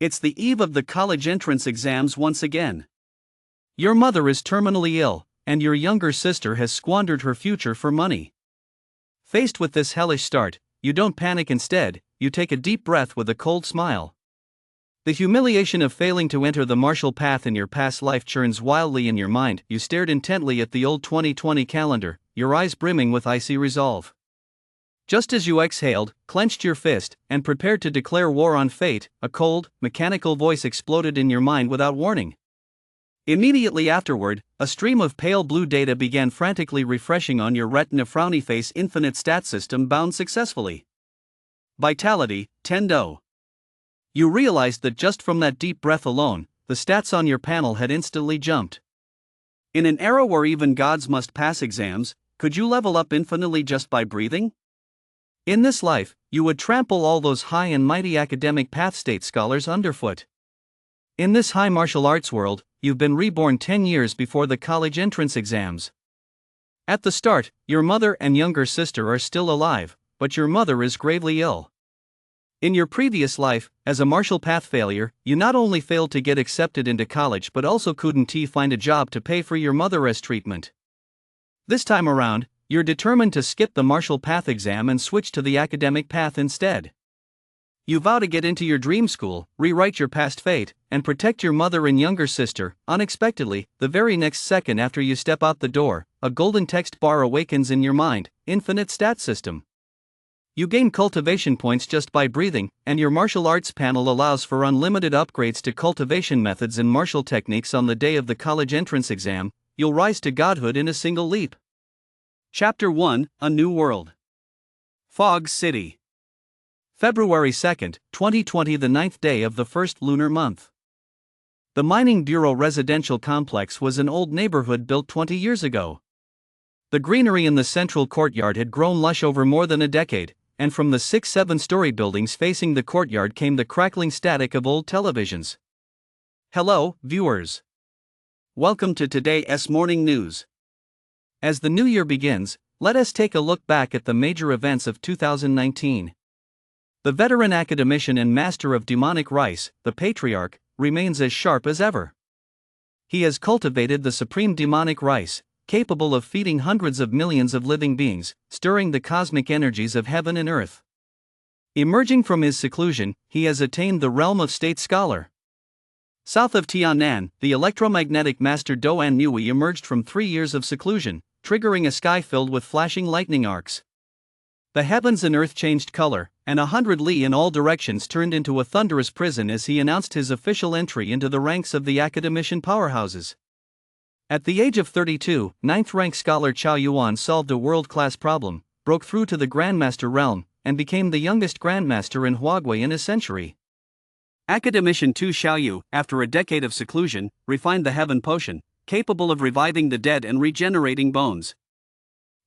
It's the eve of the college entrance exams once again. Your mother is terminally ill, and your younger sister has squandered her future for money. Faced with this hellish start, you don't panic. Instead, you take a deep breath with a cold smile. The humiliation of failing to enter the martial path in your past life churns wildly in your mind. You stared intently at the old 2020 calendar, your eyes brimming with icy resolve. Just as you exhaled, clenched your fist, and prepared to declare war on fate, a cold, mechanical voice exploded in your mind without warning. Immediately afterward, a stream of pale blue data began frantically refreshing on your retina. Frowny face. Infinite stat system bound successfully. Vitality, 10. You realized that just from that deep breath alone, the stats on your panel had instantly jumped. In an era where even gods must pass exams, could you level up infinitely just by breathing? In this life, you would trample all those high and mighty academic path state scholars underfoot. In this high martial arts world, you've been reborn 10 years before the college entrance exams. At the start, your mother and younger sister are still alive, but your mother is gravely ill. In your previous life, as a martial path failure, you not only failed to get accepted into college but also couldn't find a job to pay for your mother's treatment. This time around, you're determined to skip the martial path exam and switch to the academic path instead. You vow to get into your dream school, rewrite your past fate, and protect your mother and younger sister. Unexpectedly, the very next second after you step out the door, a golden text bar awakens in your mind: infinite stat system. You gain cultivation points just by breathing, and your martial arts panel allows for unlimited upgrades to cultivation methods and martial techniques. On the day of the college entrance exam, you'll rise to godhood in a single leap. Chapter 1: A New World. Fog City. February 2, 2020, the 9th day of the first lunar month. The Mining Bureau residential complex was an old neighborhood built 20 years ago. The greenery in the central courtyard had grown lush over more than a decade, and from the 6-7-story buildings facing the courtyard came the crackling static of old televisions. Hello, viewers. Welcome to today's morning news. As the new year begins, let us take a look back at the major events of 2019. The veteran academician and master of demonic rice, the patriarch, remains as sharp as ever. He has cultivated the supreme demonic rice, capable of feeding hundreds of millions of living beings, stirring the cosmic energies of heaven and earth. Emerging from his seclusion, he has attained the realm of state scholar. South of Tian'an, the electromagnetic master Doan Nui emerged from 3 years of seclusion, triggering a sky filled with flashing lightning arcs. The heavens and earth changed color, and 100 li in all directions turned into a thunderous prison as he announced his official entry into the ranks of the academician powerhouses. At the age of 32, 9th-rank scholar Chao Yuan solved a world-class problem, broke through to the Grandmaster realm, and became the youngest Grandmaster in Huawei in a century. Academician Tu Xiaoyu, after a decade of seclusion, refined the Heaven Potion, capable of reviving the dead and regenerating bones.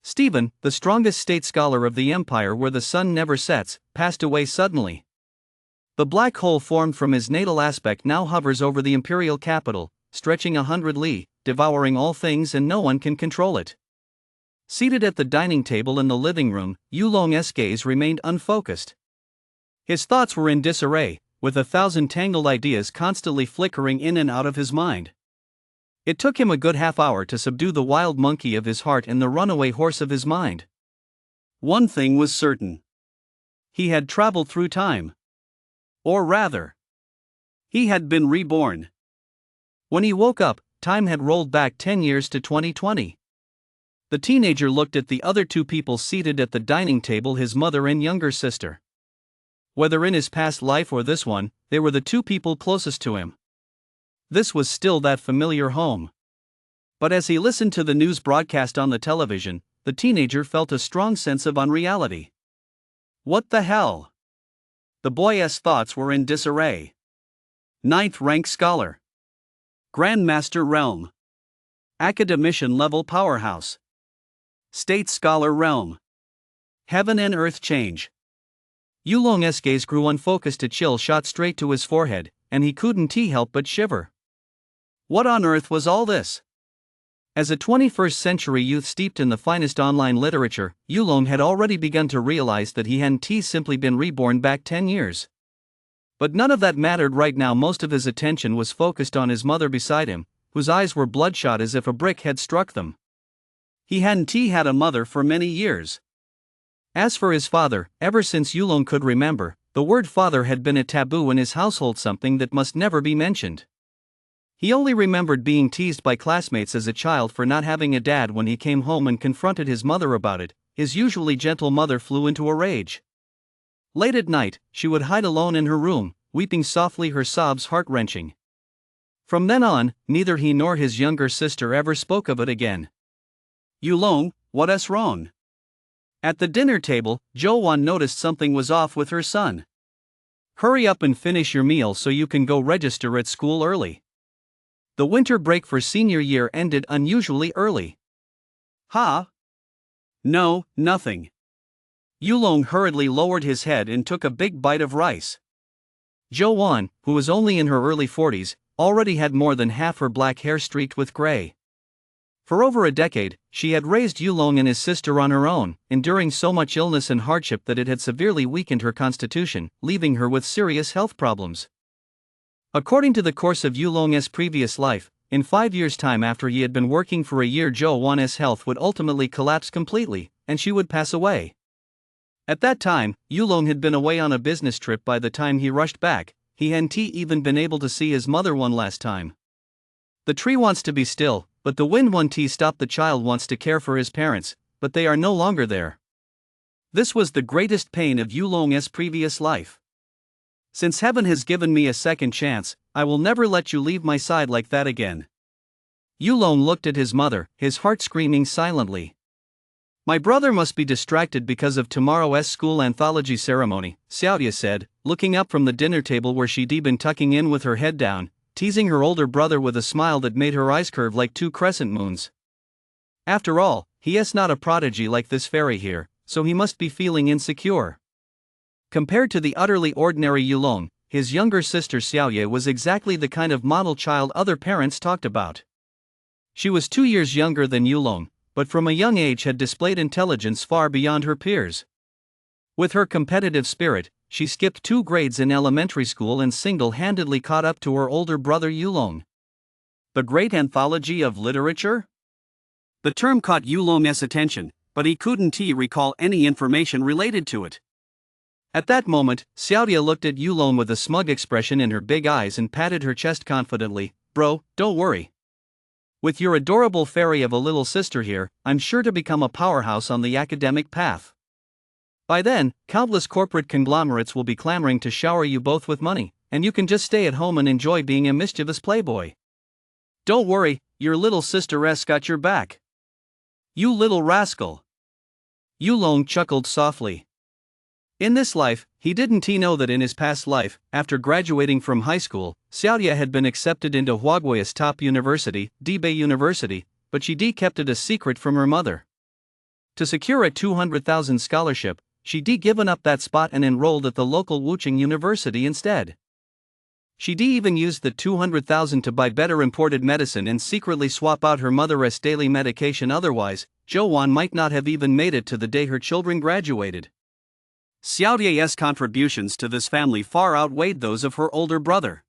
Stephen, the strongest state scholar of the empire where the sun never sets, passed away suddenly. The black hole formed from his natal aspect now hovers over the imperial capital, stretching 100 li, devouring all things, and no one can control it. Seated at the dining table in the living room, Yulong's gaze remained unfocused. His thoughts were in disarray, with 1,000 tangled ideas constantly flickering in and out of his mind. It took him a good half-hour to subdue the wild monkey of his heart and the runaway horse of his mind. One thing was certain. He had traveled through time. Or rather, he had been reborn. When he woke up, time had rolled back 10 years to 2020. The teenager looked at the other two people seated at the dining table, his mother and younger sister. Whether in his past life or this one, they were the two people closest to him. This was still that familiar home. But as he listened to the news broadcast on the television, the teenager felt a strong sense of unreality. What the hell? The boy's thoughts were in disarray. 9th-rank scholar. Grandmaster realm. Academician level powerhouse. State scholar realm. Heaven and earth change. Yulong's gaze grew unfocused. A chill shot straight to his forehead, and he couldn't help but shiver. What on earth was all this? As a 21st century youth steeped in the finest online literature, Yulong had already begun to realize that he hadn't simply been reborn back 10 years. But none of that mattered right now. Most of his attention was focused on his mother beside him, whose eyes were bloodshot as if a brick had struck them. He hadn't had a mother for many years. As for his father, ever since Yulong could remember, the word father had been a taboo in his household, something that must never be mentioned. He only remembered being teased by classmates as a child for not having a dad. When he came home and confronted his mother about it, his usually gentle mother flew into a rage. Late at night, she would hide alone in her room, weeping softly, her sobs heart-wrenching. From then on, neither he nor his younger sister ever spoke of it again. Yulong, what's wrong? At the dinner table, Jo-won noticed something was off with her son. Hurry up and finish your meal so you can go register at school early. The winter break for senior year ended unusually early. Huh? No, nothing. Yulong hurriedly lowered his head and took a big bite of rice. Jo-won, who was only in her early 40s, already had more than half her black hair streaked with gray. For over a decade, she had raised Yulong and his sister on her own, enduring so much illness and hardship that it had severely weakened her constitution, leaving her with serious health problems. According to the course of Yulong's previous life, in 5 years' time after he had been working for a year, Jo-won's health would ultimately collapse completely, and she would pass away. At that time, Yulong had been away on a business trip. By the time he rushed back, he hadn't even been able to see his mother one last time. The tree wants to be still, but the wind won't stop. The child wants to care for his parents, but they are no longer there. This was the greatest pain of Yulong's previous life. Since heaven has given me a second chance, I will never let you leave my side like that again. Yulong looked at his mother, his heart screaming silently. My brother must be distracted because of tomorrow's school anthology ceremony, Xiaodia said, looking up from the dinner table where she'd been tucking in with her head down, teasing her older brother with a smile that made her eyes curve like two crescent moons. After all, he's not a prodigy like this fairy here, so he must be feeling insecure. Compared to the utterly ordinary Yulong, his younger sister Xiaoye was exactly the kind of model child other parents talked about. She was 2 years younger than Yulong, but from a young age had displayed intelligence far beyond her peers. With her competitive spirit, she skipped 2 grades in elementary school and single-handedly caught up to her older brother Yulong. The Great Anthology of Literature? The term caught Yulong's attention, but he couldn't recall any information related to it. At that moment, Xiaodia looked at Yulong with a smug expression in her big eyes and patted her chest confidently. Bro, don't worry. With your adorable fairy of a little sister here, I'm sure to become a powerhouse on the academic path. By then, countless corporate conglomerates will be clamoring to shower you both with money, and you can just stay at home and enjoy being a mischievous playboy. Don't worry, your little sister's got your back. You little rascal. Yulong chuckled softly. In this life, he didn't know that in his past life, after graduating from high school, Xiaodia had been accepted into Huagui's top university, Debei University, but she kept it a secret from her mother. To secure a 200,000 scholarship, she given up that spot and enrolled at the local Wuching University instead. She even used the 200,000 to buy better imported medicine and secretly swap out her mother's daily medication. Otherwise, Jo-won might not have even made it to the day her children graduated. Xiaodia's contributions to this family far outweighed those of her older brother.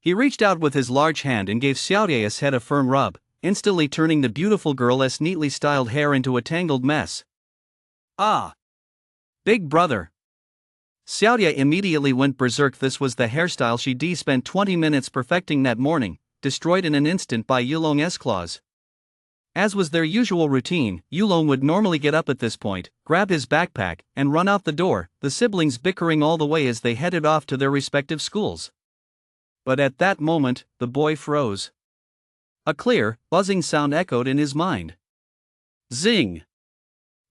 He reached out with his large hand and gave Xiaodia's head a firm rub, instantly turning the beautiful girl's neatly styled hair into a tangled mess. Ah! Big brother! Xiaodia immediately went berserk. This was the hairstyle she spent 20 minutes perfecting that morning, destroyed in an instant by Yulong's claws. As was their usual routine, Yulong would normally get up at this point, grab his backpack, and run out the door, the siblings bickering all the way as they headed off to their respective schools. But at that moment, the boy froze. A clear, buzzing sound echoed in his mind. Zing!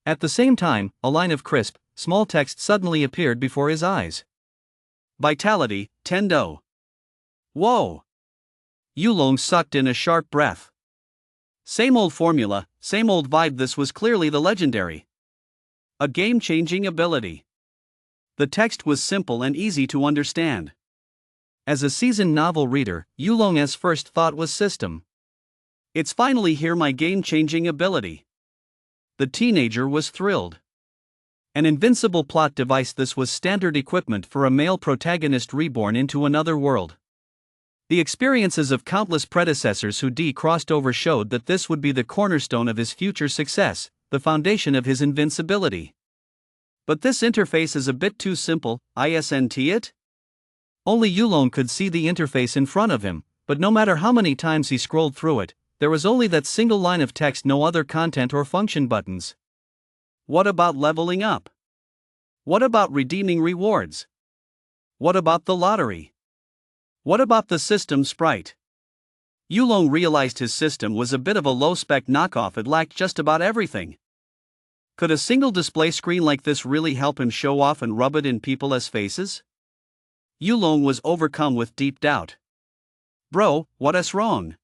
At the same time, a line of crisp, small text suddenly appeared before his eyes. Vitality, Tendo. Whoa! Yulong sucked in a sharp breath. Same old formula, same old vibe. This was clearly the legendary. A game-changing ability. The text was simple and easy to understand. As a seasoned novel reader, Yulong's first thought was system. It's finally here, my game-changing ability. The teenager was thrilled. An invincible plot device. This was standard equipment for a male protagonist reborn into another world. The experiences of countless predecessors who crossed over showed that this would be the cornerstone of his future success, the foundation of his invincibility. But this interface is a bit too simple, isn't it? Only Yulong could see the interface in front of him, but no matter how many times he scrolled through it, there was only that single line of text, no other content or function buttons. What about leveling up? What about redeeming rewards? What about the lottery? What about the system sprite? Yulong realized his system was a bit of a low-spec knockoff. It lacked just about everything. Could a single display screen like this really help him show off and rub it in people's faces? Yulong was overcome with deep doubt. Bro, what's wrong?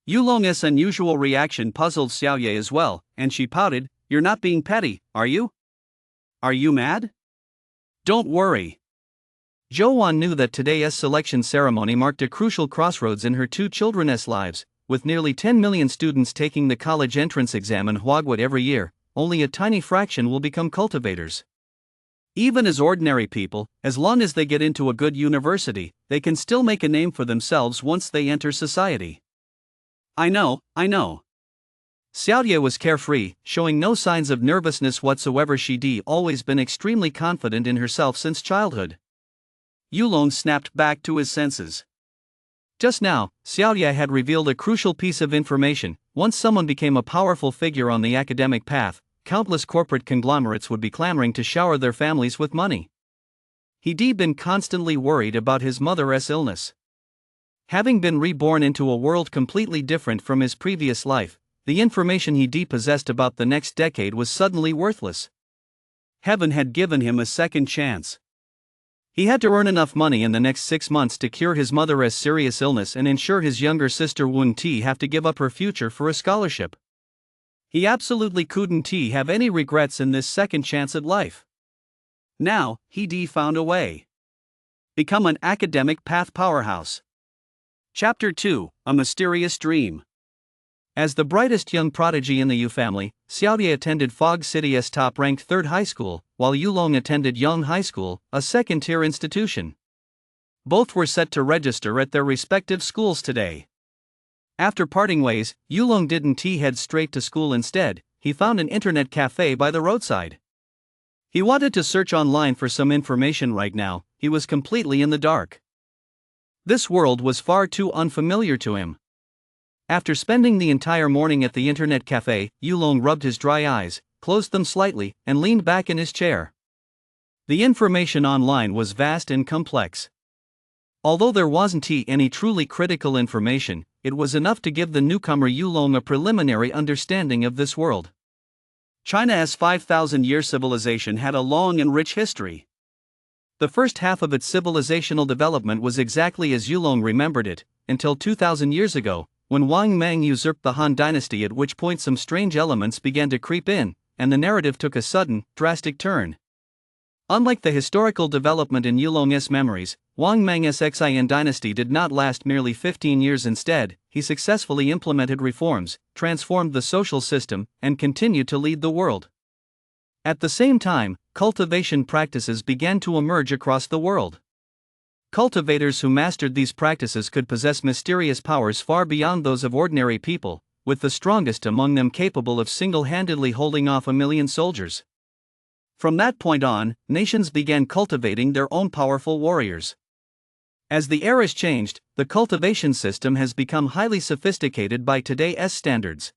Yulong's unusual reaction puzzled Xiaoye as well, and she pouted, "You're not being petty, are you? Are you mad? Don't worry." Zhou knew that today's selection ceremony marked a crucial crossroads in her two children's lives. With nearly 10 million students taking the college entrance exam in Huaguot every year, only a tiny fraction will become cultivators. Even as ordinary people, as long as they get into a good university, they can still make a name for themselves once they enter society. I know. Xiaoye was carefree, showing no signs of nervousness whatsoever. She'd always been extremely confident in herself since childhood. Yulong snapped back to his senses. Just now, Xiaoye had revealed a crucial piece of information. Once someone became a powerful figure on the academic path, countless corporate conglomerates would be clamoring to shower their families with money. He'd been constantly worried about his mother's illness. Having been reborn into a world completely different from his previous life, the information he'd possessed about the next decade was suddenly worthless. Heaven had given him a second chance. He had to earn enough money in the next 6 months to cure his mother's serious illness and ensure his younger sister wouldn't have to give up her future for a scholarship. He absolutely couldn't have any regrets in this second chance at life. Now, he'd found a way. Become an academic path powerhouse. Chapter 2, A Mysterious Dream. As the brightest young prodigy in the Yu family, Xiaoye attended Fog City's top-ranked third high school, while Yulong attended Yang High School, a second-tier institution. Both were set to register at their respective schools today. After parting ways, Yulong didn't head straight to school. Instead, he found an internet cafe by the roadside. He wanted to search online for some information. Right now, he was completely in the dark. This world was far too unfamiliar to him. After spending the entire morning at the internet cafe, Yulong rubbed his dry eyes, closed them slightly, and leaned back in his chair. The information online was vast and complex. Although there wasn't any truly critical information, it was enough to give the newcomer Yulong a preliminary understanding of this world. China's 5,000-year civilization had a long and rich history. The first half of its civilizational development was exactly as Yulong remembered it, until 2,000 years ago, when Wang Mang usurped the Han dynasty, at which point some strange elements began to creep in, and the narrative took a sudden, drastic turn. Unlike the historical development in Yulong's memories, Wang Mang's Xian dynasty did not last merely 15 years. Instead, he successfully implemented reforms, transformed the social system, and continued to lead the world. At the same time, cultivation practices began to emerge across the world. Cultivators who mastered these practices could possess mysterious powers far beyond those of ordinary people, with the strongest among them capable of single-handedly holding off 1 million soldiers. From that point on, nations began cultivating their own powerful warriors. As the eras changed, the cultivation system has become highly sophisticated by today's standards.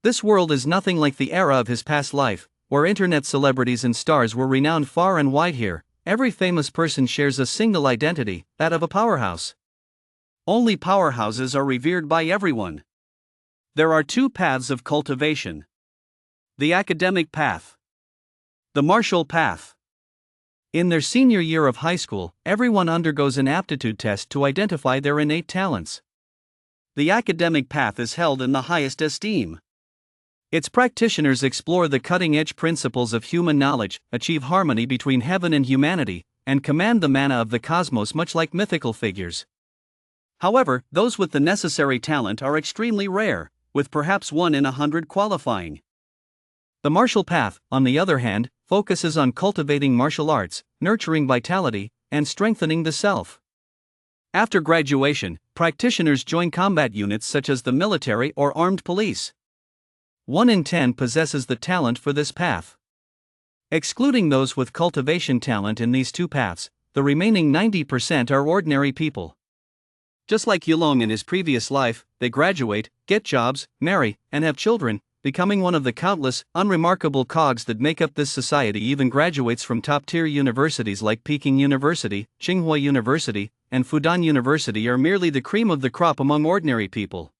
This world is nothing like the era of his past life, where internet celebrities and stars were renowned far and wide. Here, every famous person shares a single identity, that of a powerhouse. Only powerhouses are revered by everyone. There are two paths of cultivation: the academic path, the martial path. In their senior year of high school, everyone undergoes an aptitude test to identify their innate talents. The academic path is held in the highest esteem. Its practitioners explore the cutting-edge principles of human knowledge, achieve harmony between heaven and humanity, and command the mana of the cosmos much like mythical figures. However, those with the necessary talent are extremely rare, with perhaps 1 in 100 qualifying. The martial path, on the other hand, focuses on cultivating martial arts, nurturing vitality, and strengthening the self. After graduation, practitioners join combat units such as the military or armed police. 1 in 10 possesses the talent for this path. Excluding those with cultivation talent in these two paths, the remaining 90% are ordinary people. Just like Yulong in his previous life, they graduate, get jobs, marry, and have children, becoming one of the countless, unremarkable cogs that make up this society. Even graduates from top-tier universities like Peking University, Tsinghua University, and Fudan University are merely the cream of the crop among ordinary people.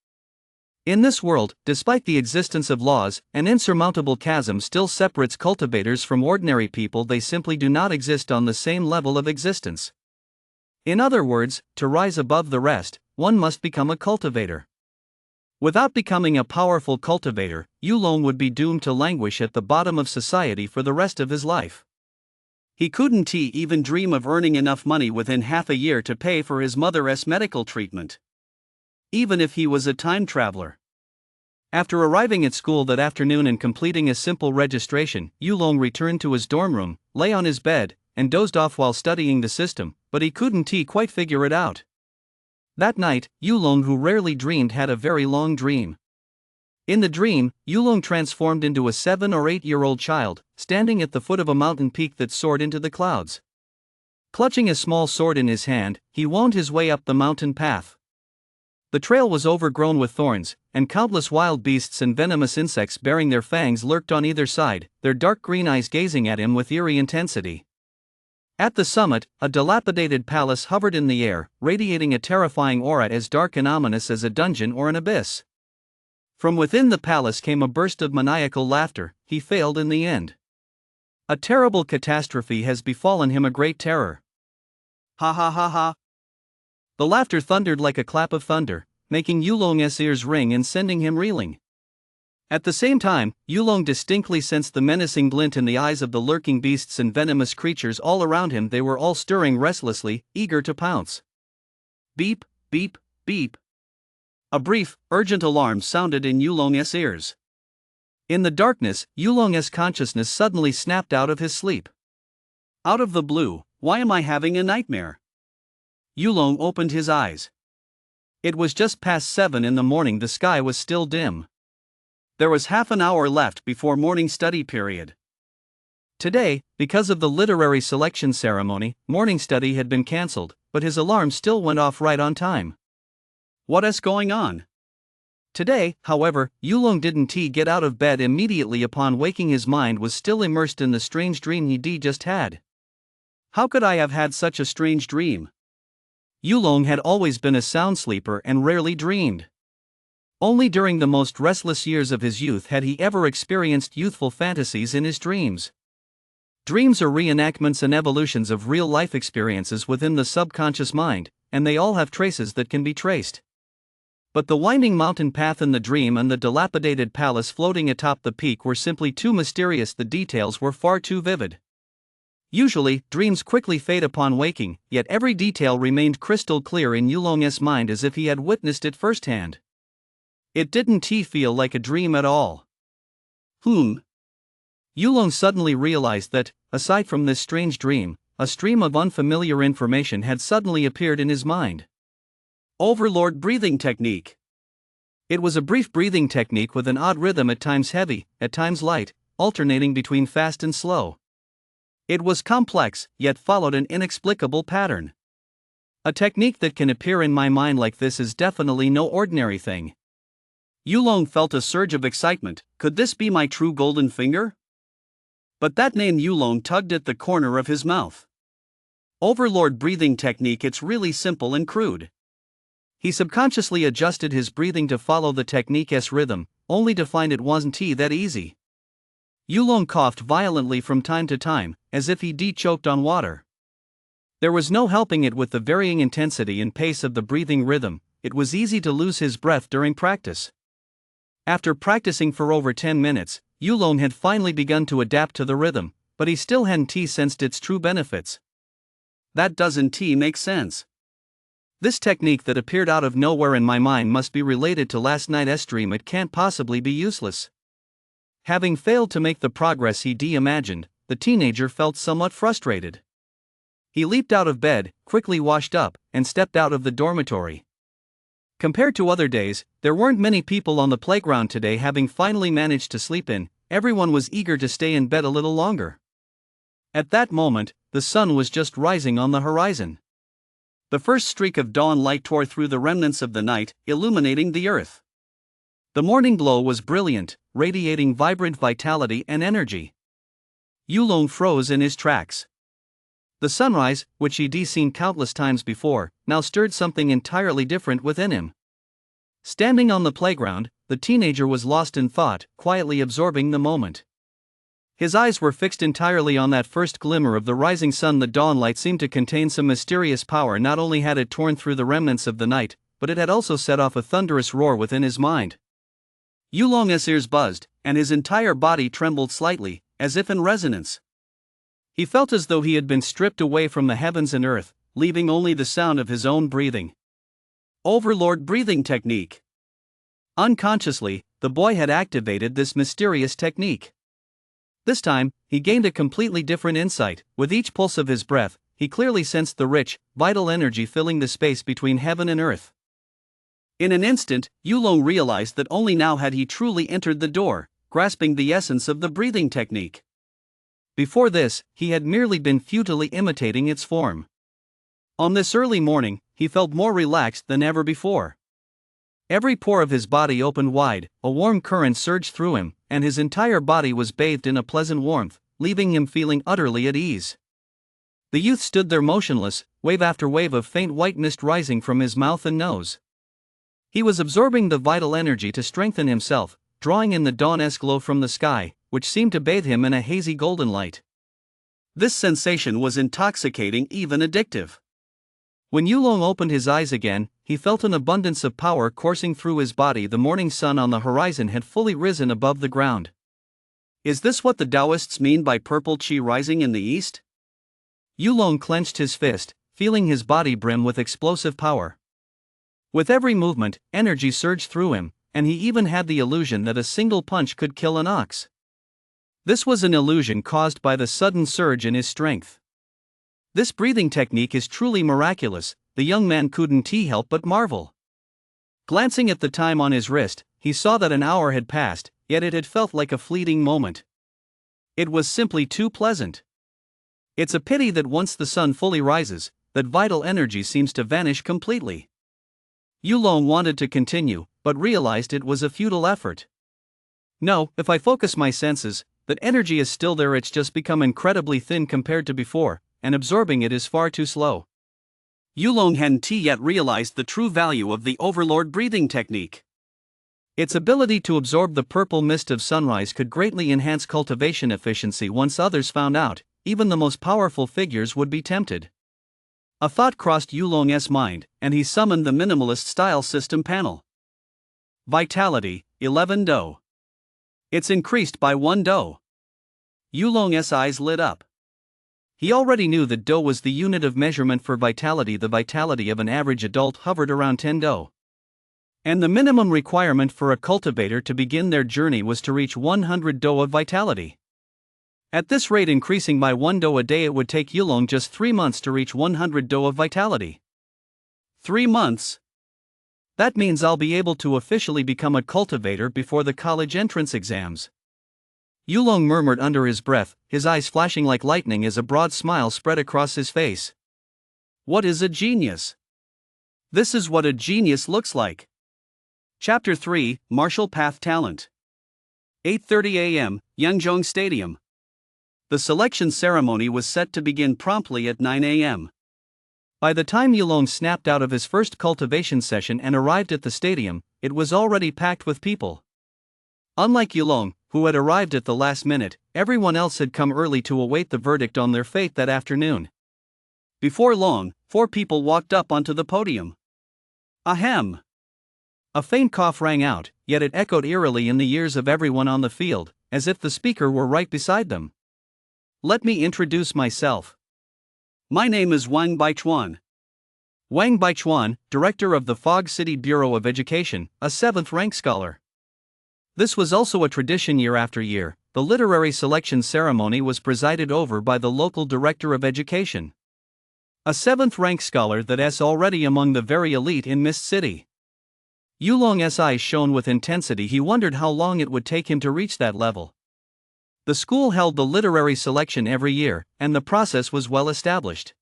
In this world, despite the existence of laws, an insurmountable chasm still separates cultivators from ordinary people. They simply do not exist on the same level of existence. In other words, to rise above the rest, one must become a cultivator. Without becoming a powerful cultivator, Yulong would be doomed to languish at the bottom of society for the rest of his life. He couldn't even dream of earning enough money within half a year to pay for his mother's medical treatment, even if he was a time traveler. After arriving at school that afternoon and completing a simple registration, Yulong returned to his dorm room, lay on his bed, and dozed off while studying the system, but he couldn't quite figure it out. That night, Yulong, who rarely dreamed, had a very long dream. In the dream, Yulong transformed into a 7 or 8-year-old child, standing at the foot of a mountain peak that soared into the clouds. Clutching a small sword in his hand, he wound his way up the mountain path. The trail was overgrown with thorns, and countless wild beasts and venomous insects bearing their fangs lurked on either side, their dark green eyes gazing at him with eerie intensity. At the summit, a dilapidated palace hovered in the air, radiating a terrifying aura as dark and ominous as a dungeon or an abyss. From within the palace came a burst of maniacal laughter. He failed in the end. A terrible catastrophe has befallen him, a great terror. Ha ha ha ha. The laughter thundered like a clap of thunder, making Yulong's ears ring and sending him reeling. At the same time, Yulong distinctly sensed the menacing glint in the eyes of the lurking beasts and venomous creatures all around him. They were all stirring restlessly, eager to pounce. Beep, beep, beep. A brief, urgent alarm sounded in Yulong's ears. In the darkness, Yulong's consciousness suddenly snapped out of his sleep. Out of the blue, why am I having a nightmare? Yulong opened his eyes. It was just past 7 in the morning. The sky was still dim. There was half an hour left before morning study period. Today, because of the literary selection ceremony, morning study had been cancelled, but his alarm still went off right on time. What is going on? Today, however, Yulong didn't get out of bed immediately upon waking. His mind was still immersed in the strange dream he just had. How could I have had such a strange dream? Yulong had always been a sound sleeper and rarely dreamed. Only during the most restless years of his youth had he ever experienced youthful fantasies in his dreams. Dreams are reenactments and evolutions of real-life experiences within the subconscious mind, and they all have traces that can be traced. But the winding mountain path in the dream and the dilapidated palace floating atop the peak were simply too mysterious. The details were far too vivid. Usually, dreams quickly fade upon waking, yet every detail remained crystal clear in Yulong's mind as if he had witnessed it firsthand. It didn't feel like a dream at all. Yulong suddenly realized that, aside from this strange dream, a stream of unfamiliar information had suddenly appeared in his mind. Overlord breathing technique. It was a brief breathing technique with an odd rhythm, at times heavy, at times light, alternating between fast and slow. It was complex, yet followed an inexplicable pattern. A technique that can appear in my mind like this is definitely no ordinary thing. Yulong felt a surge of excitement. Could this be my true golden finger? But that name Yulong tugged at the corner of his mouth. Overlord breathing technique. It's really simple and crude. He subconsciously adjusted his breathing to follow the technique's rhythm, only to find it wasn't that easy. Yulong coughed violently from time to time, as if he choked on water. There was no helping it. With the varying intensity and pace of the breathing rhythm, it was easy to lose his breath during practice. After practicing for over 10 minutes, Yulong had finally begun to adapt to the rhythm, but he still hadn't sensed its true benefits. That doesn't make sense. This technique that appeared out of nowhere in my mind must be related to last night's dream. It can't possibly be useless. Having failed to make the progress he imagined, the teenager felt somewhat frustrated. He leaped out of bed, quickly washed up, and stepped out of the dormitory. Compared to other days, there weren't many people on the playground today. Having finally managed to sleep in, everyone was eager to stay in bed a little longer. At that moment, the sun was just rising on the horizon. The first streak of dawn light tore through the remnants of the night, illuminating the earth. The morning glow was brilliant, radiating vibrant vitality and energy. Yulong froze in his tracks. The sunrise, which he'd seen countless times before, now stirred something entirely different within him. Standing on the playground, the teenager was lost in thought, quietly absorbing the moment. His eyes were fixed entirely on that first glimmer of the rising sun. The dawnlight seemed to contain some mysterious power. Not only had it torn through the remnants of the night, but it had also set off a thunderous roar within his mind. Yulong's ears buzzed, and his entire body trembled slightly, as if in resonance. He felt as though he had been stripped away from the heavens and earth, leaving only the sound of his own breathing. Overlord breathing technique. Unconsciously, the boy had activated this mysterious technique. This time, he gained a completely different insight. With each pulse of his breath, he clearly sensed the rich, vital energy filling the space between heaven and earth. In an instant, Yulong realized that only now had he truly entered the door, grasping the essence of the breathing technique. Before this, he had merely been futilely imitating its form. On this early morning, he felt more relaxed than ever before. Every pore of his body opened wide, a warm current surged through him, and his entire body was bathed in a pleasant warmth, leaving him feeling utterly at ease. The youth stood there motionless, wave after wave of faint white mist rising from his mouth and nose. He was absorbing the vital energy to strengthen himself, drawing in the dawn-esque glow from the sky, which seemed to bathe him in a hazy golden light. This sensation was intoxicating, even addictive. When Yulong opened his eyes again, he felt an abundance of power coursing through his body. The morning sun on the horizon had fully risen above the ground. Is this what the Taoists mean by purple qi rising in the east? Yulong clenched his fist, feeling his body brim with explosive power. With every movement, energy surged through him, and he even had the illusion that a single punch could kill an ox. This was an illusion caused by the sudden surge in his strength. This breathing technique is truly miraculous, the young man couldn't help but marvel. Glancing at the time on his wrist, he saw that an hour had passed, yet it had felt like a fleeting moment. It was simply too pleasant. It's a pity that once the sun fully rises, that vital energy seems to vanish completely. Yulong wanted to continue, but realized it was a futile effort. No, if I focus my senses, that energy is still there. It's just become incredibly thin compared to before, and absorbing it is far too slow. Yulong hadn't yet realized the true value of the Overlord breathing technique. Its ability to absorb the purple mist of sunrise could greatly enhance cultivation efficiency. Once others found out, even the most powerful figures would be tempted. A thought crossed Yulong's mind, and he summoned the minimalist style system panel. Vitality, 11 do. It's increased by 1 do. Yulong's eyes lit up. He already knew that do was the unit of measurement for vitality. The vitality of an average adult hovered around 10 do. And the minimum requirement for a cultivator to begin their journey was to reach 100 do of vitality. At this rate, increasing by 1 do a day, it would take Yulong just 3 months to reach 100 do of vitality. 3 months? That means I'll be able to officially become a cultivator before the college entrance exams. Yulong murmured under his breath, his eyes flashing like lightning as a broad smile spread across his face. What is a genius? This is what a genius looks like. Chapter 3, Martial Path Talent. 8:30 a.m., Yangzhong Stadium. The selection ceremony was set to begin promptly at 9 a.m. By the time Yulong snapped out of his first cultivation session and arrived at the stadium, it was already packed with people. Unlike Yulong, who had arrived at the last minute, everyone else had come early to await the verdict on their fate that afternoon. Before long, 4 people walked up onto the podium. Ahem! A faint cough rang out, yet it echoed eerily in the ears of everyone on the field, as if the speaker were right beside them. Let me introduce myself. My name is Wang Baichuan. Wang Baichuan, director of the Fog City Bureau of Education, a 7th-rank scholar. This was also a tradition year after year. the literary selection ceremony was presided over by the local director of education. A 7th-rank scholar that's already among the very elite in Mist City. Yulong's eyes shone with intensity. He wondered how long it would take him to reach that level. The school held the literary selection every year, and the process was well established.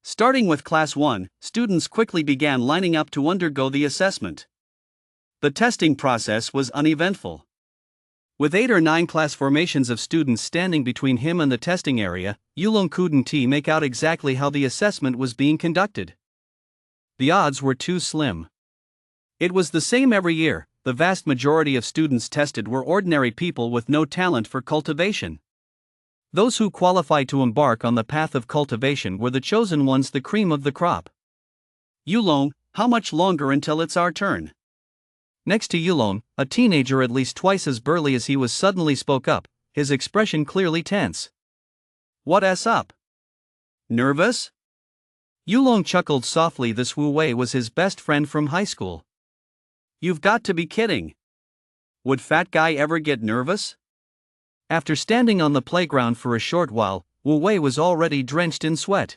Starting with Class 1, students quickly began lining up to undergo the assessment. The testing process was uneventful. With 8 or 9 class formations of students standing between him and the testing area, Yulong couldn't make out exactly how the assessment was being conducted. The odds were too slim. It was the same every year. The vast majority of students tested were ordinary people with no talent for cultivation. Those who qualified to embark on the path of cultivation were the chosen ones, the cream of the crop. Yulong, how much longer until it's our turn? Next to Yulong, a teenager at least twice as burly as he was suddenly spoke up, his expression clearly tense. What's up? Nervous? Yulong chuckled softly. This Wu Wei was his best friend from high school. You've got to be kidding. Would fat guy ever get nervous? After standing on the playground for a short while, Wu Wei was already drenched in sweat.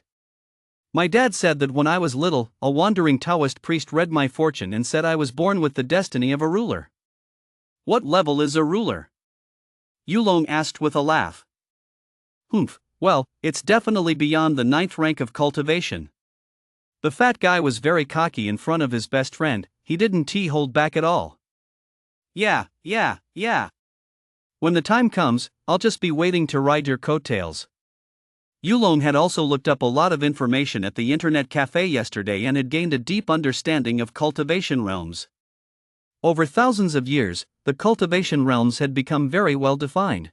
My dad said that when I was little, a wandering Taoist priest read my fortune and said I was born with the destiny of a ruler. What level is a ruler? Yulong asked with a laugh. Humph, well, it's definitely beyond the 9th rank of cultivation. The fat guy was very cocky in front of his best friend. He didn't hold back at all. Yeah. When the time comes, I'll just be waiting to ride your coattails. Yulong had also looked up a lot of information at the internet cafe yesterday and had gained a deep understanding of cultivation realms. Over thousands of years, the cultivation realms had become very well defined.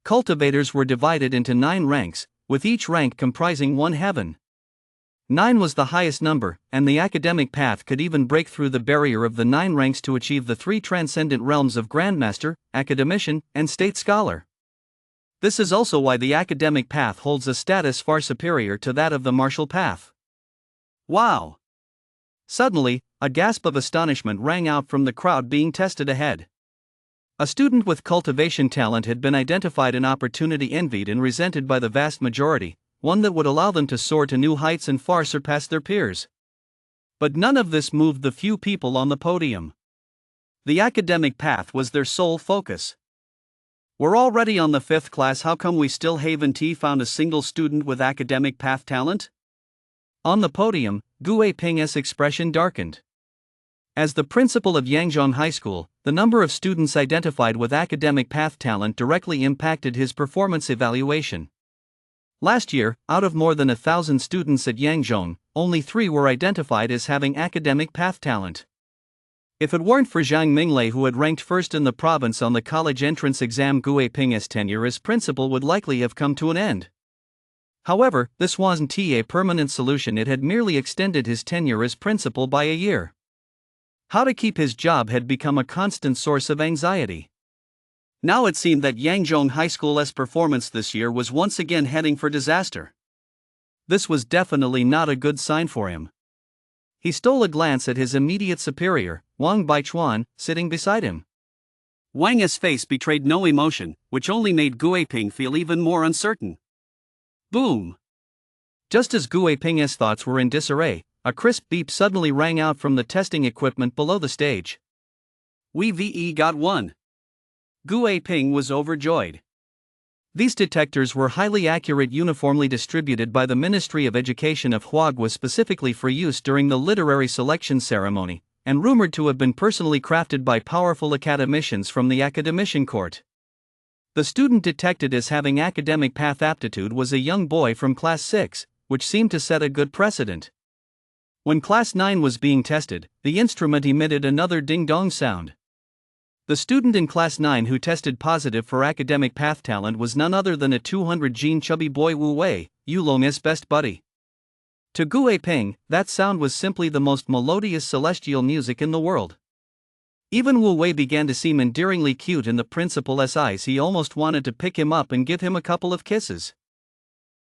Cultivators were divided into 9 ranks, with each rank comprising 1 heaven. 9 was the highest number, and the academic path could even break through the barrier of the 9 ranks to achieve the 3 transcendent realms of Grandmaster, Academician, and State Scholar. This is also why the academic path holds a status far superior to that of the martial path. Wow! Suddenly, a gasp of astonishment rang out from the crowd being tested ahead. A student with cultivation talent had been identified, an opportunity envied and resented by the vast majority, one that would allow them to soar to new heights and far surpass their peers. But none of this moved the few people on the podium. The academic path was their sole focus. We're already on the 5th class. How come we still haven't found a single student with academic path talent? On the podium, Gu Ping's expression darkened. As the principal of Yangzhong High School, the number of students identified with academic path talent directly impacted his performance evaluation. Last year, out of more than 1,000 students at Yangzhong, only 3 were identified as having academic path talent. If it weren't for Zhang Minglei, who had ranked first in the province on the college entrance exam, Gu Ping's tenure as principal would likely have come to an end. However, this wasn't a permanent solution. It had merely extended his tenure as principal by a year. How to keep his job had become a constant source of anxiety. Now it seemed that Yangzhong High School's performance this year was once again heading for disaster. This was definitely not a good sign for him. He stole a glance at his immediate superior, Wang Baichuan, sitting beside him. Wang's face betrayed no emotion, which only made Gu Ping feel even more uncertain. Boom! Just as Gu Ping's thoughts were in disarray, a crisp beep suddenly rang out from the testing equipment below the stage. We got one. Gu Ping was overjoyed. These detectors were highly accurate, uniformly distributed by the Ministry of Education of Huagua specifically for use during the literary selection ceremony, and rumored to have been personally crafted by powerful academicians from the academician court. The student detected as having academic path aptitude was a young boy from Class 6, which seemed to set a good precedent. When Class 9 was being tested, the instrument emitted another ding-dong sound. The student in Class 9 who tested positive for academic path talent was none other than a 200-gene chubby boy Wu Wei, Yulong's best buddy. To Gu Ping, that sound was simply the most melodious celestial music in the world. Even Wu Wei began to seem endearingly cute in the principal's eyes. He almost wanted to pick him up and give him a couple of kisses.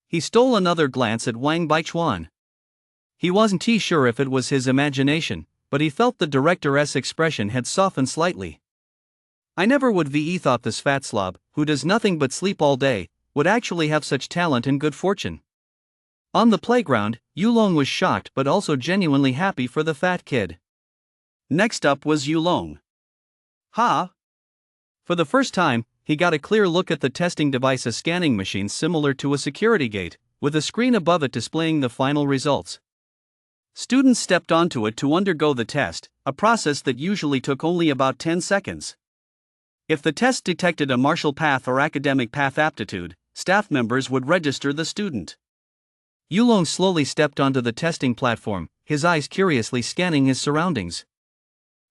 He stole another glance at Wang Baichuan. He wasn't sure if it was his imagination, but he felt the director's expression had softened slightly. I never would ve thought this fat slob, who does nothing but sleep all day, would actually have such talent and good fortune. On the playground, Yulong was shocked but also genuinely happy for the fat kid. Next up was Yulong. Ha! For the first time, he got a clear look at the testing device, a scanning machine similar to a security gate, with a screen above it displaying the final results. Students stepped onto it to undergo the test, a process that usually took only about 10 seconds. If the test detected a martial path or academic path aptitude, staff members would register the student. Yulong slowly stepped onto the testing platform, his eyes curiously scanning his surroundings.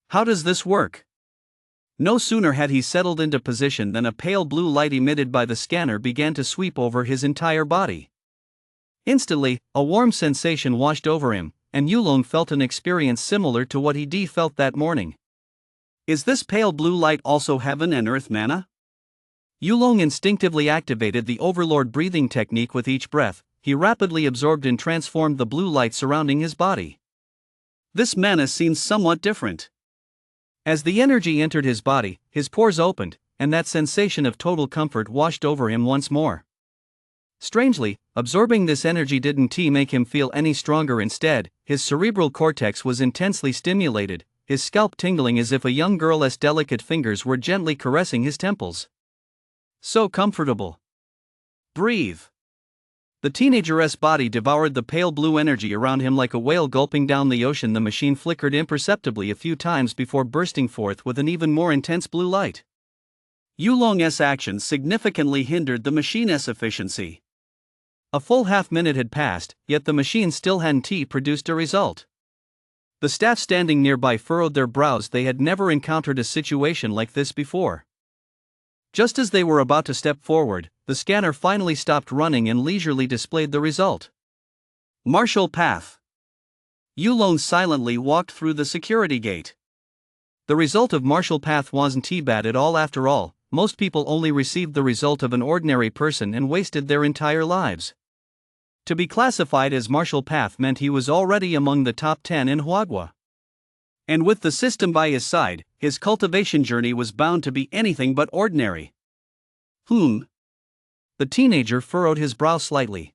How does this work? No sooner had he settled into position than a pale blue light emitted by the scanner began to sweep over his entire body. Instantly, a warm sensation washed over him, and Yulong felt an experience similar to what he felt that morning. Is this pale blue light also heaven and earth manna? Yulong instinctively activated the overlord breathing technique. With each breath, he rapidly absorbed and transformed the blue light surrounding his body. This manna seems somewhat different. As the energy entered his body, his pores opened, and that sensation of total comfort washed over him once more. Strangely, absorbing this energy didn't make him feel any stronger. Instead, his cerebral cortex was intensely stimulated, his scalp tingling as if a young girl's delicate fingers were gently caressing his temples. So comfortable. Breathe. The teenager's body devoured the pale blue energy around him like a whale gulping down the ocean. The machine flickered imperceptibly a few times before bursting forth with an even more intense blue light. Yulong's actions significantly hindered the machine's efficiency. A full half-minute had passed, yet the machine still hadn't produced a result. The staff standing nearby furrowed their brows. They had never encountered a situation like this before. Just as they were about to step forward, the scanner finally stopped running and leisurely displayed the result. Martial path. Yulong silently walked through the security gate. The result of martial path wasn't bad at all. After all, most people only received the result of an ordinary person and wasted their entire lives. To be classified as martial path meant he was already among the top 10 in Huagua. And with the system by his side, his cultivation journey was bound to be anything but ordinary. The teenager furrowed his brow slightly.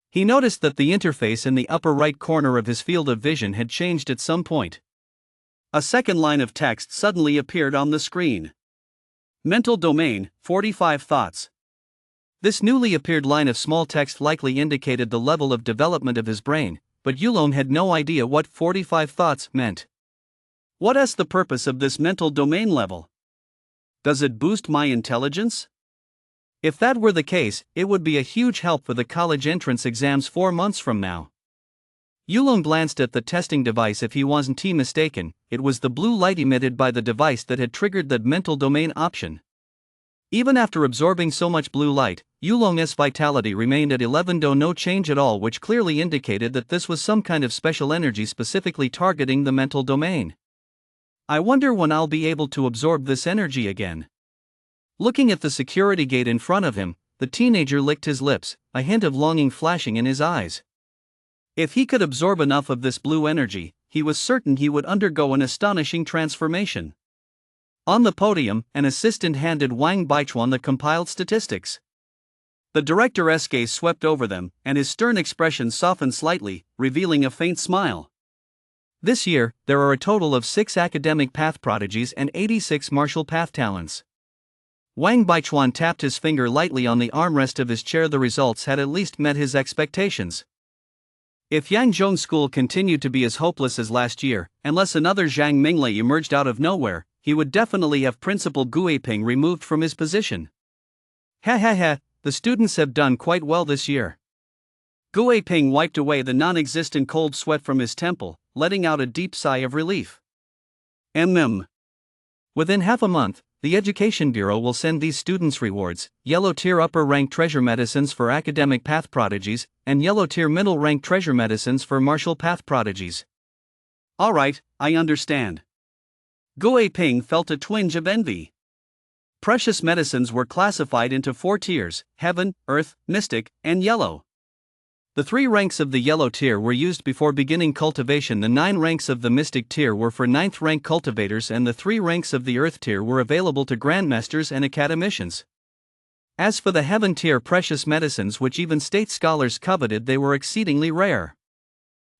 He noticed that the interface in the upper right corner of his field of vision had changed at some point. A second line of text suddenly appeared on the screen. Mental domain, 45 thoughts. This newly appeared line of small text likely indicated the level of development of his brain, but Yulong had no idea what 45 thoughts meant. What's the purpose of this mental domain level? Does it boost my intelligence? If that were the case, it would be a huge help for the college entrance exams 4 months from now. Yulong glanced at the testing device. If he wasn't mistaken, it was the blue light emitted by the device that had triggered the mental domain option. Even after absorbing so much blue light, Yulong's vitality remained at 11, no change at all, which clearly indicated that this was some kind of special energy specifically targeting the mental domain. I wonder when I'll be able to absorb this energy again. Looking at the security gate in front of him, the teenager licked his lips, a hint of longing flashing in his eyes. If he could absorb enough of this blue energy, he was certain he would undergo an astonishing transformation. On the podium, an assistant handed Wang Baichuan the compiled statistics. The director's gaze swept over them, and his stern expression softened slightly, revealing a faint smile. This year, there are a total of 6 academic path prodigies and 86 martial path talents. Wang Baichuan tapped his finger lightly on the armrest of his chair. The results had at least met his expectations. If Yangzhong School continued to be as hopeless as last year, unless another Zhang Minglei emerged out of nowhere, he would definitely have Principal Guiping removed from his position. The students have done quite well this year. Guiping wiped away the non-existent cold sweat from his temple, letting out a deep sigh of relief. Within half a month, the Education Bureau will send these students rewards: yellow tier upper rank treasure medicines for academic path prodigies, and yellow tier middle rank treasure medicines for martial path prodigies. Alright, I understand. Guiping felt a twinge of envy. Precious medicines were classified into 4 tiers: heaven, earth, mystic, and yellow. The 3 ranks of the yellow tier were used before beginning cultivation. The 9 ranks of the mystic tier were for 9th rank cultivators, and the 3 ranks of the earth tier were available to grandmasters and academicians. As for the heaven tier precious medicines, which even state scholars coveted, they were exceedingly rare.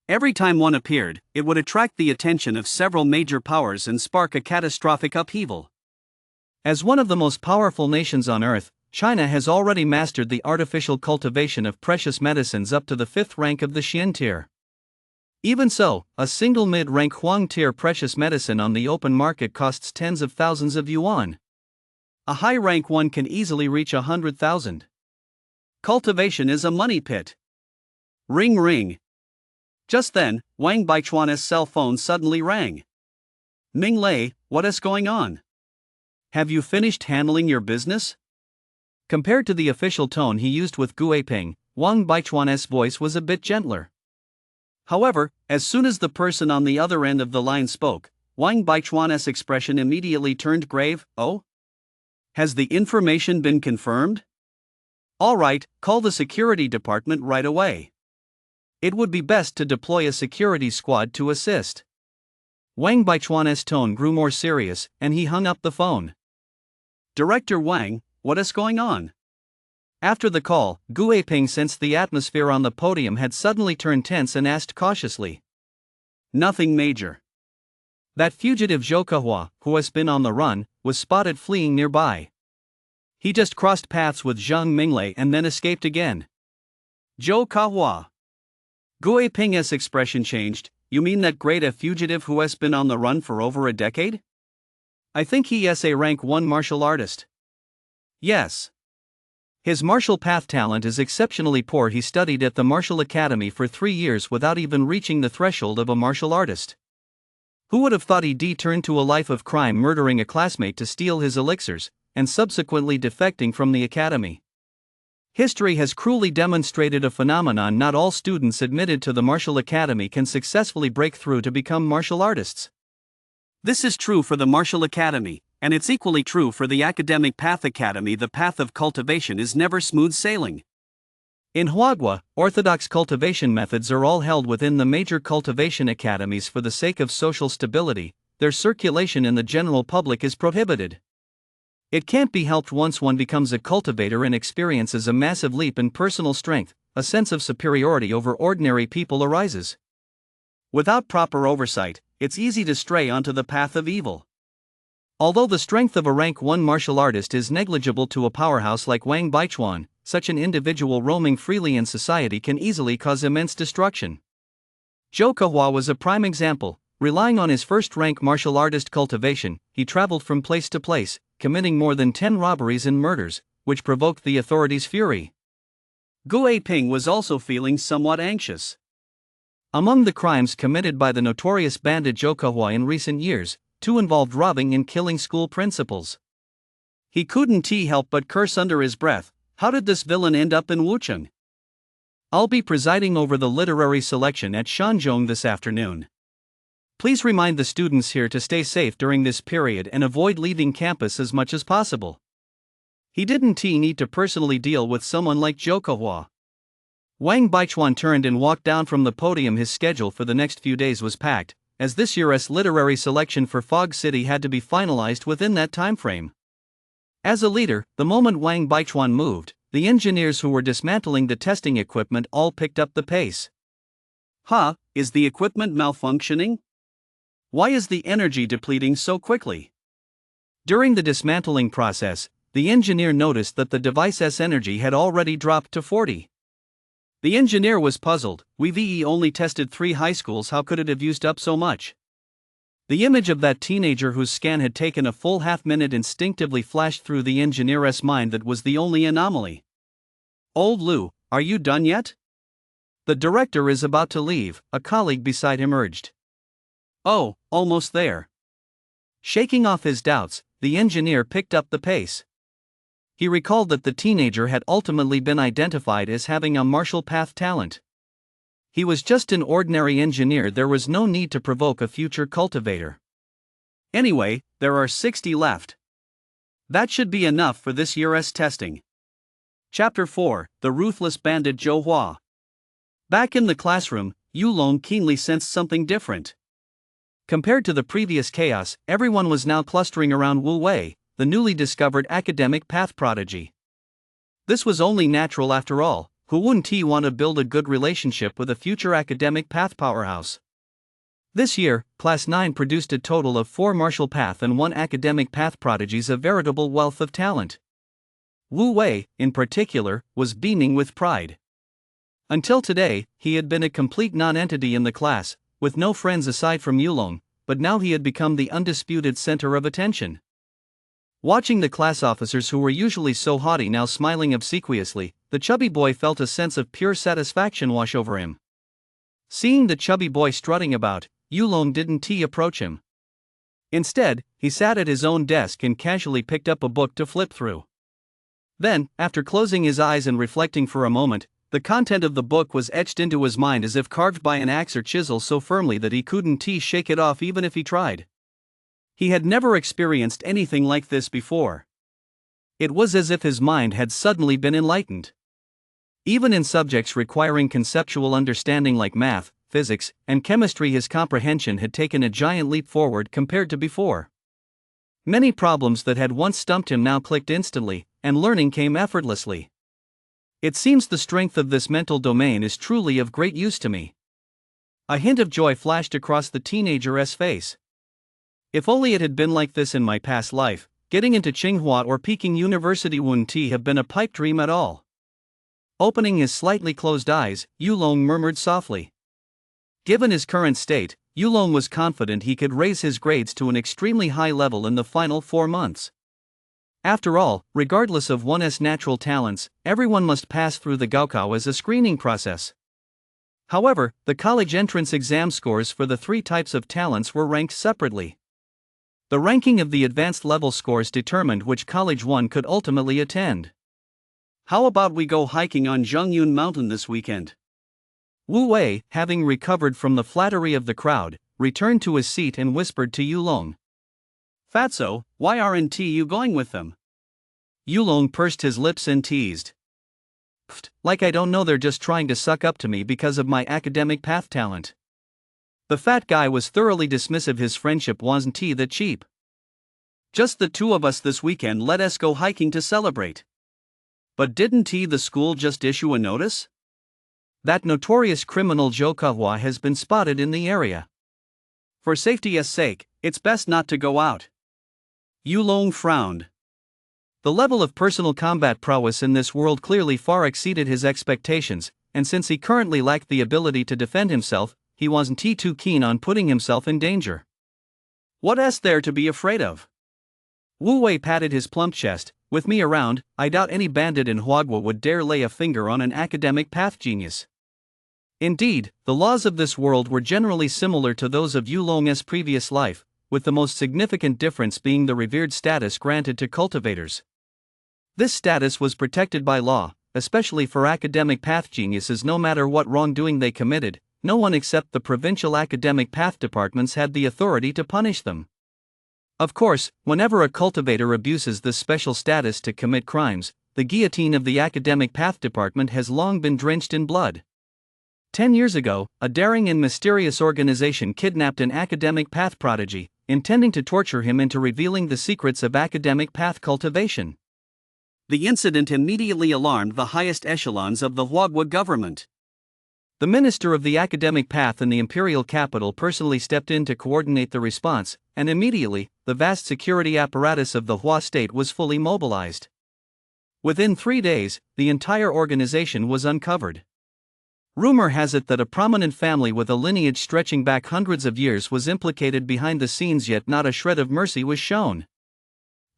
Every time one appeared, it would attract the attention of several major powers and spark a catastrophic upheaval. As one of the most powerful nations on earth, China has already mastered the artificial cultivation of precious medicines up to the 5th rank of the Xian tier. Even so, a single mid-rank Huang tier precious medicine on the open market costs tens of thousands of yuan. A high-rank one can easily reach 100,000. Cultivation is a money pit. Ring ring. Just then, Wang Baichuan's cell phone suddenly rang. Ming Lei, what is going on? Have you finished handling your business? Compared to the official tone he used with Gu Ping, Wang Baichuan's voice was a bit gentler. However, as soon as the person on the other end of the line spoke, Wang Baichuan's expression immediately turned grave. Oh? Has the information been confirmed? All right, call the security department right away. It would be best to deploy a security squad to assist. Wang Baichuan's tone grew more serious, and he hung up the phone. Director Wang, what is going on? After the call, Gu Ping sensed the atmosphere on the podium had suddenly turned tense and asked cautiously. Nothing major. That fugitive Zhou Kehua, who has been on the run, was spotted fleeing nearby. He just crossed paths with Zhang Minglei and then escaped again. Zhou Kehua. Gu Ping's expression changed. You mean that great a fugitive who has been on the run for over a decade? I think he is a rank 1 martial artist. Yes. His martial path talent is exceptionally poor. He studied at the martial academy for 3 years without even reaching the threshold of a martial artist. Who would have thought he'd turned to a life of crime, murdering a classmate to steal his elixirs, and subsequently defecting from the academy? History has cruelly demonstrated a phenomenon: not all students admitted to the martial academy can successfully break through to become martial artists. This is true for the martial academy, and it's equally true for the academic path academy. The path of cultivation is never smooth sailing. In Huagua, orthodox cultivation methods are all held within the major cultivation academies for the sake of social stability. Their circulation in the general public is prohibited. It can't be helped. Once one becomes a cultivator and experiences a massive leap in personal strength, a sense of superiority over ordinary people arises. Without proper oversight, it's easy to stray onto the path of evil. Although the strength of a rank 1 martial artist is negligible to a powerhouse like Wang Baichuan, such an individual roaming freely in society can easily cause immense destruction. Zhou Kehua was a prime example. Relying on his first-rank martial artist cultivation, he traveled from place to place, committing more than 10 robberies and murders, which provoked the authorities' fury. Gu Ping was also feeling somewhat anxious. Among the crimes committed by the notorious bandit Zhou Kehua in recent years, 2 involved robbing and killing school principals. He couldn't help but curse under his breath. How did this villain end up in Wucheng? I'll be presiding over the literary selection at Shanzhong this afternoon. Please remind the students here to stay safe during this period and avoid leaving campus as much as possible. He didn't need to personally deal with someone like Zhou Kehua. Wang Baichuan turned and walked down from the podium. His schedule for the next few days was packed, as this year's literary selection for Fog City had to be finalized within that time frame. As a leader, the moment Wang Baichuan moved, the engineers who were dismantling the testing equipment all picked up the pace. Is the equipment malfunctioning? Why is the energy depleting so quickly? During the dismantling process, the engineer noticed that the device's energy had already dropped to 40. The engineer was puzzled. We've only tested 3 high schools. How could it have used up so much? The image of that teenager whose scan had taken a full half-minute instinctively flashed through the engineer's mind. That was the only anomaly. Old Lu, are you done yet? The director is about to leave, a colleague beside him urged. Oh, almost there. Shaking off his doubts, the engineer picked up the pace. He recalled that the teenager had ultimately been identified as having a martial path talent. He was just an ordinary engineer. There was no need to provoke a future cultivator. Anyway, there are 60 left. That should be enough for this year's testing. Chapter 4: The Ruthless Bandit Zhou Hua. Back in the classroom, Yulong keenly sensed something different. Compared to the previous chaos, everyone was now clustering around Wu Wei, the newly discovered academic path prodigy. This was only natural after all. Who wouldn't he want to build a good relationship with a future academic path powerhouse? This year, Class 9 produced a total of 4 martial path and 1 academic path prodigies, a veritable wealth of talent. Wu Wei, in particular, was beaming with pride. Until today, he had been a complete non-entity in the class, with no friends aside from Yulong, but now he had become the undisputed center of attention. Watching the class officers who were usually so haughty now smiling obsequiously, the chubby boy felt a sense of pure satisfaction wash over him. Seeing the chubby boy strutting about, Yulong didn't approach him. Instead, he sat at his own desk and casually picked up a book to flip through. Then, after closing his eyes and reflecting for a moment, the content of the book was etched into his mind as if carved by an axe or chisel so firmly that he couldn't shake it off even if he tried. He had never experienced anything like this before. It was as if his mind had suddenly been enlightened. Even in subjects requiring conceptual understanding like math, physics, and chemistry, his comprehension had taken a giant leap forward compared to before. Many problems that had once stumped him now clicked instantly, and learning came effortlessly. It seems the strength of this mental domain is truly of great use to me. A hint of joy flashed across the teenager's face. If only it had been like this in my past life, getting into Tsinghua or Peking University wouldn't have been a pipe dream at all. Opening his slightly closed eyes, Yulong murmured softly. Given his current state, Yulong was confident he could raise his grades to an extremely high level in the final 4 months. After all, regardless of one's natural talents, everyone must pass through the Gaokao as a screening process. However, the college entrance exam scores for the 3 types of talents were ranked separately. The ranking of the advanced level scores determined which college one could ultimately attend. How about we go hiking on Zhengyun Mountain this weekend? Wu Wei, having recovered from the flattery of the crowd, returned to his seat and whispered to Yulong. Fatso, why aren't you going with them? Yulong pursed his lips and teased. Pfft, like I don't know, they're just trying to suck up to me because of my academic path talent. The fat guy was thoroughly dismissive. His friendship wasn't that cheap. Just the 2 of us this weekend, let us go hiking to celebrate. But didn't the school just issue a notice? That notorious criminal Zhou Kehua has been spotted in the area. For safety's sake, it's best not to go out. Yulong frowned. The level of personal combat prowess in this world clearly far exceeded his expectations, and since he currently lacked the ability to defend himself, he wasn't too keen on putting himself in danger. What's there to be afraid of? Wu Wei patted his plump chest. With me around, I doubt any bandit in Huagua would dare lay a finger on an academic path genius. Indeed, the laws of this world were generally similar to those of Yulong's previous life, with the most significant difference being the revered status granted to cultivators. This status was protected by law, especially for academic path geniuses. No matter what wrongdoing they committed, no one except the provincial academic path departments had the authority to punish them. Of course, whenever a cultivator abuses this special status to commit crimes, the guillotine of the academic path department has long been drenched in blood. 10 years ago, a daring and mysterious organization kidnapped an academic path prodigy, intending to torture him into revealing the secrets of academic path cultivation. The incident immediately alarmed the highest echelons of the Huagua government. The minister of the academic path in the imperial capital personally stepped in to coordinate the response, and immediately, the vast security apparatus of the Hua state was fully mobilized. Within 3 days, the entire organization was uncovered. Rumor has it that a prominent family with a lineage stretching back hundreds of years was implicated behind the scenes, yet not a shred of mercy was shown.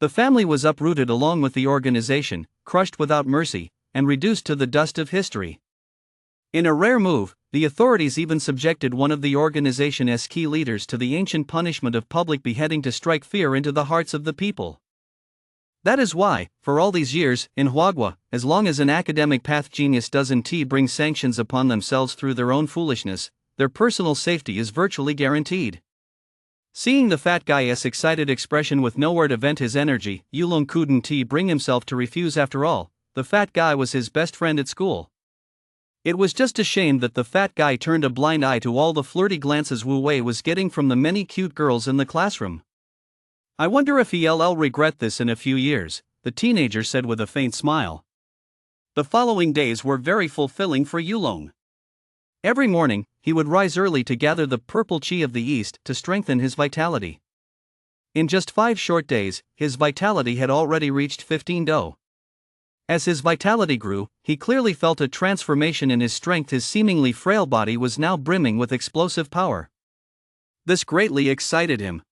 The family was uprooted along with the organization, crushed without mercy, and reduced to the dust of history. In a rare move, the authorities even subjected one of the organization's key leaders to the ancient punishment of public beheading to strike fear into the hearts of the people. That is why, for all these years, in Huagua, as long as an academic path genius doesn't bring sanctions upon themselves through their own foolishness, their personal safety is virtually guaranteed. Seeing the fat guy's excited expression with nowhere to vent his energy, Yulong couldn't bring himself to refuse. After all, the fat guy was his best friend at school. It was just a shame that the fat guy turned a blind eye to all the flirty glances Wu Wei was getting from the many cute girls in the classroom. I wonder if he'll regret this in a few years, the teenager said with a faint smile. The following days were very fulfilling for Yulong. Every morning, he would rise early to gather the purple qi of the east to strengthen his vitality. In just 5 short days, his vitality had already reached 15 do. As his vitality grew, he clearly felt a transformation in his strength. His seemingly frail body was now brimming with explosive power. This greatly excited him.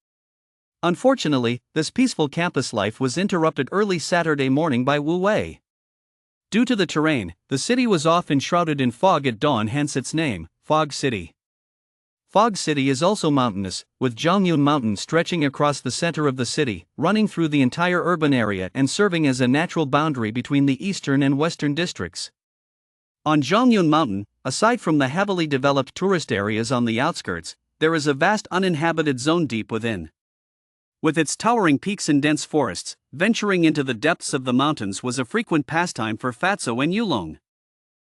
Unfortunately, this peaceful campus life was interrupted early Saturday morning by Wu Wei. Due to the terrain, the city was often shrouded in fog at dawn, hence its name, Fog City. Fog City is also mountainous, with Zhongyun Mountain stretching across the center of the city, running through the entire urban area and serving as a natural boundary between the eastern and western districts. On Zhongyun Mountain, aside from the heavily developed tourist areas on the outskirts, there is a vast uninhabited zone deep within. With its towering peaks and dense forests, venturing into the depths of the mountains was a frequent pastime for Fatso and Yulong.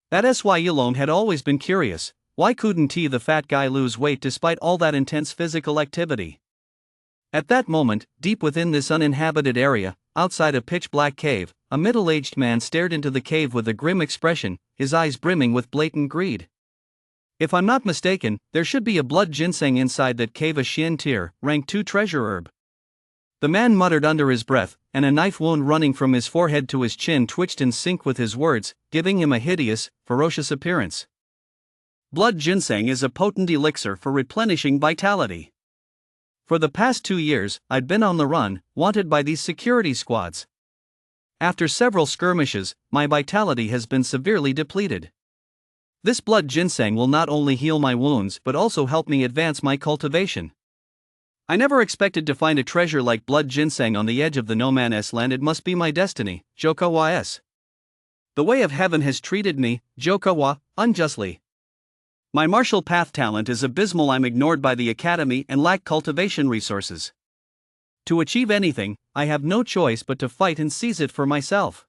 That's why Yulong had always been curious, why couldn't the fat guy lose weight despite all that intense physical activity? At that moment, deep within this uninhabited area, outside a pitch-black cave, a middle-aged man stared into the cave with a grim expression, his eyes brimming with blatant greed. If I'm not mistaken, there should be a blood ginseng inside that cave, a Xian tier, rank 2 treasure herb. The man muttered under his breath, and a knife wound running from his forehead to his chin twitched in sync with his words, giving him a hideous, ferocious appearance. Blood ginseng is a potent elixir for replenishing vitality. For the past 2 years, I'd been on the run, wanted by these security squads. After several skirmishes, my vitality has been severely depleted. This blood ginseng will not only heal my wounds but also help me advance my cultivation. I never expected to find a treasure like blood ginseng on the edge of the no man's land. It must be my destiny, Jokawa. The way of heaven has treated me, Jokawa, unjustly. My martial path talent is abysmal. I'm ignored by the academy and lack cultivation resources. To achieve anything, I have no choice but to fight and seize it for myself.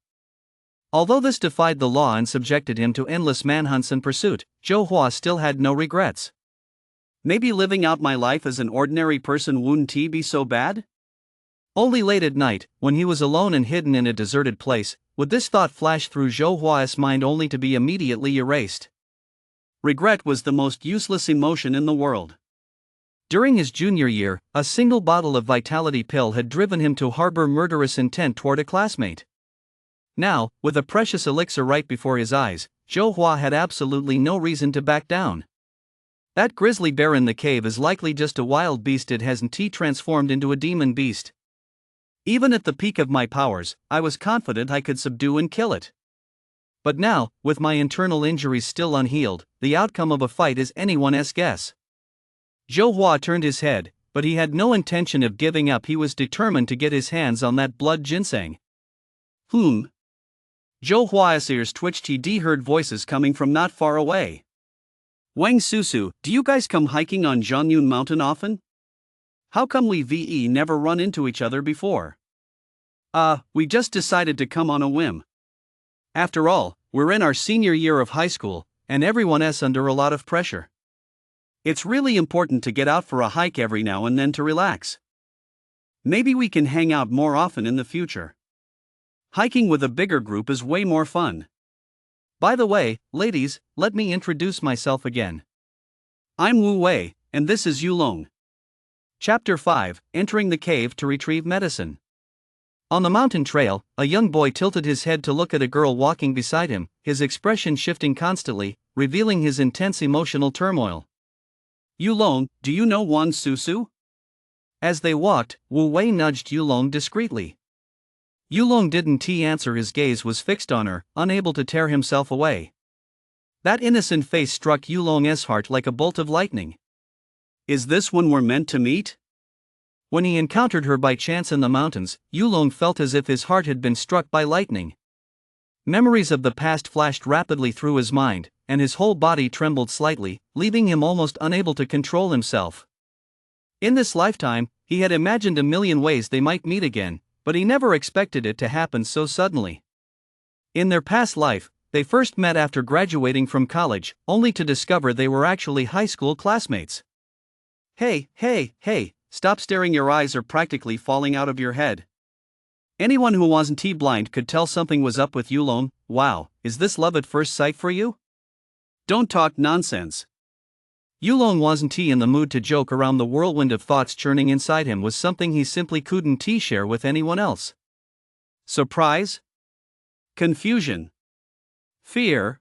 Although this defied the law and subjected him to endless manhunts and pursuit, Zhou Hua still had no regrets. Maybe living out my life as an ordinary person wouldn't be so bad? Only late at night, when he was alone and hidden in a deserted place, would this thought flash through Zhou Hua's mind only to be immediately erased. Regret was the most useless emotion in the world. During his junior year, a single bottle of vitality pill had driven him to harbor murderous intent toward a classmate. Now, with a precious elixir right before his eyes, Zhou Hua had absolutely no reason to back down. That grizzly bear in the cave is likely just a wild beast. It hasn't transformed into a demon beast. Even at the peak of my powers, I was confident I could subdue and kill it. But now, with my internal injuries still unhealed, the outcome of a fight is anyone's guess. Zhou Hua turned his head, but he had no intention of giving up. He was determined to get his hands on that blood ginseng. Zhou Hua's ears twitched. He heard voices coming from not far away. Wang Susu, do you guys come hiking on Zhongyun Mountain often? How come we never run into each other before? We just decided to come on a whim. After all, we're in our senior year of high school, and everyone's under a lot of pressure. It's really important to get out for a hike every now and then to relax. Maybe we can hang out more often in the future. Hiking with a bigger group is way more fun. By the way, ladies, let me introduce myself again. I'm Wu Wei, and this is Yulong. Chapter 5, Entering the Cave to Retrieve Medicine. On the mountain trail, a young boy tilted his head to look at a girl walking beside him, his expression shifting constantly, revealing his intense emotional turmoil. Yulong, do you know Wang Susu? As they walked, Wu Wei nudged Yulong discreetly. Yulong didn't answer. His gaze was fixed on her, unable to tear himself away. That innocent face struck Yulong's heart like a bolt of lightning. Is this when we're meant to meet? When he encountered her by chance in the mountains, Yulong felt as if his heart had been struck by lightning. Memories of the past flashed rapidly through his mind, and his whole body trembled slightly, leaving him almost unable to control himself. In this lifetime, he had imagined a million ways they might meet again, but he never expected it to happen so suddenly. In their past life, They first met after graduating from college, only to discover they were actually high school classmates. Hey, stop staring, your eyes are practically falling out of your head. Anyone who wasn't blind could tell something was up with Yulong. Wow, is this love at first sight for you? Don't talk nonsense. Yulong wasn't in the mood to joke around. The whirlwind of thoughts churning inside him was something he simply couldn't share with anyone else. Surprise? Confusion? Fear?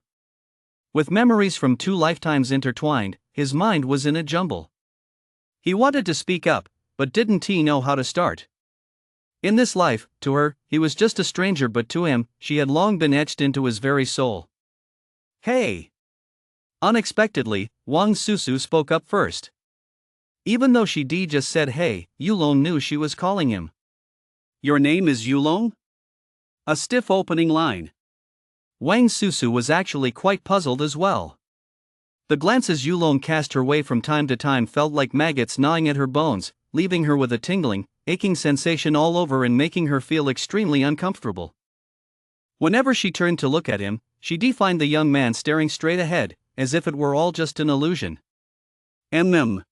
With memories from 2 lifetimes intertwined, his mind was in a jumble. He wanted to speak up, but didn't know how to start. In this life, to her, he was just a stranger, but to him, she had long been etched into his very soul. Hey! Unexpectedly, Wang Susu spoke up first. Even though she just said hey, Yulong knew she was calling him. Your name is Yulong? A stiff opening line. Wang Susu was actually quite puzzled as well. The glances Yulong cast her way from time to time felt like maggots gnawing at her bones, leaving her with a tingling, aching sensation all over and making her feel extremely uncomfortable. Whenever she turned to look at him, she found the young man staring straight ahead, as if it were all just an illusion. A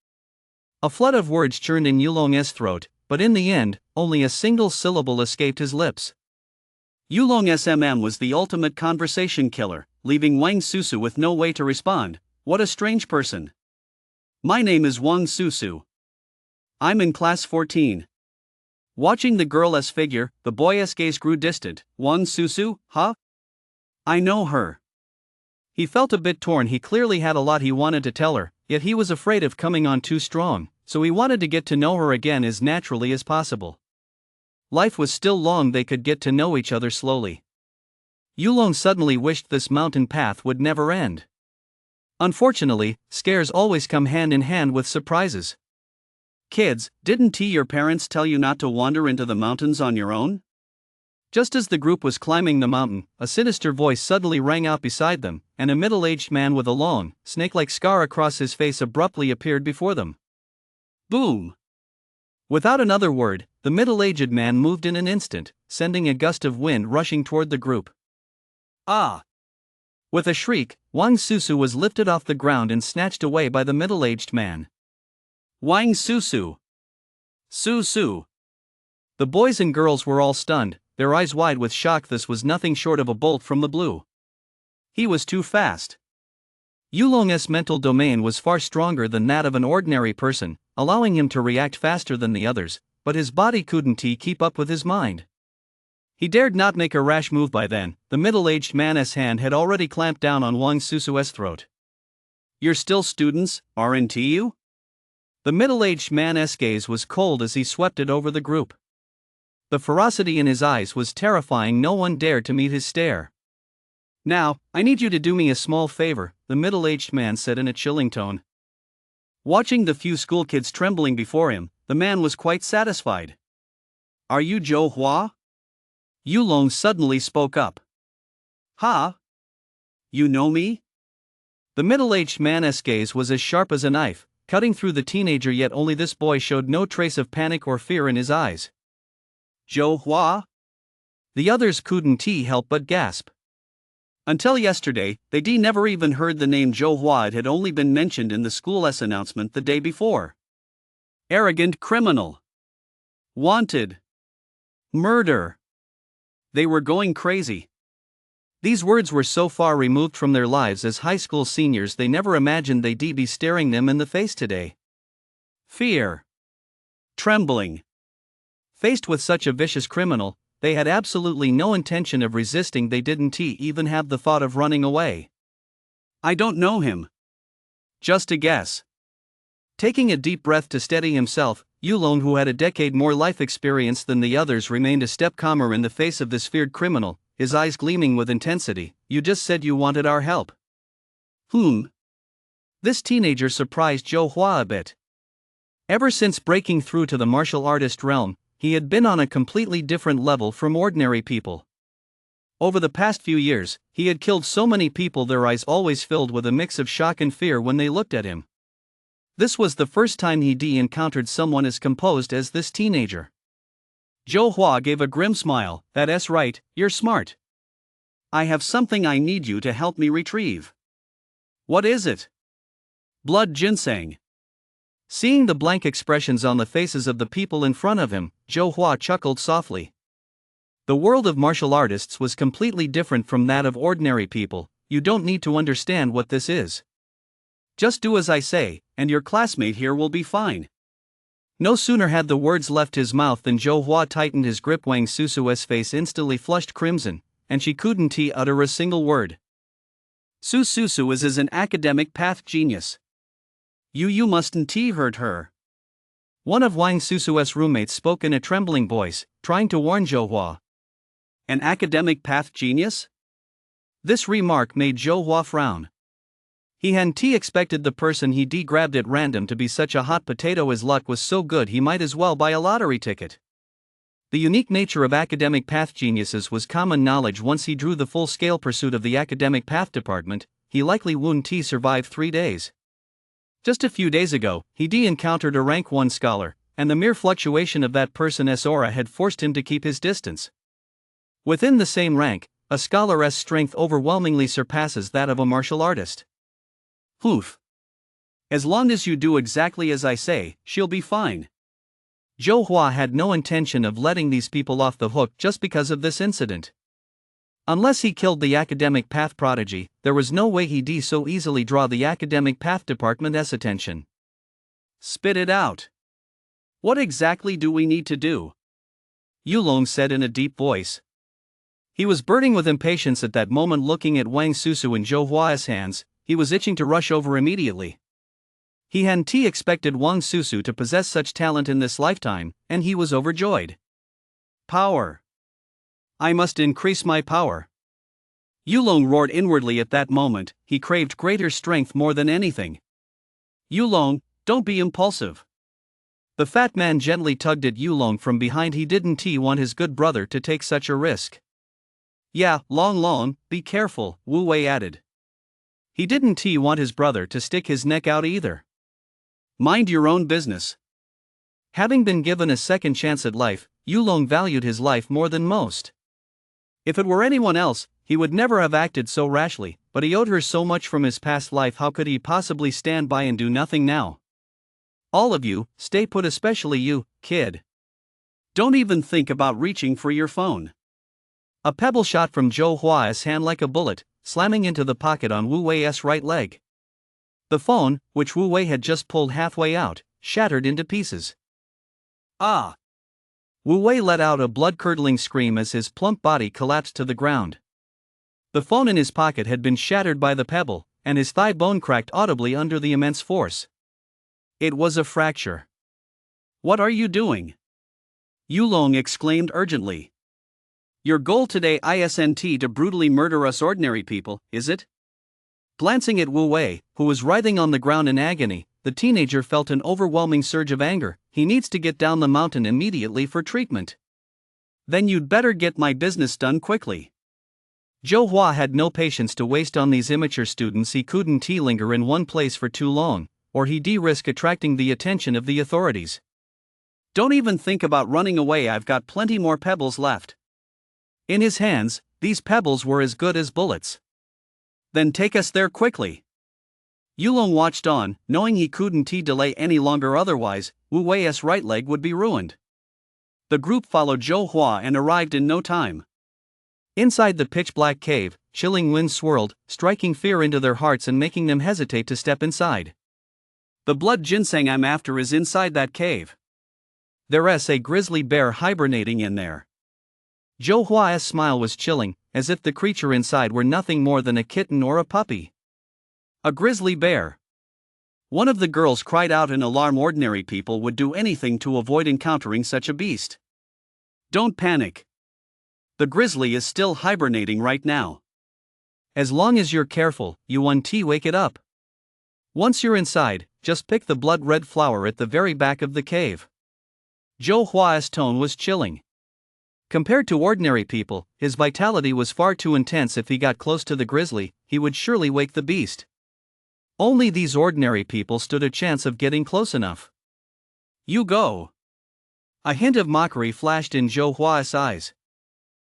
flood of words churned in Yulong's throat, but in the end, only a single syllable escaped his lips. Yulong's was the ultimate conversation killer, leaving Wang Susu with no way to respond. What a strange person. My name is Wang Susu. I'm in class 14. Watching the girl's figure, the boy's gaze grew distant. Wang Susu, huh? I know her. He felt a bit torn. He clearly had a lot he wanted to tell her, yet he was afraid of coming on too strong, so he wanted to get to know her again as naturally as possible. Life was still long, they could get to know each other slowly. Yulong suddenly wished this mountain path would never end. Unfortunately, scares always come hand in hand with surprises. Kids, didn't your parents tell you not to wander into the mountains on your own? Just as the group was climbing the mountain, a sinister voice suddenly rang out beside them, and a middle-aged man with a long, snake-like scar across his face abruptly appeared before them. Boom! Without another word, the middle-aged man moved in an instant, sending a gust of wind rushing toward the group. Ah! With a shriek, Wang Susu was lifted off the ground and snatched away by the middle-aged man. Wang Susu! Susu! The boys and girls were all stunned, their eyes wide with shock. This was nothing short of a bolt from the blue. He was too fast. Yulong's mental domain was far stronger than that of an ordinary person, allowing him to react faster than the others, but his body couldn't keep up with his mind. He dared not make a rash move. By then, the middle-aged man's hand had already clamped down on Wang Susu's throat. You're still students, aren't you? The middle-aged man's gaze was cold as he swept it over the group. The ferocity in his eyes was terrifying. No one dared to meet his stare. Now, I need you to do me a small favor, the middle-aged man said in a chilling tone. Watching the few schoolkids trembling before him, the man was quite satisfied. Are you Zhou Hua? Yulong suddenly spoke up. Ha? You know me? The middle-aged man's gaze was as sharp as a knife, cutting through the teenager, yet only this boy showed no trace of panic or fear in his eyes. Zhou Hua? The others couldn't help but gasp. Until yesterday, they never even heard the name Zhou Hua. It had only been mentioned in the school's announcement the day before. Arrogant criminal. Wanted. Murder. They were going crazy. These words were so far removed from their lives as high school seniors they never imagined they'd be staring them in the face today. Fear. Trembling. Faced with such a vicious criminal, they had absolutely no intention of resisting. They didn't even have the thought of running away. I don't know him. Just a guess. Taking a deep breath to steady himself, Yulong, who had a decade more life experience than the others, remained a step calmer in the face of this feared criminal, his eyes gleaming with intensity. You just said you wanted our help. This teenager surprised Zhou Hua a bit. Ever since breaking through to the martial artist realm, he had been on a completely different level from ordinary people. Over the past few years, he had killed so many people, their eyes always filled with a mix of shock and fear when they looked at him. This was the first time he'd encountered someone as composed as this teenager. Zhou Hua gave a grim smile. That's right, you're smart. I have something I need you to help me retrieve. What is it? Blood ginseng. Seeing the blank expressions on the faces of the people in front of him, Zhou Hua chuckled softly. The world of martial artists was completely different from that of ordinary people. You don't need to understand what this is. Just do as I say, and your classmate here will be fine. No sooner had the words left his mouth than Zhou Hua tightened his grip. Wang Susu's face instantly flushed crimson, and she couldn't utter a single word. Su Susu is an academic path genius. You mustn't hurt her. One of Wang Susu's roommates spoke in a trembling voice, trying to warn Zhou Hua. An academic path genius? This remark made Zhou Hua frown. He hadn't expected the person he grabbed at random to be such a hot potato. His luck was so good he might as well buy a lottery ticket. The unique nature of academic path geniuses was common knowledge. Once he drew the full-scale pursuit of the academic path department, he likely wouldn't survive 3 days. Just a few days ago, he encountered a rank 1 scholar, and the mere fluctuation of that person's aura had forced him to keep his distance. Within the same rank, a scholar's strength overwhelmingly surpasses that of a martial artist. Oof. As long as you do exactly as I say, she'll be fine. Zhou Hua had no intention of letting these people off the hook just because of this incident. Unless he killed the academic path prodigy, there was no way he'd so easily draw the academic path department's attention. Spit it out. What exactly do we need to do? Yulong said in a deep voice. He was burning with impatience at that moment. Looking at Wang Susu and Zhou Hua's hands, he was itching to rush over immediately. He hadn't expected Wang Susu to possess such talent in this lifetime, and he was overjoyed. Power. I must increase my power. Yulong roared inwardly at that moment. He craved greater strength more than anything. Yulong, don't be impulsive. The fat man gently tugged at Yulong from behind. He didn't want his good brother to take such a risk. Yeah, Long, be careful, Wu Wei added. He didn't want his brother to stick his neck out either. Mind your own business. Having been given a second chance at life, Yulong valued his life more than most. If it were anyone else, he would never have acted so rashly, but he owed her so much from his past life. How could he possibly stand by and do nothing now? All of you, stay put, especially you, kid. Don't even think about reaching for your phone. A pebble shot from Zhou Hua's hand like a bullet, slamming into the pocket on Wu Wei's right leg. The phone, which Wu Wei had just pulled halfway out, shattered into pieces. Ah! Wu Wei let out a blood-curdling scream as his plump body collapsed to the ground. The phone in his pocket had been shattered by the pebble, and his thigh bone cracked audibly under the immense force. It was a fracture. What are you doing? Yulong exclaimed urgently. Your goal today isn't to brutally murder us ordinary people, is it? Glancing at Wu Wei, who was writhing on the ground in agony, the teenager felt an overwhelming surge of anger. He needs to get down the mountain immediately for treatment. Then you'd better get my business done quickly. Zhou Hua had no patience to waste on these immature students. He couldn't linger in one place for too long, or he'd risk attracting the attention of the authorities. Don't even think about running away. I've got plenty more pebbles left. In his hands, these pebbles were as good as bullets. Then take us there quickly. Yulong watched on, knowing he couldn't delay any longer, otherwise, Wu Wei's right leg would be ruined. The group followed Zhou Hua and arrived in no time. Inside the pitch-black cave, chilling winds swirled, striking fear into their hearts and making them hesitate to step inside. The blood ginseng I'm after is inside that cave. There's a grizzly bear hibernating in there. Zhou Hua's smile was chilling, as if the creature inside were nothing more than a kitten or a puppy. A grizzly bear. One of the girls cried out in alarm. Ordinary people would do anything to avoid encountering such a beast. Don't panic. The grizzly is still hibernating right now. As long as you're careful, you won't wake it up. Once you're inside, just pick the blood-red flower at the very back of the cave. Zhou Hua's tone was chilling. Compared to ordinary people, his vitality was far too intense. If he got close to the grizzly, he would surely wake the beast. Only these ordinary people stood a chance of getting close enough. You go. A hint of mockery flashed in Zhou Hua's eyes.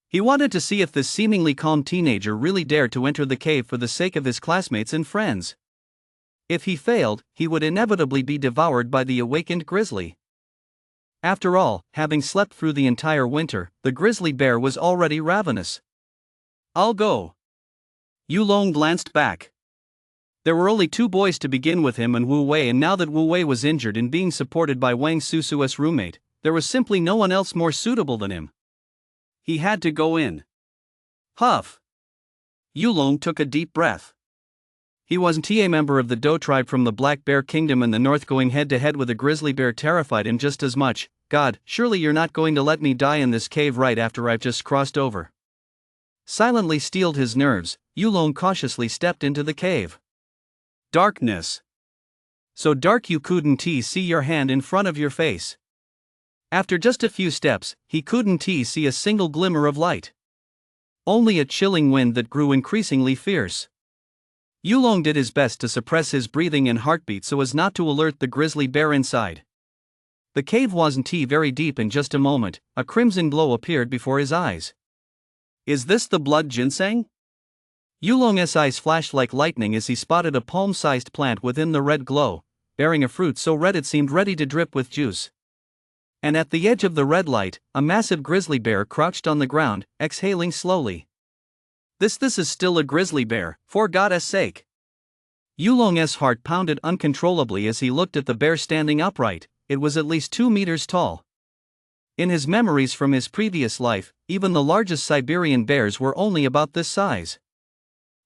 He wanted to see if this seemingly calm teenager really dared to enter the cave for the sake of his classmates and friends. If he failed, he would inevitably be devoured by the awakened grizzly. After all, having slept through the entire winter, the grizzly bear was already ravenous. "I'll go." Yulong glanced back. There were only 2 boys to begin with, him and Wu Wei, and now that Wu Wei was injured and being supported by Wang Susu's roommate, there was simply no one else more suitable than him. He had to go in. Huff. Yulong took a deep breath. He wasn't a member of the Do tribe from the Black Bear Kingdom in the north. Going head-to-head with a grizzly bear terrified him just as much. God, surely you're not going to let me die in this cave right after I've just crossed over. Silently steeled his nerves, Yulong cautiously stepped into the cave. Darkness. So dark you couldn't see your hand in front of your face. After just a few steps, he couldn't see a single glimmer of light. Only a chilling wind that grew increasingly fierce. Yulong did his best to suppress his breathing and heartbeat so as not to alert the grizzly bear inside. The cave wasn't very deep. In just a moment, a crimson glow appeared before his eyes. Is this the blood ginseng? Yulong's eyes flashed like lightning as he spotted a palm-sized plant within the red glow, bearing a fruit so red it seemed ready to drip with juice. And at the edge of the red light, a massive grizzly bear crouched on the ground, exhaling slowly. This is still a grizzly bear, for God's sake. Yulong's heart pounded uncontrollably as he looked at the bear standing upright. It was at least 2 meters tall. In his memories from his previous life, even the largest Siberian bears were only about this size.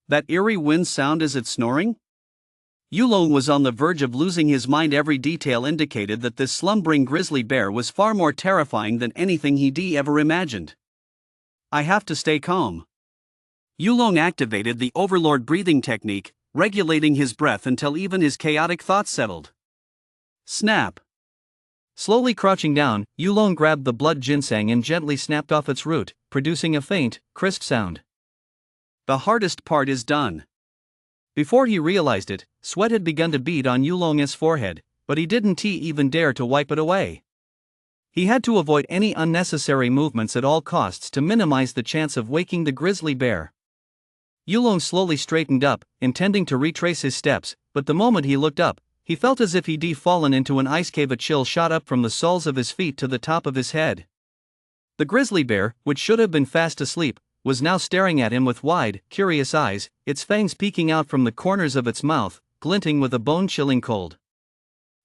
That eerie wind sound, is it snoring? Yulong was on the verge of losing his mind. Every detail indicated that this slumbering grizzly bear was far more terrifying than anything he'd ever imagined. I have to stay calm. Yulong activated the overlord breathing technique, regulating his breath until even his chaotic thoughts settled. Snap. Slowly crouching down, Yulong grabbed the blood ginseng and gently snapped off its root, producing a faint, crisp sound. The hardest part is done. Before he realized it, sweat had begun to bead on Yulong's forehead, but he didn't even dare to wipe it away. He had to avoid any unnecessary movements at all costs to minimize the chance of waking the grizzly bear. Yulong slowly straightened up, intending to retrace his steps, but the moment he looked up, he felt as if he'd fallen into an ice cave. A chill shot up from the soles of his feet to the top of his head. The grizzly bear, which should have been fast asleep, was now staring at him with wide, curious eyes, its fangs peeking out from the corners of its mouth, glinting with a bone-chilling cold.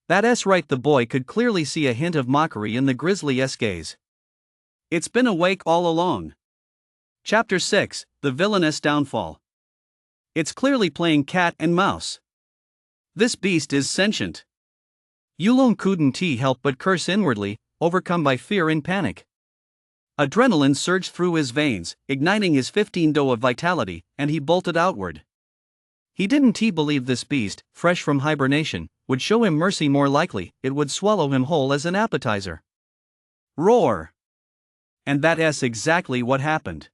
That's right, the boy could clearly see a hint of mockery in the grizzly's gaze. It's been awake all along. Chapter 6, The Villainous Downfall. It's clearly playing cat and mouse. This beast is sentient. Yulong couldn't help but curse inwardly, overcome by fear and panic. Adrenaline surged through his veins, igniting his 15 do of vitality, and he bolted outward. He didn't believe this beast, fresh from hibernation, would show him mercy. More likely, it would swallow him whole as an appetizer. Roar! And that's exactly what happened.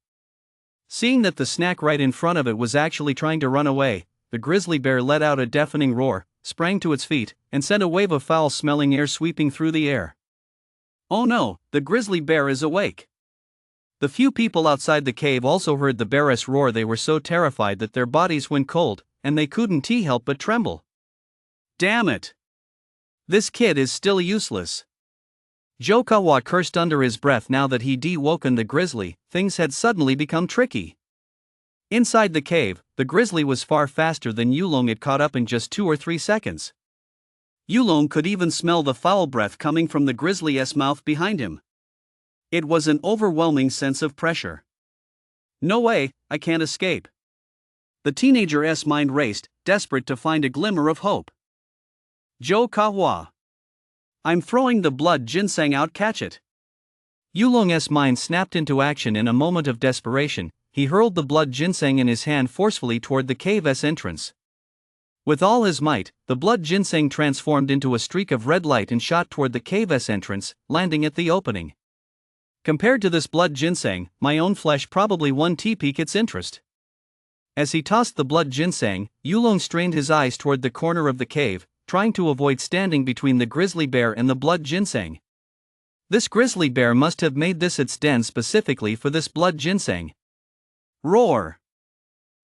Seeing that the snack right in front of it was actually trying to run away, the grizzly bear let out a deafening roar, sprang to its feet, and sent a wave of foul-smelling air sweeping through the air. Oh no, the grizzly bear is awake. The few people outside the cave also heard the bear's roar. They were so terrified that their bodies went cold, and they couldn't help but tremble. Damn it! This kid is still useless. Jokawa cursed under his breath. Now that he'd woken the grizzly, things had suddenly become tricky. Inside the cave, the grizzly was far faster than Yulong. It caught up in just 2 or 3 seconds. Yulong could even smell the foul breath coming from the grizzly's mouth behind him. It was an overwhelming sense of pressure. No way, I can't escape. The teenager's mind raced, desperate to find a glimmer of hope. Jokawa. I'm throwing the blood ginseng out, catch it. Yulong's mind snapped into action. In a moment of desperation, he hurled the blood ginseng in his hand forcefully toward the cave's entrance. With all his might, the blood ginseng transformed into a streak of red light and shot toward the cave's entrance, landing at the opening. Compared to this blood ginseng, my own flesh probably won piqued its interest. As he tossed the blood ginseng, Yulong strained his eyes toward the corner of the cave, trying to avoid standing between the grizzly bear and the blood ginseng. This grizzly bear must have made this its den specifically for this blood ginseng. Roar!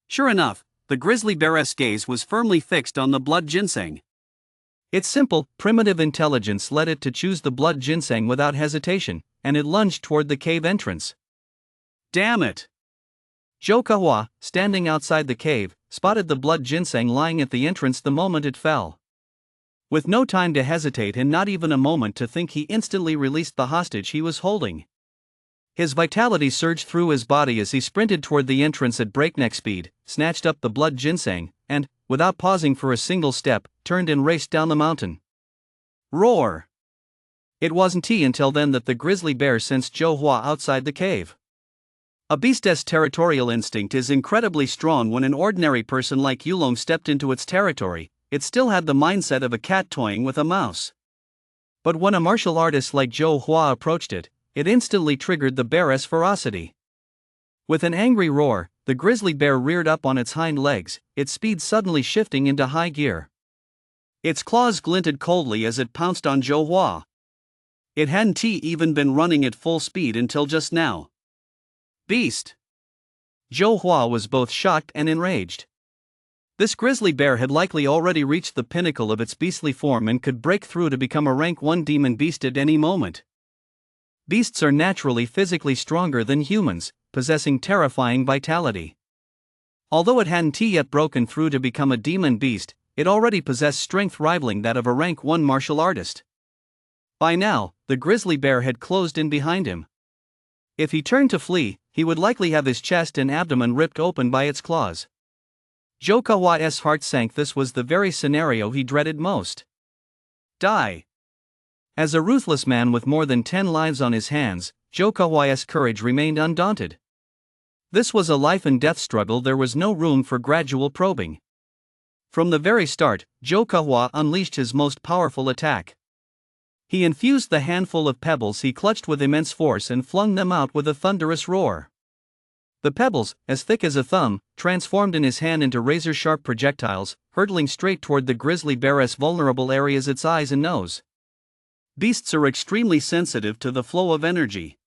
Sure enough, the grizzly bear's gaze was firmly fixed on the blood ginseng. Its simple, primitive intelligence led it to choose the blood ginseng without hesitation, and it lunged toward the cave entrance. Damn it! Zhou Kahua, standing outside the cave, spotted the blood ginseng lying at the entrance the moment it fell. With no time to hesitate and not even a moment to think, he instantly released the hostage he was holding. His vitality surged through his body as he sprinted toward the entrance at breakneck speed, snatched up the blood ginseng, and, without pausing for a single step, turned and raced down the mountain. Roar! It wasn't until then that the grizzly bear sensed Zhou Hua outside the cave. A beast's territorial instinct is incredibly strong. When an ordinary person like Yulong stepped into its territory, it still had the mindset of a cat toying with a mouse. But when a martial artist like Zhou Hua approached it, it instantly triggered the bear's ferocity. With an angry roar, the grizzly bear reared up on its hind legs, its speed suddenly shifting into high gear. Its claws glinted coldly as it pounced on Zhou Hua. It hadn't even been running at full speed until just now. Beast! Zhou Hua was both shocked and enraged. This grizzly bear had likely already reached the pinnacle of its beastly form and could break through to become a rank 1 demon beast at any moment. Beasts are naturally physically stronger than humans, possessing terrifying vitality. Although it hadn't yet broken through to become a demon beast, it already possessed strength rivaling that of a rank 1 martial artist. By now, the grizzly bear had closed in behind him. If he turned to flee, he would likely have his chest and abdomen ripped open by its claws. Zhou Kahua's heart sank. This was the very scenario he dreaded most. Die! As a ruthless man with more than 10 lives on his hands, Zhou Kahua's courage remained undaunted. This was a life and death struggle. There was no room for gradual probing. From the very start, Zhou Kahua unleashed his most powerful attack. He infused the handful of pebbles he clutched with immense force and flung them out with a thunderous roar. The pebbles, as thick as a thumb, transformed in his hand into razor-sharp projectiles, hurtling straight toward the grizzly bear's vulnerable areas, its eyes and nose. Beasts are extremely sensitive to the flow of energy.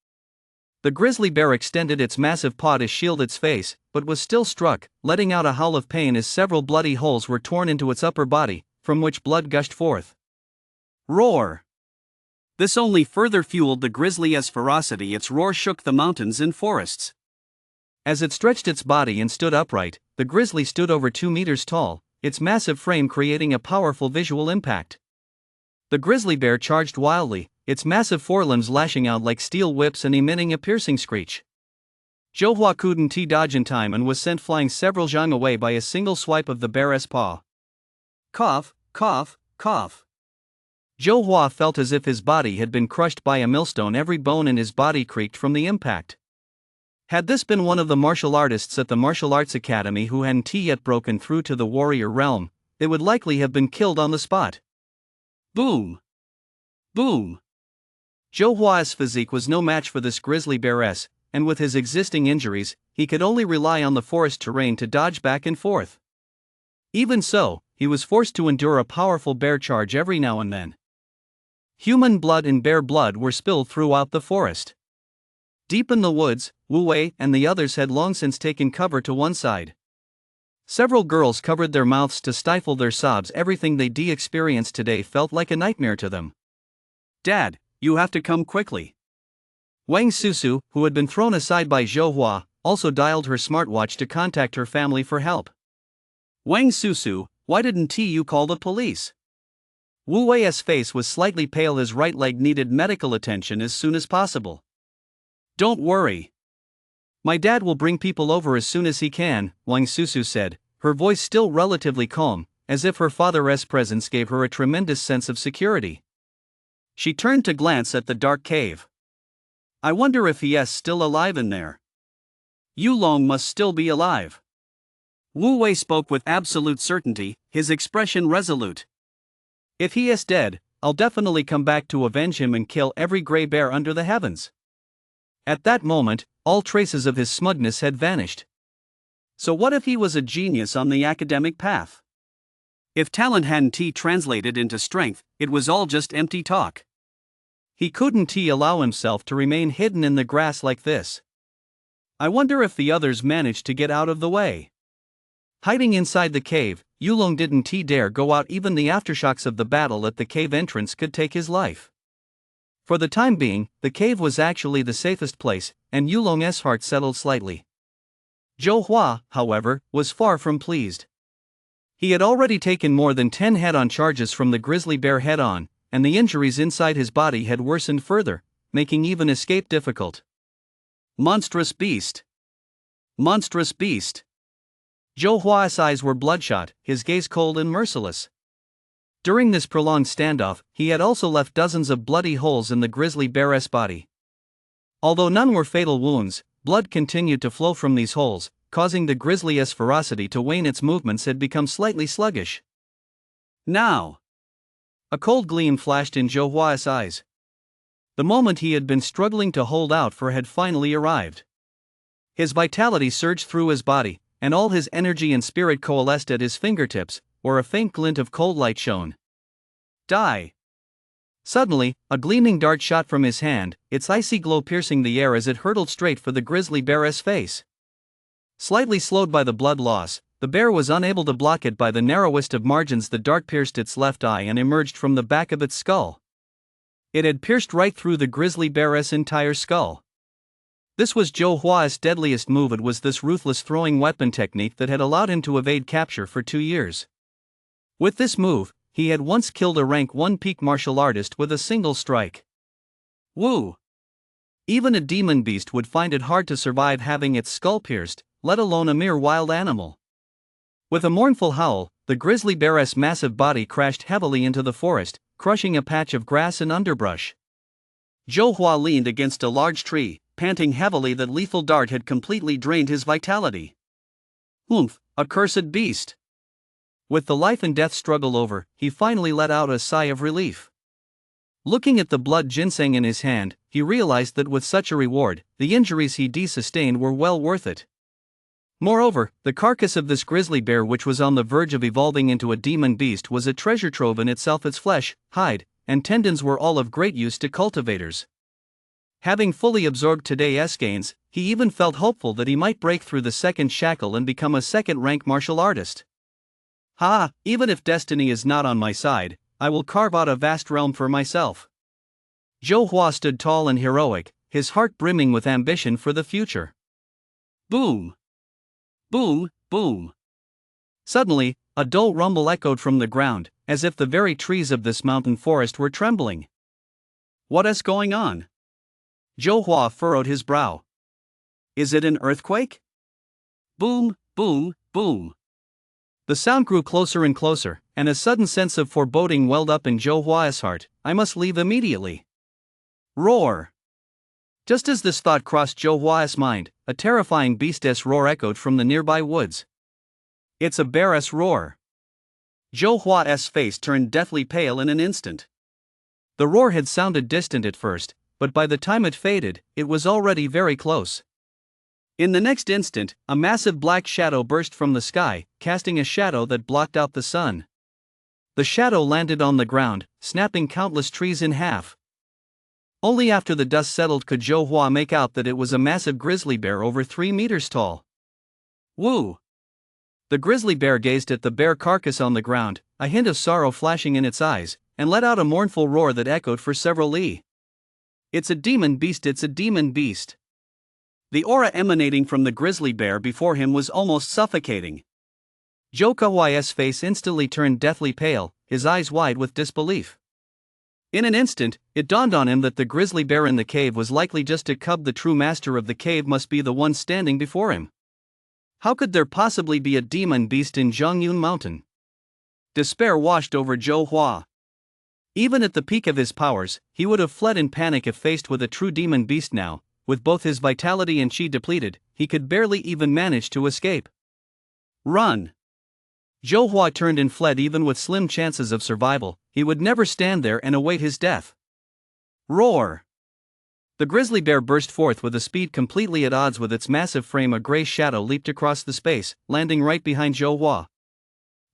The grizzly bear extended its massive paw to shield its face, but was still struck, letting out a howl of pain as several bloody holes were torn into its upper body, from which blood gushed forth. Roar! This only further fueled the grizzly's ferocity. Its roar shook the mountains and forests. As it stretched its body and stood upright, the grizzly stood over 2 meters tall, its massive frame creating a powerful visual impact. The grizzly bear charged wildly, its massive forelimbs lashing out like steel whips and emitting a piercing screech. Zhou Hua couldn't dodge in time and was sent flying several zhang away by a single swipe of the bear's paw. Cough, cough, cough. Zhou Hua felt as if his body had been crushed by a millstone. Every bone in his body creaked from the impact. Had this been one of the martial artists at the martial arts academy who hadn't yet broken through to the warrior realm, they would likely have been killed on the spot. Boom! Boom! Zhou Hua's physique was no match for this grizzly bear's, and with his existing injuries, he could only rely on the forest terrain to dodge back and forth. Even so, he was forced to endure a powerful bear charge every now and then. Human blood and bear blood were spilled throughout the forest. Deep in the woods, Wu Wei and the others had long since taken cover to one side. Several girls covered their mouths to stifle their sobs. Everything they experienced today felt like a nightmare to them. Dad, you have to come quickly. Wang Susu, who had been thrown aside by Zhou Hua, also dialed her smartwatch to contact her family for help. Wang Susu, why didn't you call the police? Wu Wei's face was slightly pale. His right leg needed medical attention as soon as possible. Don't worry. My dad will bring people over as soon as he can, Wang Susu said, her voice still relatively calm, as if her father's presence gave her a tremendous sense of security. She turned to glance at the dark cave. I wonder if he's still alive in there. Yulong must still be alive. Wu Wei spoke with absolute certainty, his expression resolute. If he is dead, I'll definitely come back to avenge him and kill every gray bear under the heavens. At that moment, all traces of his smugness had vanished. So what if he was a genius on the academic path? If talent hadn't translated into strength, it was all just empty talk. He couldn't allow himself to remain hidden in the grass like this. I wonder if the others managed to get out of the way. Hiding inside the cave, Yulong didn't dare go out. Even the aftershocks of the battle at the cave entrance could take his life. For the time being, the cave was actually the safest place, and Yulong's heart settled slightly. Zhou Hua, however, was far from pleased. He had already taken more than 10 head-on charges from the grizzly bear head-on, and the injuries inside his body had worsened further, making even escape difficult. Monstrous beast! Monstrous beast! Zhou Hua's eyes were bloodshot, his gaze cold and merciless. During this prolonged standoff, he had also left dozens of bloody holes in the grizzly bear's body. Although none were fatal wounds, blood continued to flow from these holes, causing the grizzly's ferocity to wane. Its movements had become slightly sluggish. Now! A cold gleam flashed in Zhou Hua's eyes. The moment he had been struggling to hold out for had finally arrived. His vitality surged through his body, and all his energy and spirit coalesced at his fingertips, where a faint glint of cold light shone. Die! Suddenly, a gleaming dart shot from his hand, its icy glow piercing the air as it hurtled straight for the grizzly bear's face. Slightly slowed by the blood loss, the bear was unable to block it by the narrowest of margins. The dart pierced its left eye and emerged from the back of its skull. It had pierced right through the grizzly bear's entire skull. This was Zhou Hua's deadliest move. It was this ruthless throwing weapon technique that had allowed him to evade capture for 2 years. With this move, he had once killed a rank 1 peak martial artist with a single strike. Woo! Even a demon beast would find it hard to survive having its skull pierced, let alone a mere wild animal. With a mournful howl, the grizzly bear's massive body crashed heavily into the forest, crushing a patch of grass and underbrush. Zhou Hua leaned against a large tree, panting heavily. That lethal dart had completely drained his vitality. Oomph, accursed beast! With the life and death struggle over, he finally let out a sigh of relief. Looking at the blood ginseng in his hand, he realized that with such a reward, the injuries he sustained were well worth it. Moreover, the carcass of this grizzly bear, which was on the verge of evolving into a demon beast, was a treasure trove in itself. Its flesh, hide, and tendons were all of great use to cultivators. Having fully absorbed today's gains, he even felt hopeful that he might break through the second shackle and become a second-rank martial artist. Even if destiny is not on my side, I will carve out a vast realm for myself. Zhou Hua stood tall and heroic, his heart brimming with ambition for the future. Boom! Boom, boom! Suddenly, a dull rumble echoed from the ground, as if the very trees of this mountain forest were trembling. What is going on? Zhou Hua furrowed his brow. Is it an earthquake? Boom, boom, boom! The sound grew closer and closer, and a sudden sense of foreboding welled up in Zhou Hua's heart. I must leave immediately. Roar! Just as this thought crossed Zhou Hua's mind, a terrifying beast's roar echoed from the nearby woods. It's a bear's roar. Zhou Hua's face turned deathly pale in an instant. The roar had sounded distant at first, but by the time it faded, it was already very close. In the next instant, a massive black shadow burst from the sky, casting a shadow that blocked out the sun. The shadow landed on the ground, snapping countless trees in half. Only after the dust settled could Zhou Hua make out that it was a massive grizzly bear over 3 meters tall. Woo! The grizzly bear gazed at the bare carcass on the ground, a hint of sorrow flashing in its eyes, and let out a mournful roar that echoed for several li. It's a demon beast! It's a demon beast! The aura emanating from the grizzly bear before him was almost suffocating. Zhou Hua's face instantly turned deathly pale, his eyes wide with disbelief. In an instant, it dawned on him that the grizzly bear in the cave was likely just a cub. The true master of the cave must be the one standing before him. How could there possibly be a demon beast in Zhongyun Mountain? Despair washed over Zhou Hua. Even at the peak of his powers, he would have fled in panic if faced with a true demon beast now. With both his vitality and chi depleted, he could barely even manage to escape. Run! Zhou Hua turned and fled. Even with slim chances of survival, he would never stand there and await his death. Roar! The grizzly bear burst forth with a speed completely at odds with its massive frame. A gray shadow leaped across the space, landing right behind Zhou Hua.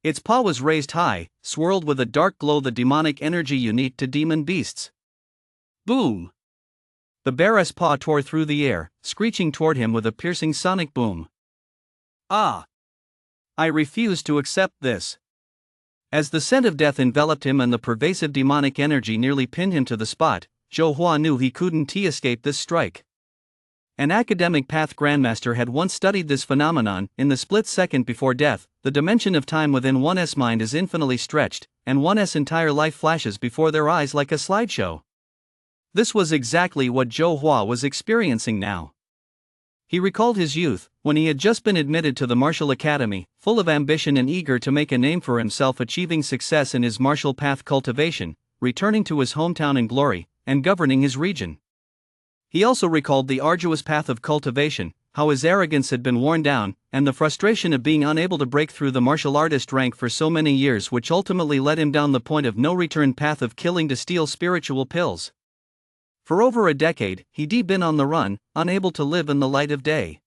Its paw was raised high, swirled with a dark glow, the demonic energy unique to demon beasts. Boom! The bear's paw tore through the air, screeching toward him with a piercing sonic boom. Ah! I refuse to accept this. As the scent of death enveloped him and the pervasive demonic energy nearly pinned him to the spot, Zhou Hua knew he couldn't escape this strike. An academic path grandmaster had once studied this phenomenon. In the split second before death, the dimension of time within one's mind is infinitely stretched, and one's entire life flashes before their eyes like a slideshow. This was exactly what Zhou Hua was experiencing now. He recalled his youth, when he had just been admitted to the martial academy, full of ambition and eager to make a name for himself, achieving success in his martial path cultivation, returning to his hometown in glory, and governing his region. He also recalled the arduous path of cultivation, how his arrogance had been worn down, and the frustration of being unable to break through the martial artist rank for so many years, which ultimately led him down the point of no return path of killing to steal spiritual pills. For over a decade, he'd been on the run, unable to live in the light of day.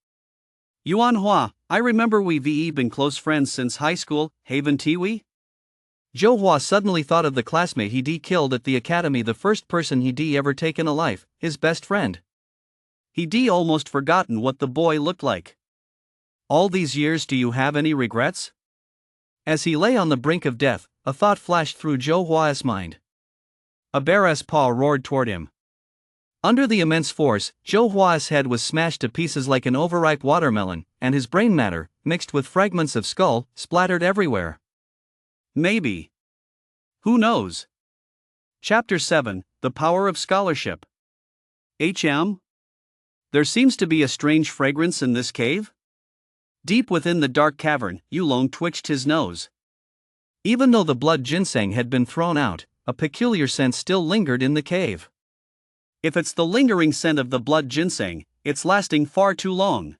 Yuan Hua, I remember we've been close friends since high school, haven't we? Zhou Hua suddenly thought of the classmate he'd killed at the academy, the first person he'd ever taken alive, his best friend. He'd almost forgotten what the boy looked like. All these years, do you have any regrets? As he lay on the brink of death, a thought flashed through Zhou Hua's mind. A bear's paw roared toward him. Under the immense force, Zhou Hua's head was smashed to pieces like an overripe watermelon, and his brain matter, mixed with fragments of skull, splattered everywhere. Maybe. Who knows? Chapter 7, The Power of Scholarship. HM? There seems to be a strange fragrance in this cave? Deep within the dark cavern, Yulong twitched his nose. Even though the blood ginseng had been thrown out, a peculiar scent still lingered in the cave. If it's the lingering scent of the blood ginseng, it's lasting far too long.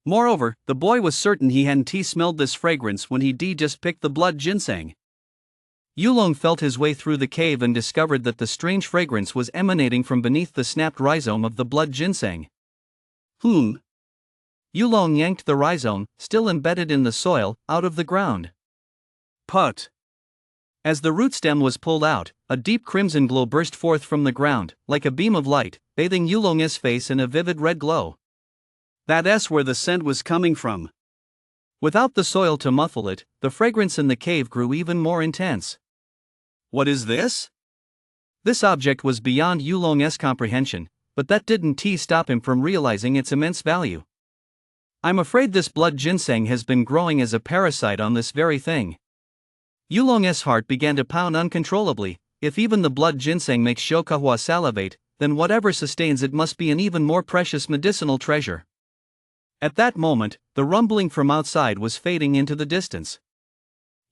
Moreover, the boy was certain he hadn't smelled this fragrance when he'd just picked the blood ginseng. Yulong felt his way through the cave and discovered that the strange fragrance was emanating from beneath the snapped rhizome of the blood ginseng. Yulong yanked the rhizome, still embedded in the soil, out of the ground. Put! As the root stem was pulled out, a deep crimson glow burst forth from the ground, like a beam of light, bathing Yulong's face in a vivid red glow. That's where the scent was coming from. Without the soil to muffle it, the fragrance in the cave grew even more intense. What is this? This object was beyond Yulong's comprehension, but that didn't stop him from realizing its immense value. I'm afraid this blood ginseng has been growing as a parasite on this very thing. Yulong's heart began to pound uncontrollably. If even the blood ginseng makes Shokahua salivate, then whatever sustains it must be an even more precious medicinal treasure. At that moment, the rumbling from outside was fading into the distance.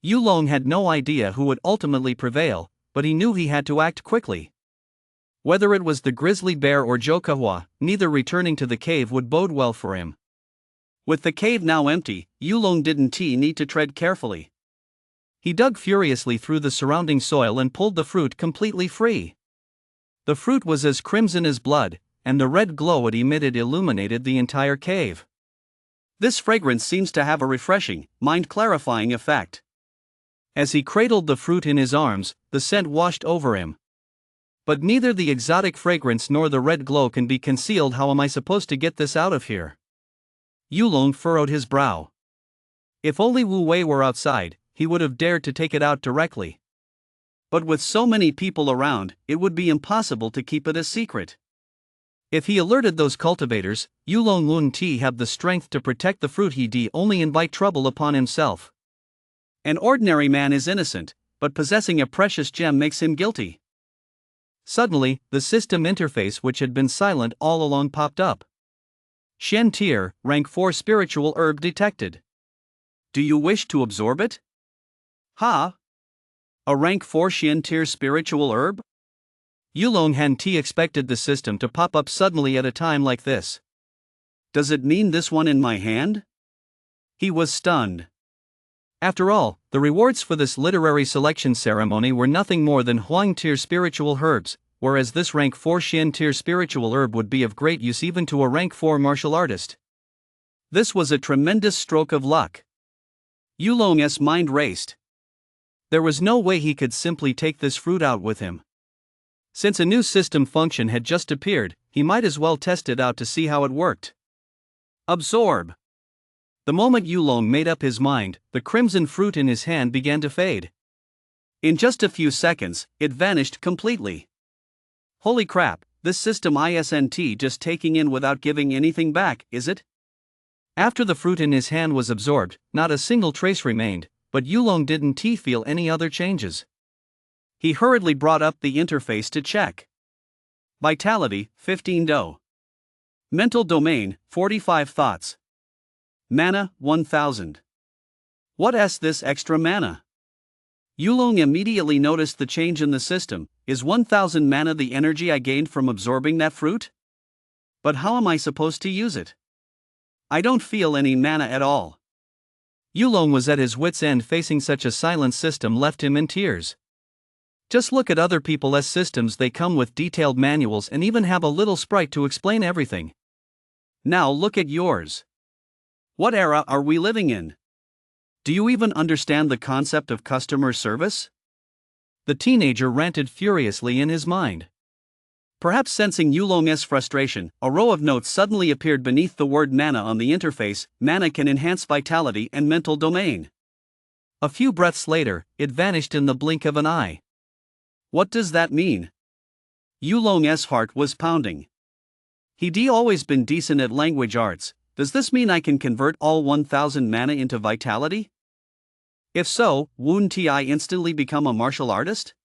Yulong had no idea who would ultimately prevail, but he knew he had to act quickly. Whether it was the grizzly bear or Shokahua, neither returning to the cave would bode well for him. With the cave now empty, Yulong didn't need to tread carefully. He dug furiously through the surrounding soil and pulled the fruit completely free. The fruit was as crimson as blood, and the red glow it emitted illuminated the entire cave. This fragrance seems to have a refreshing, mind-clarifying effect. As he cradled the fruit in his arms, the scent washed over him. But neither the exotic fragrance nor the red glow can be concealed. How am I supposed to get this out of here? Yulong furrowed his brow. If only Wu Wei were outside, he would have dared to take it out directly. But with so many people around, it would be impossible to keep it a secret. If he alerted those cultivators, Yulong wouldn't have the strength to protect the fruit. He'd only invite trouble upon himself. An ordinary man is innocent, but possessing a precious gem makes him guilty. Suddenly, the system interface, which had been silent all along, popped up. Shen Tier, rank 4 spiritual herb detected. Do you wish to absorb it? A rank 4 Shen Tier spiritual herb? Yulong hadn't expected the system to pop up suddenly at a time like this. Does it mean this one in my hand? He was stunned. After all, the rewards for this literary selection ceremony were nothing more than Huang Tier spiritual herbs, whereas this rank 4 Shen Tier spiritual herb would be of great use even to a rank 4 martial artist. This was a tremendous stroke of luck. Yulong's mind raced. There was no way he could simply take this fruit out with him. Since a new system function had just appeared, he might as well test it out to see how it worked. Absorb. The moment Yulong made up his mind, the crimson fruit in his hand began to fade. In just a few seconds, it vanished completely. Holy crap, this system isn't just taking in without giving anything back, is it? After the fruit in his hand was absorbed, not a single trace remained, but Yulong didn't feel any other changes. He hurriedly brought up the interface to check. Vitality, 15 do. Mental domain, 45 thoughts. Mana, 1000. What's this extra mana? Yulong immediately noticed the change in the system. Is 1000 mana the energy I gained from absorbing that fruit? But how am I supposed to use it? I don't feel any mana at all. Yulong was at his wits' end. Facing such a silent system left him in tears. Just look at other people's systems. They come with detailed manuals and even have a little sprite to explain everything. Now look at yours. What era are we living in? Do you even understand the concept of customer service? The teenager ranted furiously in his mind. Perhaps sensing Yulong's frustration, a row of notes suddenly appeared beneath the word mana on the interface. Mana can enhance vitality and mental domain. A few breaths later, it vanished in the blink of an eye. What does that mean? Yulong's heart was pounding. He'd always been decent at language arts. Does this mean I can convert all 1000 mana into vitality? If so, wouldn't I instantly become a martial artist?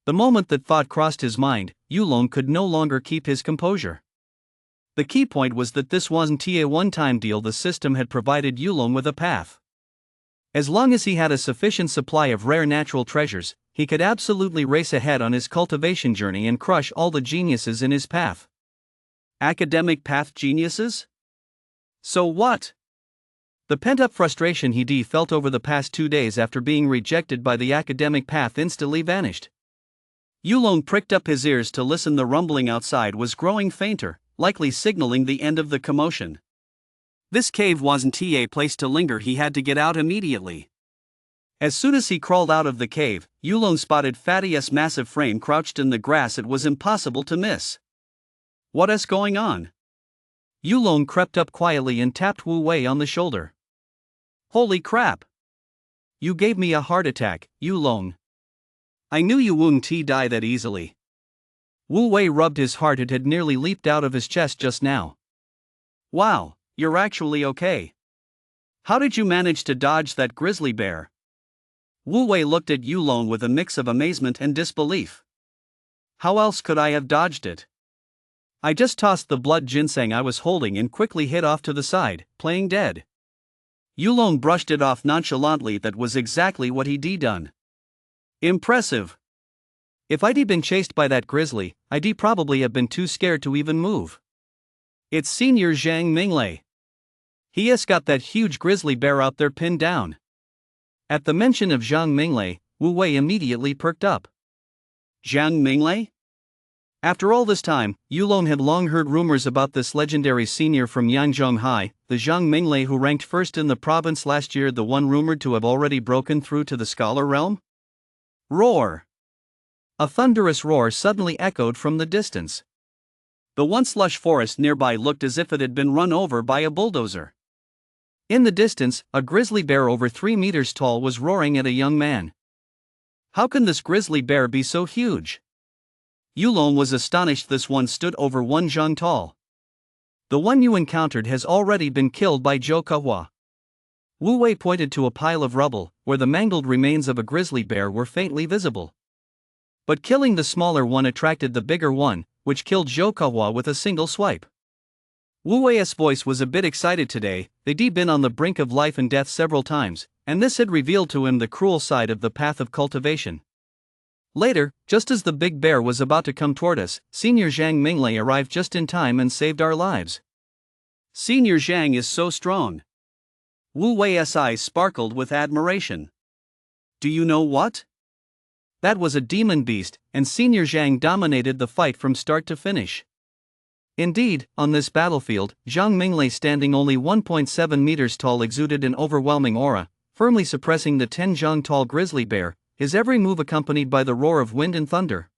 The moment that thought crossed his mind, Yulong could no longer keep his composure. The key point was that this wasn't a one-time deal. The system had provided Yulong with a path. As long as he had a sufficient supply of rare natural treasures, he could absolutely race ahead on his cultivation journey and crush all the geniuses in his path. Academic path geniuses? So what? The pent-up frustration he felt over the past 2 days after being rejected by the academic path instantly vanished. Yulong pricked up his ears to listen. The rumbling outside was growing fainter, likely signaling the end of the commotion. This cave wasn't a place to linger. He had to get out immediately. As soon as he crawled out of the cave, Yulong spotted Fatty's massive frame crouched in the grass. It was impossible to miss. What's going on? Yulong crept up quietly and tapped Wu Wei on the shoulder. Holy crap! You gave me a heart attack, Yulong. I knew you wouldn't die that easily. Wu Wei rubbed his heart. It had nearly leaped out of his chest just now. Wow, you're actually okay. How did you manage to dodge that grizzly bear? Wu Wei looked at Yulong with a mix of amazement and disbelief. How else could I have dodged it? I just tossed the blood ginseng I was holding and quickly hid off to the side, playing dead. Yulong brushed it off nonchalantly. That was exactly what he'd done. Impressive. If I'd been chased by that grizzly, I'd probably have been too scared to even move. It's Senior Zhang Minglei. He's got that huge grizzly bear out there pinned down. At the mention of Zhang Minglei, Wu Wei immediately perked up. Zhang Minglei? After all this time, Yulong had long heard rumors about this legendary senior from Yanzhong High, the Zhang Minglei who ranked first in the province last year, the one rumored to have already broken through to the scholar realm. Roar! A thunderous roar suddenly echoed from the distance. The once lush forest nearby looked as if it had been run over by a bulldozer. In the distance, a grizzly bear over 3 meters tall was roaring at a young man. How can this grizzly bear be so huge? Yulong was astonished. This one stood over 1 zhang tall. The one you encountered has already been killed by Zhou Kehua. Wu Wei pointed to a pile of rubble, where the mangled remains of a grizzly bear were faintly visible. But killing the smaller one attracted the bigger one, which killed Zhou Kehua with a single swipe. Wu Wei's voice was a bit excited today. They'd been on the brink of life and death several times, and this had revealed to him the cruel side of the path of cultivation. Later, just as the big bear was about to come toward us, Senior Zhang Minglei arrived just in time and saved our lives. Senior Zhang is so strong. Wu Wei's eyes sparkled with admiration. Do you know what? That was a demon beast, and Senior Zhang dominated the fight from start to finish. Indeed, on this battlefield, Zhang Minglei, standing only 1.7 meters tall, exuded an overwhelming aura, firmly suppressing the 10 zhang tall grizzly bear, his every move accompanied by the roar of wind and thunder.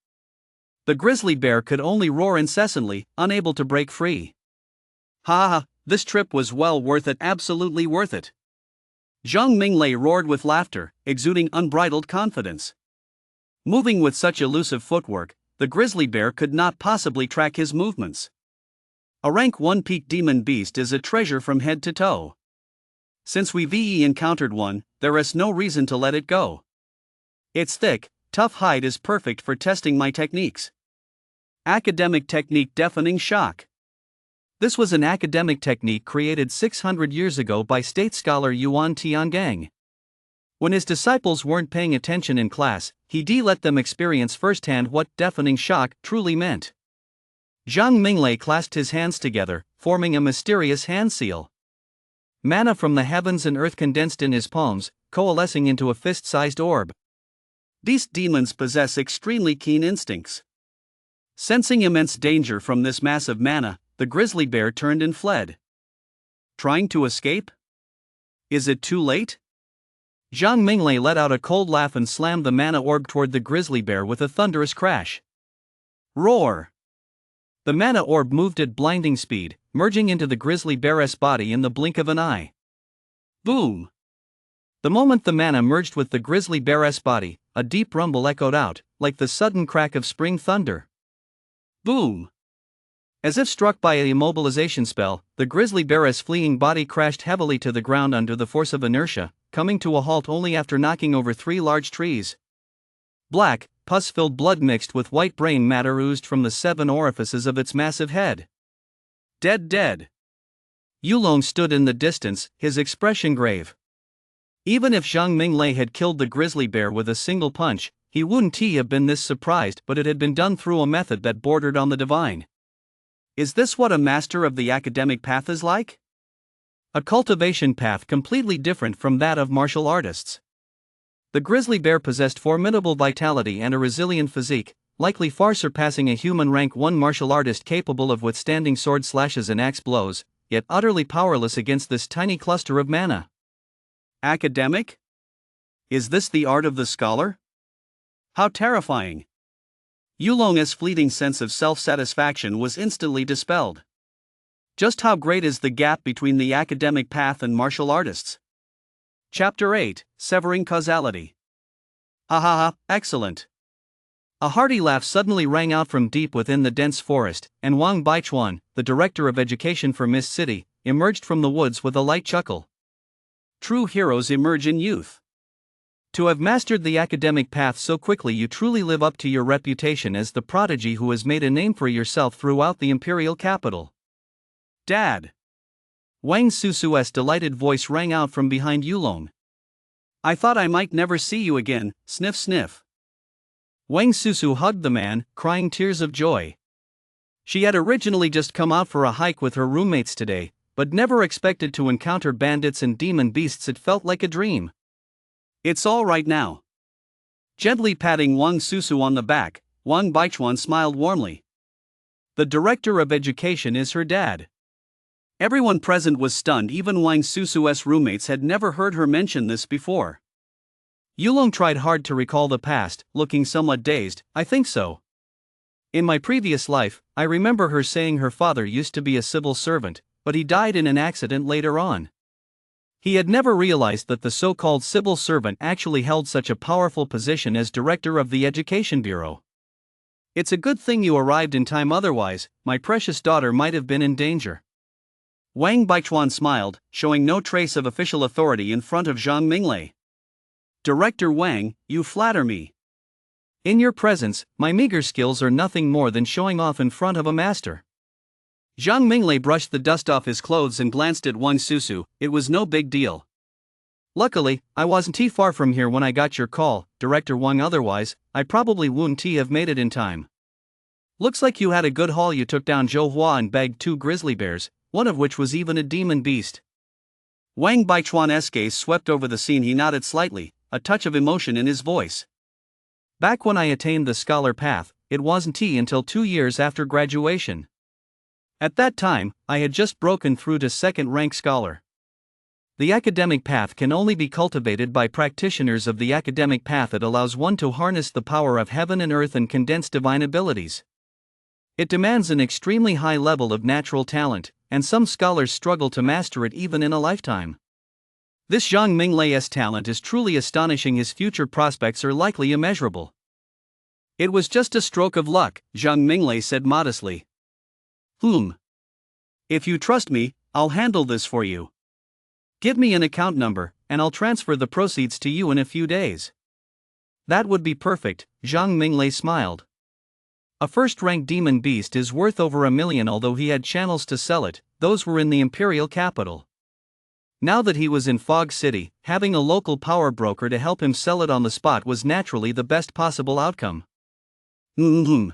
The grizzly bear could only roar incessantly, unable to break free. Ha ha, this trip was well worth it, absolutely worth it. Zhang Minglei roared with laughter, exuding unbridled confidence. Moving with such elusive footwork, the grizzly bear could not possibly track his movements. A rank 1 peak demon beast is a treasure from head to toe. Since we've encountered one, there is no reason to let it go. Its thick, tough hide is perfect for testing my techniques. Academic technique: deafening shock. This was an academic technique created 600 years ago by state scholar Yuan Tiangang. When his disciples weren't paying attention in class, he let them experience firsthand what deafening shock truly meant. Zhang Minglei clasped his hands together, forming a mysterious hand seal. Mana from the heavens and earth condensed in his palms, coalescing into a fist-sized orb. Beast demons possess extremely keen instincts. Sensing immense danger from this massive mana, the grizzly bear turned and fled. Trying to escape? Is it too late? Zhang Minglei let out a cold laugh and slammed the mana orb toward the grizzly bear with a thunderous crash. Roar! The mana orb moved at blinding speed, merging into the grizzly bear's body in the blink of an eye. Boom! The moment the mana merged with the grizzly bear's body, a deep rumble echoed out, like the sudden crack of spring thunder. Boom! As if struck by an immobilization spell, the grizzly bear's fleeing body crashed heavily to the ground under the force of inertia, coming to a halt only after knocking over 3 large trees. Black, pus-filled blood mixed with white brain matter oozed from the 7 orifices of its massive head. Dead. Yulong stood in the distance, his expression grave. Even if Zhang Minglei had killed the grizzly bear with a single punch, he wouldn't have been this surprised, but it had been done through a method that bordered on the divine. Is this what a master of the academic path is like? A cultivation path completely different from that of martial artists. The grizzly bear possessed formidable vitality and a resilient physique, likely far surpassing a human rank 1 martial artist capable of withstanding sword slashes and axe blows, yet utterly powerless against this tiny cluster of mana. Academic? Is this the art of the scholar? How terrifying! Yulong's fleeting sense of self-satisfaction was instantly dispelled. Just how great is the gap between the academic path and martial artists? Chapter 8, Severing Causality. Ha ha ha, excellent. A hearty laugh suddenly rang out from deep within the dense forest, and Wang Baichuan, the director of education for Mist City, emerged from the woods with a light chuckle. True heroes emerge in youth. To have mastered the academic path so quickly, you truly live up to your reputation as the prodigy who has made a name for yourself throughout the imperial capital. Dad! Wang Susu's delighted voice rang out from behind Yulong. I thought I might never see you again, sniff sniff. Wang Susu hugged the man, crying tears of joy. She had originally just come out for a hike with her roommates today, but never expected to encounter bandits and demon beasts. It felt like a dream. It's all right now. Gently patting Wang Susu on the back, Wang Baichuan smiled warmly. The director of education is her dad. Everyone present was stunned. Even Wang Susu's roommates had never heard her mention this before. Yulong tried hard to recall the past, looking somewhat dazed. I think so. In my previous life, I remember her saying her father used to be a civil servant, but he died in an accident later on. He had never realized that the so-called civil servant actually held such a powerful position as director of the Education Bureau. It's a good thing you arrived in time, otherwise, my precious daughter might have been in danger. Wang Baichuan smiled, showing no trace of official authority in front of Zhang Minglei. Director Wang, you flatter me. In your presence, my meager skills are nothing more than showing off in front of a master. Zhang Minglei brushed the dust off his clothes and glanced at Wang Susu. It was no big deal. Luckily, I wasn't too far from here when I got your call, Director Wang, otherwise, I probably wouldn't have made it in time. Looks like you had a good haul. You took down Zhou Hua and bagged 2 grizzly bears, one of which was even a demon beast. Wang Baichuan's gaze swept over the scene. He nodded slightly, a touch of emotion in his voice. Back when I attained the scholar path, it wasn't until 2 years after graduation. At that time, I had just broken through to 2nd rank scholar. The academic path can only be cultivated by practitioners of the academic path. It allows one to harness the power of heaven and earth and condense divine abilities. It demands an extremely high level of natural talent, and some scholars struggle to master it even in a lifetime. This Zhang Minglei's talent is truly astonishing. His future prospects are likely immeasurable. It was just a stroke of luck, Zhang Minglei said modestly. If you trust me, I'll handle this for you. Give me an account number, and I'll transfer the proceeds to you in a few days. That would be perfect, Zhang Minglei smiled. A first-ranked demon beast is worth over $1 million. Although he had channels to sell it, those were in the imperial capital. Now that he was in Fog City, having a local power broker to help him sell it on the spot was naturally the best possible outcome. Wang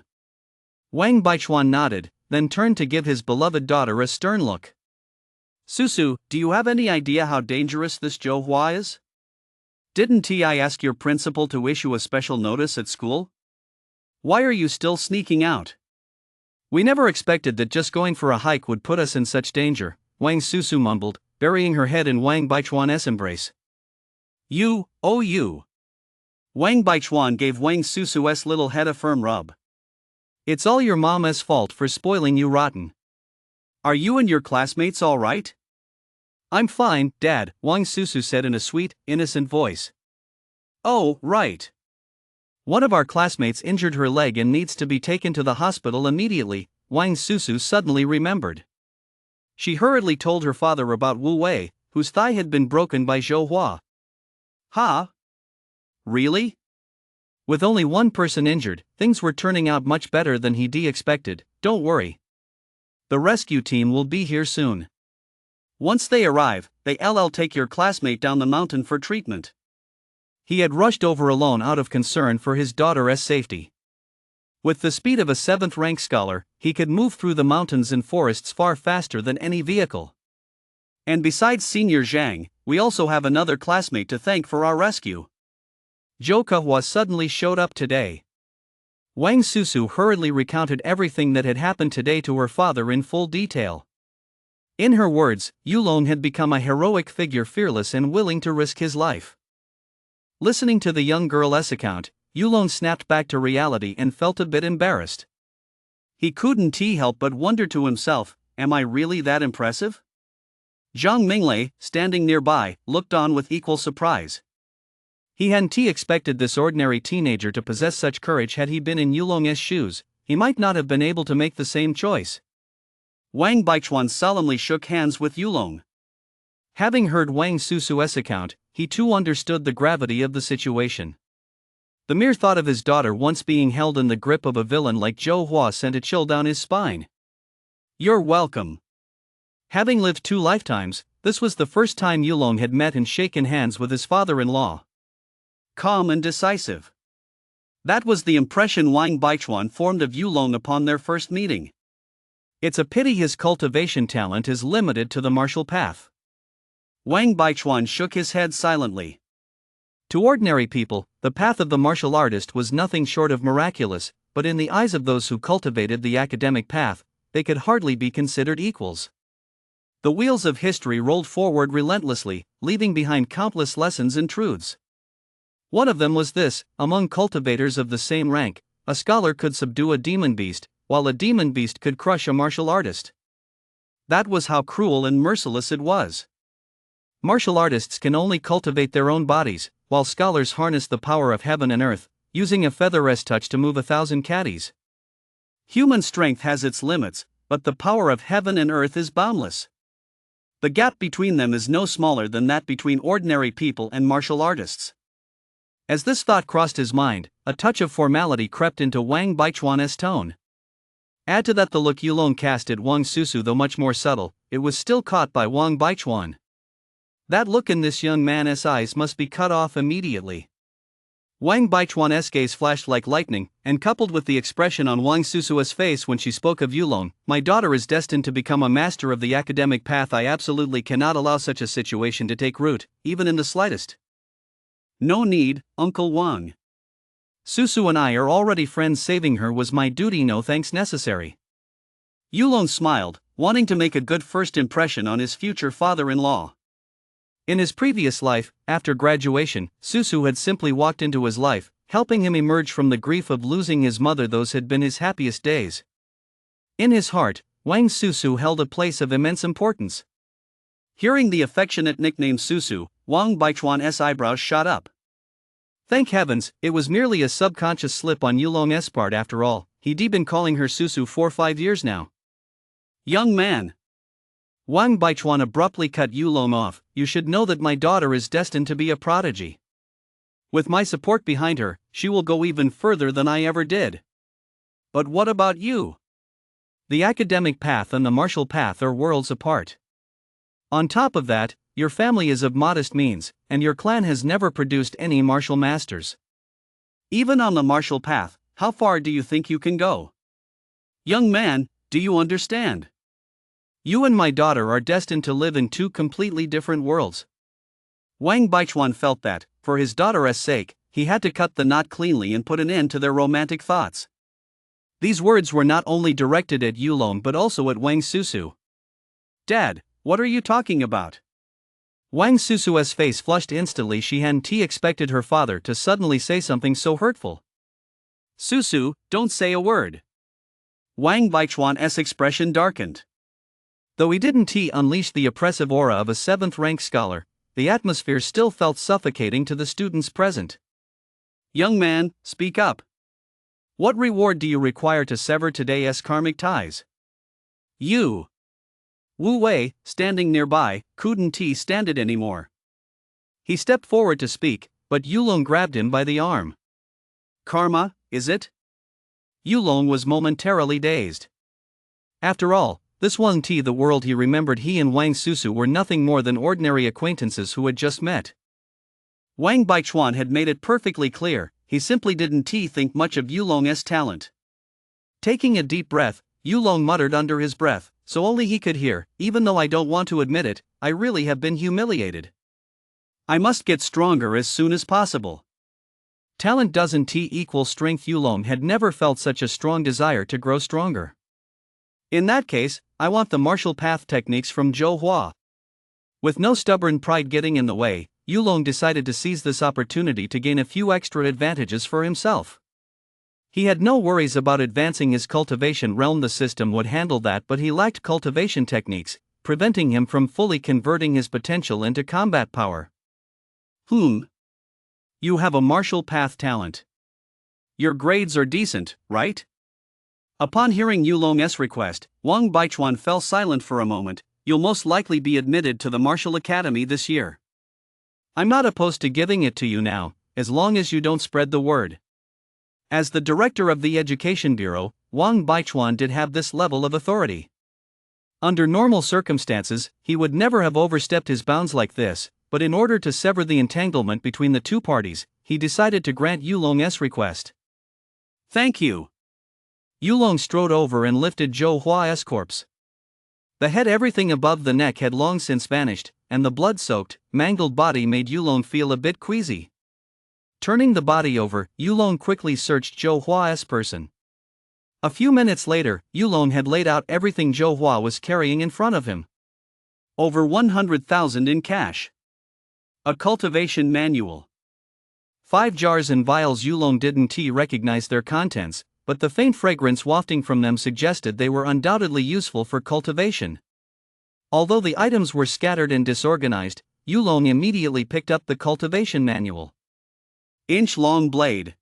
Baichuan nodded, then turned to give his beloved daughter a stern look. Susu, do you have any idea how dangerous this Zhou Hua is? Didn't I ask your principal to issue a special notice at school? Why are you still sneaking out? We never expected that just going for a hike would put us in such danger, Wang Susu mumbled, burying her head in Wang Baichuan's embrace. You. Wang Baichuan gave Wang Susu's little head a firm rub. It's all your mama's fault for spoiling you rotten. Are you and your classmates all right? I'm fine, Dad, Wang Susu said in a sweet, innocent voice. Oh, right. One of our classmates injured her leg and needs to be taken to the hospital immediately, Wang Susu suddenly remembered. She hurriedly told her father about Wu Wei, whose thigh had been broken by Zhou Hua. Really? With only one person injured, things were turning out much better than he'd expected. Don't worry. The rescue team will be here soon. Once they arrive, they'll take your classmate down the mountain for treatment. He had rushed over alone out of concern for his daughter's safety. With the speed of a 7th-rank scholar, he could move through the mountains and forests far faster than any vehicle. And besides Senior Zhang, we also have another classmate to thank for our rescue. Zhou Kehua suddenly showed up today. Wang Susu hurriedly recounted everything that had happened today to her father in full detail. In her words, Yulong had become a heroic figure, fearless and willing to risk his life. Listening to the young girl's account, Yulong snapped back to reality and felt a bit embarrassed. He couldn't help but wonder to himself, am I really that impressive? Zhang Minglei, standing nearby, looked on with equal surprise. He hadn't expected this ordinary teenager to possess such courage. Had he been in Yulong's shoes, he might not have been able to make the same choice. Wang Baichuan solemnly shook hands with Yulong. Having heard Wang Susu's account, he too understood the gravity of the situation. The mere thought of his daughter once being held in the grip of a villain like Zhou Hua sent a chill down his spine. You're welcome. Having lived 2 lifetimes, this was the first time Yulong had met and shaken hands with his father-in-law. Calm and decisive. That was the impression Wang Baichuan formed of Yulong upon their first meeting. It's a pity his cultivation talent is limited to the martial path. Wang Baichuan shook his head silently. To ordinary people, the path of the martial artist was nothing short of miraculous, but in the eyes of those who cultivated the academic path, they could hardly be considered equals. The wheels of history rolled forward relentlessly, leaving behind countless lessons and truths. One of them was this: among cultivators of the same rank, a scholar could subdue a demon beast, while a demon beast could crush a martial artist. That was how cruel and merciless it was. Martial artists can only cultivate their own bodies, while scholars harness the power of heaven and earth, using a feather's touch to move 1,000 caddies. Human strength has its limits, but the power of heaven and earth is boundless. The gap between them is no smaller than that between ordinary people and martial artists. As this thought crossed his mind, a touch of formality crept into Wang Baichuan's tone. Add to that the look Yulong cast at Wang Susu, though much more subtle, it was still caught by Wang Baichuan. That look in this young man's eyes must be cut off immediately. Wang Baichuan's gaze flashed like lightning, and coupled with the expression on Wang Susu's face when she spoke of Yulong, my daughter is destined to become a master of the academic path. I absolutely cannot allow such a situation to take root, even in the slightest. No need, Uncle Wang. Susu and I are already friends. Saving her was my duty, no thanks necessary. Yulong smiled, wanting to make a good first impression on his future father-in-law. In his previous life, after graduation, Susu had simply walked into his life, helping him emerge from the grief of losing his mother. Those had been his happiest days. In his heart, Wang Susu held a place of immense importance. Hearing the affectionate nickname Susu, Wang Baichuan's eyebrows shot up. Thank heavens, it was merely a subconscious slip on Yulong's part after all. He'd been calling her Susu for 5 years now. Young man. Wang Baichuan abruptly cut Yulong off. You should know that my daughter is destined to be a prodigy. With my support behind her, she will go even further than I ever did. But what about you? The academic path and the martial path are worlds apart. On top of that, your family is of modest means, and your clan has never produced any martial masters. Even on the martial path, how far do you think you can go? Young man, do you understand? You and my daughter are destined to live in two completely different worlds. Wang Baichuan felt that, for his daughter's sake, he had to cut the knot cleanly and put an end to their romantic thoughts. These words were not only directed at Yulong but also at Wang Susu. Dad, what are you talking about? Wang Susu's face flushed instantly. She hadn't expected her father to suddenly say something so hurtful. Susu, don't say a word. Wang Baichuan's expression darkened. Though he didn't unleash the oppressive aura of a 7th-rank scholar, the atmosphere still felt suffocating to the students present. Young man, speak up. What reward do you require to sever today's karmic ties? You. Wu Wei, standing nearby, couldn't stand it anymore. He stepped forward to speak, but Yulong grabbed him by the arm. Karma, is it? Yulong was momentarily dazed. After all, this wasn't the world he remembered. He and Wang Susu were nothing more than ordinary acquaintances who had just met. Wang Baichuan had made it perfectly clear, he simply didn't think much of Yulong's talent. Taking a deep breath, Yulong muttered under his breath, so only he could hear, even though I don't want to admit it, I really have been humiliated. I must get stronger as soon as possible. Talent doesn't equal strength. Yulong had never felt such a strong desire to grow stronger. In that case, I want the martial path techniques from Zhou Hua. With no stubborn pride getting in the way, Yulong decided to seize this opportunity to gain a few extra advantages for himself. He had no worries about advancing his cultivation realm. The system would handle that, but he lacked cultivation techniques, preventing him from fully converting his potential into combat power. You have a martial path talent. Your grades are decent, right? Upon hearing Yulong's request, Wang Baichuan fell silent for a moment. You'll most likely be admitted to the martial academy this year. I'm not opposed to giving it to you now, as long as you don't spread the word. As the director of the Education Bureau, Wang Baichuan did have this level of authority. Under normal circumstances, he would never have overstepped his bounds like this, but in order to sever the entanglement between the two parties, he decided to grant Yulong's request. Thank you. Yulong strode over and lifted Zhou Hua's corpse. The head, everything above the neck, had long since vanished, and the blood-soaked, mangled body made Yulong feel a bit queasy. Turning the body over, Yulong quickly searched Zhou Hua's person. A few minutes later, Yulong had laid out everything Zhou Hua was carrying in front of him. Over 100,000 in cash. A cultivation manual. 5 jars and vials. Yulong didn't recognize their contents, but the faint fragrance wafting from them suggested they were undoubtedly useful for cultivation. Although the items were scattered and disorganized, Yulong immediately picked up the cultivation manual. Inch-long blade.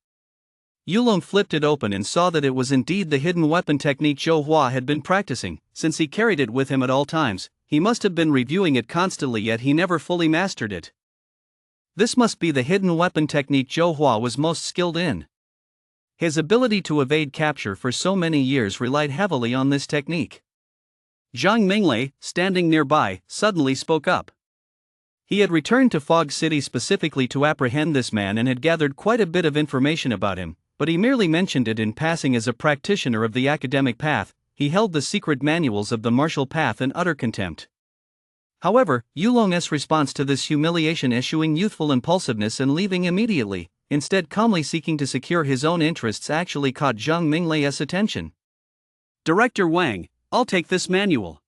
Yulong flipped it open and saw that it was indeed the hidden weapon technique Zhou Hua had been practicing. Since he carried it with him at all times, he must have been reviewing it constantly, yet he never fully mastered it. This must be the hidden weapon technique Zhou Hua was most skilled in. His ability to evade capture for so many years relied heavily on this technique. Zhang Minglei, standing nearby, suddenly spoke up. He had returned to Fog City specifically to apprehend this man and had gathered quite a bit of information about him, but he merely mentioned it in passing. As a practitioner of the academic path, he held the secret manuals of the martial path in utter contempt. However, Yulong's response to this humiliation, eschewing youthful impulsiveness and leaving immediately, instead calmly seeking to secure his own interests, actually caught Zhang Minglei's attention. Director Wang, I'll take this manual.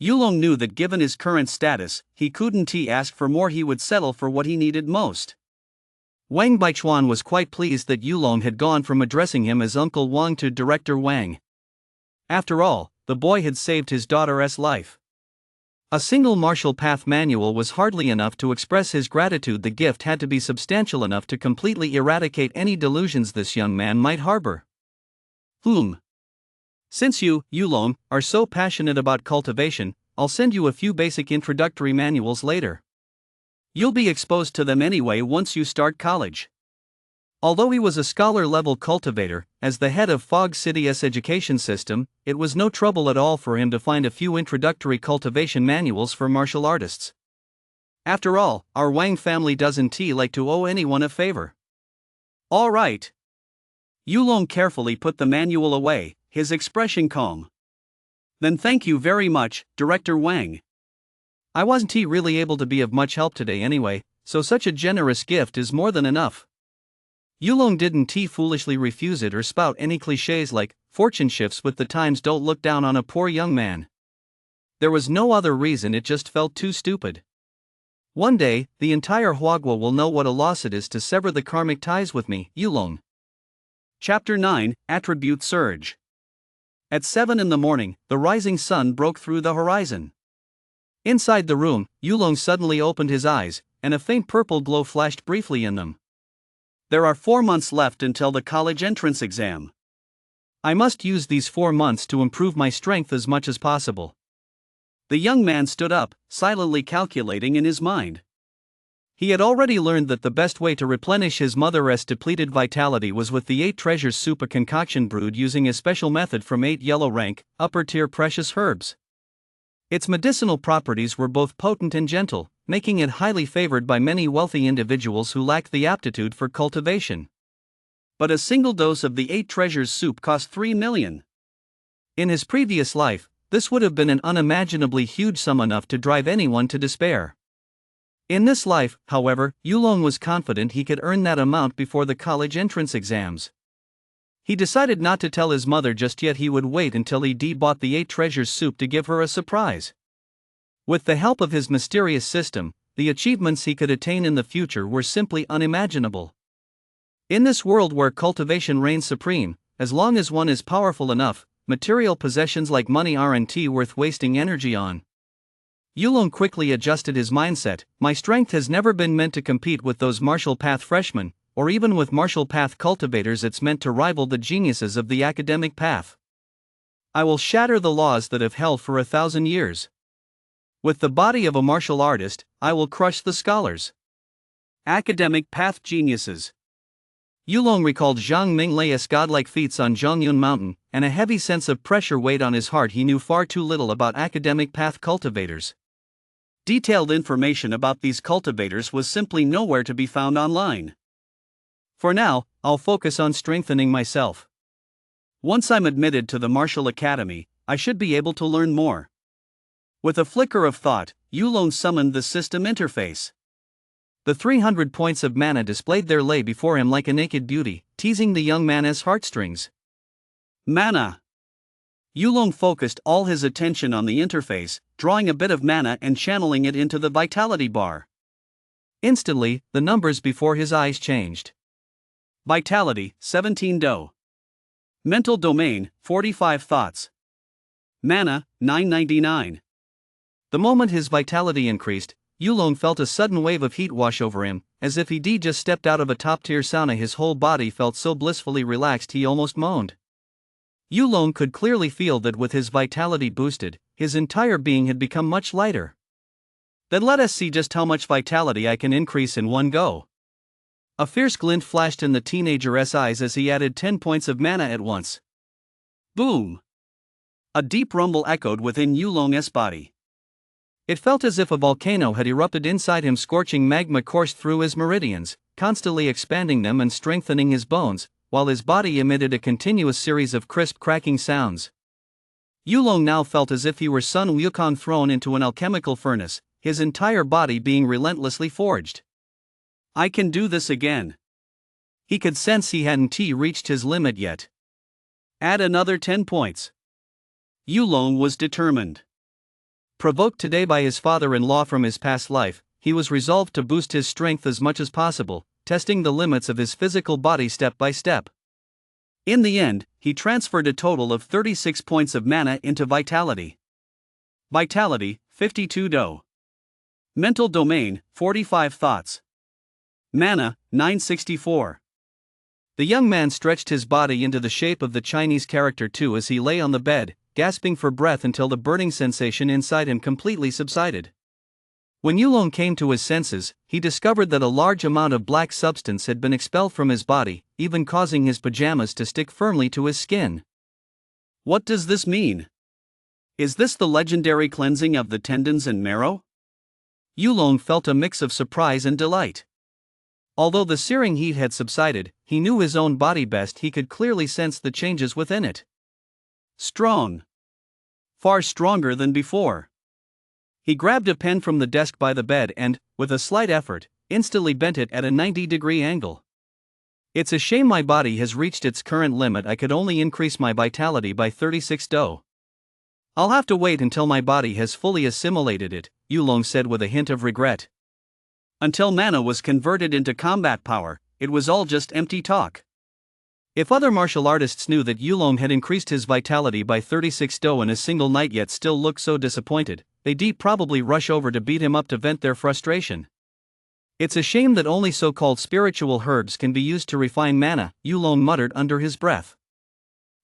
Yulong knew that given his current status, he couldn't ask for more, he would settle for what he needed most. Wang Baichuan was quite pleased that Yulong had gone from addressing him as Uncle Wang to Director Wang. After all, the boy had saved his daughter's life. A single martial path manual was hardly enough to express his gratitude. The gift had to be substantial enough to completely eradicate any delusions this young man might harbor. Since you, Yulong, are so passionate about cultivation, I'll send you a few basic introductory manuals later. You'll be exposed to them anyway once you start college. Although he was a scholar-level cultivator, as the head of Fog City's education system, it was no trouble at all for him to find a few introductory cultivation manuals for martial artists. After all, our Wang family doesn't like to owe anyone a favor. All right. Yulong carefully put the manual away, his expression calm. Then thank you very much, Director Wang. I wasn't really able to be of much help today anyway, so such a generous gift is more than enough. Yulong didn't foolishly refuse it or spout any cliches like, fortune shifts with the times, don't look down on a poor young man. There was no other reason, it just felt too stupid. One day, the entire Huagua will know what a loss it is to sever the karmic ties with me, Yulong. Chapter 9, Attribute Surge. At 7 in the morning, the rising sun broke through the horizon. Inside the room, Yulong suddenly opened his eyes, and a faint purple glow flashed briefly in them. There are 4 months left until the college entrance exam. I must use these 4 months to improve my strength as much as possible. The young man stood up, silently calculating in his mind. He had already learned that the best way to replenish his mother's depleted vitality was with the 8 treasures soup, a concoction brewed using a special method from 8 yellow-rank, upper-tier precious herbs. Its medicinal properties were both potent and gentle, making it highly favored by many wealthy individuals who lacked the aptitude for cultivation. But a single dose of the 8 treasures soup cost 3 million. In his previous life, this would have been an unimaginably huge sum, enough to drive anyone to despair. In this life, however, Yulong was confident he could earn that amount before the college entrance exams. He decided not to tell his mother just yet. He would wait until he bought the 8 treasures soup to give her a surprise. With the help of his mysterious system, the achievements he could attain in the future were simply unimaginable. In this world where cultivation reigns supreme, as long as one is powerful enough, material possessions like money aren't worth wasting energy on. Yulong quickly adjusted his mindset. My strength has never been meant to compete with those martial path freshmen, or even with martial path cultivators. It's meant to rival the geniuses of the academic path. I will shatter the laws that have held for 1,000 years. With the body of a martial artist, I will crush the scholars. Academic path geniuses. Yulong recalled Zhang Minglei's godlike feats on Zhongyun Mountain, and a heavy sense of pressure weighed on his heart. He knew far too little about academic path cultivators. Detailed information about these cultivators was simply nowhere to be found online. For now, I'll focus on strengthening myself. Once I'm admitted to the martial academy, I should be able to learn more. With a flicker of thought, Yulong summoned the system interface. The 300 points of mana displayed there lay before him like a naked beauty, teasing the young man's heartstrings. Mana. Yulong focused all his attention on the interface, drawing a bit of mana and channeling it into the vitality bar. Instantly, the numbers before his eyes changed. Vitality, 17 Do. Mental domain, 45 thoughts. Mana, 999. The moment his vitality increased, Yulong felt a sudden wave of heat wash over him, as if he'd just stepped out of a top-tier sauna. His whole body felt so blissfully relaxed he almost moaned. Yulong could clearly feel that with his vitality boosted, his entire being had become much lighter. Then let us see just how much vitality I can increase in one go. A fierce glint flashed in the teenager's eyes as he added 10 points of mana at once. Boom! A deep rumble echoed within Yulong's body. It felt as if a volcano had erupted inside him. Scorching magma coursed through his meridians, constantly expanding them and strengthening his bones, while his body emitted a continuous series of crisp cracking sounds. Yulong now felt as if he were Sun Wukong thrown into an alchemical furnace, his entire body being relentlessly forged. I can do this again. He could sense he hadn't reached his limit yet. Add another 10 points. Yulong was determined. Provoked today by his father-in-law from his past life, he was resolved to boost his strength as much as possible, testing the limits of his physical body step by step. In the end, he transferred a total of 36 points of mana into vitality. Vitality, 52 do. Mental domain, 45 thoughts. Mana, 964. The young man stretched his body into the shape of the Chinese character 2 as he lay on the bed, gasping for breath until the burning sensation inside him completely subsided. When Yulong came to his senses, he discovered that a large amount of black substance had been expelled from his body, even causing his pajamas to stick firmly to his skin. What does this mean? Is this the legendary cleansing of the tendons and marrow? Yulong felt a mix of surprise and delight. Although the searing heat had subsided, he knew his own body best. He could clearly sense the changes within it. Strong. Far stronger than before. He grabbed a pen from the desk by the bed and, with a slight effort, instantly bent it at a 90-degree angle. It's a shame my body has reached its current limit. I could only increase my vitality by 36 do. I'll have to wait until my body has fully assimilated it, Yulong said with a hint of regret. Until mana was converted into combat power, it was all just empty talk. If other martial artists knew that Yulong had increased his vitality by 36 do in a single night yet still looked so disappointed, they'd probably rush over to beat him up to vent their frustration. It's a shame that only so-called spiritual herbs can be used to refine mana, Yulong muttered under his breath.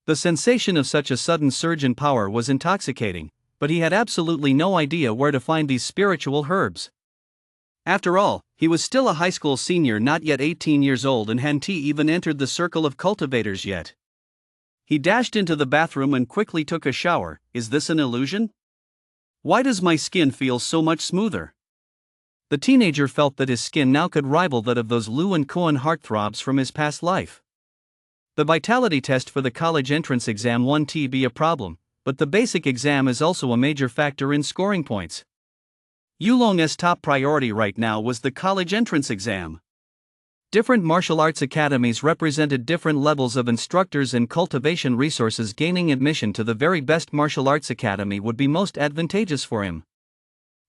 The sensation of such a sudden surge in power was intoxicating, but he had absolutely no idea where to find these spiritual herbs. After all, he was still a high school senior, not yet 18 years old, and hadn't even entered the circle of cultivators yet. He dashed into the bathroom and quickly took a shower. Is this an illusion? Why does my skin feel so much smoother? The teenager felt that his skin now could rival that of those Lu and Koan heartthrobs from his past life. The vitality test for the college entrance exam won't be a problem, but the basic exam is also a major factor in scoring points. Yulong's top priority right now was the college entrance exam. Different martial arts academies represented different levels of instructors and cultivation resources. Gaining admission to the very best martial arts academy would be most advantageous for him.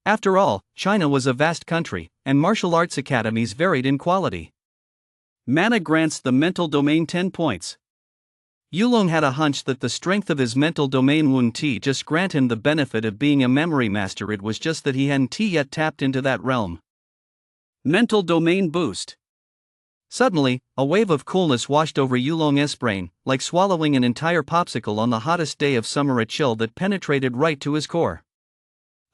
After all, China was a vast country, and martial arts academies varied in quality. Mana grants the mental domain 10 points. Yulong had a hunch that the strength of his mental domain wouldn't just grant him the benefit of being a memory master. It was just that he hadn't yet tapped into that realm. Mental domain boost. Suddenly, a wave of coolness washed over Yulong's brain, like swallowing an entire popsicle on the hottest day of summer. A chill that penetrated right to his core.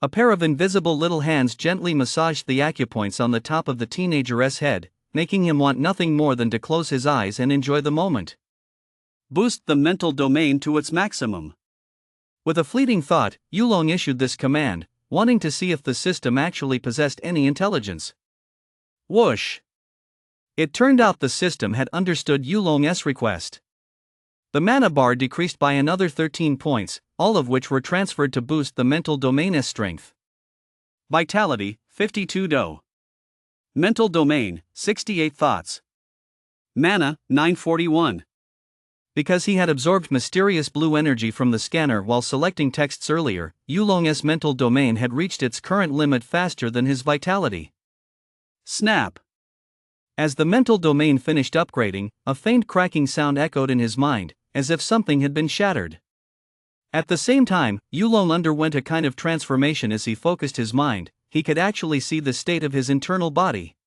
A pair of invisible little hands gently massaged the acupoints on the top of the teenager's head, making him want nothing more than to close his eyes and enjoy the moment. Boost the mental domain to its maximum. With a fleeting thought, Yulong issued this command, wanting to see if the system actually possessed any intelligence. Whoosh! It turned out the system had understood Yulong's request. The mana bar decreased by another 13 points, all of which were transferred to boost the mental domain's strength. Vitality, 52 do. Mental domain, 68 thoughts. Mana, 941. Because he had absorbed mysterious blue energy from the scanner while selecting texts earlier, Yulong's mental domain had reached its current limit faster than his vitality. Snap! As the mental domain finished upgrading, a faint cracking sound echoed in his mind, as if something had been shattered. At the same time, Yulong underwent a kind of transformation as he focused his mind. He could actually see the state of his internal body.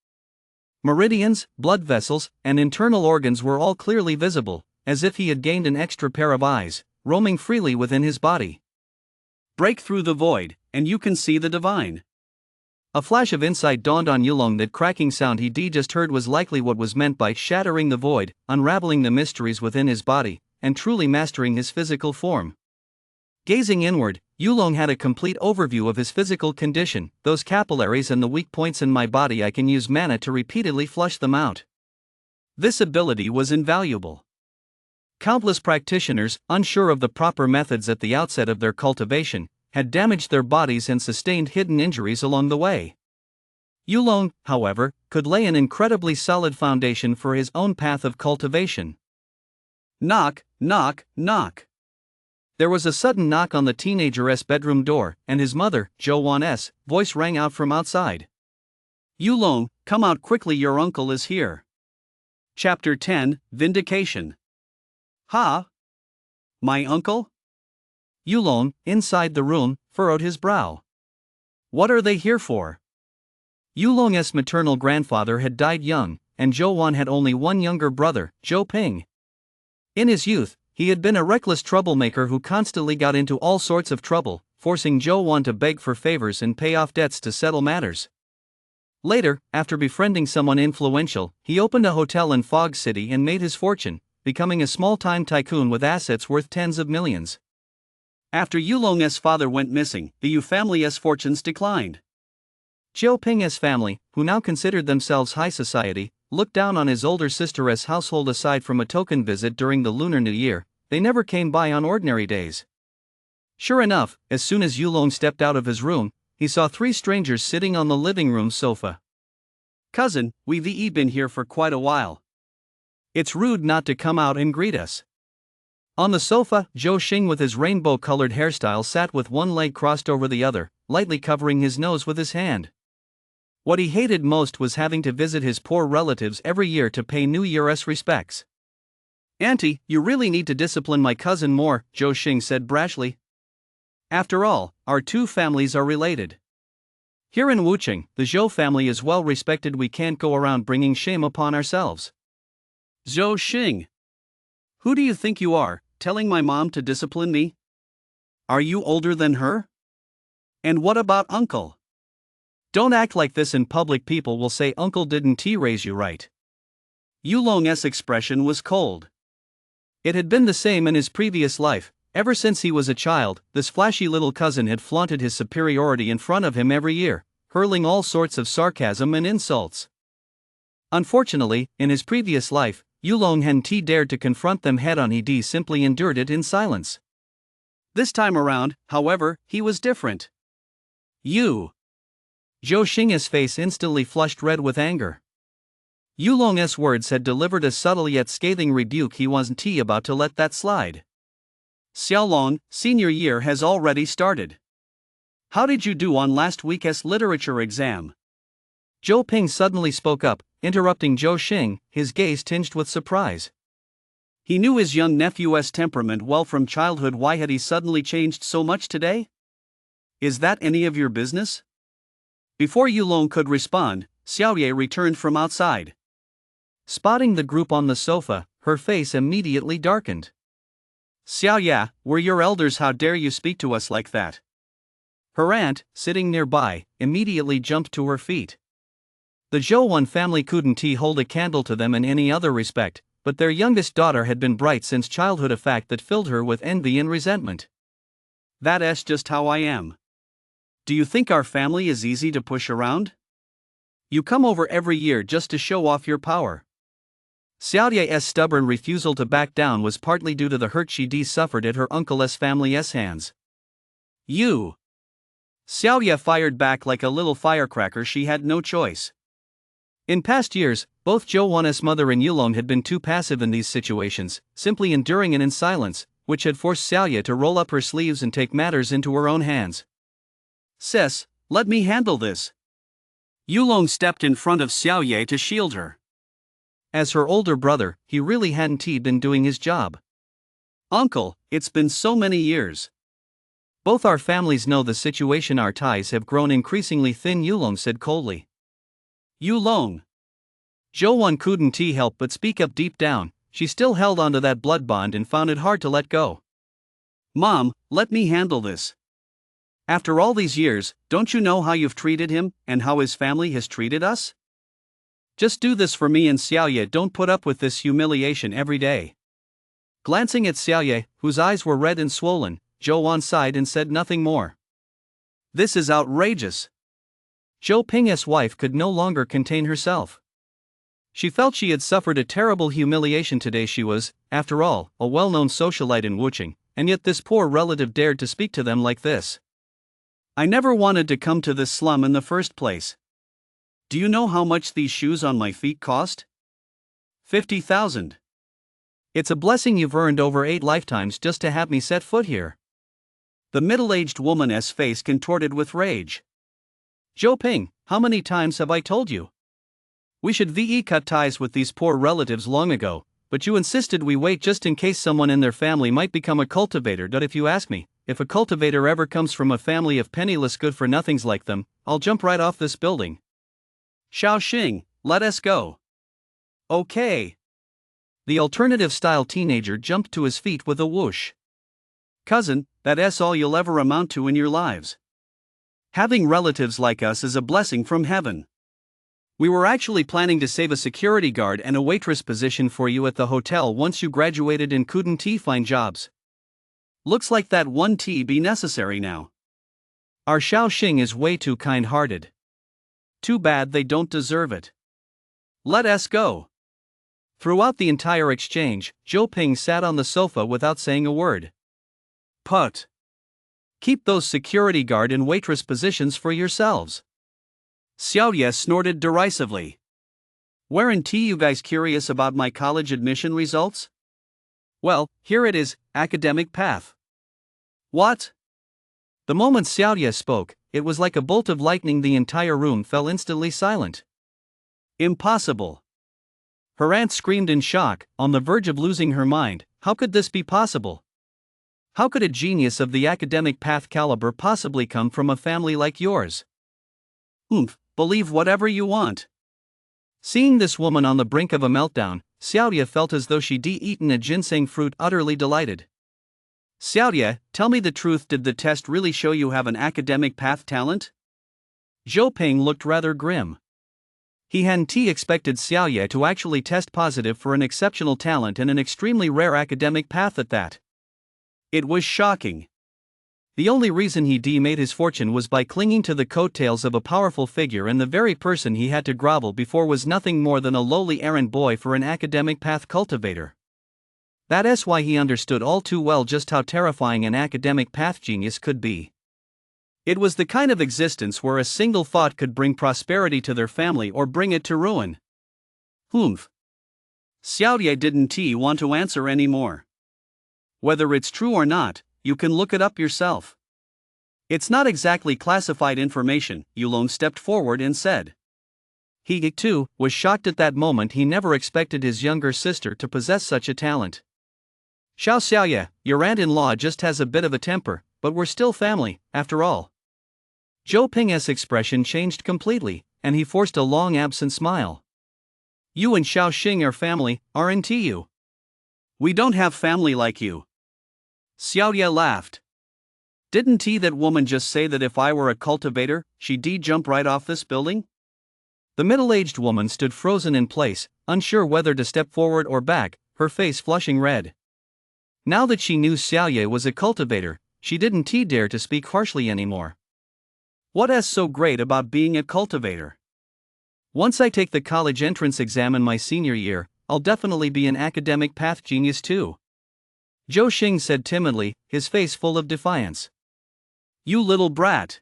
Meridians, blood vessels, and internal organs were all clearly visible, as if he had gained an extra pair of eyes, roaming freely within his body. Break through the void, and you can see the divine. A flash of insight dawned on Yulong. That cracking sound he just heard was likely what was meant by shattering the void, unraveling the mysteries within his body, and truly mastering his physical form. Gazing inward, Yulong had a complete overview of his physical condition. Those capillaries and the weak points in my body, I can use mana to repeatedly flush them out. This ability was invaluable. Countless practitioners, unsure of the proper methods at the outset of their cultivation, had damaged their bodies and sustained hidden injuries along the way. Yulong, however, could lay an incredibly solid foundation for his own path of cultivation. Knock, knock, knock. There was a sudden knock on the teenager's bedroom door, and his mother, Jo-won's, voice rang out from outside. Yulong, come out quickly, your uncle is here. Chapter 10, Vindication. Ha? My uncle? Yulong, inside the room, furrowed his brow. What are they here for? Yulong's maternal grandfather had died young, and Jo-won had only one younger brother, Jo-ping. In his youth, he had been a reckless troublemaker who constantly got into all sorts of trouble, forcing Jo-won to beg for favors and pay off debts to settle matters. Later, after befriending someone influential, he opened a hotel in Fog City and made his fortune, becoming a small-time tycoon with assets worth tens of millions. After Yulong's father went missing, the Yu family's fortunes declined. Jo-ping's family, who now considered themselves high society, looked down on his older sister's household. Aside from a token visit during the Lunar New Year, they never came by on ordinary days. Sure enough, as soon as Yulong stepped out of his room, he saw three strangers sitting on the living room sofa. Cousin, we've been here for quite a while. It's rude not to come out and greet us. On the sofa, Zhou Xing with his rainbow-colored hairstyle sat with one leg crossed over the other, lightly covering his nose with his hand. What he hated most was having to visit his poor relatives every year to pay New Year's respects. Auntie, you really need to discipline my cousin more, Zhou Xing said brashly. After all, our two families are related. Here in Wucheng, the Zhou family is well respected. We can't go around bringing shame upon ourselves. Zhou Xing. Who do you think you are, telling my mom to discipline me? Are you older than her? And what about uncle? Don't act like this in public. People will say uncle didn't raise you right. Yulong's expression was cold. It had been the same in his previous life. Ever since he was a child, this flashy little cousin had flaunted his superiority in front of him every year, hurling all sorts of sarcasm and insults. Unfortunately, in his previous life, Yulong hadn't dared to confront them head-on. He simply endured it in silence. This time around, however, he was different. You. Zhou Xing's face instantly flushed red with anger. Yulong's words had delivered a subtle yet scathing rebuke. He wasn't about to let that slide. Xiaolong, senior year has already started. How did you do on last week's literature exam? Zhou Ping suddenly spoke up, interrupting Zhou Xing, his gaze tinged with surprise. He knew his young nephew's temperament well from childhood. Why had he suddenly changed so much today? Is that any of your business? Before Yulong could respond, Xiaoye returned from outside. Spotting the group on the sofa, her face immediately darkened. Xiaoye, we're your elders. How dare you speak to us like that? Her aunt, sitting nearby, immediately jumped to her feet. The Zhou family couldn't hold a candle to them in any other respect, but their youngest daughter had been bright since childhood, a fact that filled her with envy and resentment. That's just how I am. Do you think our family is easy to push around? You come over every year just to show off your power. Xiaoye's stubborn refusal to back down was partly due to the hurt she suffered at her uncle's family's hands. You. Xiaoye fired back like a little firecracker. She had no choice. In past years, both Zhou mother and Yulong had been too passive in these situations, simply enduring it in silence, which had forced Xiaoye to roll up her sleeves and take matters into her own hands. Sis, let me handle this. Yulong stepped in front of Xiaoye to shield her. As her older brother, he really hadn't been doing his job. Uncle, it's been so many years. Both our families know the situation. Our ties have grown increasingly thin, Yulong said coldly. Yulong. Zhou couldn't help but speak up. Deep down, she still held onto that blood bond and found it hard to let go. Mom, let me handle this. After all these years, don't you know how you've treated him, and how his family has treated us? Just do this for me and Xiaoye. Don't put up with this humiliation every day. Glancing at Xiaoye, whose eyes were red and swollen, Zhou sighed and said nothing more. This is outrageous. Zhou Ping's wife could no longer contain herself. She felt she had suffered a terrible humiliation today. She was, after all, a well-known socialite in Wucheng, and yet this poor relative dared to speak to them like this. I never wanted to come to this slum in the first place. Do you know how much these shoes on my feet cost? 50,000. It's a blessing you've earned over 8 lifetimes just to have me set foot here. The middle-aged woman's face contorted with rage. Zhou Ping, how many times have I told you? We should cut ties with these poor relatives long ago, but you insisted we wait just in case someone in their family might become a cultivator. If you ask me, if a cultivator ever comes from a family of penniless good-for-nothings like them, I'll jump right off this building. Xiao Xing, let us go. Okay. The alternative-style teenager jumped to his feet with a whoosh. Cousin, that's all you'll ever amount to in your lives. Having relatives like us is a blessing from heaven. We were actually planning to save a security guard and a waitress position for you at the hotel once you graduated and couldn't find jobs. Looks like that one be necessary now. Our Xiao Xing is way too kind-hearted. Too bad they don't deserve it. Let us go. Throughout the entire exchange, Zhou Ping sat on the sofa without saying a word. Put. Keep those security guard and waitress positions for yourselves. Xiao Ye snorted derisively. Weren't you guys curious about my college admission results? Well, here it is, academic path. What? The moment Xiao Ye spoke, it was like a bolt of lightning. The entire room fell instantly silent. Impossible. Her aunt screamed in shock, on the verge of losing her mind. How could this be possible? How could a genius of the academic path caliber possibly come from a family like yours? Believe whatever you want. Seeing this woman on the brink of a meltdown, Xiao Ye felt as though she'd eaten a ginseng fruit, utterly delighted. Xiao Ye, tell me the truth, did the test really show you have an academic path talent? Zhou Ping looked rather grim. He hadn't expected Xiao Ye to actually test positive for an exceptional talent and an extremely rare academic path at that. It was shocking. The only reason he made his fortune was by clinging to the coattails of a powerful figure, and the very person he had to grovel before was nothing more than a lowly errand boy for an academic path cultivator. That's why he understood all too well just how terrifying an academic path genius could be. It was the kind of existence where a single thought could bring prosperity to their family or bring it to ruin. Xiao Ye didn't want to answer anymore. Whether it's true or not, you can look it up yourself. It's not exactly classified information, Yulong stepped forward and said. He, too, was shocked at that moment. He never expected his younger sister to possess such a talent. Xiao Ye, your aunt-in-law just has a bit of a temper, but we're still family, after all. Zhou Ping's expression changed completely, and he forced a long absent smile. You and Xiao Xing are family, aren't you? We don't have family like you. Xiao Ye laughed. Didn't that woman just say that if I were a cultivator, she'd jump right off this building? The middle-aged woman stood frozen in place, unsure whether to step forward or back, her face flushing red. Now that she knew Xiao Ye was a cultivator, she didn't dare to speak harshly anymore. What's so great about being a cultivator? Once I take the college entrance exam in my senior year, I'll definitely be an academic path genius too. Zhou Xing said timidly, his face full of defiance. You little brat.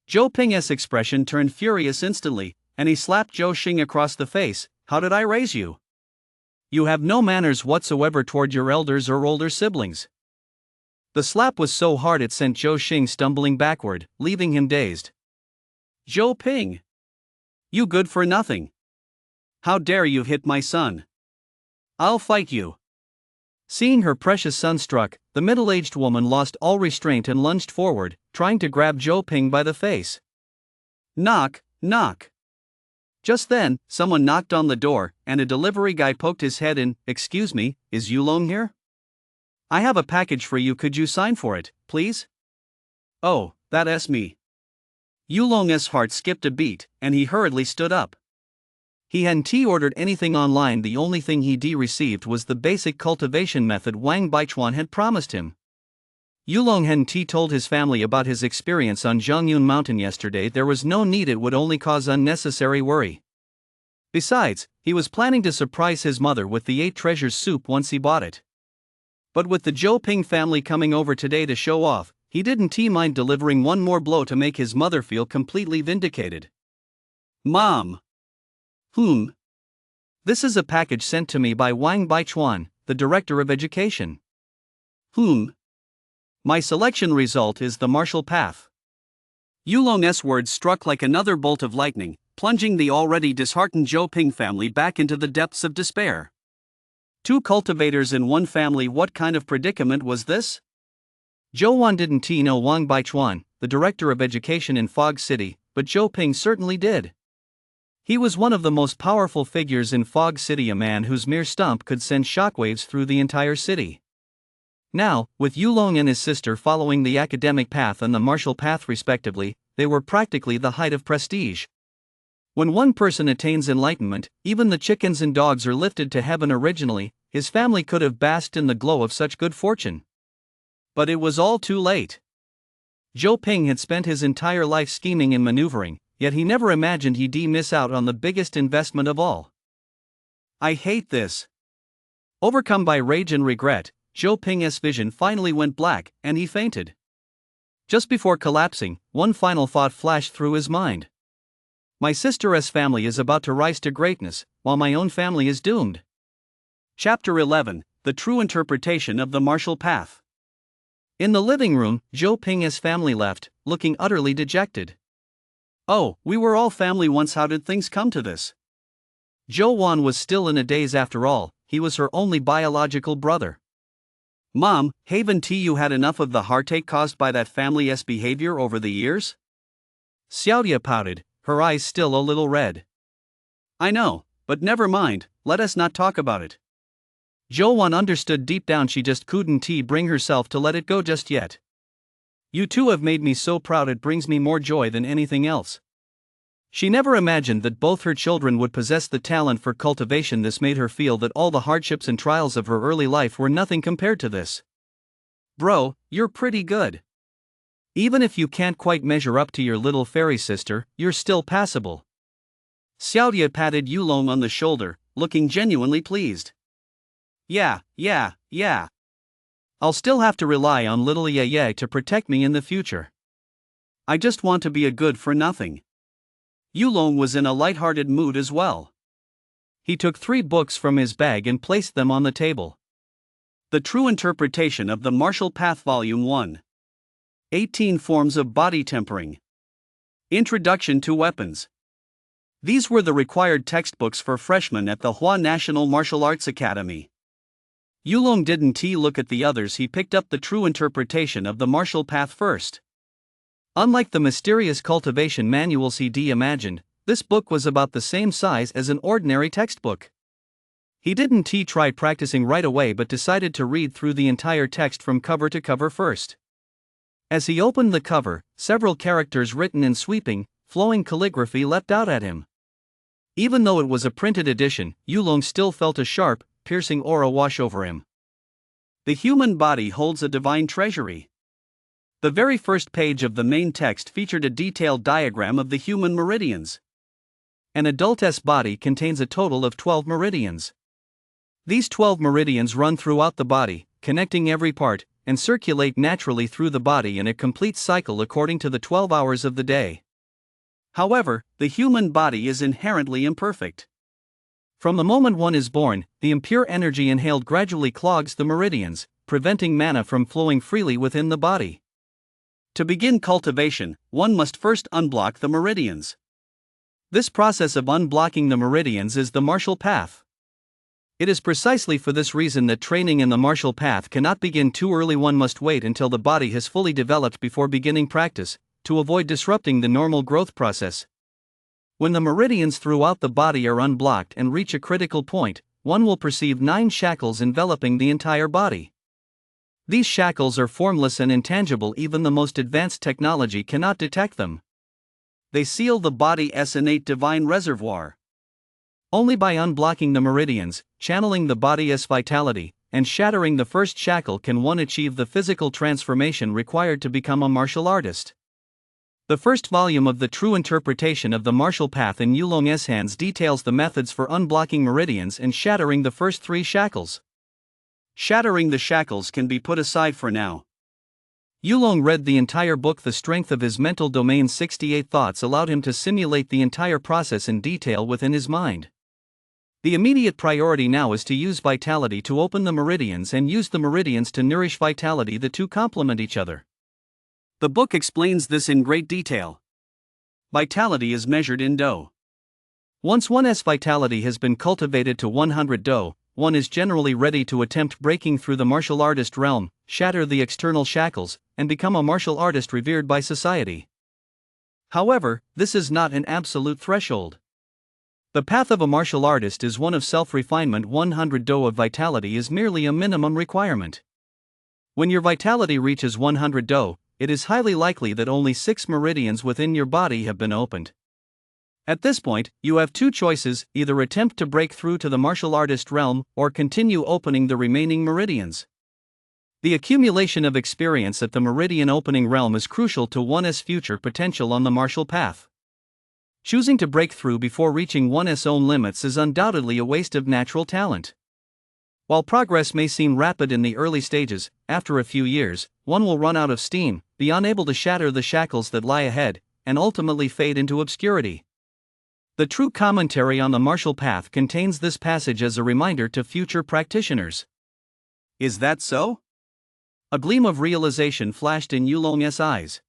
Zhou Ping's expression turned furious instantly, and he slapped Zhou Xing across the face. How did I raise you? You have no manners whatsoever toward your elders or older siblings. The slap was so hard it sent Zhou Xing stumbling backward, leaving him dazed. Zhou Ping! You good for nothing. How dare you hit my son? I'll fight you. Seeing her precious son struck, the middle-aged woman lost all restraint and lunged forward, trying to grab Zhou Ping by the face. Knock, knock. Just then, someone knocked on the door, and a delivery guy poked his head in. Excuse me, is Yulong here? I have a package for you, could you sign for it, please? Oh, that's me. Yulong's heart skipped a beat, and he hurriedly stood up. He hadn't ordered anything online. The only thing he received was the basic cultivation method Wang Baichuan had promised him. Yulong hadn't told his family about his experience on Zhongyun Mountain yesterday. There was no need, it would only cause unnecessary worry. Besides, he was planning to surprise his mother with the 8 treasures soup once he bought it. But with the Zhou Ping family coming over today to show off, he didn't mind delivering one more blow to make his mother feel completely vindicated. Mom! This is a package sent to me by Wang Baichuan. the Director of Education. My selection result is the martial path. Yulong's words struck like another bolt of lightning, plunging the already disheartened Zhou Ping family back into the depths of despair. Two cultivators in one family, what kind of predicament was this? Zhou Wan didn't know Wang Baichuan, the Director of Education in Fog City, but Zhou Ping certainly did. He was one of the most powerful figures in Fog City, a man whose mere stump could send shockwaves through the entire city. Now, with Yulong and his sister following the academic path and the martial path respectively, they were practically the height of prestige. When one person attains enlightenment, even the chickens and dogs are lifted to heaven. Originally, his family could have basked in the glow of such good fortune. But it was all too late. Zhou Ping had spent his entire life scheming and maneuvering, yet he never imagined he'd miss out on the biggest investment of all. I hate this. Overcome by rage and regret, Zhou Ping's vision finally went black, and he fainted. Just before collapsing, one final thought flashed through his mind. My sister's family is about to rise to greatness, while my own family is doomed. Chapter 11: The True Interpretation of the Martial Path. In the living room, Zhou Ping's family left, looking utterly dejected. Oh, we were all family once. How did things come to this? Zhou Wan was still in a daze. After all, he was her only biological brother. Mom, haven't you had enough of the heartache caused by that family's behavior over the years? Xiaodia pouted, her eyes still a little red. I know, but never mind, let us not talk about it. Zhou Wan understood deep down she just couldn't bring herself to let it go just yet. You two have made me so proud, it brings me more joy than anything else. She never imagined that both her children would possess the talent for cultivation. This made her feel that all the hardships and trials of her early life were nothing compared to this. Bro, you're pretty good. Even if you can't quite measure up to your little fairy sister, you're still passable. Xiaodia patted Yulong on the shoulder, looking genuinely pleased. Yeah. I'll still have to rely on little Ye to protect me in the future. I just want to be a good for nothing. Yulong was in a light-hearted mood as well. He took 3 books from his bag and placed them on the table. The True Interpretation of the Martial Path Volume 1. 18 Forms of Body Tempering. Introduction to Weapons. These were the required textbooks for freshmen at the Hua National Martial Arts Academy. Yulong didn't look at the others. He picked up the True Interpretation of the Martial Path first. Unlike the mysterious cultivation manuals he'd imagined, this book was about the same size as an ordinary textbook. He didn't try practicing right away, but decided to read through the entire text from cover to cover first. As he opened the cover, several characters written in sweeping, flowing calligraphy leapt out at him. Even though it was a printed edition, Yulong still felt a sharp, piercing aura wash over him. The human body holds a divine treasury. The very first page of the main text featured a detailed diagram of the human meridians. An adult's body contains a total of 12 meridians. These 12 meridians run throughout the body, connecting every part, and circulate naturally through the body in a complete cycle according to the 12 hours of the day. However, the human body is inherently imperfect. From the moment one is born, the impure energy inhaled gradually clogs the meridians, preventing mana from flowing freely within the body. To begin cultivation, one must first unblock the meridians. This process of unblocking the meridians is the martial path. It is precisely for this reason that training in the martial path cannot begin too early. One must wait until the body has fully developed before beginning practice, to avoid disrupting the normal growth process. When the meridians throughout the body are unblocked and reach a critical point, one will perceive 9 shackles enveloping the entire body. These shackles are formless and intangible. Even the most advanced technology cannot detect them. They seal the body's innate divine reservoir. Only by unblocking the meridians, channeling the body's vitality, and shattering the first shackle can one achieve the physical transformation required to become a martial artist. The first volume of the True Interpretation of the Martial Path in Yulong's hands details the methods for unblocking meridians and shattering the first 3 shackles. Shattering the shackles can be put aside for now. Yulong read the entire book. The strength of his mental domain's 68 thoughts allowed him to simulate the entire process in detail within his mind. The immediate priority now is to use vitality to open the meridians and use the meridians to nourish vitality. The two complement each other. The book explains this in great detail. Vitality is measured in do. Once one's vitality has been cultivated to 100 do, one is generally ready to attempt breaking through the martial artist realm, shatter the external shackles, and become a martial artist revered by society. However, this is not an absolute threshold. The path of a martial artist is one of self-refinement. 100 do of vitality is merely a minimum requirement. When your vitality reaches 100 do, it is highly likely that only 6 meridians within your body have been opened. At this point, you have two choices: either attempt to break through to the martial artist realm, or continue opening the remaining meridians. The accumulation of experience at the meridian opening realm is crucial to one's future potential on the martial path. Choosing to break through before reaching one's own limits is undoubtedly a waste of natural talent. While progress may seem rapid in the early stages, after a few years, one will run out of steam, be unable to shatter the shackles that lie ahead, and ultimately fade into obscurity. The true commentary on the martial path contains this passage as a reminder to future practitioners. Is that so? A gleam of realization flashed in Yulong's eyes.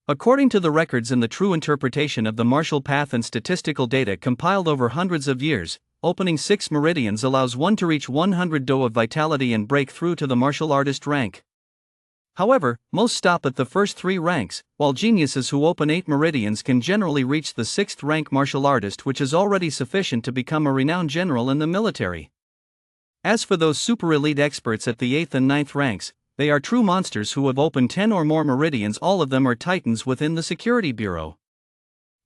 According to the records in the true interpretation of the martial path and statistical data compiled over hundreds of years, opening 6 meridians allows one to reach 100 do of vitality and break through to the martial artist rank. However, most stop at the first 3 ranks, while geniuses who open 8 meridians can generally reach the 6th rank martial artist, which is already sufficient to become a renowned general in the military. As for those super elite experts at the 8th and 9th ranks, they are true monsters who have opened 10 or more meridians. All of them are titans within the Security Bureau.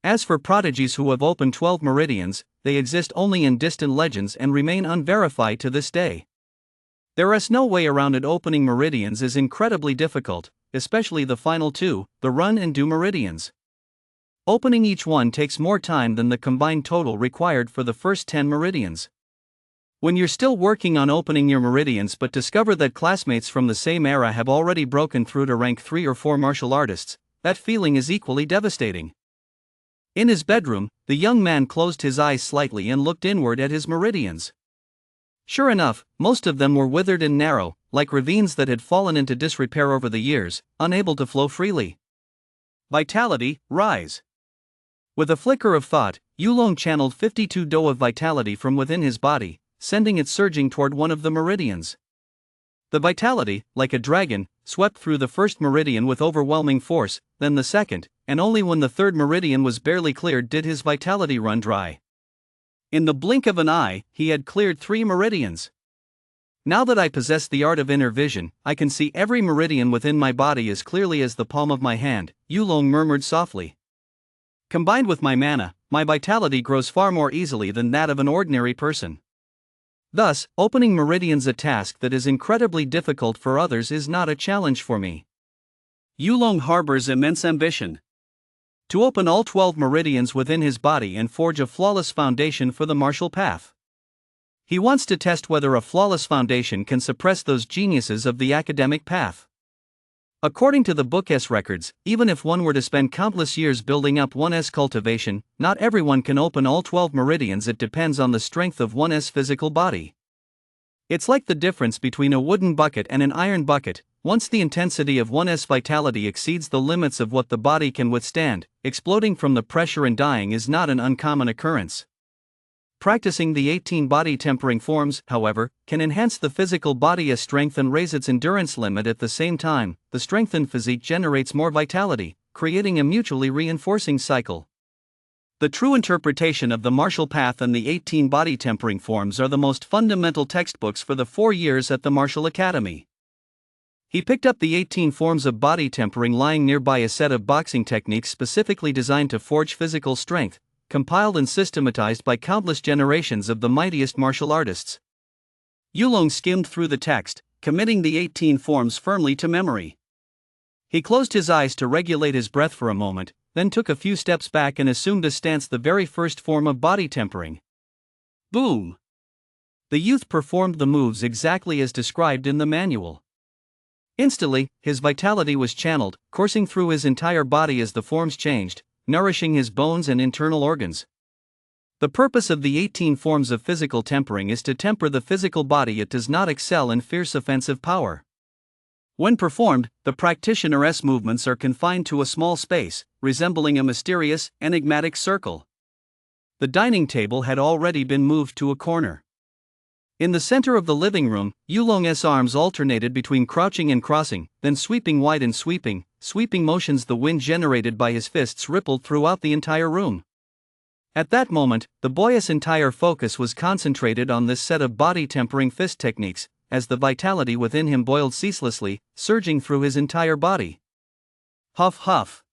As for prodigies who have opened 12 meridians, they exist only in distant legends and remain unverified to this day. There is no way around it. Opening meridians is incredibly difficult, especially the final 2, the run and do meridians. Opening each one takes more time than the combined total required for the first 10 meridians. When you're still working on opening your meridians but discover that classmates from the same era have already broken through to rank 3 or 4 martial artists, that feeling is equally devastating. In his bedroom, the young man closed his eyes slightly and looked inward at his meridians. Sure enough, most of them were withered and narrow, like ravines that had fallen into disrepair over the years, unable to flow freely. Vitality, rise. With a flicker of thought, Yulong channeled 52 do of vitality from within his body, sending it surging toward one of the meridians. The vitality, like a dragon, swept through the first meridian with overwhelming force, then the second, and only when the third meridian was barely cleared did his vitality run dry. In the blink of an eye, he had cleared 3 meridians. Now that I possess the art of inner vision, I can see every meridian within my body as clearly as the palm of my hand, Yulong murmured softly. Combined with my mana, my vitality grows far more easily than that of an ordinary person. Thus, opening meridians, a task that is incredibly difficult for others, is not a challenge for me. Yulong harbors immense ambition to open all 12 meridians within his body and forge a flawless foundation for the martial path. He wants to test whether a flawless foundation can suppress those geniuses of the academic path. According to the book's records, even if one were to spend countless years building up one's cultivation, not everyone can open all 12 meridians. It depends on the strength of one's physical body. It's like the difference between a wooden bucket and an iron bucket. Once the intensity of one's vitality exceeds the limits of what the body can withstand, exploding from the pressure and dying is not an uncommon occurrence. Practicing the 18 body tempering forms, however, can enhance the physical body's strength and raise its endurance limit at the same time. The strengthened physique generates more vitality, creating a mutually reinforcing cycle. The true interpretation of the martial path and the 18 body tempering forms are the most fundamental textbooks for the 4 years at the Martial Academy. He picked up the 18 forms of body tempering lying nearby, a set of boxing techniques specifically designed to forge physical strength, compiled and systematized by countless generations of the mightiest martial artists. Yulong skimmed through the text, committing the 18 forms firmly to memory. He closed his eyes to regulate his breath for a moment, then took a few steps back and assumed a stance, the very first form of body tempering. Boom! The youth performed the moves exactly as described in the manual. Instantly, his vitality was channeled, coursing through his entire body as the forms changed, nourishing his bones and internal organs. The purpose of the 18 forms of physical tempering is to temper the physical body. It does not excel in fierce offensive power. When performed, the practitioner's movements are confined to a small space, resembling a mysterious, enigmatic circle. The dining table had already been moved to a corner. In the center of the living room, Yulong's arms alternated between crouching and crossing, then sweeping wide and sweeping motions. The wind generated by his fists rippled throughout the entire room. At that moment, the boy's entire focus was concentrated on this set of body-tempering fist techniques, as the vitality within him boiled ceaselessly, surging through his entire body. Huff huff.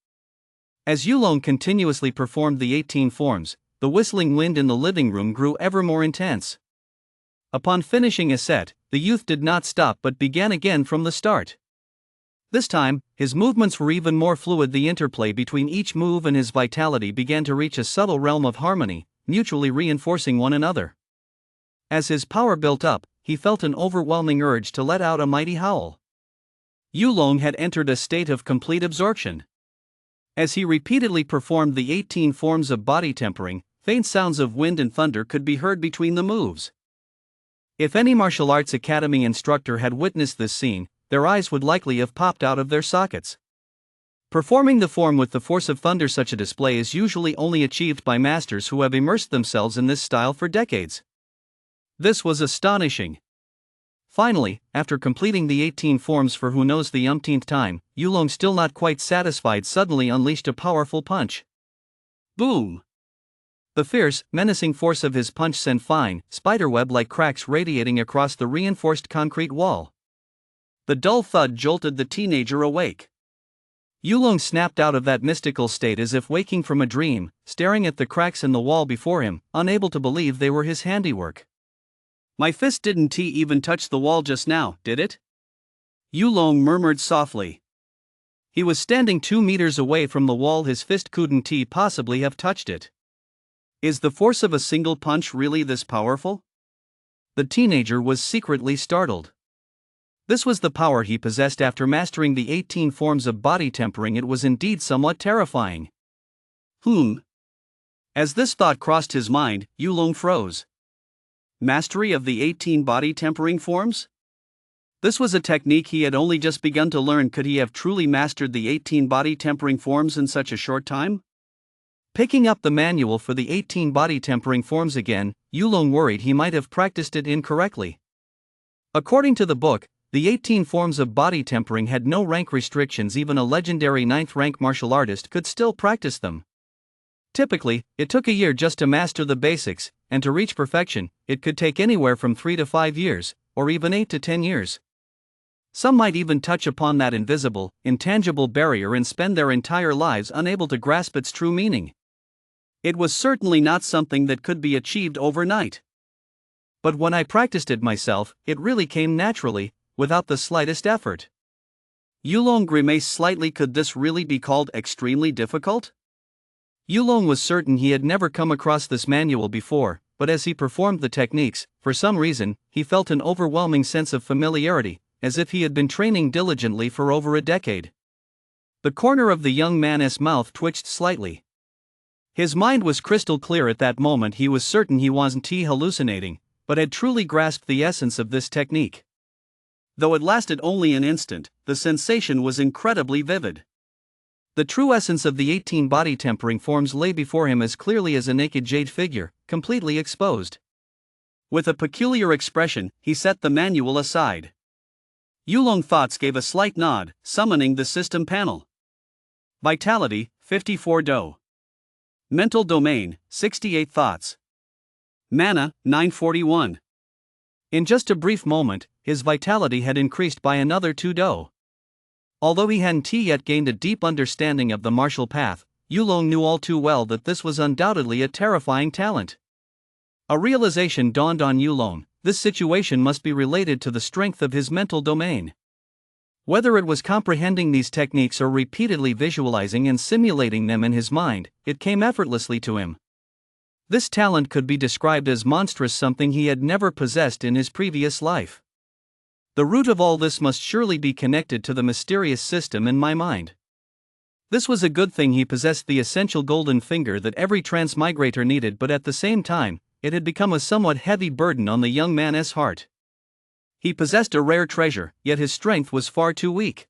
As Yulong continuously performed the 18 forms, the whistling wind in the living room grew ever more intense. Upon finishing a set, the youth did not stop but began again from the start. This time, his movements were even more fluid. The interplay between each move and his vitality began to reach a subtle realm of harmony, mutually reinforcing one another. As his power built up, he felt an overwhelming urge to let out a mighty howl. Yulong had entered a state of complete absorption. As he repeatedly performed the 18 forms of body tempering, faint sounds of wind and thunder could be heard between the moves. If any martial arts academy instructor had witnessed this scene, their eyes would likely have popped out of their sockets. Performing the form with the force of thunder, such a display is usually only achieved by masters who have immersed themselves in this style for decades. This was astonishing. Finally, after completing the 18 forms for who knows the umpteenth time, Yulong, still not quite satisfied, suddenly unleashed a powerful punch. Boom! The fierce, menacing force of his punch sent fine, spiderweb-like cracks radiating across the reinforced concrete wall. The dull thud jolted the teenager awake. Yulong snapped out of that mystical state as if waking from a dream, staring at the cracks in the wall before him, unable to believe they were his handiwork. "My fist didn't even touch the wall just now, did it?" Yulong murmured softly. He was standing 2 meters away from the wall. His fist couldn't possibly have touched it. Is the force of a single punch really this powerful? The teenager was secretly startled. This was the power he possessed after mastering the 18 forms of body tempering. It was indeed somewhat terrifying. As this thought crossed his mind, Yulong froze. Mastery of the 18 body tempering forms? This was a technique he had only just begun to learn. Could he have truly mastered the 18 body tempering forms in such a short time? Picking up the manual for the 18 body tempering forms again, Yulong worried he might have practiced it incorrectly. According to the book, the 18 forms of body tempering had no rank restrictions. Even a legendary 9th rank martial artist could still practice them. Typically, it took a year just to master the basics, and to reach perfection, it could take anywhere from 3 to 5 years, or even 8 to 10 years. Some might even touch upon that invisible, intangible barrier and spend their entire lives unable to grasp its true meaning. It was certainly not something that could be achieved overnight. But when I practiced it myself, it really came naturally, without the slightest effort. Yulong grimaced slightly. Could this really be called extremely difficult? Yulong was certain he had never come across this manual before, but as he performed the techniques, for some reason, he felt an overwhelming sense of familiarity, as if he had been training diligently for over a decade. The corner of the young man's mouth twitched slightly. His mind was crystal clear at that moment. He was certain he wasn't hallucinating, but had truly grasped the essence of this technique. Though it lasted only an instant, the sensation was incredibly vivid. The true essence of the 18 body tempering forms lay before him as clearly as a naked jade figure, completely exposed. With a peculiar expression, he set the manual aside. Yulong thoughts gave a slight nod, summoning the system panel. Vitality, 54 do. Mental domain, 68 thoughts. Mana, 941. In just a brief moment, his vitality had increased by another 2 do. Although he hadn't yet gained a deep understanding of the martial path, Yulong knew all too well that this was undoubtedly a terrifying talent. A realization dawned on Yulong: this situation must be related to the strength of his mental domain. Whether it was comprehending these techniques or repeatedly visualizing and simulating them in his mind, it came effortlessly to him. This talent could be described as monstrous, something he had never possessed in his previous life. The root of all this must surely be connected to the mysterious system in my mind. This was a good thing. He possessed the essential golden finger that every transmigrator needed, but at the same time, it had become a somewhat heavy burden on the young man's heart. He possessed a rare treasure, yet his strength was far too weak.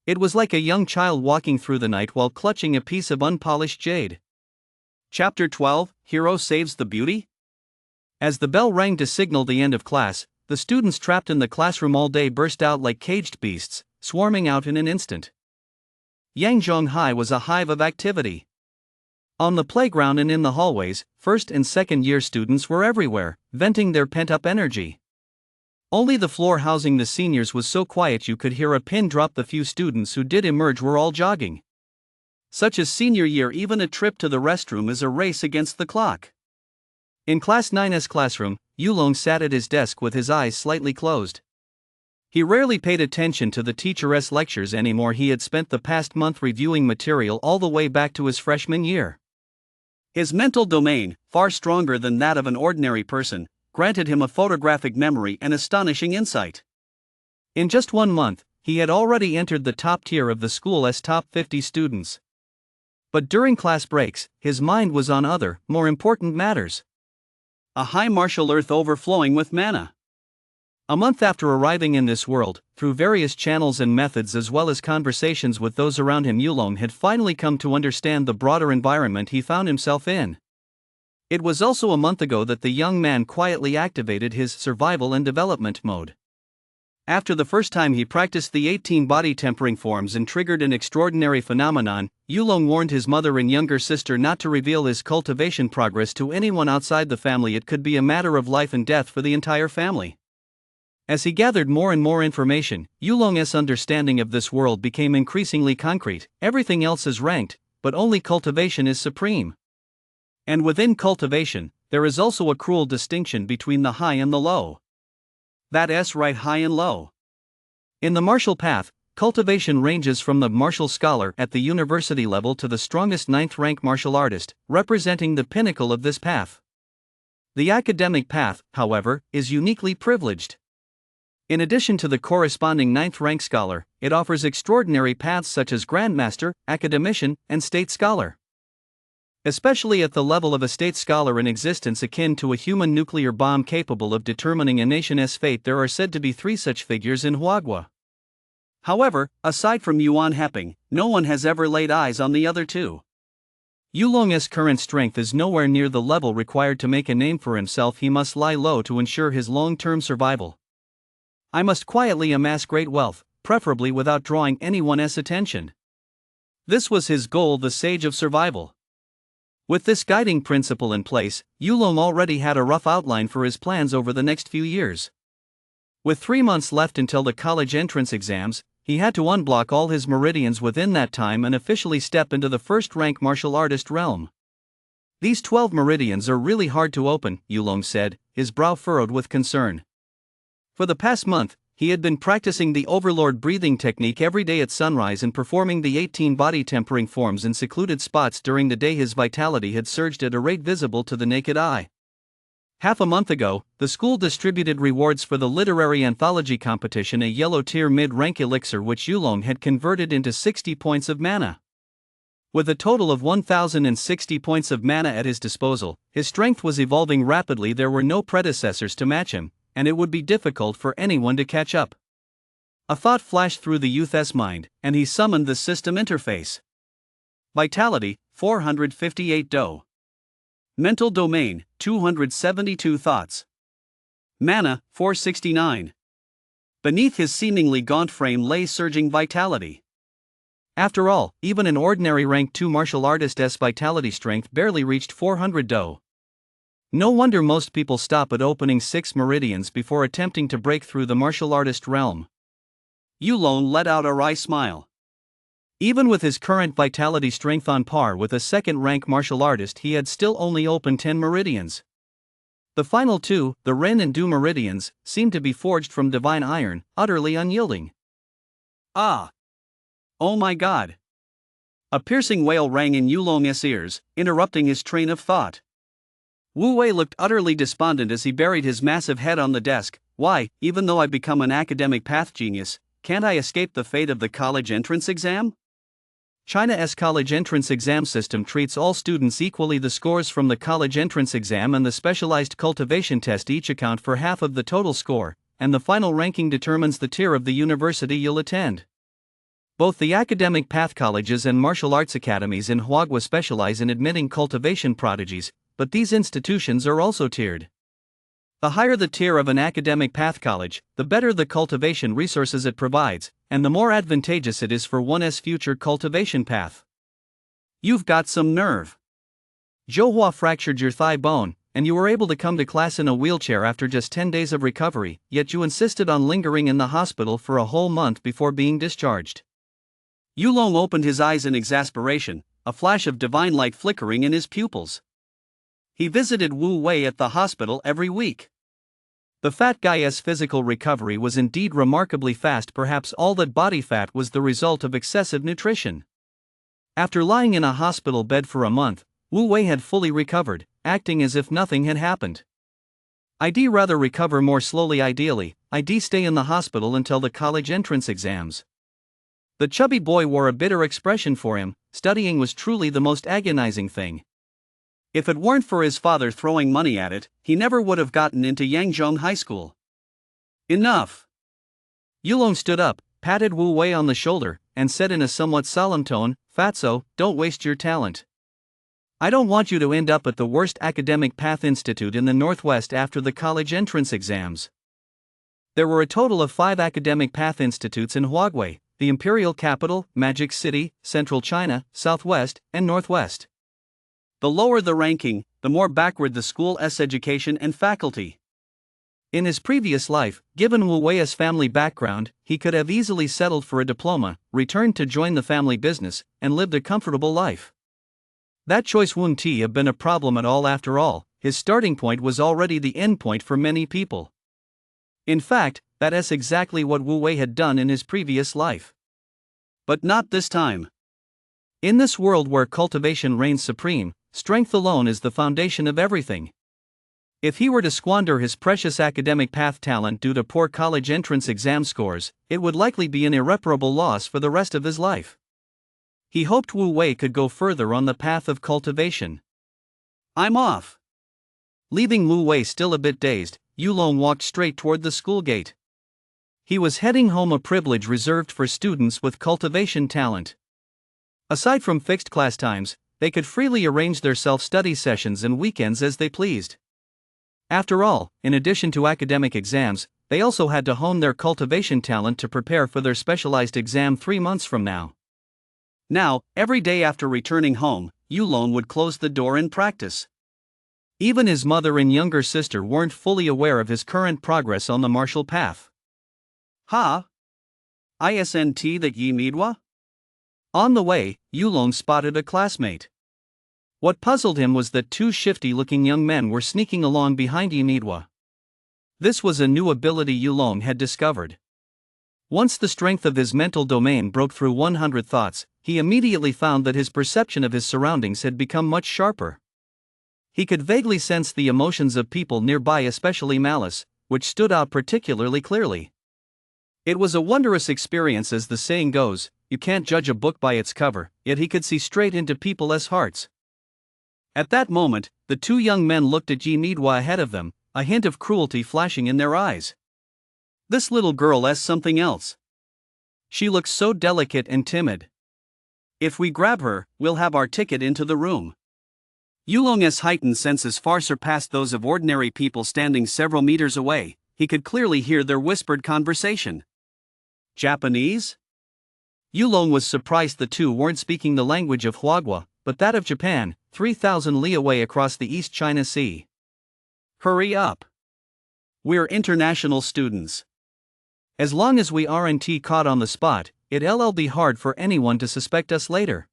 It was like a young child walking through the night while clutching a piece of unpolished jade. Chapter 12, Hero Saves the Beauty? As the bell rang to signal the end of class, the students trapped in the classroom all day burst out like caged beasts, swarming out in an instant. Yangzhong High was a hive of activity. On the playground and in the hallways, first and second year students were everywhere, venting their pent-up energy. Only the floor housing the seniors was so quiet you could hear a pin drop. The few students who did emerge were all jogging. Such as senior year, even a trip to the restroom is a race against the clock. In Class 9's classroom, Yulong sat at his desk with his eyes slightly closed. He rarely paid attention to the teacher's lectures anymore. He had spent the past month reviewing material all the way back to his freshman year. His mental domain, far stronger than that of an ordinary person, granted him a photographic memory and astonishing insight. In just 1 month, he had already entered the top tier of the school's top 50 students. But during class breaks, his mind was on other, more important matters. A high martial earth overflowing with mana. A month after arriving in this world, through various channels and methods as well as conversations with those around him, Yulong had finally come to understand the broader environment he found himself in. It was also a month ago that the young man quietly activated his survival and development mode. After the first time he practiced the 18 body tempering forms and triggered an extraordinary phenomenon, Yulong warned his mother and younger sister not to reveal his cultivation progress to anyone outside the family. It could be a matter of life and death for the entire family. As he gathered more and more information, Yulong's understanding of this world became increasingly concrete. Everything else is ranked, but only cultivation is supreme. And within cultivation, there is also a cruel distinction between the high and the low. That's right, high and low. In the martial path, cultivation ranges from the martial scholar at the university level to the strongest 9th rank martial artist, representing the pinnacle of this path. The academic path, however, is uniquely privileged. In addition to the corresponding 9th rank scholar, it offers extraordinary paths such as Grandmaster, Academician, and State Scholar. Especially at the level of a state scholar, in existence akin to a human nuclear bomb capable of determining a nation's fate, there are said to be 3 such figures in Huagua. However, aside from Yuan Heping, no one has ever laid eyes on the other 2. Yulong's current strength is nowhere near the level required to make a name for himself. He must lie low to ensure his long-term survival. I must quietly amass great wealth, preferably without drawing anyone's attention. This was his goal, the sage of survival. With this guiding principle in place, Yulong already had a rough outline for his plans over the next few years. With 3 months left until the college entrance exams, he had to unblock all his meridians within that time and officially step into the first-rank martial artist realm. These 12 meridians are really hard to open, Yulong said, his brow furrowed with concern. For the past month, he had been practicing the overlord breathing technique every day at sunrise and performing the 18 body tempering forms in secluded spots during the day. His vitality had surged at a rate visible to the naked eye. Half a month ago, the school distributed rewards for the literary anthology competition, a yellow-tier mid-rank elixir which Yulong had converted into 60 points of mana. With a total of 1,060 points of mana at his disposal, his strength was evolving rapidly. There were no predecessors to match him, and it would be difficult for anyone to catch up. A thought flashed through the youth's mind, and he summoned the system interface. Vitality, 458 Do. Mental domain, 272 thoughts. Mana, 469. Beneath his seemingly gaunt frame lay surging vitality. After all, even an ordinary rank 2 martial artist's vitality strength barely reached 400 Do. No wonder most people stop at opening 6 meridians before attempting to break through the martial artist realm. Yulong let out a wry smile. Even with his current vitality strength on par with a second-rank martial artist, he had still only opened 10 meridians. The final 2, the Ren and Du meridians, seemed to be forged from divine iron, utterly unyielding. Ah! Oh my God! A piercing wail rang in Yulong's ears, interrupting his train of thought. Wu Wei looked utterly despondent as he buried his massive head on the desk. Why, even though I become an academic path genius, can't I escape the fate of the college entrance exam? China's college entrance exam system treats all students equally. The scores from the college entrance exam and the specialized cultivation test each account for half of the total score, and the final ranking determines the tier of the university you'll attend. Both the academic path colleges and martial arts academies in Huagua specialize in admitting cultivation prodigies, but these institutions are also tiered. The higher the tier of an academic path college, the better the cultivation resources it provides, and the more advantageous it is for one's future cultivation path. You've got some nerve. Zhou fractured your thigh bone, and you were able to come to class in a wheelchair after just 10 days of recovery, yet you insisted on lingering in the hospital for a whole month before being discharged. Yulong opened his eyes in exasperation, a flash of divine light flickering in his pupils. He visited Wu Wei at the hospital every week. The fat guy's physical recovery was indeed remarkably fast. Perhaps all that body fat was the result of excessive nutrition. After lying in a hospital bed for a month, Wu Wei had fully recovered, acting as if nothing had happened. I'd rather recover more slowly. Ideally, I'd stay in the hospital until the college entrance exams. The chubby boy wore a bitter expression. For him, studying was truly the most agonizing thing. If it weren't for his father throwing money at it, he never would have gotten into Yangzhong High School. Enough! Yulong stood up, patted Wu Wei on the shoulder, and said in a somewhat solemn tone, "Fatso, don't waste your talent. I don't want you to end up at the worst academic path institute in the Northwest after the college entrance exams." There were a total of 5 academic path institutes in Huagui, the imperial capital, Magic City, Central China, Southwest, and Northwest. The lower the ranking, the more backward the school's education and faculty. In his previous life, given Wu Wei's family background, he could have easily settled for a diploma, returned to join the family business, and lived a comfortable life. That choice wouldn't have been a problem at all. After all, his starting point was already the end point for many people. In fact, that is exactly what Wu Wei had done in his previous life. But not this time. In this world where cultivation reigns supreme, strength alone is the foundation of everything. If he were to squander his precious academic path talent due to poor college entrance exam scores, it would likely be an irreparable loss for the rest of his life. He hoped Wu Wei could go further on the path of cultivation. "I'm off." Leaving Wu Wei still a bit dazed, Yulong walked straight toward the school gate. He was heading home, a privilege reserved for students with cultivation talent. Aside from fixed class times, they could freely arrange their self-study sessions and weekends as they pleased. After all, in addition to academic exams, they also had to hone their cultivation talent to prepare for their specialized exam 3 months from now. Now, every day after returning home, Yulong would close the door in practice. Even his mother and younger sister weren't fully aware of his current progress on the martial path. "Ha? Isn't that Yi Midwa?" On the way, Yulong spotted a classmate. What puzzled him was that 2 shifty-looking young men were sneaking along behind Yi Midwa. This was a new ability Yulong had discovered. Once the strength of his mental domain broke through 100 thoughts, he immediately found that his perception of his surroundings had become much sharper. He could vaguely sense the emotions of people nearby, especially malice, which stood out particularly clearly. It was a wondrous experience. As the saying goes, you can't judge a book by its cover, yet he could see straight into people's hearts. At that moment, the 2 young men looked at Yi Midwa ahead of them, a hint of cruelty flashing in their eyes. "This little girl is something else. She looks so delicate and timid. If we grab her, we'll have our ticket into the room." Yulong's heightened senses far surpassed those of ordinary people standing several meters away. He could clearly hear their whispered conversation. Japanese? Yulong was surprised the 2 weren't speaking the language of Huagua, but that of Japan, 3,000 li away across the East China Sea. "Hurry up. We're international students. As long as we aren't caught on the spot, it'll be hard for anyone to suspect us later."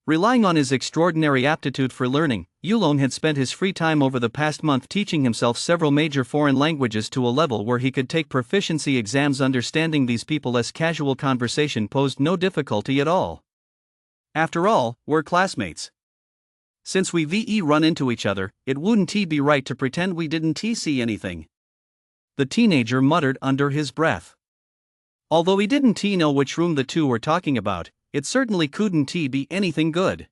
Relying on his extraordinary aptitude for learning, Yulong had spent his free time over the past month teaching himself several major foreign languages to a level where he could take proficiency exams. Understanding these people's casual conversation posed no difficulty at all. After all, we're classmates. Since we've run into each other, it wouldn't be right to pretend we didn't see anything. The teenager muttered under his breath. Although he didn't know which room the 2 were talking about, it certainly couldn't be anything good.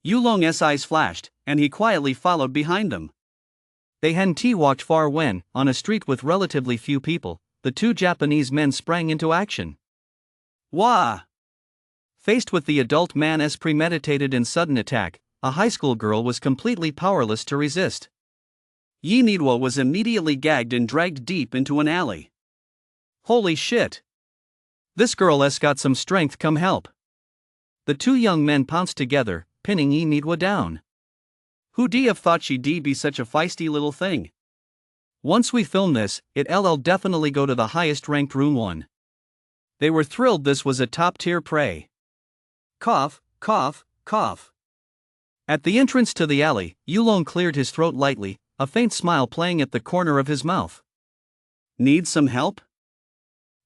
Yulong's eyes flashed, and he quietly followed behind them. They hadn't walked far when, on a street with relatively few people, the two Japanese men sprang into action. Wah! Faced with the adult man's premeditated and sudden attack, a high school girl was completely powerless to resist. Yinidwa was immediately gagged and dragged deep into an alley. Holy shit! This girl's got some strength, come help. The two young men pounced together, pinning Yinidwa down. Who'd have thought she'd be such a feisty little thing? Once we film this, it'll definitely go to the highest ranked Rune 1. They were thrilled this was a top-tier prey. Cough, cough, cough. At the entrance to the alley, Yulong cleared his throat lightly, a faint smile playing at the corner of his mouth. Need some help?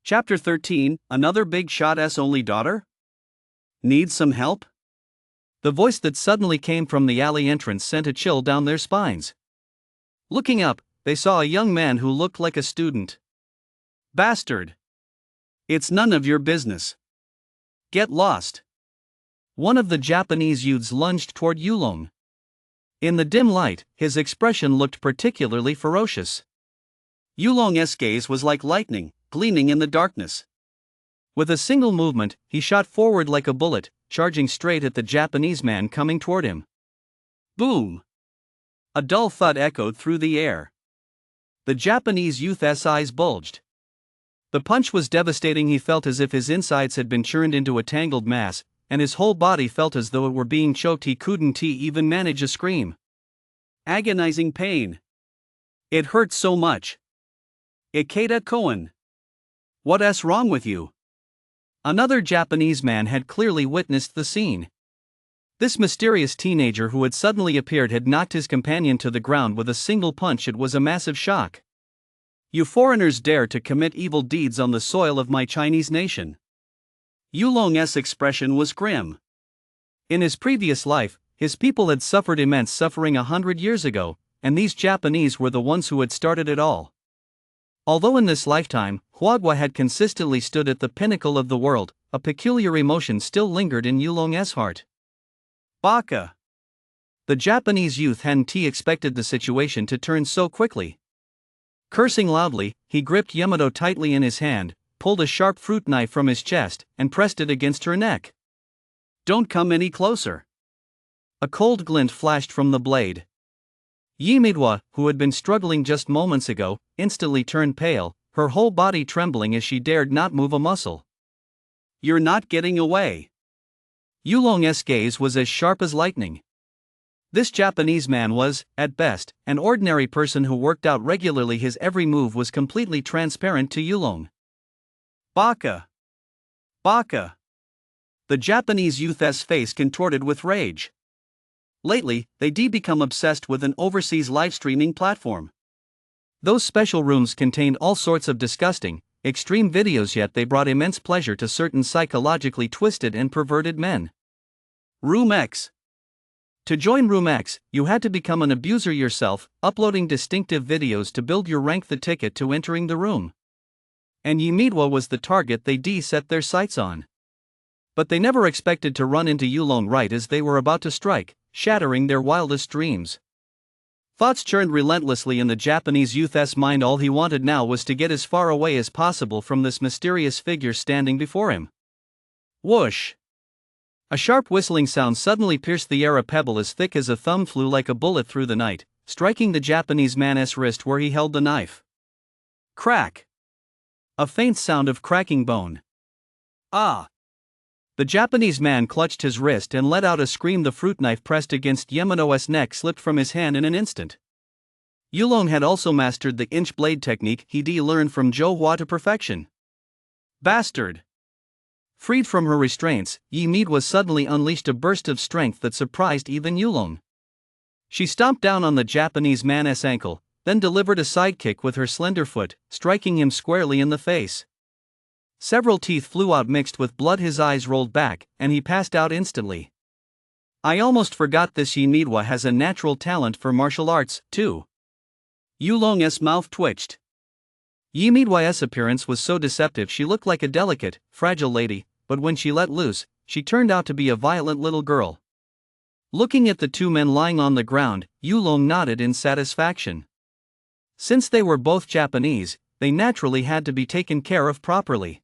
Chapter 13, Another Big Shot's Only Daughter? Need some help? The voice that suddenly came from the alley entrance sent a chill down their spines. Looking up, they saw a young man who looked like a student. Bastard! It's none of your business. Get lost. One of the Japanese youths lunged toward Yulong. In the dim light, his expression looked particularly ferocious. Yulong's gaze was like lightning, gleaming in the darkness. With a single movement, he shot forward like a bullet, charging straight at the Japanese man coming toward him. Boom! A dull thud echoed through the air. The Japanese youth's eyes bulged. The punch was devastating. He felt as if his insides had been churned into a tangled mass, and his whole body felt as though it were being choked. He couldn't even manage a scream. Agonizing pain. It hurt so much. Ikeda Koen. What's wrong with you? Another Japanese man had clearly witnessed the scene. This mysterious teenager who had suddenly appeared had knocked his companion to the ground with a single punch. It was a massive shock. You foreigners dare to commit evil deeds on the soil of my Chinese nation. Yulong's expression was grim. In his previous life, his people had suffered immense suffering 100 years ago, and these Japanese were the ones who had started it all. Although in this lifetime, Huagua had consistently stood at the pinnacle of the world, a peculiar emotion still lingered in Yulong's heart. Baka! The Japanese youth hadn't expected the situation to turn so quickly. Cursing loudly, he gripped Yamato tightly in his hand, pulled a sharp fruit knife from his chest, and pressed it against her neck. Don't come any closer. A cold glint flashed from the blade. Yimidwa, who had been struggling just moments ago, instantly turned pale, her whole body trembling as she dared not move a muscle. You're not getting away. Yulong's gaze was as sharp as lightning. This Japanese man was, at best, an ordinary person who worked out regularly. His every move was completely transparent to Yulong. Baka! Baka! The Japanese youth's face contorted with rage. Lately, they become obsessed with an overseas live streaming platform. Those special rooms contained all sorts of disgusting, extreme videos, yet they brought immense pleasure to certain psychologically twisted and perverted men. Room X. To join Room X, you had to become an abuser yourself, uploading distinctive videos to build your rank, the ticket to entering the room. And Yimidwa was the target they set their sights on. But they never expected to run into Yulong right as they were about to strike, shattering their wildest dreams. Thoughts churned relentlessly in the Japanese youth's mind. All he wanted now was to get as far away as possible from this mysterious figure standing before him. Whoosh! A sharp whistling sound suddenly pierced the air. A pebble as thick as a thumb flew like a bullet through the night, striking the Japanese man's wrist where he held the knife. Crack! A faint sound of cracking bone. Ah! The Japanese man clutched his wrist and let out a scream. The fruit knife pressed against Yamato's neck slipped from his hand in an instant. Yulong had also mastered the inch blade technique he'd learned from Zhou Hua to perfection. Bastard! Freed from her restraints, Yimidwa suddenly unleashed a burst of strength that surprised even Yulong. She stomped down on the Japanese man's ankle, then delivered a sidekick with her slender foot, striking him squarely in the face. Several teeth flew out mixed with blood. His eyes rolled back, and he passed out instantly. I almost forgot this. Yimidwa has a natural talent for martial arts, too. Yulong's mouth twitched. Yimidwa's appearance was so deceptive. She looked like a delicate, fragile lady, but when she let loose, she turned out to be a violent little girl. Looking at the two men lying on the ground, Yulong nodded in satisfaction. Since they were both Japanese, they naturally had to be taken care of properly.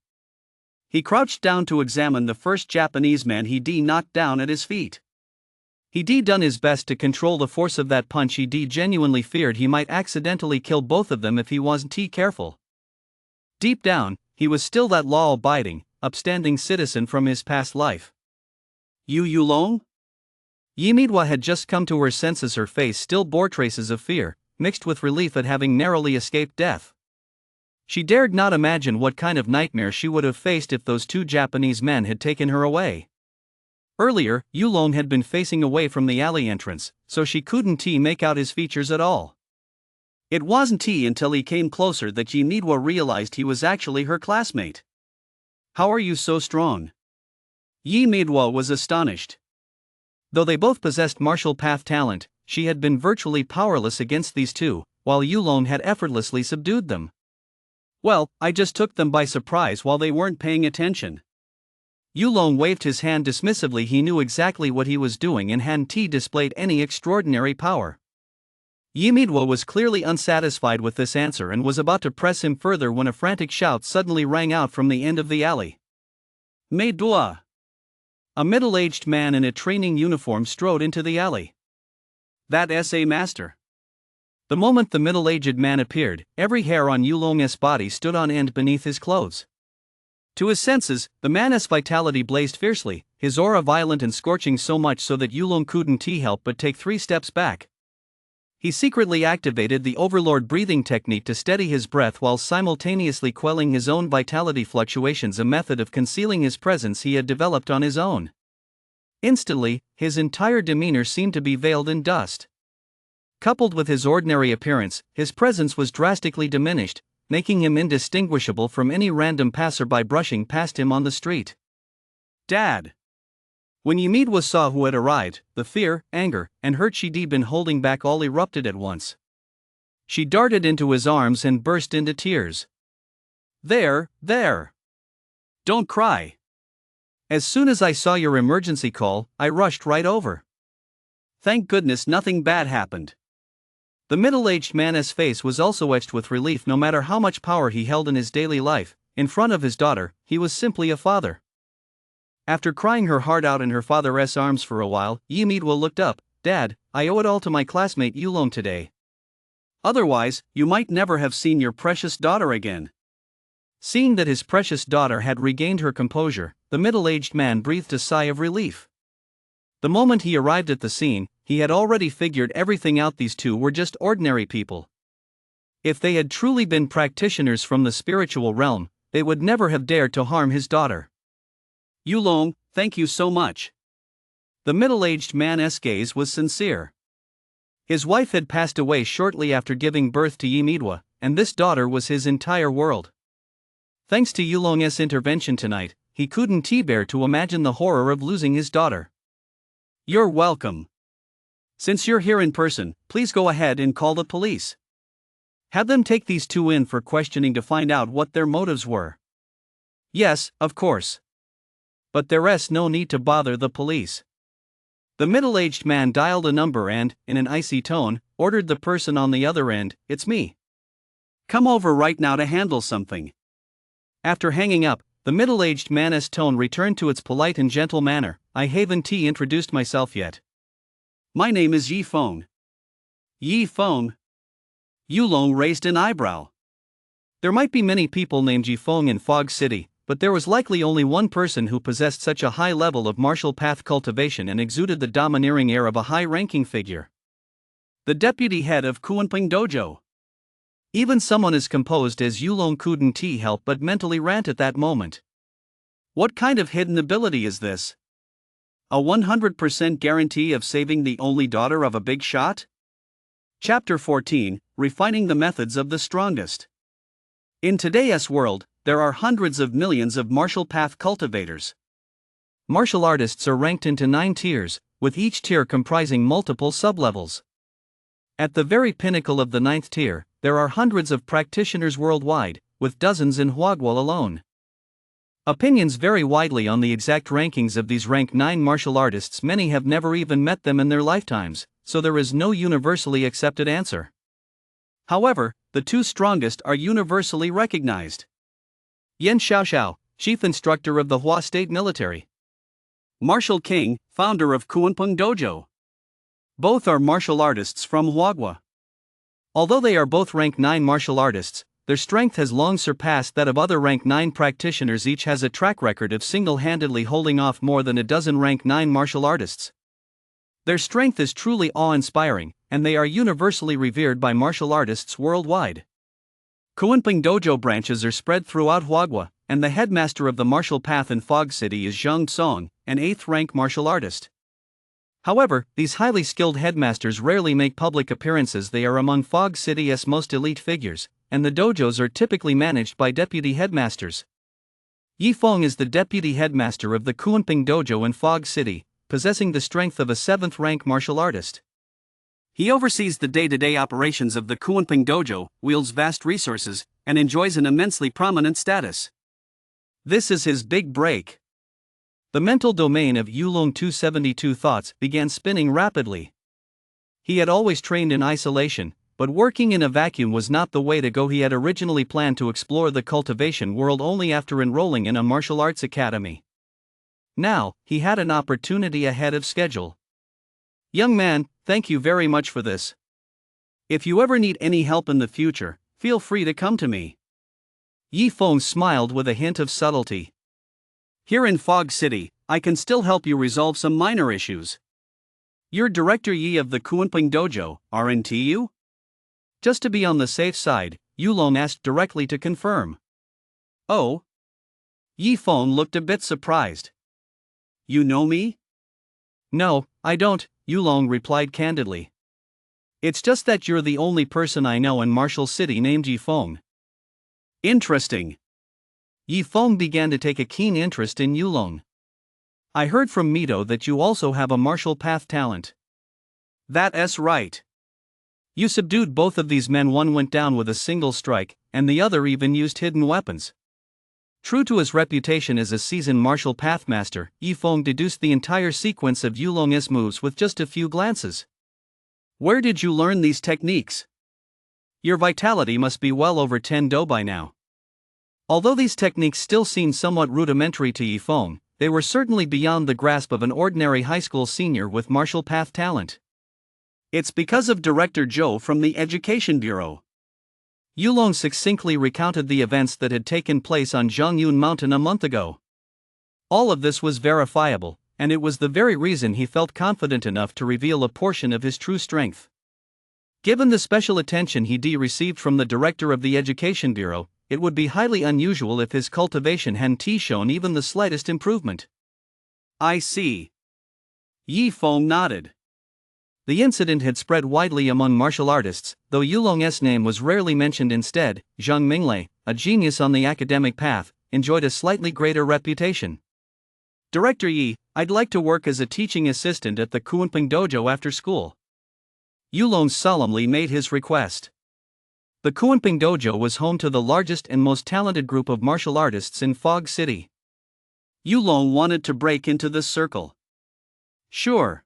He crouched down to examine the first Japanese man he'd knocked down at his feet. He'd done his best to control the force of that punch. He'd genuinely feared he might accidentally kill both of them if he wasn't careful. Deep down, he was still that law-abiding, upstanding citizen from his past life. Yulong? Yimidwa had just come to her senses. Her face still bore traces of fear, mixed with relief at having narrowly escaped death. She dared not imagine what kind of nightmare she would have faced if those two Japanese men had taken her away. Earlier, Yulong had been facing away from the alley entrance, so she couldn't make out his features at all. It wasn't until he came closer that Yimidwa realized he was actually her classmate. "How are you so strong?" Yimidwa was astonished. Though they both possessed martial path talent, she had been virtually powerless against these two, while Yulong had effortlessly subdued them. "Well, I just took them by surprise while they weren't paying attention." Yulong waved his hand dismissively. He knew exactly what he was doing and hadn't displayed any extraordinary power. Yimidwa was clearly unsatisfied with this answer and was about to press him further when a frantic shout suddenly rang out from the end of the alley. "Meidwa!" A middle-aged man in a training uniform strode into the alley. "That S.A. Master." The moment the middle-aged man appeared, every hair on Yulong's body stood on end beneath his clothes. To his senses, the man's vitality blazed fiercely, his aura violent and scorching, so much so that Yulong couldn't help but take 3 steps back. He secretly activated the Overlord breathing technique to steady his breath while simultaneously quelling his own vitality fluctuations, a method of concealing his presence he had developed on his own. Instantly, his entire demeanor seemed to be veiled in dust. Coupled with his ordinary appearance, his presence was drastically diminished, making him indistinguishable from any random passerby brushing past him on the street. "Dad!" When Yimidwa saw who had arrived, the fear, anger, and hurt she'd been holding back all erupted at once. She darted into his arms and burst into tears. There. Don't cry. As soon as I saw your emergency call, I rushed right over. Thank goodness nothing bad happened." The middle-aged man's face was also etched with relief. No matter how much power he held in his daily life, in front of his daughter, he was simply a father. After crying her heart out in her father's arms for a while, Yimidwa looked up. "Dad, I owe it all to my classmate Yulong today. Otherwise, you might never have seen your precious daughter again." Seeing that his precious daughter had regained her composure, the middle-aged man breathed a sigh of relief. The moment he arrived at the scene, he had already figured everything out. These two were just ordinary people. If they had truly been practitioners from the spiritual realm, they would never have dared to harm his daughter. "Yulong, thank you so much." The middle-aged man's gaze was sincere. His wife had passed away shortly after giving birth to Yimidwa, and this daughter was his entire world. Thanks to Yulong's intervention tonight, he couldn't bear to imagine the horror of losing his daughter. "You're welcome. Since you're here in person, please go ahead and call the police. Have them take these two in for questioning to find out what their motives were." "Yes, of course. But there's no need to bother the police." The middle-aged man dialed a number and, in an icy tone, ordered the person on the other end, "It's me. Come over right now to handle something." After hanging up, the middle-aged man's tone returned to its polite and gentle manner. "I haven't introduced myself yet. My name is Yi Feng." "Yi Feng?" Yulong raised an eyebrow. There might be many people named Yi Feng in Fog City, but there was likely only one person who possessed such a high level of martial path cultivation and exuded the domineering air of a high-ranking figure. The deputy head of Kuanping Dojo. Even someone as composed as Yulong couldn't help but mentally rant at that moment. What kind of hidden ability is this? A 100% guarantee of saving the only daughter of a big shot? Chapter 14, Refining the Methods of the Strongest. In today's world, there are hundreds of millions of martial path cultivators. Martial artists are ranked into 9 tiers, with each tier comprising multiple sublevels. At the very pinnacle of the 9th tier, there are hundreds of practitioners worldwide, with dozens in Huaguo alone. Opinions vary widely on the exact rankings of these rank 9 martial artists. Many have never even met them in their lifetimes, so there is no universally accepted answer. However, the two strongest are universally recognized. Yan Xiaoxiao, chief instructor of the Hua State Military. Martial King, founder of Kunpeng Dojo. Both are martial artists from Huagua. Although they are both rank 9 martial artists, their strength has long surpassed that of other rank 9 practitioners. Each has a track record of single-handedly holding off more than a dozen rank 9 martial artists. Their strength is truly awe-inspiring, and they are universally revered by martial artists worldwide. Kunpeng Dojo branches are spread throughout Huagua, and the headmaster of the martial path in Fog City is Zhang Song, an 8th rank martial artist. However, these highly skilled headmasters rarely make public appearances. They are among Fog City's most elite figures, and the dojos are typically managed by deputy headmasters. Yi Feng is the deputy headmaster of the Kunpeng Dojo in Fog City, possessing the strength of a 7th rank martial artist. He oversees the day-to-day operations of the Kunpeng Dojo, wields vast resources, and enjoys an immensely prominent status. This is his big break. The mental domain of Yulong 272 thoughts began spinning rapidly. He had always trained in isolation, but working in a vacuum was not the way to go. He had originally planned to explore the cultivation world only after enrolling in a martial arts academy. Now, he had an opportunity ahead of schedule. Young man, thank you very much for this. If you ever need any help in the future, feel free to come to me. Yi Feng smiled with a hint of subtlety. Here in Fog City, I can still help you resolve some minor issues. You're Director Yi of the Kunpeng Dojo, aren't you? Just to be on the safe side, Yulong asked directly to confirm. Oh? Yi Feng looked a bit surprised. You know me? No, I don't, Yulong replied candidly. It's just that you're the only person I know in Martial City named Yi Feng. Interesting. Yi Feng began to take a keen interest in Yulong. I heard from Mito that you also have a martial path talent. That's right. You subdued both of these men. One went down with a single strike, and the other even used hidden weapons. True to his reputation as a seasoned martial path master, Yi Feng deduced the entire sequence of Yulong's moves with just a few glances. Where did you learn these techniques? Your vitality must be well over 10 do by now. Although these techniques still seemed somewhat rudimentary to Yi Feng, they were certainly beyond the grasp of an ordinary high school senior with martial path talent. It's because of Director Zhou from the Education Bureau. Yulong succinctly recounted the events that had taken place on Zhongyun Mountain a month ago. All of this was verifiable, and it was the very reason he felt confident enough to reveal a portion of his true strength. Given the special attention he received from the director of the Education Bureau, it would be highly unusual if his cultivation hadn't shown even the slightest improvement. I see. Yi Feng nodded. The incident had spread widely among martial artists, though Yulong's name was rarely mentioned. Instead, Zhang Minglei, a genius on the academic path, enjoyed a slightly greater reputation. Director Yi, I'd like to work as a teaching assistant at the Kunpeng Dojo after school. Yulong solemnly made his request. The Kunpeng Dojo was home to the largest and most talented group of martial artists in Fog City. Yulong wanted to break into this circle. Sure.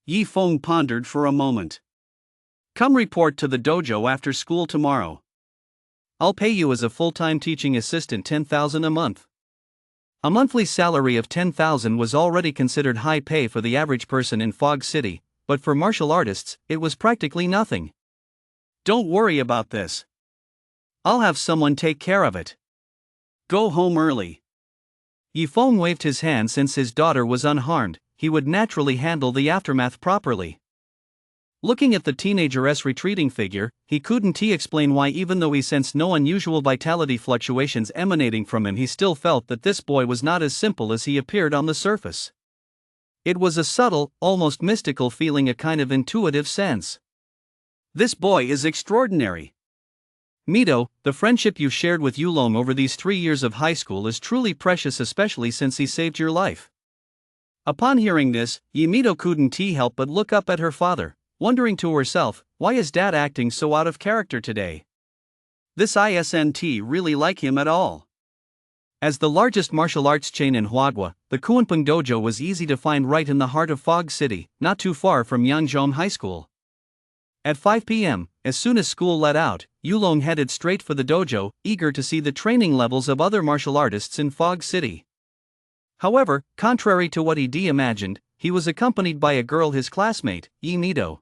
Yi Feng pondered for a moment. Come report to the dojo after school tomorrow. I'll pay you as a full-time teaching assistant 10,000 a month. A monthly salary of 10,000 was already considered high pay for the average person in Fog City, but for martial artists, it was practically nothing. Don't worry about this. I'll have someone take care of it. Go home early. Yi Feng waved his hand. Since his daughter was unharmed, he would naturally handle the aftermath properly. Looking at the teenager's retreating figure, he couldn't explain why, even though he sensed no unusual vitality fluctuations emanating from him, he still felt that this boy was not as simple as he appeared on the surface. It was a subtle, almost mystical feeling, a kind of intuitive sense. This boy is extraordinary. Mito, the friendship you shared with Yulong over these 3 years of high school is truly precious, especially since he saved your life. Upon hearing this, Mito couldn't help but look up at her father, wondering to herself, why is Dad acting so out of character today? This isn't really like him at all. As the largest martial arts chain in Huadua, the Kunpeng Dojo was easy to find right in the heart of Fog City, not too far from Yanzhong High School. At 5 p.m., as soon as school let out, Yulong headed straight for the dojo, eager to see the training levels of other martial artists in Fog City. However, contrary to what he imagined, he was accompanied by a girl, his classmate, Yi Mido.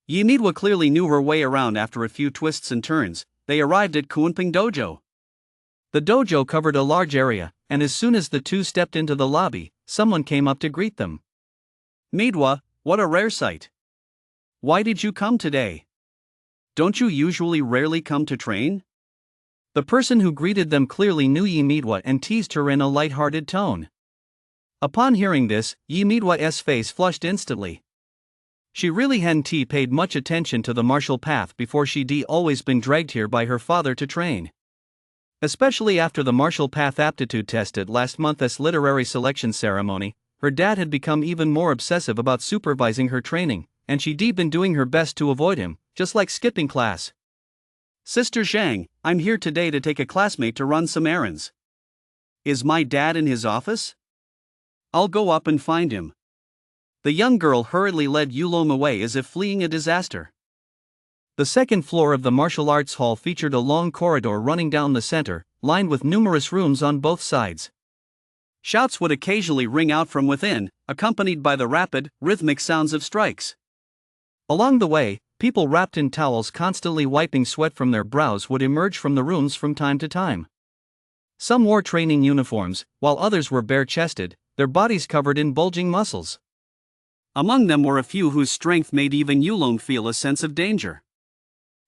Yi Mido clearly knew her way around. After a few twists and turns, they arrived at Kunpeng Dojo. The dojo covered a large area, and as soon as the two stepped into the lobby, someone came up to greet them. "Midwa, what a rare sight. Why did you come today? Don't you usually rarely come to train?" The person who greeted them clearly knew Yi Midwa and teased her in a light-hearted tone. Upon hearing this, Yi Midwa's face flushed instantly. She really hadn't paid much attention to the martial path before. She'd always been dragged here by her father to train. Especially after the martial path aptitude test at last month's literary selection ceremony, her dad had become even more obsessive about supervising her training, and she'd been doing her best to avoid him, just like skipping class. "Sister Zhang, I'm here today to take a classmate to run some errands. Is my dad in his office? I'll go up and find him." The young girl hurriedly led Yulong away as if fleeing a disaster. The second floor of the martial arts hall featured a long corridor running down the center, lined with numerous rooms on both sides. Shouts would occasionally ring out from within, accompanied by the rapid, rhythmic sounds of strikes. Along the way, people wrapped in towels constantly wiping sweat from their brows would emerge from the rooms from time to time. Some wore training uniforms, while others were bare-chested, their bodies covered in bulging muscles. Among them were a few whose strength made even Yulong feel a sense of danger.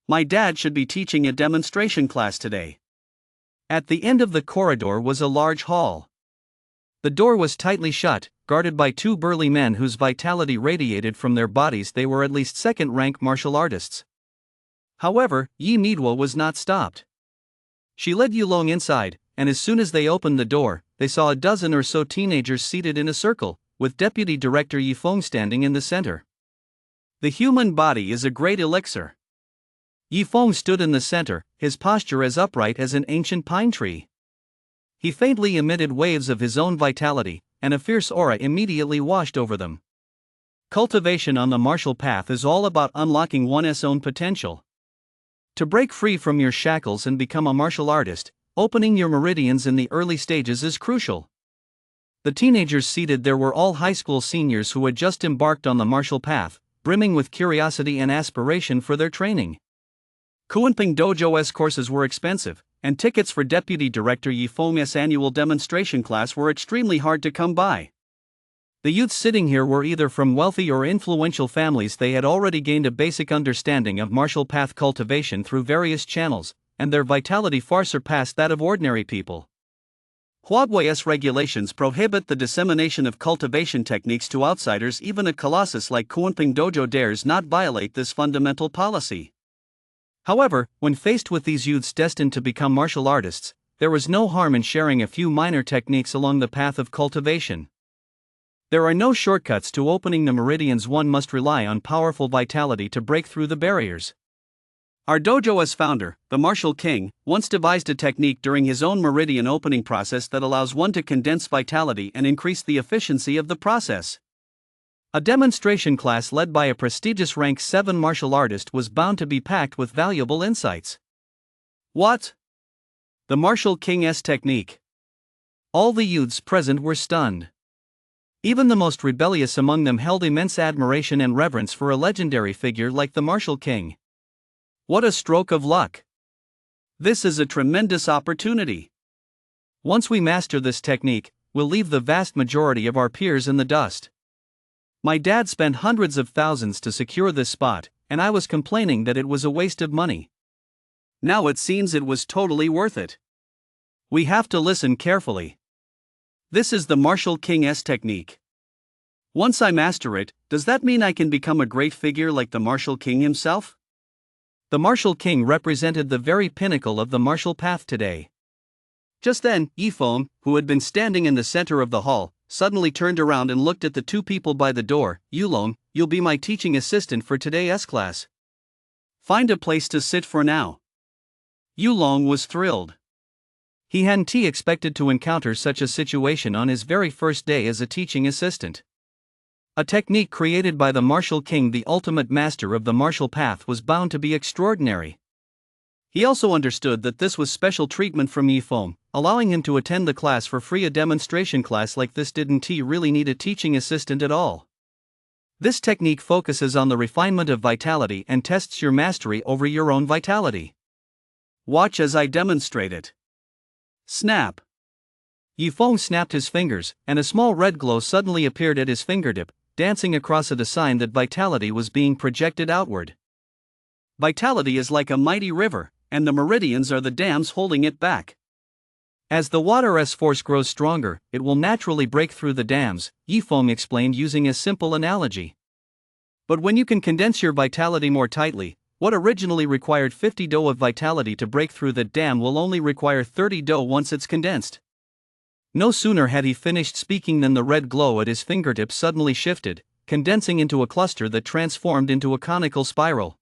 "My dad should be teaching a demonstration class today." At the end of the corridor was a large hall. The door was tightly shut, guarded by two burly men whose vitality radiated from their bodies. They were at least second-rank martial artists. However, Yi Midwa was not stopped. She led Yulong inside, and as soon as they opened the door, they saw a dozen or so teenagers seated in a circle, with Deputy Director Yifeng standing in the center. "The human body is a great elixir." Yifeng stood in the center, his posture as upright as an ancient pine tree. He faintly emitted waves of his own vitality, and a fierce aura immediately washed over them. Cultivation on the martial path is all about unlocking one's own potential. To break free from your shackles and become a martial artist, opening your meridians in the early stages is crucial. The teenagers seated there were all high school seniors who had just embarked on the martial path, brimming with curiosity and aspiration for their training. Kunpeng Dojo's courses were expensive, and tickets for Deputy Director Yifeng's annual demonstration class were extremely hard to come by. The youths sitting here were either from wealthy or influential families. They had already gained a basic understanding of martial path cultivation through various channels, and their vitality far surpassed that of ordinary people. Huaguay's regulations prohibit the dissemination of cultivation techniques to outsiders. Even a colossus like Kunpeng Dojo dares not violate this fundamental policy. However, when faced with these youths destined to become martial artists, there was no harm in sharing a few minor techniques along the path of cultivation. There are no shortcuts to opening the meridians. One must rely on powerful vitality to break through the barriers. Our dojo's founder, the Martial King, once devised a technique during his own meridian opening process that allows one to condense vitality and increase the efficiency of the process. A demonstration class led by a prestigious rank 7 martial artist was bound to be packed with valuable insights. What? The Martial King's technique? All the youths present were stunned. Even the most rebellious among them held immense admiration and reverence for a legendary figure like the Martial King. What a stroke of luck! This is a tremendous opportunity. Once we master this technique, we'll leave the vast majority of our peers in the dust. My dad spent hundreds of thousands to secure this spot, and I was complaining that it was a waste of money. Now it seems it was totally worth it. We have to listen carefully. This is the Martial King's technique. Once I master it, does that mean I can become a great figure like the Martial King himself? The Martial King represented the very pinnacle of the martial path today. Just then, Yifeng, who had been standing in the center of the hall, suddenly turned around and looked at the two people by the door. "Yulong, you'll be my teaching assistant for today's class. Find a place to sit for now." Yulong was thrilled. He hadn't expected to encounter such a situation on his very first day as a teaching assistant. A technique created by the martial king, the ultimate master of the martial path, was bound to be extraordinary. He also understood that this was special treatment from Yifeng, allowing him to attend the class for free. A demonstration class like this didn't really need a teaching assistant at all. This technique focuses on the refinement of vitality and tests your mastery over your own vitality. Watch as I demonstrate it. Snap. Yifeng snapped his fingers, and a small red glow suddenly appeared at his fingertip, dancing across it, a sign that vitality was being projected outward. Vitality is like a mighty river, and the meridians are the dams holding it back. As the water's force grows stronger, it will naturally break through the dams, Yifeng explained using a simple analogy. But when you can condense your vitality more tightly, what originally required 50 do of vitality to break through the dam will only require 30 do once it's condensed. No sooner had he finished speaking than the red glow at his fingertips suddenly shifted, condensing into a cluster that transformed into a conical spiral.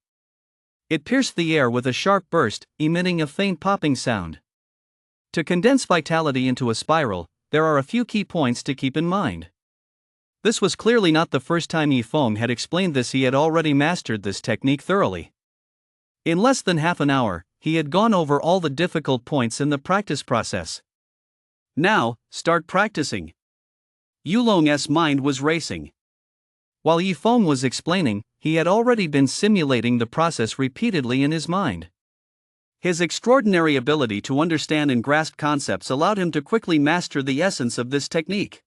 It pierced the air with a sharp burst, emitting a faint popping sound. To condense vitality into a spiral, there are a few key points to keep in mind. This was clearly not the first time Yifeng had explained this. He had already mastered this technique thoroughly. In less than half an hour, he had gone over all the difficult points in the practice process. Now, start practicing. Yulong's mind was racing. While Yifeng was explaining, he had already been simulating the process repeatedly in his mind. His extraordinary ability to understand and grasp concepts allowed him to quickly master the essence of this technique.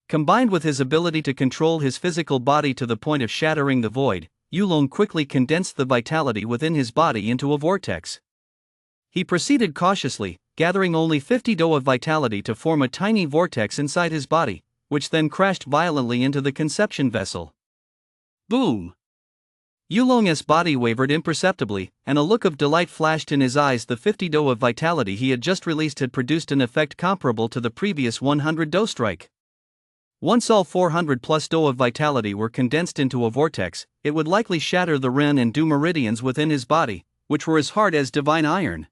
Combined with his ability to control his physical body to the point of shattering the void, Yulong quickly condensed the vitality within his body into a vortex. He proceeded cautiously, gathering only 50 do of vitality to form a tiny vortex inside his body, which then crashed violently into the conception vessel. Boom! Yulong's body wavered imperceptibly, and a look of delight flashed in his eyes. The 50 do of vitality he had just released had produced an effect comparable to the previous 100 do strike. Once all 400 plus do of vitality were condensed into a vortex, it would likely shatter the ren and do meridians within his body, which were as hard as divine iron.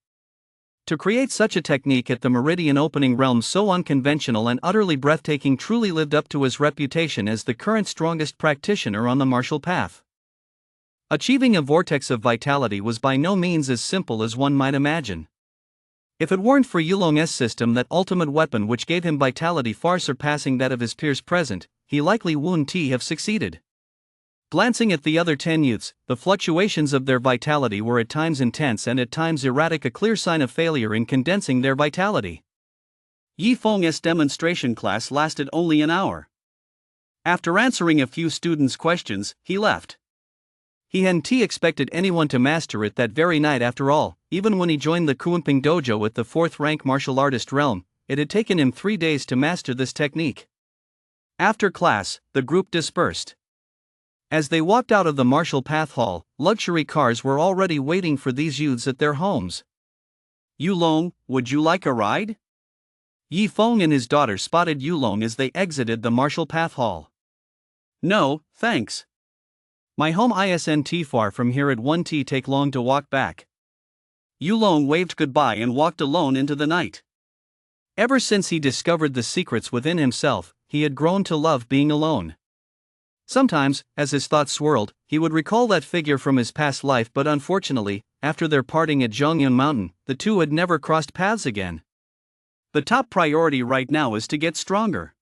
To create such a technique at the meridian opening realm so unconventional and utterly breathtaking truly lived up to his reputation as the current strongest practitioner on the martial path. Achieving a vortex of vitality was by no means as simple as one might imagine. If it weren't for Yulong's system, that ultimate weapon which gave him vitality far surpassing that of his peers present, he likely wouldn't have succeeded. Glancing at the other 10 youths, the fluctuations of their vitality were at times intense and at times erratic, a clear sign of failure in condensing their vitality. Yifeng's demonstration class lasted only an hour. After answering a few students' questions, he left. He hadn't expected anyone to master it that very night. After all, even when he joined the Kunping dojo at the 4th rank martial artist realm, it had taken him 3 days to master this technique. After class, the group dispersed. As they walked out of the martial path hall, luxury cars were already waiting for these youths at their homes. Yulong, would you like a ride? Yifeng and his daughter spotted Yulong as they exited the martial path hall. No, thanks. My home isn't far from here. It won't take long to walk back. Yulong waved goodbye and walked alone into the night. Ever since he discovered the secrets within himself, he had grown to love being alone. Sometimes, as his thoughts swirled, he would recall that figure from his past life, but unfortunately, after their parting at Zhongyun Mountain, the two had never crossed paths again. The top priority right now is to get stronger.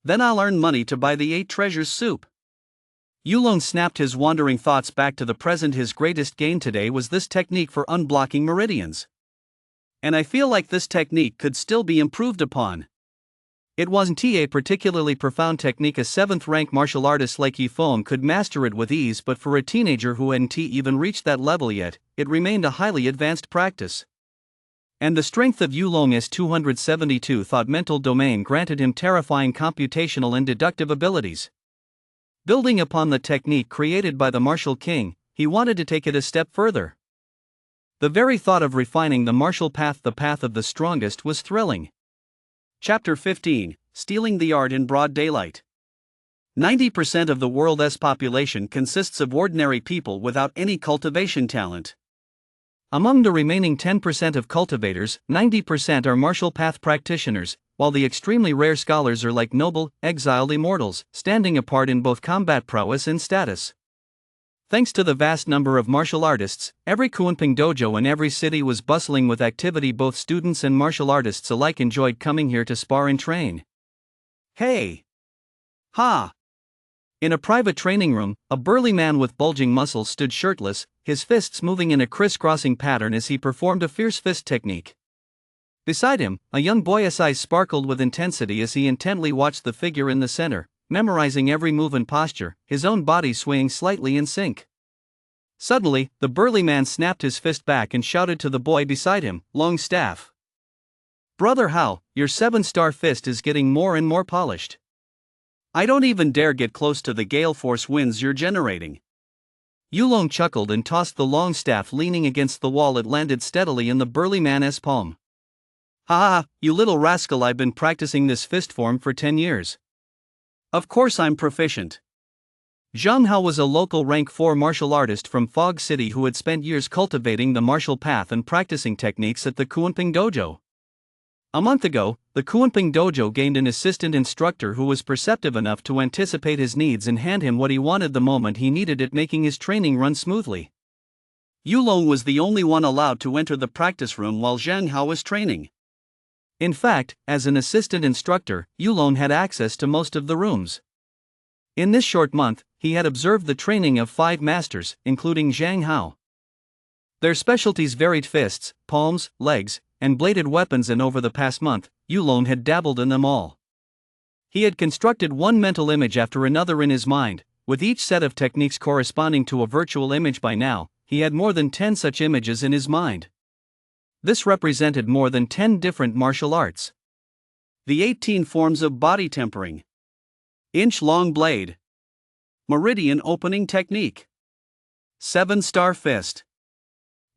Then I'll earn money to buy the 8 treasures soup. Yulong snapped his wandering thoughts back to the present. His greatest gain today was this technique for unblocking meridians. And I feel like this technique could still be improved upon. It wasn't a particularly profound technique. A 7th rank martial artist like Yifeng could master it with ease, but for a teenager who hadn't even reached that level yet, it remained a highly advanced practice. And the strength of Yulong's 272 thought mental domain granted him terrifying computational and deductive abilities. Building upon the technique created by the martial king, he wanted to take it a step further. The very thought of refining the martial path, the path of the strongest, was thrilling. Chapter 15: Stealing the Art in Broad Daylight. 90% of the world's population consists of ordinary people without any cultivation talent. Among the remaining 10% of cultivators, 90% are martial path practitioners, while the extremely rare scholars are like noble, exiled immortals, standing apart in both combat prowess and status. Thanks to the vast number of martial artists, every Kunping dojo in every city was bustling with activity. Both students and martial artists alike enjoyed coming here to spar and train. Hey! Ha! In a private training room, a burly man with bulging muscles stood shirtless, his fists moving in a crisscrossing pattern as he performed a fierce fist technique. Beside him, a young boy's eyes sparkled with intensity as he intently watched the figure in the center, memorizing every move and posture, his own body swaying slightly in sync. Suddenly, the burly man snapped his fist back and shouted to the boy beside him, "Long staff. Brother Hao, your 7-star fist is getting more and more polished. I don't even dare get close to the gale force winds you're generating." Yulong chuckled and tossed the long staff. Leaning against the wall, it landed steadily in the burly man's palm. "Ha ha, you little rascal, I've been practicing this fist form for 10 years. Of course I'm proficient." Zhang Hao was a local rank 4 martial artist from Fog City who had spent years cultivating the martial path and practicing techniques at the Kunping dojo. A month ago, the Kunping dojo gained an assistant instructor who was perceptive enough to anticipate his needs and hand him what he wanted the moment he needed it, making his training run smoothly. Yulong was the only one allowed to enter the practice room while Zhang Hao was training. In fact, as an assistant instructor, Yulong had access to most of the rooms. In this short month, he had observed the training of 5 masters, including Zhang Hao. Their specialties varied: fists, palms, legs, and bladed weapons, and over the past month, Yulong had dabbled in them all. He had constructed one mental image after another in his mind, with each set of techniques corresponding to a virtual image. By now, he had more than 10 such images in his mind. This represented more than 10 different martial arts. The 18 forms of body tempering. Inch-long blade. Meridian opening technique. 7-star fist.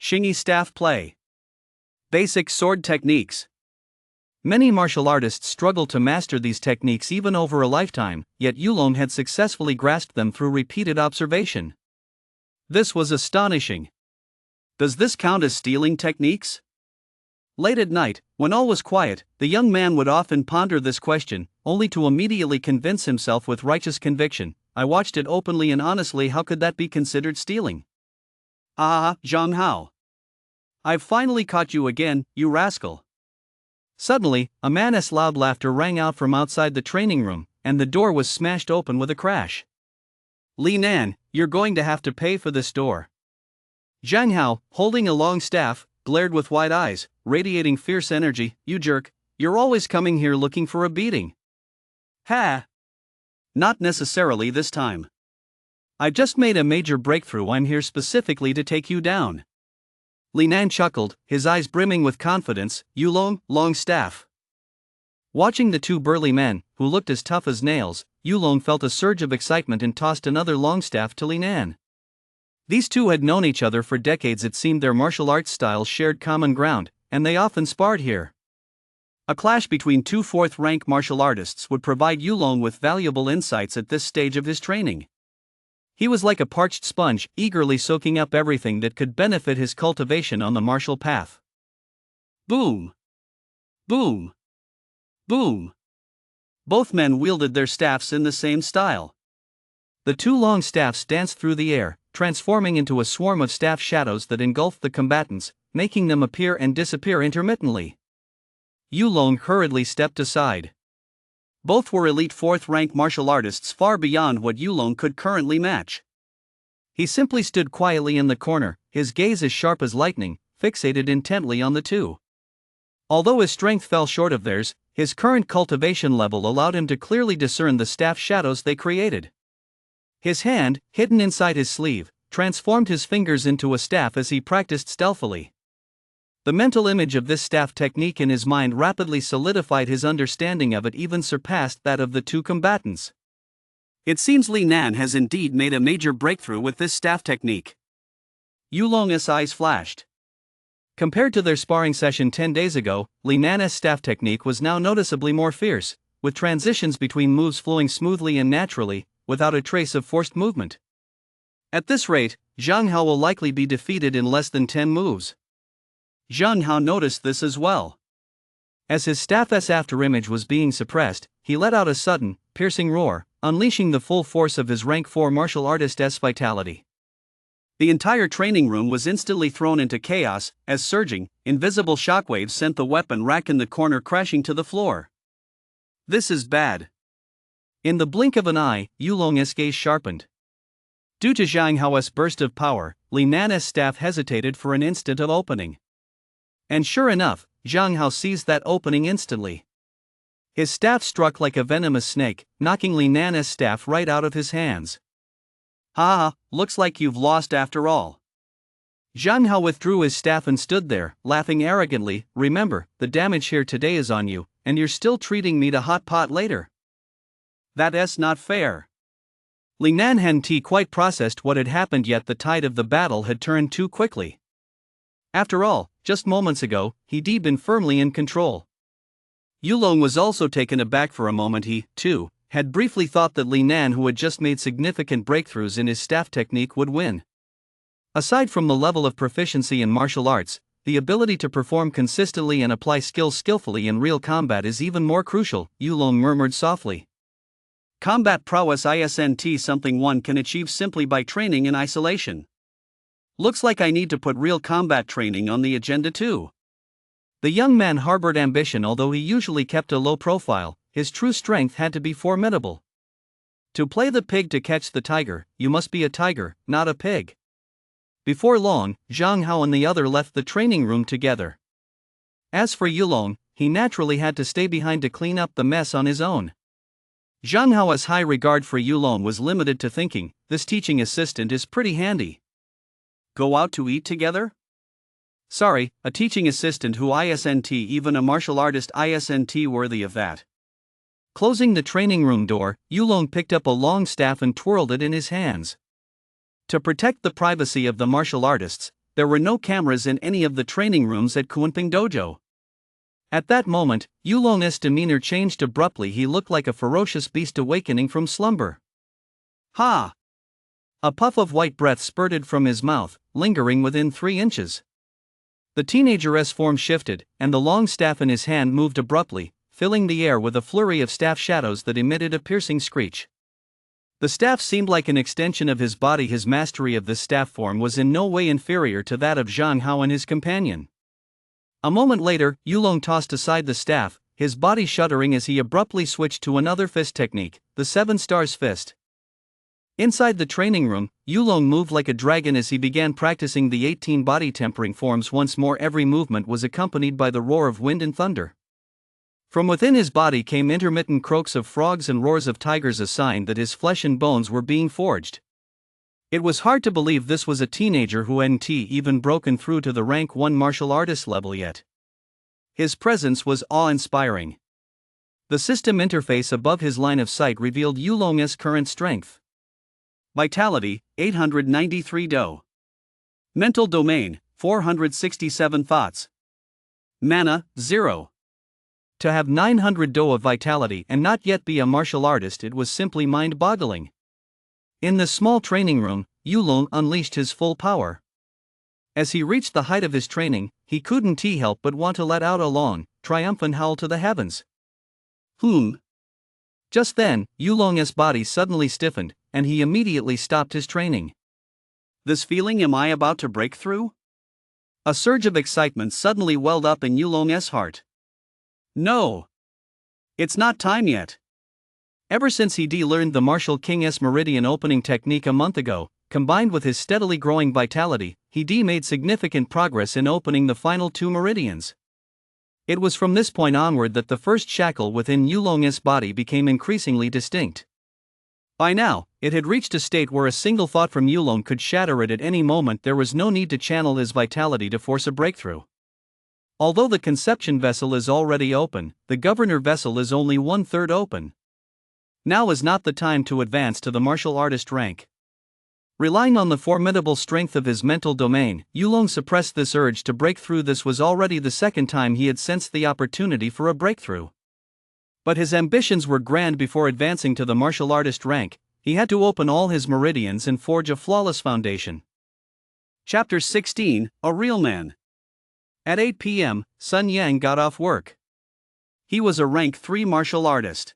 Shingi staff play. Basic sword techniques. Many martial artists struggle to master these techniques even over a lifetime, yet Yulong had successfully grasped them through repeated observation. This was astonishing. Does this count as stealing techniques? Late at night, when all was quiet, the young man would often ponder this question, only to immediately convince himself with righteous conviction, "I watched it openly and honestly, how could that be considered stealing?" "Ah, Zhang Hao. I've finally caught you again, you rascal." Suddenly, a man's loud laughter rang out from outside the training room, and the door was smashed open with a crash. "Li Nan, you're going to have to pay for this door." Zhang Hao, holding a long staff, glared with wide eyes, radiating fierce energy. "You jerk, you're always coming here looking for a beating." "Ha! Not necessarily this time. I just made a major breakthrough. I'm here specifically to take you down." Li Nan chuckled, his eyes brimming with confidence. "Yulong, long staff." Watching the 2 burly men, who looked as tough as nails, Yulong felt a surge of excitement and tossed another long staff to Li Nan. These two had known each other for decades. It seemed their martial arts styles shared common ground, and they often sparred here. A clash between 2 4th-rank martial artists would provide Yulong with valuable insights at this stage of his training. He was like a parched sponge, eagerly soaking up everything that could benefit his cultivation on the martial path. Boom! Boom! Boom! Both men wielded their staffs in the same style. The 2 long staffs danced through the air, transforming into a swarm of staff shadows that engulfed the combatants, making them appear and disappear intermittently. Yulong hurriedly stepped aside. Both were elite 4th-rank martial artists, far beyond what Yulong could currently match. He simply stood quietly in the corner, his gaze as sharp as lightning, fixated intently on the 2. Although his strength fell short of theirs, his current cultivation level allowed him to clearly discern the staff shadows they created. His hand, hidden inside his sleeve, transformed his fingers into a staff as he practiced stealthily. The mental image of this staff technique in his mind rapidly solidified his understanding of it, even surpassed that of the 2 combatants. It seems Li Nan has indeed made a major breakthrough with this staff technique. Yulong's eyes flashed. Compared to their sparring session 10 days ago, Li Nan's staff technique was now noticeably more fierce, with transitions between moves flowing smoothly and naturally, without a trace of forced movement. At this rate, Zhang Hao will likely be defeated in less than 10 moves. Zhang Hao noticed this as well. As his staff's afterimage was being suppressed, he let out a sudden, piercing roar, unleashing the full force of his rank 4 martial artist's vitality. The entire training room was instantly thrown into chaos, as surging, invisible shockwaves sent the weapon rack in the corner crashing to the floor. This is bad. In the blink of an eye, Yulong's gaze sharpened. Due to Zhang Hao's burst of power, Li Nan's staff hesitated for an instant of opening. And sure enough, Zhang Hao seized that opening instantly. His staff struck like a venomous snake, knocking Li Nan's staff right out of his hands. Ha, looks like you've lost after all. Zhang Hao withdrew his staff and stood there, laughing arrogantly. Remember, the damage here today is on you, and you're still treating me to hot pot later. That's not fair. Li Nan hadn't quite processed what had happened yet. The tide of the battle had turned too quickly. After all, just moments ago, he'd been firmly in control. Yulong was also taken aback for a moment. He, too, had briefly thought that Li Nan, who had just made significant breakthroughs in his staff technique, would win. Aside from the level of proficiency in martial arts, the ability to perform consistently and apply skills skillfully in real combat is even more crucial, Yulong murmured softly. Combat prowess isn't something one can achieve simply by training in isolation. Looks like I need to put real combat training on the agenda too. The young man harbored ambition. Although he usually kept a low profile, his true strength had to be formidable. To play the pig to catch the tiger, you must be a tiger, not a pig. Before long, Zhang Hao and the other left the training room together. As for Yulong, he naturally had to stay behind to clean up the mess on his own. Zhang Hao's high regard for Yulong was limited to thinking, this teaching assistant is pretty handy. Go out to eat together? Sorry, a teaching assistant who isn't even a martial artist isn't worthy of that. Closing the training room door, Yulong picked up a long staff and twirled it in his hands. To protect the privacy of the martial artists, there were no cameras in any of the training rooms at Kunping Dojo. At that moment, Yulong's demeanor changed abruptly. He looked like a ferocious beast awakening from slumber. Ha! A puff of white breath spurted from his mouth, lingering within 3 inches. The teenager's form shifted, and the long staff in his hand moved abruptly, filling the air with a flurry of staff shadows that emitted a piercing screech. The staff seemed like an extension of his body. His mastery of this staff form was in no way inferior to that of Zhang Hao and his companion. A moment later, Yulong tossed aside the staff, his body shuddering as he abruptly switched to another fist technique, the 7 stars fist. Inside the training room, Yulong moved like a dragon as he began practicing the 18 body tempering forms. Once more, every movement was accompanied by the roar of wind and thunder. From within his body came intermittent croaks of frogs and roars of tigers, a sign that his flesh and bones were being forged. It was hard to believe this was a teenager who hadn't even broken through to the rank 1 martial artist level yet. His presence was awe-inspiring. The system interface above his line of sight revealed Yulong's current strength. Vitality, 893 Do. Mental domain, 467 thoughts. Mana, 0. To have 900 Do of vitality and not yet be a martial artist, it was simply mind-boggling. In the small training room, Yulong unleashed his full power. As he reached the height of his training, he couldn't help but want to let out a long, triumphant howl to the heavens. Just then, Yulong's body suddenly stiffened, and he immediately stopped his training. This feeling, am I about to break through? A surge of excitement suddenly welled up in Yulong's heart. No! It's not time yet. Ever since he'd learned the Martial King's Meridian opening technique a month ago, combined with his steadily growing vitality, he'd made significant progress in opening the final 2 meridians. It was from this point onward that the first shackle within Yulong's body became increasingly distinct. By now, it had reached a state where a single thought from Yulong could shatter it at any moment. There was no need to channel his vitality to force a breakthrough. Although the conception vessel is already open, the governor vessel is only 1/3 open. Now is not the time to advance to the martial artist rank. Relying on the formidable strength of his mental domain, Yulong suppressed this urge to break through. This was already the second time he had sensed the opportunity for a breakthrough. But his ambitions were grand. Before advancing to the martial artist rank, he had to open all his meridians and forge a flawless foundation. Chapter 16, A Real Man. At 8 p.m., Sun Yang got off work. He was a rank 3 martial artist.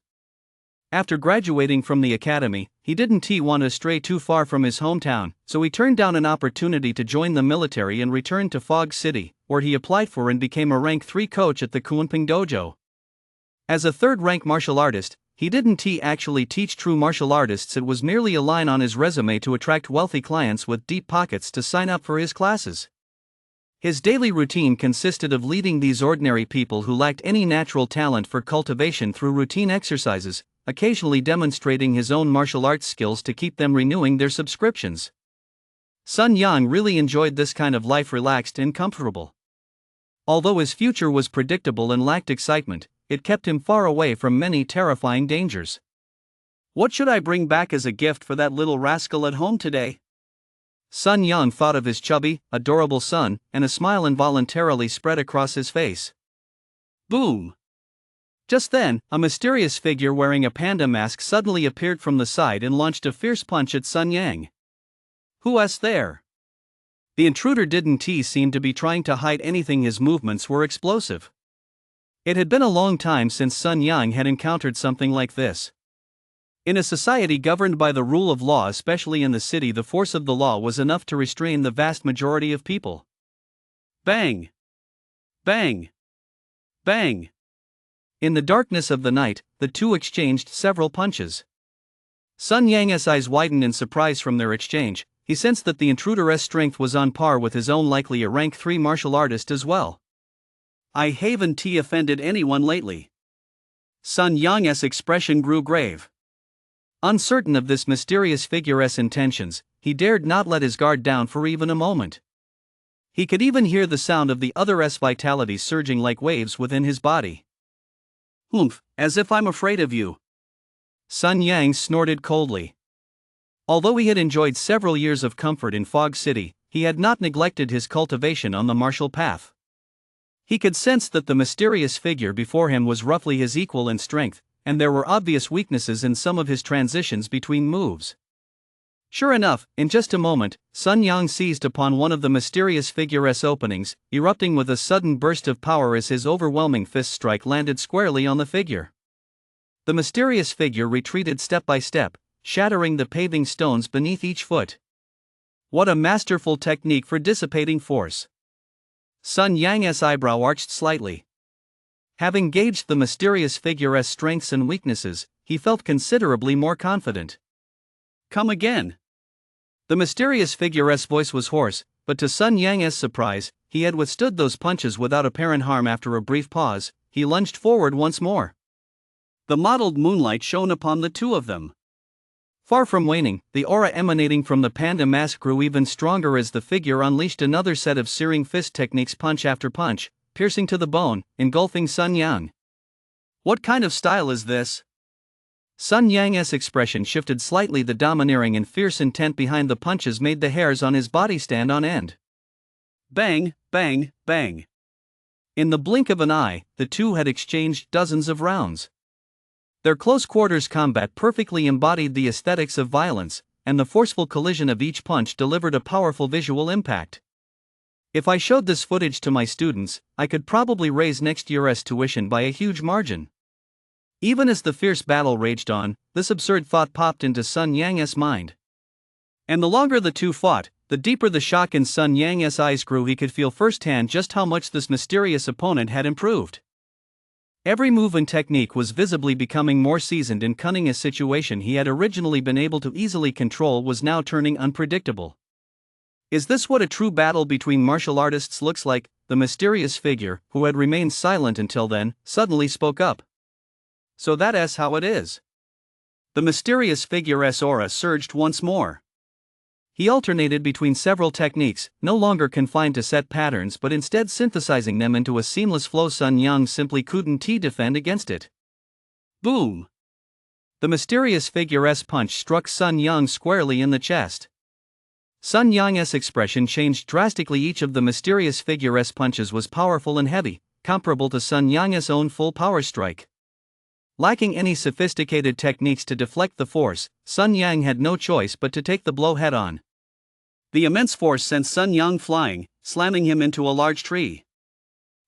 After graduating from the academy, he didn't want to stray too far from his hometown, so he turned down an opportunity to join the military and returned to Fog City, where he applied for and became a rank 3 coach at the Kunping Dojo. As a third-rank martial artist, he didn't actually teach true martial artists. It was merely a line on his resume to attract wealthy clients with deep pockets to sign up for his classes. His daily routine consisted of leading these ordinary people who lacked any natural talent for cultivation through routine exercises, occasionally demonstrating his own martial arts skills to keep them renewing their subscriptions. Sun Yang really enjoyed this kind of life, relaxed and comfortable. Although his future was predictable and lacked excitement, it kept him far away from many terrifying dangers. What should I bring back as a gift for that little rascal at home today? Sun Yang thought of his chubby, adorable son, and a smile involuntarily spread across his face. Boom! Just then, a mysterious figure wearing a panda mask suddenly appeared from the side and launched a fierce punch at Sun Yang. Who's there? The intruder didn't seem to be trying to hide anything. His movements were explosive. It had been a long time since Sun Yang had encountered something like this. In a society governed by the rule of law, especially in the city, the force of the law was enough to restrain the vast majority of people. Bang! Bang! Bang! In the darkness of the night, the two exchanged several punches. Sun Yang's eyes widened in surprise from their exchange. He sensed that the intruder's strength was on par with his own, likely a rank 3 martial artist as well. I haven't offended anyone lately. Sun Yang's expression grew grave. Uncertain of this mysterious figure's intentions, he dared not let his guard down for even a moment. He could even hear the sound of the other's vitality surging like waves within his body. Humph, as if I'm afraid of you. Sun Yang snorted coldly. Although he had enjoyed several years of comfort in Fog City, he had not neglected his cultivation on the martial path. He could sense that the mysterious figure before him was roughly his equal in strength, and there were obvious weaknesses in some of his transitions between moves. Sure enough, in just a moment, Sun Yang seized upon one of the mysterious figure's openings, erupting with a sudden burst of power as his overwhelming fist strike landed squarely on the figure. The mysterious figure retreated step by step, shattering the paving stones beneath each foot. What a masterful technique for dissipating force! Sun Yang's eyebrow arched slightly. Having gauged the mysterious figure's strengths and weaknesses, he felt considerably more confident. Come again. The mysterious figure's voice was hoarse, but to Sun Yang's surprise, he had withstood those punches without apparent harm. After a brief pause, he lunged forward once more. The mottled moonlight shone upon the two of them. Far from waning, the aura emanating from the panda mask grew even stronger as the figure unleashed another set of searing fist techniques, punch after punch, piercing to the bone, engulfing Sun Yang. What kind of style is this? Sun Yang's expression shifted slightly. The domineering and fierce intent behind the punches made the hairs on his body stand on end. Bang, bang, bang. In the blink of an eye, the two had exchanged dozens of rounds. Their close-quarters combat perfectly embodied the aesthetics of violence, and the forceful collision of each punch delivered a powerful visual impact. If I showed this footage to my students, I could probably raise next year's tuition by a huge margin. Even as the fierce battle raged on, this absurd thought popped into Sun Yang's mind. And the longer the two fought, the deeper the shock in Sun Yang's eyes grew. He could feel firsthand just how much this mysterious opponent had improved. Every move and technique was visibly becoming more seasoned and cunning. A situation he had originally been able to easily control was now turning unpredictable. Is this what a true battle between martial artists looks like? The mysterious figure, who had remained silent until then, suddenly spoke up. So that's how it is. The mysterious figure's aura surged once more. He alternated between several techniques, no longer confined to set patterns but instead synthesizing them into a seamless flow. Sun Yang simply couldn't defend against it. Boom! The mysterious figure's punch struck Sun Yang squarely in the chest. Sun Yang's expression changed drastically. Each of the mysterious figure's punches was powerful and heavy, comparable to Sun Yang's own full power strike. Lacking any sophisticated techniques to deflect the force, Sun Yang had no choice but to take the blow head-on. The immense force sent Sun Yang flying, slamming him into a large tree.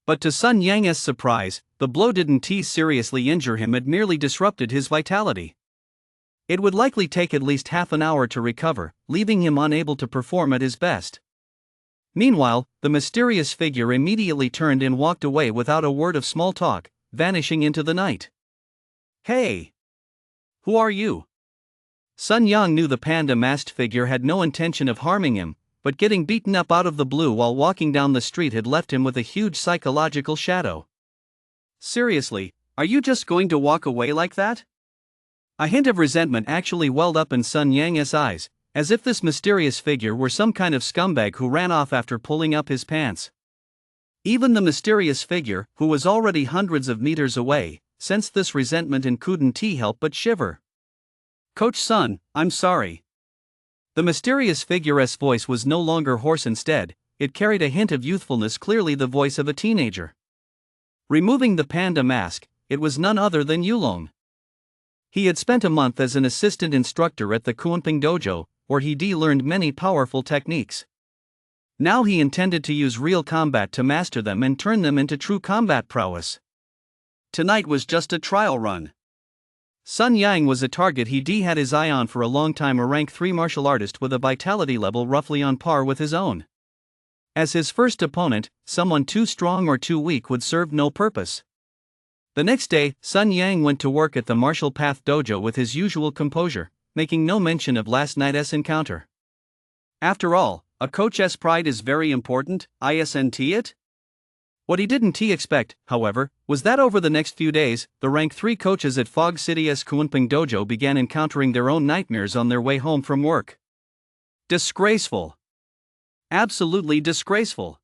But to Sun Yang's surprise, the blow didn't seriously injure him, it merely disrupted his vitality. It would likely take at least half an hour to recover, leaving him unable to perform at his best. Meanwhile, the mysterious figure immediately turned and walked away without a word of small talk, vanishing into the night. Hey! Who are you? Sun Yang knew the panda-masked figure had no intention of harming him, but getting beaten up out of the blue while walking down the street had left him with a huge psychological shadow. Seriously, are you just going to walk away like that? A hint of resentment actually welled up in Sun Yang's eyes, as if this mysterious figure were some kind of scumbag who ran off after pulling up his pants. Even the mysterious figure, who was already hundreds of meters away, sensed this resentment and couldn't help but shiver. Coach Sun, I'm sorry. The mysterious figure's voice was no longer hoarse, instead, it carried a hint of youthfulness, clearly the voice of a teenager. Removing the panda mask, it was none other than Yulong. He had spent a month as an assistant instructor at the Kunping Dojo, where he learned many powerful techniques. Now he intended to use real combat to master them and turn them into true combat prowess. Tonight was just a trial run. Sun Yang was a target he had his eye on for a long time, a rank 3 martial artist with a vitality level roughly on par with his own. As his first opponent, someone too strong or too weak would serve no purpose. The next day, Sun Yang went to work at the Martial Path Dojo with his usual composure, making no mention of last night's encounter. After all, a coach's pride is very important, isn't it? What he didn't expect, however, was that over the next few days, the rank 3 coaches at Fog City's Kunping Dojo began encountering their own nightmares on their way home from work. Disgraceful. Absolutely disgraceful.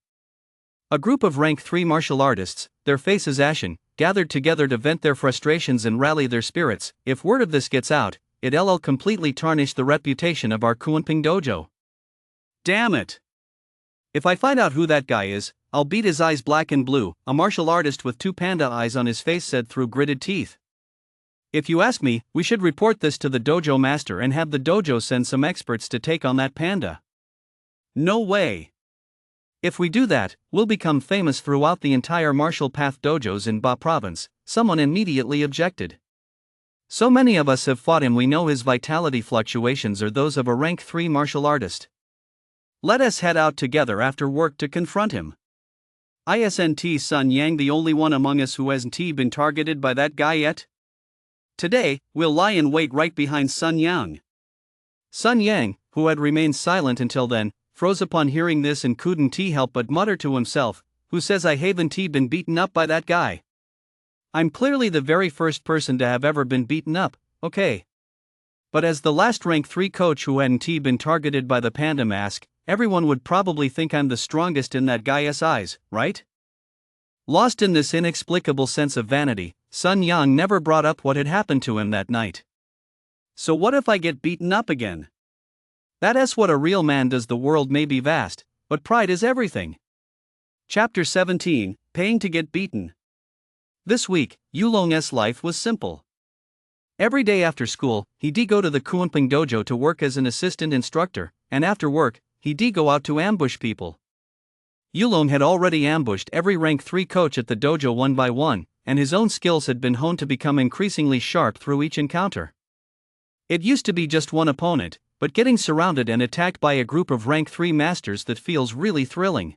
A group of rank 3 martial artists, their faces ashen, gathered together to vent their frustrations and rally their spirits. If word of this gets out, it'll completely tarnish the reputation of our Kunping Dojo. Damn it! If I find out who that guy is, I'll beat his eyes black and blue, a martial artist with 2 panda eyes on his face said through gritted teeth. If you ask me, we should report this to the dojo master and have the dojo send some experts to take on that panda. No way! If we do that, we'll become famous throughout the entire Martial Path dojos in Ba province, someone immediately objected. So many of us have fought him, we know his vitality fluctuations are those of a rank 3 martial artist. Let us head out together after work to confront him. Isn't Sun Yang the only one among us who hasn't been targeted by that guy yet? Today, we'll lie in wait right behind Sun Yang. Sun Yang, who had remained silent until then, froze upon hearing this and couldn't help but mutter to himself, who says I haven't been beaten up by that guy? I'm clearly the very first person to have ever been beaten up, okay. But as the last rank 3 coach who hadn't been targeted by the panda mask, everyone would probably think I'm the strongest in that guy's eyes, right? Lost in this inexplicable sense of vanity, Sun Yang never brought up what had happened to him that night. So what if I get beaten up again? That's what a real man does. The world may be vast, but pride is everything. Chapter 17, Paying to Get Beaten. This week, Yulong's life was simple. Every day after school, he'd go to the Kunping Dojo to work as an assistant instructor, and after work, he'd go out to ambush people. Yulong had already ambushed every rank 3 coach at the dojo one by one, and his own skills had been honed to become increasingly sharp through each encounter. It used to be just one opponent, but getting surrounded and attacked by a group of rank 3 masters, that feels really thrilling.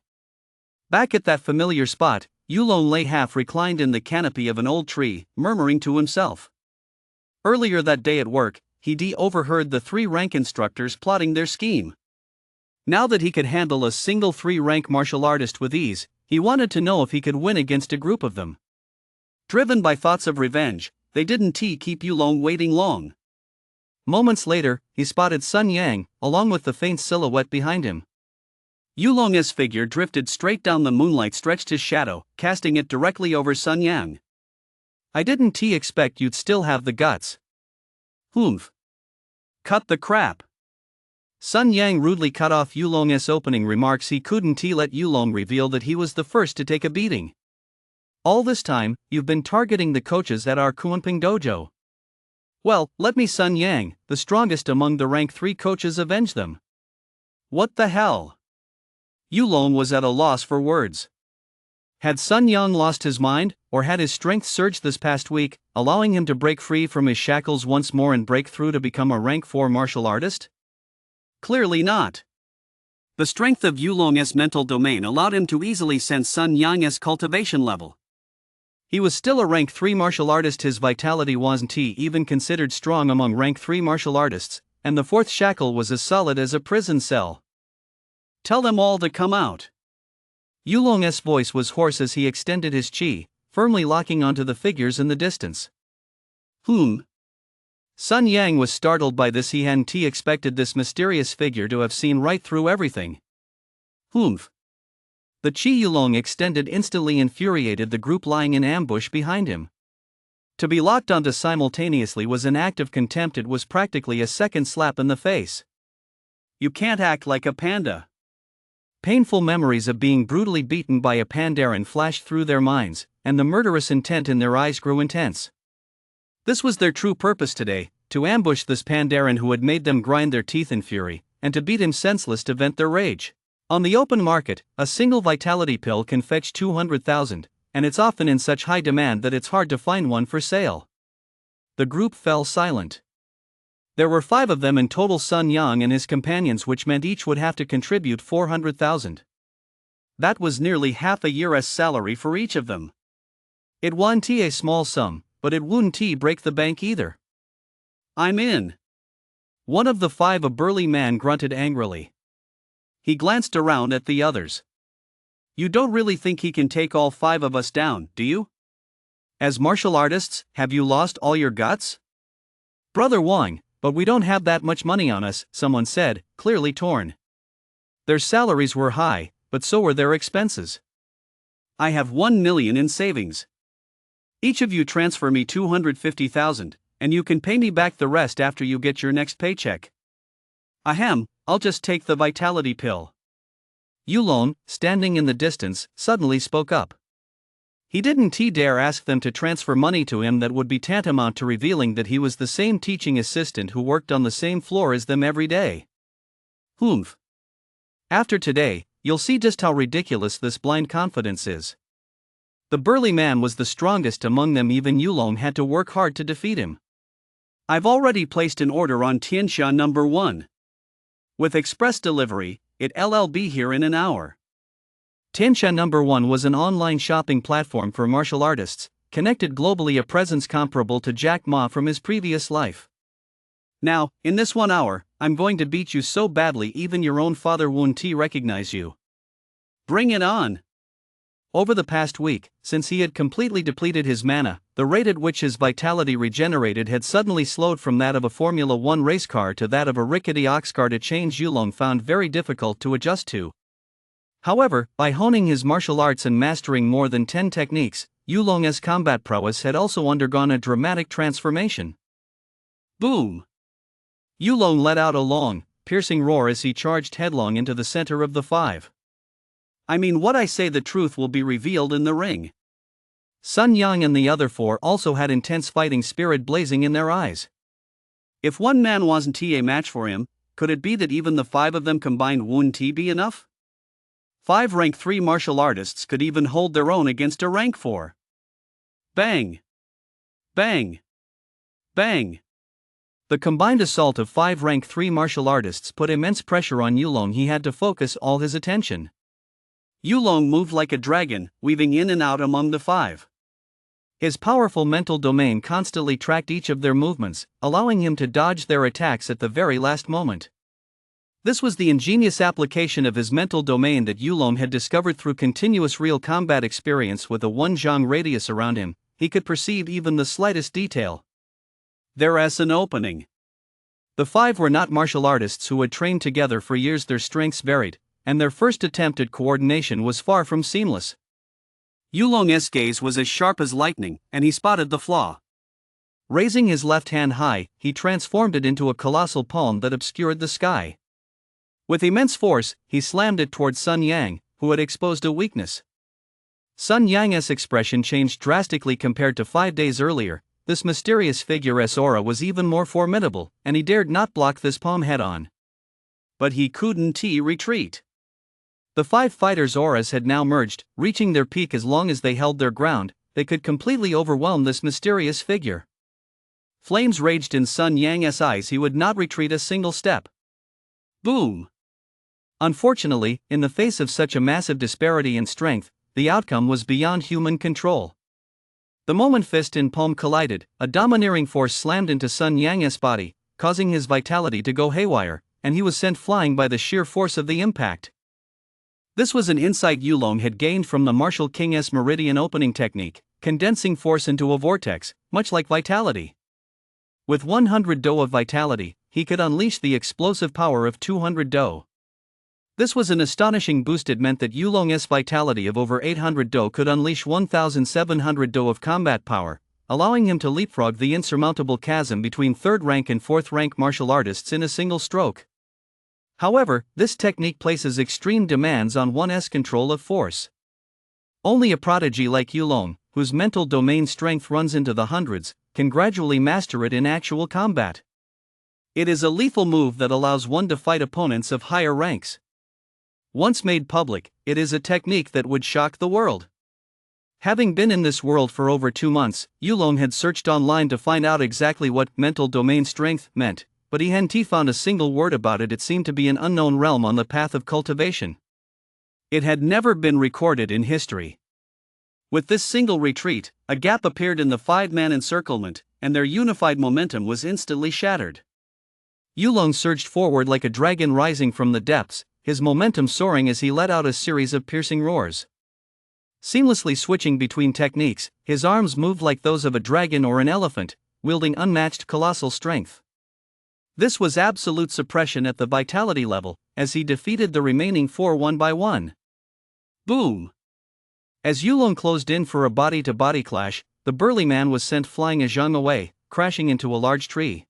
Back at that familiar spot, Yulong lay half reclined in the canopy of an old tree, murmuring to himself. Earlier that day at work, he'd overheard the 3 rank instructors plotting their scheme. Now that he could handle a single 3-rank martial artist with ease, he wanted to know if he could win against a group of them. Driven by thoughts of revenge, they didn't keep Yulong waiting long. Moments later, he spotted Sun Yang, along with the faint silhouette behind him. Yulong's figure drifted straight down the moonlight, stretched his shadow, casting it directly over Sun Yang. I didn't expect you'd still have the guts. Humph. Cut the crap. Sun Yang rudely cut off Yulong's opening remarks. He couldn't let Yulong reveal that he was the first to take a beating. All this time, you've been targeting the coaches at our Kunping Dojo. Well, let me, Sun Yang, the strongest among the rank 3 coaches, avenge them. What the hell? Yulong was at a loss for words. Had Sun Yang lost his mind, or had his strength surged this past week, allowing him to break free from his shackles once more and break through to become a rank 4 martial artist? Clearly not. The strength of Yulong's mental domain allowed him to easily sense Sun Yang's cultivation level. He was still a rank 3 martial artist. His vitality wasn't even considered strong among rank 3 martial artists, and the fourth shackle was as solid as a prison cell. Tell them all to come out. Yulong's voice was hoarse as he extended his chi, firmly locking onto the figures in the distance. Sun Yang was startled by this. He hadn't expected this mysterious figure to have seen right through everything. The chi Yulong extended instantly infuriated the group lying in ambush behind him. To be locked onto simultaneously was an act of contempt. It was practically a second slap in the face. You can't act like a panda. Painful memories of being brutally beaten by a pandaran flashed through their minds, and the murderous intent in their eyes grew intense. This was their true purpose today, to ambush this pandaran who had made them grind their teeth in fury, and to beat him senseless to vent their rage. On the open market, a single vitality pill can fetch 200,000, and it's often in such high demand that it's hard to find one for sale. The group fell silent. There were 5 of them in total, Sun Yang and his companions, which meant each would have to contribute 400,000. That was nearly half a year's salary for each of them. It wasn't a small sum, but it wouldn't break the bank either. I'm in. One of the 5, a burly man, grunted angrily. He glanced around at the others. You don't really think he can take all 5 of us down, do you? As martial artists, have you lost all your guts? Brother Wang, but we don't have that much money on us, someone said, clearly torn. Their salaries were high, but so were their expenses. I have 1 million in savings. Each of you transfer me 250,000, and you can pay me back the rest after you get your next paycheck. Ahem, I'll just take the vitality pill. Yulong, standing in the distance, suddenly spoke up. He didn't dare ask them to transfer money to him. That would be tantamount to revealing that he was the same teaching assistant who worked on the same floor as them every day. After today, you'll see just how ridiculous this blind confidence is. The burly man was the strongest among them. Even Yulong had to work hard to defeat him. I've already placed an order on Tiansha number 1. With express delivery, it'll be here in an hour. Tiansha number 1 was an online shopping platform for martial artists, connected globally, a presence comparable to Jack Ma from his previous life. Now, in this 1 hour, I'm going to beat you so badly even your own father won't recognize you. Bring it on! Over the past week, since he had completely depleted his mana, the rate at which his vitality regenerated had suddenly slowed from that of a Formula 1 race car to that of a rickety ox cart, a change Yulong found very difficult to adjust to. However, by honing his martial arts and mastering more than 10 techniques, Yulong's combat prowess had also undergone a dramatic transformation. Boom! Yulong let out a long, piercing roar as he charged headlong into the center of the 5. I mean, what I say, the truth will be revealed in the ring. Sun Yang and the other 4 also had intense fighting spirit blazing in their eyes. If one man wasn't a match for him, could it be that even the 5 of them combined wouldn't be enough? 5 rank 3 martial artists could even hold their own against a rank 4. Bang! Bang! Bang! The combined assault of 5 rank 3 martial artists put immense pressure on Yulong. He had to focus all his attention. Yulong moved like a dragon, weaving in and out among the 5. His powerful mental domain constantly tracked each of their movements, allowing him to dodge their attacks at the very last moment. This was the ingenious application of his mental domain that Yulong had discovered through continuous real combat experience. With a 1 zhang radius around him, he could perceive even the slightest detail. There's an opening. The 5 were not martial artists who had trained together for years. Their strengths varied, and their first attempt at coordination was far from seamless. Yulong's gaze was as sharp as lightning, and he spotted the flaw. Raising his left hand high, he transformed it into a colossal palm that obscured the sky. With immense force, he slammed it towards Sun Yang, who had exposed a weakness. Sun Yang's expression changed drastically compared to 5 days earlier. This mysterious figure's aura was even more formidable, and he dared not block this palm head-on. But he couldn't retreat. The five fighters' auras had now merged, reaching their peak. As long as they held their ground, they could completely overwhelm this mysterious figure. Flames raged in Sun Yang's eyes. He would not retreat a single step. Boom! Unfortunately, in the face of such a massive disparity in strength, the outcome was beyond human control. The moment fist and palm collided, a domineering force slammed into Sun Yang's body, causing his vitality to go haywire, and he was sent flying by the sheer force of the impact. This was an insight Yulong had gained from the martial king's meridian opening technique, condensing force into a vortex, much like vitality. With 100 Do of vitality, he could unleash the explosive power of 200 Do. This was an astonishing boost. It meant that Yulong's vitality of over 800 Do could unleash 1,700 Do of combat power, allowing him to leapfrog the insurmountable chasm between 3rd rank and 4th rank martial artists in a single stroke. However, this technique places extreme demands on one's control of force. Only a prodigy like Yulong, whose mental domain strength runs into the hundreds, can gradually master it in actual combat. It is a lethal move that allows one to fight opponents of higher ranks. Once made public, it is a technique that would shock the world. Having been in this world for over 2 months, Yulong had searched online to find out exactly what mental domain strength meant, but he hadn't found a single word about it. It seemed to be an unknown realm on the path of cultivation. It had never been recorded in history. With this single retreat, a gap appeared in the 5-man encirclement, and their unified momentum was instantly shattered. Yulong surged forward like a dragon rising from the depths, his momentum soaring as he let out a series of piercing roars. Seamlessly switching between techniques, his arms moved like those of a dragon or an elephant, wielding unmatched colossal strength. This was absolute suppression at the vitality level, as he defeated the remaining 4 one by one. Boom! As Yulong closed in for a body-to-body clash, the burly man was sent flying a zhang away, crashing into a large tree.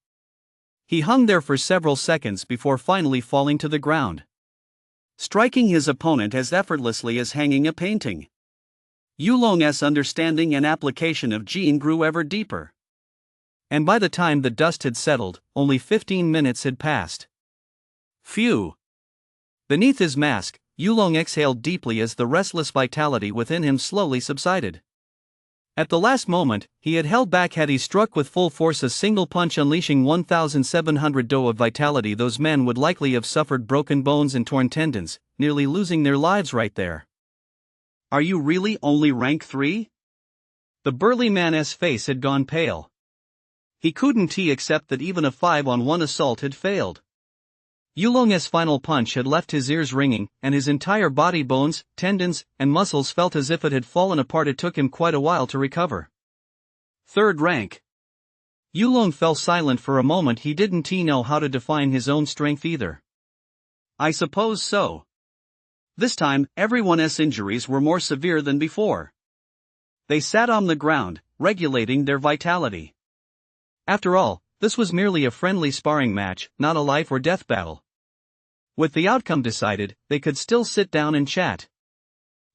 He hung there for several seconds before finally falling to the ground, striking his opponent as effortlessly as hanging a painting. Yulong's understanding and application of Jin grew ever deeper. And by the time the dust had settled, only 15 minutes had passed. Phew! Beneath his mask, Yulong exhaled deeply as the restless vitality within him slowly subsided. At the last moment, he had held back. Had he struck with full force, a single punch unleashing 1,700 Do of vitality, those men would likely have suffered broken bones and torn tendons, nearly losing their lives right there. Are you really only rank 3? The burly man's face had gone pale. He couldn't accept that even a 5-on-1 assault had failed. Yulong's final punch had left his ears ringing, and his entire body, bones, tendons, and muscles felt as if it had fallen apart. It took him quite a while to recover. 3rd rank. Yulong fell silent for a moment. He didn't know how to define his own strength either. I suppose so. This time, everyone's injuries were more severe than before. They sat on the ground, regulating their vitality. After all, this was merely a friendly sparring match, not a life or death battle. With the outcome decided, they could still sit down and chat.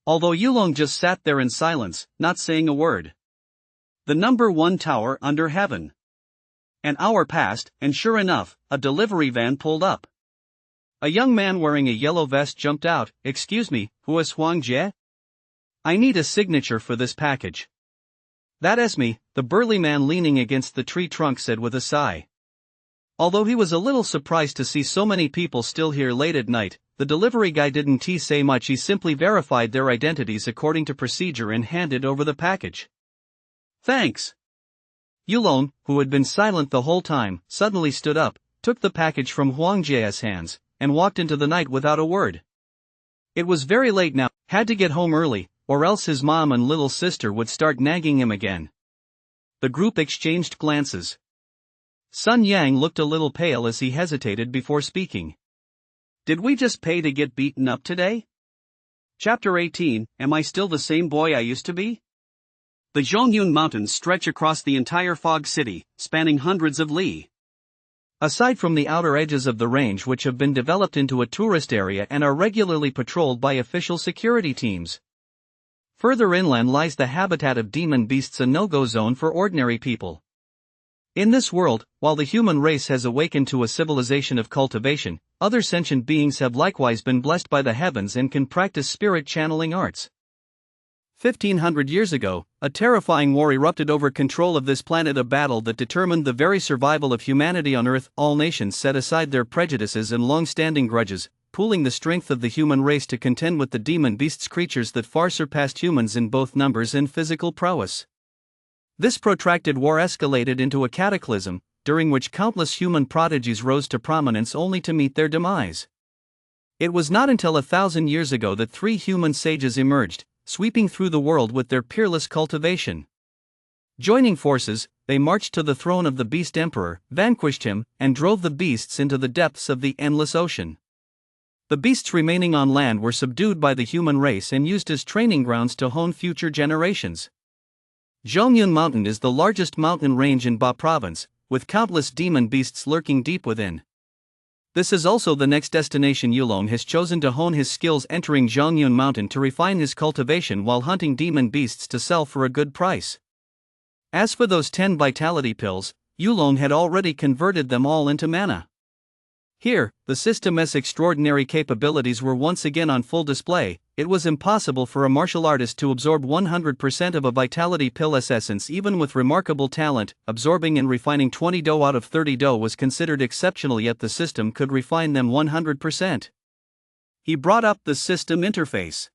Although Yulong just sat there in silence, not saying a word. The number 1 tower under heaven. An hour passed, and sure enough, a delivery van pulled up. A young man wearing a yellow vest jumped out. Excuse me, who is Huang Jie? I need a signature for this package. That is me, the burly man leaning against the tree trunk said with a sigh. Although he was a little surprised to see so many people still here late at night, the delivery guy didn't say much. He simply verified their identities according to procedure and handed over the package. Thanks. Yulong, who had been silent the whole time, suddenly stood up, took the package from Huang Jie's hands, and walked into the night without a word. It was very late now, had to get home early, or else his mom and little sister would start nagging him again. The group exchanged glances. Sun Yang looked a little pale as he hesitated before speaking. Did we just pay to get beaten up today? Chapter 18, Am I still the same boy I used to be? The Zhongyun Mountains stretch across the entire fog city, spanning hundreds of li. Aside from the outer edges of the range, which have been developed into a tourist area and are regularly patrolled by official security teams. Further inland lies the habitat of demon beasts, a no-go zone for ordinary people. In this world, while the human race has awakened to a civilization of cultivation, other sentient beings have likewise been blessed by the heavens and can practice spirit channeling arts. 1500 years ago, a terrifying war erupted over control of this planet, a battle that determined the very survival of humanity on Earth. All nations set aside their prejudices and long-standing grudges, pooling the strength of the human race to contend with the demon beasts, creatures that far surpassed humans in both numbers and physical prowess. This protracted war escalated into a cataclysm, during which countless human prodigies rose to prominence only to meet their demise. It was not until 1,000 years ago that 3 human sages emerged, sweeping through the world with their peerless cultivation. Joining forces, they marched to the throne of the Beast Emperor, vanquished him, and drove the beasts into the depths of the endless ocean. The beasts remaining on land were subdued by the human race and used as training grounds to hone future generations. Zhongyun Mountain is the largest mountain range in Ba Province, with countless demon beasts lurking deep within. This is also the next destination Yulong has chosen to hone his skills, entering Zhongyun Mountain to refine his cultivation while hunting demon beasts to sell for a good price. As for those 10 vitality pills, Yulong had already converted them all into mana. Here, the system's extraordinary capabilities were once again on full display. It was impossible for a martial artist to absorb 100% of a vitality pill's essence. Even with remarkable talent, absorbing and refining 20 do out of 30 do was considered exceptional, yet the system could refine them 100%. He brought up the system interface.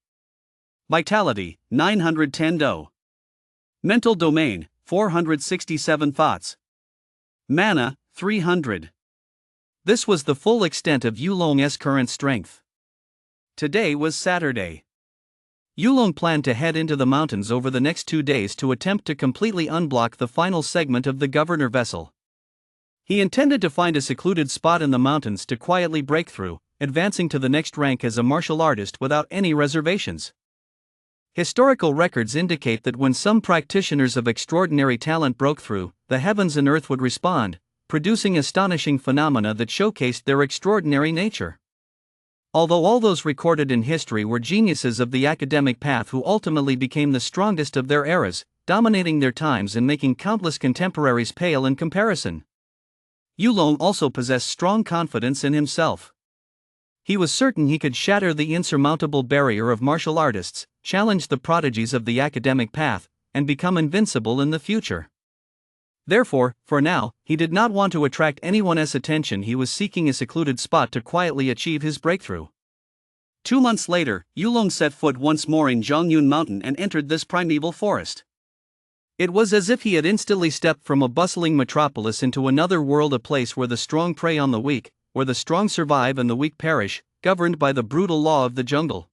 Vitality, 910 do. Mental domain, 467 thoughts. Mana, 300. This was the full extent of Yulong's current strength. Today was Saturday. Yulong planned to head into the mountains over the next 2 days to attempt to completely unblock the final segment of the governor vessel. He intended to find a secluded spot in the mountains to quietly break through, advancing to the next rank as a martial artist without any reservations. Historical records indicate that when some practitioners of extraordinary talent broke through, the heavens and earth would respond, producing astonishing phenomena that showcased their extraordinary nature. Although all those recorded in history were geniuses of the academic path who ultimately became the strongest of their eras, dominating their times and making countless contemporaries pale in comparison. Yulong also possessed strong confidence in himself. He was certain he could shatter the insurmountable barrier of martial artists, challenge the prodigies of the academic path, and become invincible in the future. Therefore, for now, he did not want to attract anyone's attention. He was seeking a secluded spot to quietly achieve his breakthrough. 2 months later, Yulong set foot once more in Zhongyun Mountain and entered this primeval forest. It was as if he had instantly stepped from a bustling metropolis into another world, a place where the strong prey on the weak, where the strong survive and the weak perish, governed by the brutal law of the jungle.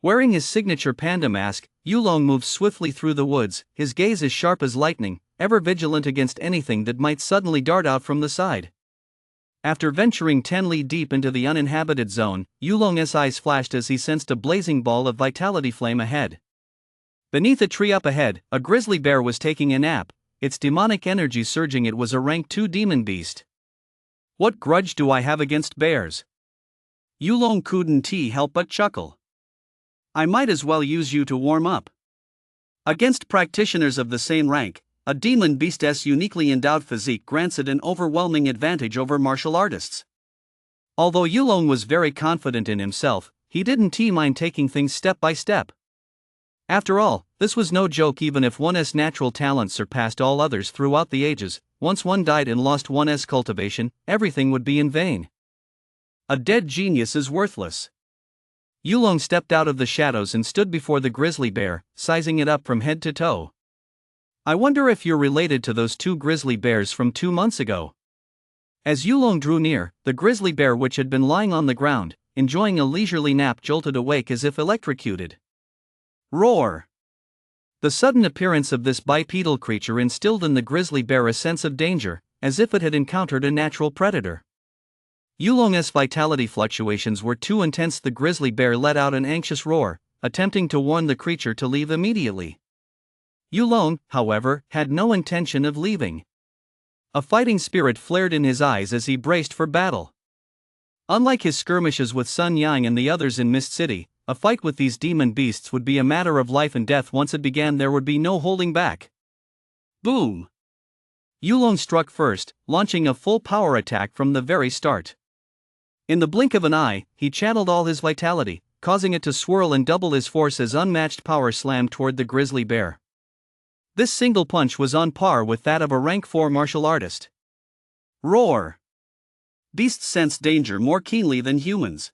Wearing his signature panda mask, Yulong moved swiftly through the woods, his gaze as sharp as lightning, ever vigilant against anything that might suddenly dart out from the side. After venturing 10 li deep into the uninhabited zone, Yulong's eyes flashed as he sensed a blazing ball of vitality flame ahead. Beneath a tree up ahead, a grizzly bear was taking a nap, its demonic energy surging. It was a rank 2 demon beast. What grudge do I have against bears? Yulong couldn't help but chuckle. I might as well use you to warm up. Against practitioners of the same rank, a demon beast's uniquely endowed physique grants it an overwhelming advantage over martial artists. Although Yulong was very confident in himself, he didn't mind taking things step by step. After all, this was no joke. Even if one's natural talent surpassed all others throughout the ages, once one died and lost one's cultivation, everything would be in vain. A dead genius is worthless. Yulong stepped out of the shadows and stood before the grizzly bear, sizing it up from head to toe. I wonder if you're related to those 2 grizzly bears from 2 months ago. As Yulong drew near, the grizzly bear, which had been lying on the ground, enjoying a leisurely nap, jolted awake as if electrocuted. Roar! The sudden appearance of this bipedal creature instilled in the grizzly bear a sense of danger, as if it had encountered a natural predator. Yulong's vitality fluctuations were too intense. The grizzly bear let out an anxious roar, attempting to warn the creature to leave immediately. Yulong, however, had no intention of leaving. A fighting spirit flared in his eyes as he braced for battle. Unlike his skirmishes with Sun Yang and the others in Mist City, a fight with these demon beasts would be a matter of life and death. Once it began, there would be no holding back. Boom! Yulong struck first, launching a full power attack from the very start. In the blink of an eye, he channeled all his vitality, causing it to swirl and double his force as unmatched power slammed toward the grizzly bear. This single punch was on par with that of a rank 4 martial artist. Roar! Beasts sense danger more keenly than humans.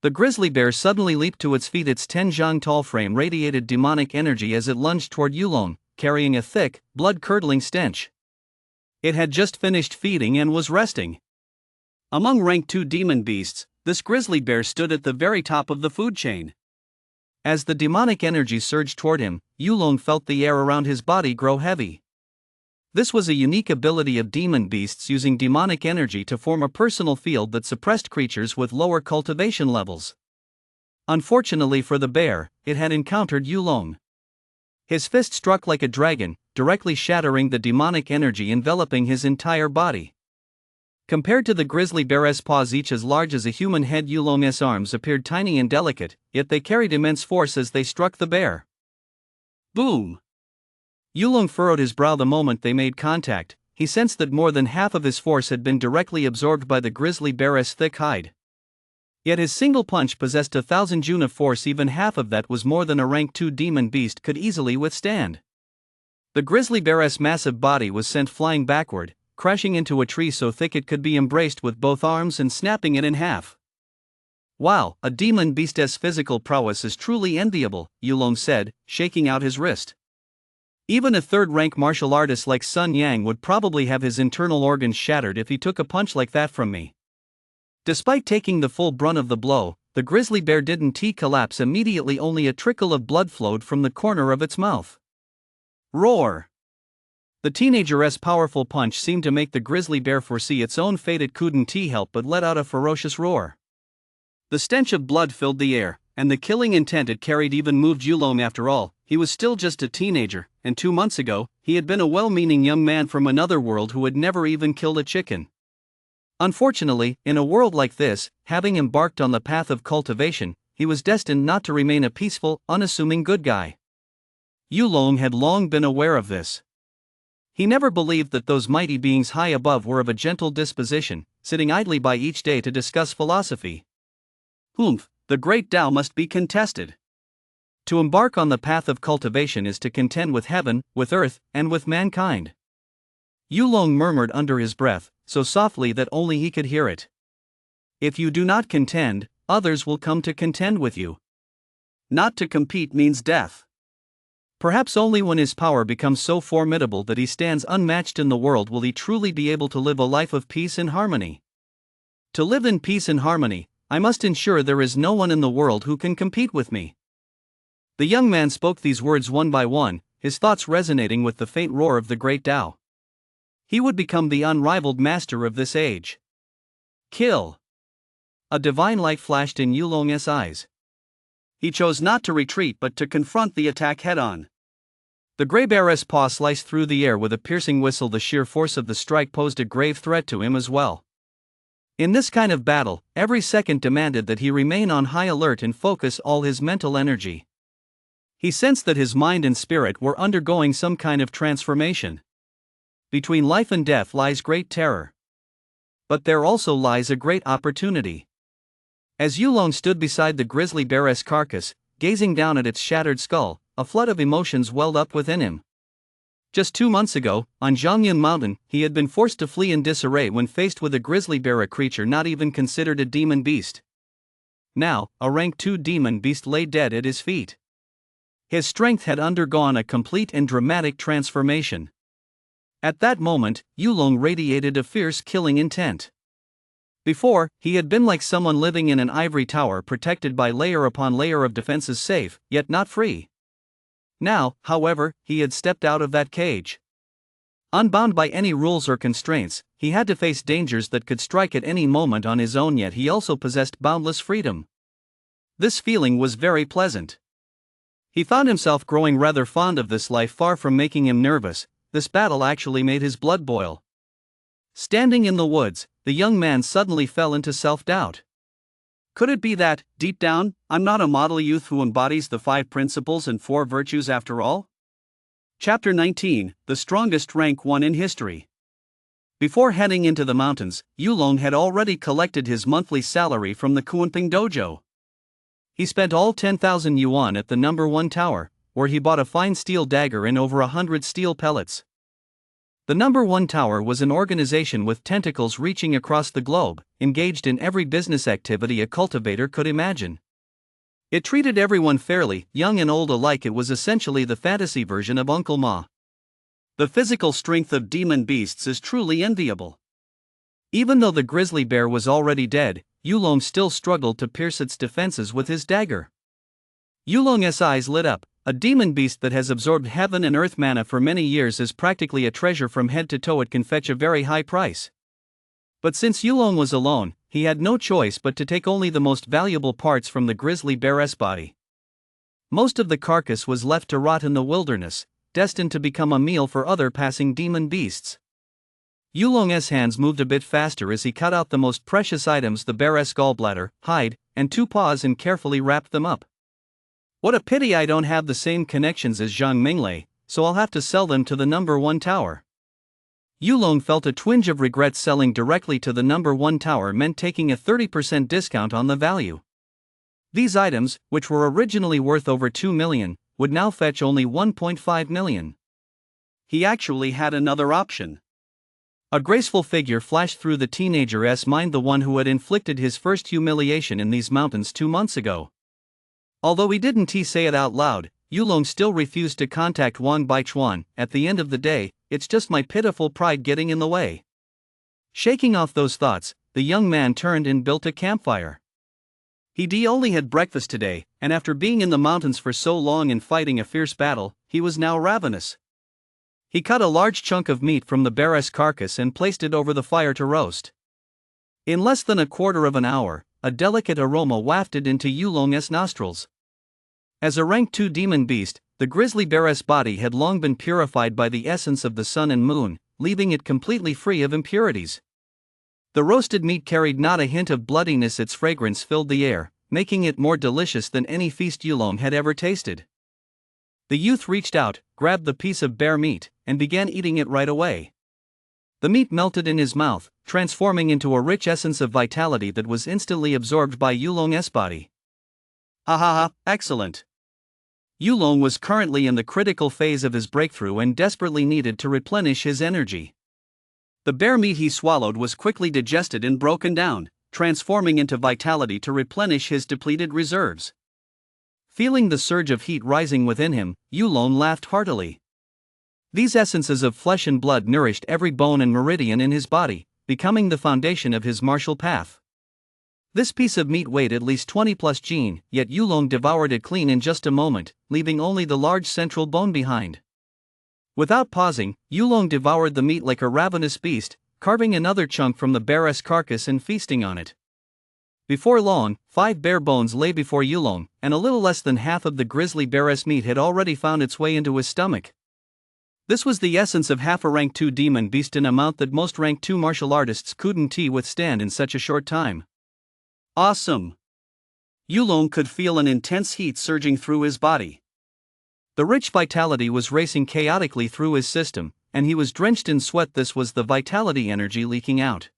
The grizzly bear suddenly leaped to its feet. Its 10 tall frame radiated demonic energy as it lunged toward Yulong, carrying a thick, blood-curdling stench. It had just finished feeding and was resting. Among rank 2 demon beasts, this grizzly bear stood at the very top of the food chain. As the demonic energy surged toward him, Yulong felt the air around his body grow heavy. This was a unique ability of demon beasts, using demonic energy to form a personal field that suppressed creatures with lower cultivation levels. Unfortunately for the bear, it had encountered Yulong. His fist struck like a dragon, directly shattering the demonic energy enveloping his entire body. Compared to the grizzly bear's paws, each as large as a human head, Yulong's arms appeared tiny and delicate, yet they carried immense force as they struck the bear. Boom! Yulong furrowed his brow the moment they made contact. He sensed that more than half of his force had been directly absorbed by the grizzly bear's thick hide. Yet his single punch possessed 1,000 Jun of force. Even half of that was more than a rank 2 demon beast could easily withstand. The grizzly bear's massive body was sent flying backward, crashing into a tree so thick it could be embraced with both arms and snapping it in half. Wow, a demon beast's physical prowess is truly enviable, Yulong said, shaking out his wrist. Even a third-rank martial artist like Sun Yang would probably have his internal organs shattered if he took a punch like that from me. Despite taking the full brunt of the blow, the grizzly bear didn't collapse immediately. Only a trickle of blood flowed from the corner of its mouth. Roar! The teenager's powerful punch seemed to make the grizzly bear foresee its own fate. It couldn't help but let out a ferocious roar. The stench of blood filled the air, and the killing intent it carried even moved Yulong. After all, he was still just a teenager, and 2 months ago, he had been a well-meaning young man from another world who had never even killed a chicken. Unfortunately, in a world like this, having embarked on the path of cultivation, he was destined not to remain a peaceful, unassuming good guy. Yulong had long been aware of this. He never believed that those mighty beings high above were of a gentle disposition, sitting idly by each day to discuss philosophy. The great Tao must be contested. To embark on the path of cultivation is to contend with heaven, with earth, and with mankind. Yulong murmured under his breath, so softly that only he could hear it. If you do not contend, others will come to contend with you. Not to compete means death. Perhaps only when his power becomes so formidable that he stands unmatched in the world will he truly be able to live a life of peace and harmony. To live in peace and harmony, I must ensure there is no one in the world who can compete with me. The young man spoke these words one by one, his thoughts resonating with the faint roar of the great Tao. He would become the unrivaled master of this age. Kill! A divine light flashed in Yulong's eyes. He chose not to retreat but to confront the attack head-on. The gray bear's paw sliced through the air with a piercing whistle. The sheer force of the strike posed a grave threat to him as well. In this kind of battle, every second demanded that he remain on high alert and focus all his mental energy. He sensed that his mind and spirit were undergoing some kind of transformation. Between life and death lies great terror. But there also lies a great opportunity. As Yulong stood beside the grizzly bear's carcass, gazing down at its shattered skull, a flood of emotions welled up within him. Just 2 months ago, on Zhongyun Mountain, he had been forced to flee in disarray when faced with a grizzly bear, a creature not even considered a demon beast. Now, a rank 2 demon beast lay dead at his feet. His strength had undergone a complete and dramatic transformation. At that moment, Yulong radiated a fierce killing intent. Before, he had been like someone living in an ivory tower protected by layer upon layer of defenses, safe, yet not free. Now, however, he had stepped out of that cage. Unbound by any rules or constraints, he had to face dangers that could strike at any moment on his own, yet he also possessed boundless freedom. This feeling was very pleasant. He found himself growing rather fond of this life. Far from making him nervous, this battle actually made his blood boil. Standing in the woods, the young man suddenly fell into self-doubt. Could it be that, deep down, I'm not a model youth who embodies the 5 principles and 4 virtues after all? Chapter 19, The Strongest Rank 1 in History. Before heading into the mountains, Yulong had already collected his monthly salary from the Kunping dojo. He spent all 10,000 yuan at the number 1 tower, where he bought a fine steel dagger and over 100 steel pellets. The number 1 tower was an organization with tentacles reaching across the globe, engaged in every business activity a cultivator could imagine. It treated everyone fairly, young and old alike. It was essentially the fantasy version of Uncle Ma. The physical strength of demon beasts is truly enviable. Even though the grizzly bear was already dead, Yulong still struggled to pierce its defenses with his dagger. Yulong's eyes lit up. A demon beast that has absorbed heaven and earth mana for many years is practically a treasure from head to toe. It can fetch a very high price. But since Yulong was alone, he had no choice but to take only the most valuable parts from the grizzly bear's body. Most of the carcass was left to rot in the wilderness, destined to become a meal for other passing demon beasts. Yulong's hands moved a bit faster as he cut out the most precious items: the bear's gallbladder, hide, and 2 paws, and carefully wrapped them up. What a pity I don't have the same connections as Zhang Minglei, so I'll have to sell them to the number 1 tower. Yulong felt a twinge of regret. Selling directly to the number 1 tower meant taking a 30% discount on the value. These items, which were originally worth over 2 million, would now fetch only 1.5 million. He actually had another option. A graceful figure flashed through the teenager's mind, the one who had inflicted his first humiliation in these mountains 2 months ago. Although he didn't say it out loud, Yulong still refused to contact Wang Baichuan. At the end of the day, it's just my pitiful pride getting in the way. Shaking off those thoughts, the young man turned and built a campfire. He only had breakfast today, and after being in the mountains for so long and fighting a fierce battle, he was now ravenous. He cut a large chunk of meat from the bear's carcass and placed it over the fire to roast. In less than a quarter of an hour, a delicate aroma wafted into Yulong's nostrils. As a rank 2 demon beast, the grizzly bear's body had long been purified by the essence of the sun and moon, leaving it completely free of impurities. The roasted meat carried not a hint of bloodiness. Its fragrance filled the air, making it more delicious than any feast Yulong had ever tasted. The youth reached out, grabbed the piece of bear meat, and began eating it right away. The meat melted in his mouth, transforming into a rich essence of vitality that was instantly absorbed by Yulong's body. Excellent. Yulong was currently in the critical phase of his breakthrough and desperately needed to replenish his energy. The bear meat he swallowed was quickly digested and broken down, transforming into vitality to replenish his depleted reserves. Feeling the surge of heat rising within him, Yulong laughed heartily. These essences of flesh and blood nourished every bone and meridian in his body, becoming the foundation of his martial path. This piece of meat weighed at least 20 plus gene, yet Yulong devoured it clean in just a moment, leaving only the large central bone behind. Without pausing, Yulong devoured the meat like a ravenous beast, carving another chunk from the bear's carcass and feasting on it. Before long, 5 bear bones lay before Yulong, and a little less than half of the grizzly bear's meat had already found its way into his stomach. This was the essence of half a rank 2 demon beast, an amount that most rank 2 martial artists couldn't withstand in such a short time. Awesome! Yulong could feel an intense heat surging through his body. The rich vitality was racing chaotically through his system, and he was drenched in sweat. This was the vitality energy leaking out.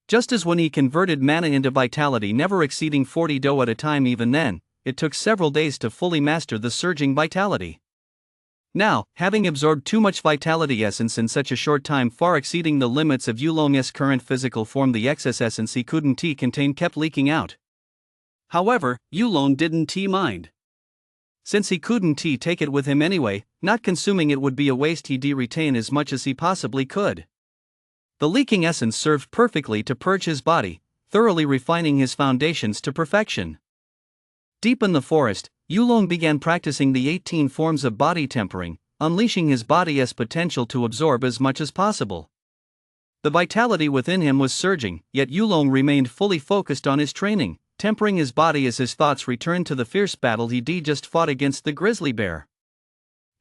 Just as when he converted mana into vitality, never exceeding 40 do at a time. Even then, it took several days to fully master the surging vitality. Now, having absorbed too much vitality essence in such a short time, far exceeding the limits of Yulong's current physical form, the excess essence he couldn't contain kept leaking out. However, Yulong didn't mind. Since he couldn't take it with him anyway, not consuming it would be a waste. He'd retain as much as he possibly could. The leaking essence served perfectly to purge his body, thoroughly refining his foundations to perfection. Deep in the forest, Yulong began practicing the 18 forms of body tempering, unleashing his body's potential to absorb as much as possible. The vitality within him was surging, yet Yulong remained fully focused on his training, tempering his body as his thoughts returned to the fierce battle he'd just fought against the grizzly bear.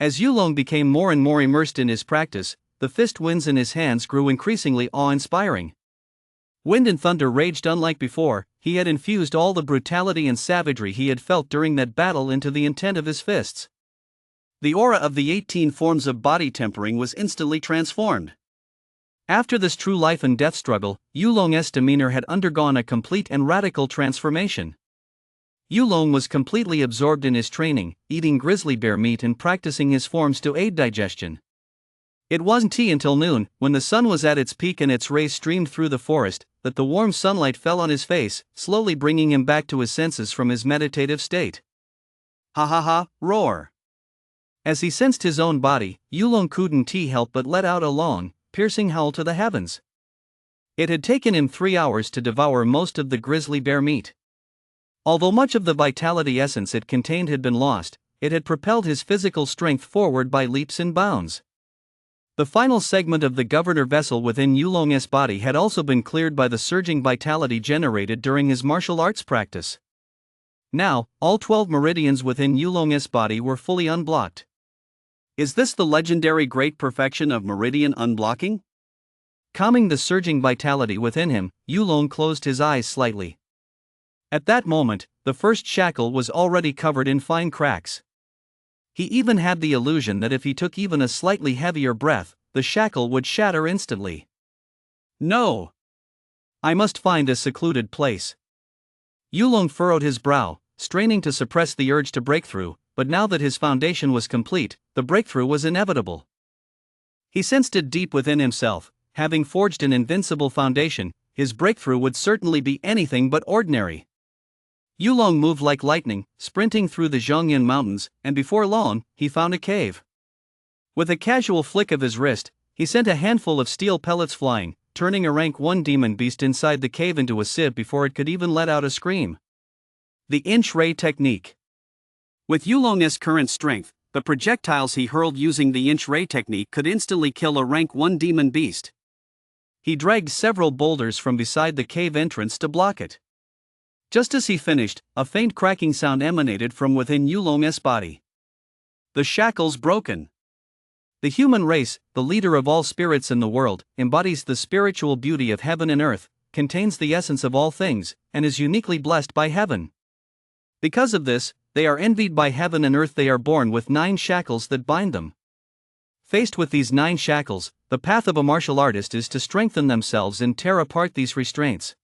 As Yulong became more and more immersed in his practice, the fist winds in his hands grew increasingly awe-inspiring. Wind and thunder raged unlike before. He had infused all the brutality and savagery he had felt during that battle into the intent of his fists. The aura of the 18 forms of body tempering was instantly transformed. After this true life and death struggle, Yulong's demeanor had undergone a complete and radical transformation. Yulong was completely absorbed in his training, eating grizzly bear meat and practicing his forms to aid digestion. It wasn't until noon, when the sun was at its peak and its rays streamed through the forest, that the warm sunlight fell on his face, slowly bringing him back to his senses from his meditative state. Ha ha ha, roar! As he sensed his own body, Yulong couldn't help but let out a long, piercing howl to the heavens. It had taken him 3 hours to devour most of the grizzly bear meat. Although much of the vitality essence it contained had been lost, it had propelled his physical strength forward by leaps and bounds. The final segment of the governor vessel within Yulong's body had also been cleared by the surging vitality generated during his martial arts practice. Now, all 12 meridians within Yulong's body were fully unblocked. Is this the legendary great perfection of meridian unblocking? Calming the surging vitality within him, Yulong closed his eyes slightly. At that moment, the first shackle was already covered in fine cracks. He even had the illusion that if he took even a slightly heavier breath, the shackle would shatter instantly. No! I must find a secluded place. Yulong furrowed his brow, straining to suppress the urge to break through, but now that his foundation was complete, the breakthrough was inevitable. He sensed it deep within himself. Having forged an invincible foundation, his breakthrough would certainly be anything but ordinary. Yulong moved like lightning, sprinting through the Zhongyan Mountains, and before long, he found a cave. With a casual flick of his wrist, he sent a handful of steel pellets flying, turning a rank 1 demon beast inside the cave into a sieve before it could even let out a scream. The inch ray technique. With Yulong's current strength, the projectiles he hurled using the inch ray technique could instantly kill a rank 1 demon beast. He dragged several boulders from beside the cave entrance to block it. Just as he finished, a faint cracking sound emanated from within Yulong's body. The shackles broken. The human race, the leader of all spirits in the world, embodies the spiritual beauty of heaven and earth, contains the essence of all things, and is uniquely blessed by heaven. Because of this, they are envied by heaven and earth. They are born with 9 shackles that bind them. Faced with these 9 shackles, the path of a martial artist is to strengthen themselves and tear apart these restraints.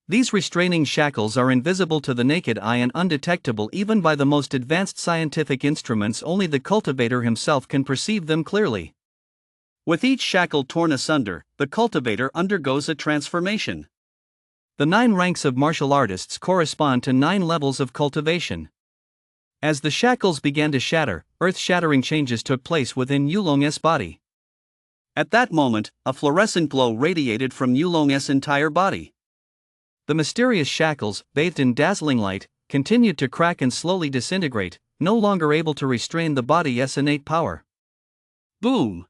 These restraining shackles are invisible to the naked eye and undetectable even by the most advanced scientific instruments. Only the cultivator himself can perceive them clearly. With each shackle torn asunder, the cultivator undergoes a transformation. The 9 ranks of martial artists correspond to 9 levels of cultivation. As the shackles began to shatter, earth-shattering changes took place within Yulong's body. At that moment, a fluorescent glow radiated from Yulong's entire body. The mysterious shackles, bathed in dazzling light, continued to crack and slowly disintegrate, no longer able to restrain the body's innate power. Boom!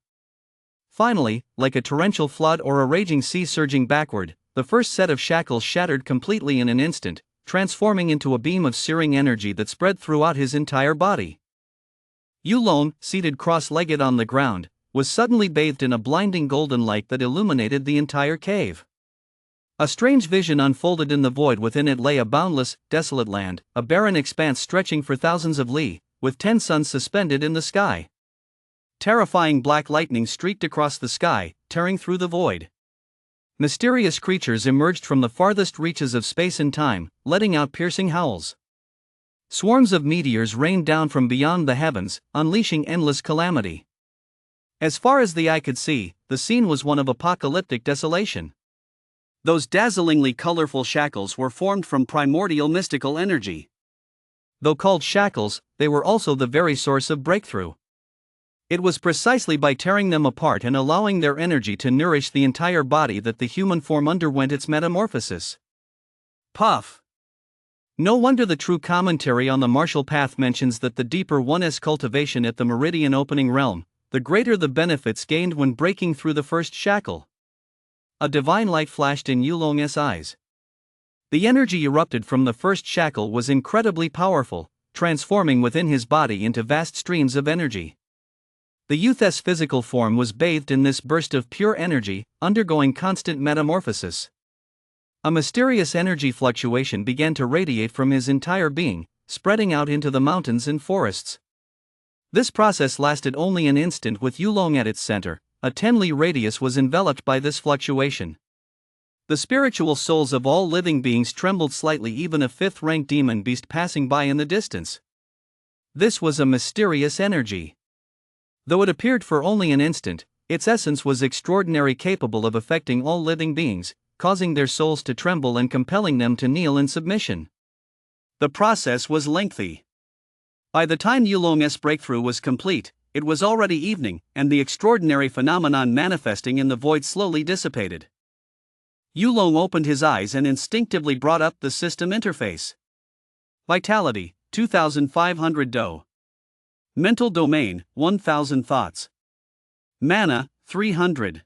Finally, like a torrential flood or a raging sea surging backward, the first set of shackles shattered completely in an instant, transforming into a beam of searing energy that spread throughout his entire body. Yulong, seated cross-legged on the ground, was suddenly bathed in a blinding golden light that illuminated the entire cave. A strange vision unfolded in the void. Within it lay a boundless, desolate land, a barren expanse stretching for thousands of li, with 10 suns suspended in the sky. Terrifying black lightning streaked across the sky, tearing through the void. Mysterious creatures emerged from the farthest reaches of space and time, letting out piercing howls. Swarms of meteors rained down from beyond the heavens, unleashing endless calamity. As far as the eye could see, the scene was one of apocalyptic desolation. Those dazzlingly colorful shackles were formed from primordial mystical energy. Though called shackles, they were also the very source of breakthrough. It was precisely by tearing them apart and allowing their energy to nourish the entire body that the human form underwent its metamorphosis. Puff! No wonder the true commentary on the martial path mentions that the deeper one's cultivation at the meridian opening realm, the greater the benefits gained when breaking through the first shackle. A divine light flashed in Yulong's eyes. The energy erupted from the first shackle was incredibly powerful, transforming within his body into vast streams of energy. The youth's physical form was bathed in this burst of pure energy, undergoing constant metamorphosis. A mysterious energy fluctuation began to radiate from his entire being, spreading out into the mountains and forests. This process lasted only an instant with Yulong at its center. A 10-li radius was enveloped by this fluctuation. The spiritual souls of all living beings trembled slightly, even a 5th-rank demon beast passing by in the distance. This was a mysterious energy. Though it appeared for only an instant, its essence was extraordinarily capable of affecting all living beings, causing their souls to tremble and compelling them to kneel in submission. The process was lengthy. By the time Yulong's breakthrough was complete, it was already evening, and the extraordinary phenomenon manifesting in the void slowly dissipated. Yulong opened his eyes and instinctively brought up the system interface. Vitality, 2500 Do. Mental domain, 1000 thoughts. Mana, 300.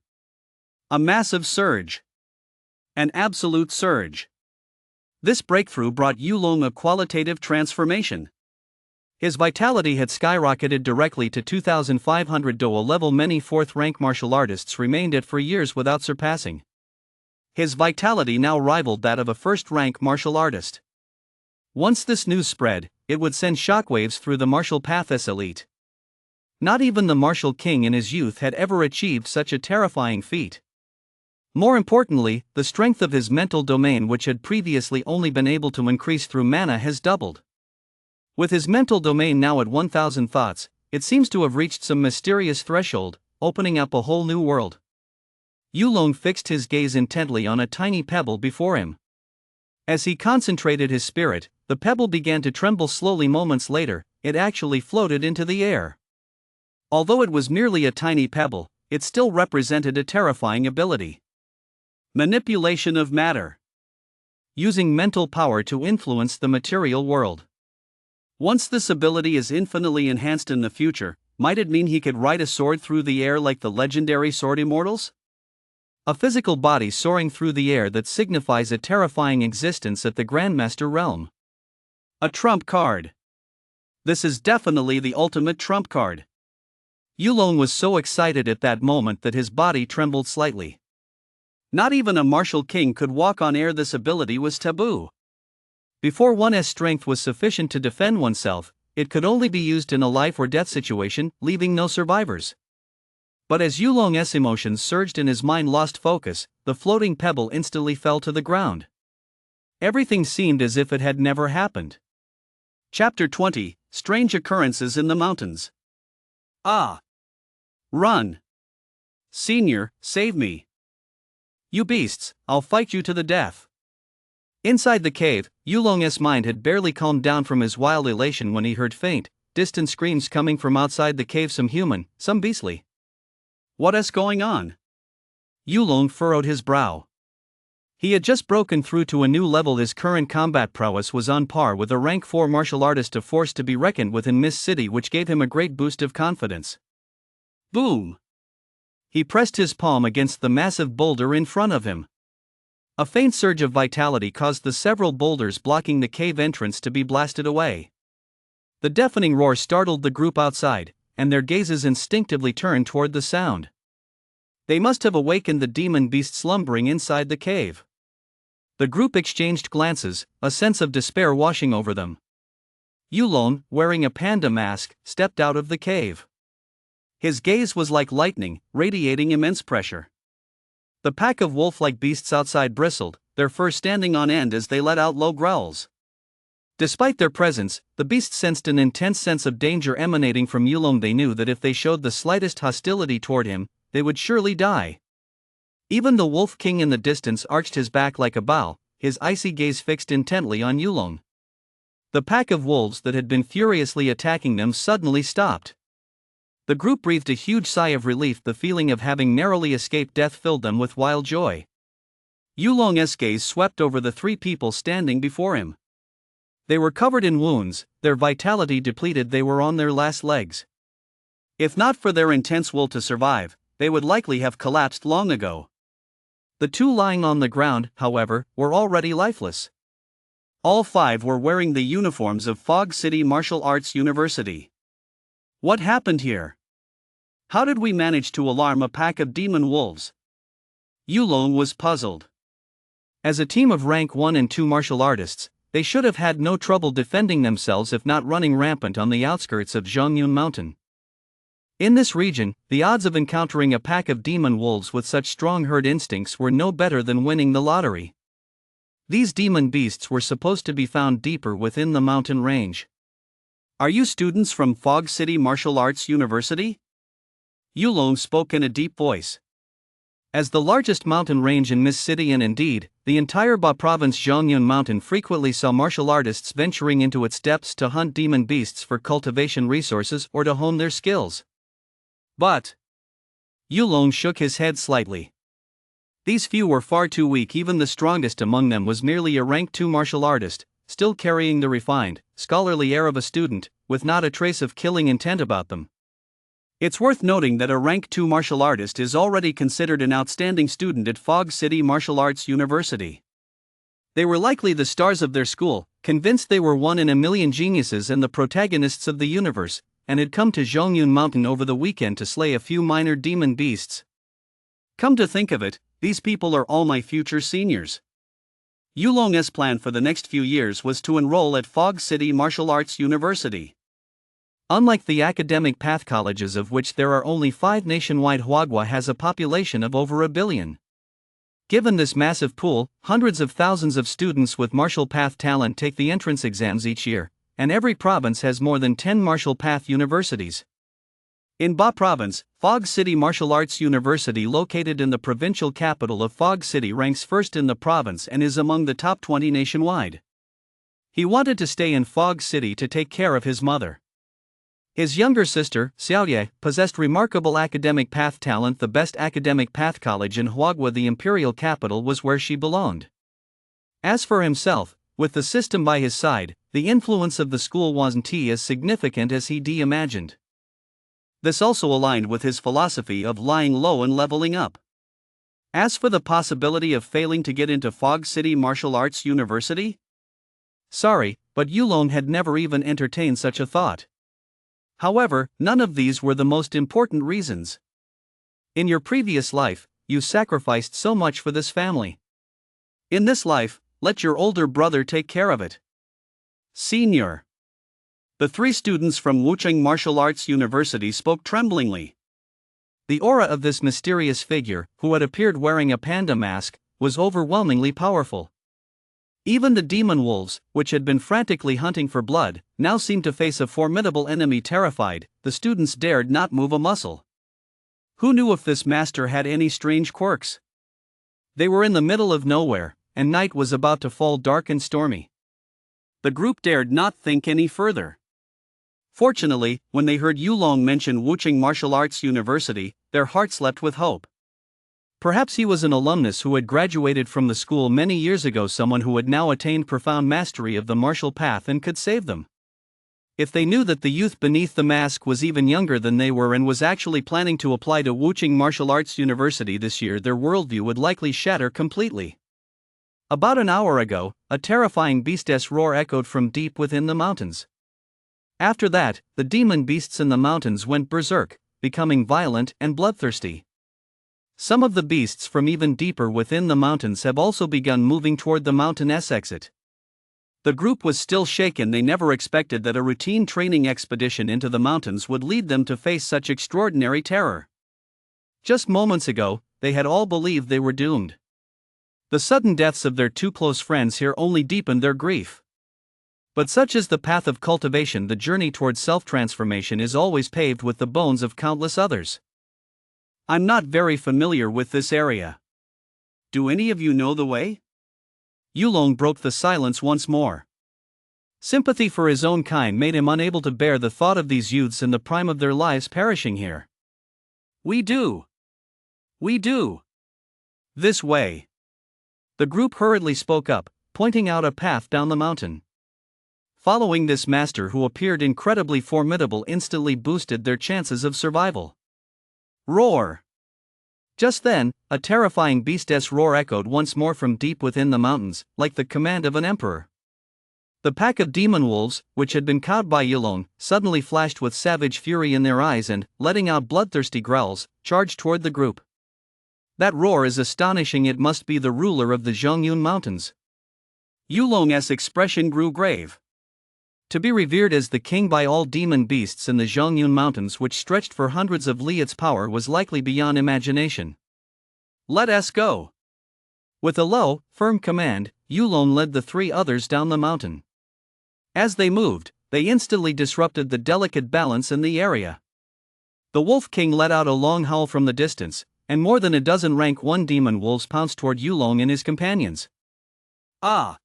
A massive surge. An absolute surge. This breakthrough brought Yulong a qualitative transformation. His vitality had skyrocketed directly to 2500 Do, a level many 4th-rank martial artists remained at for years without surpassing. His vitality now rivaled that of a 1st-rank martial artist. Once this news spread, it would send shockwaves through the martial path's elite. Not even the martial king in his youth had ever achieved such a terrifying feat. More importantly, the strength of his mental domain, which had previously only been able to increase through mana, has doubled. With his mental domain now at 1000 thoughts, it seems to have reached some mysterious threshold, opening up a whole new world. Yulong fixed his gaze intently on a tiny pebble before him. As he concentrated his spirit, the pebble began to tremble slowly. Moments later, it actually floated into the air. Although it was merely a tiny pebble, it still represented a terrifying ability. Manipulation of matter. Using mental power to influence the material world. Once this ability is infinitely enhanced in the future, might it mean he could ride a sword through the air like the legendary sword immortals? A physical body soaring through the air that signifies a terrifying existence at the Grandmaster realm. A trump card. This is definitely the ultimate trump card. Yulong was so excited at that moment that his body trembled slightly. Not even a martial king could walk on air. This ability was taboo. Before one's strength was sufficient to defend oneself, it could only be used in a life or death situation, leaving no survivors. But as Yulong's emotions surged and his mind lost focus, the floating pebble instantly fell to the ground. Everything seemed as if it had never happened. Chapter 20: Strange Occurrences in the Mountains. Ah! Run! Senior, save me! You beasts, I'll fight you to the death! Inside the cave, Yulong's mind had barely calmed down from his wild elation when he heard faint, distant screams coming from outside the cave, some human, some beastly. What's going on? Yulong furrowed his brow. He had just broken through to a new level. His current combat prowess was on par with a rank 4 martial artist, a force to be reckoned with in Mist City, which gave him a great boost of confidence. Boom! He pressed his palm against the massive boulder in front of him. A faint surge of vitality caused the several boulders blocking the cave entrance to be blasted away. The deafening roar startled the group outside, and their gazes instinctively turned toward the sound. They must have awakened the demon beast slumbering inside the cave. The group exchanged glances, a sense of despair washing over them. Yulong, wearing a panda mask, stepped out of the cave. His gaze was like lightning, radiating immense pressure. The pack of wolf-like beasts outside bristled, their fur standing on end as they let out low growls. Despite their presence, the beasts sensed an intense sense of danger emanating from Yulong. They knew that if they showed the slightest hostility toward him, they would surely die. Even the Wolf King in the distance arched his back like a bow, his icy gaze fixed intently on Yulong. The pack of wolves that had been furiously attacking them suddenly stopped. The group breathed a huge sigh of relief. The feeling of having narrowly escaped death filled them with wild joy. Yulong's gaze swept over the 3 people standing before him. They were covered in wounds, their vitality depleted. They were on their last legs. If not for their intense will to survive, they would likely have collapsed long ago. The 2 lying on the ground, however, were already lifeless. All 5 were wearing the uniforms of Fog City Martial Arts University. What happened here? How did we manage to alarm a pack of demon wolves? Yulong was puzzled. As a team of rank 1 and 2 martial artists, they should have had no trouble defending themselves if not running rampant on the outskirts of Zhongyun Mountain. In this region, the odds of encountering a pack of demon wolves with such strong herd instincts were no better than winning the lottery. These demon beasts were supposed to be found deeper within the mountain range. Are you students from Fog City Martial Arts University? Yulong spoke in a deep voice. As the largest mountain range in Miss City and indeed, the entire Ba province, Zhongyun Mountain frequently saw martial artists venturing into its depths to hunt demon beasts for cultivation resources or to hone their skills. But Yulong shook his head slightly. These few were far too weak. Even the strongest among them was merely a rank 2 martial artist, still carrying the refined, scholarly air of a student, with not a trace of killing intent about them. It's worth noting that a rank 2 martial artist is already considered an outstanding student at Fog City Martial Arts University. They were likely the stars of their school, convinced they were one in a million geniuses and the protagonists of the universe, and had come to Zhongyun Mountain over the weekend to slay a few minor demon beasts. Come to think of it, these people are all my future seniors. Yulong's plan for the next few years was to enroll at Fog City Martial Arts University. Unlike the academic path colleges, of which there are only 5 nationwide, Huagua has a population of over 1 billion. Given this massive pool, hundreds of thousands of students with martial path talent take the entrance exams each year, and every province has more than 10 martial path universities. In Ba Province, Fog City Martial Arts University, located in the provincial capital of Fog City, ranks first in the province and is among the top 20 nationwide. He wanted to stay in Fog City to take care of his mother. His younger sister, Xiaoye, possessed remarkable academic path talent. The best academic path college in Huagua, the imperial capital, was where she belonged. As for himself, with the system by his side, the influence of the school wasn't as significant as he'd imagined. This also aligned with his philosophy of lying low and leveling up. As for the possibility of failing to get into Fog City Martial Arts University? Sorry, but Yulong had never even entertained such a thought. However, none of these were the most important reasons. In your previous life, you sacrificed so much for this family. In this life, let your older brother take care of it. Senior. The 3 students from Wucheng Martial Arts University spoke tremblingly. The aura of this mysterious figure, who had appeared wearing a panda mask, was overwhelmingly powerful. Even the demon wolves, which had been frantically hunting for blood, now seemed to face a formidable enemy. Terrified, the students dared not move a muscle. Who knew if this master had any strange quirks? They were in the middle of nowhere, and night was about to fall, dark and stormy. The group dared not think any further. Fortunately, when they heard Yulong mention Wucheng Martial Arts University, their hearts leapt with hope. Perhaps he was an alumnus who had graduated from the school many years ago, someone who had now attained profound mastery of the martial path and could save them. If they knew that the youth beneath the mask was even younger than they were and was actually planning to apply to Wucheng Martial Arts University this year, their worldview would likely shatter completely. About an hour ago, a terrifying beast's roar echoed from deep within the mountains. After that, the demon beasts in the mountains went berserk, becoming violent and bloodthirsty. Some of the beasts from even deeper within the mountains have also begun moving toward the mountain's exit. The group was still shaken. They never expected that a routine training expedition into the mountains would lead them to face such extraordinary terror. Just moments ago, they had all believed they were doomed. The sudden deaths of their 2 close friends here only deepened their grief. But such is the path of cultivation. The journey towards self-transformation is always paved with the bones of countless others. I'm not very familiar with this area. Do any of you know the way? Yulong broke the silence once more. Sympathy for his own kind made him unable to bear the thought of these youths in the prime of their lives perishing here. We do. We do. This way. The group hurriedly spoke up, pointing out a path down the mountain. Following this master, who appeared incredibly formidable, instantly boosted their chances of survival. Roar! Just then, a terrifying beast's roar echoed once more from deep within the mountains, like the command of an emperor. The pack of demon wolves, which had been cowed by Yulong, suddenly flashed with savage fury in their eyes and, letting out bloodthirsty growls, charged toward the group. That roar is astonishing. It must be the ruler of the Zhongyun Mountains. Yulong's expression grew grave. To be revered as the king by all demon beasts in the Zhongyun Mountains, which stretched for hundreds of li, its power was likely beyond imagination. Let us go. With a low, firm command, Yulong led the three others down the mountain. As they moved, they instantly disrupted the delicate balance in the area. The Wolf King let out a long howl from the distance, and more than a dozen rank 1 demon wolves pounced toward Yulong and his companions. Ah!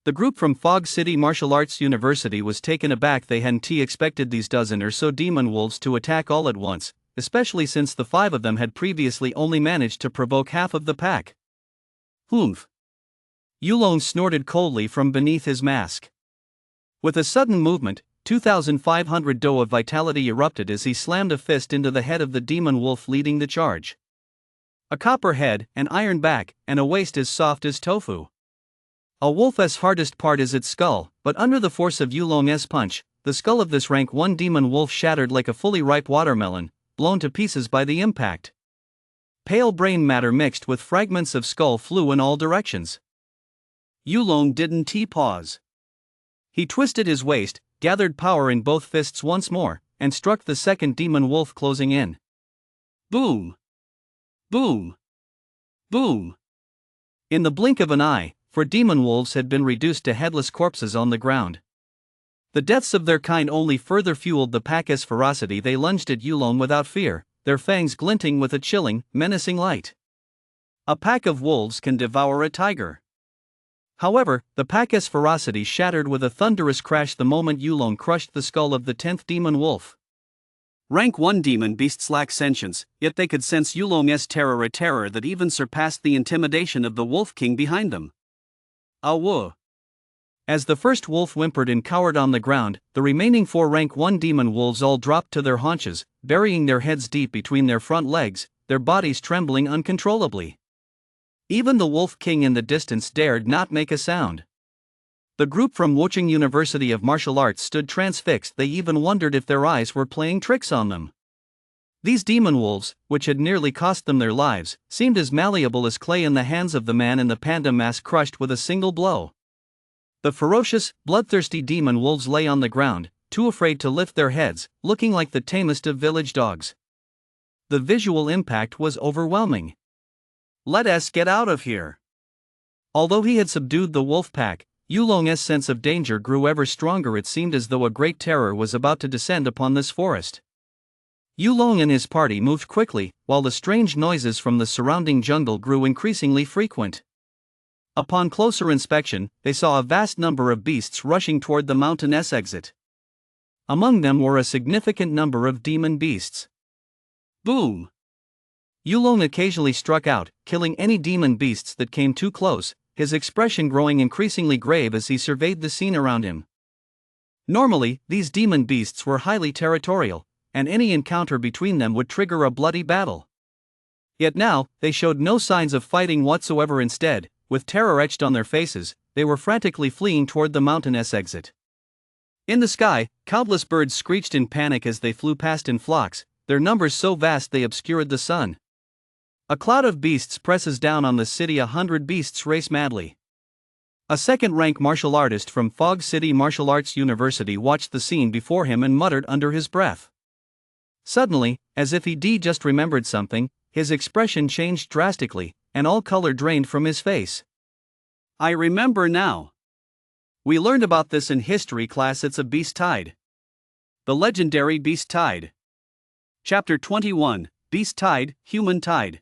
The group from Fog City Martial Arts University was taken aback. They hadn't expected these dozen or so demon wolves to attack all at once, especially since the 5 of them had previously only managed to provoke half of the pack. Humph! Yulong snorted coldly from beneath his mask. With a sudden movement, 2,500 do of vitality erupted as he slammed a fist into the head of the demon wolf leading the charge. A copper head, an iron back, and a waist as soft as tofu. A wolf's hardest part is its skull, but under the force of Yulong's punch, the skull of this rank 1 demon wolf shattered like a fully ripe watermelon, blown to pieces by the impact. Pale brain matter mixed with fragments of skull flew in all directions. Yulong didn't pause. He twisted his waist, gathered power in both fists once more, and struck the second demon wolf closing in. Boom! Boom! Boom! In the blink of an eye, 4 demon wolves had been reduced to headless corpses on the ground. The deaths of their kind only further fueled the pack's ferocity. They lunged at Yulong without fear, their fangs glinting with a chilling, menacing light. A pack of wolves can devour a tiger. However, the pack's ferocity shattered with a thunderous crash the moment Yulong crushed the skull of the 10th demon wolf. Rank 1 demon beasts lack sentience, yet they could sense Yulong's terror, a terror that even surpassed the intimidation of the Wolf King behind them. Awoo! As the first wolf whimpered and cowered on the ground, the remaining 4 rank 1 demon wolves all dropped to their haunches, burying their heads deep between their front legs, their bodies trembling uncontrollably. Even the Wolf King in the distance dared not make a sound. The group from Wochung University of Martial Arts stood transfixed. They even wondered if their eyes were playing tricks on them. These demon wolves, which had nearly cost them their lives, seemed as malleable as clay in the hands of the man in the panda mask, crushed with a single blow. The ferocious, bloodthirsty demon wolves lay on the ground, too afraid to lift their heads, looking like the tamest of village dogs. The visual impact was overwhelming. Let us get out of here. Although he had subdued the wolf pack, Yulong's sense of danger grew ever stronger. It seemed as though a great terror was about to descend upon this forest. Yulong and his party moved quickly, while the strange noises from the surrounding jungle grew increasingly frequent. Upon closer inspection, they saw a vast number of beasts rushing toward the mountain's exit. Among them were a significant number of demon beasts. Boom! Yulong occasionally struck out, killing any demon beasts that came too close, his expression growing increasingly grave as he surveyed the scene around him. Normally, these demon beasts were highly territorial, and any encounter between them would trigger a bloody battle. Yet now, they showed no signs of fighting whatsoever. Instead, with terror etched on their faces, they were frantically fleeing toward the mountain's exit. In the sky, countless birds screeched in panic as they flew past in flocks, their numbers so vast they obscured the sun. A cloud of beasts presses down on the city. 100 beasts race madly. A second-rank martial artist from Fog City Martial Arts University watched the scene before him and muttered under his breath. Suddenly, as if he just remembered something, his expression changed drastically, and all color drained from his face. I remember now. We learned about this in history class. It's a beast tide. The legendary beast tide. Chapter 21, Beast Tide, Human Tide.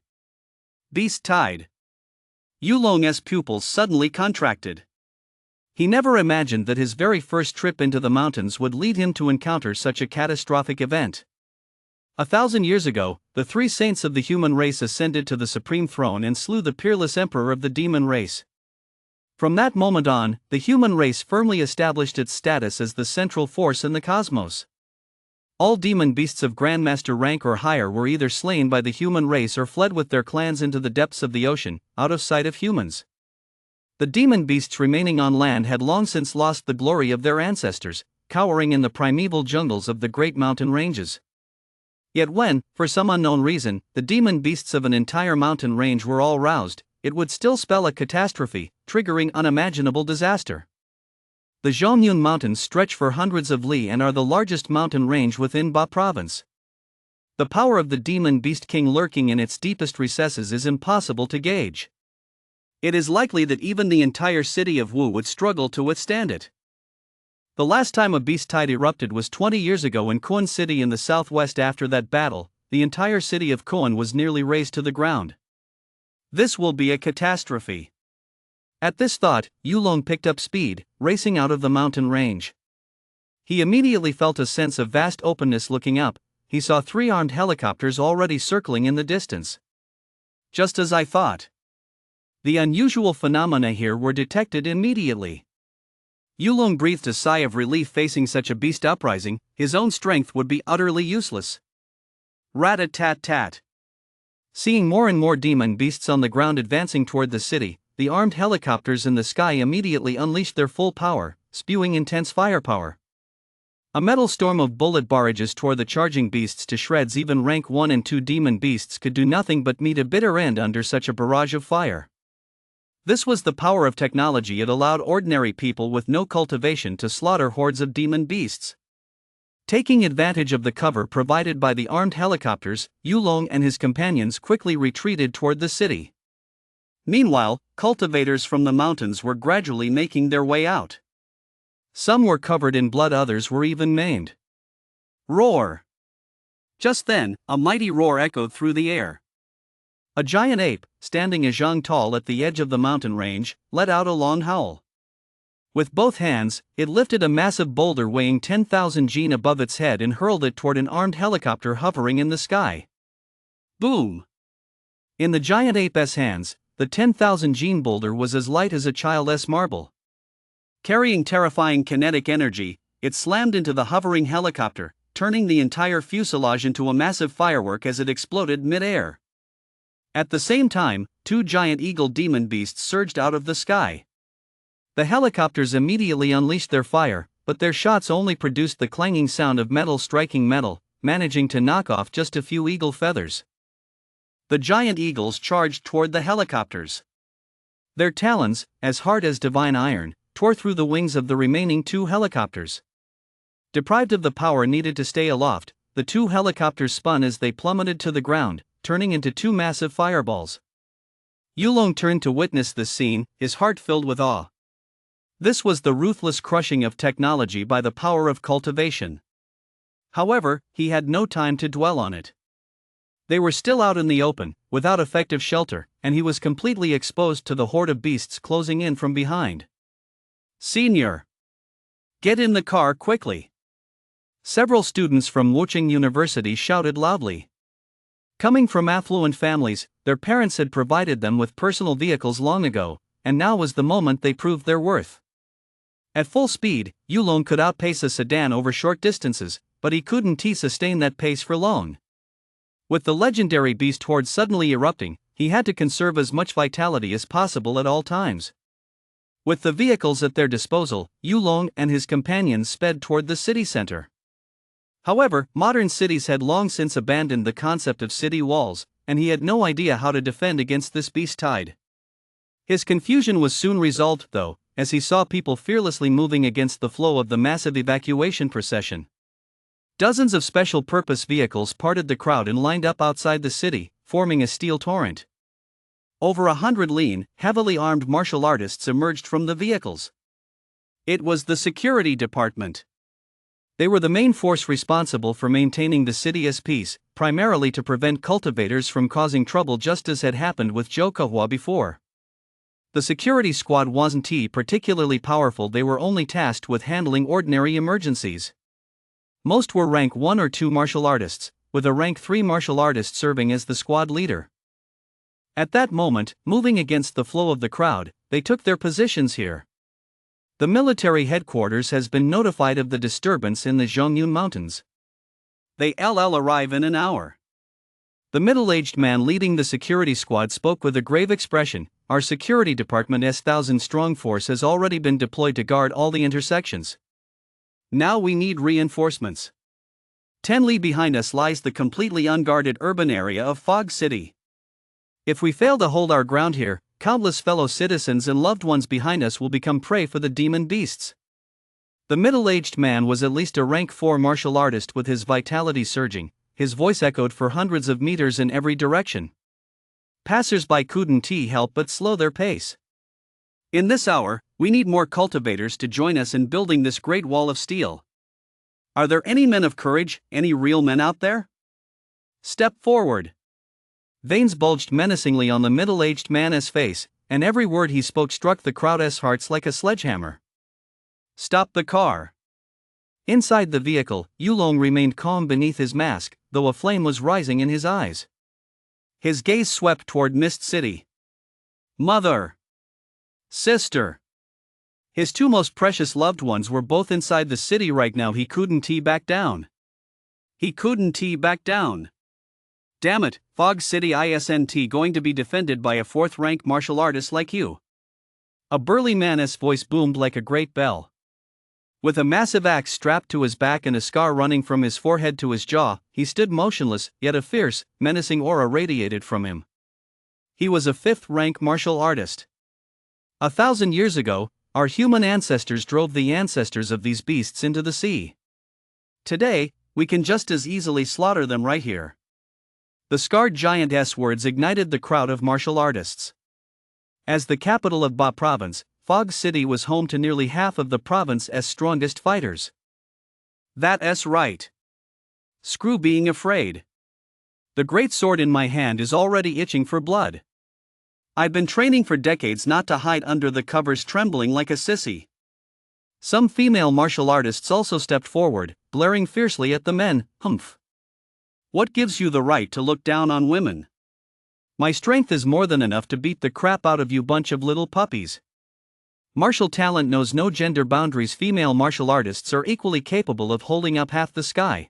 Beast Tide. Yulong's pupils suddenly contracted. He never imagined that his very first trip into the mountains would lead him to encounter such a catastrophic event. 1,000 years ago, the 3 saints of the human race ascended to the supreme throne and slew the peerless emperor of the demon race. From that moment on, the human race firmly established its status as the central force in the cosmos. All demon beasts of Grandmaster rank or higher were either slain by the human race or fled with their clans into the depths of the ocean, out of sight of humans. The demon beasts remaining on land had long since lost the glory of their ancestors, cowering in the primeval jungles of the great mountain ranges. Yet when, for some unknown reason, the demon beasts of an entire mountain range were all roused, it would still spell a catastrophe, triggering unimaginable disaster. The Zhongyun Mountains stretch for hundreds of li and are the largest mountain range within Ba Province. The power of the demon beast king lurking in its deepest recesses is impossible to gauge. It is likely that even the entire city of Wu would struggle to withstand it. The last time a beast tide erupted was 20 years ago in Kuan City in the southwest. After that battle, the entire city of Kuan was nearly razed to the ground. This will be a catastrophe. At this thought, Yulong picked up speed, racing out of the mountain range. He immediately felt a sense of vast openness. Looking up, he saw 3 armed helicopters already circling in the distance. Just as I thought. The unusual phenomena here were detected immediately. Yulong breathed a sigh of relief. Facing such a beast uprising, his own strength would be utterly useless. Rat-a-tat-tat. Seeing more and more demon beasts on the ground advancing toward the city, the armed helicopters in the sky immediately unleashed their full power, spewing intense firepower. A metal storm of bullet barrages tore the charging beasts to shreds. Even rank 1 and 2 demon beasts could do nothing but meet a bitter end under such a barrage of fire. This was the power of technology. It allowed ordinary people with no cultivation to slaughter hordes of demon beasts. Taking advantage of the cover provided by the armed helicopters, Yulong and his companions quickly retreated toward the city. Meanwhile, cultivators from the mountains were gradually making their way out. Some were covered in blood, others were even maimed. Roar! Just then, a mighty roar echoed through the air. A giant ape, standing a zhang tall at the edge of the mountain range, let out a long howl. With both hands, it lifted a massive boulder weighing 10,000 jin above its head and hurled it toward an armed helicopter hovering in the sky. Boom! In the giant ape's hands, the 10,000 jin boulder was as light as a child's marble. Carrying terrifying kinetic energy, it slammed into the hovering helicopter, turning the entire fuselage into a massive firework as it exploded mid-air. At the same time, 2 giant eagle demon beasts surged out of the sky. The helicopters immediately unleashed their fire, but their shots only produced the clanging sound of metal striking metal, managing to knock off just a few eagle feathers. The giant eagles charged toward the helicopters. Their talons, as hard as divine iron, tore through the wings of the remaining 2 helicopters. Deprived of the power needed to stay aloft, the 2 helicopters spun as they plummeted to the ground, turning into 2 massive fireballs. Yulong turned to witness this scene, his heart filled with awe. This was the ruthless crushing of technology by the power of cultivation. However, he had no time to dwell on it. They were still out in the open, without effective shelter, and he was completely exposed to the horde of beasts closing in from behind. "Senior! Get in the car quickly!" Several students from Wuching University shouted loudly. Coming from affluent families, their parents had provided them with personal vehicles long ago, and now was the moment they proved their worth. At full speed, Yulong could outpace a sedan over short distances, but he couldn't sustain that pace for long. With the legendary beast horde suddenly erupting, he had to conserve as much vitality as possible at all times. With the vehicles at their disposal, Yulong and his companions sped toward the city center. However, modern cities had long since abandoned the concept of city walls, and he had no idea how to defend against this beast tide. His confusion was soon resolved, though, as he saw people fearlessly moving against the flow of the massive evacuation procession. Dozens of special-purpose vehicles parted the crowd and lined up outside the city, forming a steel torrent. Over 100 lean, heavily armed martial artists emerged from the vehicles. It was the security department. They were the main force responsible for maintaining the city's peace, primarily to prevent cultivators from causing trouble, just as had happened with Zhoukehua before. The security squad wasn't particularly powerful. They were only tasked with handling ordinary emergencies. Most were rank 1 or 2 martial artists, with a rank 3 martial artist serving as the squad leader. At that moment, moving against the flow of the crowd, they took their positions here. The military headquarters has been notified of the disturbance in the Zhongyun Mountains. They'll arrive in an hour. The middle-aged man leading the security squad spoke with a grave expression. Our security department's 1,000-strong force has already been deployed to guard all the intersections. Now we need reinforcements. 10 li behind us lies the completely unguarded urban area of Fog City. If we fail to hold our ground here, countless fellow citizens and loved ones behind us will become prey for the demon beasts. The middle-aged man was at least a rank 4 martial artist with his vitality surging. His voice echoed for hundreds of meters in every direction. Passers-by couldn't help but slow their pace. In this hour, we need more cultivators to join us in building this great wall of steel. Are there any men of courage, any real men out there? Step forward. Veins bulged menacingly on the middle-aged man's face, and every word he spoke struck the crowd's hearts like a sledgehammer. Stop the car. Inside the vehicle, Yulong remained calm beneath his mask, though a flame was rising in his eyes. His gaze swept toward Mist City. Mother! Sister! His two most precious loved ones were both inside the city right now. He couldn't back down. He couldn't back down. Damn it, Fog City isn't going to be defended by a 4th-rank martial artist like you. A burly man's voice boomed like a great bell. With a massive axe strapped to his back and a scar running from his forehead to his jaw, he stood motionless, yet a fierce, menacing aura radiated from him. He was a 5th-rank martial artist. 1,000 years ago, our human ancestors drove the ancestors of these beasts into the sea. Today, we can just as easily slaughter them right here. The scarred giant's words ignited the crowd of martial artists. As the capital of Ba Province, Fog City was home to nearly half of the province's strongest fighters. That's right. Screw being afraid. The great sword in my hand is already itching for blood. I've been training for decades not to hide under the covers, trembling like a sissy. Some female martial artists also stepped forward, blaring fiercely at the men. Humph. What gives you the right to look down on women? My strength is more than enough to beat the crap out of you bunch of little puppies. Martial talent knows no gender boundaries. Female martial artists are equally capable of holding up half the sky.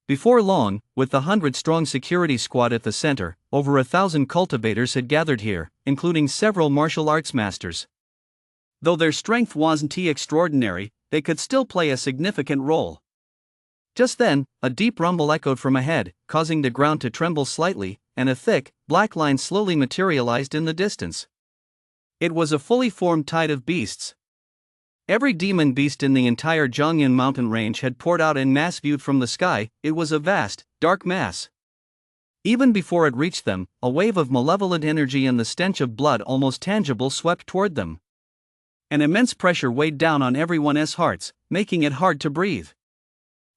Before long, with the 100-strong security squad at the center, over 1,000 cultivators had gathered here, including several martial arts masters. Though their strength wasn't extraordinary, they could still play a significant role. Just then, a deep rumble echoed from ahead, causing the ground to tremble slightly, and a thick, black line slowly materialized in the distance. It was a fully formed tide of beasts. Every demon beast in the entire Zhongyan mountain range had poured out en masse. Viewed from the sky, it was a vast, dark mass. Even before it reached them, a wave of malevolent energy and the stench of blood almost tangible swept toward them. An immense pressure weighed down on everyone's hearts, making it hard to breathe.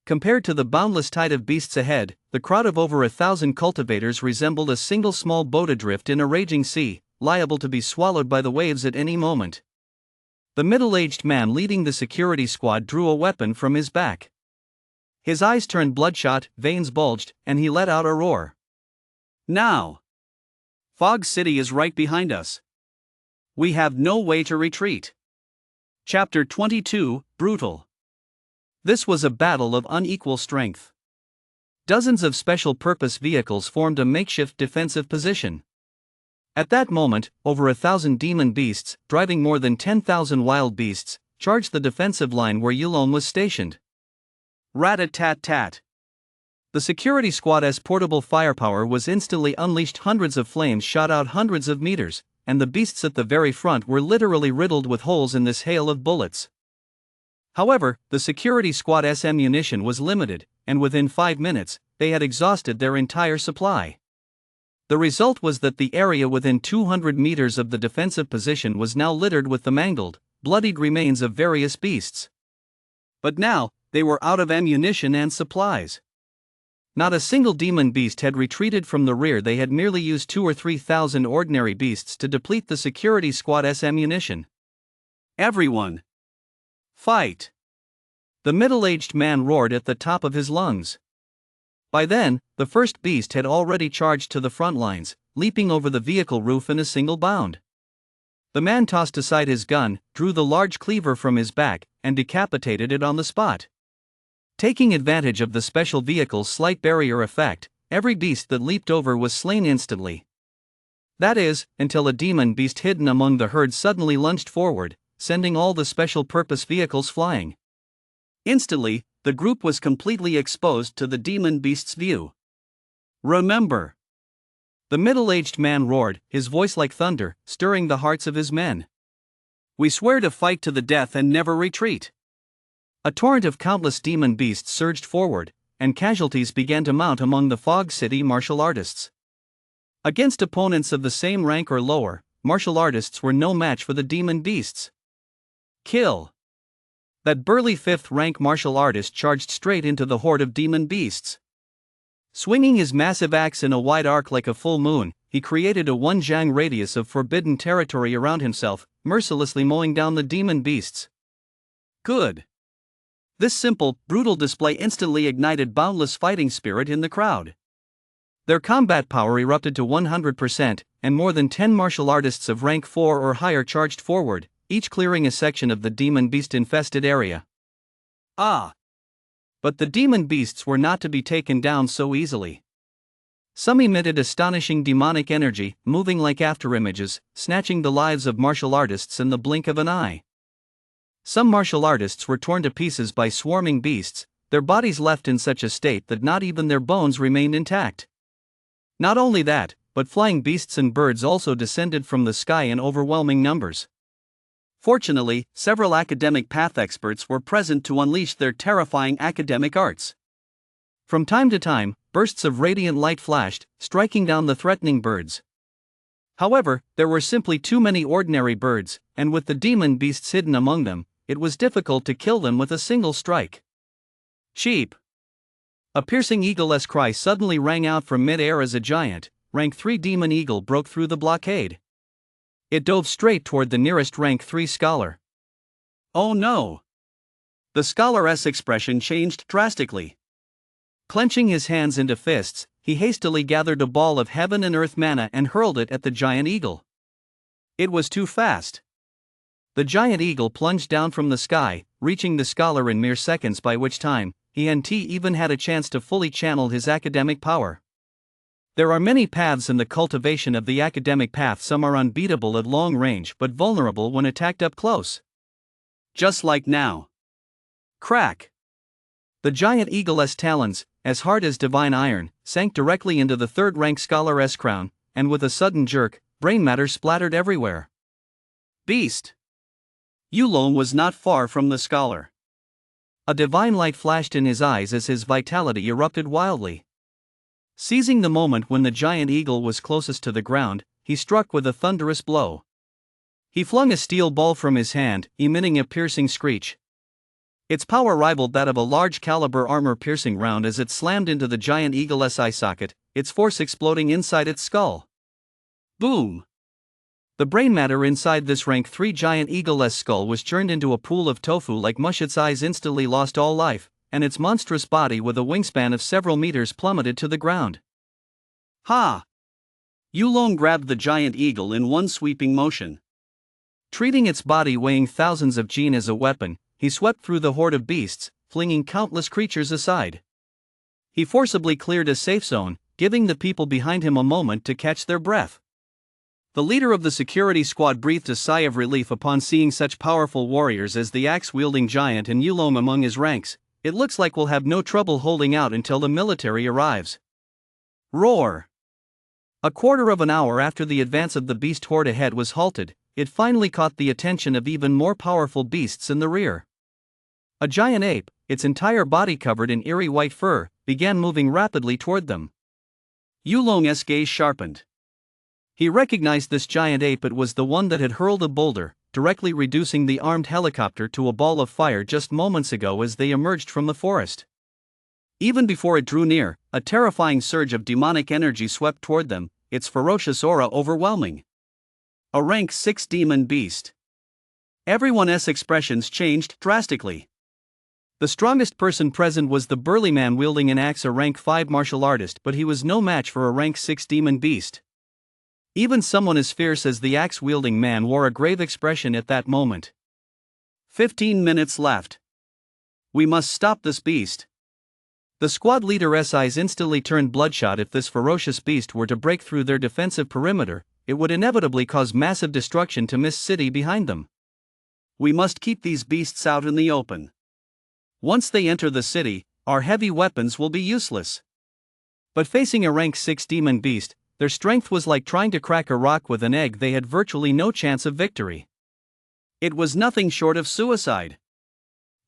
Compared to the boundless tide of beasts ahead, the crowd of over 1,000 cultivators resembled a single small boat adrift in a raging sea, liable to be swallowed by the waves at any moment. The middle-aged man leading the security squad drew a weapon from his back. His eyes turned bloodshot, veins bulged, and he let out a roar. Now! Fog City is right behind us. We have no way to retreat. Chapter 22, Brutal. This was a battle of unequal strength. Dozens of special-purpose vehicles formed a makeshift defensive position. At that moment, over 1,000 demon beasts, driving more than 10,000 wild beasts, charged the defensive line where Yulong was stationed. Rat-a-tat-tat. The security squad's portable firepower was instantly unleashed. Hundreds of flames shot out hundreds of meters, and the beasts at the very front were literally riddled with holes in this hail of bullets. However, the security squad's ammunition was limited, and within 5 minutes, they had exhausted their entire supply. The result was that the area within 200 meters of the defensive position was now littered with the mangled, bloodied remains of various beasts. But now, they were out of ammunition and supplies. Not a single demon beast had retreated from the rear. They had merely used 2,000 or 3,000 ordinary beasts to deplete the security squad's ammunition. Everyone! Fight! The middle-aged man roared at the top of his lungs. By then, the first beast had already charged to the front lines, leaping over the vehicle roof in a single bound. The man tossed aside his gun, drew the large cleaver from his back, and decapitated it on the spot. Taking advantage of the special vehicle's slight barrier effect, every beast that leaped over was slain instantly. That is, until a demon beast hidden among the herd suddenly lunged forward, sending all the special-purpose vehicles flying. Instantly, the group was completely exposed to the demon beast's view. Remember, The middle-aged man roared, his voice like thunder, stirring the hearts of his men. "We swear to fight to the death and never retreat." A torrent of countless demon beasts surged forward, and casualties began to mount among the Fog City martial artists. Against opponents of the same rank or lower, martial artists were no match for the demon beasts. Kill! That burly fifth-rank martial artist charged straight into the horde of demon beasts. Swinging his massive axe in a wide arc like a full moon, he created a one-jang radius of forbidden territory around himself, mercilessly mowing down the demon beasts. Good! This simple, brutal display instantly ignited boundless fighting spirit in the crowd. Their combat power erupted to 100%, and more than 10 martial artists of rank 4 or higher charged forward, each clearing a section of the demon beast-infested area. But the demon beasts were not to be taken down so easily. Some emitted astonishing demonic energy, moving like afterimages, snatching the lives of martial artists in the blink of an eye. Some martial artists were torn to pieces by swarming beasts, their bodies left in such a state that not even their bones remained intact. Not only that, but flying beasts and birds also descended from the sky in overwhelming numbers. Fortunately, several academic path experts were present to unleash their terrifying academic arts. From time to time, bursts of radiant light flashed, striking down the threatening birds. However, there were simply too many ordinary birds, and with the demon beasts hidden among them, it was difficult to kill them with a single strike. Sheep! A piercing eagle-esque cry suddenly rang out from mid-air as a giant, rank 3 demon eagle broke through the blockade. It dove straight toward the nearest rank 3 scholar. Oh no! The scholar's expression changed drastically. Clenching his hands into fists, he hastily gathered a ball of heaven and earth mana and hurled it at the giant eagle. It was too fast. The giant eagle plunged down from the sky, reaching the scholar in mere seconds, by which time he even had a chance to fully channel his academic power. There are many paths in the cultivation of the academic path. Some are unbeatable at long range but vulnerable when attacked up close. Just like now. Crack! The giant eagle's talons, as hard as divine iron, sank directly into the third-rank scholar's crown, and with a sudden jerk, brain matter splattered everywhere. Beast! Yulong was not far from the scholar. A divine light flashed in his eyes as his vitality erupted wildly. Seizing the moment when the giant eagle was closest to the ground, he struck with a thunderous blow. He flung a steel ball from his hand, emitting a piercing screech. Its power rivaled that of a large-caliber armor-piercing round as it slammed into the giant eagle's eye socket, its force exploding inside its skull. Boom! The brain matter inside this rank 3 giant eagle's skull was churned into a pool of tofu like mush. Its eyes instantly lost all life, and its monstrous body with a wingspan of several meters plummeted to the ground. Ha! Yulong grabbed the giant eagle in one sweeping motion. Treating its body weighing thousands of jin as a weapon, he swept through the horde of beasts, flinging countless creatures aside. He forcibly cleared a safe zone, giving the people behind him a moment to catch their breath. The leader of the security squad breathed a sigh of relief upon seeing such powerful warriors as the axe-wielding giant and Yulong among his ranks. It looks like we'll have no trouble holding out until the military arrives. Roar! A quarter of an hour after the advance of the beast horde ahead was halted, it finally caught the attention of even more powerful beasts in the rear. A giant ape, its entire body covered in eerie white fur, began moving rapidly toward them. Yulong's gaze sharpened. He recognized this giant ape. It was the one that had hurled a boulder, directly reducing the armed helicopter to a ball of fire just moments ago as they emerged from the forest. Even before it drew near, a terrifying surge of demonic energy swept toward them, its ferocious aura overwhelming. A rank 6 demon beast. Everyone's expressions changed drastically. The strongest person present was the burly man wielding an axe, a rank 5 martial artist, but he was no match for a rank 6 demon beast. Even someone as fierce as the axe-wielding man wore a grave expression at that moment. 15 minutes left. We must stop this beast. The squad leader's eyes instantly turned bloodshot. If this ferocious beast were to break through their defensive perimeter, it would inevitably cause massive destruction to Mist City behind them. We must keep these beasts out in the open. Once they enter the city, our heavy weapons will be useless. But facing a rank 6 demon beast, their strength was like trying to crack a rock with an egg. They had virtually no chance of victory. It was nothing short of suicide.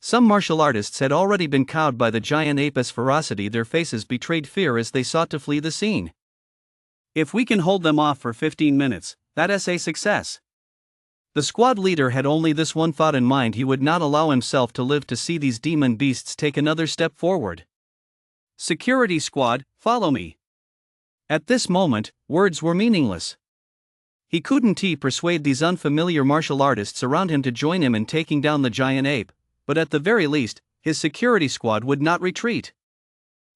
Some martial artists had already been cowed by the giant ape's ferocity. Their faces betrayed fear as they sought to flee the scene. If we can hold them off for 15 minutes, that's a success. The squad leader had only this one thought in mind: he would not allow himself to live to see these demon beasts take another step forward. Security squad, follow me. At this moment, words were meaningless. He couldn't persuade these unfamiliar martial artists around him to join him in taking down the giant ape, but at the very least, his security squad would not retreat.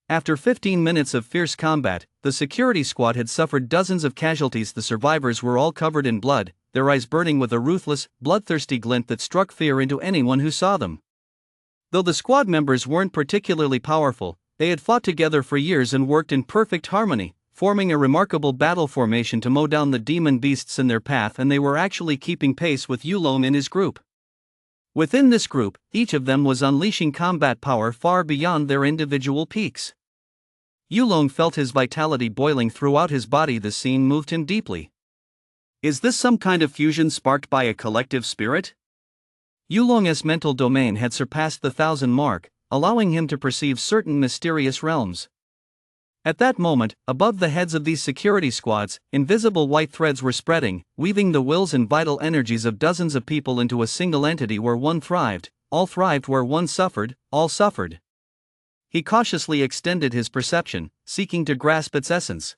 After 15 minutes of fierce combat, the security squad had suffered dozens of casualties. The survivors were all covered in blood, their eyes burning with a ruthless, bloodthirsty glint that struck fear into anyone who saw them. Though the squad members weren't particularly powerful, they had fought together for years and worked in perfect harmony, forming a remarkable battle formation to mow down the demon beasts in their path, and they were actually keeping pace with Yulong and his group. Within this group, each of them was unleashing combat power far beyond their individual peaks. Yulong felt his vitality boiling throughout his body. The scene moved him deeply. Is this some kind of fusion sparked by a collective spirit? Yulong's mental domain had surpassed the 1,000 mark, allowing him to perceive certain mysterious realms. At that moment, above the heads of these security squads, invisible white threads were spreading, weaving the wills and vital energies of dozens of people into a single entity. Where one thrived, all thrived. Where one suffered, all suffered. He cautiously extended his perception, seeking to grasp its essence.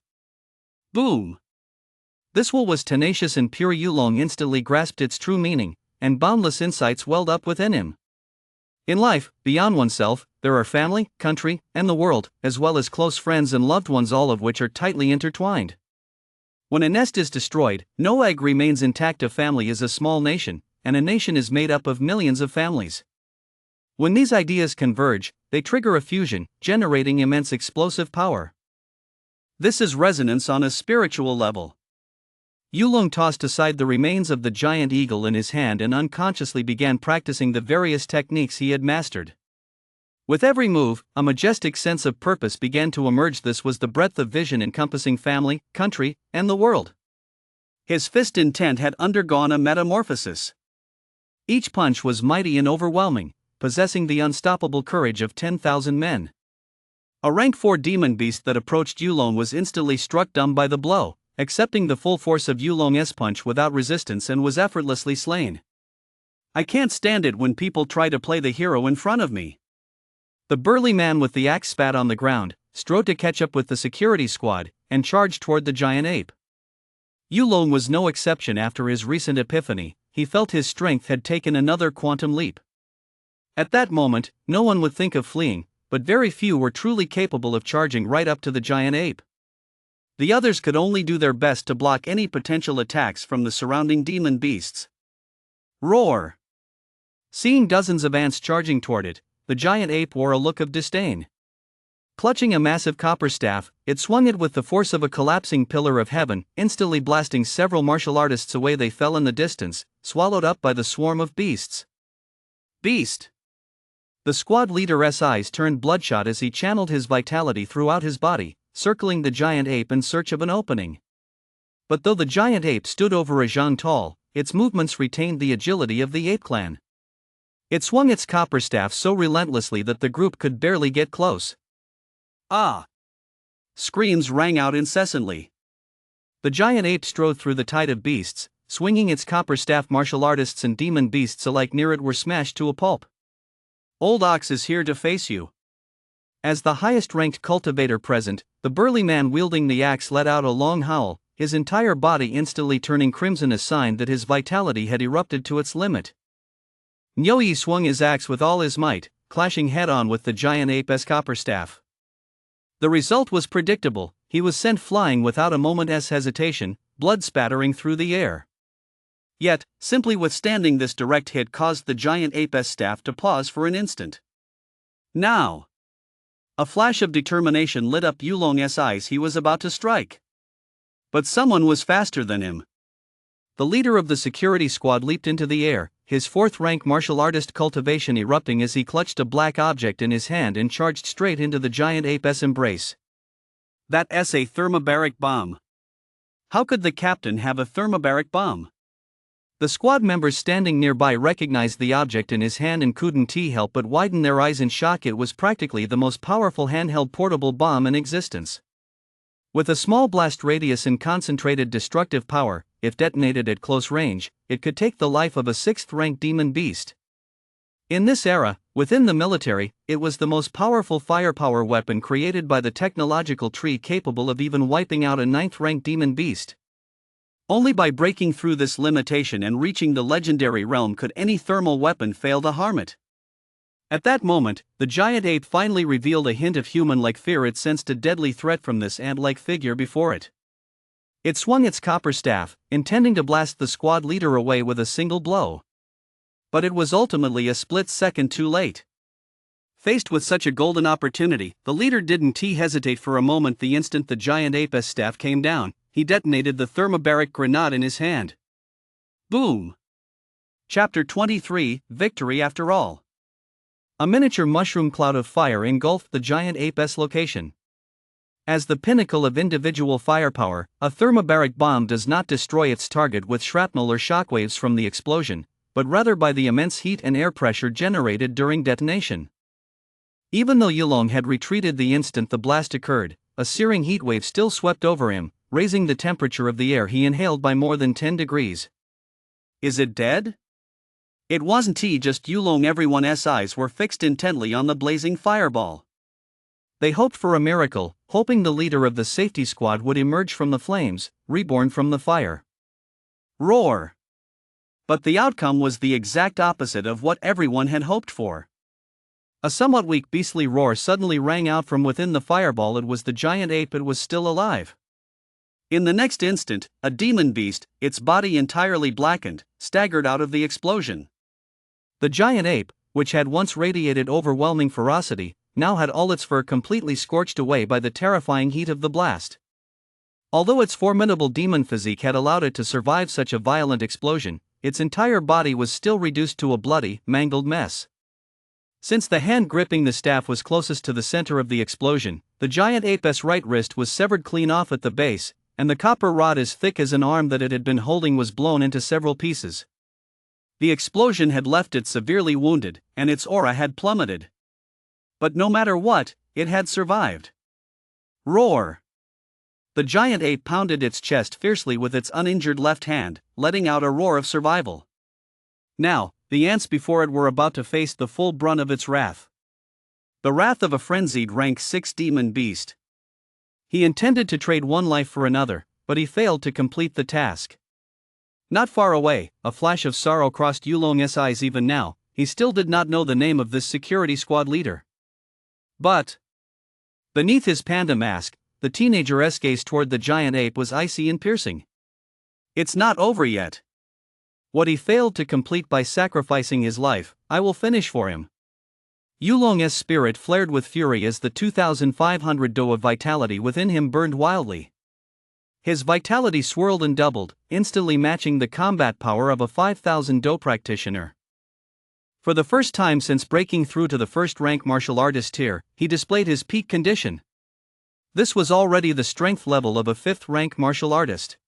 Boom! This will was tenacious and pure. Yulong instantly grasped its true meaning, and boundless insights welled up within him. In life, beyond oneself, there are family, country, and the world, as well as close friends and loved ones, all of which are tightly intertwined. When a nest is destroyed, no egg remains intact. A family is a small nation, and a nation is made up of millions of families. When these ideas converge, they trigger a fusion, generating immense explosive power. This is resonance on a spiritual level. Yulong tossed aside the remains of the giant eagle in his hand and unconsciously began practicing the various techniques he had mastered. With every move, a majestic sense of purpose began to emerge. This was the breadth of vision encompassing family, country, and the world. His fist intent had undergone a metamorphosis. Each punch was mighty and overwhelming, possessing the unstoppable courage of 10,000 men. A rank 4 demon beast that approached Yulong was instantly struck dumb by the blow, accepting the full force of Yulong's punch without resistance, and was effortlessly slain. I can't stand it when people try to play the hero in front of me. The burly man with the axe spat on the ground, strode to catch up with the security squad, and charged toward the giant ape. Yulong was no exception. After his recent epiphany, he felt his strength had taken another quantum leap. At that moment, no one would think of fleeing, but very few were truly capable of charging right up to the giant ape. The others could only do their best to block any potential attacks from the surrounding demon beasts. Roar! Seeing dozens of ants charging toward it, the giant ape wore a look of disdain. Clutching a massive copper staff, it swung it with the force of a collapsing pillar of heaven, instantly blasting several martial artists away. They fell in the distance, swallowed up by the swarm of beasts. Beast! The squad leader's eyes turned bloodshot as he channeled his vitality throughout his body, circling the giant ape in search of an opening. But though the giant ape stood over a zhang tall, its movements retained the agility of the ape clan. It swung its copper staff so relentlessly that the group could barely get close. Ah! Screams rang out incessantly. The giant ape strode through the tide of beasts, swinging its copper staff. Martial artists and demon beasts alike near it were smashed to a pulp. Old Ox is here to face you. As the highest-ranked cultivator present, the burly man wielding the axe let out a long howl, his entire body instantly turning crimson, a sign that his vitality had erupted to its limit. Nyoyi swung his axe with all his might, clashing head-on with the giant ape's copper staff. The result was predictable: he was sent flying without a moment's hesitation, blood spattering through the air. Yet, simply withstanding this direct hit caused the giant ape's staff to pause for an instant. Now! A flash of determination lit up Yulong's eyes. He was about to strike. But someone was faster than him. The leader of the security squad leaped into the air, his fourth-rank martial artist cultivation erupting as he clutched a black object in his hand and charged straight into the giant ape's embrace. That's a thermobaric bomb. How could the captain have a thermobaric bomb? The squad members standing nearby recognized the object in his hand and couldn't help but widen their eyes in shock. It was practically the most powerful handheld portable bomb in existence. With a small blast radius and concentrated destructive power, if detonated at close range, it could take the life of a 6th-ranked demon beast. In this era, within the military, it was the most powerful firepower weapon created by the technological tree, capable of even wiping out a 9th-ranked demon beast. Only by breaking through this limitation and reaching the legendary realm could any thermal weapon fail to harm it. At that moment, the giant ape finally revealed a hint of human-like fear. It sensed a deadly threat from this ant-like figure before it. It swung its copper staff, intending to blast the squad leader away with a single blow. But it was ultimately a split second too late. Faced with such a golden opportunity, the leader didn't hesitate for a moment. The instant the giant ape's staff came down, he detonated the thermobaric grenade in his hand. Boom! Chapter 23, Victory After All. A miniature mushroom cloud of fire engulfed the giant ape's location. As the pinnacle of individual firepower, a thermobaric bomb does not destroy its target with shrapnel or shockwaves from the explosion, but rather by the immense heat and air pressure generated during detonation. Even though Yulong had retreated the instant the blast occurred, a searing heatwave still swept over him, raising the temperature of the air he inhaled by more than 10 degrees. Is it dead? It wasn't just Yulong. Everyone's eyes were fixed intently on the blazing fireball. They hoped for a miracle, hoping the leader of the safety squad would emerge from the flames, reborn from the fire. Roar! But the outcome was the exact opposite of what everyone had hoped for. A somewhat weak beastly roar suddenly rang out from within the fireball. It was the giant ape. It was still alive. In the next instant, a demon beast, its body entirely blackened, staggered out of the explosion. The giant ape, which had once radiated overwhelming ferocity, now had all its fur completely scorched away by the terrifying heat of the blast. Although its formidable demon physique had allowed it to survive such a violent explosion, its entire body was still reduced to a bloody, mangled mess. Since the hand gripping the staff was closest to the center of the explosion, the giant ape's right wrist was severed clean off at the base, and the copper rod as thick as an arm that it had been holding was blown into several pieces. The explosion had left it severely wounded, and its aura had plummeted. But no matter what, it had survived. Roar! The giant ape pounded its chest fiercely with its uninjured left hand, letting out a roar of survival. Now, the ants before it were about to face the full brunt of its wrath. The wrath of a frenzied rank 6 demon beast. He intended to trade one life for another, but he failed to complete the task. Not far away, a flash of sorrow crossed Yulong's eyes. Even now, he still did not know the name of this security squad leader. But beneath his panda mask, the teenager's gaze toward the giant ape was icy and piercing. It's not over yet. What he failed to complete by sacrificing his life, I will finish for him. Yulong's spirit flared with fury as the 2,500 do of vitality within him burned wildly. His vitality swirled and doubled, instantly matching the combat power of a 5,000 do practitioner. For the first time since breaking through to the first-rank martial artist tier, he displayed his peak condition. This was already the strength level of a 5th-rank martial artist.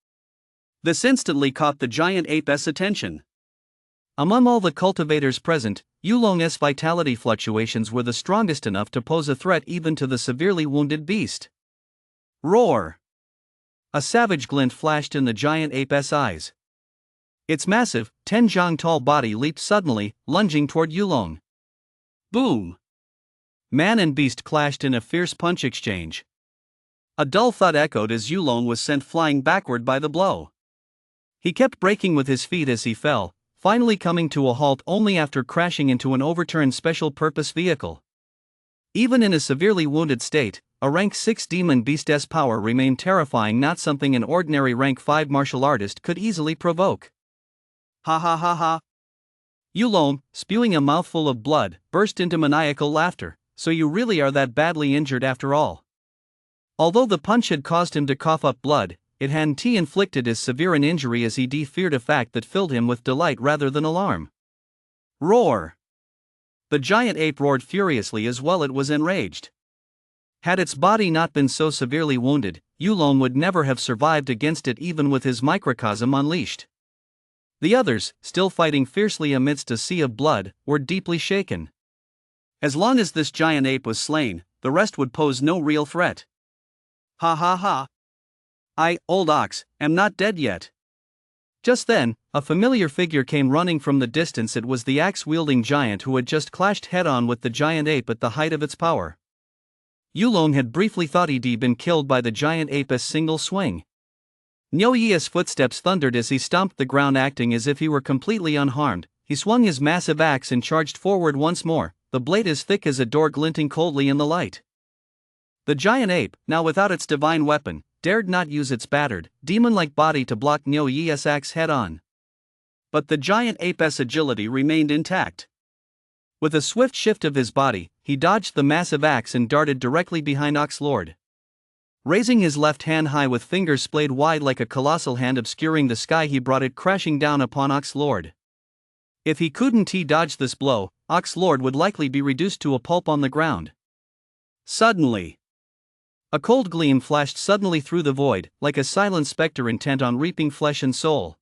This instantly caught the giant ape's attention. Among all the cultivators present, Yulong's vitality fluctuations were the strongest enough to pose a threat even to the severely wounded beast. Roar! A savage glint flashed in the giant ape's eyes. Its massive, 10-jang-tall body leaped suddenly, lunging toward Yulong. Boom! Man and beast clashed in a fierce punch exchange. A dull thud echoed as Yulong was sent flying backward by the blow. He kept breaking with his feet as he fell, finally coming to a halt only after crashing into an overturned special-purpose vehicle. Even in a severely wounded state, a rank 6 demon beast's power remained terrifying, not something an ordinary rank 5 martial artist could easily provoke. Ha ha ha ha! Yulong, spewing a mouthful of blood, burst into maniacal laughter. So you really are that badly injured after all? Although the punch had caused him to cough up blood, it hadn't inflicted as severe an injury as he feared, a fact that filled him with delight rather than alarm. Roar! The giant ape roared furiously as well. It was enraged. Had its body not been so severely wounded, Yulong would never have survived against it even with his microcosm unleashed. The others, still fighting fiercely amidst a sea of blood, were deeply shaken. As long as this giant ape was slain, the rest would pose no real threat. Ha ha ha. I, old ox, am not dead yet. Just then, a familiar figure came running from the distance. It was the axe-wielding giant who had just clashed head-on with the giant ape at the height of its power. Yulong had briefly thought he'd been killed by the giant ape's single swing. Niu Yi's footsteps thundered as he stomped the ground, acting as if he were completely unharmed. He swung his massive axe and charged forward once more, the blade as thick as a door glinting coldly in the light. The giant ape, now without its divine weapon, dared not use its battered, demon-like body to block Niu Yi's axe head-on. But the giant ape's agility remained intact. With a swift shift of his body, he dodged the massive axe and darted directly behind Ox Lord. Raising his left hand high with fingers splayed wide like a colossal hand obscuring the sky, he brought it crashing down upon Ox Lord. If he couldn't dodge this blow, Ox Lord would likely be reduced to a pulp on the ground. Suddenly, a cold gleam flashed suddenly through the void, like a silent specter intent on reaping flesh and soul.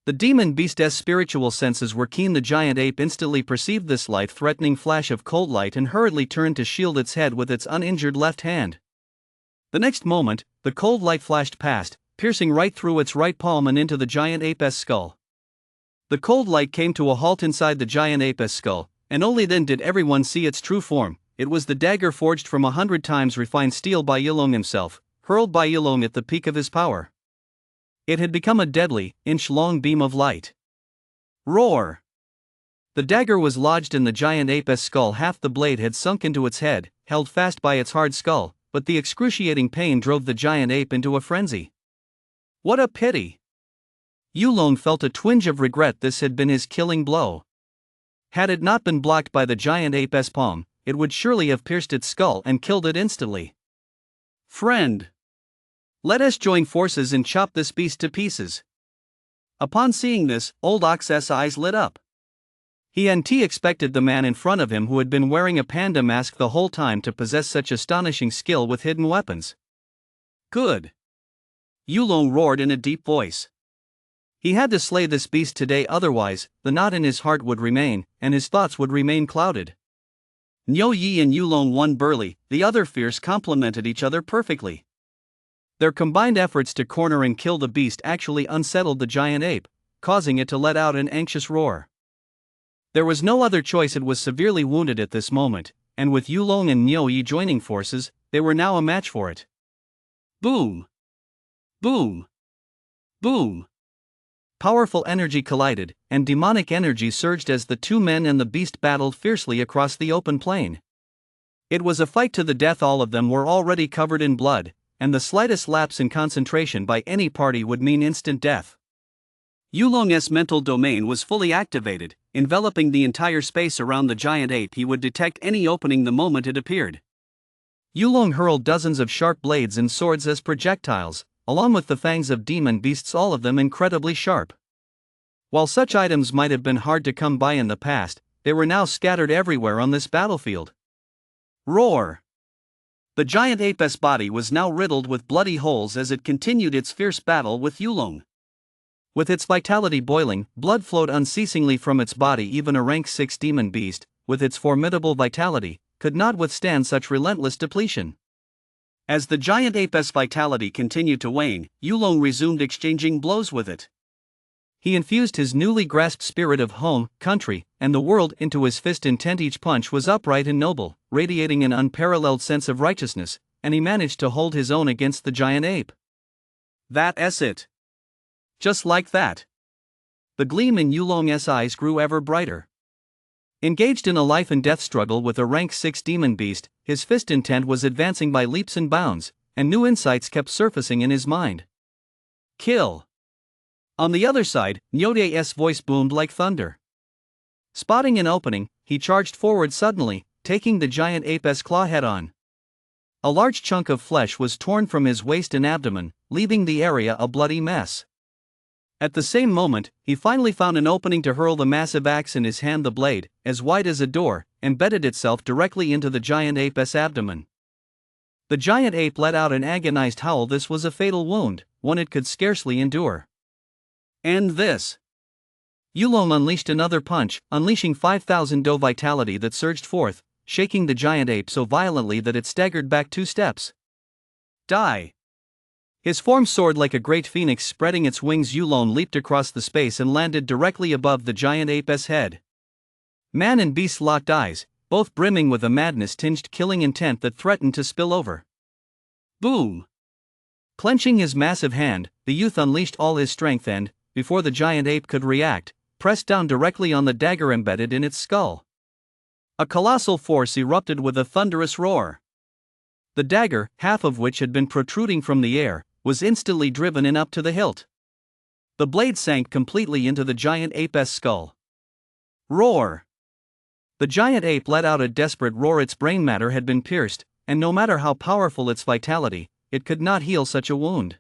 The demon beast's spiritual senses were keen. The giant ape instantly perceived this life-threatening flash of cold light and hurriedly turned to shield its head with its uninjured left hand. The next moment, the cold light flashed past, piercing right through its right palm and into the giant ape's skull. The cold light came to a halt inside the giant ape's skull, and only then did everyone see its true form. It was the dagger forged from 100 times refined steel by Yulong himself, hurled by Yulong at the peak of his power. It had become a deadly, inch-long beam of light. Roar! The dagger was lodged in the giant ape's skull. Half the blade had sunk into its head, held fast by its hard skull, but the excruciating pain drove the giant ape into a frenzy. What a pity! Yulong felt a twinge of regret. This had been his killing blow. Had it not been blocked by the giant ape's palm, it would surely have pierced its skull and killed it instantly. Friend, let us join forces and chop this beast to pieces. Upon seeing this, Old Ox's eyes lit up. He hadn't expected the man in front of him, who had been wearing a panda mask the whole time, to possess such astonishing skill with hidden weapons. Good! Yulong roared in a deep voice. He had to slay this beast today, otherwise, the knot in his heart would remain, and his thoughts would remain clouded. Niu Yi and Yulong, one burly, the other fierce, complemented each other perfectly. Their combined efforts to corner and kill the beast actually unsettled the giant ape, causing it to let out an anxious roar. There was no other choice. It was severely wounded at this moment, and with Yulong and Niu Yi joining forces, they were now a match for it. Boom! Boom! Boom! Powerful energy collided, and demonic energy surged as the two men and the beast battled fiercely across the open plain. It was a fight to the death. All of them were already covered in blood, and the slightest lapse in concentration by any party would mean instant death. Yulong's mental domain was fully activated, enveloping the entire space around the giant ape. He would detect any opening the moment it appeared. Yulong hurled dozens of sharp blades and swords as projectiles, along with the fangs of demon beasts, all of them incredibly sharp. While such items might have been hard to come by in the past, they were now scattered everywhere on this battlefield. Roar! The giant ape's body was now riddled with bloody holes as it continued its fierce battle with Yulong. With its vitality boiling, blood flowed unceasingly from its body. Even a rank 6 demon beast, with its formidable vitality, could not withstand such relentless depletion. As the giant ape's vitality continued to wane, Yulong resumed exchanging blows with it. He infused his newly grasped spirit of home, country, and the world into his fist. Intent, each punch was upright and noble, radiating an unparalleled sense of righteousness, and he managed to hold his own against the giant ape. That's it. Just like that. The gleam in Yulong's eyes grew ever brighter. Engaged in a life and death struggle with a rank 6 demon beast, his fist intent was advancing by leaps and bounds, and new insights kept surfacing in his mind. Kill! On the other side, Niu Yi's voice boomed like thunder. Spotting an opening, he charged forward suddenly, taking the giant ape's claw head-on. A large chunk of flesh was torn from his waist and abdomen, leaving the area a bloody mess. At the same moment, he finally found an opening to hurl the massive axe in his hand. The blade, as wide as a door, embedded itself directly into the giant ape's abdomen. The giant ape let out an agonized howl. This was a fatal wound, one it could scarcely endure. "End this." Yulong unleashed another punch, unleashing 5,000 Do vitality that surged forth, shaking the giant ape so violently that it staggered back 2 steps. "Die!" His form soared like a great phoenix, spreading its wings. Yulong leaped across the space and landed directly above the giant ape's head. Man and beast locked eyes, both brimming with a madness-tinged killing intent that threatened to spill over. Boom! Clenching his massive hand, the youth unleashed all his strength and, before the giant ape could react, pressed down directly on the dagger embedded in its skull. A colossal force erupted with a thunderous roar. The dagger, half of which had been protruding from the air, was instantly driven in up to the hilt. The blade sank completely into the giant ape's skull. Roar! The giant ape let out a desperate roar. Its brain matter had been pierced, and no matter how powerful its vitality, it could not heal such a wound.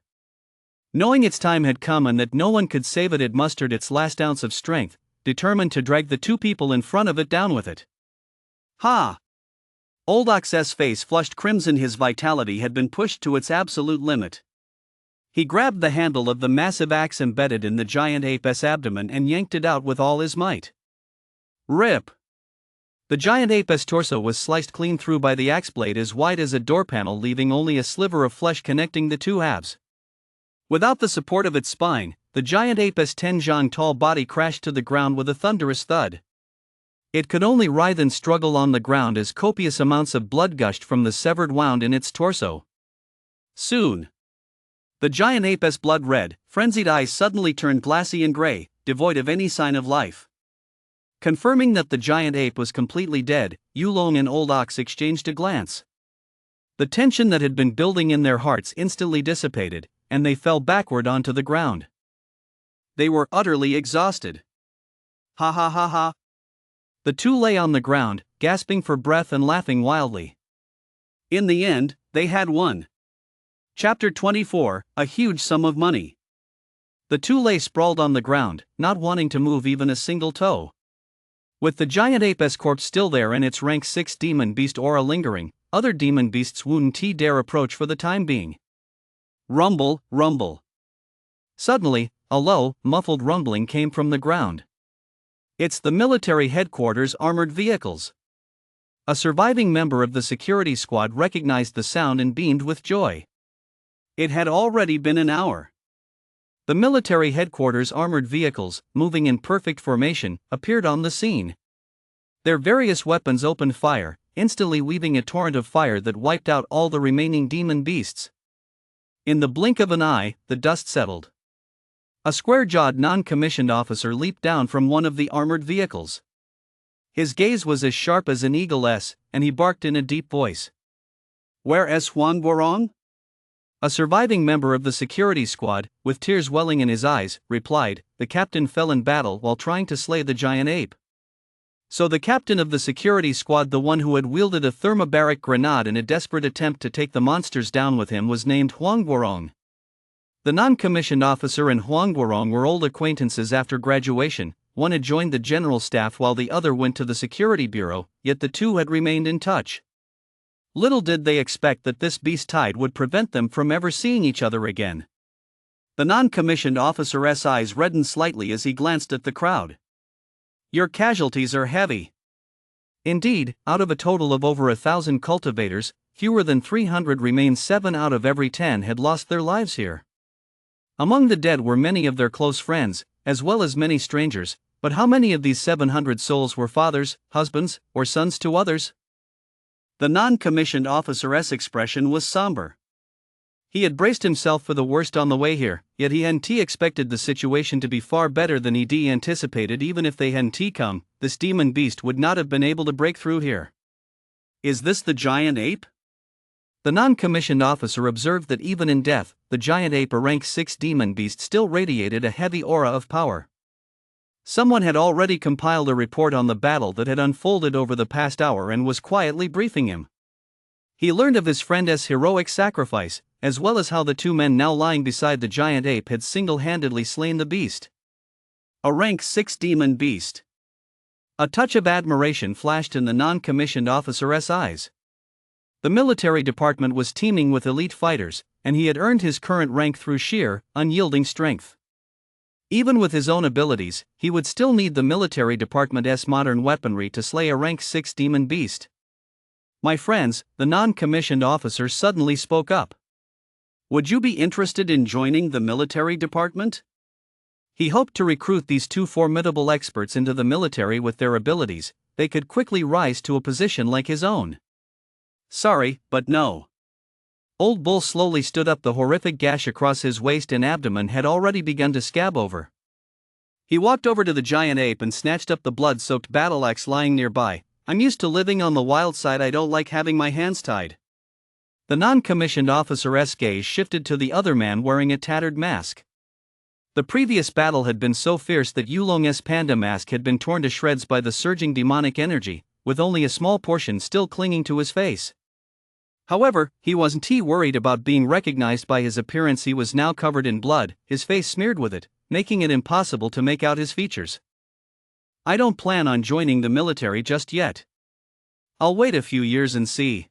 Knowing its time had come and that no one could save it, it mustered its last ounce of strength, determined to drag the 2 people in front of it down with it. Ha! Old Ox's face flushed crimson. His vitality had been pushed to its absolute limit. He grabbed the handle of the massive axe embedded in the giant ape's abdomen and yanked it out with all his might. Rip! The giant ape's torso was sliced clean through by the axe blade, as wide as a door panel, leaving only a sliver of flesh connecting the 2 halves. Without the support of its spine, the giant ape's 10-jang tall body crashed to the ground with a thunderous thud. It could only writhe and struggle on the ground as copious amounts of blood gushed from the severed wound in its torso. Soon, the giant ape's blood-red, frenzied eyes suddenly turned glassy and gray, devoid of any sign of life. Confirming that the giant ape was completely dead, Yulong and Old Ox exchanged a glance. The tension that had been building in their hearts instantly dissipated, and they fell backward onto the ground. They were utterly exhausted. Ha ha ha ha! The 2 lay on the ground, gasping for breath and laughing wildly. In the end, they had won. Chapter 24, A Huge Sum of Money. The 2 lay sprawled on the ground, not wanting to move even a single toe. With the giant ape's corpse still there and its rank 6 demon beast aura lingering, other demon beasts wouldn't dare approach for the time being. Rumble, rumble. Suddenly, a low, muffled rumbling came from the ground. It's the military headquarters armored vehicles. A surviving member of the security squad recognized the sound and beamed with joy. It had already been an hour. The military headquarters armored vehicles, moving in perfect formation, appeared on the scene. Their various weapons opened fire, instantly weaving a torrent of fire that wiped out all the remaining demon beasts. In the blink of an eye, the dust settled. A square-jawed non-commissioned officer leaped down from one of the armored vehicles. His gaze was as sharp as an eagle's, and he barked in a deep voice. "Where is Huang Guorong?" A surviving member of the security squad, with tears welling in his eyes, replied, "The captain fell in battle while trying to slay the giant ape." So the captain of the security squad, the one who had wielded a thermobaric grenade in a desperate attempt to take the monsters down with him, was named Huang Guorong. The non-commissioned officer and Huang Guorong were old acquaintances after graduation. One had joined the general staff while the other went to the security bureau, yet the 2 had remained in touch. Little did they expect that this beast tide would prevent them from ever seeing each other again. The non-commissioned officer's eyes reddened slightly as he glanced at the crowd. "Your casualties are heavy." Indeed, out of a total of over 1,000 cultivators, fewer than 300 remained. 7 out of every 10 had lost their lives here. Among the dead were many of their close friends, as well as many strangers, but how many of these 700 souls were fathers, husbands, or sons to others? The non-commissioned officer's expression was somber. He had braced himself for the worst on the way here, yet he hadn't expected the situation to be far better than he'd anticipated. Even if they hadn't come, this demon beast would not have been able to break through here. "Is this the giant ape?" The non-commissioned officer observed that even in death, the giant ape, a rank 6 demon beast, still radiated a heavy aura of power. Someone had already compiled a report on the battle that had unfolded over the past hour and was quietly briefing him. He learned of his friend's heroic sacrifice, as well as how the 2 men now lying beside the giant ape had single-handedly slain the beast. A rank 6 demon beast. A touch of admiration flashed in the non-commissioned officer's eyes. The military department was teeming with elite fighters, and he had earned his current rank through sheer, unyielding strength. Even with his own abilities, he would still need the military department's modern weaponry to slay a rank 6 demon beast. My friends, the non-commissioned officer suddenly spoke up. Would you be interested in joining the military department? He hoped to recruit these two formidable experts into the military. With their abilities, they could quickly rise to a position like his own. Sorry, but no. Old Bull slowly stood up. The horrific gash across his waist and abdomen had already begun to scab over. He walked over to the giant ape and snatched up the blood-soaked battle axe lying nearby. I'm used to living on the wild side. I don't like having my hands tied. The non-commissioned officer's gaze shifted to the other man wearing a tattered mask. The previous battle had been so fierce that Yulong's panda mask had been torn to shreds by the surging demonic energy, with only a small portion still clinging to his face. However, he wasn't worried about being recognized by his appearance. He was now covered in blood, his face smeared with it, making it impossible to make out his features. I don't plan on joining the military just yet. I'll wait a few years and see.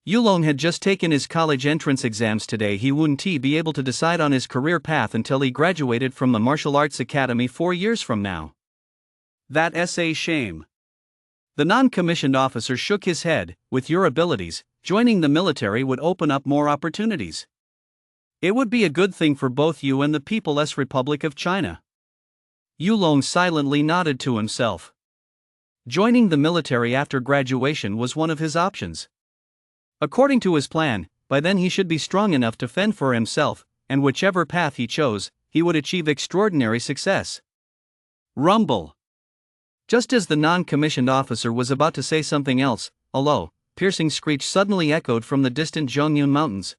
Yulong had just taken his college entrance exams today. He wouldn't be able to decide on his career path until he graduated from the martial arts academy 4 years from now. That's a shame. The non-commissioned officer shook his head. With your abilities, joining the military would open up more opportunities. It would be a good thing for both you and the People's Republic of China. Yulong silently nodded to himself. Joining the military after graduation was one of his options. According to his plan, by then he should be strong enough to fend for himself, and whichever path he chose, he would achieve extraordinary success. Rumble. Just as the non-commissioned officer was about to say something else, a low, piercing screech suddenly echoed from the distant Zhongyun Mountains.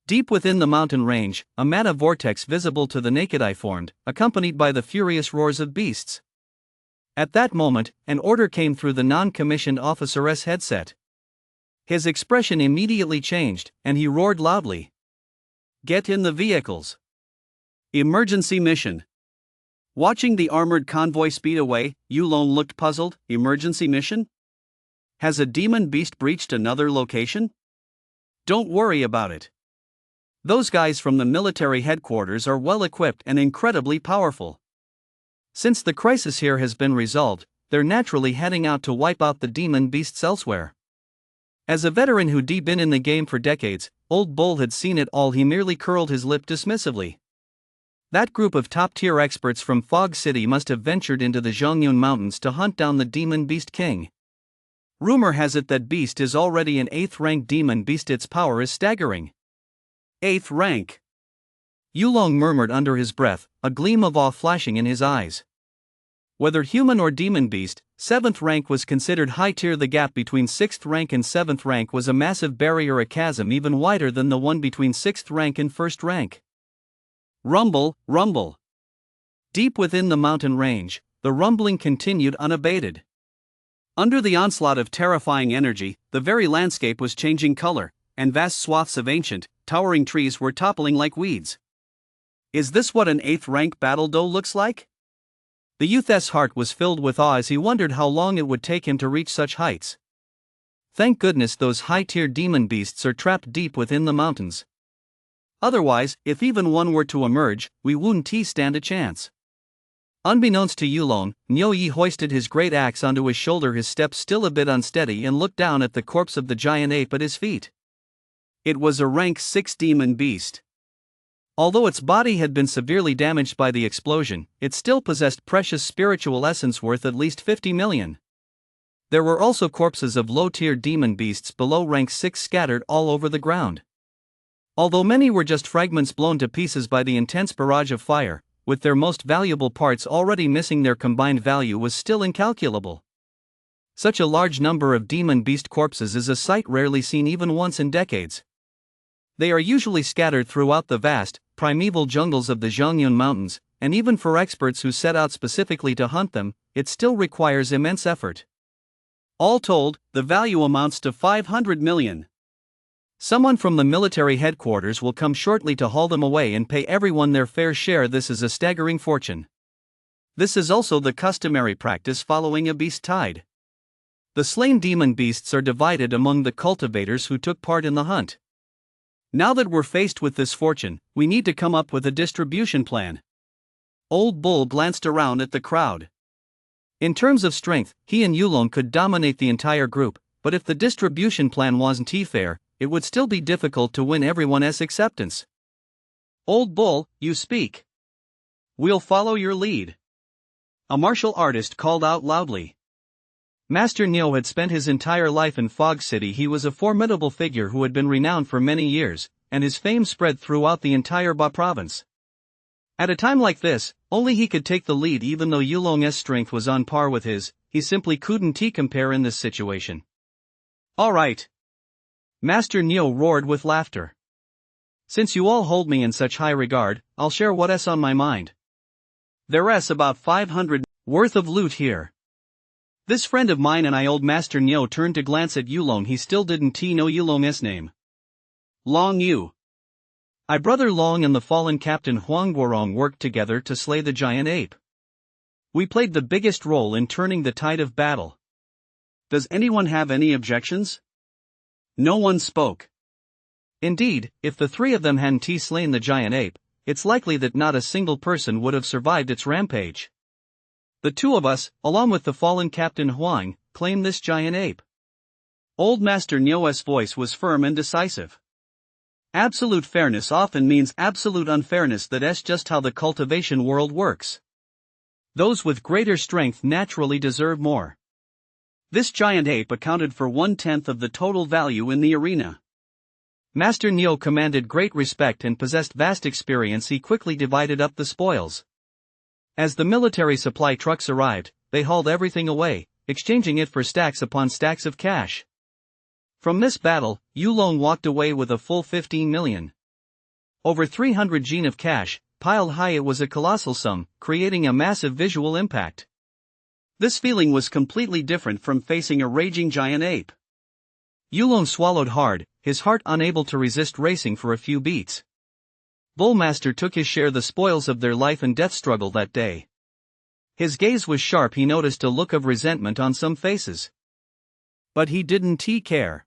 Deep within the mountain range, a mana vortex visible to the naked eye formed, accompanied by the furious roars of beasts. At that moment, an order came through the non-commissioned officer's headset. His expression immediately changed, and he roared loudly. Get in the vehicles. Emergency mission. Watching the armored convoy speed away, Yulong looked puzzled. Emergency mission? Has a demon beast breached another location? Don't worry about it. Those guys from the military headquarters are well equipped and incredibly powerful. Since the crisis here has been resolved, they're naturally heading out to wipe out the demon beasts elsewhere. As a veteran who'd been in the game for decades, Old Bull had seen it all. He merely curled his lip dismissively. That group of top-tier experts from Fog City must have ventured into the Zhongyun Mountains to hunt down the Demon Beast King. Rumor has it that beast is already an 8th rank demon beast. Its power is staggering. 8th rank. Yulong murmured under his breath, a gleam of awe flashing in his eyes. Whether human or demon beast, 7th rank was considered high tier. The gap between 6th rank and 7th rank was a massive barrier, a chasm even wider than the one between 6th rank and 1st rank. Rumble, rumble. Deep within the mountain range, the rumbling continued unabated. Under the onslaught of terrifying energy, the very landscape was changing color, and vast swaths of ancient, towering trees were toppling like weeds. Is this what an 8th rank battle doe looks like? The youth's heart was filled with awe as he wondered how long it would take him to reach such heights. Thank goodness those high-tier demon beasts are trapped deep within the mountains. Otherwise, if even one were to emerge, we wouldn't stand a chance. Unbeknownst to Yulong, Niu Yi hoisted his great axe onto his shoulder, his steps still a bit unsteady, and looked down at the corpse of the giant ape at his feet. It was a rank 6 demon beast. Although its body had been severely damaged by the explosion, it still possessed precious spiritual essence worth at least 50 million. There were also corpses of low-tier demon beasts below rank 6 scattered all over the ground. Although many were just fragments blown to pieces by the intense barrage of fire, with their most valuable parts already missing, their combined value was still incalculable. Such a large number of demon beast corpses is a sight rarely seen even once in decades. They are usually scattered throughout the vast, primeval jungles of the Zhongyun Mountains, and even for experts who set out specifically to hunt them, it still requires immense effort. All told, the value amounts to 500 million. Someone from the military headquarters will come shortly to haul them away and pay everyone their fair share. This is a staggering fortune. This is also the customary practice following a beast tide. The slain demon beasts are divided among the cultivators who took part in the hunt. Now that we're faced with this fortune, we need to come up with a distribution plan. Old Bull glanced around at the crowd. In terms of strength, he and Yulong could dominate the entire group, but if the distribution plan wasn't fair, it would still be difficult to win everyone's acceptance. Old Bull, you speak. We'll follow your lead. A martial artist called out loudly. Master Neo had spent his entire life in Fog City. He was a formidable figure who had been renowned for many years, and his fame spread throughout the entire Ba province. At a time like this, only he could take the lead. Even though Yulong's strength was on par with his, he simply couldn't compare in this situation. All right. Master Neo roared with laughter. Since you all hold me in such high regard, I'll share what's on my mind. There's about 500 worth of loot here. This friend of mine and I. Old Master Neo turned to glance at Yulong. He still didn't know Yulong's name. Long Yu. I brother Long and the fallen Captain Huang Guorong worked together to slay the giant ape. We played the biggest role in turning the tide of battle. Does anyone have any objections? No one spoke. Indeed, if the three of them hadn't slain the giant ape, it's likely that not a single person would have survived its rampage. The two of us, along with the fallen Captain Huang, claimed this giant ape. Old Master Neo's voice was firm and decisive. Absolute fairness often means absolute unfairness. That's just how the cultivation world works. Those with greater strength naturally deserve more. This giant ape accounted for 1/10 of the total value in the arena. Master Neo commanded great respect and possessed vast experience. He quickly divided up the spoils. As the military supply trucks arrived, they hauled everything away, exchanging it for stacks upon stacks of cash. From this battle, Yulong walked away with a full 15 million. Over 300 jin of cash, piled high. It was a colossal sum, creating a massive visual impact. This feeling was completely different from facing a raging giant ape. Yulong swallowed hard, his heart unable to resist racing for a few beats. Bullmaster took his share the spoils of their life and death struggle that day. His gaze was sharp. He noticed a look of resentment on some faces. But he didn't care.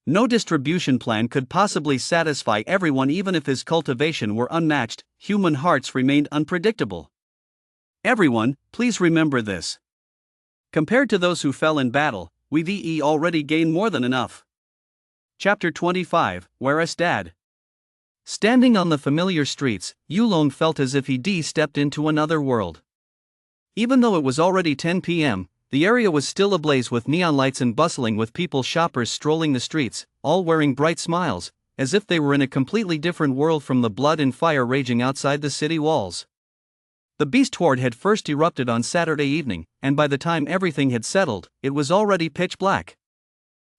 No distribution plan could possibly satisfy everyone. Even if his cultivation were unmatched, human hearts remained unpredictable. Everyone, please remember this. Compared to those who fell in battle, we've already gained more than enough. Chapter 25, Where's Dad? Standing on the familiar streets, Yulong felt as if he'd stepped into another world. Even though it was already 10 p.m., the area was still ablaze with neon lights and bustling with people, shoppers strolling the streets, all wearing bright smiles, as if they were in a completely different world from the blood and fire raging outside the city walls. The beast horde had first erupted on Saturday evening, and by the time everything had settled, it was already pitch black.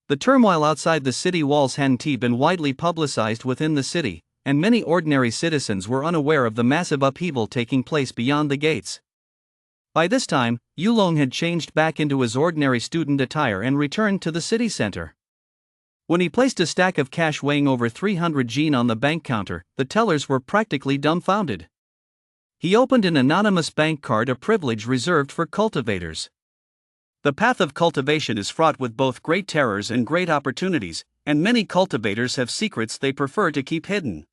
The turmoil outside the city walls hadn't been widely publicized within the city, and many ordinary citizens were unaware of the massive upheaval taking place beyond the gates. By this time, Yulong had changed back into his ordinary student attire and returned to the city center. When he placed a stack of cash weighing over 300 jin on the bank counter, the tellers were practically dumbfounded. He opened an anonymous bank card, a privilege reserved for cultivators. The path of cultivation is fraught with both great terrors and great opportunities, and many cultivators have secrets they prefer to keep hidden.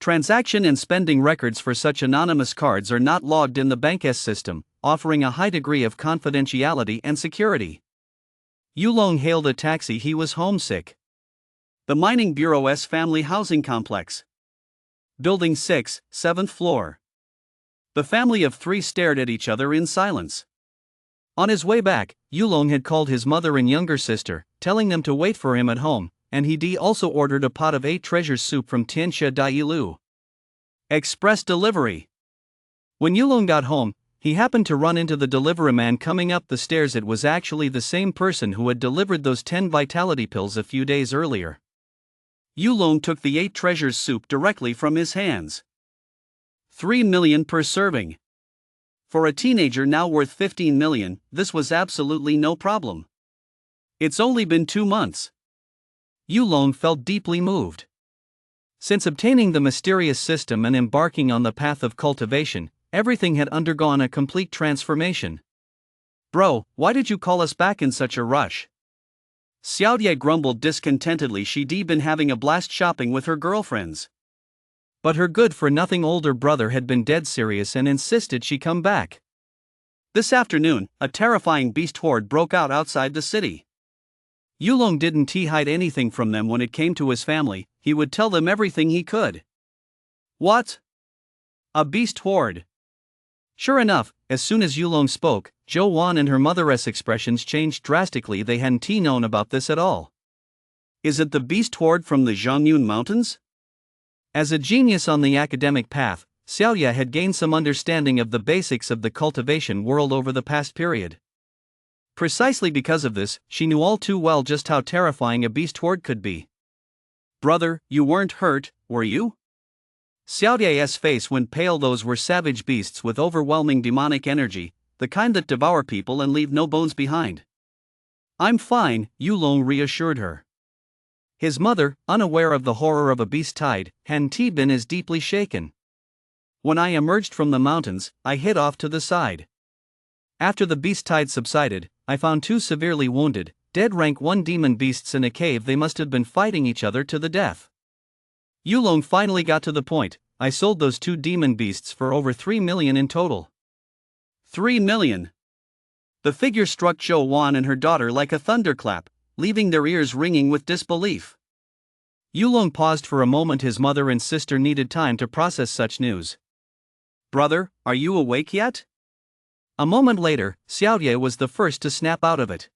Transaction and spending records for such anonymous cards are not logged in the bank's system, offering a high degree of confidentiality and security. Yulong hailed a taxi. He was homesick. The Mining Bureau's family housing complex. Building 6, 7th floor. The family of three stared at each other in silence. On his way back, Yulong had called his mother and younger sister, telling them to wait for him at home, and he also ordered a pot of 8 treasures soup from Tianxia Dailu. Express delivery. When Yulong got home, he happened to run into the delivery man coming up the stairs. It was actually the same person who had delivered those 10 vitality pills a few days earlier. Yulong took the 8 treasures soup directly from his hands. 3 million per serving. For a teenager now worth 15 million, this was absolutely no problem. It's only been 2 months. Yulong felt deeply moved. Since obtaining the mysterious system and embarking on the path of cultivation, everything had undergone a complete transformation. Bro, why did you call us back in such a rush? Xiaoye grumbled discontentedly. She'd been having a blast shopping with her girlfriends. But her good-for-nothing older brother had been dead serious and insisted she come back. This afternoon, a terrifying beast horde broke out outside the city. Yulong didn't hide anything from them when it came to his family. He would tell them everything he could. What? A beast horde? Sure enough, as soon as Yulong spoke, Zhou Wan and her mother's expressions changed drastically. They hadn't known about this at all. Is it the beast horde from the Zhongyun Mountains? As a genius on the academic path, Xiaoye had gained some understanding of the basics of the cultivation world over the past period. Precisely because of this, she knew all too well just how terrifying a beast horde could be. Brother, you weren't hurt, were you? Xiaoye's face went pale. Those were savage beasts with overwhelming demonic energy, the kind that devour people and leave no bones behind. I'm fine, Yulong reassured her. His mother, unaware of the horror of a beast tide, hadn't been as deeply shaken. When I emerged from the mountains, I hid off to the side. After the beast tide subsided, I found 2 severely wounded, dead rank 1 demon beasts in a cave. They must have been fighting each other to the death. Yulong finally got to the point. I sold those 2 demon beasts for over 3 million in total. 3 million? The figure struck Zhou Wan and her daughter like a thunderclap, leaving their ears ringing with disbelief. Yulong paused for a moment. His mother and sister needed time to process such news. Brother, are you awake yet? A moment later, Xiaoye was the first to snap out of it.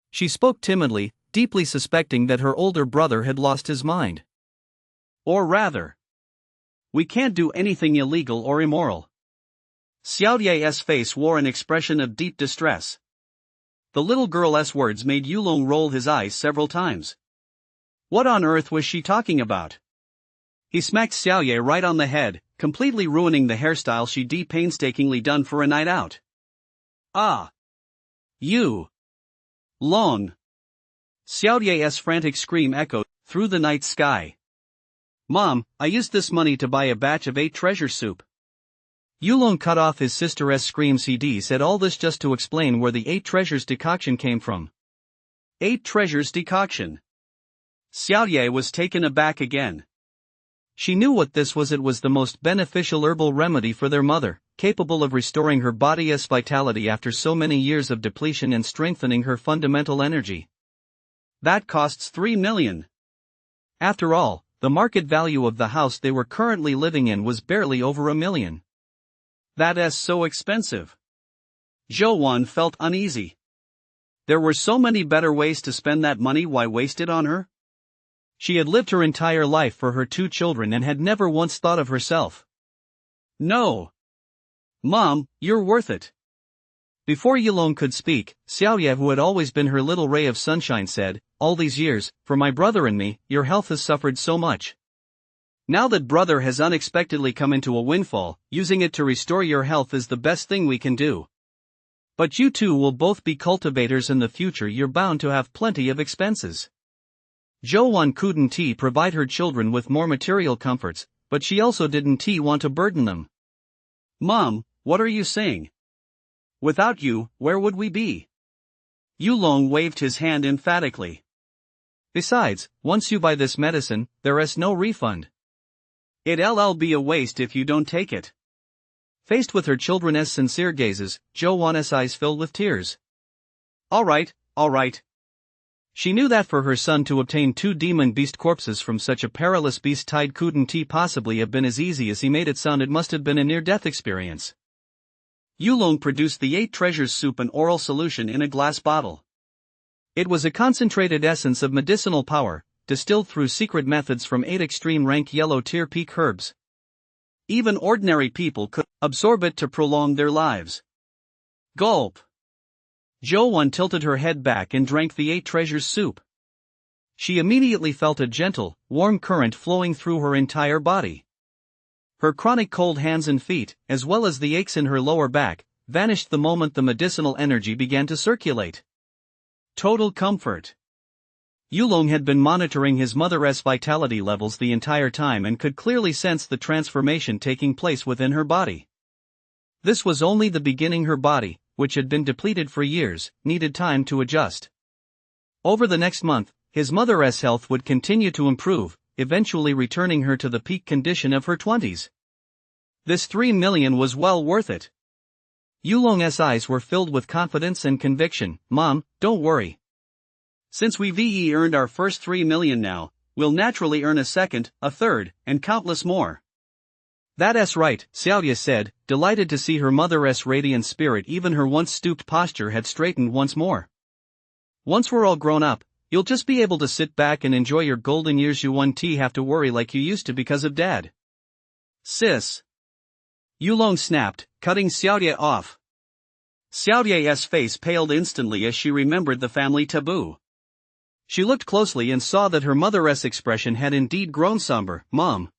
She spoke timidly, deeply suspecting that her older brother had lost his mind. Or rather, we can't do anything illegal or immoral. Xiaoye's face wore an expression of deep distress. The little girl's words made Yulong roll his eyes several times. What on earth was she talking about? He smacked Xiaoye right on the head, completely ruining the hairstyle she'd painstakingly done for a night out. Ah! You! Long! Xiaoye's frantic scream echoed through the night sky. Mom, I used this money to buy a batch of 8 treasure soup. Yulong cut off his sister's screams. He said all this just to explain where the 8 treasures decoction came from. 8 treasures decoction. Xiaoye was taken aback again. She knew what this was. It was the most beneficial herbal remedy for their mother, capable of restoring her body's vitality after so many years of depletion and strengthening her fundamental energy. That costs 3 million. After all, the market value of the house they were currently living in was barely over 1 million. That's so expensive. Zhou Wan felt uneasy. There were so many better ways to spend that money. Why waste it on her? She had lived her entire life for her 2 children and had never once thought of herself. No. Mom, you're worth it. Before Yulong could speak, Xiaoye, who had always been her little ray of sunshine, said, all these years, for my brother and me, your health has suffered so much. Now that brother has unexpectedly come into a windfall, using it to restore your health is the best thing we can do. But you two will both be cultivators in the future. You're bound to have plenty of expenses. Zhou Wan couldn't provide her children with more material comforts, but she also didn't want to burden them. Mom, what are you saying? Without you, where would we be? Yulong waved his hand emphatically. Besides, once you buy this medicine, there's no refund. It'll be a waste if you don't take it. Faced with her children's sincere gazes, Zhou Wan's eyes filled with tears. All right. She knew that for her son to obtain 2 demon beast corpses from such a perilous beast tide couldn't possibly have been as easy as he made it sound. It must have been a near-death experience. Yulong produced the 8 treasures soup, an oral solution in a glass bottle. It was a concentrated essence of medicinal power, distilled through secret methods from 8 extreme-rank yellow-tier peak herbs. Even ordinary people could absorb it to prolong their lives. Gulp! Zhou Wan tilted her head back and drank the 8 treasures soup. She immediately felt a gentle, warm current flowing through her entire body. Her chronic cold hands and feet, as well as the aches in her lower back, vanished the moment the medicinal energy began to circulate. Total comfort. Yulong had been monitoring his mother's vitality levels the entire time and could clearly sense the transformation taking place within her body. This was only the beginning. Her body, which had been depleted for years, needed time to adjust. Over the next month, his mother's health would continue to improve, eventually returning her to the peak condition of her 20s. This 3 million was well worth it. Yulong's eyes were filled with confidence and conviction. "Mom, don't worry. Since we've earned our first 3 million now, we'll naturally earn a second, a third, and countless more." "That's right," Xiaoye said, delighted to see her mother's radiant spirit. Even her once stooped posture had straightened once more. "Once we're all grown up, you'll just be able to sit back and enjoy your golden years. You won't have to worry like you used to because of Dad." "Sis!" Yulong snapped, cutting Xiaoye off. Xiaoye's face paled instantly as she remembered the family taboo. She looked closely and saw that her mother's expression had indeed grown somber. "Mom,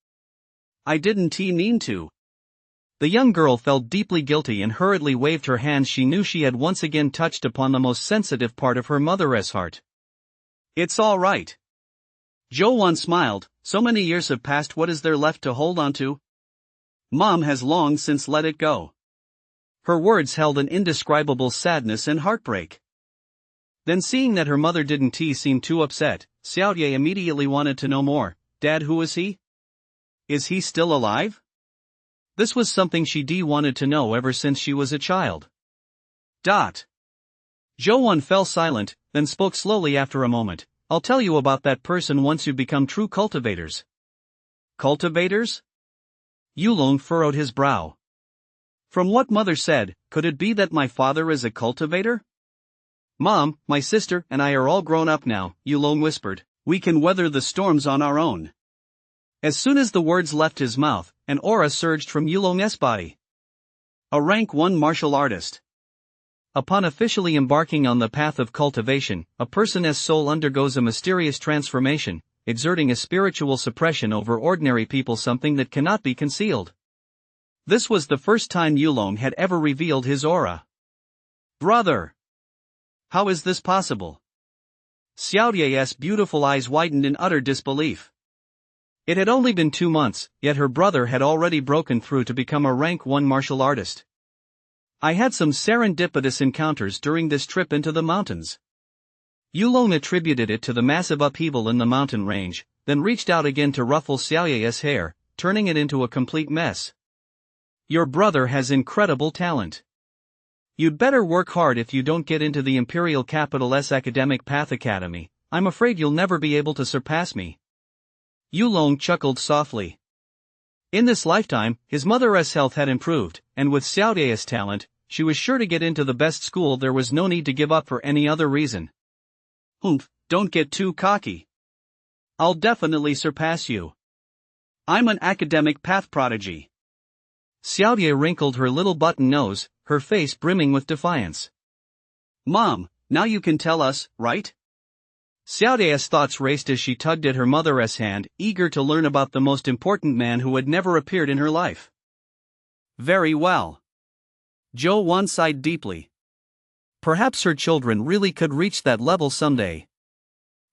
I didn't mean to." The young girl felt deeply guilty and hurriedly waved her hands. She knew she had once again touched upon the most sensitive part of her mother's heart. "It's all right." Zhou smiled. "So many years have passed, what is there left to hold on to? Mom has long since let it go." Her words held an indescribable sadness and heartbreak. Then, seeing that her mother didn't seem too upset, Xiaoye immediately wanted to know more. "Dad, who is he? Is he still alive?" This was something she wanted to know ever since she was a child. Zhou fell silent, then spoke slowly after a moment. "I'll tell you about that person once you become true cultivators." "Cultivators?" Yulong furrowed his brow. "From what Mother said, could it be that my father is a cultivator?" "Mom, my sister and I are all grown up now," Yulong whispered. "We can weather the storms on our own." As soon as the words left his mouth, an aura surged from Yulong's body. A rank 1 martial artist. Upon officially embarking on the path of cultivation, a person's soul undergoes a mysterious transformation, exerting a spiritual suppression over ordinary people, something that cannot be concealed. This was the first time Yulong had ever revealed his aura. "Brother! How is this possible?" Xiaoye's beautiful eyes widened in utter disbelief. It had only been 2 months, yet her brother had already broken through to become a rank 1 martial artist. "I had some serendipitous encounters during this trip into the mountains." Yulong attributed it to the massive upheaval in the mountain range, then reached out again to ruffle Xiaoye's hair, turning it into a complete mess. "Your brother has incredible talent. You'd better work hard if you don't get into the Imperial Capital's academic path academy. I'm afraid you'll never be able to surpass me." Yulong chuckled softly. In this lifetime, his mother's health had improved, and with Xiaoye's talent, she was sure to get into the best school. There was no need to give up for any other reason. Don't get too cocky. I'll definitely surpass you. I'm an academic path prodigy." Xiaoye wrinkled her little button nose, her face brimming with defiance. "Mom, now you can tell us, right?" Xiaoye's thoughts raced as she tugged at her mother's hand, eager to learn about the most important man who had never appeared in her life. "Very well." Zhou sighed deeply. Perhaps her children really could reach that level someday.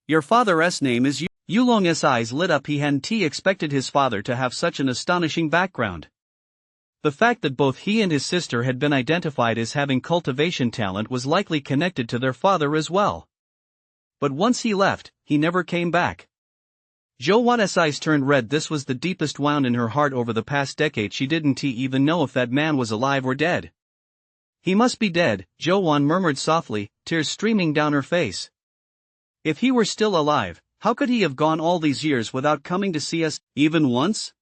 "Your father's name is Yulong's eyes lit up. He hadn't expected his father to have such an astonishing background. The fact that both he and his sister had been identified as having cultivation talent was likely connected to their father as well. But once he left, he never came back. Zhou's eyes turned red. This was the deepest wound in her heart over the past decade. She didn't even know if that man was alive or dead. "He must be dead," Zhou murmured softly, tears streaming down her face. "If he were still alive, how could he have gone all these years without coming to see us, even once?"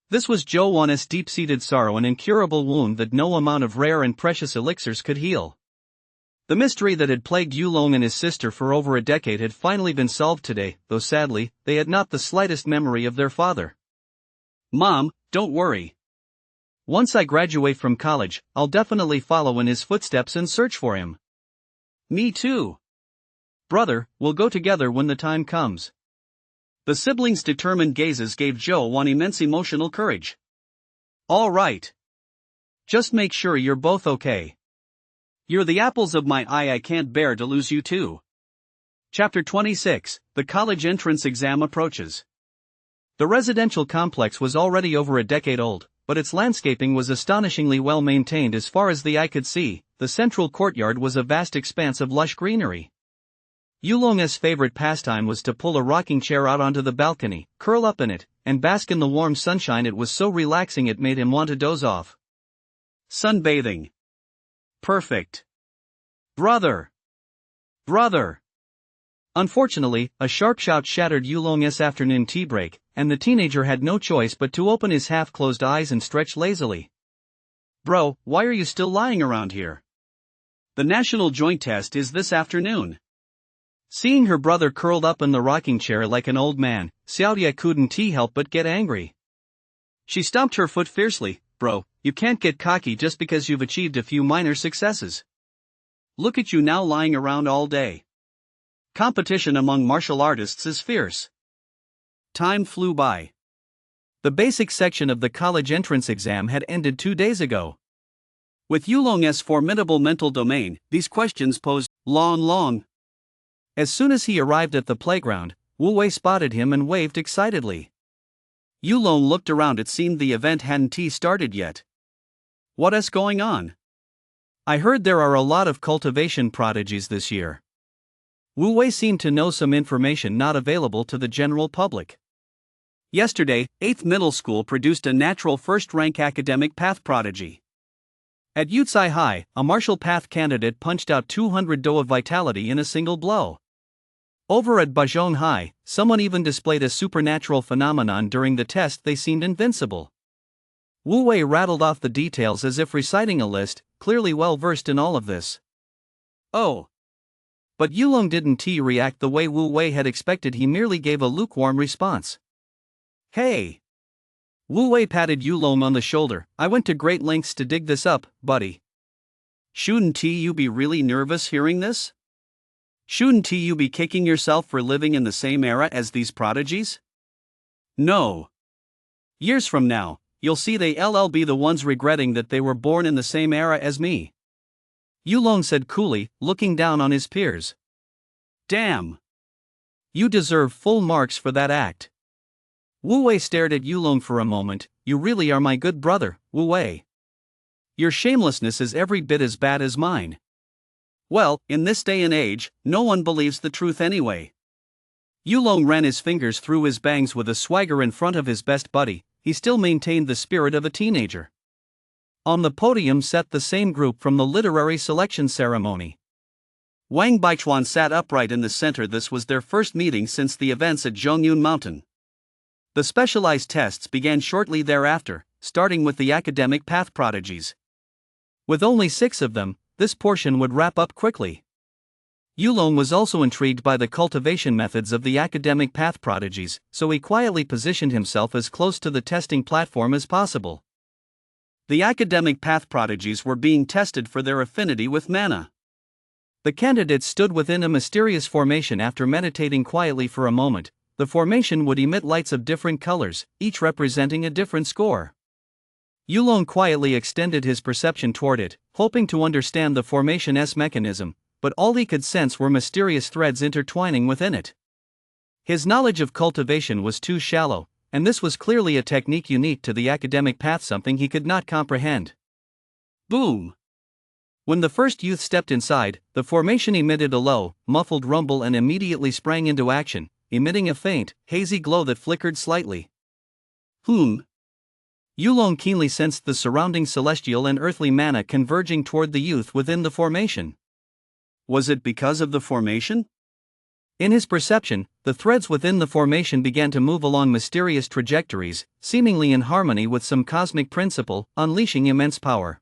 This was Zhou's deep-seated sorrow, an incurable wound that no amount of rare and precious elixirs could heal. The mystery that had plagued Yulong and his sister for over a decade had finally been solved today, though sadly, they had not the slightest memory of their father. "Mom, don't worry. Once I graduate from college, I'll definitely follow in his footsteps and search for him." "Me too. Brother, we'll go together when the time comes." The siblings' determined gazes gave Zhou immense emotional courage. "All right. Just make sure you're both okay. You're the apples of my eye. I can't bear to lose you too." Chapter 26, The College Entrance Exam Approaches. The residential complex was already over a decade old, but its landscaping was astonishingly well maintained as far as the eye could see, the central courtyard was a vast expanse of lush greenery. Yulong's favorite pastime was to pull a rocking chair out onto the balcony, curl up in it, and bask in the warm sunshine. It was so relaxing it made him want to doze off. Sunbathing. Perfect. Brother! Brother! Unfortunately, a sharp shout shattered Yulong's afternoon tea break, and the teenager had no choice but to open his half-closed eyes and stretch lazily. Bro, why are you still lying around here? The national joint test is this afternoon. Seeing her brother curled up in the rocking chair like an old man, Xiaoye couldn't help but get angry. She stomped her foot fiercely. Bro, you can't get cocky just because you've achieved a few minor successes. Look at you now lying around all day. Competition among martial artists is fierce. Time flew by. The basic section of the college entrance exam had ended 2 days ago. With Yulong's formidable mental domain, these questions posed long. As soon as he arrived at the playground, Wu Wei spotted him and waved excitedly. Yulong looked around. It seemed the event hadn't started yet. What's going on? I heard there are a lot of cultivation prodigies this year. Wu Wei seemed to know some information not available to the general public. Yesterday, 8th Middle School produced a natural first-rank academic path prodigy. At Yucai High, a martial path candidate punched out 200 Do of vitality in a single blow. Over at Bajong High, someone even displayed a supernatural phenomenon during the test. They seemed invincible. Wu Wei rattled off the details as if reciting a list, clearly well versed in all of this. Oh! But Yulong didn't react the way Wu Wei had expected. He merely gave a lukewarm response. Hey! Wu Wei patted Yulong on the shoulder. I went to great lengths to dig this up, buddy. Shouldn't you be really nervous hearing this? Shouldn't you be kicking yourself for living in the same era as these prodigies? No. Years from now, you'll see they'll be the ones regretting that they were born in the same era as me. Yulong said coolly, looking down on his peers. Damn! You deserve full marks for that act. Wu Wei stared at Yulong for a moment. You really are my good brother, Wu Wei. Your shamelessness is every bit as bad as mine. Well, in this day and age, no one believes the truth anyway. Yulong ran his fingers through his bangs with a swagger in front of his best buddy. He still maintained the spirit of a teenager. On the podium sat the same group from the literary selection ceremony. Wang Baichuan sat upright in the center. This was their first meeting since the events at Zhongyun Mountain. The specialized tests began shortly thereafter, starting with the academic path prodigies. With only 6 of them, this portion would wrap up quickly. Yulong was also intrigued by the cultivation methods of the academic path prodigies, so he quietly positioned himself as close to the testing platform as possible. The academic path prodigies were being tested for their affinity with mana. The candidates stood within a mysterious formation. After meditating quietly for a moment, the formation would emit lights of different colors, each representing a different score. Yulong quietly extended his perception toward it, hoping to understand the formation's mechanism, but all he could sense were mysterious threads intertwining within it. His knowledge of cultivation was too shallow, and this was clearly a technique unique to the academic path, something he could not comprehend. Boom! When the first youth stepped inside, the formation emitted a low, muffled rumble and immediately sprang into action, emitting a faint, hazy glow that flickered slightly. Yulong keenly sensed the surrounding celestial and earthly mana converging toward the youth within the formation. Was it because of the formation? In his perception, the threads within the formation began to move along mysterious trajectories, seemingly in harmony with some cosmic principle, unleashing immense power.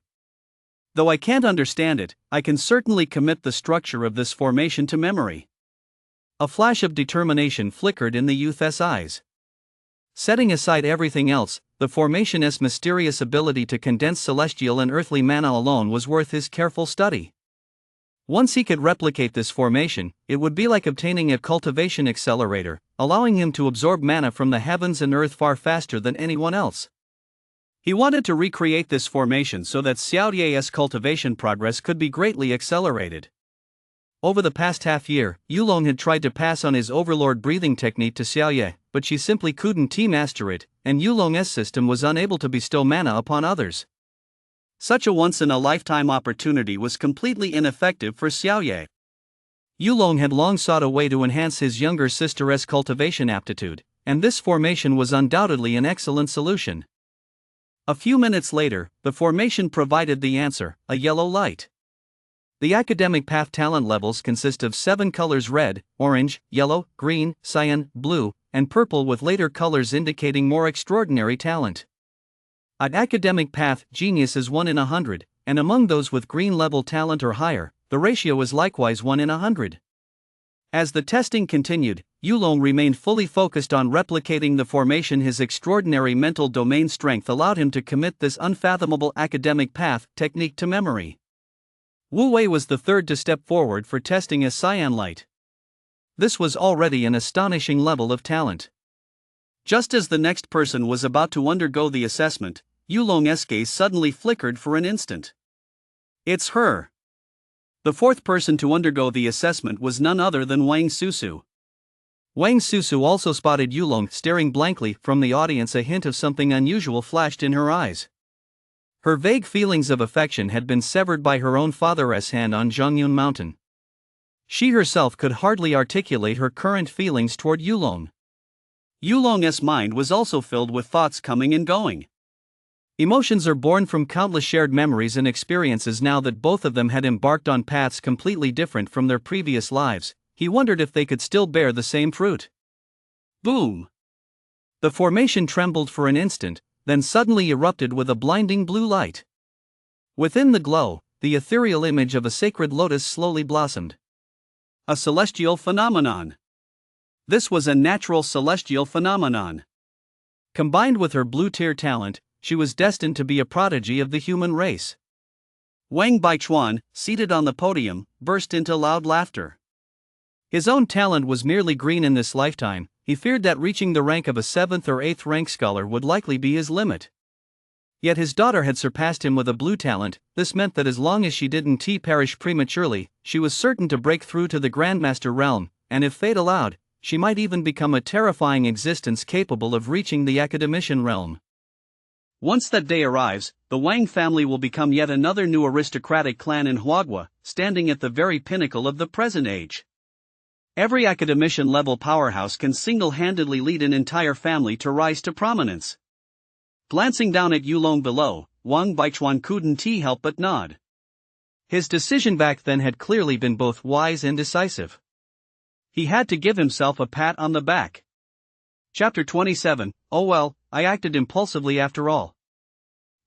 Though I can't understand it, I can certainly commit the structure of this formation to memory. A flash of determination flickered in the youth's eyes. Setting aside everything else, the formation's mysterious ability to condense celestial and earthly mana alone was worth his careful study. Once he could replicate this formation, it would be like obtaining a cultivation accelerator, allowing him to absorb mana from the heavens and earth far faster than anyone else. He wanted to recreate this formation so that Xiaoye's cultivation progress could be greatly accelerated. Over the past half-year, Yulong had tried to pass on his overlord breathing technique to Xiaoye, but she simply couldn't master it, and Yulong's system was unable to bestow mana upon others. Such a once-in-a-lifetime opportunity was completely ineffective for Xiaoye. Yulong had long sought a way to enhance his younger sister's cultivation aptitude, and this formation was undoubtedly an excellent solution. A few minutes later, the formation provided the answer: a yellow light. The academic path talent levels consist of 7 colors: red, orange, yellow, green, cyan, blue, and purple, with later colors indicating more extraordinary talent. An academic path genius is 1 in 100, and among those with green level talent or higher, the ratio is likewise 1 in 100. As the testing continued, Yulong remained fully focused on replicating the formation. His extraordinary mental domain strength allowed him to commit this unfathomable academic path technique to memory. Wu Wei was the third to step forward for testing as cyan light. This was already an astonishing level of talent. Just as the next person was about to undergo the assessment, Yulong's gaze suddenly flickered for an instant. It's her. The fourth person to undergo the assessment was none other than Wang Susu. Wang Susu also spotted Yulong staring blankly from the audience. A hint of something unusual flashed in her eyes. Her vague feelings of affection had been severed by her own father's hand on Zhongyun Mountain. She herself could hardly articulate her current feelings toward Yulong. Yulong's mind was also filled with thoughts coming and going. Emotions are born from countless shared memories and experiences. Now that both of them had embarked on paths completely different from their previous lives, he wondered if they could still bear the same fruit. Boom! The formation trembled for an instant, then suddenly erupted with a blinding blue light. Within the glow, the ethereal image of a sacred lotus slowly blossomed. A celestial phenomenon. This was a natural celestial phenomenon. Combined with her blue-tear talent, she was destined to be a prodigy of the human race. Wang Baichuan, seated on the podium, burst into loud laughter. His own talent was merely green in this lifetime. He feared that reaching the rank of a 7th or 8th rank scholar would likely be his limit. Yet his daughter had surpassed him with a blue talent. This meant that as long as she didn't perish prematurely, she was certain to break through to the Grandmaster realm, and if fate allowed, she might even become a terrifying existence capable of reaching the academician realm. Once that day arrives, the Wang family will become yet another new aristocratic clan in Huagua, standing at the very pinnacle of the present age. Every academician-level powerhouse can single-handedly lead an entire family to rise to prominence. Glancing down at Yulong below, Wang Baichuan couldn't help but nod. His decision back then had clearly been both wise and decisive. He had to give himself a pat on the back. Chapter 27. Oh well, I acted impulsively after all.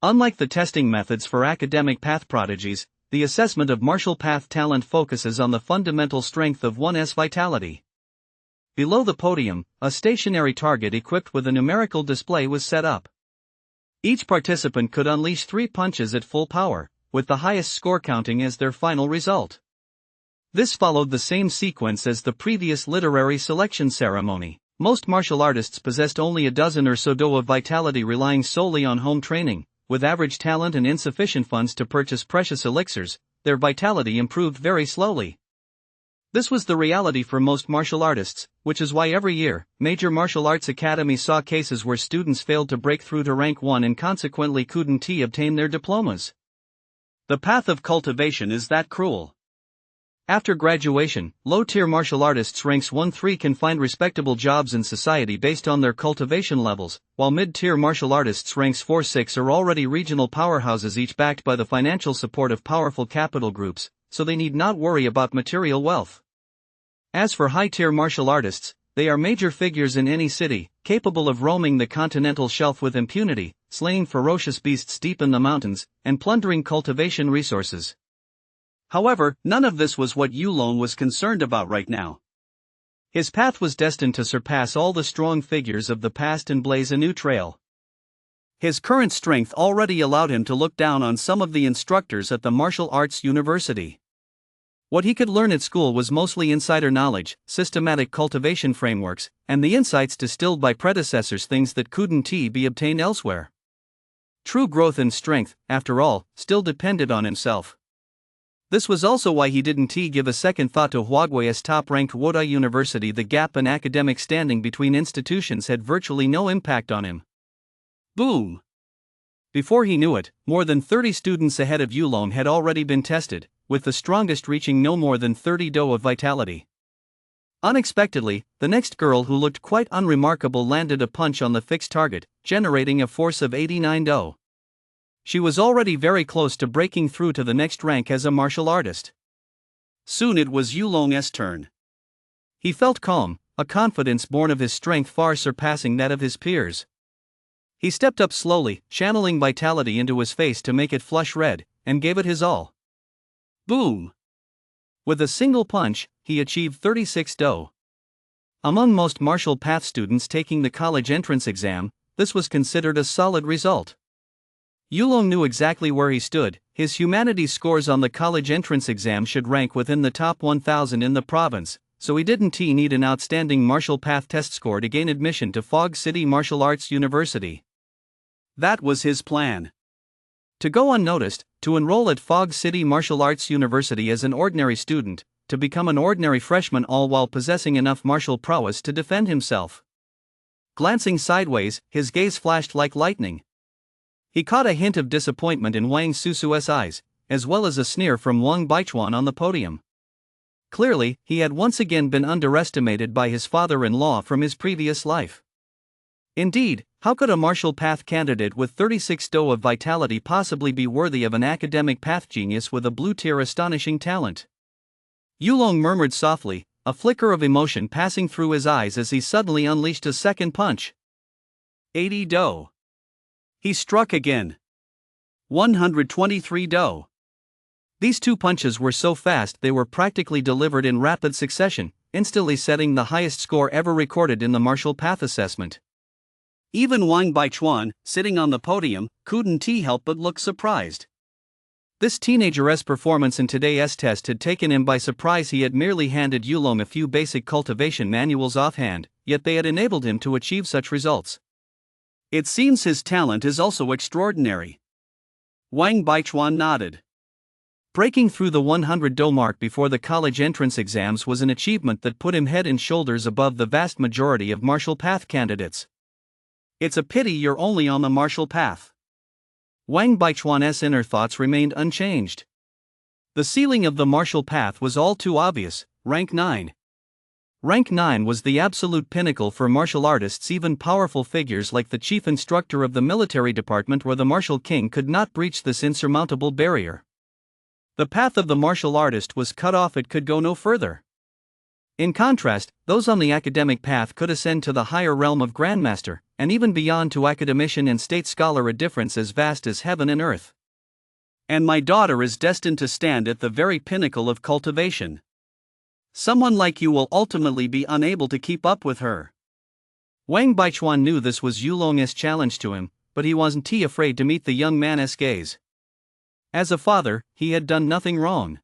Unlike the testing methods for academic path prodigies, the assessment of martial path talent focuses on the fundamental strength of one's vitality. Below the podium, a stationary target equipped with a numerical display was set up. Each participant could unleash 3 punches at full power, with the highest score counting as their final result. This followed the same sequence as the previous literary selection ceremony. Most martial artists possessed only a dozen or so of vitality, relying solely on home training. With average talent and insufficient funds to purchase precious elixirs, their vitality improved very slowly. This was the reality for most martial artists, which is why every year, major martial arts academies saw cases where students failed to break through to rank 1 and consequently couldn't obtain their diplomas. The path of cultivation is that cruel. After graduation, low-tier martial artists ranks 1-3 can find respectable jobs in society based on their cultivation levels, while mid-tier martial artists ranks 4-6 are already regional powerhouses, each backed by the financial support of powerful capital groups, so they need not worry about material wealth. As for high-tier martial artists, they are major figures in any city, capable of roaming the continental shelf with impunity, slaying ferocious beasts deep in the mountains, and plundering cultivation resources. However, none of this was what Yulong was concerned about right now. His path was destined to surpass all the strong figures of the past and blaze a new trail. His current strength already allowed him to look down on some of the instructors at the martial arts university. What he could learn at school was mostly insider knowledge, systematic cultivation frameworks, and the insights distilled by predecessors, things that couldn't be obtained elsewhere. True growth and strength, after all, still depended on himself. This was also why he didn't give a second thought to Huagua's top-ranked Woda University. The gap in academic standing between institutions had virtually no impact on him. Boom! Before he knew it, more than 30 students ahead of Yulong had already been tested, with the strongest reaching no more than 30 do of vitality. Unexpectedly, the next girl who looked quite unremarkable landed a punch on the fixed target, generating a force of 89 do. She was already very close to breaking through to the next rank as a martial artist. Soon it was Yulong's turn. He felt calm, a confidence born of his strength far surpassing that of his peers. He stepped up slowly, channeling vitality into his face to make it flush red, and gave it his all. Boom! With a single punch, he achieved 36 do. Among most martial path students taking the college entrance exam, this was considered a solid result. Yulong knew exactly where he stood. His humanities scores on the college entrance exam should rank within the top 1,000 in the province, so he didn't need an outstanding martial path test score to gain admission to Fog City Martial Arts University. That was his plan. To go unnoticed, to enroll at Fog City Martial Arts University as an ordinary student, to become an ordinary freshman, all while possessing enough martial prowess to defend himself. Glancing sideways, his gaze flashed like lightning. He caught a hint of disappointment in Wang Susu's eyes, as well as a sneer from Wang Baichuan on the podium. Clearly, he had once again been underestimated by his father-in-law from his previous life. Indeed, how could a martial path candidate with 36 do of vitality possibly be worthy of an academic path genius with a blue-tier astonishing talent? Yulong murmured softly, a flicker of emotion passing through his eyes as he suddenly unleashed a second punch. 80 do. He struck again. 123 do. These two punches were so fast they were practically delivered in rapid succession, instantly setting the highest score ever recorded in the martial path assessment. Even Wang Baichuan, sitting on the podium, couldn't help but look surprised. This teenager's performance in today's test had taken him by surprise. He had merely handed Yulong a few basic cultivation manuals offhand, yet they had enabled him to achieve such results. It seems his talent is also extraordinary. Wang Baichuan nodded. Breaking through the 100 do mark before the college entrance exams was an achievement that put him head and shoulders above the vast majority of martial path candidates. It's a pity you're only on the martial path. Wang Baichuan's inner thoughts remained unchanged. The ceiling of the martial path was all too obvious, rank 9. Rank 9 was the absolute pinnacle for martial artists. Even powerful figures like the chief instructor of the military department or the martial king could not breach this insurmountable barrier. The path of the martial artist was cut off, it could go no further. In contrast, those on the academic path could ascend to the higher realm of grandmaster, and even beyond to academician and state scholar, a difference as vast as heaven and earth. And my daughter is destined to stand at the very pinnacle of cultivation. Someone like you will ultimately be unable to keep up with her. Wang Baichuan knew this was Yulong's challenge to him, but he wasn't afraid to meet the young man's gaze. As a father, he had done nothing wrong.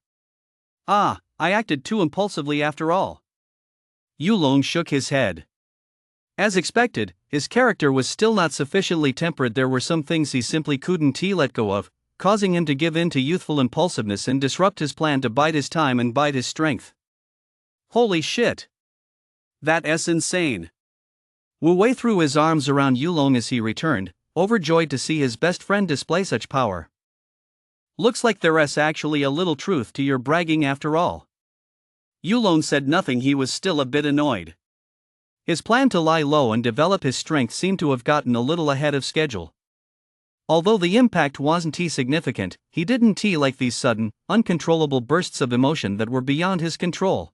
I acted too impulsively after all. Yulong shook his head. As expected, his character was still not sufficiently tempered. There were some things he simply couldn't let go of, causing him to give in to youthful impulsiveness and disrupt his plan to bide his time and bide his strength. Holy shit! That's insane. Wu Wei threw his arms around Yulong as he returned, overjoyed to see his best friend display such power. Looks like there's actually a little truth to your bragging after all. Yulong said nothing. He was still a bit annoyed. His plan to lie low and develop his strength seemed to have gotten a little ahead of schedule. Although the impact wasn't significant, he didn't like these sudden, uncontrollable bursts of emotion that were beyond his control.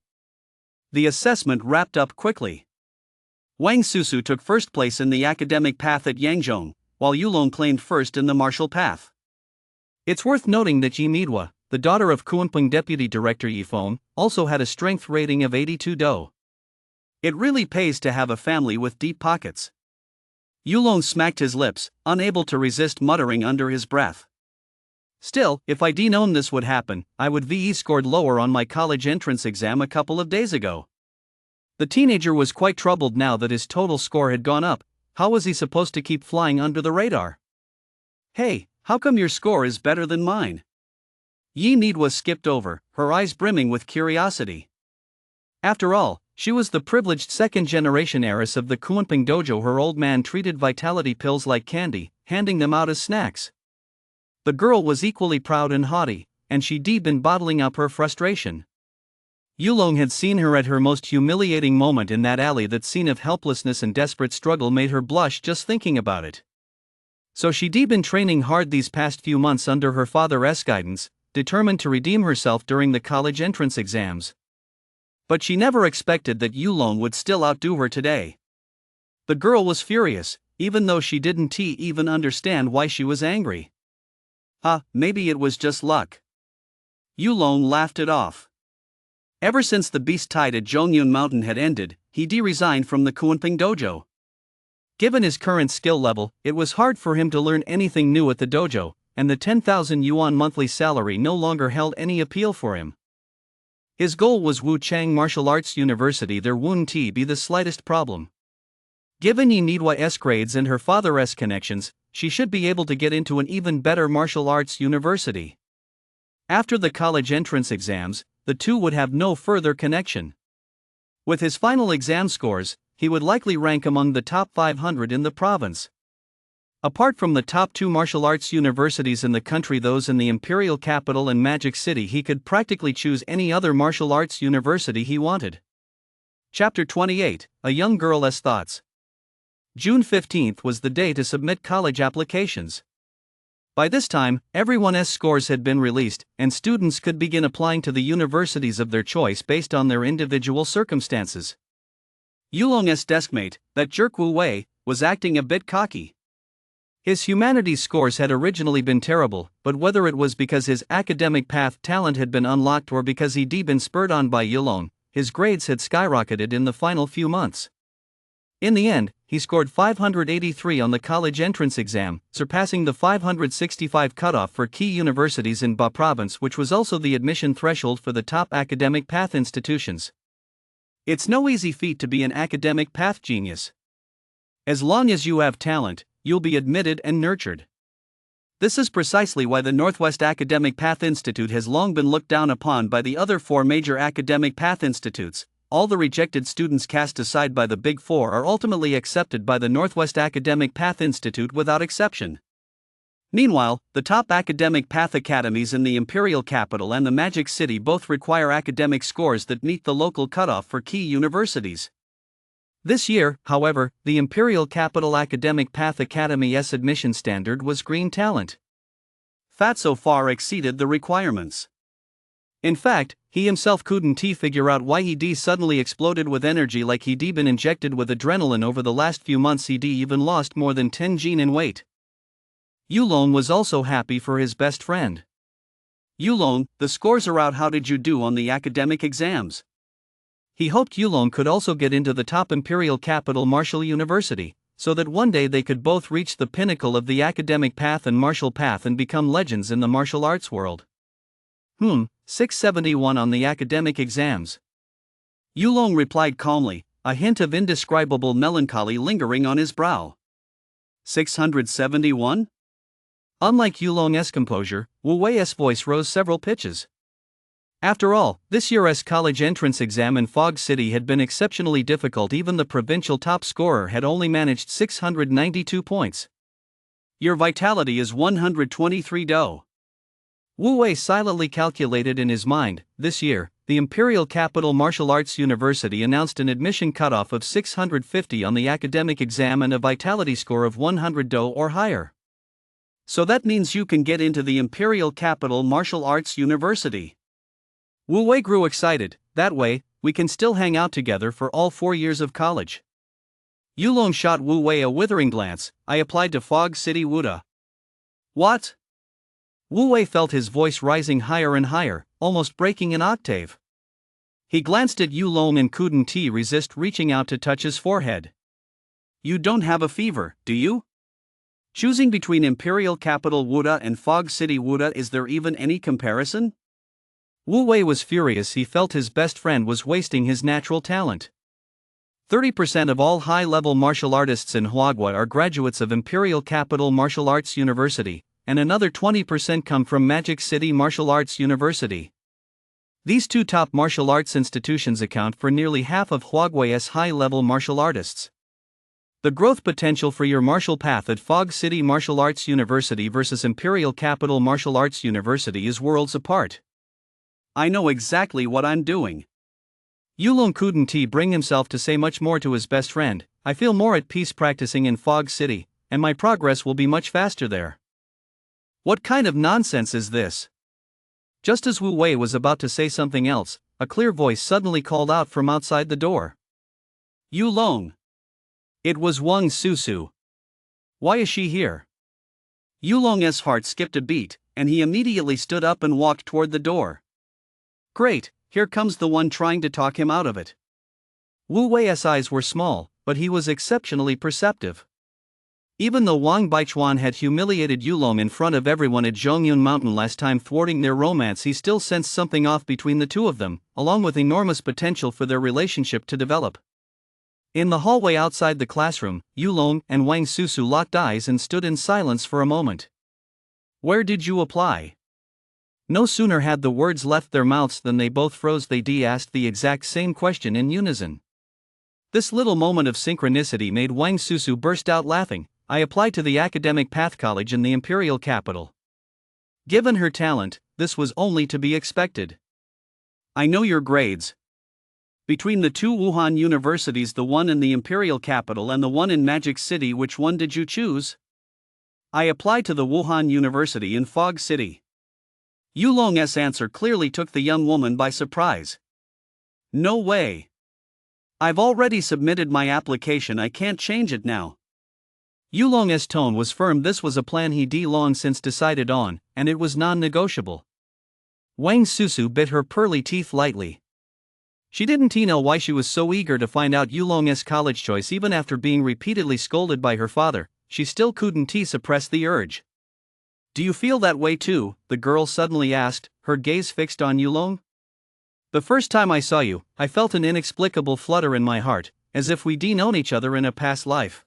The assessment wrapped up quickly. Wang Susu took first place in the academic path at Yangzhong, while Yulong claimed first in the martial path. It's worth noting that Yi Midwa, the daughter of Kunpeng Deputy Director Yifeng, also had a strength rating of 82 do. It really pays to have a family with deep pockets. Yulong smacked his lips, unable to resist muttering under his breath. Still, if I'd known this would happen, I would have scored lower on my college entrance exam a couple of days ago. The teenager was quite troubled now that his total score had gone up. How was he supposed to keep flying under the radar? Hey, how come your score is better than mine? Yi Midwa skipped over, her eyes brimming with curiosity. After all, she was the privileged second-generation heiress of the Kunpeng dojo. Her old man treated vitality pills like candy, handing them out as snacks. The girl was equally proud and haughty, and she'd been bottling up her frustration. Yulong had seen her at her most humiliating moment in that alley. That scene of helplessness and desperate struggle made her blush just thinking about it. So she'd been training hard these past few months under her father's guidance, determined to redeem herself during the college entrance exams. But she never expected that Yulong would still outdo her today. The girl was furious, even though she didn't even understand why she was angry. Maybe it was just luck. Yulong laughed it off. Ever since the beast tide at Zhongyun Mountain had ended, he resigned from the Kunping dojo. Given his current skill level, it was hard for him to learn anything new at the dojo, and the 10,000 yuan monthly salary no longer held any appeal for him. His goal was Wuchang Martial Arts University. There wouldn't be the slightest problem. Given Yi Nidwa's grades and her father's connections, she should be able to get into an even better martial arts university. After the college entrance exams, the two would have no further connection. With his final exam scores, he would likely rank among the top 500 in the province. Apart from the top 2 martial arts universities in the country, those in the imperial capital and Magic City, he could practically choose any other martial arts university he wanted. Chapter 28, A Young Girl's Thoughts. June 15th was the day to submit college applications. By this time, everyone's scores had been released, and students could begin applying to the universities of their choice based on their individual circumstances. Yulong's deskmate, that jerk Wu Wei, was acting a bit cocky. His humanities scores had originally been terrible, but whether it was because his academic path talent had been unlocked or because he'd been spurred on by Yulong, his grades had skyrocketed in the final few months. In the end, he scored 583 on the college entrance exam, surpassing the 565 cutoff for key universities in Ba Province, which was also the admission threshold for the top academic path institutions. It's no easy feat to be an academic path genius. As long as you have talent, you'll be admitted and nurtured. This is precisely why the Northwest Academic Path Institute has long been looked down upon by the other 4 major academic path institutes. All the rejected students cast aside by the Big Four are ultimately accepted by the Northwest Academic Path Institute without exception. Meanwhile, the top academic path academies in the imperial capital and the Magic City both require academic scores that meet the local cutoff for key universities. This year, however, the imperial capital academic path academy's admission standard was green talent. Fatso far exceeded the requirements. In fact, he himself couldn't figure out why he'd suddenly exploded with energy like he'd been injected with adrenaline over the last few months. He'd even lost more than 10 kg in weight. Yulong was also happy for his best friend. Yulong, the scores are out. How did you do on the academic exams? He hoped Yulong could also get into the top imperial capital martial university, so that one day they could both reach the pinnacle of the academic path and martial path and become legends in the martial arts world. 671 on the academic exams. Yulong replied calmly, a hint of indescribable melancholy lingering on his brow. 671? Unlike Yulong's composure, Wu Wei's voice rose several pitches. After all, this year's college entrance exam in Fog City had been exceptionally difficult. Even the provincial top scorer had only managed 692 points. Your vitality is 123 do. Wu Wei silently calculated in his mind. This year, the Imperial Capital Martial Arts University announced an admission cutoff of 650 on the academic exam and a vitality score of 100 do or higher. So that means you can get into the Imperial Capital Martial Arts University. Wu Wei grew excited. That way, we can still hang out together for all 4 years of college. Yulong shot Wu Wei a withering glance. I applied to Fog City Wuda. What? Wu Wei felt his voice rising higher and higher, almost breaking an octave. He glanced at Yulong and couldn't resist reaching out to touch his forehead. You don't have a fever, do you? Choosing between Imperial Capital Wuda and Fog City Wuda, is there even any comparison? Wu Wei was furious. He felt his best friend was wasting his natural talent. 30% of all high-level martial artists in Huagua are graduates of Imperial Capital Martial Arts University, and another 20% come from Magic City Martial Arts University. These two top martial arts institutions account for nearly half of Huagua's high-level martial artists. The growth potential for your martial path at Fog City Martial Arts University versus Imperial Capital Martial Arts University is worlds apart. I know exactly what I'm doing. Yulong couldn't bring himself to say much more to his best friend. I feel more at peace practicing in Fog City, and my progress will be much faster there. What kind of nonsense is this? Just as Wu Wei was about to say something else, a clear voice suddenly called out from outside the door. Yulong. It was Wang Susu. Why is she here? Yulong's heart skipped a beat, and he immediately stood up and walked toward the door. Great, here comes the one trying to talk him out of it. Wu Wei's eyes were small, but he was exceptionally perceptive. Even though Wang Baichuan had humiliated Yulong in front of everyone at Zhongyun Mountain last time, thwarting their romance, he still sensed something off between the two of them, along with enormous potential for their relationship to develop. In the hallway outside the classroom, Yulong and Wang Susu locked eyes and stood in silence for a moment. Where did you apply? No sooner had the words left their mouths than they both froze. They asked the exact same question in unison. This little moment of synchronicity made Wang Susu burst out laughing. I applied to the Academic Path College in the Imperial Capital. Given her talent, this was only to be expected. I know your grades. Between the two Wuhan universities, the one in the Imperial Capital and the one in Magic City, which one did you choose? I applied to the Wuhan University in Fog City. Yulong's answer clearly took the young woman by surprise. No way. I've already submitted my application, I can't change it now. Yulong's tone was firm. This was a plan he'd long since decided on, and it was non-negotiable. Wang Susu bit her pearly teeth lightly. She didn't know why she was so eager to find out Yulong's college choice. Even after being repeatedly scolded by her father, she still couldn't suppress the urge. Do you feel that way too? The girl suddenly asked, her gaze fixed on Yulong. The first time I saw you, I felt an inexplicable flutter in my heart, as if we'd known each other in a past life.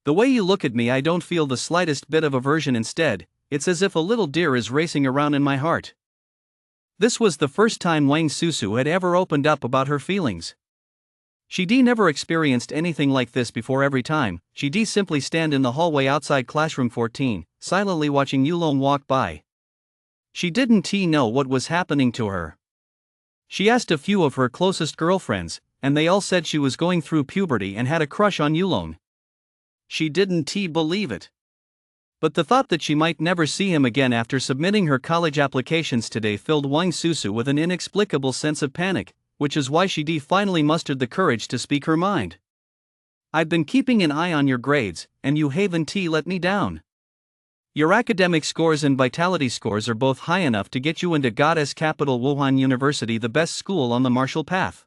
The way you look at me, I don't feel the slightest bit of aversion. Instead, it's as if a little deer is racing around in my heart. This was the first time Wang Susu had ever opened up about her feelings. She never experienced anything like this before. Every time, she simply stand in the hallway outside classroom 14, silently watching Yulong walk by. She didn't know what was happening to her. She asked a few of her closest girlfriends, and they all said she was going through puberty and had a crush on Yulong. She didn't believe it. But the thought that she might never see him again after submitting her college applications today filled Wang Susu with an inexplicable sense of panic, which is why she finally mustered the courage to speak her mind. I've been keeping an eye on your grades, and you haven't let me down. Your academic scores and vitality scores are both high enough to get you into Goddess Capital Wuhan University, the best school on the martial path.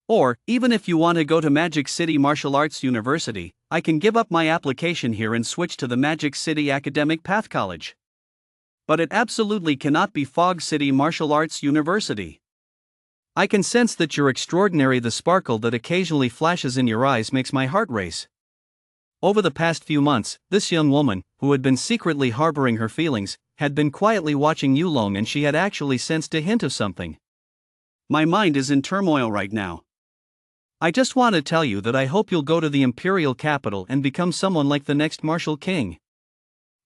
Or, even if you want to go to Magic City Martial Arts University, I can give up my application here and switch to the Magic City Academic Path College. But it absolutely cannot be Fog City Martial Arts University. I can sense that you're extraordinary. The sparkle that occasionally flashes in your eyes makes my heart race. Over the past few months, this young woman, who had been secretly harboring her feelings, had been quietly watching Yulong, and she had actually sensed a hint of something. My mind is in turmoil right now. I just want to tell you that I hope you'll go to the Imperial Capital and become someone like the next martial king.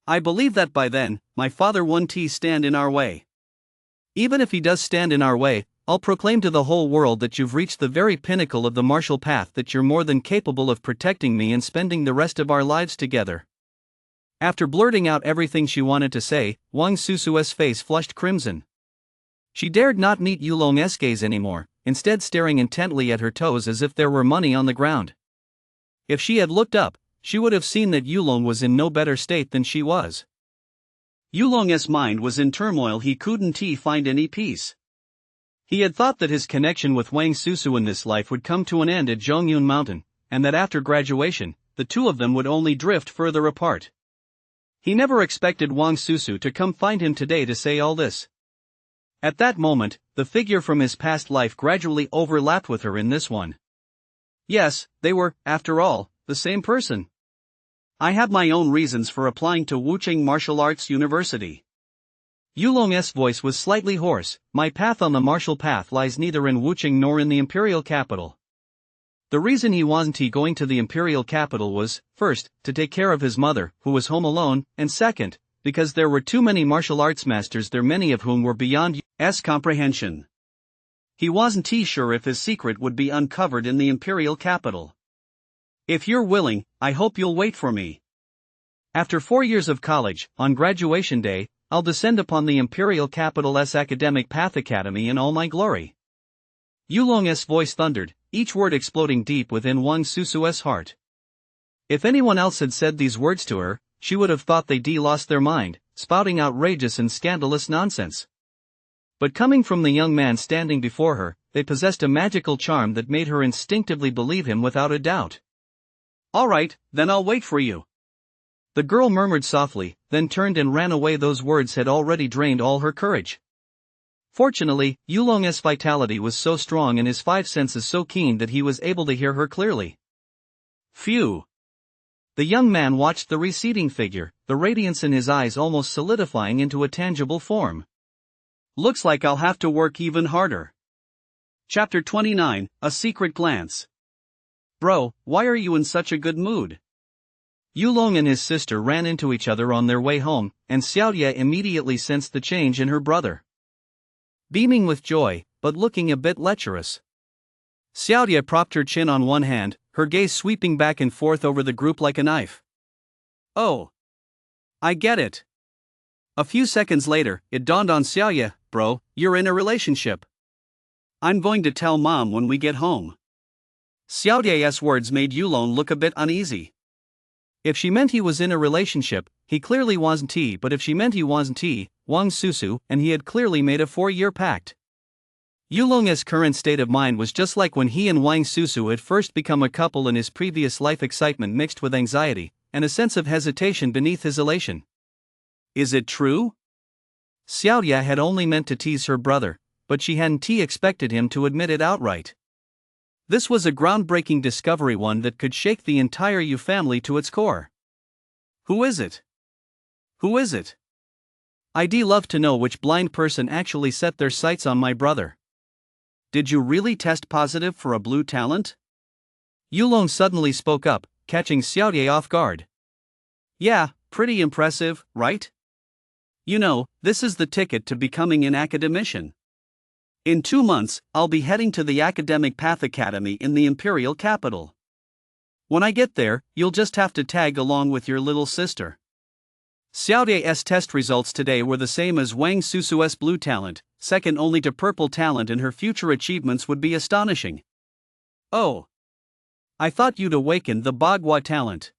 I believe that by then, my father won't stand in our way. Even if he does stand in our way, I'll proclaim to the whole world that you've reached the very pinnacle of the martial path, that you're more than capable of protecting me and spending the rest of our lives together. After blurting out everything she wanted to say, Wang Susu's face flushed crimson. She dared not meet Yulong's gaze anymore, instead staring intently at her toes as if there were money on the ground. If she had looked up, she would have seen that Yulong was in no better state than she was. Yulong's mind was in turmoil. He couldn't find any peace. He had thought that his connection with Wang Susu in this life would come to an end at Zhongyun Mountain, and that after graduation, the two of them would only drift further apart. He never expected Wang Susu to come find him today to say all this. At that moment, the figure from his past life gradually overlapped with her in this one. Yes, they were, after all, the same person. I have my own reasons for applying to Wuching Martial Arts University. Yulong's voice was slightly hoarse. My path on the martial path lies neither in Wuching nor in the Imperial Capital. The reason he wasn't going to the imperial capital was, first, to take care of his mother, who was home alone, and second, because there were too many martial arts masters there, many of whom were beyond his comprehension. He wasn't sure if his secret would be uncovered in the imperial capital. If you're willing, I hope you'll wait for me. After 4 years of college, on graduation day, I'll descend upon the imperial capital's academic path academy in all my glory. Yulong's voice thundered, each word exploding deep within Wang Susu's heart. If anyone else had said these words to her, she would have thought they'd lost their mind, spouting outrageous and scandalous nonsense. But coming from the young man standing before her, they possessed a magical charm that made her instinctively believe him without a doubt. All right, then I'll wait for you. The girl murmured softly, then turned and ran away. Those words had already drained all her courage. Fortunately, Yulong's vitality was so strong and his 5 senses so keen that he was able to hear her clearly. Phew! The young man watched the receding figure, the radiance in his eyes almost solidifying into a tangible form. Looks like I'll have to work even harder. Chapter 29, A Secret Glance. Bro, why are you in such a good mood? Yulong and his sister ran into each other on their way home, and Xiaoye immediately sensed the change in her brother. Beaming with joy, but looking a bit lecherous, Xiaoye propped her chin on one hand, her gaze sweeping back and forth over the group like a knife. Oh. I get it. A few seconds later, it dawned on Xiaoye, bro, you're in a relationship. I'm going to tell mom when we get home. Xiaoye's words made Yulong look a bit uneasy. If she meant he was in a relationship, he clearly wasn't, but if she meant he wasn't, Wang Susu and he had clearly made a 4-year pact. Yulong's current state of mind was just like when he and Wang Susu had first become a couple in his previous life, excitement mixed with anxiety, and a sense of hesitation beneath his elation. Is it true? Xiaoye had only meant to tease her brother, but she hadn't expected him to admit it outright. This was a groundbreaking discovery, one that could shake the entire Yu family to its core. Who is it? Who is it? I'd love to know which blind person actually set their sights on my brother. Did you really test positive for a blue talent? Yulong suddenly spoke up, catching Xiaoye off guard. Yeah, pretty impressive, right? You know, this is the ticket to becoming an academician. In 2 months, I'll be heading to the Academic Path Academy in the Imperial Capital. When I get there, you'll just have to tag along with your little sister. Xiaoye's test results today were the same as Wang Susu's blue talent, second only to purple talent, and her future achievements would be astonishing. Oh. I thought you'd awakened the Bagua talent.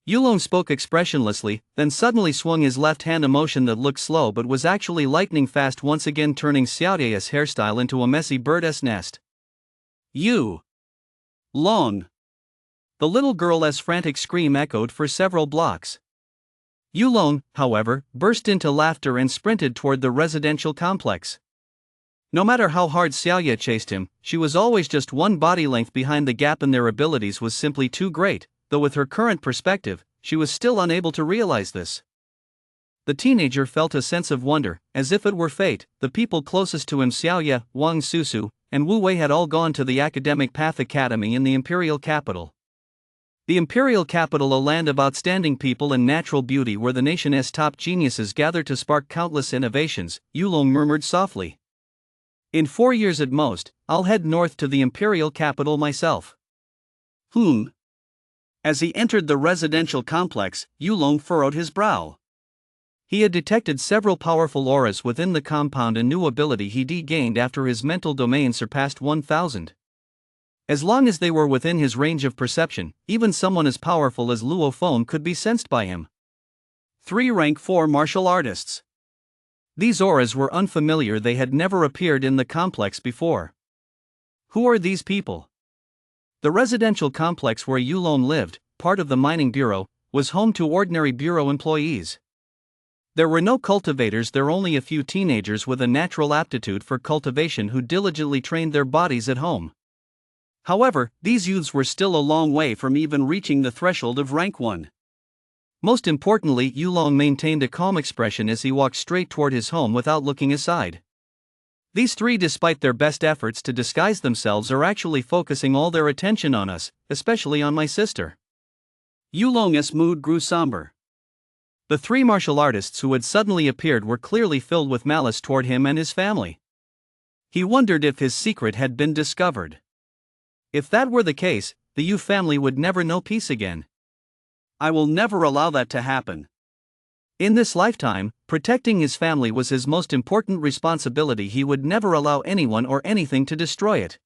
Yulong spoke expressionlessly, then suddenly swung his left hand, a motion that looked slow but was actually lightning fast, once again turning Xiaoye's hairstyle into a messy bird's nest. You! Long! The little girl's frantic scream echoed for several blocks. Yulong, however, burst into laughter and sprinted toward the residential complex. No matter how hard Xiaoye chased him, she was always just one body length behind. The gap in their abilities was simply too great, though with her current perspective, she was still unable to realize this. The teenager felt a sense of wonder, as if it were fate. The people closest to him, Xiaoye, Wang Susu, and Wu Wei, had all gone to the Academic Path Academy in the Imperial Capital. The Imperial Capital, a land of outstanding people and natural beauty where the nation's top geniuses gather to spark countless innovations, Yulong murmured softly. In 4 years at most, I'll head north to the Imperial Capital myself. As he entered the residential complex, Yulong furrowed his brow. He had detected several powerful auras within the compound, a new ability he'd gained after his mental domain surpassed 1,000. As long as they were within his range of perception, even someone as powerful as Luo Feng could be sensed by him. 3 rank 4 martial artists. These auras were unfamiliar, they had never appeared in the complex before. Who are these people? The residential complex where Yulong lived, part of the mining bureau, was home to ordinary bureau employees. There were no cultivators there, only a few teenagers with a natural aptitude for cultivation who diligently trained their bodies at home. However, these youths were still a long way from even reaching the threshold of rank 1. Most importantly, Yulong maintained a calm expression as he walked straight toward his home without looking aside. These three, despite their best efforts to disguise themselves, are actually focusing all their attention on us, especially on my sister. Yulong's mood grew somber. The three martial artists who had suddenly appeared were clearly filled with malice toward him and his family. He wondered if his secret had been discovered. If that were the case, the Yu family would never know peace again. I will never allow that to happen. In this lifetime, protecting his family was his most important responsibility. He would never allow anyone or anything to destroy it.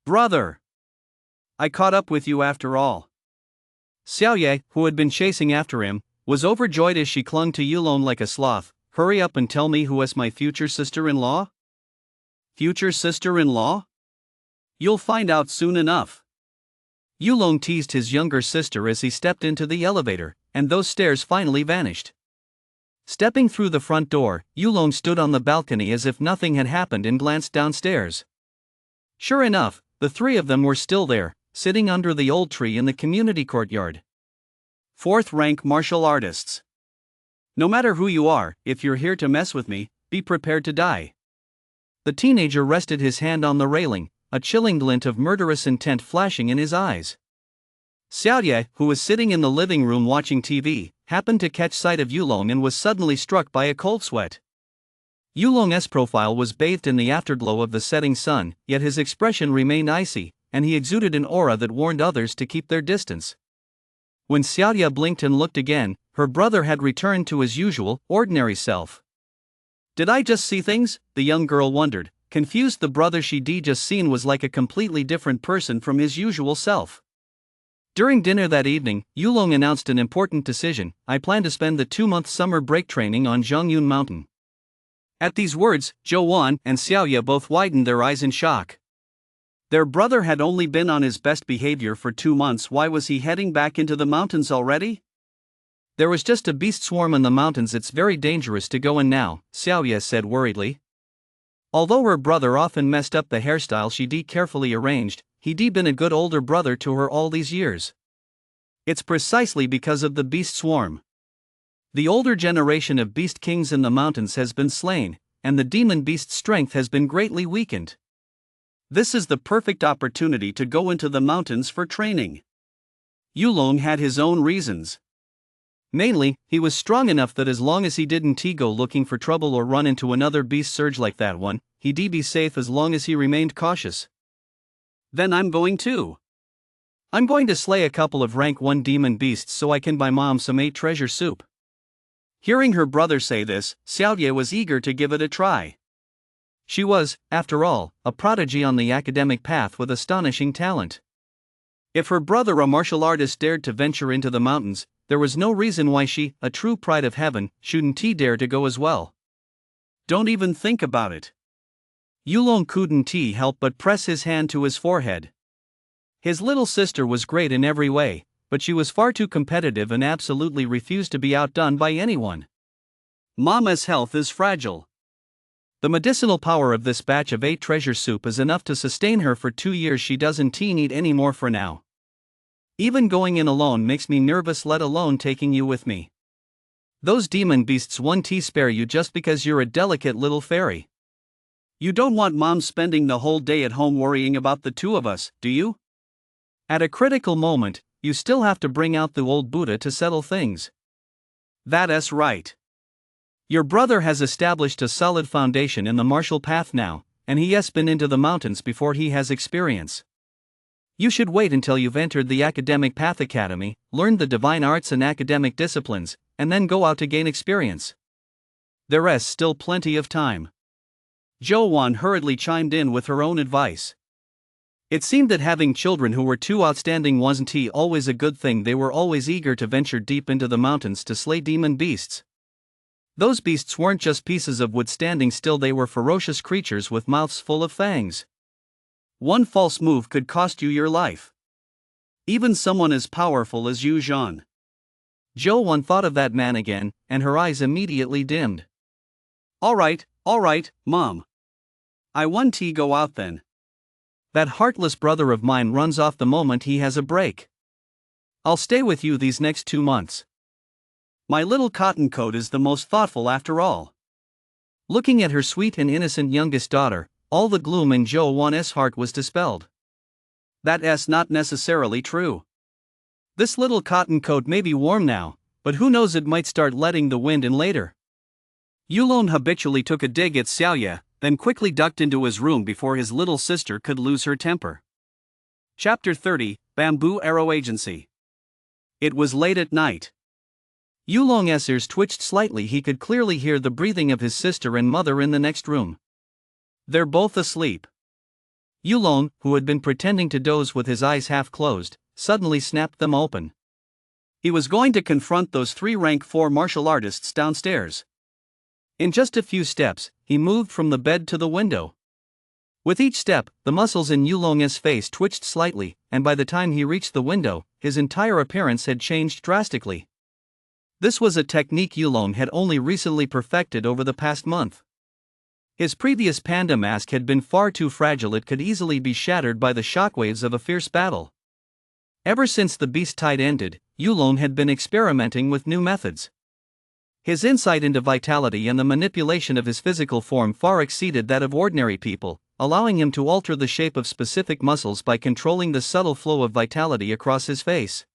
Brother! I caught up with you after all. Xiaoye, who had been chasing after him, was overjoyed as she clung to Yulong like a sloth. Hurry up and tell me who is my future sister-in-law? Future sister-in-law? You'll find out soon enough. Yulong teased his younger sister as he stepped into the elevator, and those stares finally vanished. Stepping through the front door, Yulong stood on the balcony as if nothing had happened and glanced downstairs. Sure enough, the three of them were still there, sitting under the old tree in the community courtyard. Fourth-rank martial artists. No matter who you are, if you're here to mess with me, be prepared to die. The teenager rested his hand on the railing, a chilling glint of murderous intent flashing in his eyes. Xiaoye, who was sitting in the living room watching TV, happened to catch sight of Yulong and was suddenly struck by a cold sweat. Yulong's profile was bathed in the afterglow of the setting sun, yet his expression remained icy, and he exuded an aura that warned others to keep their distance. When Xiaoye blinked and looked again, her brother had returned to his usual, ordinary self. Did I just see things? The young girl wondered, confused. The brother she'd just seen was like a completely different person from his usual self. During dinner that evening, Yulong announced an important decision. I plan to spend the 2-month summer break training on Zhongyun Mountain. At these words, Zhou Wan and Xiaoye both widened their eyes in shock. Their brother had only been on his best behavior for 2 months. Why was he heading back into the mountains already? There was just a beast swarm in the mountains. It's very dangerous to go in now, Xiaoye said worriedly. Although her brother often messed up the hairstyle she'd carefully arranged, he'd been a good older brother to her all these years. It's precisely because of the beast swarm. The older generation of beast kings in the mountains has been slain, and the demon beast's strength has been greatly weakened. This is the perfect opportunity to go into the mountains for training. Yulong had his own reasons. Mainly, he was strong enough that as long as he didn't go looking for trouble or run into another beast surge like that one, he'd be safe as long as he remained cautious. Then I'm going too. I'm going to slay a couple of rank 1 demon beasts so I can buy Mom some 8 treasure soup. Hearing her brother say this, Xiaoye was eager to give it a try. She was, after all, a prodigy on the academic path with astonishing talent. If her brother, a martial artist, dared to venture into the mountains, there was no reason why she, a true pride of heaven, shouldn't dare to go as well. Don't even think about it. Yulong couldn't help but press his hand to his forehead. His little sister was great in every way, but she was far too competitive and absolutely refused to be outdone by anyone. Mama's health is fragile. The medicinal power of this batch of 8 treasure soup is enough to sustain her for 2 years. She doesn't need any more for now. Even going in alone makes me nervous, let alone taking you with me. Those demon beasts won't spare you just because you're a delicate little fairy. You don't want Mom spending the whole day at home worrying about the two of us, do you? At a critical moment, you still have to bring out the old Buddha to settle things. That's right. Your brother has established a solid foundation in the martial path now, and he has been into the mountains before. He has experience. You should wait until you've entered the academic path academy, learned the divine arts and academic disciplines, and then go out to gain experience. There's still plenty of time. Zhou Wan hurriedly chimed in with her own advice. It seemed that having children who were too outstanding wasn't always a good thing. They were always eager to venture deep into the mountains to slay demon beasts. Those beasts weren't just pieces of wood standing still, they were ferocious creatures with mouths full of fangs. One false move could cost you your life. Even someone as powerful as Yu Zhan. Zhou Wan thought of that man again, and her eyes immediately dimmed. All right, Mom. I want to go out then. That heartless brother of mine runs off the moment he has a break. I'll stay with you these next 2 months. My little cotton coat is the most thoughtful after all. Looking at her sweet and innocent youngest daughter, all the gloom in Joan's heart was dispelled. That's not necessarily true. This little cotton coat may be warm now, but who knows, it might start letting the wind in later. Yulong habitually took a dig at Xiaoye, then quickly ducked into his room before his little sister could lose her temper. Chapter 30, Bamboo Arrow Agency. It was late at night. Yulong's ears twitched slightly. He could clearly hear the breathing of his sister and mother in the next room. They're both asleep. Yulong, who had been pretending to doze with his eyes half closed, suddenly snapped them open. He was going to confront those 3 rank 4 martial artists downstairs. In just a few steps, he moved from the bed to the window. With each step, the muscles in Yulong's face twitched slightly, and by the time he reached the window, his entire appearance had changed drastically. This was a technique Yulong had only recently perfected over the past month. His previous panda mask had been far too fragile. It could easily be shattered by the shockwaves of a fierce battle. Ever since the beast tide ended, Yulong had been experimenting with new methods. His insight into vitality and the manipulation of his physical form far exceeded that of ordinary people, allowing him to alter the shape of specific muscles by controlling the subtle flow of vitality across his face.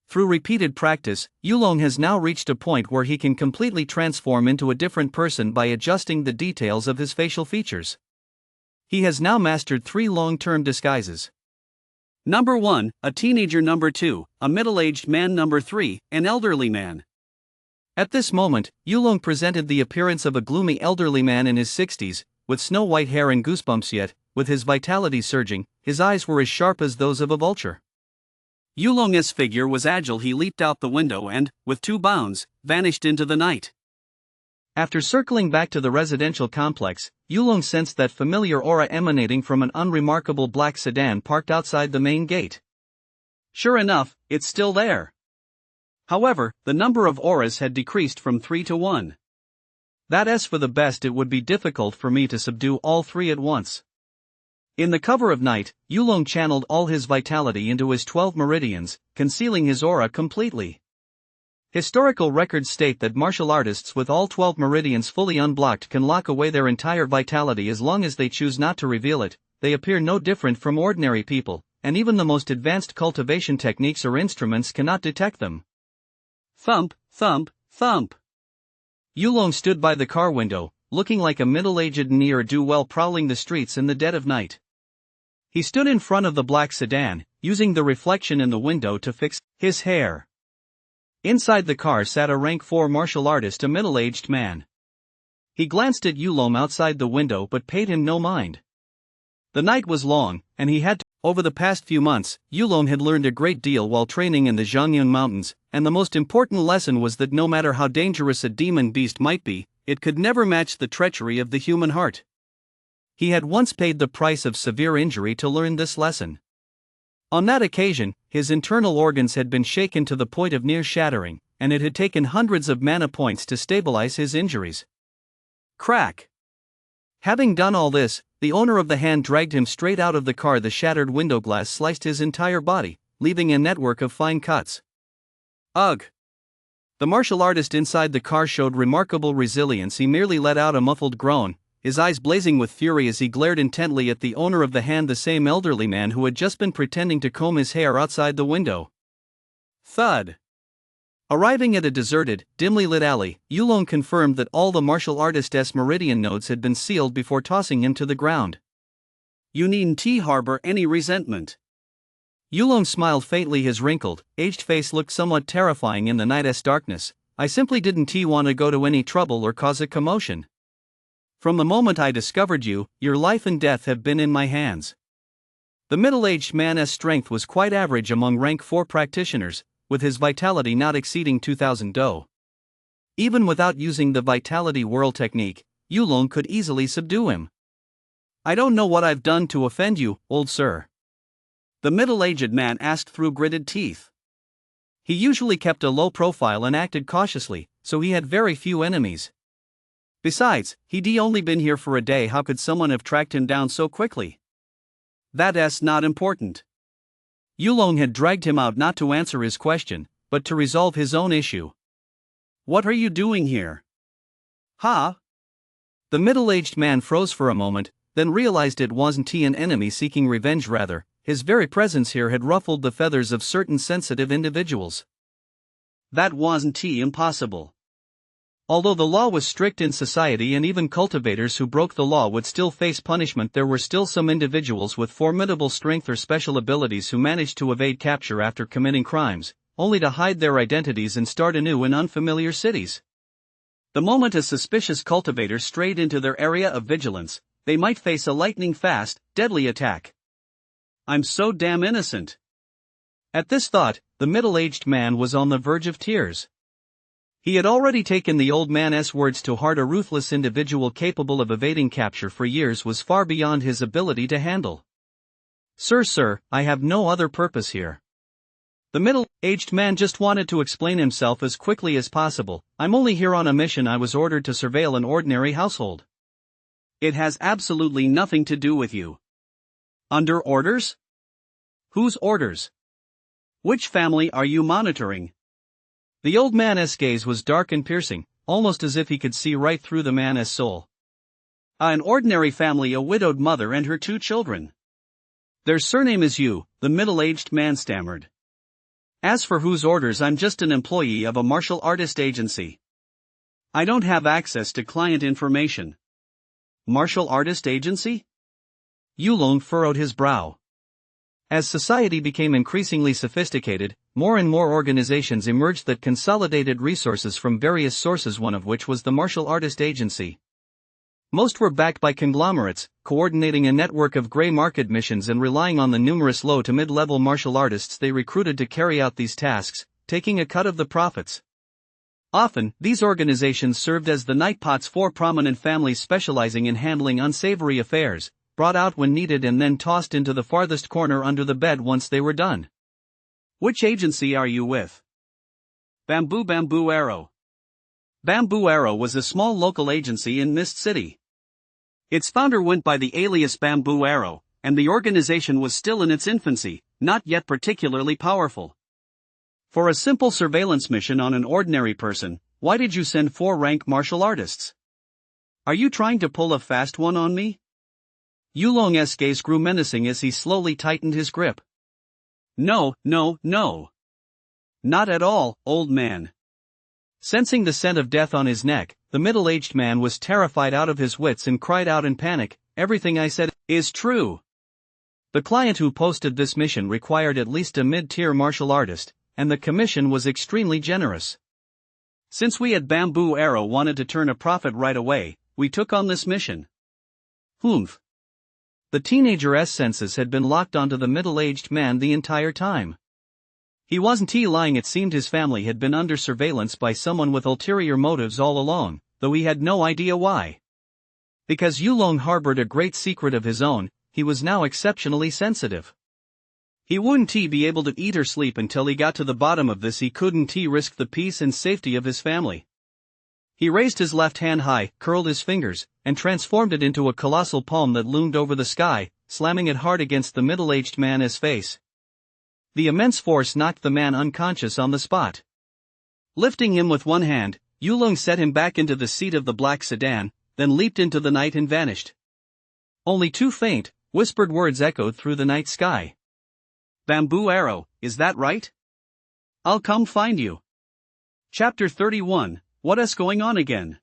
Through repeated practice, Yulong has now reached a point where he can completely transform into a different person by adjusting the details of his facial features. He has now mastered 3 long-term disguises. Number 1, a teenager. Number 2, a middle-aged man. Number 3, an elderly man. At this moment, Yulong presented the appearance of a gloomy elderly man in his 60s, with snow-white hair and goosebumps, yet, with his vitality surging, his eyes were as sharp as those of a vulture. Yulong's figure was agile. He leaped out the window and, with 2 bounds, vanished into the night. After circling back to the residential complex, Yulong sensed that familiar aura emanating from an unremarkable black sedan parked outside the main gate. Sure enough, it's still there. However, the number of auras had decreased from 3 to 1. That's for the best. It would be difficult for me to subdue all 3 at once. In the cover of night, Yulong channeled all his vitality into his 12 meridians, concealing his aura completely. Historical records state that martial artists with all 12 meridians fully unblocked can lock away their entire vitality as long as they choose not to reveal it. They appear no different from ordinary people, and even the most advanced cultivation techniques or instruments cannot detect them. Thump, thump, thump. Yulong stood by the car window, looking like a middle-aged ne'er-do-well prowling the streets in the dead of night. He stood in front of the black sedan, using the reflection in the window to fix his hair. Inside the car sat a rank 4 martial artist, a middle-aged man. He glanced at Yulong outside the window but paid him no mind. The night was long, and he had to. Over the past few months, Yulong had learned a great deal while training in the Zhangyang Mountains, and the most important lesson was that no matter how dangerous a demon beast might be, it could never match the treachery of the human heart. He had once paid the price of severe injury to learn this lesson. On that occasion, his internal organs had been shaken to the point of near shattering, and it had taken hundreds of mana points to stabilize his injuries. Crack! Having done all this, the owner of the hand dragged him straight out of the car. The shattered window glass sliced his entire body, leaving a network of fine cuts. Ugh! The martial artist inside the car showed remarkable resilience. He merely let out a muffled groan, his eyes blazing with fury as he glared intently at the owner of the hand, the same elderly man who had just been pretending to comb his hair outside the window. Thud! Arriving at a deserted, dimly lit alley, Yulong confirmed that all the martial artist's meridian nodes had been sealed before tossing him to the ground. You needn't harbor any resentment. Yulong smiled faintly. His wrinkled, aged face looked somewhat terrifying in the night's darkness. I simply didn't want to go to any trouble or cause a commotion. From the moment I discovered you, your life and death have been in my hands. The middle-aged man's strength was quite average among rank 4 practitioners, with his vitality not exceeding 2,000 do. Even without using the vitality whirl technique, Yulong could easily subdue him. I don't know what I've done to offend you, old sir. The middle-aged man asked through gritted teeth. He usually kept a low profile and acted cautiously, so he had very few enemies. Besides, he'd only been here for a day. How could someone have tracked him down so quickly? That's not important. Yulong had dragged him out not to answer his question, but to resolve his own issue. What are you doing here? Huh? The middle-aged man froze for a moment, then realized it wasn't he an enemy seeking revenge, rather, his very presence here had ruffled the feathers of certain sensitive individuals. That wasn't he impossible. Although the law was strict in society and even cultivators who broke the law would still face punishment, there were still some individuals with formidable strength or special abilities who managed to evade capture after committing crimes, only to hide their identities and start anew in unfamiliar cities. The moment a suspicious cultivator strayed into their area of vigilance, they might face a lightning-fast, deadly attack. I'm so damn innocent. At this thought, the middle-aged man was on the verge of tears. He had already taken the old man's words to heart. A ruthless individual capable of evading capture for years was far beyond his ability to handle. Sir, I have no other purpose here. The middle-aged man just wanted to explain himself as quickly as possible. I'm only here on a mission. I was ordered to surveil an ordinary household. It has absolutely nothing to do with you. Under orders? Whose orders? Which family are you monitoring? The old man's gaze was dark and piercing, almost as if he could see right through the man's soul. An ordinary family, a widowed mother and her 2 children. Their surname is Yu, the middle-aged man stammered. As for whose orders, I'm just an employee of a martial artist agency. I don't have access to client information. Martial artist agency? Yulong furrowed his brow. As society became increasingly sophisticated, more and more organizations emerged that consolidated resources from various sources, one of which was the Martial Artist Agency. Most were backed by conglomerates, coordinating a network of gray market missions and relying on the numerous low to mid-level martial artists they recruited to carry out these tasks, taking a cut of the profits. Often, these organizations served as the nightpots for prominent families specializing in handling unsavory affairs, brought out when needed and then tossed into the farthest corner under the bed once they were done. Which agency are you with? Bamboo Arrow. Bamboo Arrow was a small local agency in Mist City. Its founder went by the alias Bamboo Arrow, and the organization was still in its infancy, not yet particularly powerful. For a simple surveillance mission on an ordinary person, why did you send 4 rank martial artists? Are you trying to pull a fast one on me? Yulong's gaze grew menacing as he slowly tightened his grip. No. Not at all, old man. Sensing the scent of death on his neck, the middle-aged man was terrified out of his wits and cried out in panic, everything I said is true. The client who posted this mission required at least a mid-tier martial artist, and the commission was extremely generous. Since we at Bamboo Arrow wanted to turn a profit right away, we took on this mission. Humph. The teenager's senses had been locked onto the middle-aged man the entire time. He wasn't lying. It seemed his family had been under surveillance by someone with ulterior motives all along, though he had no idea why. Because Yulong harbored a great secret of his own, he was now exceptionally sensitive. He wouldn't be able to eat or sleep until he got to the bottom of this. He couldn't risk the peace and safety of his family. He raised his left hand high, curled his fingers, and transformed it into a colossal palm that loomed over the sky, slamming it hard against the middle-aged man's face. The immense force knocked the man unconscious on the spot. Lifting him with one hand, Yulong set him back into the seat of the black sedan, then leaped into the night and vanished. Only 2 faint, whispered words echoed through the night sky. Bamboo Arrow, is that right? I'll come find you. Chapter 31. What's going on again?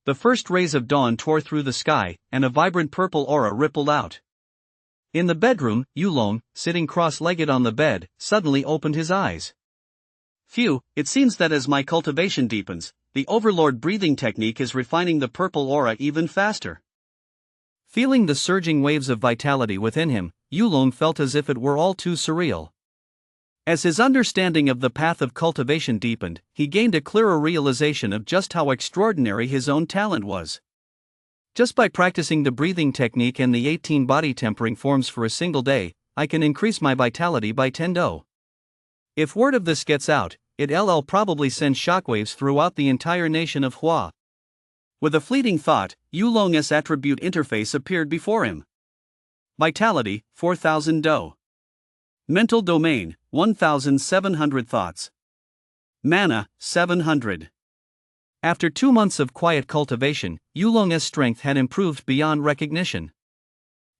The first rays of dawn tore through the sky, and a vibrant purple aura rippled out. In the bedroom, Yulong, sitting cross-legged on the bed, suddenly opened his eyes. Phew, it seems that as my cultivation deepens, the overlord breathing technique is refining the purple aura even faster. Feeling the surging waves of vitality within him, Yulong felt as if it were all too surreal. As his understanding of the path of cultivation deepened, he gained a clearer realization of just how extraordinary his own talent was. Just by practicing the breathing technique and the 18 body tempering forms for a single day, I can increase my vitality by 10 do. If word of this gets out, it'll probably send shockwaves throughout the entire nation of Hua. With a fleeting thought, Yulong's attribute interface appeared before him. Vitality, 4,000 do. Mental domain, 1,700 thoughts. Mana, 700. After 2 months of quiet cultivation, Yulong's strength had improved beyond recognition.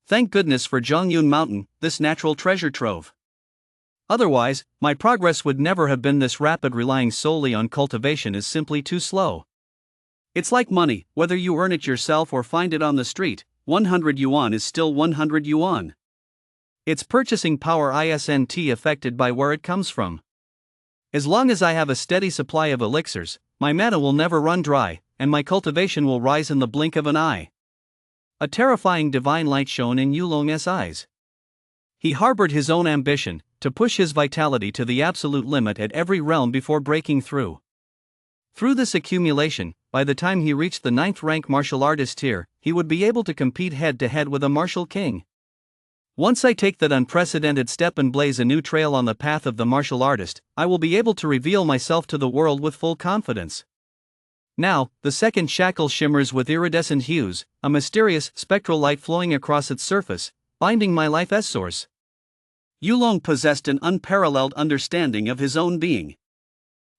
Thank goodness for Zhongyun Mountain, this natural treasure trove. Otherwise, my progress would never have been this rapid. Relying solely on cultivation is simply too slow. It's like money, whether you earn it yourself or find it on the street, 100 yuan is still 100 yuan. Its purchasing power isn't affected by where it comes from. As long as I have a steady supply of elixirs, my mana will never run dry, and my cultivation will rise in the blink of an eye. A terrifying divine light shone in Yulong's eyes. He harbored his own ambition, to push his vitality to the absolute limit at every realm before breaking through. Through this accumulation, by the time he reached the 9th rank martial artist tier, he would be able to compete head-to-head with a martial king. Once I take that unprecedented step and blaze a new trail on the path of the martial artist, I will be able to reveal myself to the world with full confidence. Now, the second shackle shimmers with iridescent hues, a mysterious, spectral light flowing across its surface, binding my life as source. Yulong possessed an unparalleled understanding of his own being.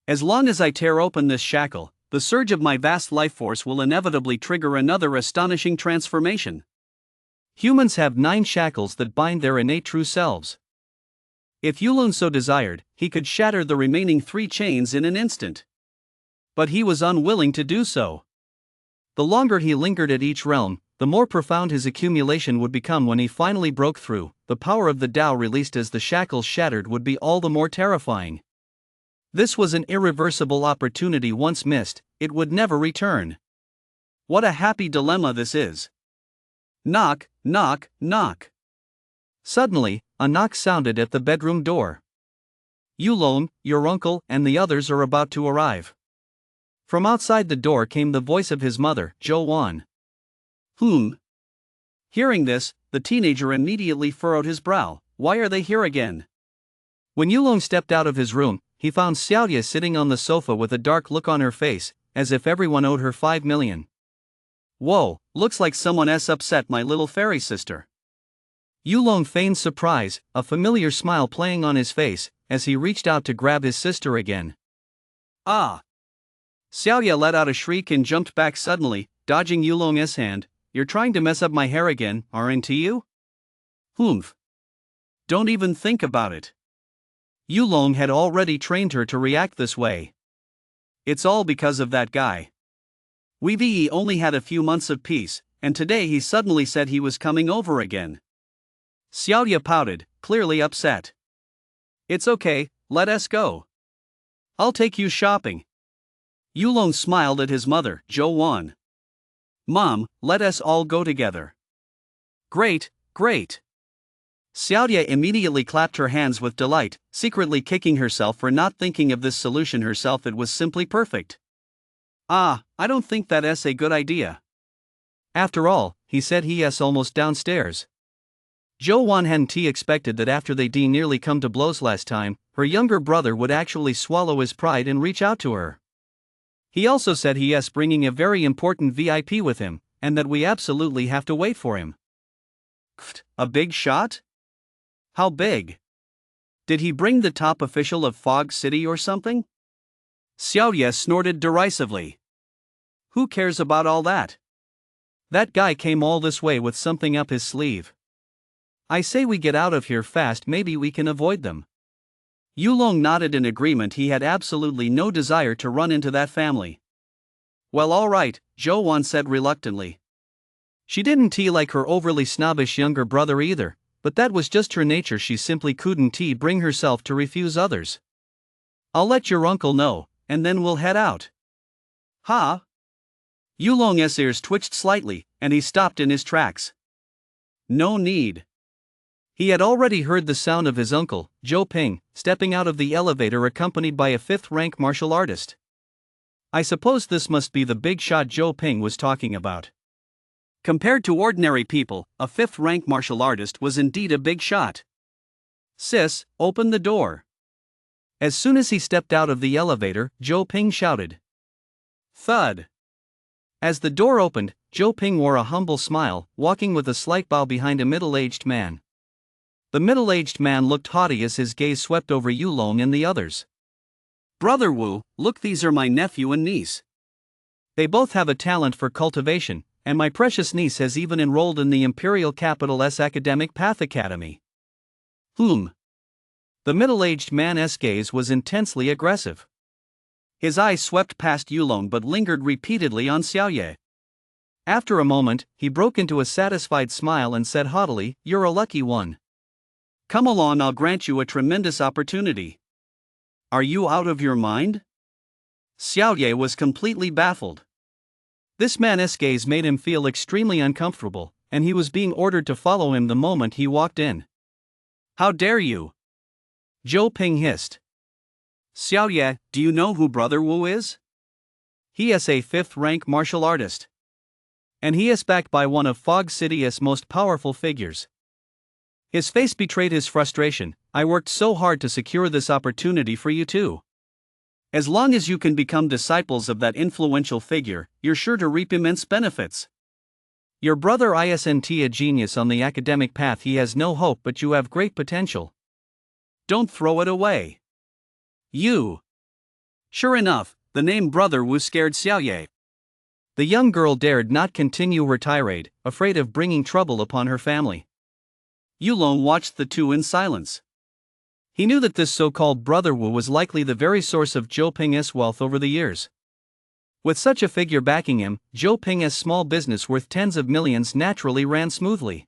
As long as I tear open this shackle, the surge of my vast life force will inevitably trigger another astonishing transformation. Humans have 9 shackles that bind their innate true selves. If Yulong so desired, he could shatter the remaining 3 chains in an instant. But he was unwilling to do so. The longer he lingered at each realm, the more profound his accumulation would become. When he finally broke through, the power of the Tao released as the shackles shattered would be all the more terrifying. This was an irreversible opportunity once missed, it would never return. What a happy dilemma this is. Knock, knock, knock. Suddenly, a knock sounded at the bedroom door. Yulong, your uncle, and the others are about to arrive. From outside the door came the voice of his mother, Zhou Wan. Hearing this, the teenager immediately furrowed his brow. Why are they here again? When Yulong stepped out of his room, he found Xiaoya sitting on the sofa with a dark look on her face, as if everyone owed her 5 million. Whoa, looks like someone else upset my little fairy sister. Yulong feigned surprise, a familiar smile playing on his face, as he reached out to grab his sister again. Ah! Xiaoya let out a shriek and jumped back suddenly, dodging Yulong's hand. You're trying to mess up my hair again, aren't you? Don't even think about it. Yulong had already trained her to react this way. It's all because of that guy. We only had a few months of peace, and today he suddenly said he was coming over again. Xiaoya pouted, clearly upset. It's okay, let us go. I'll take you shopping. Yulong smiled at his mother, Zhou Wan. Mom, let us all go together. Great, great. Xiaoya immediately clapped her hands with delight, secretly kicking herself for not thinking of this solution herself. It was simply perfect. I don't think that's a good idea. After all, he said he's almost downstairs. Zhou Wan hadn't expected that after they nearly come to blows last time, her younger brother would actually swallow his pride and reach out to her. He also said he's bringing a very important VIP with him, and that we absolutely have to wait for him. A big shot? How big? Did he bring the top official of Fog City or something? Xiaoya snorted derisively. Who cares about all that? That guy came all this way with something up his sleeve. I say we get out of here fast, maybe we can avoid them. Yulong nodded in agreement. He had absolutely no desire to run into that family. Well, all right, Zhou Wan said reluctantly. She didn't like her overly snobbish younger brother either, but that was just her nature. She simply couldn't bring herself to refuse others. I'll let your uncle know, and then we'll head out. Ha! Yulong's ears twitched slightly, and he stopped in his tracks. No need. He had already heard the sound of his uncle, Zhou Ping, stepping out of the elevator accompanied by a 5th-rank martial artist. I suppose this must be the big shot Zhou Ping was talking about. Compared to ordinary people, a 5th-rank martial artist was indeed a big shot. Sis, open the door. As soon as he stepped out of the elevator, Zhou Ping shouted. Thud. As the door opened, Zhou Ping wore a humble smile, walking with a slight bow behind a middle-aged man. The middle-aged man looked haughty as his gaze swept over Yulong and the others. Brother Wu, look, these are my nephew and niece. They both have a talent for cultivation, and my precious niece has even enrolled in the imperial capital's academic path academy. The middle-aged man's gaze was intensely aggressive. His eyes swept past Yulong but lingered repeatedly on Xiaoye. After a moment, he broke into a satisfied smile and said haughtily, "You're a lucky one. Come along, I'll grant you a tremendous opportunity." "Are you out of your mind?" Xiaoye was completely baffled. This man's gaze made him feel extremely uncomfortable, and he was being ordered to follow him the moment he walked in. "How dare you?" Zhou Ping hissed. "Xiaoye, do you know who Brother Wu is? He is a 5th-rank martial artist. And he is backed by one of Fog City's most powerful figures." His face betrayed his frustration. "I worked so hard to secure this opportunity for you too. As long as you can become disciples of that influential figure, you're sure to reap immense benefits. Your brother isn't a genius on the academic path, he has no hope, but you have great potential. Don't throw it away." "You." Sure enough, the name Brother Wu scared Xiaoye. The young girl dared not continue her tirade, afraid of bringing trouble upon her family. Yulong watched the two in silence. He knew that this so-called Brother Wu was likely the very source of Zhou Ping's wealth over the years. With such a figure backing him, Zhou Ping's small business worth tens of millions naturally ran smoothly.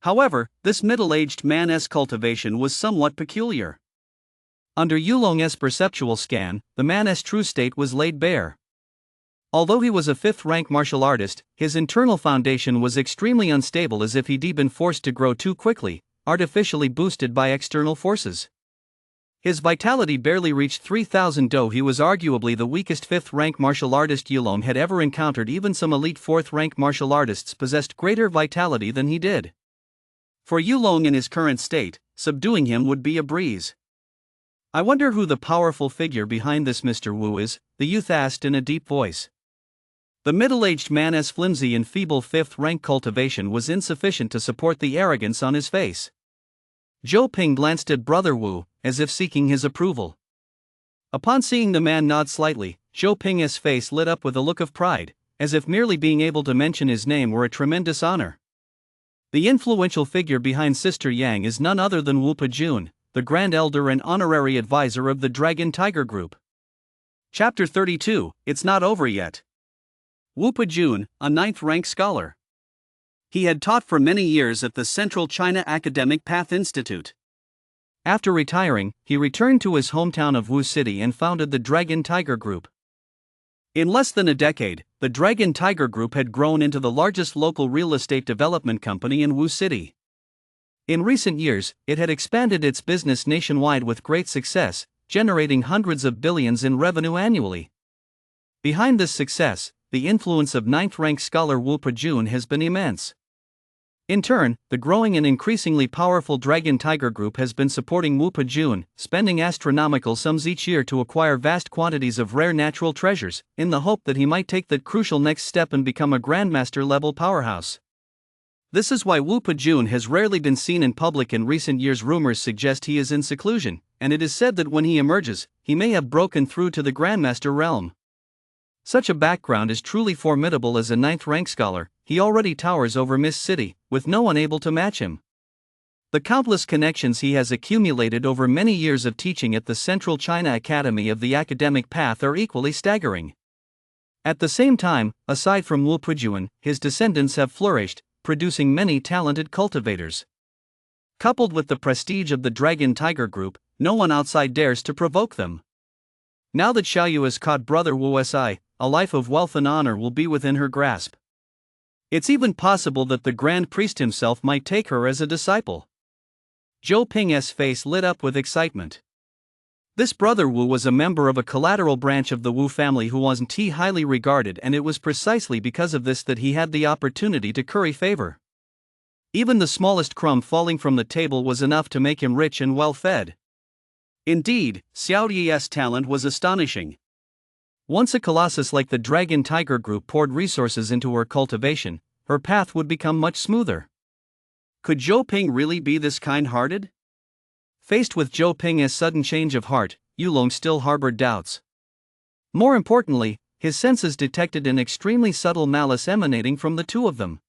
However, this middle-aged man's cultivation was somewhat peculiar. Under Yulong's perceptual scan, the man's true state was laid bare. Although he was a 5th-rank martial artist, his internal foundation was extremely unstable, as if he'd been forced to grow too quickly, artificially boosted by external forces. His vitality barely reached 3,000, though he was arguably the weakest 5th-rank martial artist Yulong had ever encountered. Even some elite 4th-rank martial artists possessed greater vitality than he did. For Yulong in his current state, subduing him would be a breeze. "I wonder who the powerful figure behind this Mr. Wu is," the youth asked in a deep voice. The middle-aged man's flimsy and feeble 5th-rank cultivation was insufficient to support the arrogance on his face. Zhou Ping glanced at Brother Wu, as if seeking his approval. Upon seeing the man nod slightly, Zhou Ping's face lit up with a look of pride, as if merely being able to mention his name were a tremendous honor. The influential figure behind Sister Yang is none other than Wu Pejun, the Grand Elder and honorary advisor of the Dragon Tiger Group. Chapter 32, It's Not Over Yet. Wu Pejun, a 9th-rank scholar. He had taught for many years at the Central China Academic Path Institute. After retiring, he returned to his hometown of Wu City and founded the Dragon Tiger Group. In less than a decade, the Dragon Tiger Group had grown into the largest local real estate development company in Wu City. In recent years, it had expanded its business nationwide with great success, generating hundreds of billions in revenue annually. Behind this success, the influence of 9th-rank scholar Wu Pejun has been immense. In turn, the growing and increasingly powerful Dragon Tiger Group has been supporting Wu Pejun, spending astronomical sums each year to acquire vast quantities of rare natural treasures, in the hope that he might take that crucial next step and become a Grandmaster-level powerhouse. This is why Wu Pejun has rarely been seen in public in recent years. Rumors suggest he is in seclusion, and it is said that when he emerges, he may have broken through to the Grandmaster realm. Such a background is truly formidable. As a 9th-rank scholar, he already towers over Miss City, with no one able to match him. The countless connections he has accumulated over many years of teaching at the Central China Academy of the Academic Path are equally staggering. At the same time, aside from Wu Pejun, his descendants have flourished, producing many talented cultivators. Coupled with the prestige of the Dragon Tiger Group, no one outside dares to provoke them. Now that Xiaoyu has caught Brother Wu Si, a life of wealth and honor will be within her grasp. It's even possible that the Grand Priest himself might take her as a disciple. Zhou Ping's face lit up with excitement. This Brother Wu was a member of a collateral branch of the Wu family who wasn't highly regarded, and it was precisely because of this that he had the opportunity to curry favor. Even the smallest crumb falling from the table was enough to make him rich and well-fed. Indeed, Xiao Yi's talent was astonishing. Once a colossus like the Dragon Tiger Group poured resources into her cultivation, her path would become much smoother. Could Zhou Ping really be this kind-hearted? Faced with Zhou Ping's sudden change of heart, Yulong still harbored doubts. More importantly, his senses detected an extremely subtle malice emanating from the two of them.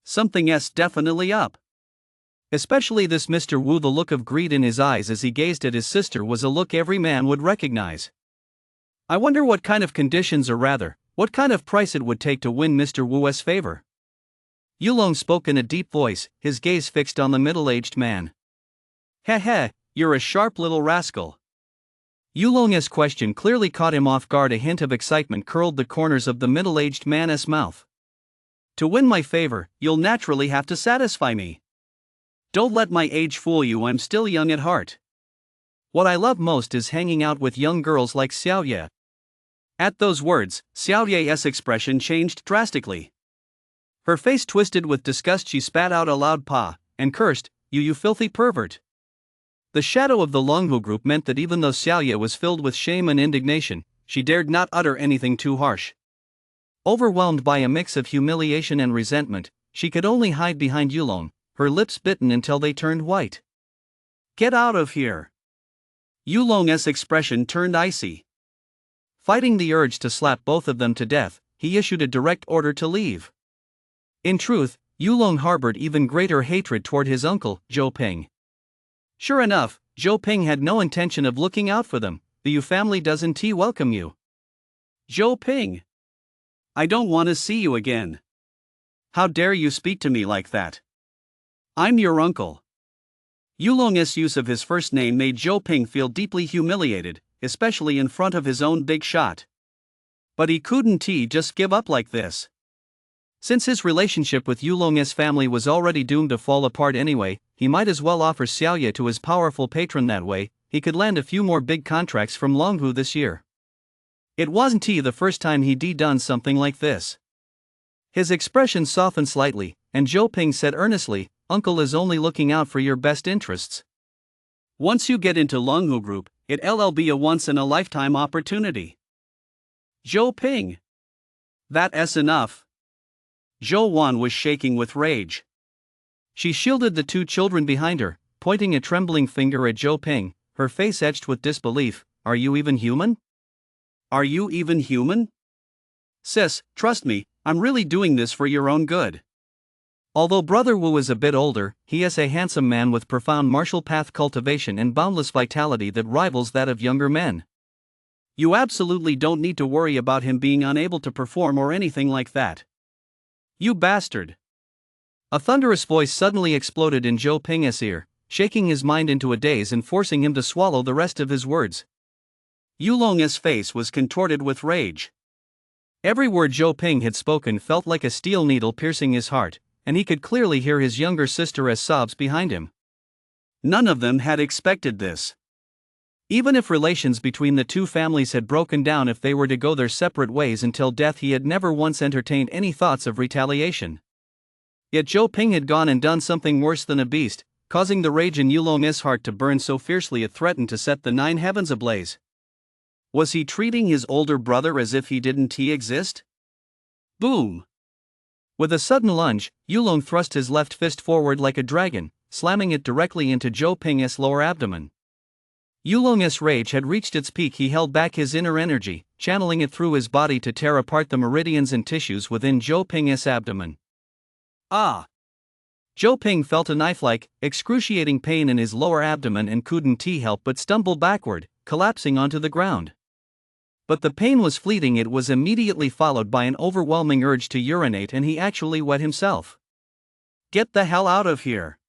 Something's definitely up. Especially this Mr. Wu. The look of greed in his eyes as he gazed at his sister was a look every man would recognize. I wonder what kind of conditions, or rather, what kind of price it would take to win Mr. Wu's favor. Yulong spoke in a deep voice, his gaze fixed on the middle-aged man. Heh, you're a sharp little rascal. Yulong's question clearly caught him off guard. A hint of excitement curled the corners of the middle-aged man's mouth. To win my favor, you'll naturally have to satisfy me. Don't let my age fool you, I'm still young at heart. What I love most is hanging out with young girls like Xiaoye. At those words, Xiaoye's expression changed drastically. Her face twisted with disgust. She spat out a loud "pa" and cursed, You filthy pervert." The shadow of the Longhu group meant that even though Xiaoye was filled with shame and indignation, she dared not utter anything too harsh. Overwhelmed by a mix of humiliation and resentment, she could only hide behind Yulong, her lips bitten until they turned white. Get out of here. Yulong's expression turned icy. Fighting the urge to slap both of them to death, he issued a direct order to leave. In truth, Yulong harbored even greater hatred toward his uncle, Zhou Ping. Sure enough, Zhou Ping had no intention of looking out for them. The Yu family doesn't welcome you. Zhou Ping. I don't want to see you again. How dare you speak to me like that? I'm your uncle. Yulong's use of his first name made Zhou Ping feel deeply humiliated, especially in front of his own big shot. But he couldn't just give up like this. Since his relationship with Yulong's family was already doomed to fall apart anyway, he might as well offer Xiaoye to his powerful patron. That way, he could land a few more big contracts from Longhu this year. It wasn't the first time he'd done something like this. His expression softened slightly, and Zhou Ping said earnestly, Uncle is only looking out for your best interests. Once you get into Longhu Group, it'll be a once-in-a-lifetime opportunity. Zhou Ping. That's enough. Zhou Wan was shaking with rage. She shielded the two children behind her, pointing a trembling finger at Zhou Ping, her face etched with disbelief. Are you even human? Are you even human? Sis, trust me, I'm really doing this for your own good. Although Brother Wu is a bit older, he is a handsome man with profound martial path cultivation and boundless vitality that rivals that of younger men. You absolutely don't need to worry about him being unable to perform or anything like that. You bastard! A thunderous voice suddenly exploded in Zhou Ping's ear, shaking his mind into a daze and forcing him to swallow the rest of his words. Yulong's face was contorted with rage. Every word Zhou Ping had spoken felt like a steel needle piercing his heart, and he could clearly hear his younger sister's sobs behind him. None of them had expected this. Even if relations between the two families had broken down, if they were to go their separate ways until death, he had never once entertained any thoughts of retaliation. Yet Zhou Ping had gone and done something worse than a beast, causing the rage in Yulong's heart to burn so fiercely it threatened to set the 9 heavens ablaze. Was he treating his older brother as if he didn't exist? Boom! With a sudden lunge, Yulong thrust his left fist forward like a dragon, slamming it directly into Zhou Ping's lower abdomen. Yulong's rage had reached its peak. He held back his inner energy, channeling it through his body to tear apart the meridians and tissues within Zhou Ping's abdomen. Ah! Zhou Ping felt a knife-like, excruciating pain in his lower abdomen and couldn't help but stumble backward, collapsing onto the ground. But the pain was fleeting. It was immediately followed by an overwhelming urge to urinate, and he actually wet himself. Get the hell out of here!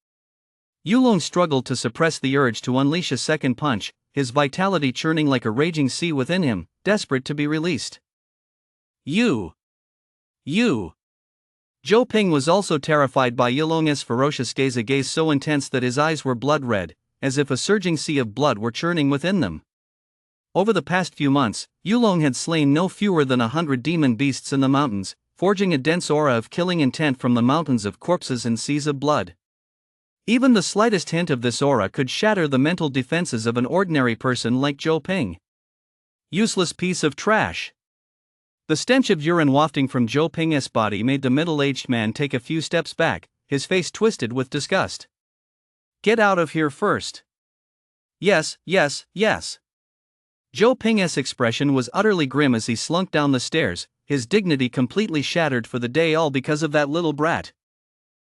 Yulong struggled to suppress the urge to unleash a second punch, his vitality churning like a raging sea within him, desperate to be released. You! Zhou Ping was also terrified by Yulong's ferocious gaze, a gaze so intense that his eyes were blood red, as if a surging sea of blood were churning within them. Over the past few months, Yulong had slain no fewer than 100 demon beasts in the mountains, forging a dense aura of killing intent from the mountains of corpses and seas of blood. Even the slightest hint of this aura could shatter the mental defenses of an ordinary person like Zhou Ping. Useless piece of trash! The stench of urine wafting from Zhou Ping's body made the middle-aged man take a few steps back, his face twisted with disgust. Get out of here first! Yes. Zhou Ping's expression was utterly grim as he slunk down the stairs, his dignity completely shattered for the day, all because of that little brat.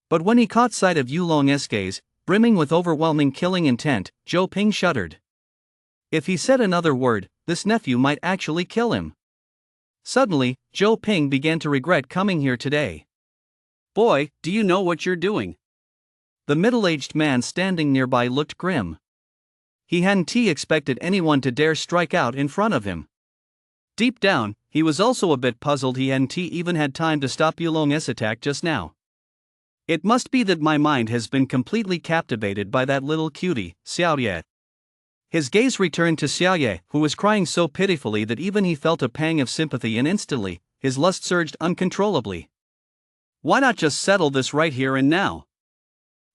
But when he caught sight of Yulong's gaze, brimming with overwhelming killing intent, Zhou Ping shuddered. If he said another word, this nephew might actually kill him. Suddenly, Zhou Ping began to regret coming here today. "Boy, do you know what you're doing?" The middle-aged man standing nearby looked grim. He hadn't expected anyone to dare strike out in front of him. Deep down, he was also a bit puzzled he hadn't even had time to stop Yulong's attack just now. "It must be that my mind has been completely captivated by that little cutie, Xiaoye." His gaze returned to Xiaoye, who was crying so pitifully that even he felt a pang of sympathy, and instantly, his lust surged uncontrollably. "Why not just settle this right here and now?"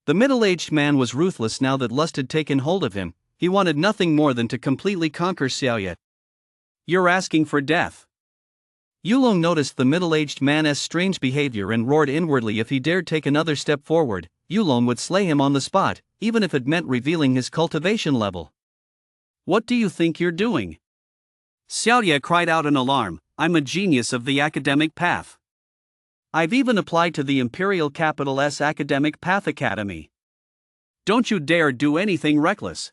The middle-aged man was ruthless now that lust had taken hold of him. He wanted nothing more than to completely conquer Xiaoye. "You're asking for death." Yulong noticed the middle-aged man's strange behavior and roared inwardly. If he dared take another step forward, Yulong would slay him on the spot, even if it meant revealing his cultivation level. "What do you think you're doing?" Xiaoye cried out in alarm. "I'm a genius of the academic path. I've even applied to the Imperial Capital's Academic Path Academy. Don't you dare do anything reckless."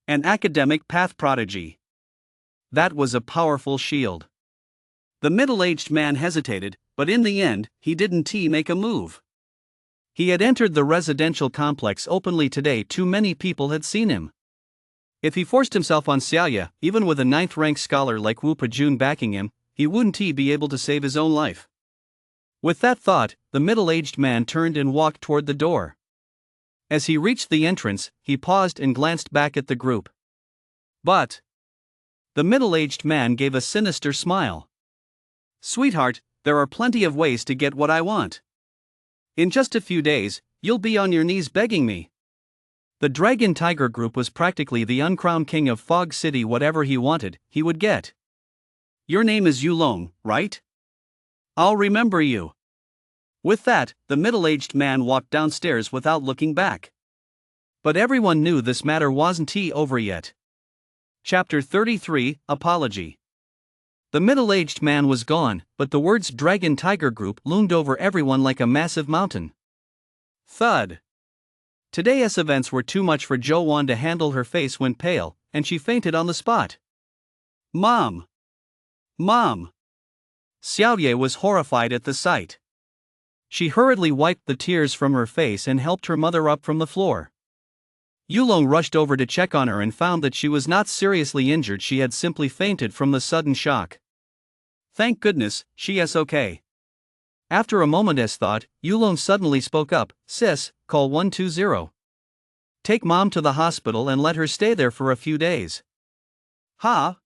An academic path prodigy. That was a powerful shield. The middle-aged man hesitated, but in the end, he didn't make a move. He had entered the residential complex openly today. Too many people had seen him. If he forced himself on Xiaoye, even with a 9th-rank scholar like Wu Pejun backing him, he wouldn't be able to save his own life. With that thought, the middle-aged man turned and walked toward the door. As he reached the entrance, he paused and glanced back at the group. "But..." The middle-aged man gave a sinister smile. "Sweetheart, there are plenty of ways to get what I want. In just a few days, you'll be on your knees begging me." The Dragon Tiger Group was practically the uncrowned king of Fog City. Whatever he wanted, he would get. "Your name is Yulong, right? I'll remember you." With that, the middle-aged man walked downstairs without looking back. But everyone knew this matter wasn't over yet. Chapter 33, Apology. The middle-aged man was gone, but the words Dragon Tiger Group loomed over everyone like a massive mountain. Thud. Today's events were too much for Zhou Wan to handle. Her face went pale, and she fainted on the spot. "Mom! Mom!" Xiaoye was horrified at the sight. She hurriedly wiped the tears from her face and helped her mother up from the floor. Yulong rushed over to check on her and found that she was not seriously injured. She had simply fainted from the sudden shock. "Thank goodness, she's okay." After a moment's thought, Yulong suddenly spoke up. "Sis, call 120. Take mom to the hospital and let her stay there for a few days." "Huh?"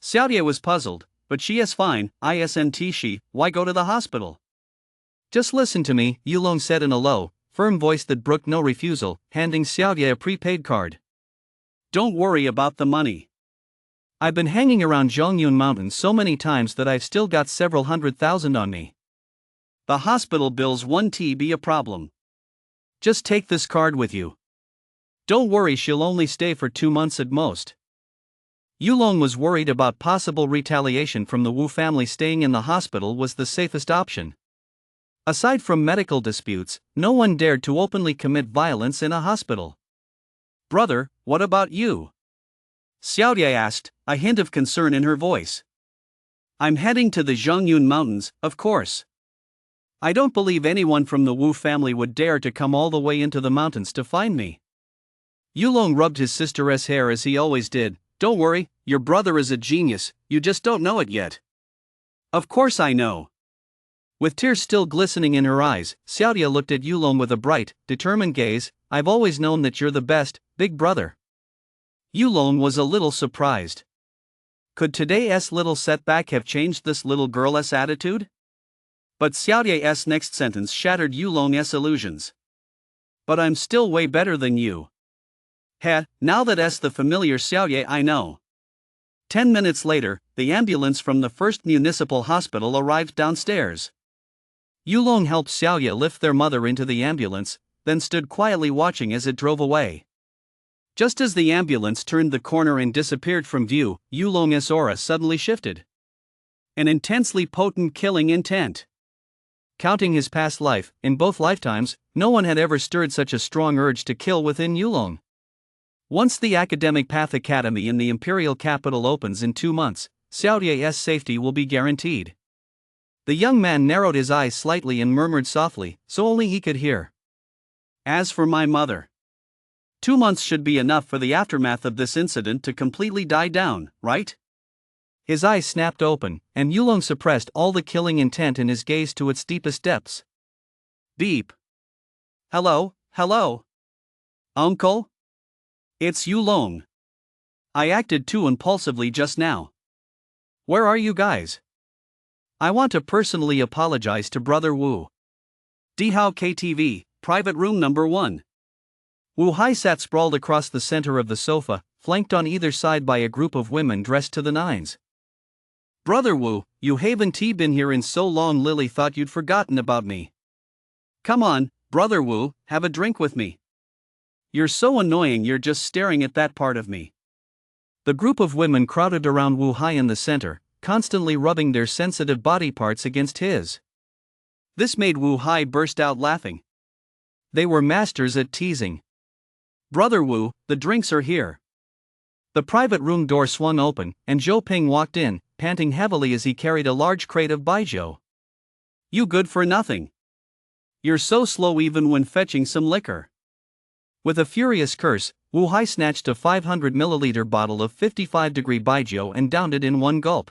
Xiaoye was puzzled, "But she is fine, isn't she? Why go to the hospital?" "Just listen to me," Yulong said in a low, firm voice that brooked no refusal, handing Xiaoye a prepaid card. "Don't worry about the money. I've been hanging around Zhongyun Mountain so many times that I've still got several 100,000 on me. The hospital bills won't be a problem. Just take this card with you. Don't worry, she'll only stay for 2 months at most." Yulong was worried about possible retaliation from the Wu family. Staying in the hospital was the safest option. Aside from medical disputes, no one dared to openly commit violence in a hospital. "Brother, what about you?" Xiaoye asked, a hint of concern in her voice. "I'm heading to the Zhongyun Mountains, of course. I don't believe anyone from the Wu family would dare to come all the way into the mountains to find me." Yulong rubbed his sister's hair as he always did. "Don't worry, your brother is a genius, you just don't know it yet." "Of course I know." With tears still glistening in her eyes, Xiaoye looked at Yulong with a bright, determined gaze. "I've always known that you're the best, big brother." Yulong was a little surprised. Could today's little setback have changed this little girl's attitude? But Xiaoye's next sentence shattered Yulong's illusions. "But I'm still way better than you." "Heh, now that's the familiar Xiaoye I know." 10 minutes later, the ambulance from the first municipal hospital arrived downstairs. Yulong helped Xiaoye lift their mother into the ambulance, then stood quietly watching as it drove away. Just as the ambulance turned the corner and disappeared from view, Yulong's aura suddenly shifted. An intensely potent killing intent. Counting his past life, in both lifetimes, no one had ever stirred such a strong urge to kill within Yulong. Once the academic path academy in the imperial capital opens in 2 months, Xiaoye's safety will be guaranteed. The young man narrowed his eyes slightly and murmured softly, so only he could hear. As for my mother, 2 months should be enough for the aftermath of this incident to completely die down, right? His eyes snapped open, and Yulong suppressed all the killing intent in his gaze to its deepest depths. Beep. Hello, hello. Uncle? It's Yulong. I acted too impulsively just now. Where are you guys? I want to personally apologize to Brother Wu. Dihao KTV, private room number 1. Wu Hai sat sprawled across the center of the sofa, flanked on either side by a group of women dressed to the nines. Brother Wu, you haven't been here in so long. Lily thought you'd forgotten about me. Come on, Brother Wu, have a drink with me. You're so annoying, you're just staring at that part of me. The group of women crowded around Wu Hai in the center, constantly rubbing their sensitive body parts against his. This made Wu Hai burst out laughing. They were masters at teasing. Brother Wu, the drinks are here. The private room door swung open, and Zhou Ping walked in, panting heavily as he carried a large crate of baijiu. You good for nothing. You're so slow even when fetching some liquor. With a furious curse, Wu Hai snatched a 500 milliliter bottle of 55-degree baijiu and downed it in one gulp.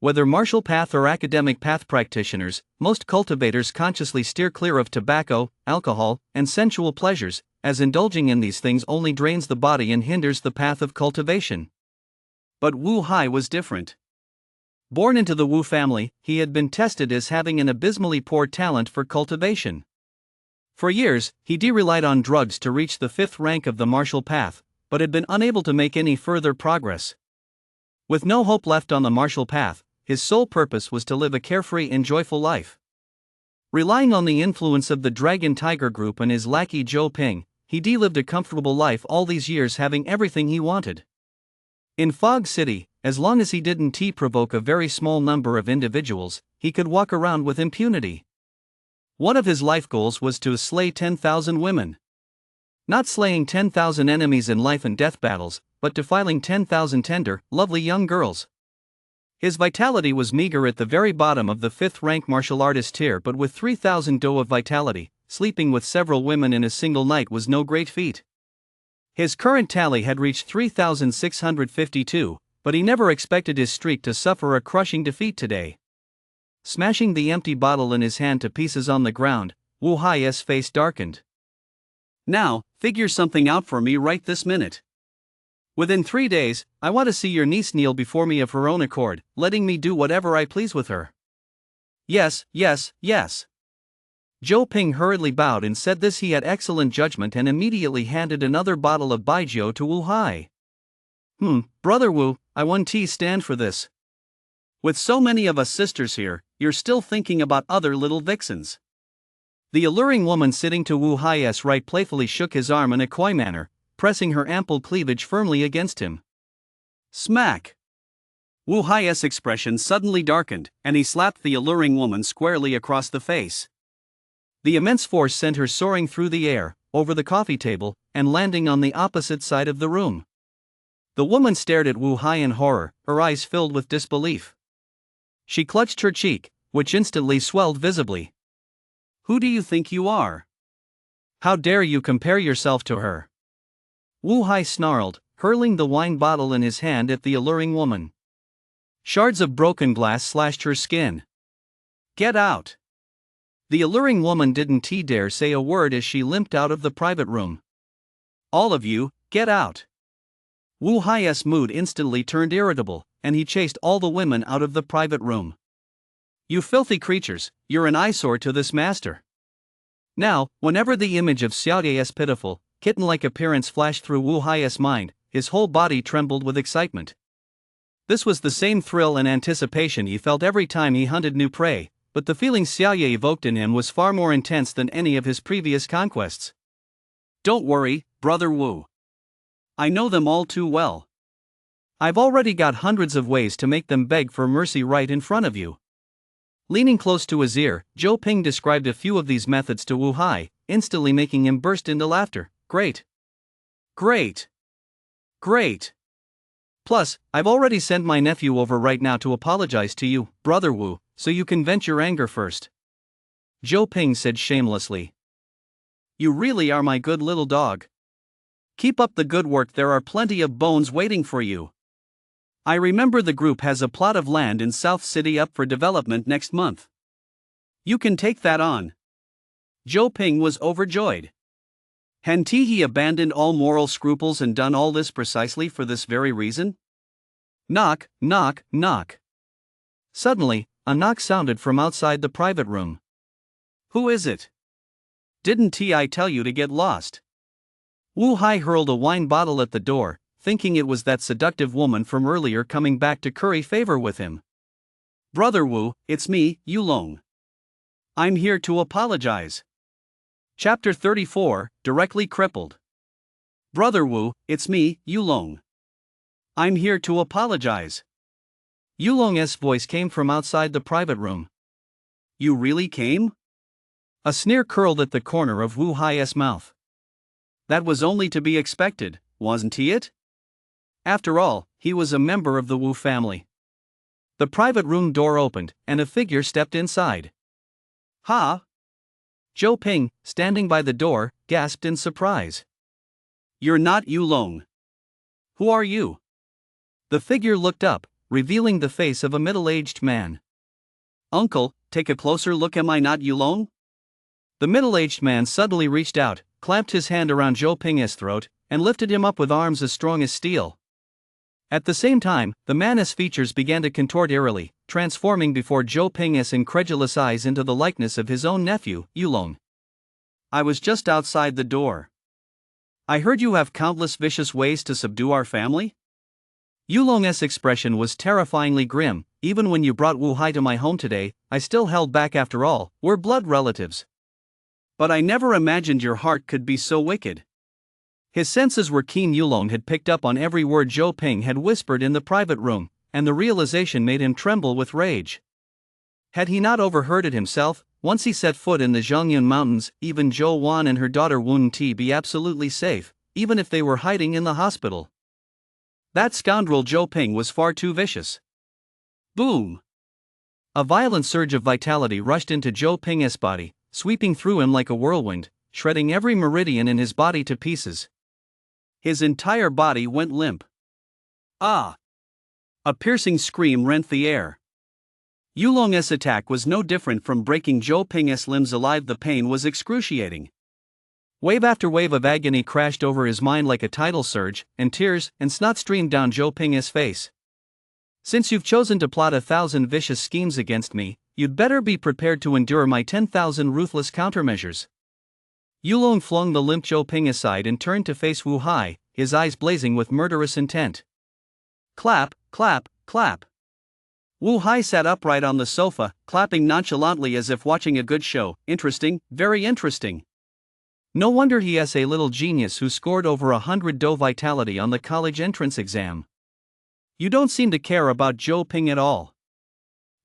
Whether martial path or academic path practitioners, most cultivators consciously steer clear of tobacco, alcohol, and sensual pleasures, as indulging in these things only drains the body and hinders the path of cultivation. But Wu Hai was different. Born into the Wu family, he had been tested as having an abysmally poor talent for cultivation. For years, he relied on drugs to reach the 5th rank of the martial path, but had been unable to make any further progress. With no hope left on the martial path, his sole purpose was to live a carefree and joyful life. Relying on the influence of the Dragon Tiger Group and his lackey Zhou Ping, he lived a comfortable life all these years, having everything he wanted. In Fog City, as long as he didn't provoke a very small number of individuals, he could walk around with impunity. One of his life goals was to slay 10,000 women. Not slaying 10,000 enemies in life and death battles, but defiling 10,000 tender, lovely young girls. His vitality was meager at the very bottom of the 5th rank martial artist tier, but with 3,000 do of vitality, sleeping with several women in a single night was no great feat. His current tally had reached 3,652, but he never expected his streak to suffer a crushing defeat today. Smashing the empty bottle in his hand to pieces on the ground, Wu Hai's face darkened. Now, figure something out for me right this minute. Within 3 days, I want to see your niece kneel before me of her own accord, letting me do whatever I please with her. Yes, yes, yes. Zhou Ping hurriedly bowed and said this. He had excellent judgment and immediately handed another bottle of baijiu to Wu Hai. Brother Wu, I won't stand for this. With so many of us sisters here, you're still thinking about other little vixens. The alluring woman sitting to Wu Hai's right playfully shook his arm in a coy manner, pressing her ample cleavage firmly against him. Smack! Wu Hai's expression suddenly darkened, and he slapped the alluring woman squarely across the face. The immense force sent her soaring through the air, over the coffee table, and landing on the opposite side of the room. The woman stared at Wu Hai in horror, her eyes filled with disbelief. She clutched her cheek, which instantly swelled visibly. Who do you think you are? How dare you compare yourself to her? Wu Hai snarled, hurling the wine bottle in his hand at the alluring woman. Shards of broken glass slashed her skin. Get out! The alluring woman didn't dare say a word as she limped out of the private room. All of you, get out! Wu Hai's mood instantly turned irritable, and he chased all the women out of the private room. You filthy creatures, you're an eyesore to this master. Now, whenever the image of Xiaoye's pitiful, kitten-like appearance flashed through Wu Hai's mind, his whole body trembled with excitement. This was the same thrill and anticipation he felt every time he hunted new prey, but the feeling Xiaoye evoked in him was far more intense than any of his previous conquests. Don't worry, Brother Wu. I know them all too well. I've already got hundreds of ways to make them beg for mercy right in front of you. Leaning close to his ear, Zhou Ping described a few of these methods to Wu Hai, instantly making him burst into laughter. Great! Great! Great! Plus, I've already sent my nephew over right now to apologize to you, Brother Wu, so you can vent your anger first. Zhou Ping said shamelessly. You really are my good little dog. Keep up the good work, there are plenty of bones waiting for you. I remember the group has a plot of land in South City up for development next month. You can take that on. Zhou Ping was overjoyed. Hadn't he abandoned all moral scruples and done all this precisely for this very reason? Knock, knock, knock. Suddenly, a knock sounded from outside the private room. Who is it? Didn't I tell you to get lost? Wu Hai hurled a wine bottle at the door, thinking it was that seductive woman from earlier coming back to curry favor with him. Brother Wu, it's me, Yulong. I'm here to apologize. Chapter 34, Directly Crippled. Brother Wu, it's me, Yulong. I'm here to apologize. Yulong's voice came from outside the private room. You really came? A sneer curled at the corner of Wu Hai's mouth. That was only to be expected, wasn't it? After all, he was a member of the Wu family. The private room door opened, and a figure stepped inside. Ha! Zhou Ping, standing by the door, gasped in surprise. You're not Yulong. Who are you? The figure looked up, revealing the face of a middle-aged man. Uncle, take a closer look, am I not Yulong? The middle-aged man suddenly reached out, clamped his hand around Zhou Ping's throat, and lifted him up with arms as strong as steel. At the same time, the man's features began to contort eerily, transforming before Zhou Ping's incredulous eyes into the likeness of his own nephew, Yulong. I was just outside the door. I heard you have countless vicious ways to subdue our family? Yulong's expression was terrifyingly grim. Even when you brought Wu Hai to my home today, I still held back. After all, we're blood relatives. But I never imagined your heart could be so wicked. His senses were keen. Yulong had picked up on every word Zhou Ping had whispered in the private room, and the realization made him tremble with rage. Had he not overheard it himself? Once he set foot in the Zhongyun Mountains, even Zhou Wan and her daughter wouldn't be absolutely safe, even if they were hiding in the hospital. That scoundrel Zhou Ping was far too vicious. Boom! A violent surge of vitality rushed into Zhou Ping's body, sweeping through him like a whirlwind, shredding every meridian in his body to pieces. His entire body went limp. Ah! A piercing scream rent the air. Yulong's attack was no different from breaking Zhou Ping's limbs alive. The pain was excruciating. Wave after wave of agony crashed over his mind like a tidal surge, and tears and snot streamed down Zhou Ping's face. Since you've chosen to plot 1,000 vicious schemes against me, you'd better be prepared to endure my 10,000 ruthless countermeasures. Yulong flung the limp Zhou Ping aside and turned to face Wu Hai, his eyes blazing with murderous intent. Clap, clap, clap. Wu Hai sat upright on the sofa, clapping nonchalantly as if watching a good show. Interesting, very interesting. No wonder he's a little genius who scored over 100 DO vitality on the college entrance exam. You don't seem to care about Zhou Ping at all.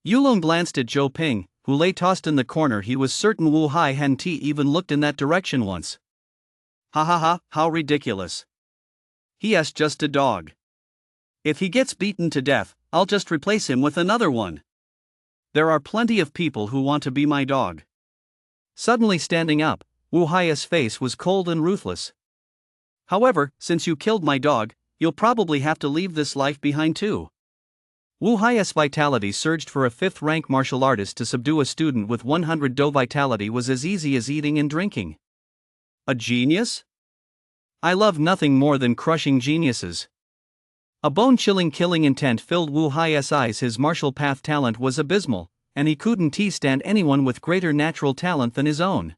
Yulong glanced at Zhou Ping, who lay tossed in the corner. He was certain Wu Hai hadn't even looked in that direction once. Ha ha ha, how ridiculous. He's just a dog. If he gets beaten to death, I'll just replace him with another one. There are plenty of people who want to be my dog. Suddenly standing up, Wu Hai's face was cold and ruthless. However, since you killed my dog, you'll probably have to leave this life behind too. Wu Hai's vitality surged. For a 5th-rank martial artist to subdue a student with 100 DO vitality was as easy as eating and drinking. A genius? I love nothing more than crushing geniuses. A bone-chilling killing intent filled Wu Hai's eyes. His martial path talent was abysmal, and he couldn't stand anyone with greater natural talent than his own.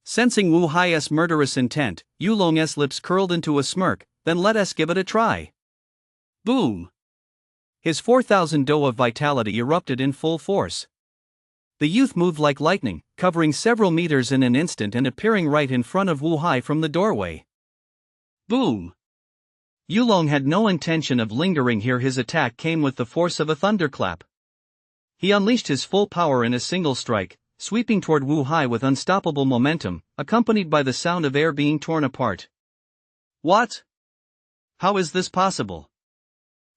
Sensing Wu Hai's murderous intent, Yulong's lips curled into a smirk. Then let us give it a try. Boom! His 4,000 DO of vitality erupted in full force. The youth moved like lightning, covering several meters in an instant and appearing right in front of Wu Hai from the doorway. Boom! Yulong had no intention of lingering here. His attack came with the force of a thunderclap. He unleashed his full power in a single strike, sweeping toward Wu Hai with unstoppable momentum, accompanied by the sound of air being torn apart. What? How is this possible?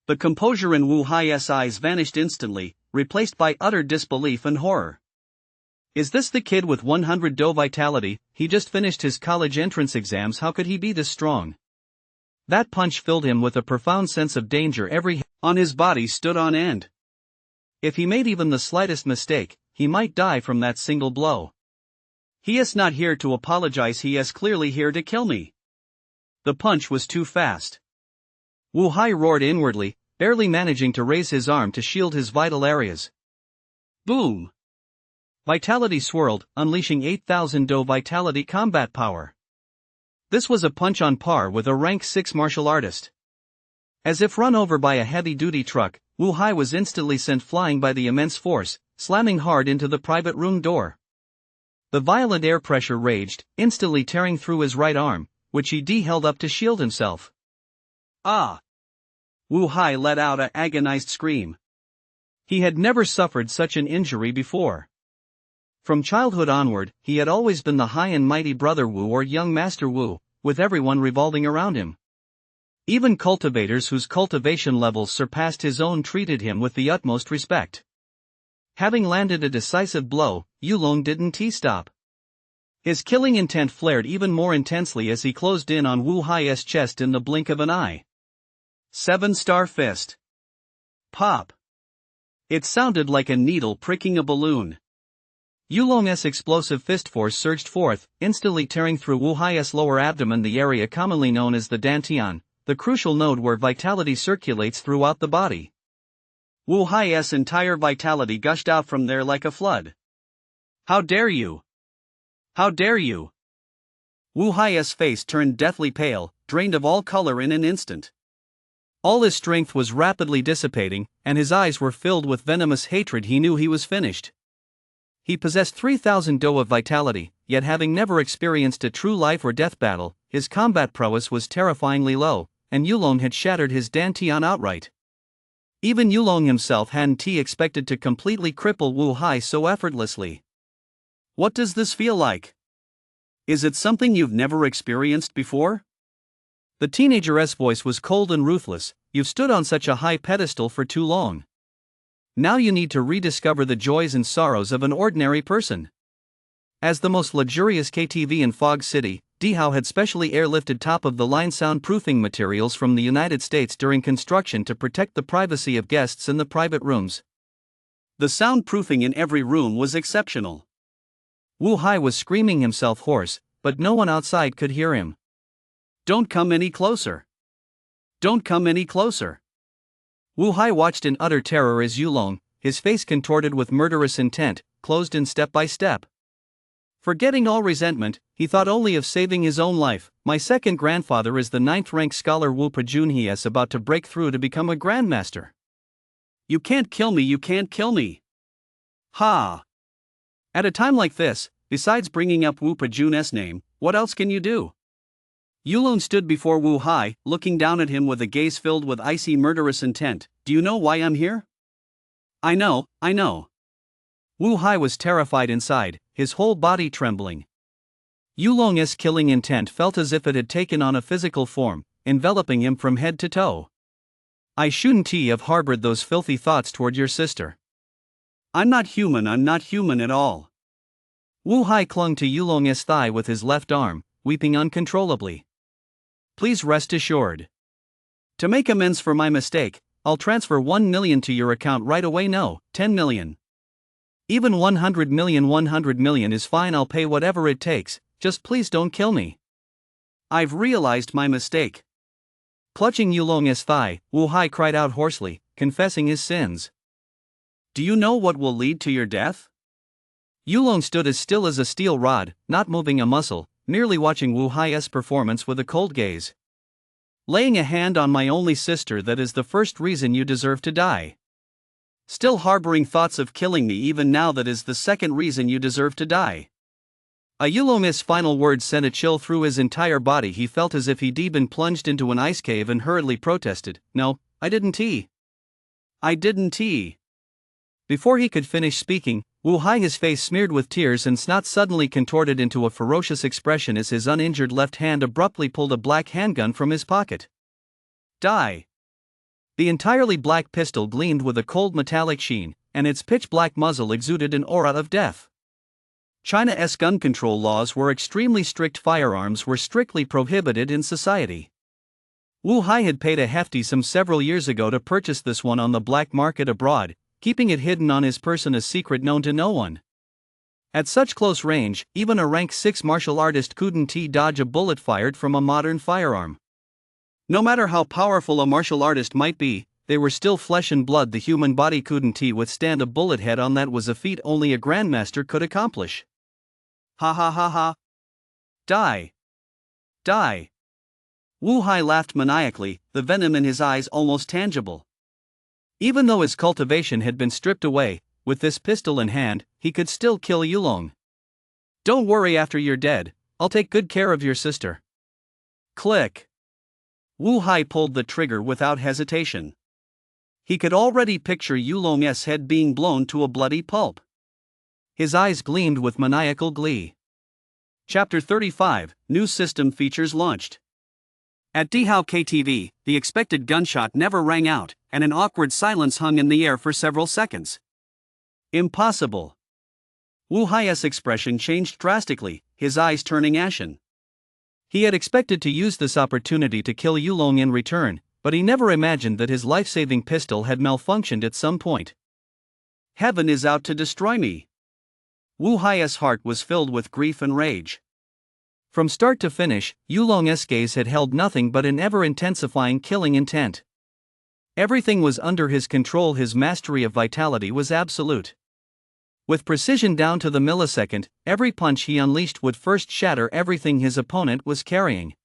The composure in Wu Hai's eyes vanished instantly, replaced by utter disbelief and horror. Is this the kid with 100 Do vitality? He just finished his college entrance exams. How could he be this strong? That punch filled him with a profound sense of danger. Every hair on his body stood on end. If he made even the slightest mistake, he might die from that single blow. He is not here to apologize. He is clearly here to kill me. The punch was too fast. Wu Hai roared inwardly, barely managing to raise his arm to shield his vital areas. Boom! Vitality swirled, unleashing 8,000 Do vitality combat power. This was a punch on par with a rank 6 martial artist. As if run over by a heavy-duty truck, Wu Hai was instantly sent flying by the immense force, slamming hard into the private room door. The violent air pressure raged, instantly tearing through his right arm, which he held up to shield himself. Ah! Wu Hai let out an agonized scream. He had never suffered such an injury before. From childhood onward, he had always been the high and mighty Brother Wu or young Master Wu, with everyone revolving around him. Even cultivators whose cultivation levels surpassed his own treated him with the utmost respect. Having landed a decisive blow, Yulong didn't stop. His killing intent flared even more intensely as he closed in on Wu Hai's chest in the blink of an eye. 7-star fist. Pop. It sounded like a needle pricking a balloon. Yulong's explosive fist force surged forth, instantly tearing through Wu Hai's lower abdomen, the area commonly known as the dantian, the crucial node where vitality circulates throughout the body. Wu Hai's entire vitality gushed out from there like a flood. How dare you! How dare you! Wu Hai's face turned deathly pale, drained of all color in an instant. All his strength was rapidly dissipating, and his eyes were filled with venomous hatred. He knew he was finished. He possessed 3,000 Do of vitality, yet having never experienced a true life or death battle, his combat prowess was terrifyingly low, and Yulong had shattered his dantian outright. Even Yulong himself hadn't expected to completely cripple Wu Hai so effortlessly. What does this feel like? Is it something you've never experienced before? The teenager's voice was cold and ruthless. You've stood on such a high pedestal for too long. Now you need to rediscover the joys and sorrows of an ordinary person. As the most luxurious KTV in Fog City, Dihao had specially airlifted top-of-the-line soundproofing materials from the United States during construction to protect the privacy of guests in the private rooms. The soundproofing in every room was exceptional. Wu Hai was screaming himself hoarse, but no one outside could hear him. Don't come any closer. Don't come any closer. Wu Hai watched in utter terror as Yulong, his face contorted with murderous intent, closed in step by step. Forgetting all resentment, he thought only of saving his own life. My second grandfather is the 9th-rank scholar Wu Pajun. He is about to break through to become a grandmaster. You can't kill me, you can't kill me. Ha! At a time like this, besides bringing up Wu Pajun's name, what else can you do? Yulong stood before Wu Hai, looking down at him with a gaze filled with icy murderous intent. Do you know why I'm here? I know. Wu Hai was terrified inside, his whole body trembling. Yulong's killing intent felt as if it had taken on a physical form, enveloping him from head to toe. I shouldn't have harbored those filthy thoughts toward your sister. I'm not human at all. Wu Hai clung to Yulong's thigh with his left arm, weeping uncontrollably. Please rest assured. To make amends for my mistake, I'll transfer 1 million to your account right away. No, 10 million. Even 100 million is fine. I'll pay whatever it takes, just please don't kill me. I've realized my mistake. Clutching Yulong's thigh, Wu Hai cried out hoarsely, confessing his sins. Do you know what will lead to your death? Yulong stood as still as a steel rod, not moving a muscle, merely watching Wu Hai's performance with a cold gaze. Laying a hand on my only sister, that is the first reason you deserve to die. Still harboring thoughts of killing me even now, that is the second reason you deserve to die. A Yulong's final words sent a chill through his entire body. He felt as if he'd been plunged into an ice cave and hurriedly protested, "No, I didn't tea. I didn't tea." Before he could finish speaking, Wu Hai, his face smeared with tears and snot, suddenly contorted into a ferocious expression as his uninjured left hand abruptly pulled a black handgun from his pocket. Die! The entirely black pistol gleamed with a cold metallic sheen, and its pitch-black muzzle exuded an aura of death. China's gun control laws were extremely strict. Firearms were strictly prohibited in society. Wu Hai had paid a hefty sum several years ago to purchase this one on the black market abroad, keeping it hidden on his person, a secret known to no one. At such close range, even a rank 6 martial artist couldn't dodge a bullet fired from a modern firearm. No matter how powerful a martial artist might be, they were still flesh and blood. The human body couldn't withstand a bullet head on. That was a feat only a grandmaster could accomplish. Ha ha ha ha. Die. Die. Wu Hai laughed maniacally, the venom in his eyes almost tangible. Even though his cultivation had been stripped away, with this pistol in hand, he could still kill Yulong. "Don't worry, after you're dead, I'll take good care of your sister." Click. Wu Hai pulled the trigger without hesitation. He could already picture Yulong's head being blown to a bloody pulp. His eyes gleamed with maniacal glee. Chapter 35, New System Features Launched. At Dihao KTV, the expected gunshot never rang out, and an awkward silence hung in the air for several seconds. Impossible. Wu Hai's expression changed drastically, his eyes turning ashen. He had expected to use this opportunity to kill Yulong in return, but he never imagined that his life-saving pistol had malfunctioned at some point. Heaven is out to destroy me. Wu Hai's heart was filled with grief and rage. From start to finish, Yulong's gaze had held nothing but an ever-intensifying killing intent. Everything was under his control. His mastery of vitality was absolute. With precision down to the millisecond, every punch he unleashed would first shatter everything his opponent was carrying.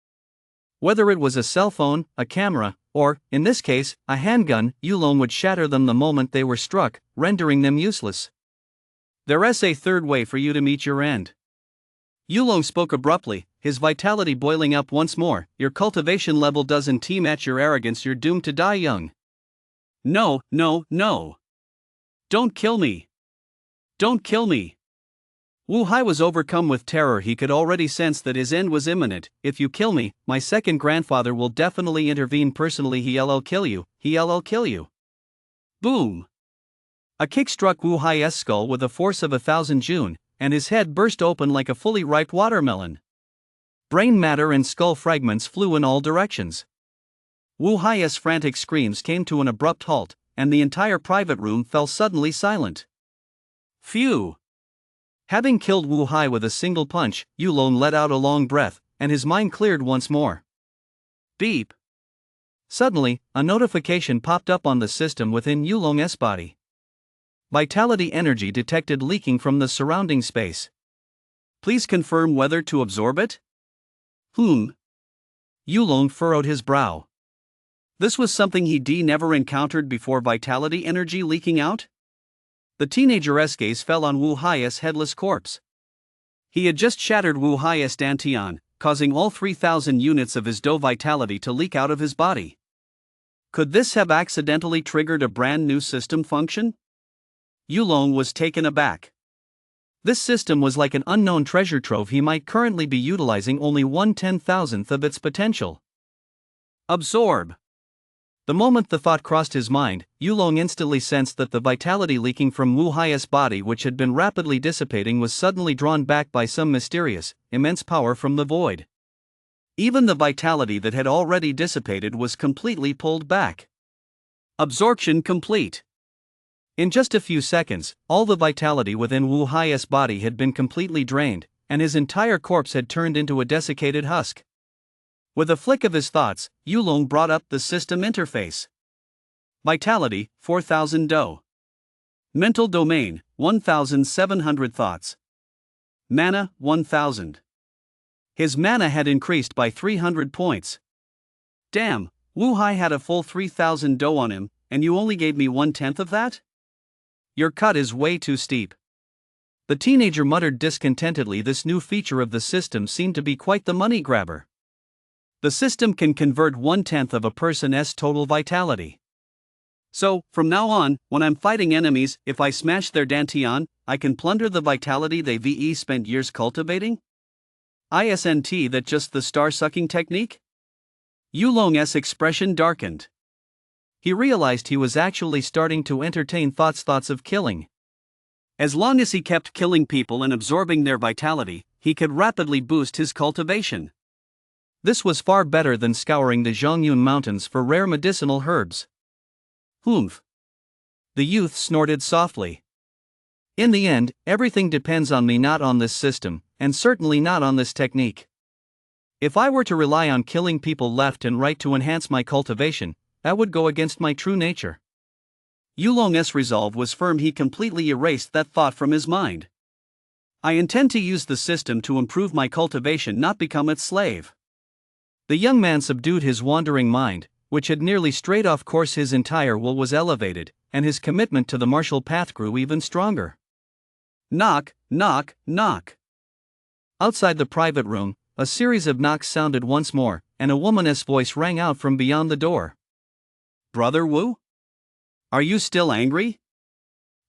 Whether it was a cell phone, a camera, or, in this case, a handgun, Yulong would shatter them the moment they were struck, rendering them useless. "There's a third way for you to meet your end." Yulong spoke abruptly, his vitality boiling up once more. "Your cultivation level doesn't match your arrogance. You're doomed to die young." "No, no, no. Don't kill me. Don't kill me." Wu Hai was overcome with terror. He could already sense that his end was imminent. "If you kill me, my second grandfather will definitely intervene personally. He'll kill you. He'll kill you." Boom! A kick struck Wu Hai's skull with the force of 1,000 June, and his head burst open like a fully ripe watermelon. Brain matter and skull fragments flew in all directions. Wu Hai's frantic screams came to an abrupt halt, and the entire private room fell suddenly silent. Phew! Having killed Wu Hai with a single punch, Yulong let out a long breath, and his mind cleared once more. Beep! Suddenly, a notification popped up on the system within Yulong's body. Vitality energy detected leaking from the surrounding space. Please confirm whether to absorb it? Yulong furrowed his brow. This was something he'd never encountered before. Vitality energy leaking out? The teenager's gaze fell on Wu Hai's headless corpse. He had just shattered Wu Hai's dantian, causing all 3,000 units of his Do vitality to leak out of his body. Could this have accidentally triggered a brand new system function? Yulong was taken aback. This system was like an unknown treasure trove. He might currently be utilizing only 1/10,000th of its potential. Absorb. The moment the thought crossed his mind, Yulong instantly sensed that the vitality leaking from Wu Hai's body, which had been rapidly dissipating, was suddenly drawn back by some mysterious, immense power from the void. Even the vitality that had already dissipated was completely pulled back. Absorption complete. In just a few seconds, all the vitality within Wu Hai's body had been completely drained, and his entire corpse had turned into a desiccated husk. With a flick of his thoughts, Yulong brought up the system interface. Vitality, 4,000 Do. Mental domain, 1,700 thoughts. Mana, 1,000. His mana had increased by 300 points. Damn, Wu Hai had a full 3,000 Do on him, and you only gave me 1/10 of that? Your cut is way too steep. The teenager muttered discontentedly. This new feature of the system seemed to be quite the money grabber. The system can convert 1/10 of a person's total vitality. So, from now on, when I'm fighting enemies, if I smash their dantian, I can plunder the vitality they've spent years cultivating? Isn't that just the star-sucking technique? Yulong's expression darkened. He realized he was actually starting to entertain thoughts of killing. As long as he kept killing people and absorbing their vitality, he could rapidly boost his cultivation. This was far better than scouring the Zhongyun Mountains for rare medicinal herbs. Humph. The youth snorted softly. In the end, everything depends on me, not on this system, and certainly not on this technique. If I were to rely on killing people left and right to enhance my cultivation, that would go against my true nature. Yulong's resolve was firm. He completely erased that thought from his mind. I intend to use the system to improve my cultivation, not become its slave. The young man subdued his wandering mind, which had nearly strayed off course. His entire will was elevated, and his commitment to the martial path grew even stronger. Knock, knock, knock. Outside the private room, a series of knocks sounded once more, and a woman's voice rang out from beyond the door. Brother Wu? Are you still angry?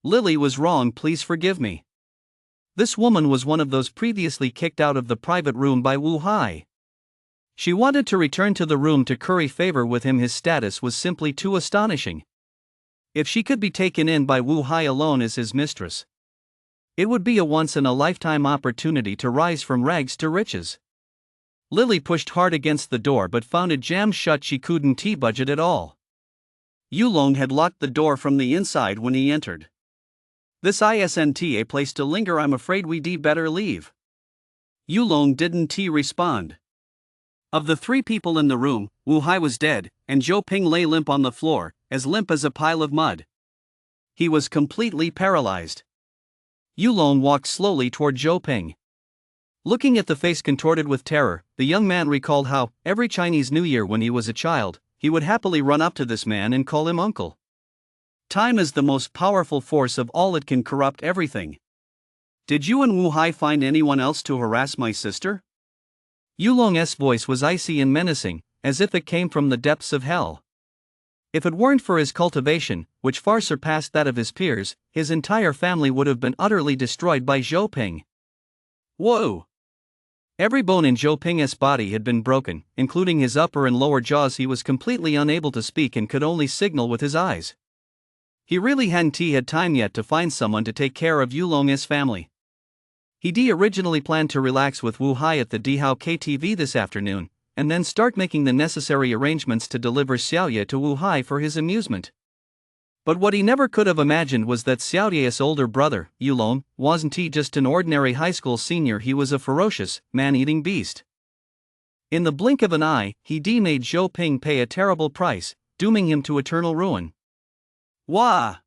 Lily was wrong, please forgive me. This woman was one of those previously kicked out of the private room by Wu Hai. She wanted to return to the room to curry favor with him. His status was simply too astonishing. If she could be taken in by Wu Hai alone as his mistress, it would be a once-in-a-lifetime opportunity to rise from rags to riches. Lily pushed hard against the door but found it jammed shut. She couldn't budge it at all. Yulong had locked the door from the inside when he entered. This isn't a place to linger. I'm afraid we'd better leave. Yulong didn't respond. Of the three people in the room, Wu Hai was dead, and Zhou Ping lay limp on the floor, as limp as a pile of mud. He was completely paralyzed. Yulong walked slowly toward Zhou Ping. Looking at the face contorted with terror, the young man recalled how, every Chinese New Year when he was a child, he would happily run up to this man and call him uncle. Time is the most powerful force of all. It can corrupt everything. Did you and Wu Hai find anyone else to harass my sister? Yulong's voice was icy and menacing, as if it came from the depths of hell. If it weren't for his cultivation, which far surpassed that of his peers, his entire family would have been utterly destroyed by Zhou Ping. Whoa! Every bone in Zhou Ping's body had been broken, including his upper and lower jaws. He was completely unable to speak and could only signal with his eyes. He really hadn't had time yet to find someone to take care of Yulong's family. He originally planned to relax with Wu Hai at the Dihao KTV this afternoon, and then start making the necessary arrangements to deliver Xiaoye to Wu Hai for his amusement. But what he never could have imagined was that Xiaoye's older brother, Yulong, wasn't just an ordinary high school senior. He was a ferocious, man-eating beast. In the blink of an eye, he made Zhou Ping pay a terrible price, dooming him to eternal ruin. Wah!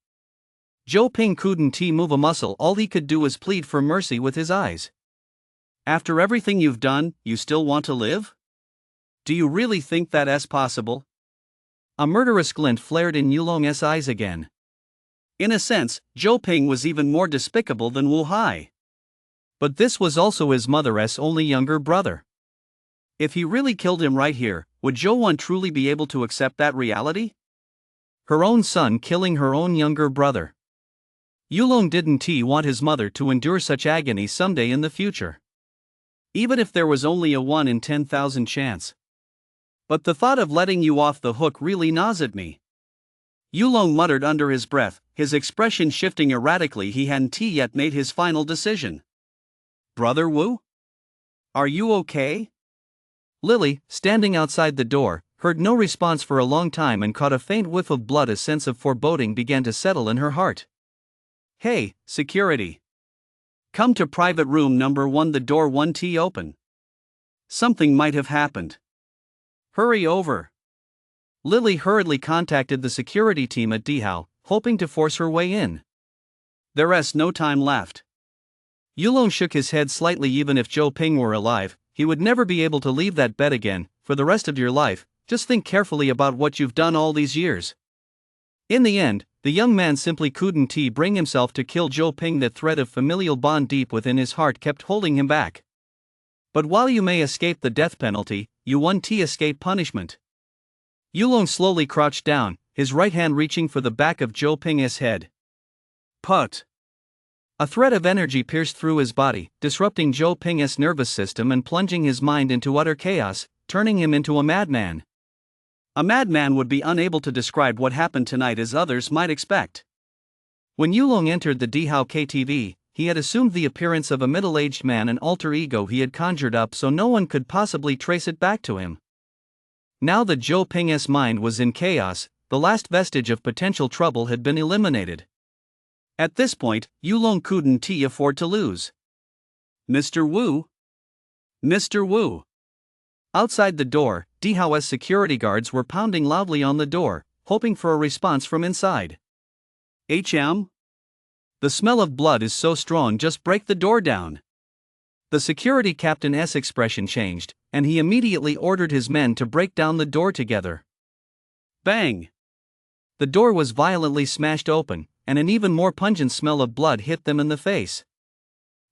Zhou Ping couldn't move a muscle. All he could do was plead for mercy with his eyes. After everything you've done, you still want to live? Do you really think that's possible? A murderous glint flared in Yulong's eyes again. In a sense, Zhou Ping was even more despicable than Wu Hai. But this was also his mother's only younger brother. If he really killed him right here, would Zhou Wan truly be able to accept that reality? Her own son killing her own younger brother. Yulong didn't want his mother to endure such agony someday in the future. Even if there was only a 1 in 10,000 chance. But the thought of letting you off the hook really gnaws at me. Yulong muttered under his breath, his expression shifting erratically. He hadn't yet made his final decision. Brother Wu? Are you okay? Lily, standing outside the door, heard no response for a long time and caught a faint whiff of blood. A sense of foreboding began to settle in her heart. Hey, security. Come to private room number 1. The door won't open. Something might have happened. Hurry over. Lily hurriedly contacted the security team at Dihao, hoping to force her way in. There's no time left. Yulong shook his head slightly. Even if Zhou Ping were alive, he would never be able to leave that bed again, for the rest of your life. Just think carefully about what you've done all these years. In the end, the young man simply couldn't bring himself to kill Zhou Ping. The thread of familial bond deep within his heart kept holding him back. But while you may escape the death penalty, you won't escape punishment. Yulong slowly crouched down, his right hand reaching for the back of Zhou Ping's head. Put! A thread of energy pierced through his body, disrupting Zhou Ping's nervous system and plunging his mind into utter chaos, turning him into a madman. A madman would be unable to describe what happened tonight as others might expect. When Yulong entered the Dihao KTV, he had assumed the appearance of a middle-aged man, an alter ego he had conjured up so no one could possibly trace it back to him. Now that Zhou Ping's mind was in chaos, the last vestige of potential trouble had been eliminated. At this point, Yulong couldn't afford to lose. Mr. Wu? Mr. Wu. Outside the door, Dihao's security guards were pounding loudly on the door, hoping for a response from inside. HM? The smell of blood is so strong, just break the door down. The security captain's expression changed, and he immediately ordered his men to break down the door together. Bang! The door was violently smashed open, and an even more pungent smell of blood hit them in the face.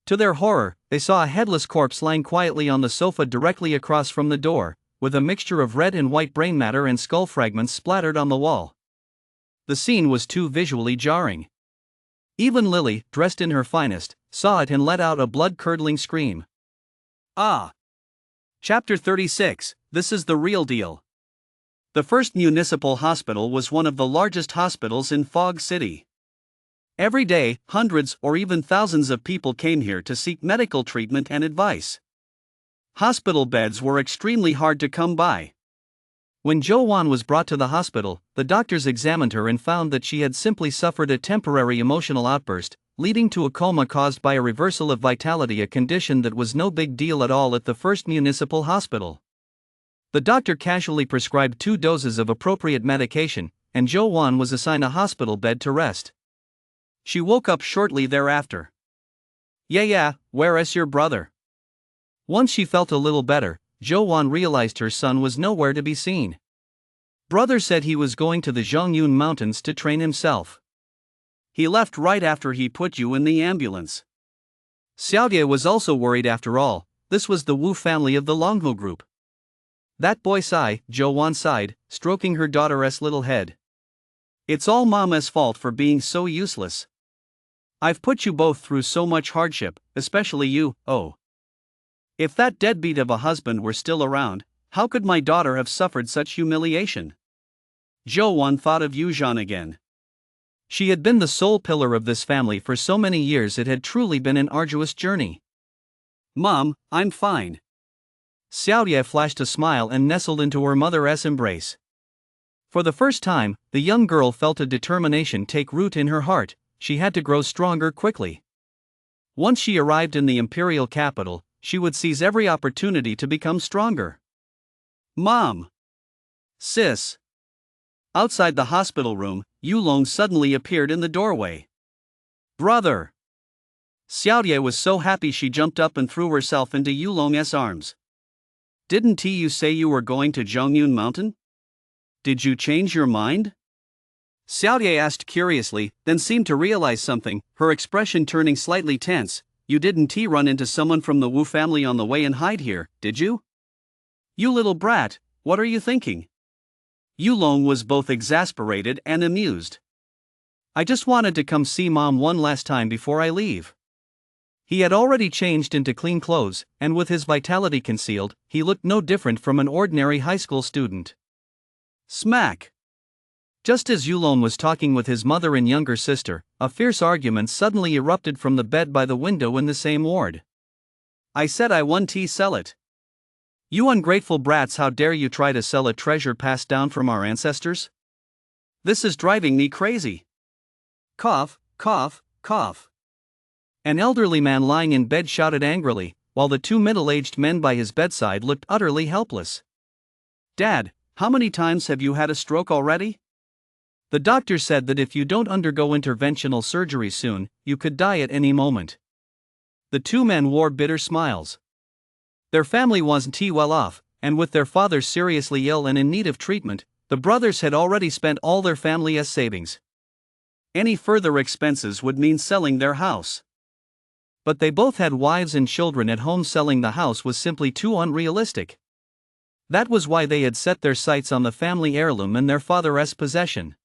To their horror, they saw a headless corpse lying quietly on the sofa directly across from the door, with a mixture of red and white brain matter and skull fragments splattered on the wall. The scene was too visually jarring. Even Lily, dressed in her finest, saw it and let out a blood-curdling scream. Ah! Chapter 36, This is the Real Deal. The First Municipal Hospital was one of the largest hospitals in Fog City. Every day, hundreds or even thousands of people came here to seek medical treatment and advice. Hospital beds were extremely hard to come by. When Zhou Wan was brought to the hospital, the doctors examined her and found that she had simply suffered a temporary emotional outburst, leading to a coma caused by a reversal of vitality, a condition that was no big deal at all at the First Municipal Hospital. The doctor casually prescribed 2 doses of appropriate medication, and Zhou Wan was assigned a hospital bed to rest. She woke up shortly thereafter. Yeah, where is your brother? Once she felt a little better, Zhou Wan realized her son was nowhere to be seen. Brother said he was going to the Zhongyun Mountains to train himself. He left right after he put you in the ambulance. Xiaoye was also worried. After all, this was the Wu family of the Longhu group. That boy sigh, Zhou Wan sighed, stroking her daughter's little head. It's all Mama's fault for being so useless. I've put you both through so much hardship, especially you, oh. If that deadbeat of a husband were still around, how could my daughter have suffered such humiliation? Zhou Wan thought of Yuzhan again. She had been the sole pillar of this family for so many years, it had truly been an arduous journey. Mom, I'm fine. Xiaoye flashed a smile and nestled into her mother's embrace. For the first time, the young girl felt a determination take root in her heart. She had to grow stronger quickly. Once she arrived in the imperial capital, she would seize every opportunity to become stronger. Mom! Sis! Outside the hospital room, Yulong suddenly appeared in the doorway. Brother! Xiaoye was so happy she jumped up and threw herself into Yulong's arms. Didn't you say you were going to Zhongyun Mountain? Did you change your mind? Xiaoye asked curiously, then seemed to realize something, her expression turning slightly tense. You didn't run into someone from the Wu family on the way and hide here, did you? You little brat, what are you thinking? Yulong was both exasperated and amused. I just wanted to come see Mom one last time before I leave. He had already changed into clean clothes, and with his vitality concealed, he looked no different from an ordinary high school student. Smack! Just as Yulong was talking with his mother and younger sister, a fierce argument suddenly erupted from the bed by the window in the same ward. I said I won't sell it. You ungrateful brats, how dare you try to sell a treasure passed down from our ancestors? This is driving me crazy. Cough, cough, cough. An elderly man lying in bed shouted angrily, while the 2 middle-aged men by his bedside looked utterly helpless. Dad, how many times have you had a stroke already? The doctor said that if you don't undergo interventional surgery soon, you could die at any moment. The 2 men wore bitter smiles. Their family wasn't well off, and with their father seriously ill and in need of treatment, The brothers had already spent all their family's savings. Any further expenses would mean selling their house. But they both had wives and children at home. Selling the house was simply too unrealistic. That was why they had set their sights on the family heirloom in their father's possession.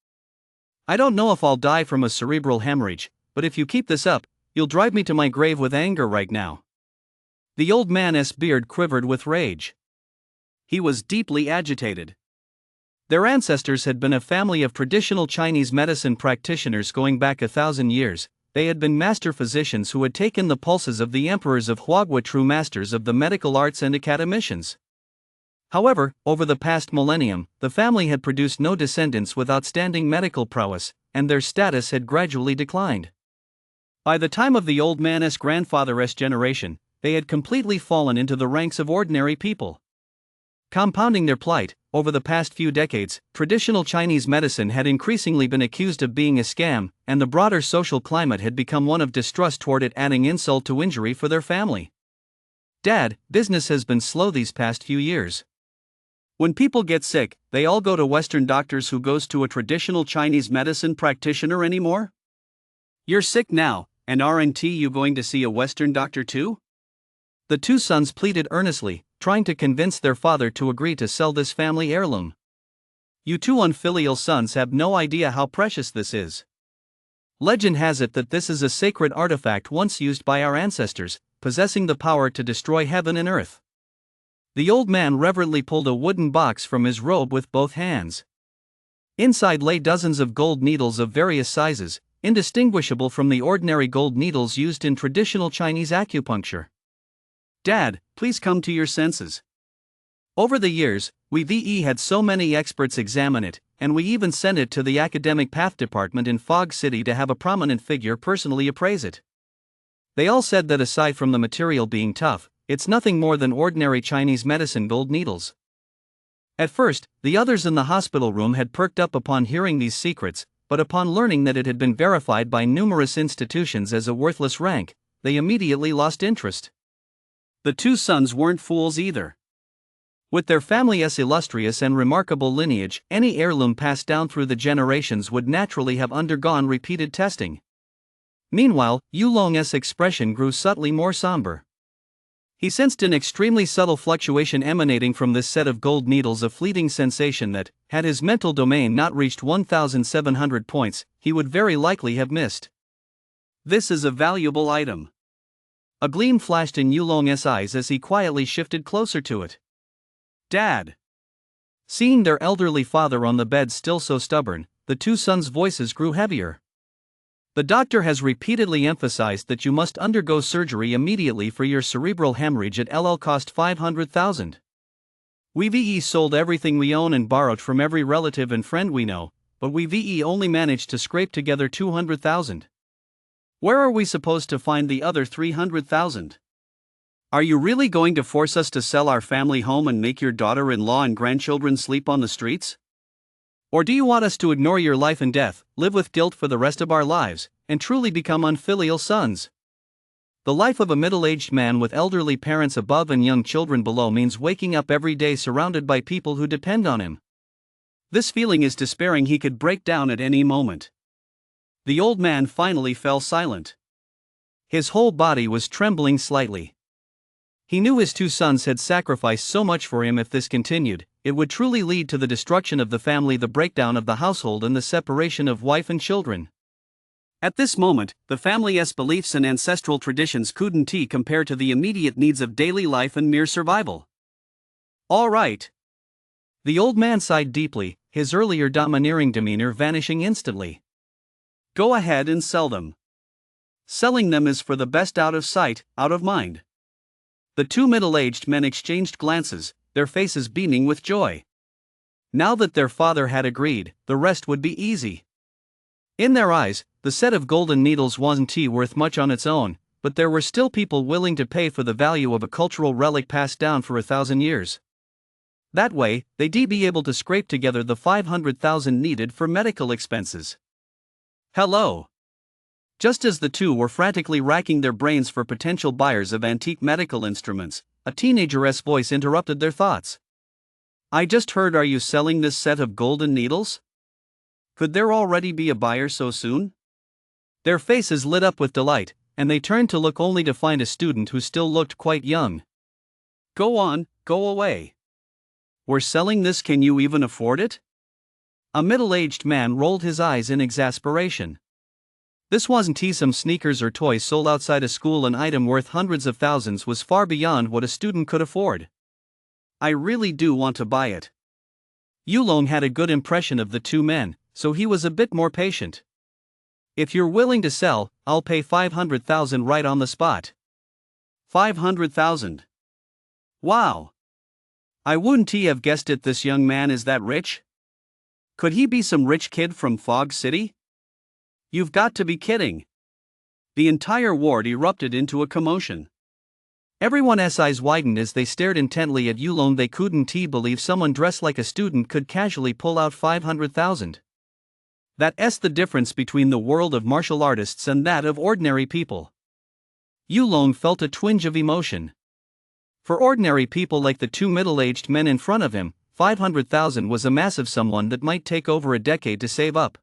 "I don't know if I'll die from a cerebral hemorrhage, but if you keep this up, you'll drive me to my grave with anger right now." The old man's beard quivered with rage. He was deeply agitated. Their ancestors had been a family of traditional Chinese medicine practitioners going back 1,000 years. They had been master physicians who had taken the pulses of the emperors of Huagua, true masters of the medical arts and academicians. However, over the past millennium, the family had produced no descendants with outstanding medical prowess, and their status had gradually declined. By the time of the old man's grandfather's generation, they had completely fallen into the ranks of ordinary people. Compounding their plight, over the past few decades, traditional Chinese medicine had increasingly been accused of being a scam, and the broader social climate had become one of distrust toward it, adding insult to injury for their family. "Dad, business has been slow these past few years. When people get sick, they all go to Western doctors. Who goes to a traditional Chinese medicine practitioner anymore? You're sick now, and aren't you going to see a Western doctor too?" The two sons pleaded earnestly, trying to convince their father to agree to sell this family heirloom. "You two unfilial sons have no idea how precious this is. Legend has it that this is a sacred artifact once used by our ancestors, possessing the power to destroy heaven and earth." The old man reverently pulled a wooden box from his robe with both hands. Inside lay dozens of gold needles of various sizes, indistinguishable from the ordinary gold needles used in traditional Chinese acupuncture. "Dad, please come to your senses. Over the years, we've had so many experts examine it, and we even sent it to the academic path department in Fog City to have a prominent figure personally appraise it. They all said that aside from the material being tough, it's nothing more than ordinary Chinese medicine gold needles." At first, the others in the hospital room had perked up upon hearing these secrets, but upon learning that it had been verified by numerous institutions as a worthless rank, they immediately lost interest. The two sons weren't fools either. With their family's illustrious and remarkable lineage, any heirloom passed down through the generations would naturally have undergone repeated testing. Meanwhile, Yulong's expression grew subtly more somber. He sensed an extremely subtle fluctuation emanating from this set of gold needles, a fleeting sensation that, had his mental domain not reached 1,700 points, he would very likely have missed. "This is a valuable item." A gleam flashed in Yulong's eyes as he quietly shifted closer to it. "Dad." Seeing their elderly father on the bed still so stubborn, the two sons' voices grew heavier. "The doctor has repeatedly emphasized that you must undergo surgery immediately for your cerebral hemorrhage at cost 500,000. We've sold everything we own and borrowed from every relative and friend we know, but we've only managed to scrape together 200,000. Where are we supposed to find the other 300,000? Are you really going to force us to sell our family home and make your daughter-in-law and grandchildren sleep on the streets? Or do you want us to ignore your life and death, live with guilt for the rest of our lives, and truly become unfilial sons?" The life of a middle-aged man with elderly parents above and young children below means waking up every day surrounded by people who depend on him. This feeling is despairing. He could break down at any moment. The old man finally fell silent. His whole body was trembling slightly. He knew his two sons had sacrificed so much for him. If this continued, it would truly lead to the destruction of the family, the breakdown of the household, and the separation of wife and children. At this moment, the family's beliefs and ancestral traditions couldn't compare to the immediate needs of daily life and mere survival. "All right." The old man sighed deeply, his earlier domineering demeanor vanishing instantly. "Go ahead and sell them. Selling them is for the best, out of sight, out of mind." The two middle-aged men exchanged glances, their faces beaming with joy. Now that their father had agreed, the rest would be easy. In their eyes, the set of golden needles wasn't worth much on its own, but there were still people willing to pay for the value of a cultural relic passed down for 1,000 years. That way, they'd be able to scrape together the 500,000 needed for medical expenses. "Hello." Just as the two were frantically racking their brains for potential buyers of antique medical instruments, a teenager's voice interrupted their thoughts. I just heard, are you selling this set of golden needles? Could there already be a buyer so soon? Their faces lit up with delight, and they turned to look only to find a student who still looked quite young. Go on, go away. We're selling this, can you even afford it? A middle-aged man rolled his eyes in exasperation. This wasn't some sneakers or toys sold outside a school. An item worth hundreds of thousands was far beyond what a student could afford. I really do want to buy it. Yulong had a good impression of the two men, so he was a bit more patient. If you're willing to sell, I'll pay 500,000 right on the spot. 500,000. Wow. I wouldn't have guessed it. This young man is that rich? Could he be some rich kid from Fog City? You've got to be kidding. The entire ward erupted into a commotion. Everyone's eyes widened as they stared intently at Yulong. They couldn't believe someone dressed like a student could casually pull out 500,000. That's the difference between the world of martial artists and that of ordinary people. Yulong felt a twinge of emotion. For ordinary people like the two middle-aged men in front of him, 500,000 was a massive sum that might take over a decade to save up.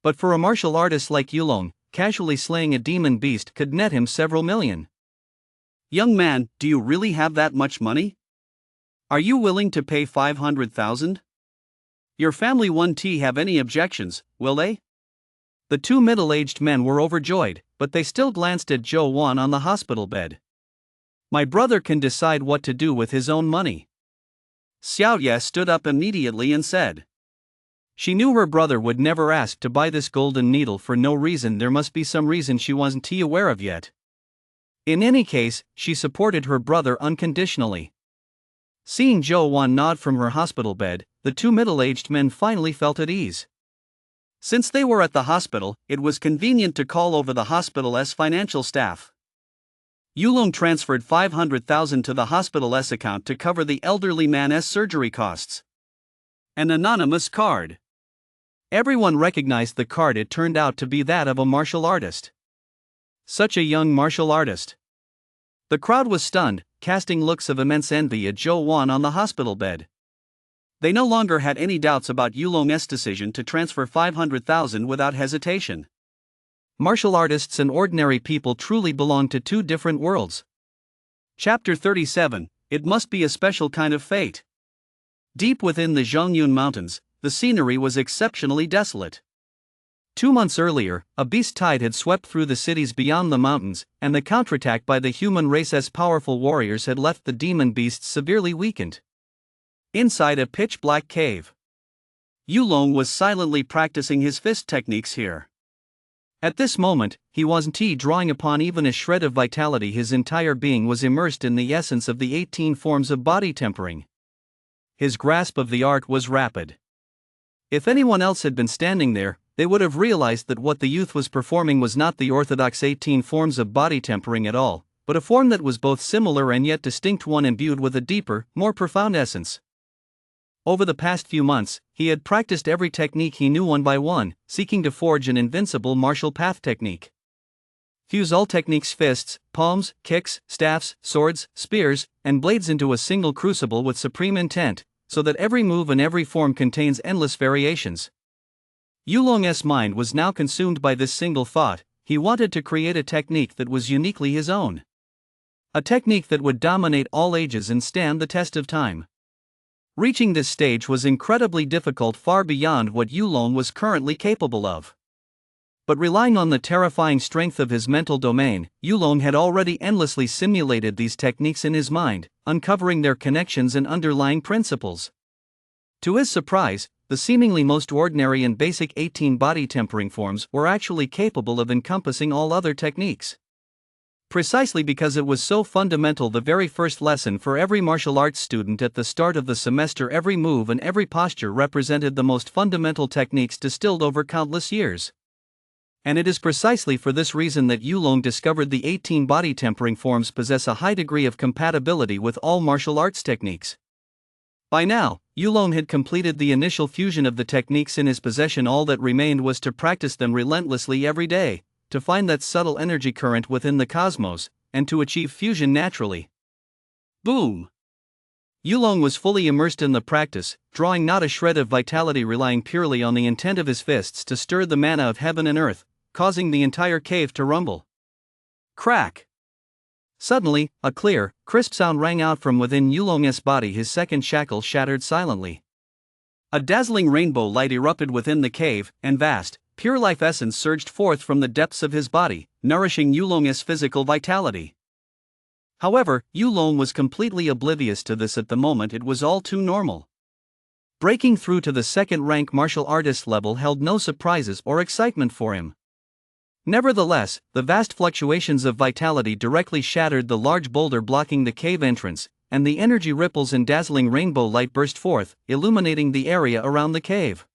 But for a martial artist like Yulong, casually slaying a demon beast could net him several million. Young man, do you really have that much money? Are you willing to pay 500,000? Your family won't have any objections, will they? The two middle-aged men were overjoyed, but they still glanced at Zhou Wan on the hospital bed. My brother can decide what to do with his own money. Xiao Ye stood up immediately and said. She knew her brother would never ask to buy this golden needle for no reason. There must be some reason she wasn't aware of yet. In any case, she supported her brother unconditionally. Seeing Zhou Wan nod from her hospital bed, the two middle-aged men finally felt at ease. Since they were at the hospital, it was convenient to call over the hospital's financial staff. Yulong transferred 500,000 to the hospital's account to cover the elderly man's surgery costs. An anonymous card. Everyone recognized the card. It turned out to be that of a martial artist. Such a young martial artist. The crowd was stunned, casting looks of immense envy at Zhou Wan on the hospital bed. They no longer had any doubts about Yulong's decision to transfer 500,000 without hesitation. Martial artists and ordinary people truly belong to two different worlds. Chapter 37, It Must Be a Special Kind of Fate. Deep within the Zhongyun Mountains, the scenery was exceptionally desolate. 2 months earlier, a beast tide had swept through the cities beyond the mountains, and the counterattack by the human race's powerful warriors had left the demon beasts severely weakened. Inside a pitch-black cave, Yulong was silently practicing his fist techniques here. At this moment, he wasn't drawing upon even a shred of vitality. His entire being was immersed in the essence of the 18 forms of body tempering. His grasp of the art was rapid. If anyone else had been standing there, they would have realized that what the youth was performing was not the orthodox 18 forms of body tempering at all, but a form that was both similar and yet distinct, one imbued with a deeper, more profound essence. Over the past few months, he had practiced every technique he knew one by one, seeking to forge an invincible martial path technique. Fuse all techniques, fists, palms, kicks, staffs, swords, spears, and blades into a single crucible with supreme intent, so that every move and every form contains endless variations. Yulong's mind was now consumed by this single thought. He wanted to create a technique that was uniquely his own. A technique that would dominate all ages and stand the test of time. Reaching this stage was incredibly difficult, far beyond what Yulong was currently capable of. But relying on the terrifying strength of his mental domain, Yulong had already endlessly simulated these techniques in his mind, uncovering their connections and underlying principles. To his surprise, the seemingly most ordinary and basic 18 body tempering forms were actually capable of encompassing all other techniques. Precisely because it was so fundamental, the very first lesson for every martial arts student at the start of the semester, every move and every posture represented the most fundamental techniques distilled over countless years. And it is precisely for this reason that Yulong discovered the 18 body tempering forms possess a high degree of compatibility with all martial arts techniques. By now, Yulong had completed the initial fusion of the techniques in his possession. All that remained was to practice them relentlessly every day, to find that subtle energy current within the cosmos, and to achieve fusion naturally. Boom! Yulong was fully immersed in the practice, drawing not a shred of vitality, relying purely on the intent of his fists to stir the mana of heaven and earth, causing the entire cave to rumble. Crack! Suddenly, a clear, crisp sound rang out from within Yulong's body. His second shackle shattered silently. A dazzling rainbow light erupted within the cave, and vast, pure life essence surged forth from the depths of his body, nourishing Yulong's physical vitality. However, Yulong was completely oblivious to this at the moment. It was all too normal. Breaking through to the second-rank martial artist level held no surprises or excitement for him. Nevertheless, the vast fluctuations of vitality directly shattered the large boulder blocking the cave entrance, and the energy ripples and dazzling rainbow light burst forth, illuminating the area around the cave.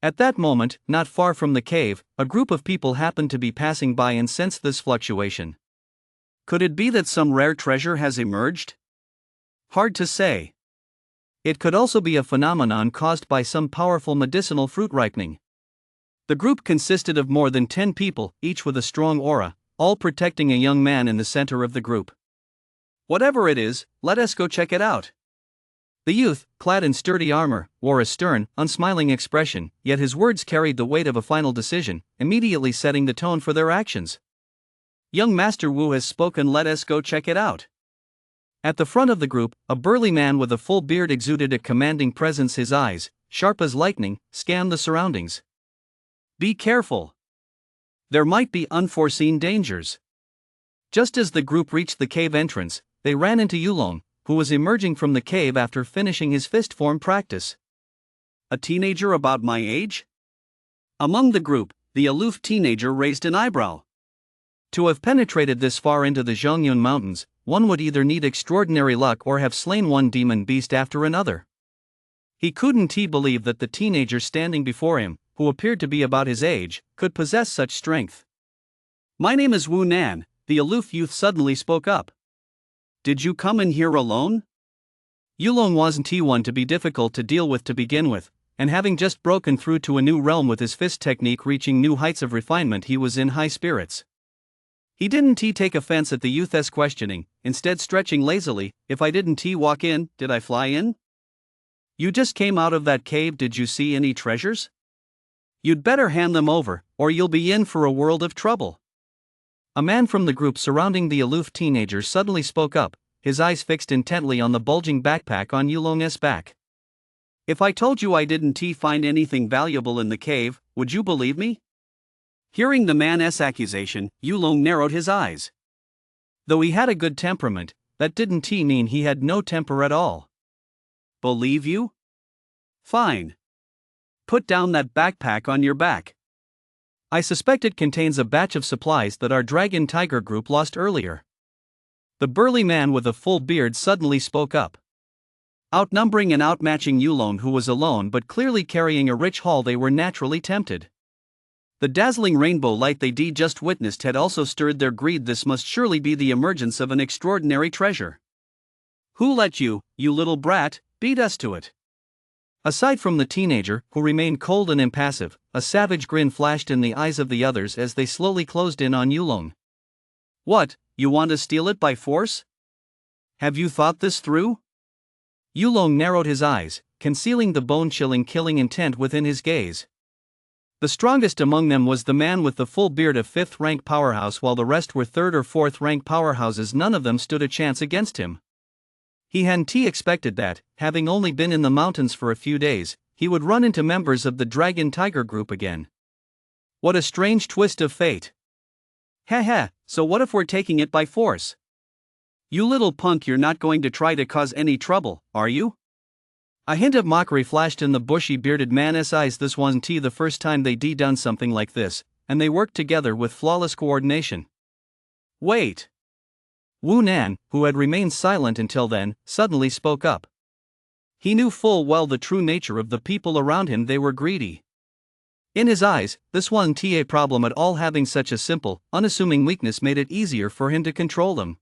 At that moment, not far from the cave, a group of people happened to be passing by and sensed this fluctuation. Could it be that some rare treasure has emerged? Hard to say. It could also be a phenomenon caused by some powerful medicinal fruit ripening. The group consisted of more than 10 people, each with a strong aura, all protecting a young man in the center of the group. Whatever it is, let us go check it out. The youth, clad in sturdy armor, wore a stern, unsmiling expression, yet his words carried the weight of a final decision, immediately setting the tone for their actions. Young Master Wu has spoken, let us go check it out. At the front of the group, a burly man with a full beard exuded a commanding presence. His eyes, sharp as lightning, scanned the surroundings. Be careful. There might be unforeseen dangers. Just as the group reached the cave entrance, they ran into Yulong, who was emerging from the cave after finishing his fist form practice. A teenager about my age? Among the group, the aloof teenager raised an eyebrow. To have penetrated this far into the Zhongyun Mountains, one would either need extraordinary luck or have slain one demon beast after another. He couldn't believe that the teenager standing before him, who appeared to be about his age, could possess such strength. My name is Wu Nan, the aloof youth suddenly spoke up. Did you come in here alone? Yulong wasn't one to be difficult to deal with to begin with, and having just broken through to a new realm with his fist technique reaching new heights of refinement, he was in high spirits. He didn't take offense at the youth's questioning, instead stretching lazily. If I didn't walk in, did I fly in? You just came out of that cave, did you see any treasures? You'd better hand them over, or you'll be in for a world of trouble. A man from the group surrounding the aloof teenager suddenly spoke up, his eyes fixed intently on the bulging backpack on Yulong's back. If I told you I didn't find anything valuable in the cave, would you believe me? Hearing the man's accusation, Yulong narrowed his eyes. Though he had a good temperament, that didn't mean he had no temper at all. Believe you? Fine. Put down that backpack on your back. I suspect it contains a batch of supplies that our Dragon Tiger group lost earlier. The burly man with a full beard suddenly spoke up. Outnumbering and outmatching Yulong, who was alone but clearly carrying a rich haul, they were naturally tempted. The dazzling rainbow light they just witnessed had also stirred their greed. This must surely be the emergence of an extraordinary treasure. Who let you, you little brat, beat us to it? Aside from the teenager, who remained cold and impassive, a savage grin flashed in the eyes of the others as they slowly closed in on Yulong. What, you want to steal it by force? Have you thought this through? Yulong narrowed his eyes, concealing the bone-chilling killing intent within his gaze. The strongest among them was the man with the full beard, of 5th-rank powerhouse, while the rest were 3rd or 4th-rank powerhouses. None of them stood a chance against him. He hadn't expected that, having only been in the mountains for a few days, he would run into members of the Dragon Tiger group again. What a strange twist of fate. So what if we're taking it by force? You little punk, you're not going to try to cause any trouble, are you? A hint of mockery flashed in the bushy bearded man's eyes. This wasn't the first time they'd done something like this, and they worked together with flawless coordination. Wait. Wu Nan, who had remained silent until then, suddenly spoke up. He knew full well the true nature of the people around him. They were greedy. In his eyes, this wasn't a problem at all. Having such a simple, unassuming weakness made it easier for him to control them.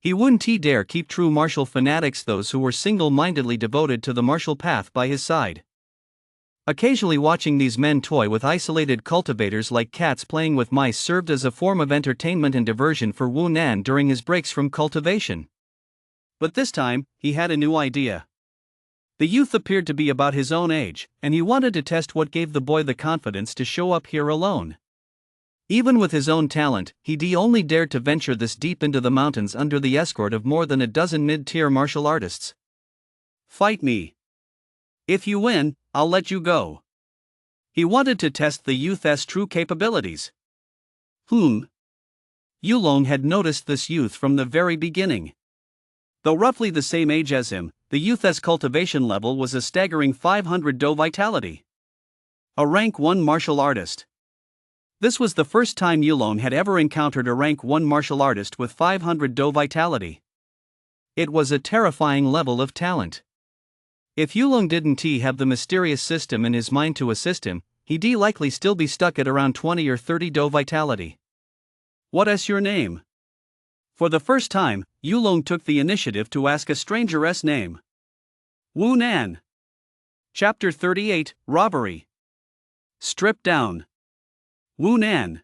He wouldn't dare keep true martial fanatics, those who were single-mindedly devoted to the martial path, by his side. Occasionally watching these men toy with isolated cultivators like cats playing with mice served as a form of entertainment and diversion for Wu Nan during his breaks from cultivation. But this time, he had a new idea. The youth appeared to be about his own age, and he wanted to test what gave the boy the confidence to show up here alone. Even with his own talent, he only dared to venture this deep into the mountains under the escort of more than a dozen mid-tier martial artists. Fight me. If you win, I'll let you go. He wanted to test the youth's true capabilities. Yulong had noticed this youth from the very beginning. Though roughly the same age as him, the youth's cultivation level was a staggering 500 Do vitality. A rank 1 martial artist. This was the first time Yulong had ever encountered a rank 1 martial artist with 500 Do vitality. It was a terrifying level of talent. If Yulong didn't have the mysterious system in his mind to assist him, he'd likely still be stuck at around 20 or 30 Do vitality. What's your name? For the first time, Yulong took the initiative to ask a stranger's name. Wu Nan. Chapter 38, Robbery. Stripped down. Wu Nan.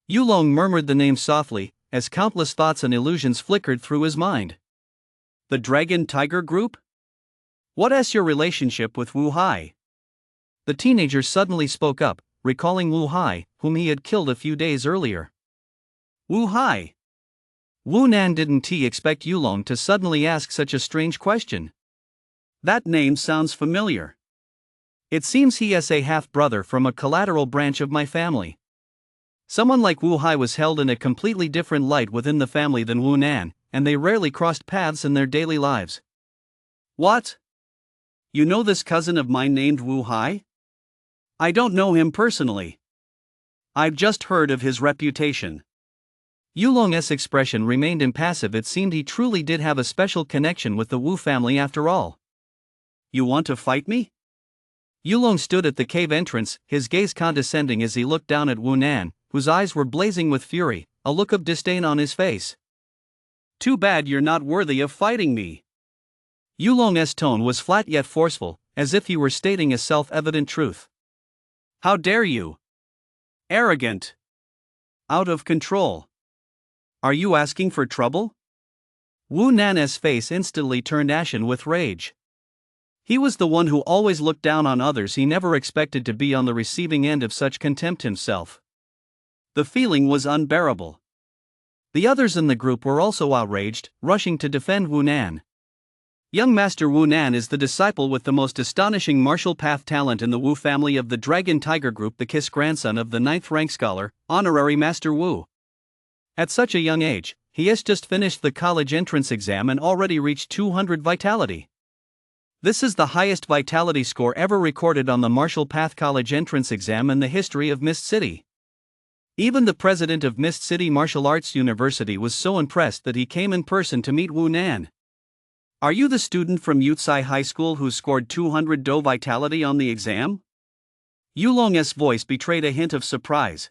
Yulong murmured the name softly, as countless thoughts and illusions flickered through his mind. The Dragon Tiger Group? What's your relationship with Wu Hai? The teenager suddenly spoke up, recalling Wu Hai, whom he had killed a few days earlier. Wu Hai. Wu Nan didn't expect Yulong to suddenly ask such a strange question. That name sounds familiar. It seems he is a half-brother from a collateral branch of my family. Someone like Wu Hai was held in a completely different light within the family than Wu Nan, and they rarely crossed paths in their daily lives. What? You know this cousin of mine named Wu Hai? I don't know him personally. I've just heard of his reputation. Yulong's expression remained impassive. It seemed he truly did have a special connection with the Wu family after all. You want to fight me? Yulong stood at the cave entrance, his gaze condescending as he looked down at Wu Nan, whose eyes were blazing with fury, a look of disdain on his face. Too bad you're not worthy of fighting me. Yulong's tone was flat yet forceful, as if he were stating a self-evident truth. How dare you? Arrogant. Out of control. Are you asking for trouble? Wu Nan's face instantly turned ashen with rage. He was the one who always looked down on others. He never expected to be on the receiving end of such contempt himself. The feeling was unbearable. The others in the group were also outraged, rushing to defend Wu Nan. Young Master Wu Nan is the disciple with the most astonishing martial path talent in the Wu family of the Dragon Tiger Group, the Kiss grandson of the 9th rank scholar, Honorary Master Wu. At such a young age, he has just finished the college entrance exam and already reached 200 vitality. This is the highest vitality score ever recorded on the Martial Path College entrance exam in the history of Mist City. Even the president of Mist City Martial Arts University was so impressed that he came in person to meet Wu Nan. Are you the student from Yutsai High School who scored 200 Do vitality on the exam? Yulong's voice betrayed a hint of surprise.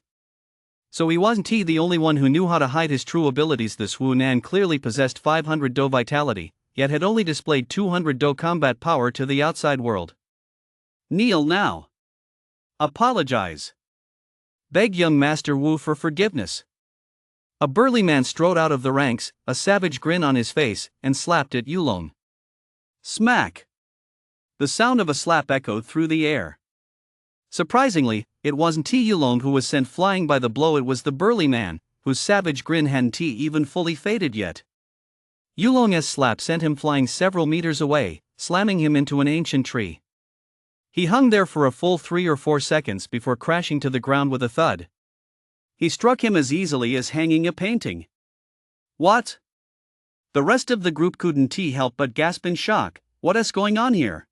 So he wasn't the only one who knew how to hide his true abilities. This Wu Nan clearly possessed 500 Do vitality, yet had only displayed 200 Do combat power to the outside world. Kneel now. Apologize. Beg young Master Wu for forgiveness. A burly man strode out of the ranks, a savage grin on his face, and slapped at Yulong. Smack! The sound of a slap echoed through the air. Surprisingly, it wasn't Yulong who was sent flying by the blow. It was the burly man, whose savage grin hadn't even fully faded yet. Yulong's slap sent him flying several meters away, slamming him into an ancient tree. He hung there for a full 3 or 4 seconds before crashing to the ground with a thud. He struck him as easily as hanging a painting. What? The rest of the group couldn't help but gasp in shock. What's going on here?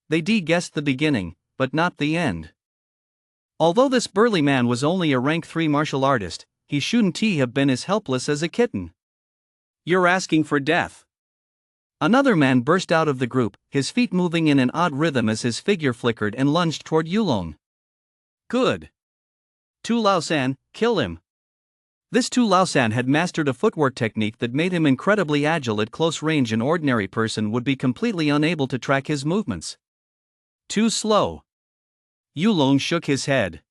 They guessed the beginning, but not the end. Although this burly man was only a rank 3 martial artist, he shouldn't have been as helpless as a kitten. You're asking for death. Another man burst out of the group, his feet moving in an odd rhythm as his figure flickered and lunged toward Yulong. Good. Tu Lao-san, kill him. This Tu Lao-san had mastered a footwork technique that made him incredibly agile at close range. An ordinary person would be completely unable to track his movements. Too slow. Yulong shook his head.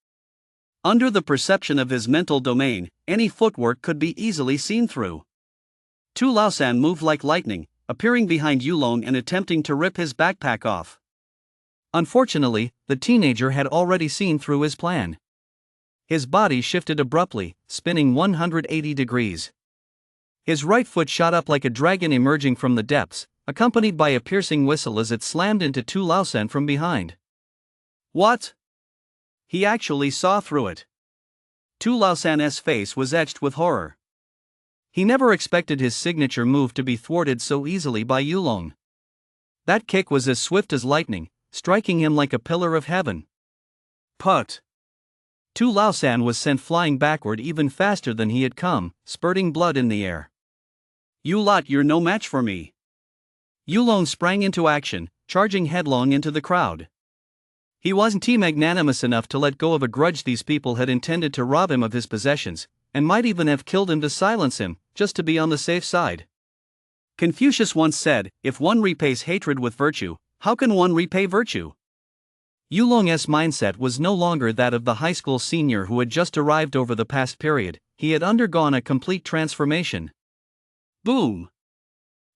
Under the perception of his mental domain, any footwork could be easily seen through. Tu Laosan moved like lightning, appearing behind Yulong and attempting to rip his backpack off. Unfortunately, the teenager had already seen through his plan. His body shifted abruptly, spinning 180 degrees. His right foot shot up like a dragon emerging from the depths, accompanied by a piercing whistle as it slammed into Tu Laosan from behind. What? He actually saw through it. Tu Laosan's face was etched with horror. He never expected his signature move to be thwarted so easily by Yulong. That kick was as swift as lightning, striking him like a pillar of heaven. Put! Tu Laosan was sent flying backward even faster than he had come, spurting blood in the air. You lot, you're no match for me. Yulong sprang into action, charging headlong into the crowd. He wasn't magnanimous enough to let go of a grudge. These people had intended to rob him of his possessions, and might even have killed him to silence him, just to be on the safe side. Confucius once said, if one repays hatred with virtue, how can one repay virtue? Yulong's mindset was no longer that of the high school senior who had just arrived over the past period. He had undergone a complete transformation. Boom!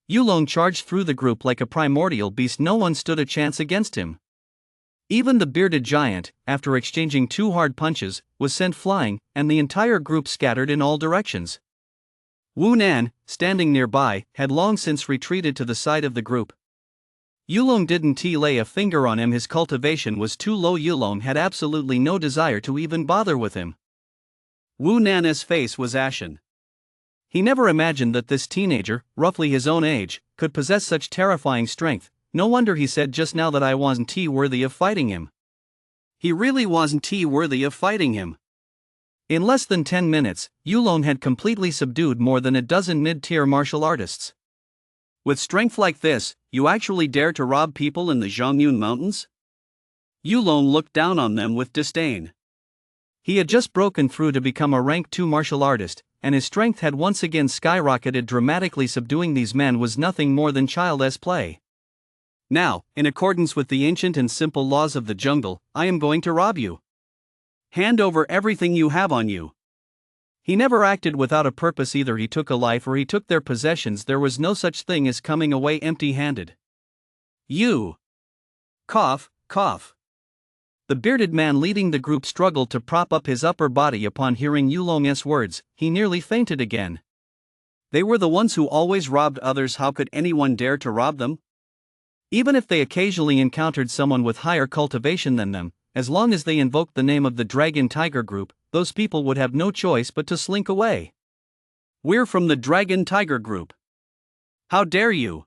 Yulong charged through the group like a primordial beast. No one stood a chance against him. Even the bearded giant, after exchanging 2 hard punches, was sent flying, and the entire group scattered in all directions. Wu Nan, standing nearby, had long since retreated to the side of the group. Yulong didn't lay a finger on him. His cultivation was too low. Yulong had absolutely no desire to even bother with him. Wu Nan's face was ashen. He never imagined that this teenager, roughly his own age, could possess such terrifying strength. No wonder he said just now that I wasn't worthy of fighting him. He really wasn't worthy of fighting him. In less than 10 minutes, Yulong had completely subdued more than a dozen mid-tier martial artists. With strength like this, you actually dare to rob people in the Zhongyun Mountains? Yulong looked down on them with disdain. He had just broken through to become a rank 2 martial artist, and his strength had once again skyrocketed dramatically. Subduing these men was nothing more than child's play. Now, in accordance with the ancient and simple laws of the jungle, I am going to rob you. Hand over everything you have on you. He never acted without a purpose. Either he took a life or he took their possessions. There was no such thing as coming away empty-handed. You! Cough, cough. The bearded man leading the group struggled to prop up his upper body upon hearing Yulong's words. He nearly fainted again. They were the ones who always robbed others. How could anyone dare to rob them? Even if they occasionally encountered someone with higher cultivation than them, as long as they invoked the name of the Dragon Tiger Group, those people would have no choice but to slink away. We're from the Dragon Tiger Group. How dare you?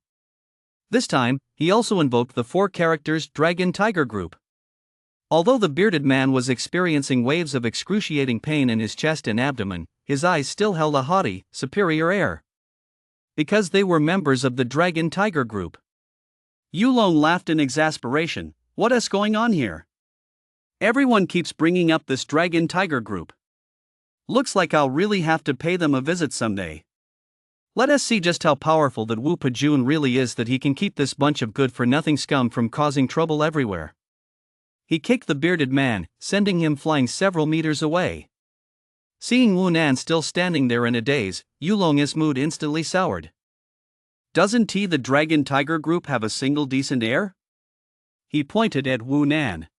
This time, he also invoked the 4 characters Dragon Tiger Group. Although the bearded man was experiencing waves of excruciating pain in his chest and abdomen, his eyes still held a haughty, superior air. Because they were members of the Dragon Tiger Group. Yulong laughed in exasperation. What is going on here? Everyone keeps bringing up this Dragon Tiger Group. Looks like I'll really have to pay them a visit someday. Let us see just how powerful that Wu Pejun really is, that he can keep this bunch of good-for-nothing scum from causing trouble everywhere. He kicked the bearded man, sending him flying several meters away. Seeing Wu Nan still standing there in a daze, Yulong's mood instantly soured. Doesn't the Dragon Tiger Group have a single decent heir? He pointed at Wu Nan.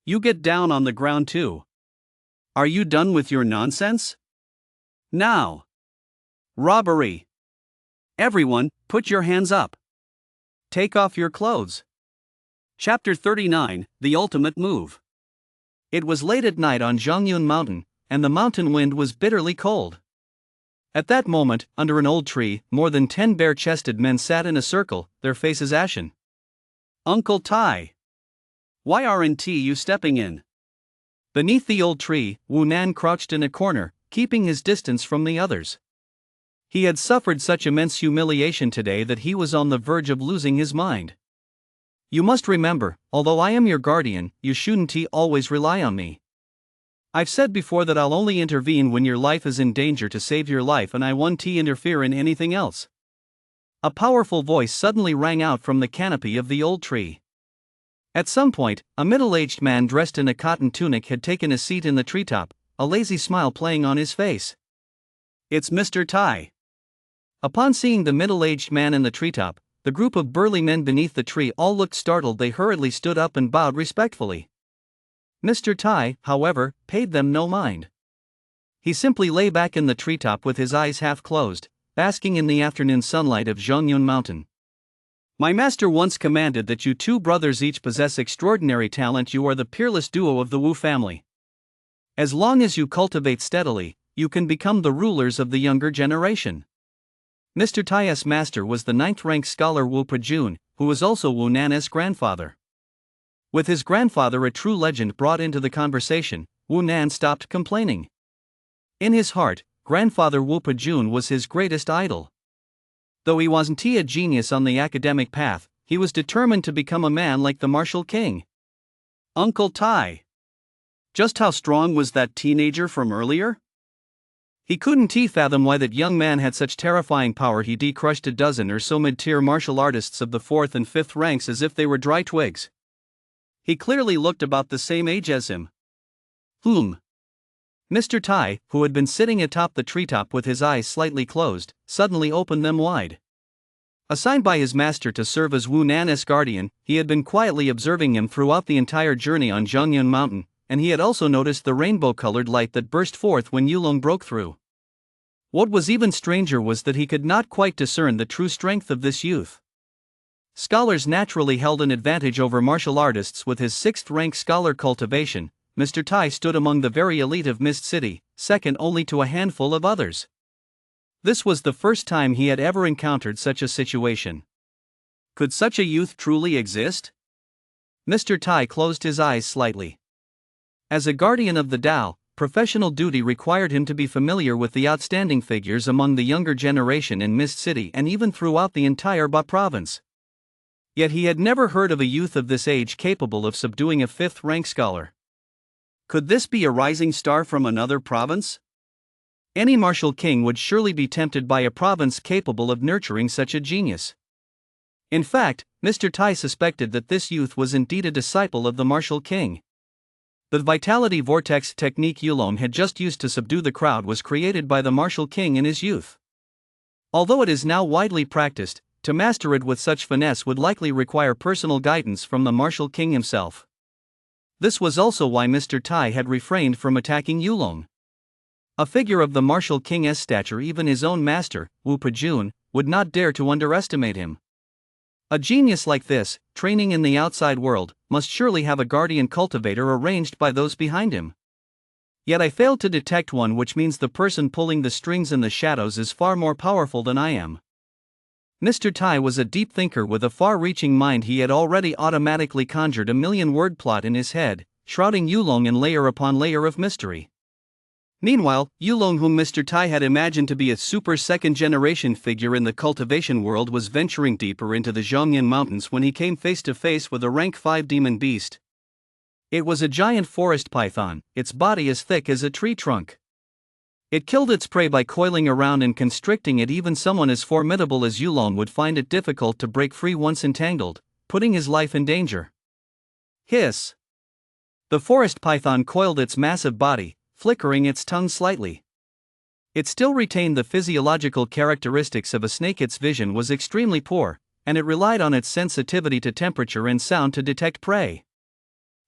You get down on the ground too. Are you done with your nonsense? Now. Robbery. Everyone, put your hands up. Take off your clothes. Chapter 39, The Ultimate Move. It was late at night on Zhongyun Mountain, and the mountain wind was bitterly cold. At that moment, under an old tree, more than 10 bare-chested men sat in a circle, their faces ashen. Uncle Tai. Why aren't you stepping in? Beneath the old tree, Wu Nan crouched in a corner, keeping his distance from the others. He had suffered such immense humiliation today that he was on the verge of losing his mind. You must remember, although I am your guardian, you shouldn't always rely on me. I've said before that I'll only intervene when your life is in danger to save your life, and I won't interfere in anything else. A powerful voice suddenly rang out from the canopy of the old tree. At some point, a middle-aged man dressed in a cotton tunic had taken a seat in the treetop, a lazy smile playing on his face. It's Mr. Tai. Upon seeing the middle-aged man in the treetop, the group of burly men beneath the tree all looked startled. They hurriedly stood up and bowed respectfully. Mr. Tai, however, paid them no mind. He simply lay back in the treetop with his eyes half closed, basking in the afternoon sunlight of Zhongyun Mountain. My master once commanded that you two brothers each possess extraordinary talent. You are the peerless duo of the Wu family. As long as you cultivate steadily, you can become the rulers of the younger generation. Mr. Tai's master was the 9th-rank scholar Wu Pejun, who was also Wu Nan's grandfather. With his grandfather a true legend brought into the conversation, Wu Nan stopped complaining. In his heart, grandfather Wu Pejun was his greatest idol. Though he wasn't a genius on the academic path, he was determined to become a man like the martial king. Uncle Tai. Just how strong was that teenager from earlier? He couldn't fathom why that young man had such terrifying power. He crushed a dozen or so mid-tier martial artists of the 4th and 5th ranks as if they were dry twigs. He clearly looked about the same age as him. Mr. Tai, who had been sitting atop the treetop with his eyes slightly closed, suddenly opened them wide. Assigned by his master to serve as Wu Nan's guardian, he had been quietly observing him throughout the entire journey on Zhongyun Mountain, and he had also noticed the rainbow-colored light that burst forth when Yulong broke through. What was even stranger was that he could not quite discern the true strength of this youth. Scholars naturally held an advantage over martial artists. With his 6th-rank scholar cultivation, Mr. Tai stood among the very elite of Mist City, second only to a handful of others. This was the first time he had ever encountered such a situation. Could such a youth truly exist? Mr. Tai closed his eyes slightly. As a guardian of the Tao, professional duty required him to be familiar with the outstanding figures among the younger generation in Mist City and even throughout the entire Ba province. Yet he had never heard of a youth of this age capable of subduing a 5th-rank scholar. Could this be a rising star from another province? Any martial king would surely be tempted by a province capable of nurturing such a genius. In fact, Mr. Tai suspected that this youth was indeed a disciple of the martial king. The vitality vortex technique Yulong had just used to subdue the crowd was created by the martial king in his youth. Although it is now widely practiced, to master it with such finesse would likely require personal guidance from the martial king himself. This was also why Mr. Tai had refrained from attacking Yulong. A figure of the martial king's stature, even his own master, Wu Pejun, would not dare to underestimate him. A genius like this, training in the outside world, must surely have a guardian cultivator arranged by those behind him. Yet I failed to detect one, which means the person pulling the strings in the shadows is far more powerful than I am. Mr. Tai was a deep thinker with a far-reaching mind. He had already automatically conjured a million-word plot in his head, shrouding Yulong in layer upon layer of mystery. Meanwhile, Yulong, whom Mr. Tai had imagined to be a super second-generation figure in the cultivation world, was venturing deeper into the Zhongyun Mountains when he came face to face with a rank 5 demon beast. It was a giant forest python, its body as thick as a tree trunk. It killed its prey by coiling around and constricting it. Even someone as formidable as Yulong would find it difficult to break free once entangled, putting his life in danger. Hiss! The forest python coiled its massive body, flickering its tongue slightly. It still retained the physiological characteristics of a snake. Its vision was extremely poor, and it relied on its sensitivity to temperature and sound to detect prey.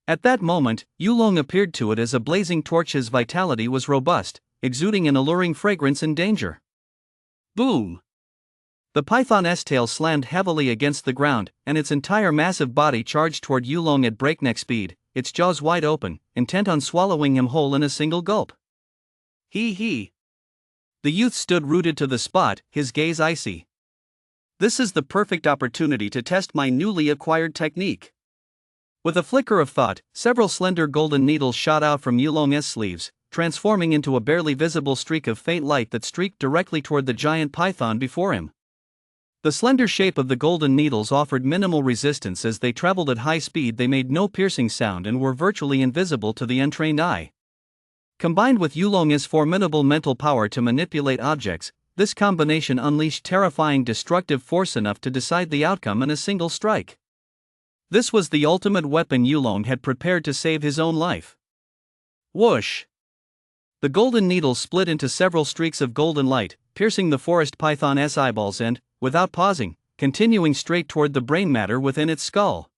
At that moment, Yulong appeared to it as a blazing torch. His vitality was robust, exuding an alluring fragrance and danger. Boom! The python's tail slammed heavily against the ground, and its entire massive body charged toward Yulong at breakneck speed, its jaws wide open, intent on swallowing him whole in a single gulp. Hee. The youth stood rooted to the spot, his gaze icy. This is the perfect opportunity to test my newly acquired technique. With a flicker of thought, several slender golden needles shot out from Yulong's sleeves, transforming into a barely visible streak of faint light that streaked directly toward the giant python before him. The slender shape of the golden needles offered minimal resistance as they traveled at high speed. They made no piercing sound and were virtually invisible to the untrained eye. Combined with Yulong's formidable mental power to manipulate objects, this combination unleashed terrifying destructive force enough to decide the outcome in a single strike. This was the ultimate weapon Yulong had prepared to save his own life. Whoosh! The golden needles split into several streaks of golden light, piercing the forest python's eyeballs and, without pausing, continuing straight toward the brain matter within its skull.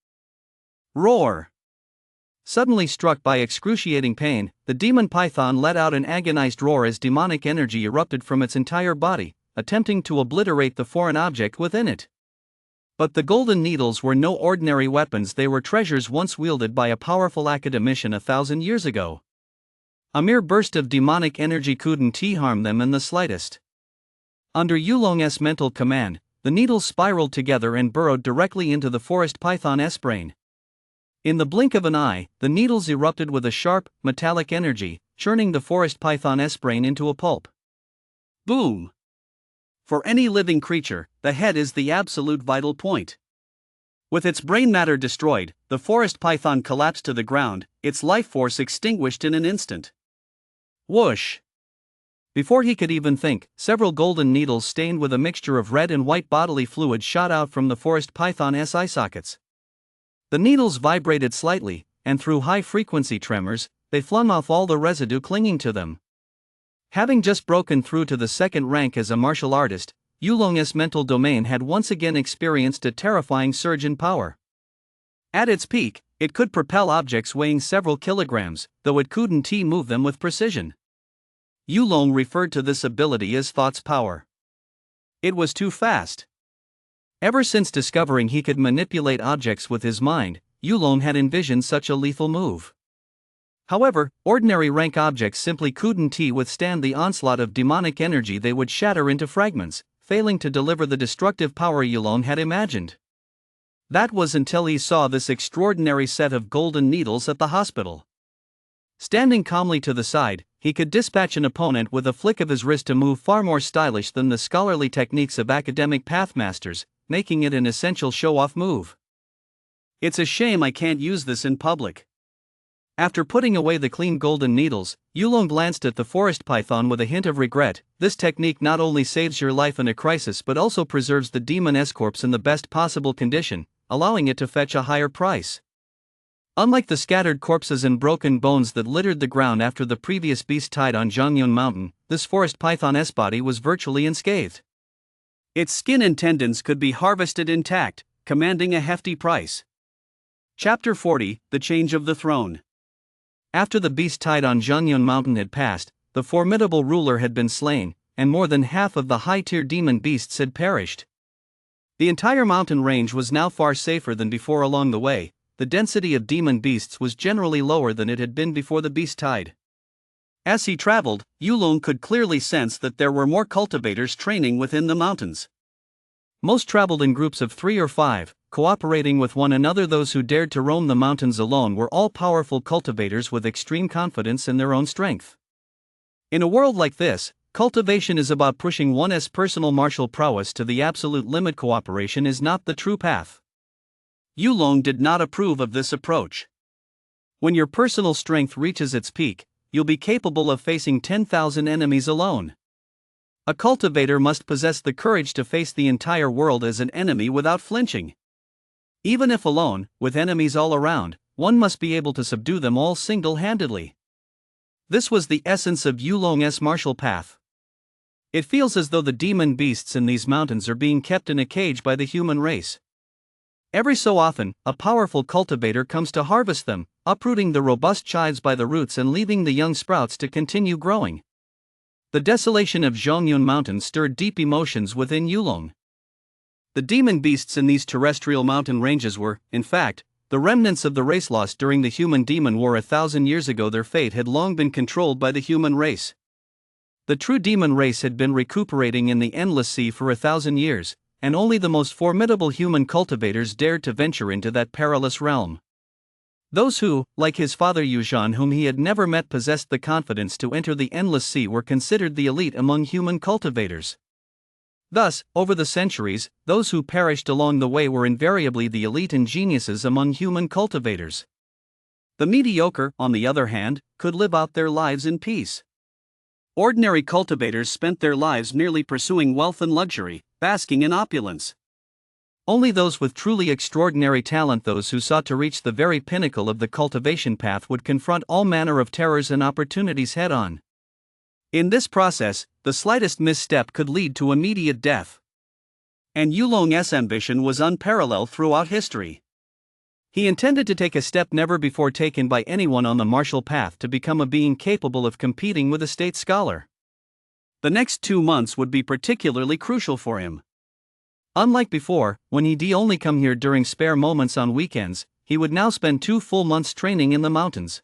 Roar! Suddenly struck by excruciating pain, the demon python let out an agonized roar as demonic energy erupted from its entire body, attempting to obliterate the foreign object within it. But the golden needles were no ordinary weapons, they were treasures once wielded by a powerful academician 1,000 years ago. A mere burst of demonic energy couldn't harm them in the slightest. Under Yulong's mental command, the needles spiraled together and burrowed directly into the forest python's brain. In the blink of an eye, the needles erupted with a sharp, metallic energy, churning the forest python's brain into a pulp. Boom! For any living creature, the head is the absolute vital point. With its brain matter destroyed, the forest python collapsed to the ground, its life force extinguished in an instant. Whoosh! Before he could even think, several golden needles stained with a mixture of red and white bodily fluid shot out from the forest python's eye sockets. The needles vibrated slightly, and through high-frequency tremors, they flung off all the residue clinging to them. Having just broken through to the second rank as a martial artist, Yulong's mental domain had once again experienced a terrifying surge in power. At its peak, it could propel objects weighing several kilograms, though it couldn't move them with precision. Yulong referred to this ability as thought's power. It was too fast. Ever since discovering he could manipulate objects with his mind, Yulong had envisioned such a lethal move. However, ordinary rank objects simply couldn't withstand the onslaught of demonic energy, they would shatter into fragments, failing to deliver the destructive power Yulong had imagined. That was until he saw this extraordinary set of golden needles at the hospital. Standing calmly to the side, he could dispatch an opponent with a flick of his wrist, a move far more stylish than the scholarly techniques of academic pathmasters, making it an essential show-off move. It's a shame I can't use this in public. After putting away the clean golden needles, Yulong glanced at the forest python with a hint of regret. This technique not only saves your life in a crisis but also preserves the demon's corpse in the best possible condition, allowing it to fetch a higher price. Unlike the scattered corpses and broken bones that littered the ground after the previous beast tied on Zhongyun Mountain, this forest python's body was virtually unscathed. Its skin and tendons could be harvested intact, commanding a hefty price. Chapter 40: The Change of the Throne. After the beast tied on Zhongyun Mountain had passed, the formidable ruler had been slain, and more than half of the high-tier demon beasts had perished. The entire mountain range was now far safer than before. Along the way, the density of demon beasts was generally lower than it had been before the beast tide. As he traveled, Yulong could clearly sense that there were more cultivators training within the mountains. Most traveled in groups of 3 or 5, cooperating with one another. Those who dared to roam the mountains alone were all powerful cultivators with extreme confidence in their own strength. In a world like this, cultivation is about pushing one's personal martial prowess to the absolute limit. Cooperation is not the true path. Yulong did not approve of this approach. When your personal strength reaches its peak, you'll be capable of facing 10,000 enemies alone. A cultivator must possess the courage to face the entire world as an enemy without flinching. Even if alone, with enemies all around, one must be able to subdue them all single-handedly. This was the essence of Yulong's martial path. It feels as though the demon beasts in these mountains are being kept in a cage by the human race. Every so often, a powerful cultivator comes to harvest them, uprooting the robust chives by the roots and leaving the young sprouts to continue growing. The desolation of Zhongyun Mountain stirred deep emotions within Yulong. The demon beasts in these terrestrial mountain ranges were, in fact, the remnants of the race lost during the human-demon war 1,000 years ago. Their fate had long been controlled by the human race. The true demon race had been recuperating in the endless sea for 1,000 years, and only the most formidable human cultivators dared to venture into that perilous realm. Those who, like his father Yuzhan, whom he had never met, possessed the confidence to enter the endless sea were considered the elite among human cultivators. Thus, over the centuries, those who perished along the way were invariably the elite and geniuses among human cultivators. The mediocre, on the other hand, could live out their lives in peace. Ordinary cultivators spent their lives merely pursuing wealth and luxury, basking in opulence. Only those with truly extraordinary talent, those who sought to reach the very pinnacle of the cultivation path, would confront all manner of terrors and opportunities head-on. In this process, the slightest misstep could lead to immediate death. And Yulong's ambition was unparalleled throughout history. He intended to take a step never before taken by anyone on the martial path to become a being capable of competing with a state scholar. The next 2 months would be particularly crucial for him. Unlike before, when he'd only come here during spare moments on weekends, he would now spend 2 full months training in the mountains.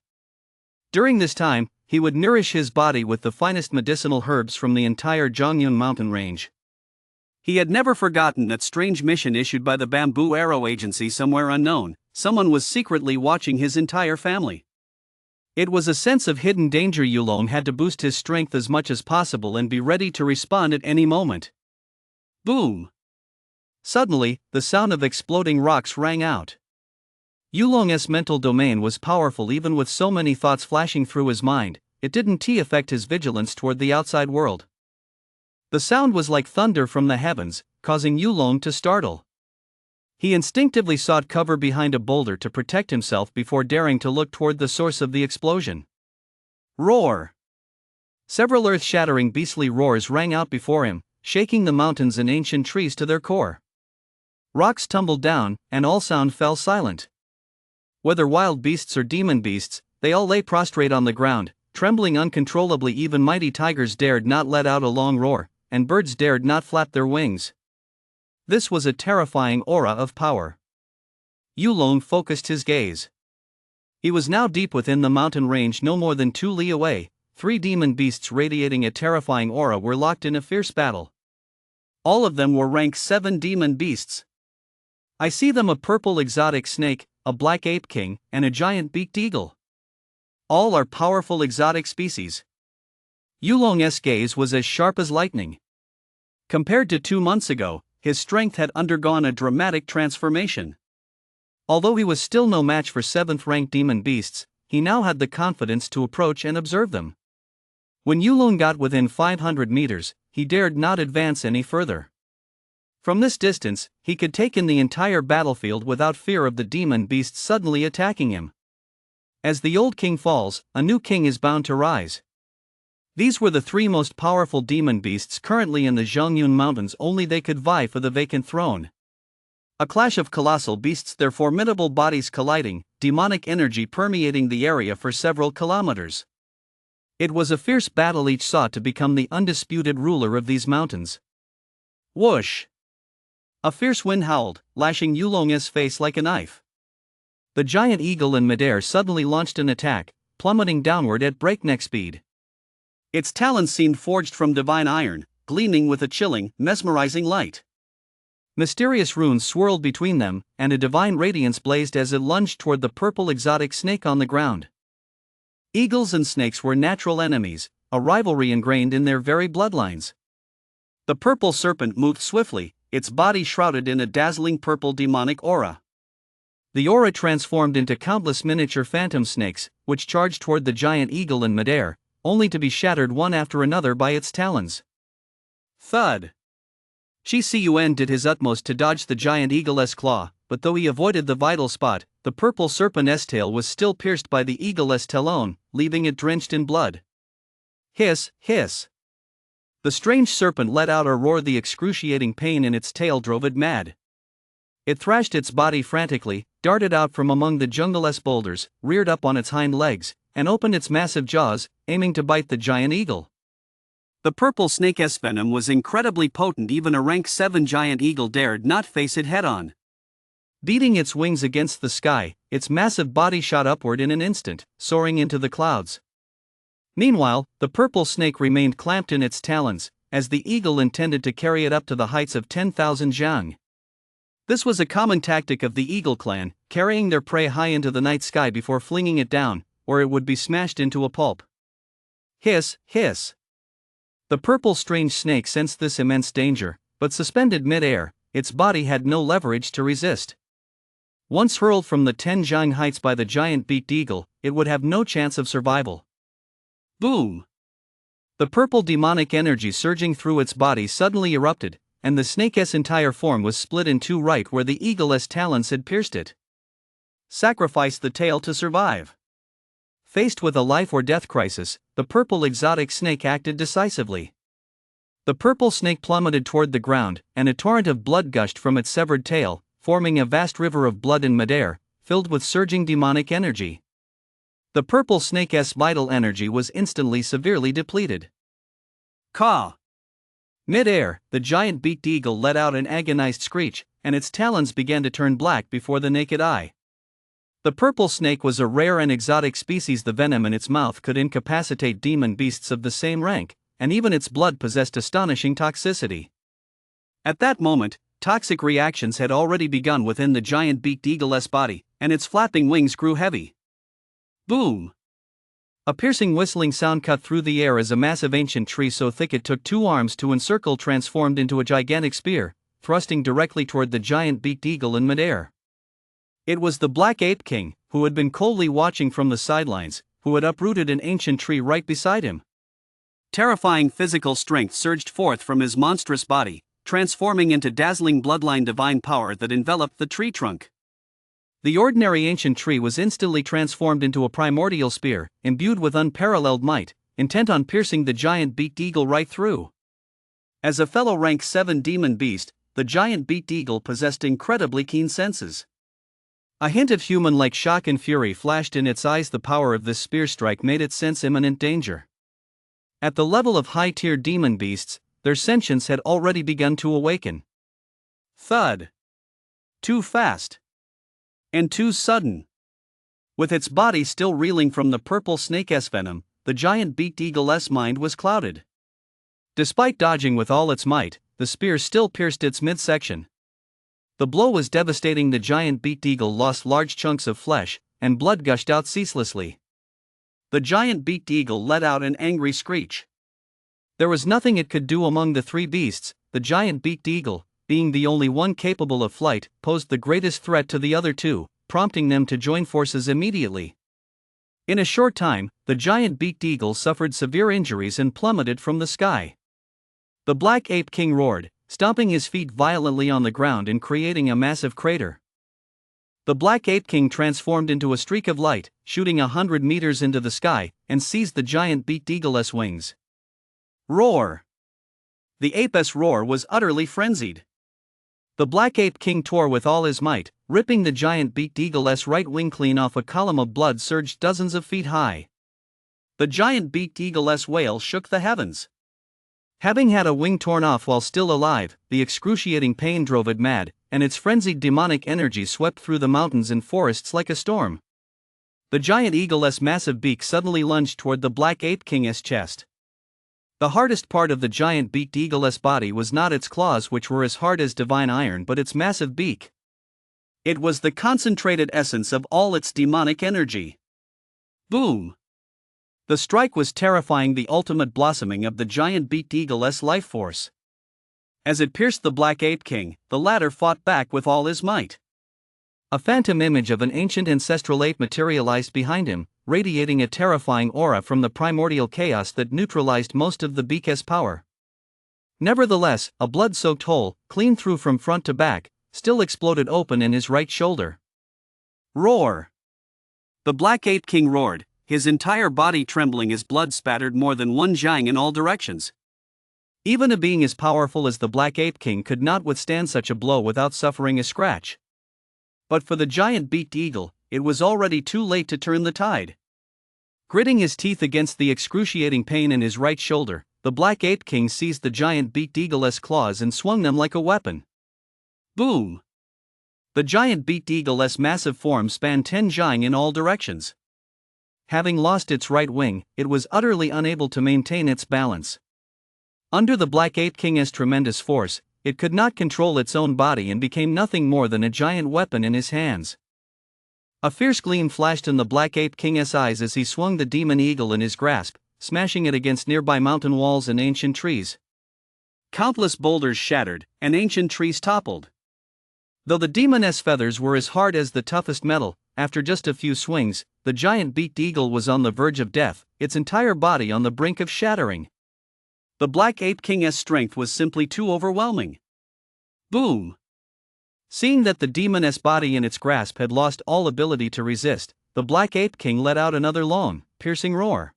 During this time, he would nourish his body with the finest medicinal herbs from the entire Zhongyun mountain range. He had never forgotten that strange mission issued by the Bamboo Arrow Agency somewhere unknown. Someone was secretly watching his entire family. It was a sense of hidden danger. Yulong had to boost his strength as much as possible and be ready to respond at any moment. Boom! Suddenly, the sound of exploding rocks rang out. Yulong's mental domain was powerful. Even with so many thoughts flashing through his mind, it didn't affect his vigilance toward the outside world. The sound was like thunder from the heavens, causing Yulong to startle. He instinctively sought cover behind a boulder to protect himself before daring to look toward the source of the explosion. Roar! Several earth-shattering beastly roars rang out before him, shaking the mountains and ancient trees to their core. Rocks tumbled down, and all sound fell silent. Whether wild beasts or demon beasts, they all lay prostrate on the ground, trembling uncontrollably. Even mighty tigers dared not let out a long roar, and birds dared not flap their wings. This was a terrifying aura of power. Yulong focused his gaze. He was now deep within the mountain range. No more than 2 li away, 3 demon beasts radiating a terrifying aura were locked in a fierce battle. All of them were rank 7 demon beasts. I see them: a purple exotic snake, a black ape king, and a giant beaked eagle. All are powerful exotic species. Yulong's gaze was as sharp as lightning. Compared to 2 months ago, his strength had undergone a dramatic transformation. Although he was still no match for 7th-ranked demon beasts, he now had the confidence to approach and observe them. When Yulong got within 500 meters, he dared not advance any further. From this distance, he could take in the entire battlefield without fear of the demon beasts suddenly attacking him. As the old king falls, a new king is bound to rise. These were the 3 most powerful demon beasts currently in the Zhongyun Mountains. Only they could vie for the vacant throne. A clash of colossal beasts, their formidable bodies colliding, demonic energy permeating the area for several kilometers. It was a fierce battle. Each sought to become the undisputed ruler of these mountains. Whoosh! A fierce wind howled, lashing Yulong's face like a knife. The giant eagle in midair suddenly launched an attack, plummeting downward at breakneck speed. Its talons seemed forged from divine iron, gleaming with a chilling, mesmerizing light. Mysterious runes swirled between them, and a divine radiance blazed as it lunged toward the purple exotic snake on the ground. Eagles and snakes were natural enemies, a rivalry ingrained in their very bloodlines. The purple serpent moved swiftly, its body shrouded in a dazzling purple demonic aura. The aura transformed into countless miniature phantom snakes, which charged toward the giant eagle in midair, only to be shattered one after another by its talons. Thud! Shi Cun did his utmost to dodge the giant eagle's claw, but though he avoided the vital spot, the purple serpent's tail was still pierced by the eagle's talon, leaving it drenched in blood. Hiss, hiss! The strange serpent let out a roar. The excruciating pain in its tail drove it mad. It thrashed its body frantically, darted out from among the jungle's boulders, reared up on its hind legs, and opened its massive jaws, aiming to bite the giant eagle. The purple snake's venom was incredibly potent. Even a rank 7 giant eagle dared not face it head-on. Beating its wings against the sky, its massive body shot upward in an instant, soaring into the clouds. Meanwhile, the purple snake remained clamped in its talons, as the eagle intended to carry it up to the heights of 10,000 zhang. This was a common tactic of the eagle clan, carrying their prey high into the night sky before flinging it down, or it would be smashed into a pulp. Hiss, hiss! The purple strange snake sensed this immense danger, but suspended mid-air, its body had no leverage to resist. Once hurled from the 10 zhang heights by the giant beaked eagle, it would have no chance of survival. Boom! The purple demonic energy surging through its body suddenly erupted, and the snake's entire form was split in 2 right where the eagle's talons had pierced it. Sacrifice the tail to survive. Faced with a life-or-death crisis, the purple exotic snake acted decisively. The purple snake plummeted toward the ground, and a torrent of blood gushed from its severed tail, forming a vast river of blood in midair, filled with surging demonic energy. The purple snake's vital energy was instantly severely depleted. Caw! Mid-air, the giant beaked eagle let out an agonized screech, and its talons began to turn black before the naked eye. The purple snake was a rare and exotic species. The venom in its mouth could incapacitate demon beasts of the same rank, and even its blood possessed astonishing toxicity. At that moment, toxic reactions had already begun within the giant beaked eagle's body, and its flapping wings grew heavy. Boom! A piercing whistling sound cut through the air as a massive ancient tree so thick it took 2 arms to encircle transformed into a gigantic spear, thrusting directly toward the giant beaked eagle in midair. It was the Black Ape King, who had been coldly watching from the sidelines, who had uprooted an ancient tree right beside him. Terrifying physical strength surged forth from his monstrous body, transforming into dazzling bloodline divine power that enveloped the tree trunk. The ordinary ancient tree was instantly transformed into a primordial spear, imbued with unparalleled might, intent on piercing the giant beaked eagle right through. As a fellow rank 7 demon beast, the giant beaked eagle possessed incredibly keen senses. A hint of human-like shock and fury flashed in its eyes. The power of this spear strike made it sense imminent danger. At the level of high-tier demon beasts, their sentience had already begun to awaken. Thud! Too fast. And too sudden. With its body still reeling from the purple snake's venom, the giant beaked eagle's mind was clouded. Despite dodging with all its might, the spear still pierced its midsection. The blow was devastating. The giant beaked eagle lost large chunks of flesh, and blood gushed out ceaselessly. The giant beaked eagle let out an angry screech. There was nothing it could do. Among the 3 beasts, the giant beaked eagle, being the only one capable of flight, posed the greatest threat to the other 2, prompting them to join forces immediately. In a short time, the giant beaked eagle suffered severe injuries and plummeted from the sky. The Black Ape King roared, stomping his feet violently on the ground and creating a massive crater. The Black Ape King transformed into a streak of light, shooting 100 meters into the sky, and seized the giant beaked eagle's wings. Roar! The ape's roar was utterly frenzied. The Black Ape King tore with all his might, ripping the giant beaked eagle's right wing clean off. A column of blood surged dozens of feet high. The giant beaked eagle's wail shook the heavens. Having had a wing torn off while still alive, the excruciating pain drove it mad, and its frenzied demonic energy swept through the mountains and forests like a storm. The giant eagle's massive beak suddenly lunged toward the Black Ape King's chest. The hardest part of the giant beaked eagle's body was not its claws, which were as hard as divine iron, but its massive beak. It was the concentrated essence of all its demonic energy. Boom! The strike was terrifying, the ultimate blossoming of the giant beaked eagle's life force. As it pierced the Black Ape King, the latter fought back with all his might. A phantom image of an ancient ancestral ape materialized behind him, radiating a terrifying aura from the primordial chaos that neutralized most of the beak's power. Nevertheless, a blood-soaked hole, clean through from front to back, still exploded open in his right shoulder. Roar! The Black Ape King roared, his entire body trembling as blood spattered more than 1 zhang in all directions. Even a being as powerful as the Black Ape King could not withstand such a blow without suffering a scratch. But for the giant beaked eagle, it was already too late to turn the tide. Gritting his teeth against the excruciating pain in his right shoulder, the Black Ape King seized the giant beaked eagle's claws and swung them like a weapon. Boom! The giant beaked eagle's massive form spanned 10 zhang in all directions. Having lost its right wing, it was utterly unable to maintain its balance. Under the Black Ape King's tremendous force, it could not control its own body and became nothing more than a giant weapon in his hands. A fierce gleam flashed in the Black Ape King's eyes as he swung the demon eagle in his grasp, smashing it against nearby mountain walls and ancient trees. Countless boulders shattered, and ancient trees toppled. Though the demon's feathers were as hard as the toughest metal, after just a few swings, the giant beaked eagle was on the verge of death, its entire body on the brink of shattering. The Black Ape King's strength was simply too overwhelming. Boom! Seeing that the demon's body in its grasp had lost all ability to resist, the Black Ape King let out another long, piercing roar.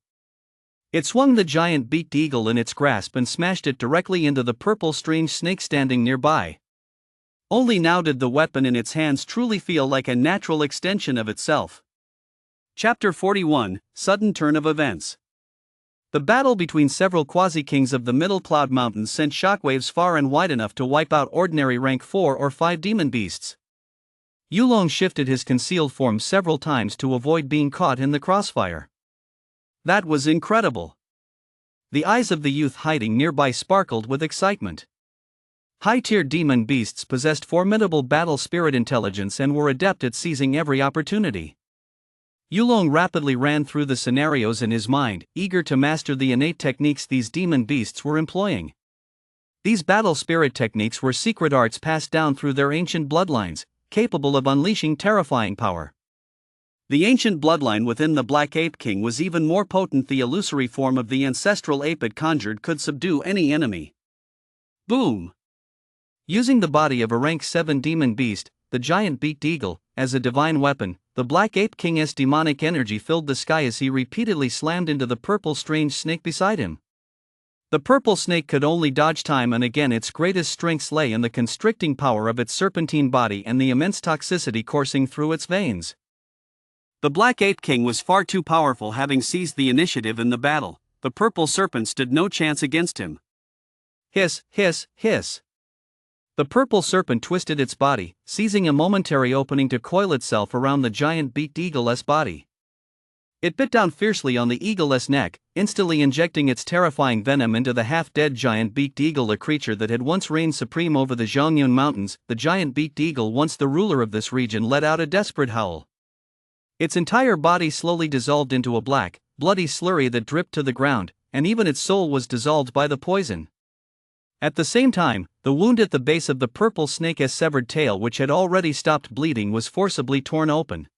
It swung the giant beaked eagle in its grasp and smashed it directly into the purple strange snake standing nearby. Only now did the weapon in its hands truly feel like a natural extension of itself. Chapter 41 – Sudden Turn of Events. The battle between several quasi-kings of the Middle Cloud Mountains sent shockwaves far and wide enough to wipe out ordinary rank 4 or 5 demon beasts. Yulong shifted his concealed form several times to avoid being caught in the crossfire. That was incredible. The eyes of the youth hiding nearby sparkled with excitement. High-tier demon beasts possessed formidable battle spirit intelligence and were adept at seizing every opportunity. Yulong rapidly ran through the scenarios in his mind, eager to master the innate techniques these demon beasts were employing. These battle spirit techniques were secret arts passed down through their ancient bloodlines, capable of unleashing terrifying power. The ancient bloodline within the Black Ape King was even more potent. The illusory form of the ancestral ape it conjured could subdue any enemy. Boom! Using the body of a rank 7 demon beast, the giant beaked eagle, as a divine weapon, the Black Ape King's demonic energy filled the sky as he repeatedly slammed into the purple strange snake beside him. The purple snake could only dodge time and again. Its greatest strengths lay in the constricting power of its serpentine body and the immense toxicity coursing through its veins. The Black Ape King was far too powerful. Having seized the initiative in the battle, the purple serpent stood no chance against him. Hiss, hiss, hiss. The purple serpent twisted its body, seizing a momentary opening to coil itself around the giant beaked eagle's body. It bit down fiercely on the eagle's neck, instantly injecting its terrifying venom into the half-dead giant beaked eagle, a creature that had once reigned supreme over the Zhongyun Mountains. The giant beaked eagle, once the ruler of this region, let out a desperate howl. Its entire body slowly dissolved into a black, bloody slurry that dripped to the ground, and even its soul was dissolved by the poison. At the same time, the wound at the base of the purple snake's severed tail, which had already stopped bleeding, was forcibly torn open.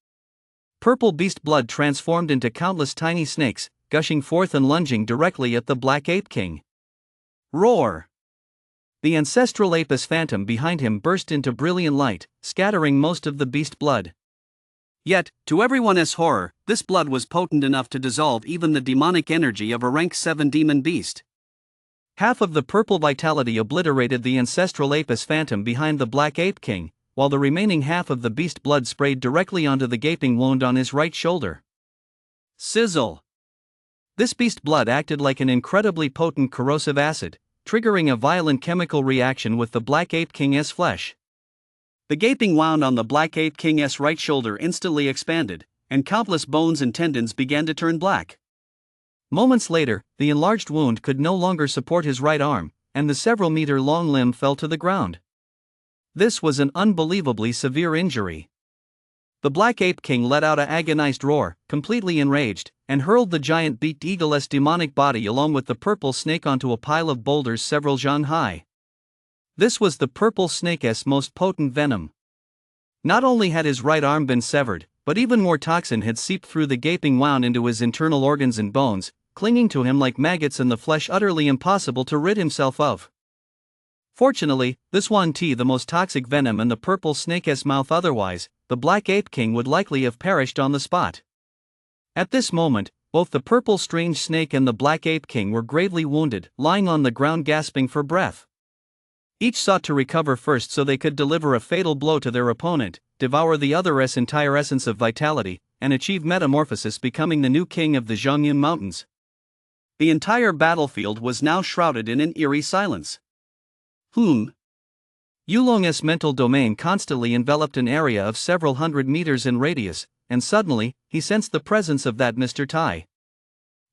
Purple beast blood transformed into countless tiny snakes, gushing forth and lunging directly at the Black Ape King. Roar! The ancestral ape's phantom behind him burst into brilliant light, scattering most of the beast blood. Yet, to everyone's horror, this blood was potent enough to dissolve even the demonic energy of a rank 7 demon beast. Half of the purple vitality obliterated the ancestral ape's phantom behind the Black Ape King, while the remaining half of the beast blood sprayed directly onto the gaping wound on his right shoulder. Sizzle! This beast blood acted like an incredibly potent corrosive acid, triggering a violent chemical reaction with the Black Ape King's flesh. The gaping wound on the Black Ape King's right shoulder instantly expanded, and countless bones and tendons began to turn black. Moments later, the enlarged wound could no longer support his right arm, and the several-meter-long limb fell to the ground. This was an unbelievably severe injury. The Black Ape King let out an agonized roar, completely enraged, and hurled the giant beaked eagle's demonic body along with the purple snake onto a pile of boulders several zhang high. This was the purple snake's most potent venom. Not only had his right arm been severed, but even more toxin had seeped through the gaping wound into his internal organs and bones, clinging to him like maggots in the flesh, utterly impossible to rid himself of. Fortunately, this one the most toxic venom in the purple snake's mouth. Otherwise, the Black Ape King would likely have perished on the spot. At this moment, both the purple strange snake and the Black Ape King were gravely wounded, lying on the ground gasping for breath. Each sought to recover first so they could deliver a fatal blow to their opponent, devour the other's entire essence of vitality, and achieve metamorphosis, becoming the new king of the Zhongyun Mountains. The entire battlefield was now shrouded in an eerie silence. Yulong's mental domain constantly enveloped an area of several hundred meters in radius, and suddenly, he sensed the presence of that Mr. Tai.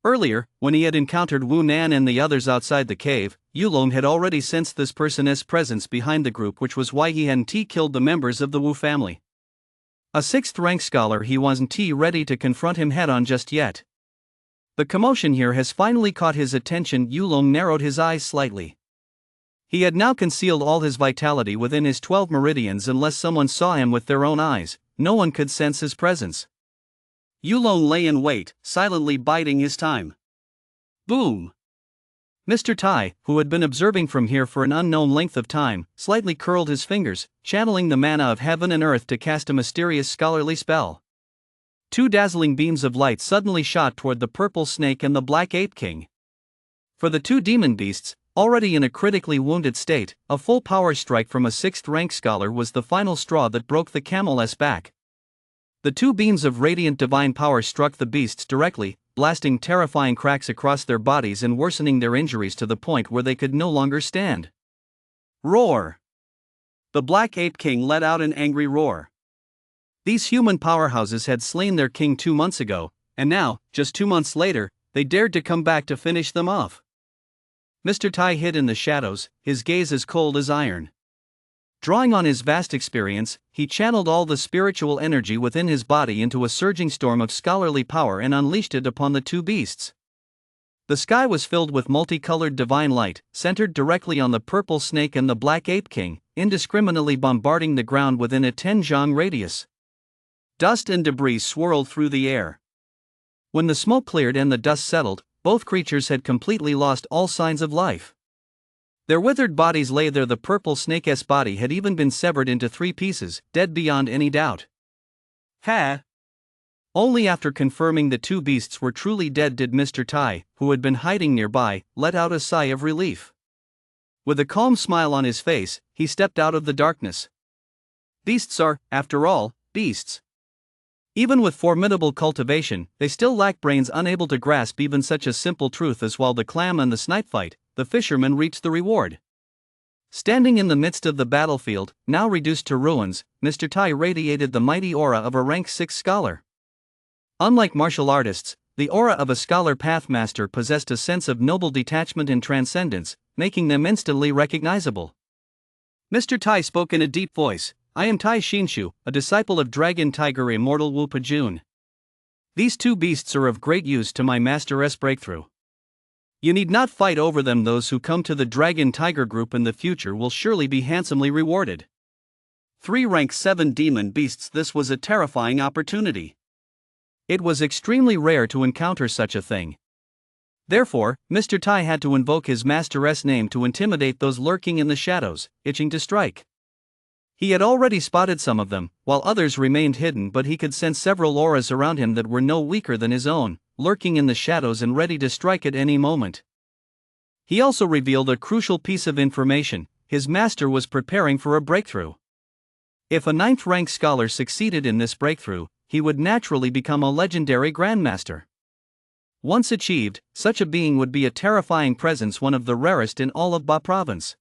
Earlier, when he had encountered Wu Nan and the others outside the cave, Yulong had already sensed this person's presence behind the group, which was why he hadn't killed the members of the Wu family. A 6th-rank scholar, he wasn't ready to confront him head-on just yet. The commotion here has finally caught his attention. Yulong narrowed his eyes slightly. He had now concealed all his vitality within his 12 meridians. Unless someone saw him with their own eyes, no one could sense his presence. Yulong lay in wait, silently biding his time. Boom! Mr. Tai, who had been observing from here for an unknown length of time, slightly curled his fingers, channeling the mana of heaven and earth to cast a mysterious scholarly spell. Two dazzling beams of light suddenly shot toward the purple snake and the black ape king. For the two demon beasts, already in a critically wounded state, a full power strike from a 6th rank scholar was the final straw that broke the camel's back. The two beams of radiant divine power struck the beasts directly, blasting terrifying cracks across their bodies and worsening their injuries to the point where they could no longer stand. Roar! The black ape king let out an angry roar. These human powerhouses had slain their king 2 months ago, and now, just 2 months later, they dared to come back to finish them off. Mr. Tai hid in the shadows, his gaze as cold as iron. Drawing on his vast experience, he channeled all the spiritual energy within his body into a surging storm of scholarly power and unleashed it upon the two beasts. The sky was filled with multicolored divine light, centered directly on the purple snake and the black ape king, indiscriminately bombarding the ground within a 10-zhang radius. Dust and debris swirled through the air. When the smoke cleared and the dust settled, both creatures had completely lost all signs of life. Their withered bodies lay there. The purple snake's body had even been severed into 3 pieces, dead beyond any doubt. Only after confirming the two beasts were truly dead did Mr. Tai, who had been hiding nearby, let out a sigh of relief. With a calm smile on his face, he stepped out of the darkness. Beasts are, after all, beasts. Even with formidable cultivation, they still lack brains, unable to grasp even such a simple truth as while the clam and the snipe fight, the fisherman reached the reward. Standing in the midst of the battlefield, now reduced to ruins, Mr. Tai radiated the mighty aura of a rank 6 scholar. Unlike martial artists, the aura of a scholar pathmaster possessed a sense of noble detachment and transcendence, making them instantly recognizable. Mr. Tai spoke in a deep voice. I am Tai Xinshu, a disciple of Dragon Tiger Immortal Wu Pejun. These two beasts are of great use to my master's breakthrough. You need not fight over them. Those who come to the Dragon Tiger group in the future will surely be handsomely rewarded. 3 rank 7 demon beasts. This was a terrifying opportunity. It was extremely rare to encounter such a thing. Therefore, Mr. Tai had to invoke his master's name to intimidate those lurking in the shadows, itching to strike. He had already spotted some of them, while others remained hidden, but he could sense several auras around him that were no weaker than his own, lurking in the shadows and ready to strike at any moment. He also revealed a crucial piece of information: his master was preparing for a breakthrough. If a 9th rank scholar succeeded in this breakthrough, he would naturally become a legendary grandmaster. Once achieved, such a being would be a terrifying presence, one of the rarest in all of Ba province.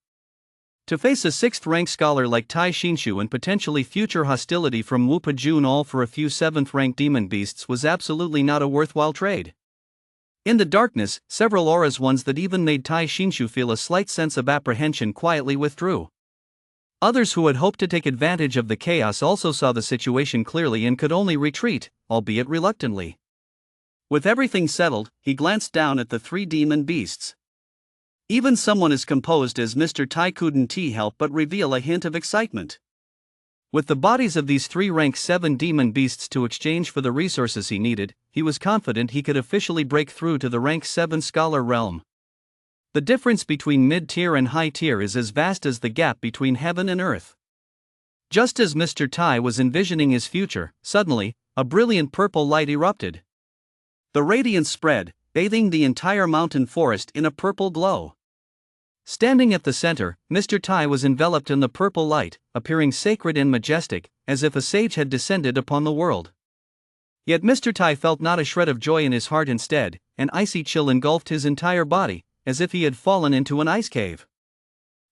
To face a 6th rank scholar like Tai Xinshu and potentially future hostility from Wu Pejun all for a few 7th rank demon beasts was absolutely not a worthwhile trade. In the darkness, several auras, ones that even made Tai Xinshu feel a slight sense of apprehension, quietly withdrew. Others who had hoped to take advantage of the chaos also saw the situation clearly and could only retreat, albeit reluctantly. With everything settled, he glanced down at the 3 demon beasts. Even someone as composed as Mr. Tai couldn't help but reveal a hint of excitement. With the bodies of these 3 rank 7 demon beasts to exchange for the resources he needed, he was confident he could officially break through to the rank 7 scholar realm. The difference between mid-tier and high-tier is as vast as the gap between heaven and earth. Just as Mr. Tai was envisioning his future, suddenly, a brilliant purple light erupted. The radiance spread, bathing the entire mountain forest in a purple glow. Standing at the center, Mr. Tai was enveloped in the purple light, appearing sacred and majestic, as if a sage had descended upon the world. Yet Mr. Tai felt not a shred of joy in his heart. Instead, an icy chill engulfed his entire body, as if he had fallen into an ice cave.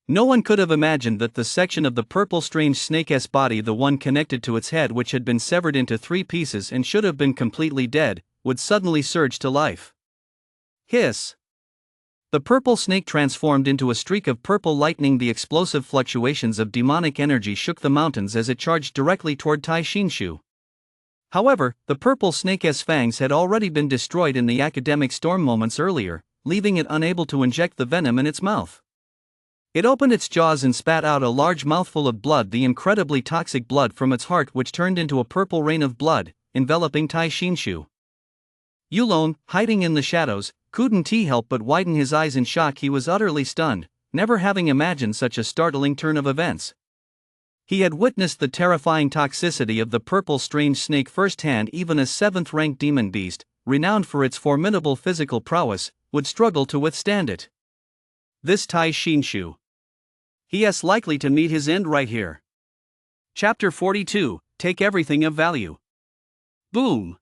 No one could have imagined that the section of the purple strange snake's body, the one connected to its head which had been severed into 3 pieces and should have been completely dead, would suddenly surge to life. Hiss! The purple snake transformed into a streak of purple lightning. The explosive fluctuations of demonic energy shook the mountains as it charged directly toward Tai Xinshu. However, the purple snake's fangs had already been destroyed in the academic storm moments earlier, leaving it unable to inject the venom in its mouth. It opened its jaws and spat out a large mouthful of blood, the incredibly toxic blood from its heart, which turned into a purple rain of blood, enveloping Tai Xinshu. Yulong, hiding in the shadows, couldn't help but widen his eyes in shock. He was utterly stunned, never having imagined such a startling turn of events. He had witnessed the terrifying toxicity of the purple strange snake firsthand. Even a 7th-ranked demon beast, renowned for its formidable physical prowess, would struggle to withstand it. This Tai Shinshu. He is likely to meet his end right here. Chapter 42, Take Everything of Value. Boom!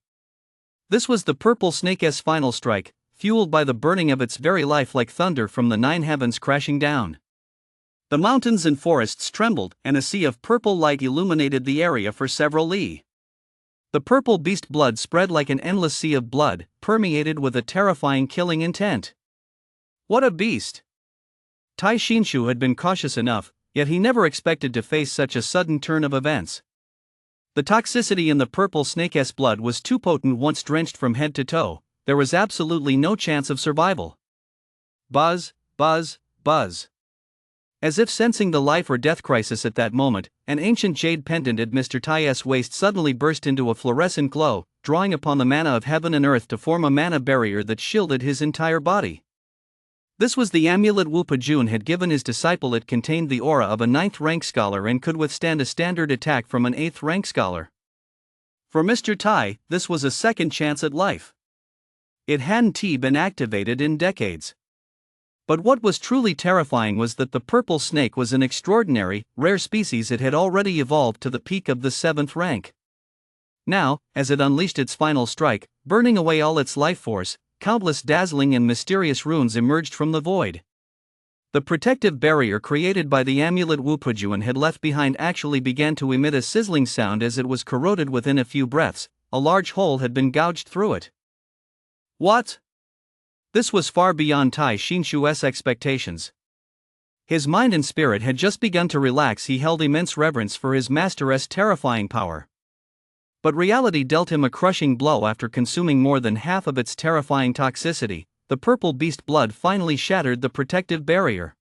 This was the purple snake's final strike, fueled by the burning of its very life like thunder from the 9 heavens crashing down. The mountains and forests trembled, and a sea of purple light illuminated the area for several li. The purple beast blood spread like an endless sea of blood, permeated with a terrifying killing intent. What a beast! Tai Shinshu had been cautious enough, yet he never expected to face such a sudden turn of events. The toxicity in the purple snake's blood was too potent. Once drenched from head to toe, there was absolutely no chance of survival. Buzz, buzz, buzz. As if sensing the life or death crisis at that moment, an ancient jade pendant at Mr. Tai's waist suddenly burst into a fluorescent glow, drawing upon the mana of heaven and earth to form a mana barrier that shielded his entire body. This was the amulet Wu Pejun had given his disciple. It contained the aura of a 9th-rank scholar and could withstand a standard attack from an 8th-rank scholar. For Mr. Tai, this was a second chance at life. It hadn't been activated in decades. But what was truly terrifying was that the purple snake was an extraordinary, rare species. It had already evolved to the peak of the 7th rank. Now, as it unleashed its final strike, burning away all its life force, countless dazzling and mysterious runes emerged from the void. The protective barrier created by the amulet Wu Pejun had left behind actually began to emit a sizzling sound as it was corroded. Within a few breaths, a large hole had been gouged through it. What? This was far beyond Tai Shinshu's expectations. His mind and spirit had just begun to relax. He held immense reverence for his master's terrifying power. But reality dealt him a crushing blow. After consuming more than half of its terrifying toxicity, the purple beast blood finally shattered the protective barrier.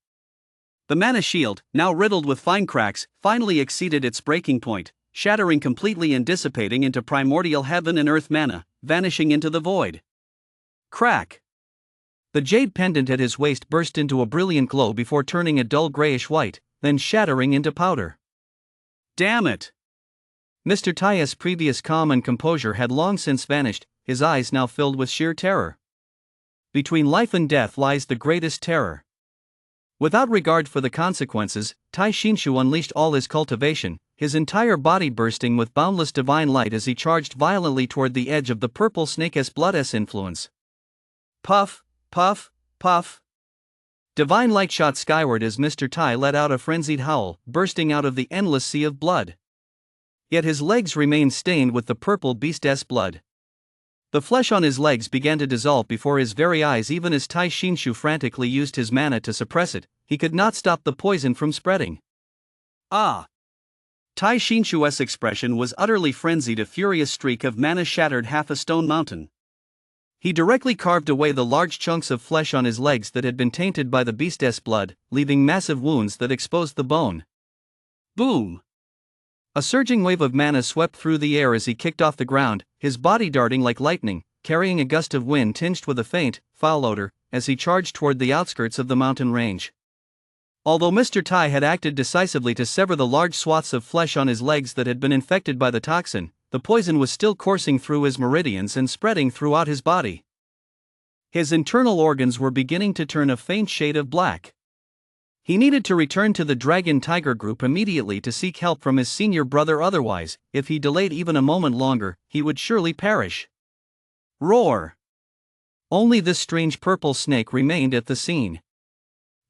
The mana shield, now riddled with fine cracks, finally exceeded its breaking point, shattering completely and dissipating into primordial heaven and earth mana, vanishing into the void. Crack! The jade pendant at his waist burst into a brilliant glow before turning a dull grayish white, then shattering into powder. Damn it! Mr. Tai's previous calm and composure had long since vanished, his eyes now filled with sheer terror. Between life and death lies the greatest terror. Without regard for the consequences, Tai Shinshu unleashed all his cultivation, his entire body bursting with boundless divine light as he charged violently toward the edge of the purple snake's blood's influence. Puff! Puff, puff. Divine light shot skyward as Mr. Tai let out a frenzied howl, bursting out of the endless sea of blood. Yet his legs remained stained with the purple beast's blood. The flesh on his legs began to dissolve before his very eyes. Even as Tai Shinshu frantically used his mana to suppress it, he could not stop the poison from spreading. Ah! Tai Shinshu's expression was utterly frenzied. A furious streak of mana shattered half a stone mountain. He directly carved away the large chunks of flesh on his legs that had been tainted by the beast's blood, leaving massive wounds that exposed the bone. Boom! A surging wave of mana swept through the air as he kicked off the ground, his body darting like lightning, carrying a gust of wind tinged with a faint, foul odor, as he charged toward the outskirts of the mountain range. Although Mr. Tai had acted decisively to sever the large swaths of flesh on his legs that had been infected by the toxin, the poison was still coursing through his meridians and spreading throughout his body. His internal organs were beginning to turn a faint shade of black. He needed to return to the Dragon Tiger group immediately to seek help from his senior brother. Otherwise, if he delayed even a moment longer, he would surely perish. Roar! Only this strange purple snake remained at the scene.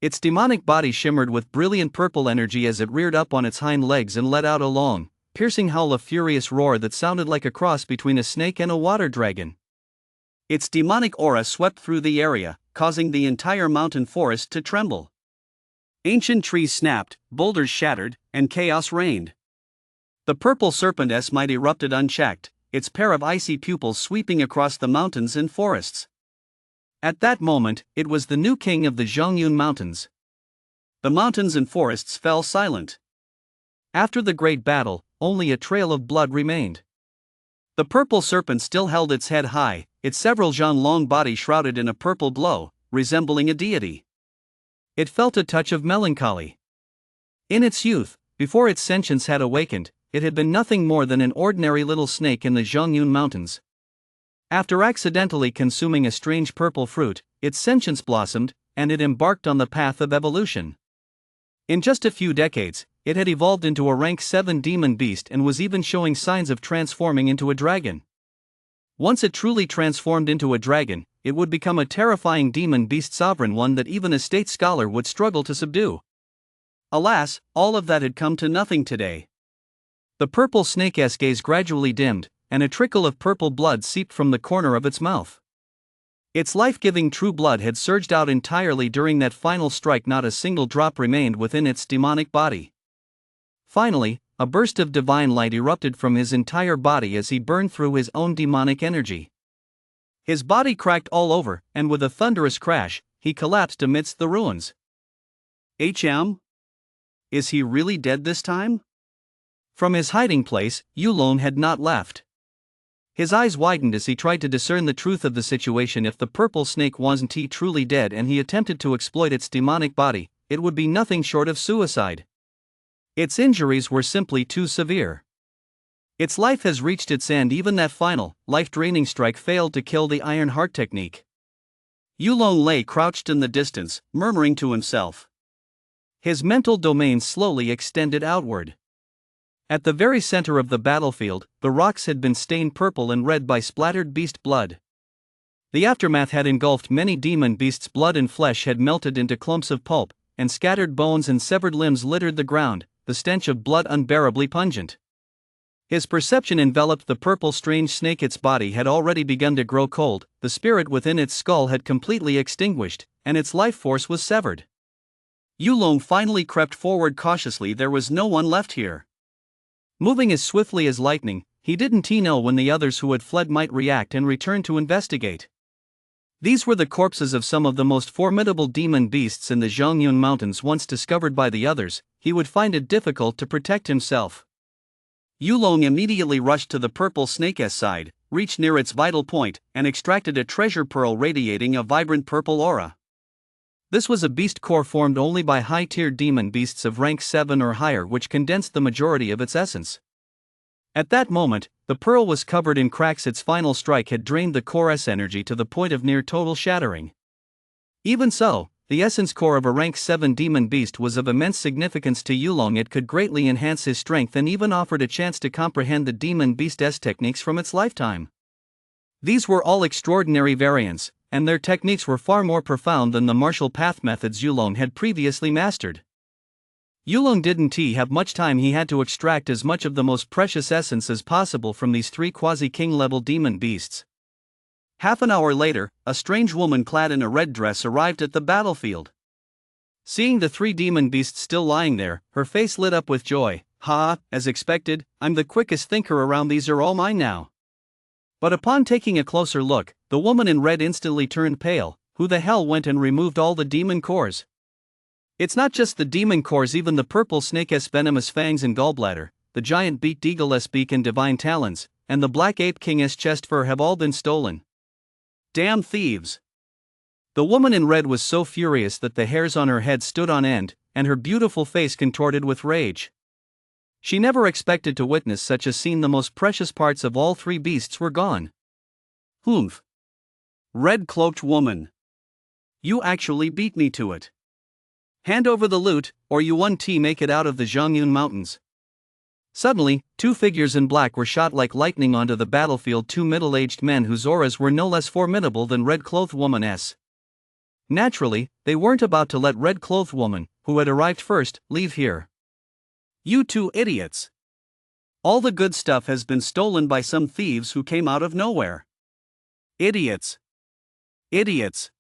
Its demonic body shimmered with brilliant purple energy as it reared up on its hind legs and let out a long, piercing howl, a furious roar that sounded like a cross between a snake and a water dragon. Its demonic aura swept through the area, causing the entire mountain forest to tremble. Ancient trees snapped, boulders shattered, and chaos reigned. The purple serpent's might erupted unchecked, its pair of icy pupils sweeping across the mountains and forests. At that moment, it was the new king of the Zhongyun Mountains. The mountains and forests fell silent. After the great battle, only a trail of blood remained. The purple serpent still held its head high, its several zhan-long body shrouded in a purple glow, resembling a deity. It felt a touch of melancholy. In its youth, before its sentience had awakened, it had been nothing more than an ordinary little snake in the Zhongyun Mountains. After accidentally consuming a strange purple fruit, its sentience blossomed, and it embarked on the path of evolution. In just a few decades, it had evolved into a rank 7 demon beast and was even showing signs of transforming into a dragon. Once it truly transformed into a dragon, it would become a terrifying demon beast sovereign, one that even a state scholar would struggle to subdue. Alas, all of that had come to nothing today. The purple snake's gaze gradually dimmed, and a trickle of purple blood seeped from the corner of its mouth. Its life-giving true blood had surged out entirely during that final strike. Not a single drop remained within its demonic body. Finally, a burst of divine light erupted from his entire body as he burned through his own demonic energy. His body cracked all over, and with a thunderous crash, he collapsed amidst the ruins. Is he really dead this time? From his hiding place, Yulong had not left. His eyes widened as he tried to discern the truth of the situation. If the purple snake wasn't truly dead and he attempted to exploit its demonic body, it would be nothing short of suicide. Its injuries were simply too severe. Its life has reached its end. Even that final, life-draining strike failed to kill the Iron Heart technique. Yulong lay crouched in the distance, murmuring to himself. His mental domain slowly extended outward. At the very center of the battlefield, the rocks had been stained purple and red by splattered beast blood. The aftermath had engulfed many demon beasts. Blood and flesh had melted into clumps of pulp, and scattered bones and severed limbs littered the ground, the stench of blood unbearably pungent. His perception enveloped the purple strange snake. Its body had already begun to grow cold, the spirit within its skull had completely extinguished, and its life force was severed. Yulong finally crept forward cautiously. There was no one left here. Moving as swiftly as lightning, he didn't know when the others who had fled might react and return to investigate. These were the corpses of some of the most formidable demon beasts in the Zhongyun Mountains. Once discovered by the others, he would find it difficult to protect himself. Yulong immediately rushed to the purple snake's side, reached near its vital point, and extracted a treasure pearl radiating a vibrant purple aura. This was a beast core formed only by high-tier demon beasts of rank 7 or higher, which condensed the majority of its essence. At that moment, the pearl was covered in cracks. Its final strike had drained the core's energy to the point of near total shattering. Even so, the essence core of a rank 7 demon beast was of immense significance to Yulong. It could greatly enhance his strength and even offered a chance to comprehend the demon beast's techniques from its lifetime. These were all extraordinary variants, and their techniques were far more profound than the martial path methods Yulong had previously mastered. Yulong didn't have much time. He had to extract as much of the most precious essence as possible from these 3 quasi-king level demon beasts. Half an hour later, a strange woman clad in a red dress arrived at the battlefield. Seeing the 3 demon beasts still lying there, her face lit up with joy. As expected, I'm the quickest thinker around. These are all mine now. But upon taking a closer look, the woman in red instantly turned pale. Who the hell went and removed all the demon cores? It's not just the demon cores. Even the purple snake's venomous fangs and gallbladder, the giant beaked eagle's beak and divine talons, and the black ape king's chest fur have all been stolen. Damn thieves! The woman in red was so furious that the hairs on her head stood on end, and her beautiful face contorted with rage. She never expected to witness such a scene. The most precious parts of all 3 beasts were gone. Humph! Red-cloaked woman. You actually beat me to it. Hand over the loot, or you won't make it out of the Zhongyun Mountains. Suddenly, 2 figures in black were shot like lightning onto the battlefield. 2 middle-aged men whose auras were no less formidable than red-clothed woman's. Naturally, they weren't about to let red-clothed woman, who had arrived first, leave here. You 2 idiots! All the good stuff has been stolen by some thieves who came out of nowhere. Idiots! Idiots!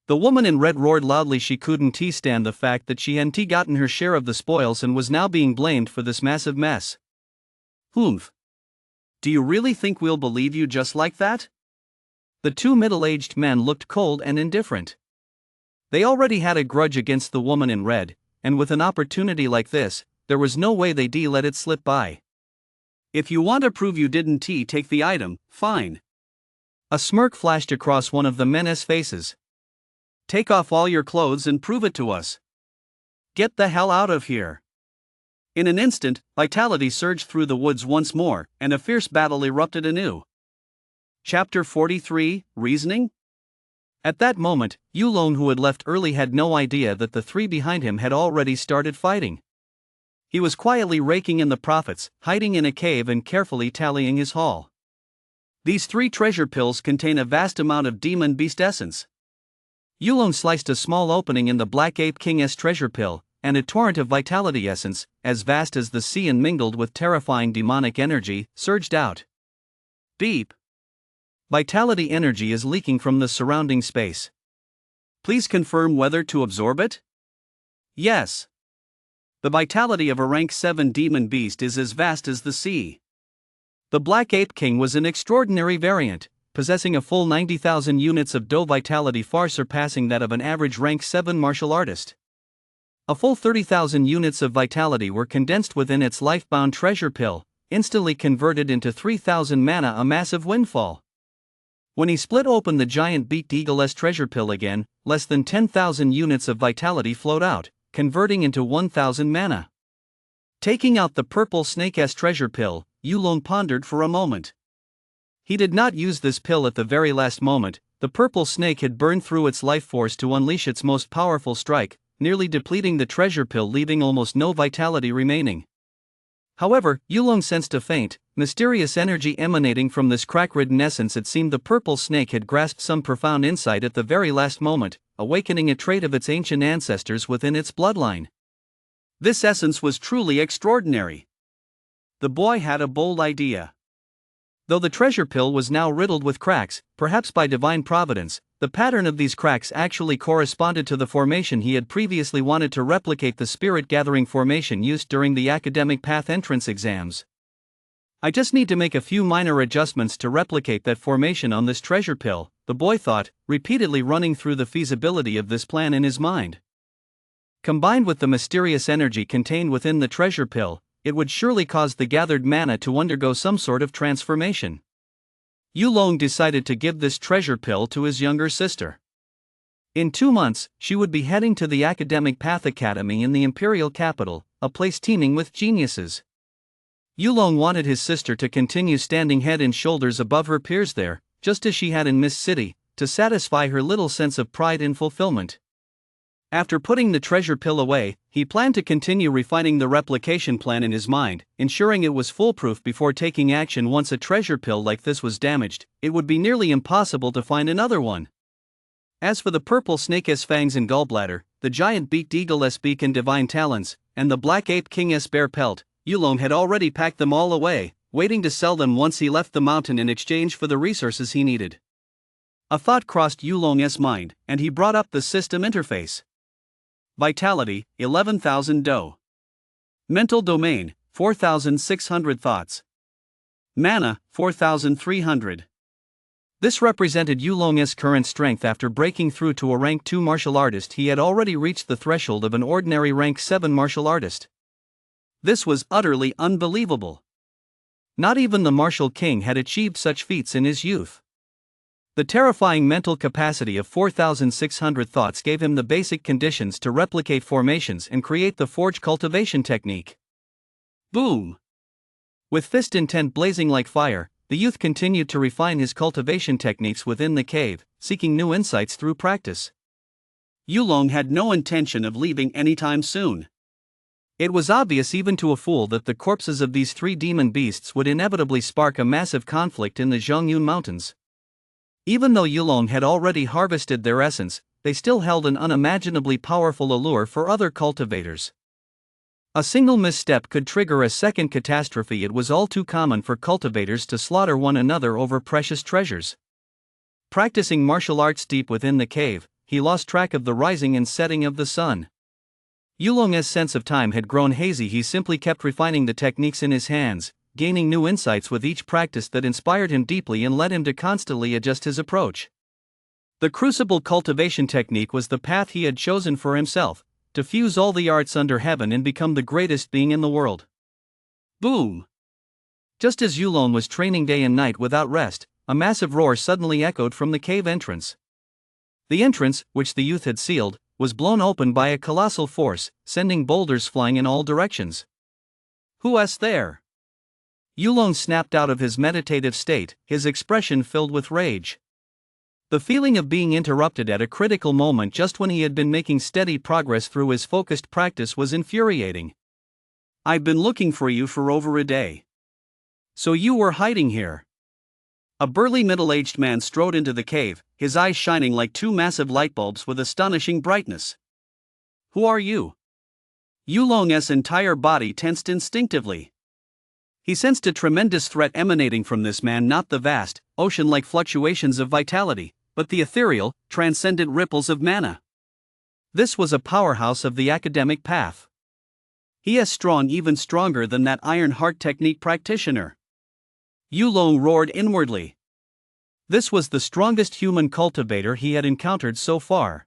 The woman in red roared loudly. She couldn't stand the fact that she hadn't gotten her share of the spoils and was now being blamed for this massive mess. Humph! Do you really think we'll believe you just like that? The 2 middle-aged men looked cold and indifferent. They already had a grudge against the woman in red, and with an opportunity like this, there was no way they'd let it slip by. If you want to prove you didn't take the item, fine. A smirk flashed across one of the men's faces. Take off all your clothes and prove it to us. Get the hell out of here. In an instant, vitality surged through the woods once more, and a fierce battle erupted anew. Chapter 43, Reasoning? At that moment, Yulong, who had left early, had no idea that the three behind him had already started fighting. He was quietly raking in the profits, hiding in a cave and carefully tallying his haul. These 3 treasure pills contain a vast amount of demon beast essence. Yulong sliced a small opening in the Black Ape King's treasure pill, and a torrent of vitality essence, as vast as the sea and mingled with terrifying demonic energy, surged out. Beep! Vitality energy is leaking from the surrounding space. Please confirm whether to absorb it? Yes. The vitality of a rank 7 demon beast is as vast as the sea. The Black Ape King was an extraordinary variant, possessing a full 90,000 units of DO vitality, far surpassing that of an average rank 7 martial artist. A full 30,000 units of vitality were condensed within its life-bound treasure pill, instantly converted into 3,000 mana, a massive windfall. When he split open the giant beaked eagle's treasure pill again, less than 10,000 units of vitality flowed out, converting into 1,000 mana. Taking out the purple snake's treasure pill, Yulong pondered for a moment. He did not use this pill at the very last moment. The purple snake had burned through its life force to unleash its most powerful strike, nearly depleting the treasure pill, leaving almost no vitality remaining. However, Yulong sensed a faint, mysterious energy emanating from this crack-ridden essence. It seemed the purple snake had grasped some profound insight at the very last moment, awakening a trait of its ancient ancestors within its bloodline. This essence was truly extraordinary. The boy had a bold idea. Though the treasure pill was now riddled with cracks, perhaps by divine providence, the pattern of these cracks actually corresponded to the formation he had previously wanted to replicate, the spirit-gathering formation used during the academic path entrance exams. I just need to make a few minor adjustments to replicate that formation on this treasure pill, the boy thought, repeatedly running through the feasibility of this plan in his mind. Combined with the mysterious energy contained within the treasure pill, it would surely cause the gathered mana to undergo some sort of transformation. Yulong decided to give this treasure pill to his younger sister. In 2 months, she would be heading to the Academic Path Academy in the imperial capital, a place teeming with geniuses. Yulong wanted his sister to continue standing head and shoulders above her peers there, just as she had in Mist City, to satisfy her little sense of pride and fulfillment. After putting the treasure pill away, he planned to continue refining the replication plan in his mind, ensuring it was foolproof before taking action. Once a treasure pill like this was damaged, it would be nearly impossible to find another one. As for the purple snake's fangs and gallbladder, the giant beaked eagle's beak and divine talons, and the Black Ape King's bear pelt, Yulong had already packed them all away, waiting to sell them once he left the mountain in exchange for the resources he needed. A thought crossed Yulong's mind, and he brought up the system interface. Vitality, 11,000 DO. Mental domain, 4,600 thoughts. Mana, 4,300. This represented Yulong's current strength. After breaking through to a rank 2 martial artist, he had already reached the threshold of an ordinary rank 7 martial artist. This was utterly unbelievable. Not even the martial king had achieved such feats in his youth. The terrifying mental capacity of 4,600 thoughts gave him the basic conditions to replicate formations and create the forge cultivation technique. Boom! With fist intent blazing like fire, the youth continued to refine his cultivation techniques within the cave, seeking new insights through practice. Yulong had no intention of leaving anytime soon. It was obvious even to a fool that the corpses of these 3 demon beasts would inevitably spark a massive conflict in the Zhongyun Mountains. Even though Yulong had already harvested their essence, they still held an unimaginably powerful allure for other cultivators. A single misstep could trigger a second catastrophe. It was all too common for cultivators to slaughter one another over precious treasures. Practicing martial arts deep within the cave, he lost track of the rising and setting of the sun. Yulong's sense of time had grown hazy. He simply kept refining the techniques in his hands, gaining new insights with each practice that inspired him deeply and led him to constantly adjust his approach. The crucible cultivation technique was the path he had chosen for himself, to fuse all the arts under heaven and become the greatest being in the world. Boom! Just as Yulong was training day and night without rest, a massive roar suddenly echoed from the cave entrance. The entrance, which the youth had sealed, was blown open by a colossal force, sending boulders flying in all directions. Who's there? Yulong snapped out of his meditative state, his expression filled with rage. The feeling of being interrupted at a critical moment just when he had been making steady progress through his focused practice was infuriating. I've been looking for you for over a day. So you were hiding here? A burly middle-aged man strode into the cave, his eyes shining like two massive light bulbs with astonishing brightness. Who are you? Yulong's entire body tensed instinctively. He sensed a tremendous threat emanating from this man, not the vast, ocean-like fluctuations of vitality, but the ethereal, transcendent ripples of mana. This was a powerhouse of the academic path. He is strong, even stronger than that iron heart technique practitioner. Yulong roared inwardly. This was the strongest human cultivator he had encountered so far.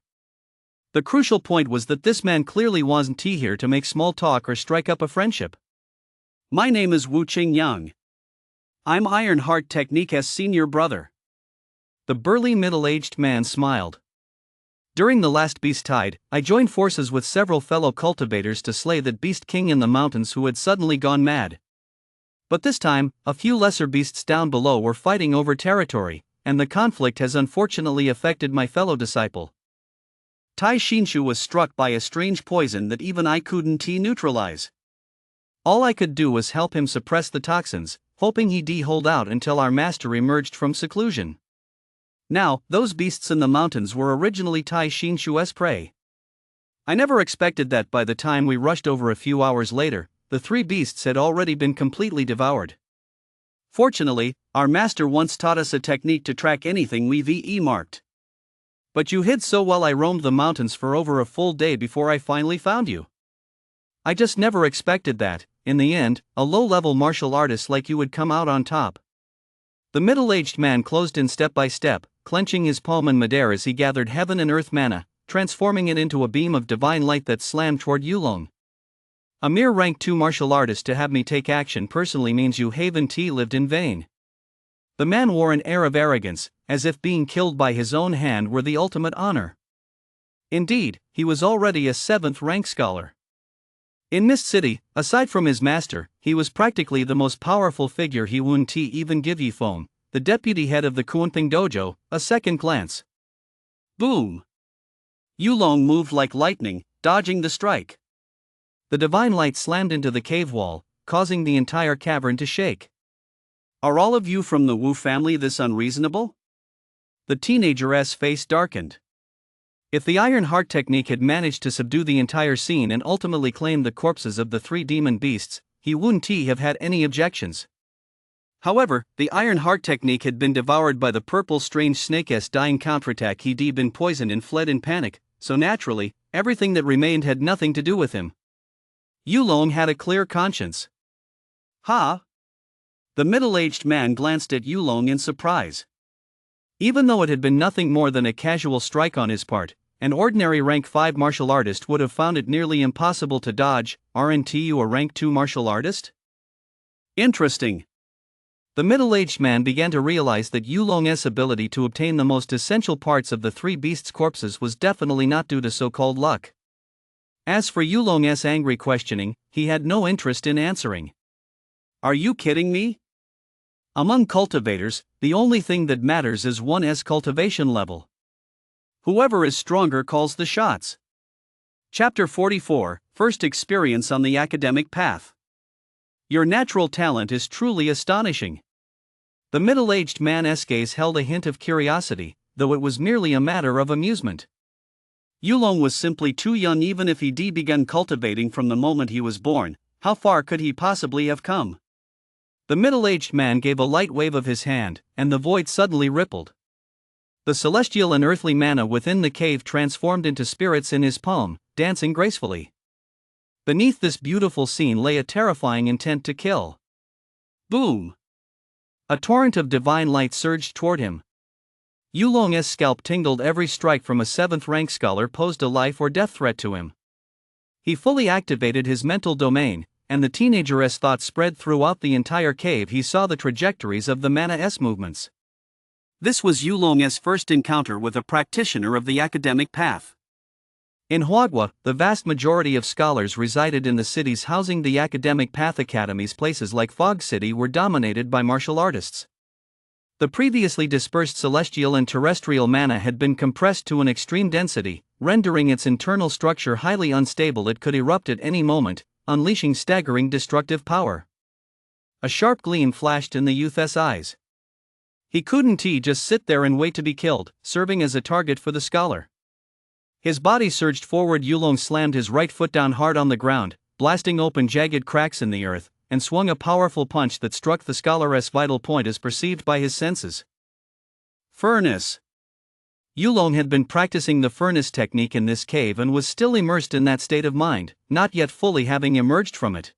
The crucial point was that this man clearly wasn't here to make small talk or strike up a friendship. My name is Wu Qingyang. I'm Iron Heart Technique's senior brother. The burly middle-aged man smiled. During the last beast tide, I joined forces with several fellow cultivators to slay that beast king in the mountains who had suddenly gone mad. But this time, a few lesser beasts down below were fighting over territory, and the conflict has unfortunately affected my fellow disciple. Tai Xinshu was struck by a strange poison that even I couldn't neutralize. All I could do was help him suppress the toxins, hoping he'd hold out until our master emerged from seclusion. Now, those beasts in the mountains were originally Tai Xinshu's prey. I never expected that by the time we rushed over a few hours later, the three beasts had already been completely devoured. Fortunately, our master once taught us a technique to track anything we VE marked. But you hid so well I roamed the mountains for over a full day before I finally found you. I just never expected that, in the end, a low-level martial artist like you would come out on top. The middle-aged man closed in step by step, clenching his palm in midair as he gathered heaven and earth mana, transforming it into a beam of divine light that slammed toward Yulong. A mere rank 2 martial artist to have me take action personally means you haven't lived in vain. The man wore an air of arrogance, as if being killed by his own hand were the ultimate honor. Indeed, he was already a 7th rank scholar. In Mist City, aside from his master, he was practically the most powerful figure. He wouldn't even give Yifeng, the deputy head of the Kunping dojo, a second glance. Boom! Yulong moved like lightning, dodging the strike. The divine light slammed into the cave wall, causing the entire cavern to shake. Are all of you from the Wu family this unreasonable? The teenager's face darkened. If the Iron Heart technique had managed to subdue the entire scene and ultimately claim the corpses of the 3 demon beasts, he wouldn't have had any objections. However, the Iron Heart technique had been devoured by the purple strange snake's dying counterattack. He'd been poisoned and fled in panic, so naturally, everything that remained had nothing to do with him. Yulong had a clear conscience. Ha! The middle-aged man glanced at Yulong in surprise. Even though it had been nothing more than a casual strike on his part, an ordinary rank 5 martial artist would have found it nearly impossible to dodge. Aren't you a rank 2 martial artist? Interesting. The middle-aged man began to realize that Yulong's ability to obtain the most essential parts of the 3 beasts' corpses was definitely not due to so-called luck. As for Yulong's angry questioning, he had no interest in answering. Are you kidding me? Among cultivators, the only thing that matters is one's cultivation level. Whoever is stronger calls the shots. Chapter 44, First Experience on the Academic Path. Your natural talent is truly astonishing. The middle-aged man's gaze held a hint of curiosity, though it was merely a matter of amusement. Yulong was simply too young. Even if he'd begun cultivating from the moment he was born, how far could he possibly have come? The middle-aged man gave a light wave of his hand, and the void suddenly rippled. The celestial and earthly mana within the cave transformed into spirits in his palm, dancing gracefully. Beneath this beautiful scene lay a terrifying intent to kill. Boom! A torrent of divine light surged toward him. Yulong's scalp tingled. Every strike from a 7th rank scholar posed a life or death threat to him. He fully activated his mental domain, and the teenager's thoughts spread throughout the entire cave. He saw the trajectories of the mana's movements. This was Yulong's first encounter with a practitioner of the academic path. In Huagua, the vast majority of scholars resided in the cities housing the academic path academies. Places like Fog City were dominated by martial artists. The previously dispersed celestial and terrestrial mana had been compressed to an extreme density, rendering its internal structure highly unstable. It could erupt at any moment, unleashing staggering destructive power. A sharp gleam flashed in the youth's eyes. He couldn't just sit there and wait to be killed, serving as a target for the scholar. His body surged forward. Yulong slammed his right foot down hard on the ground, blasting open jagged cracks in the earth, and swung a powerful punch that struck the scholar's vital point as perceived by his senses. Furnace. Yulong had been practicing the furnace technique in this cave and was still immersed in that state of mind, not yet fully having emerged from it.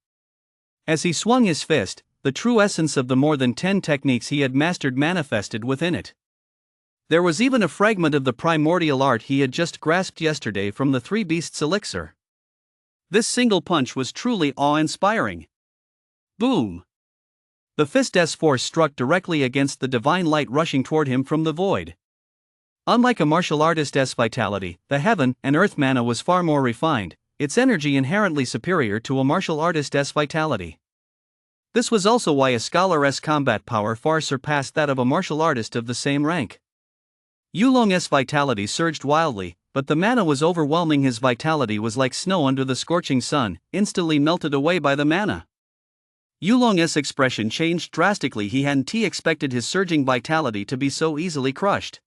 As he swung his fist, the true essence of the more than 10 techniques he had mastered manifested within it. There was even a fragment of the primordial art he had just grasped yesterday from the Three Beasts elixir. This single punch was truly awe-inspiring. Boom! The fist's force struck directly against the divine light rushing toward him from the void. Unlike a martial artist's vitality, the heaven and earth mana was far more refined, its energy inherently superior to a martial artist's vitality. This was also why a scholar's combat power far surpassed that of a martial artist of the same rank. Yulong's vitality surged wildly, but the mana was overwhelming. His vitality was like snow under the scorching sun, instantly melted away by the mana. Yulong's expression changed drastically. He hadn't expected his surging vitality to be so easily crushed.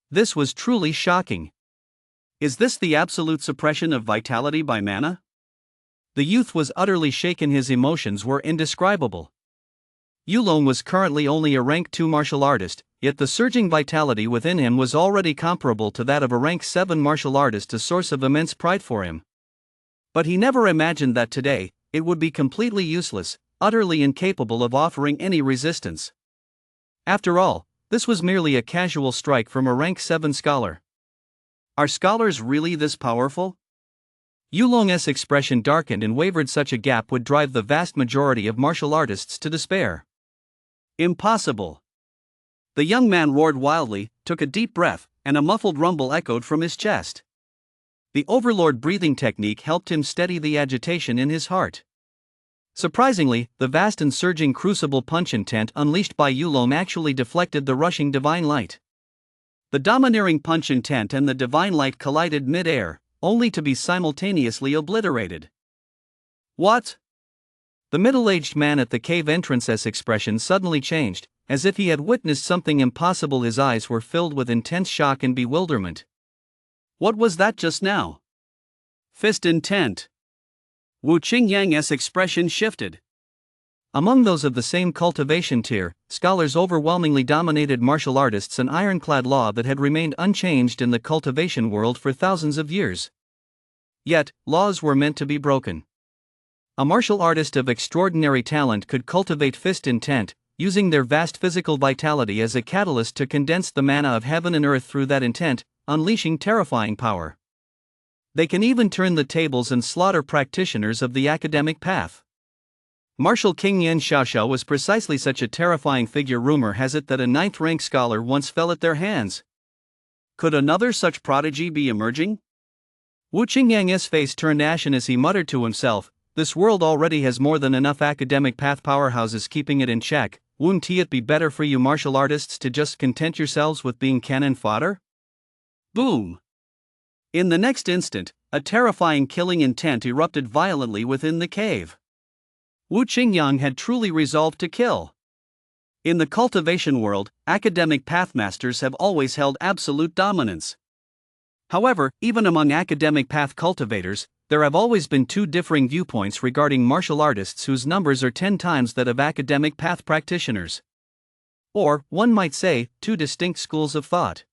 This was truly shocking. Is this the absolute suppression of vitality by mana? The youth was utterly shaken. His emotions were indescribable. Yulong was currently only a rank 2 martial artist, yet the surging vitality within him was already comparable to that of a rank 7 martial artist, a source of immense pride for him. But he never imagined that today, it would be completely useless, utterly incapable of offering any resistance. After all, this was merely a casual strike from a rank 7 scholar. Are scholars really this powerful? Yulong's expression darkened and wavered. Such a gap would drive the vast majority of martial artists to despair. Impossible! The young man roared wildly, took a deep breath, and a muffled rumble echoed from his chest. The overlord breathing technique helped him steady the agitation in his heart. Surprisingly, the vast and surging crucible punch intent unleashed by Yulong actually deflected the rushing divine light. The domineering punch intent and the divine light collided mid-air, only to be simultaneously obliterated. What? The middle-aged man at the cave entrance's expression suddenly changed, as if he had witnessed something impossible. His eyes were filled with intense shock and bewilderment. What was that just now? Fist intent. Wu Qingyang's expression shifted. Among those of the same cultivation tier, scholars overwhelmingly dominated martial artists, an ironclad law that had remained unchanged in the cultivation world for thousands of years. Yet, laws were meant to be broken. A martial artist of extraordinary talent could cultivate fist intent, using their vast physical vitality as a catalyst to condense the mana of heaven and earth through that intent, unleashing terrifying power. They can even turn the tables and slaughter practitioners of the academic path. Martial King Yan Xiaoxiao was precisely such a terrifying figure. Rumor has it that a 9th-rank scholar once fell at their hands. Could another such prodigy be emerging? Wu Qingyang's face turned ashen as he muttered to himself, "This world already has more than enough academic path powerhouses keeping it in check. Wouldn't it be better for you martial artists to just content yourselves with being cannon fodder?" Boom! In the next instant, a terrifying killing intent erupted violently within the cave. Wu Qingyang had truly resolved to kill. In the cultivation world, academic pathmasters have always held absolute dominance. However, even among academic path cultivators, there have always been 2 differing viewpoints regarding martial artists whose numbers are 10 times that of academic path practitioners. Or, one might say, 2 distinct schools of thought.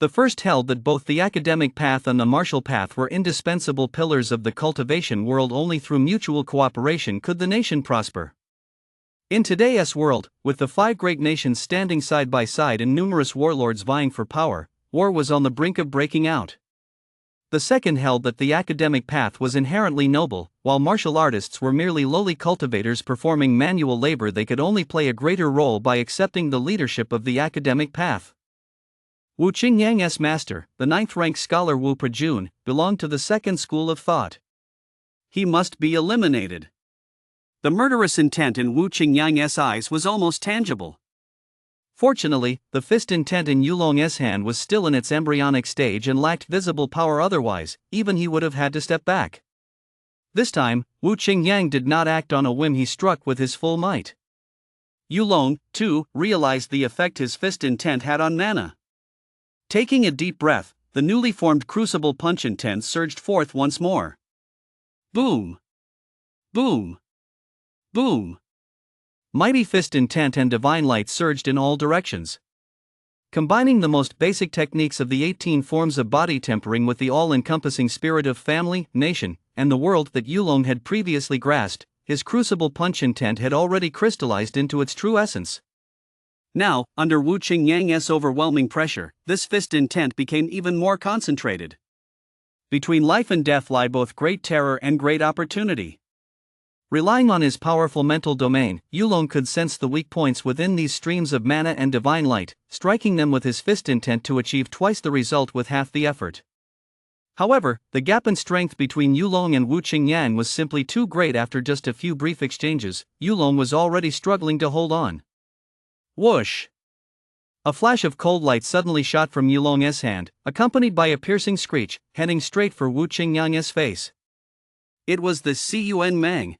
The first held that both the academic path and the martial path were indispensable pillars of the cultivation world. Only through mutual cooperation could the nation prosper. In today's world, with the 5 great nations standing side by side and numerous warlords vying for power, war was on the brink of breaking out. The second held that the academic path was inherently noble, while martial artists were merely lowly cultivators performing manual labor. They could only play a greater role by accepting the leadership of the academic path. Wu Qingyang's master, the ninth-ranked scholar Wu Prajun, belonged to the second school of thought. He must be eliminated. The murderous intent in Wu Qingyang's eyes was almost tangible. Fortunately, the fist intent in Yulong's hand was still in its embryonic stage and lacked visible power, otherwise, even he would have had to step back. This time, Wu Qingyang did not act on a whim, he struck with his full might. Yulong, too, realized the effect his fist intent had on mana. Taking a deep breath, the newly formed crucible punch intent surged forth once more. Boom! Boom! Boom! Mighty fist intent and divine light surged in all directions. Combining the most basic techniques of the 18 forms of body tempering with the all-encompassing spirit of family, nation, and the world that Yulong had previously grasped, his crucible punch intent had already crystallized into its true essence. Now, under Wu Qingyang's overwhelming pressure, this fist intent became even more concentrated. Between life and death lie both great terror and great opportunity. Relying on his powerful mental domain, Yulong could sense the weak points within these streams of mana and divine light, striking them with his fist intent to achieve twice the result with half the effort. However, the gap in strength between Yulong and Wu Qingyang was simply too great. After just a few brief exchanges, Yulong was already struggling to hold on. Whoosh! A flash of cold light suddenly shot from Yulong's hand, accompanied by a piercing screech, heading straight for Wu Qingyang's face. It was the Cun Mang.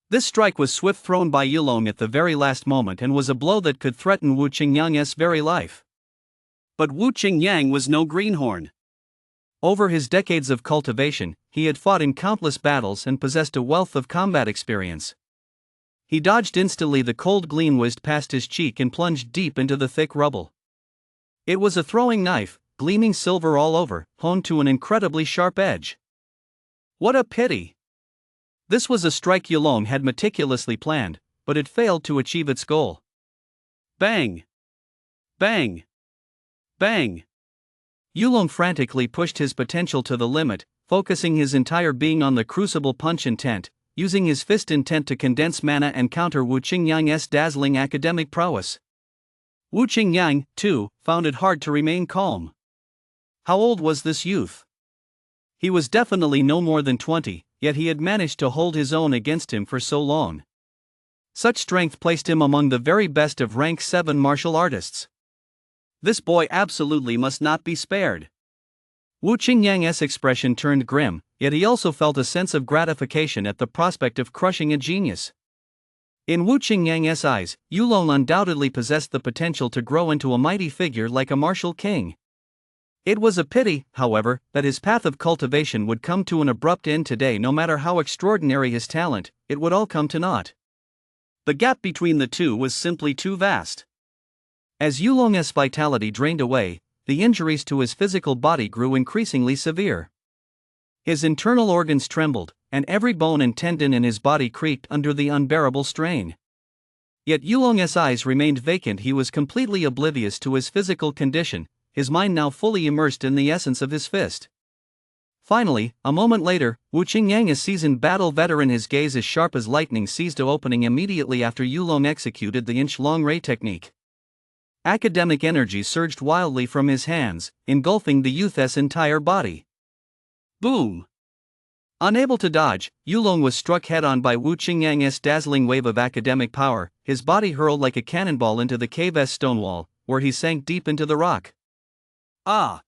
This strike was swift, thrown by Yulong at the very last moment, and was a blow that could threaten Wu Qingyang's very life. But Wu Qingyang was no greenhorn. Over his decades of cultivation, he had fought in countless battles and possessed a wealth of combat experience. He dodged instantly. The cold gleam whizzed past his cheek and plunged deep into the thick rubble. It was a throwing knife, gleaming silver all over, honed to an incredibly sharp edge. What a pity! This was a strike Yulong had meticulously planned, but it failed to achieve its goal. Bang! Bang! Bang! Yulong frantically pushed his potential to the limit, focusing his entire being on the crucible punch intent, using his fist intent to condense mana and counter Wu Qingyang's dazzling academic prowess. Wu Qingyang, too, found it hard to remain calm. How old was this youth? He was definitely no more than 20, yet he had managed to hold his own against him for so long. Such strength placed him among the very best of rank 7 martial artists. This boy absolutely must not be spared. Wu Qingyang's expression turned grim, yet he also felt a sense of gratification at the prospect of crushing a genius. In Wu Qingyang's eyes, Yulong undoubtedly possessed the potential to grow into a mighty figure like a martial king. It was a pity, however, that his path of cultivation would come to an abrupt end today. No matter how extraordinary his talent, it would all come to naught. The gap between the two was simply too vast. As Yulong's vitality drained away, the injuries to his physical body grew increasingly severe. His internal organs trembled, and every bone and tendon in his body creaked under the unbearable strain. Yet Yulong's eyes remained vacant. He was completely oblivious to his physical condition, his mind now fully immersed in the essence of his fist. Finally, a moment later, Wu Qingyang, a seasoned battle veteran, his gaze as sharp as lightning, seized an opening immediately after Yulong executed the inch-long ray technique. Academic energy surged wildly from his hands, engulfing the youth's entire body. Boom! Unable to dodge, Yulong was struck head-on by Wu Qingyang's dazzling wave of academic power, his body hurled like a cannonball into the cave's stone wall, where he sank deep into the rock. Ah!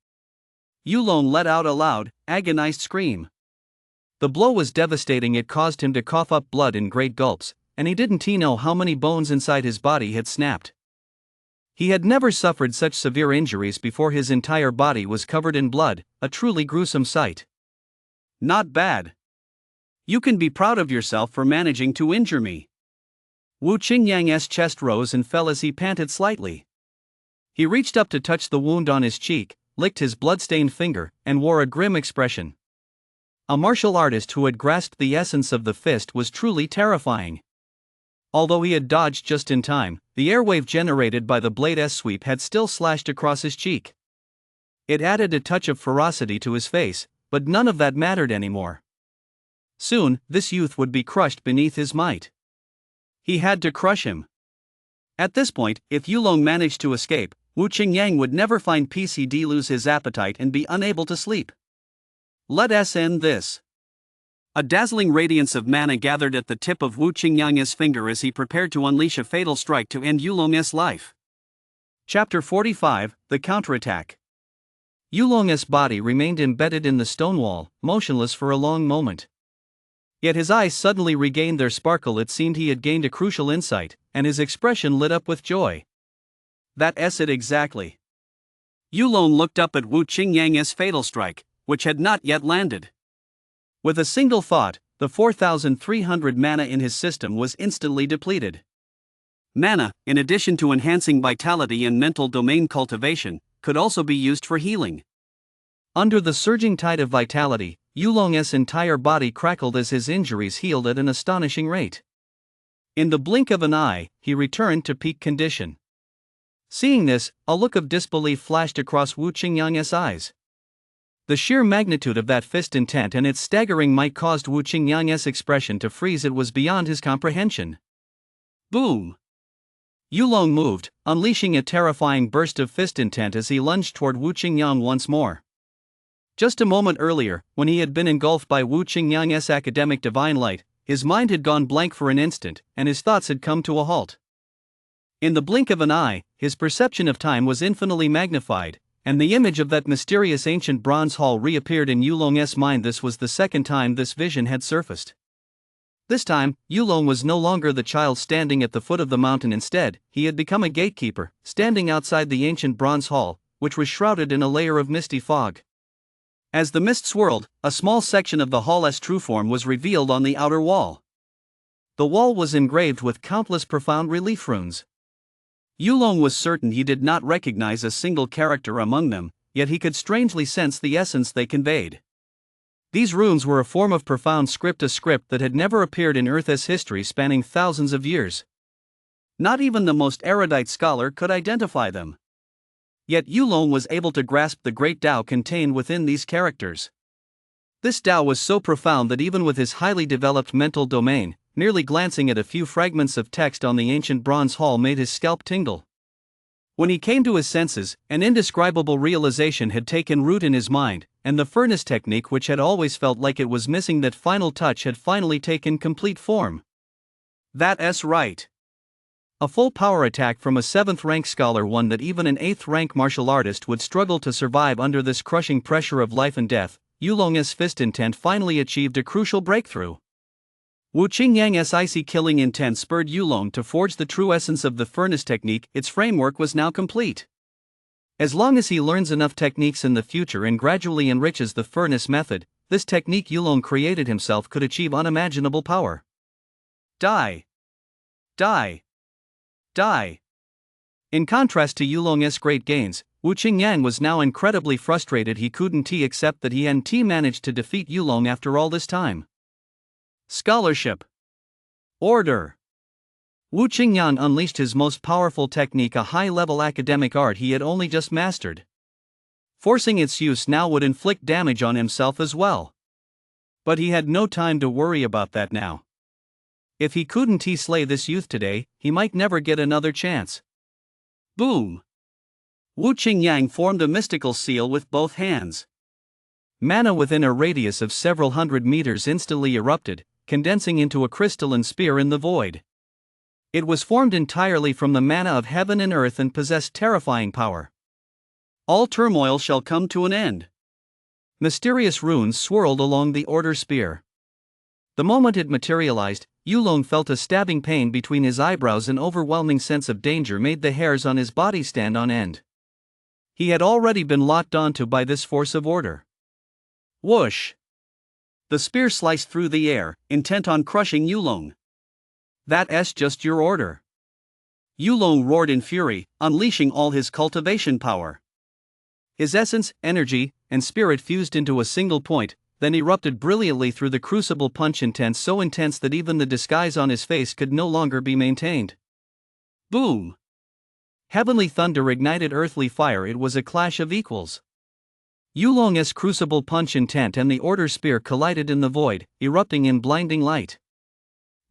Yulong let out a loud, agonized scream. The blow was devastating. It caused him to cough up blood in great gulps, and he didn't know how many bones inside his body had snapped. He had never suffered such severe injuries before. His entire body was covered in blood, a truly gruesome sight. Not bad. You can be proud of yourself for managing to injure me. Wu Qingyang's chest rose and fell as he panted slightly. He reached up to touch the wound on his cheek, licked his blood-stained finger, and wore a grim expression. A martial artist who had grasped the essence of the fist was truly terrifying. Although he had dodged just in time, the airwave generated by the blade's sweep had still slashed across his cheek. It added a touch of ferocity to his face, but none of that mattered anymore. Soon, this youth would be crushed beneath his might. He had to crush him. At this point, if Yulong managed to escape, Wu Qingyang would never find peace. He'd lose his appetite and be unable to sleep. Let us end this. A dazzling radiance of mana gathered at the tip of Wu Qingyang's finger as he prepared to unleash a fatal strike to end Yulong's life. Chapter 45, The Counterattack. Yulong's body remained embedded in the stone wall, motionless for a long moment. Yet his eyes suddenly regained their sparkle. It seemed he had gained a crucial insight, and his expression lit up with joy. That's it exactly. Yulong looked up at Wu Qingyang's fatal strike, which had not yet landed. With a single thought, the 4,300 mana in his system was instantly depleted. Mana, in addition to enhancing vitality and mental domain cultivation, could also be used for healing. Under the surging tide of vitality, Yulong's entire body crackled as his injuries healed at an astonishing rate. In the blink of an eye, he returned to peak condition. Seeing this, a look of disbelief flashed across Wu Qingyang's eyes. The sheer magnitude of that fist intent and its staggering might caused Wu Qingyang's expression to freeze. It was beyond his comprehension. Boom! Yulong moved, unleashing a terrifying burst of fist intent as he lunged toward Wu Qingyang once more. Just a moment earlier, when he had been engulfed by Wu Qingyang's academic divine light, his mind had gone blank for an instant, and his thoughts had come to a halt. In the blink of an eye, his perception of time was infinitely magnified, and the image of that mysterious ancient bronze hall reappeared in Yulong's mind. This was the second time this vision had surfaced. This time, Yulong was no longer the child standing at the foot of the mountain. Instead, he had become a gatekeeper, standing outside the ancient bronze hall, which was shrouded in a layer of misty fog. As the mist swirled, a small section of the hall's true form was revealed on the outer wall. The wall was engraved with countless profound relief runes. Yulong was certain he did not recognize a single character among them, yet he could strangely sense the essence they conveyed. These runes were a form of profound script, a script that had never appeared in Earth's history spanning thousands of years. Not even the most erudite scholar could identify them. Yet Yulong was able to grasp the great Tao contained within these characters. This Tao was so profound that even with his highly developed mental domain, merely glancing at a few fragments of text on the ancient bronze hall made his scalp tingle. When he came to his senses, an indescribable realization had taken root in his mind, and the furnace technique, which had always felt like it was missing that final touch, had finally taken complete form. That's right. A full power attack from a 7th-rank scholar, one that even an 8th-rank martial artist would struggle to survive under this crushing pressure of life and death. Yulong's fist intent finally achieved a crucial breakthrough. Wu Qingyang's icy killing intent spurred Yulong to forge the true essence of the furnace technique. Its framework was now complete. As long as he learns enough techniques in the future and gradually enriches the furnace method, this technique Yulong created himself could achieve unimaginable power. Die! Die! Die! In contrast to Yulong's great gains, Wu Qingyang was now incredibly frustrated. He couldn't accept that he hadn't managed to defeat Yulong after all this time. Scholarship. Order. Wu Qingyang unleashed his most powerful technique, a high-level academic art he had only just mastered. Forcing its use now would inflict damage on himself as well. But he had no time to worry about that now. If he couldn't slay this youth today, he might never get another chance. Boom! Wu Qingyang formed a mystical seal with both hands. Mana within a radius of several hundred meters instantly erupted, condensing into a crystalline spear in the void. It was formed entirely from the mana of heaven and earth and possessed terrifying power. All turmoil shall come to an end. Mysterious runes swirled along the order spear. The moment it materialized, Yulong felt a stabbing pain between his eyebrows. An overwhelming sense of danger made the hairs on his body stand on end. He had already been locked onto by this force of order. Whoosh! The spear sliced through the air, intent on crushing Yulong. That's just your order. Yulong roared in fury, unleashing all his cultivation power. His essence, energy, and spirit fused into a single point, then erupted brilliantly through the crucible punch, intense, so intense that even the disguise on his face could no longer be maintained. Boom! Heavenly thunder ignited earthly fire. It was a clash of equals. Yulong's crucible punch intent and the order spear collided in the void, erupting in blinding light.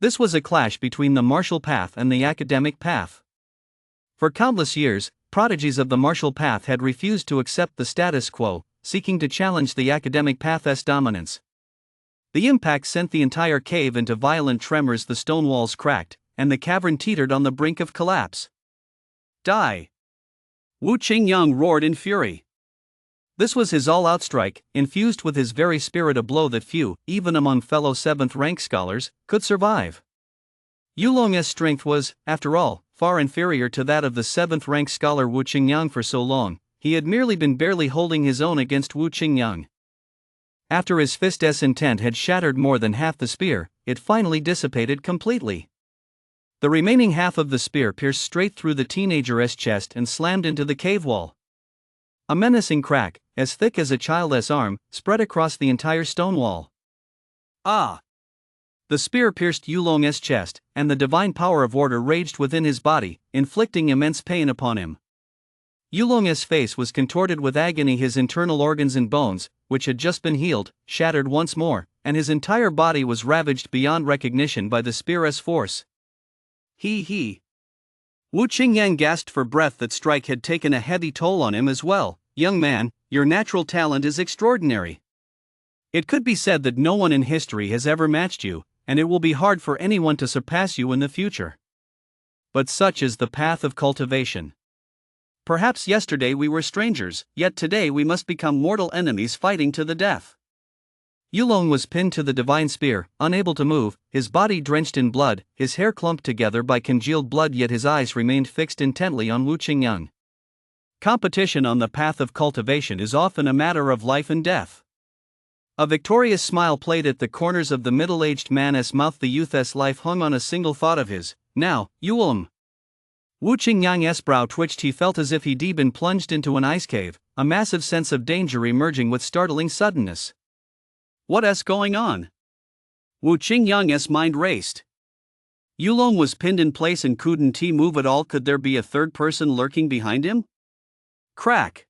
This was a clash between the martial path and the academic path. For countless years, prodigies of the martial path had refused to accept the status quo, seeking to challenge the academic path's dominance. The impact sent the entire cave into violent tremors. The stone walls cracked, and the cavern teetered on the brink of collapse. Die! Wu Qingyang roared in fury. This was his all-out strike, infused with his very spirit, a blow that few, even among fellow 7th-rank scholars, could survive. Yulong's strength was, after all, far inferior to that of the 7th-rank scholar Wu Qingyang. For so long, he had merely been barely holding his own against Wu Qingyang. After his fist's intent had shattered more than half the spear, it finally dissipated completely. The remaining half of the spear pierced straight through the teenager's chest and slammed into the cave wall. A menacing crack, as thick as a child's arm, spread across the entire stone wall. Ah! The spear pierced Yulong's chest, and the divine power of order raged within his body, inflicting immense pain upon him. Yulong's face was contorted with agony. His internal organs and bones, which had just been healed, shattered once more, and his entire body was ravaged beyond recognition by the spear's force. He. Wu Qingyang gasped for breath. That strike had taken a heavy toll on him as well. Young man, your natural talent is extraordinary. It could be said that no one in history has ever matched you, and it will be hard for anyone to surpass you in the future. But such is the path of cultivation. Perhaps yesterday we were strangers, yet today we must become mortal enemies fighting to the death. Yulong was pinned to the divine spear, unable to move, his body drenched in blood, his hair clumped together by congealed blood, yet his eyes remained fixed intently on Wu Qingyang. Competition on the path of cultivation is often a matter of life and death. A victorious smile played at the corners of the middle-aged man's mouth. The youth's life hung on a single thought of his. Now, Yulong. Wu Qingyang's brow twitched. He felt as if he'd been plunged into an ice cave, a massive sense of danger emerging with startling suddenness. What's going on? Wu Qingyang's mind raced. Yulong was pinned in place and couldn't he move at all. Could there be a third person lurking behind him? Crack!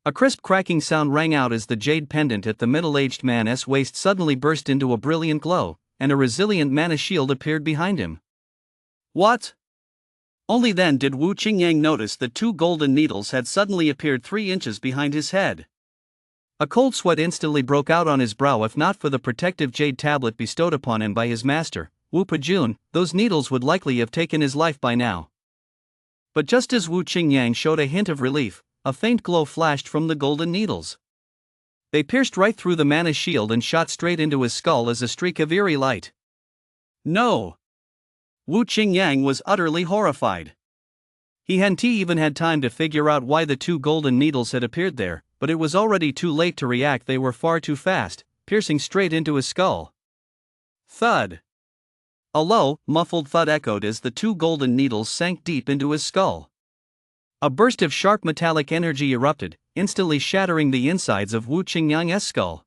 A crisp cracking sound rang out as the jade pendant at the middle-aged man's waist suddenly burst into a brilliant glow, and a resilient mana shield appeared behind him. What? Only then did Wu Qingyang notice that 2 golden needles had suddenly appeared 3 inches behind his head. A cold sweat instantly broke out on his brow. If not for the protective jade tablet bestowed upon him by his master, Wu Pejun, those needles would likely have taken his life by now. But just as Wu Qingyang showed a hint of relief, a faint glow flashed from the golden needles. They pierced right through the mana shield and shot straight into his skull as a streak of eerie light. No! Wu Qingyang was utterly horrified. He hadn't even had time to figure out why the 2 golden needles had appeared there, but it was already too late to react. They were far too fast, piercing straight into his skull. Thud! A low, muffled thud echoed as the 2 golden needles sank deep into his skull. A burst of sharp metallic energy erupted, instantly shattering the insides of Wu Qingyang's skull.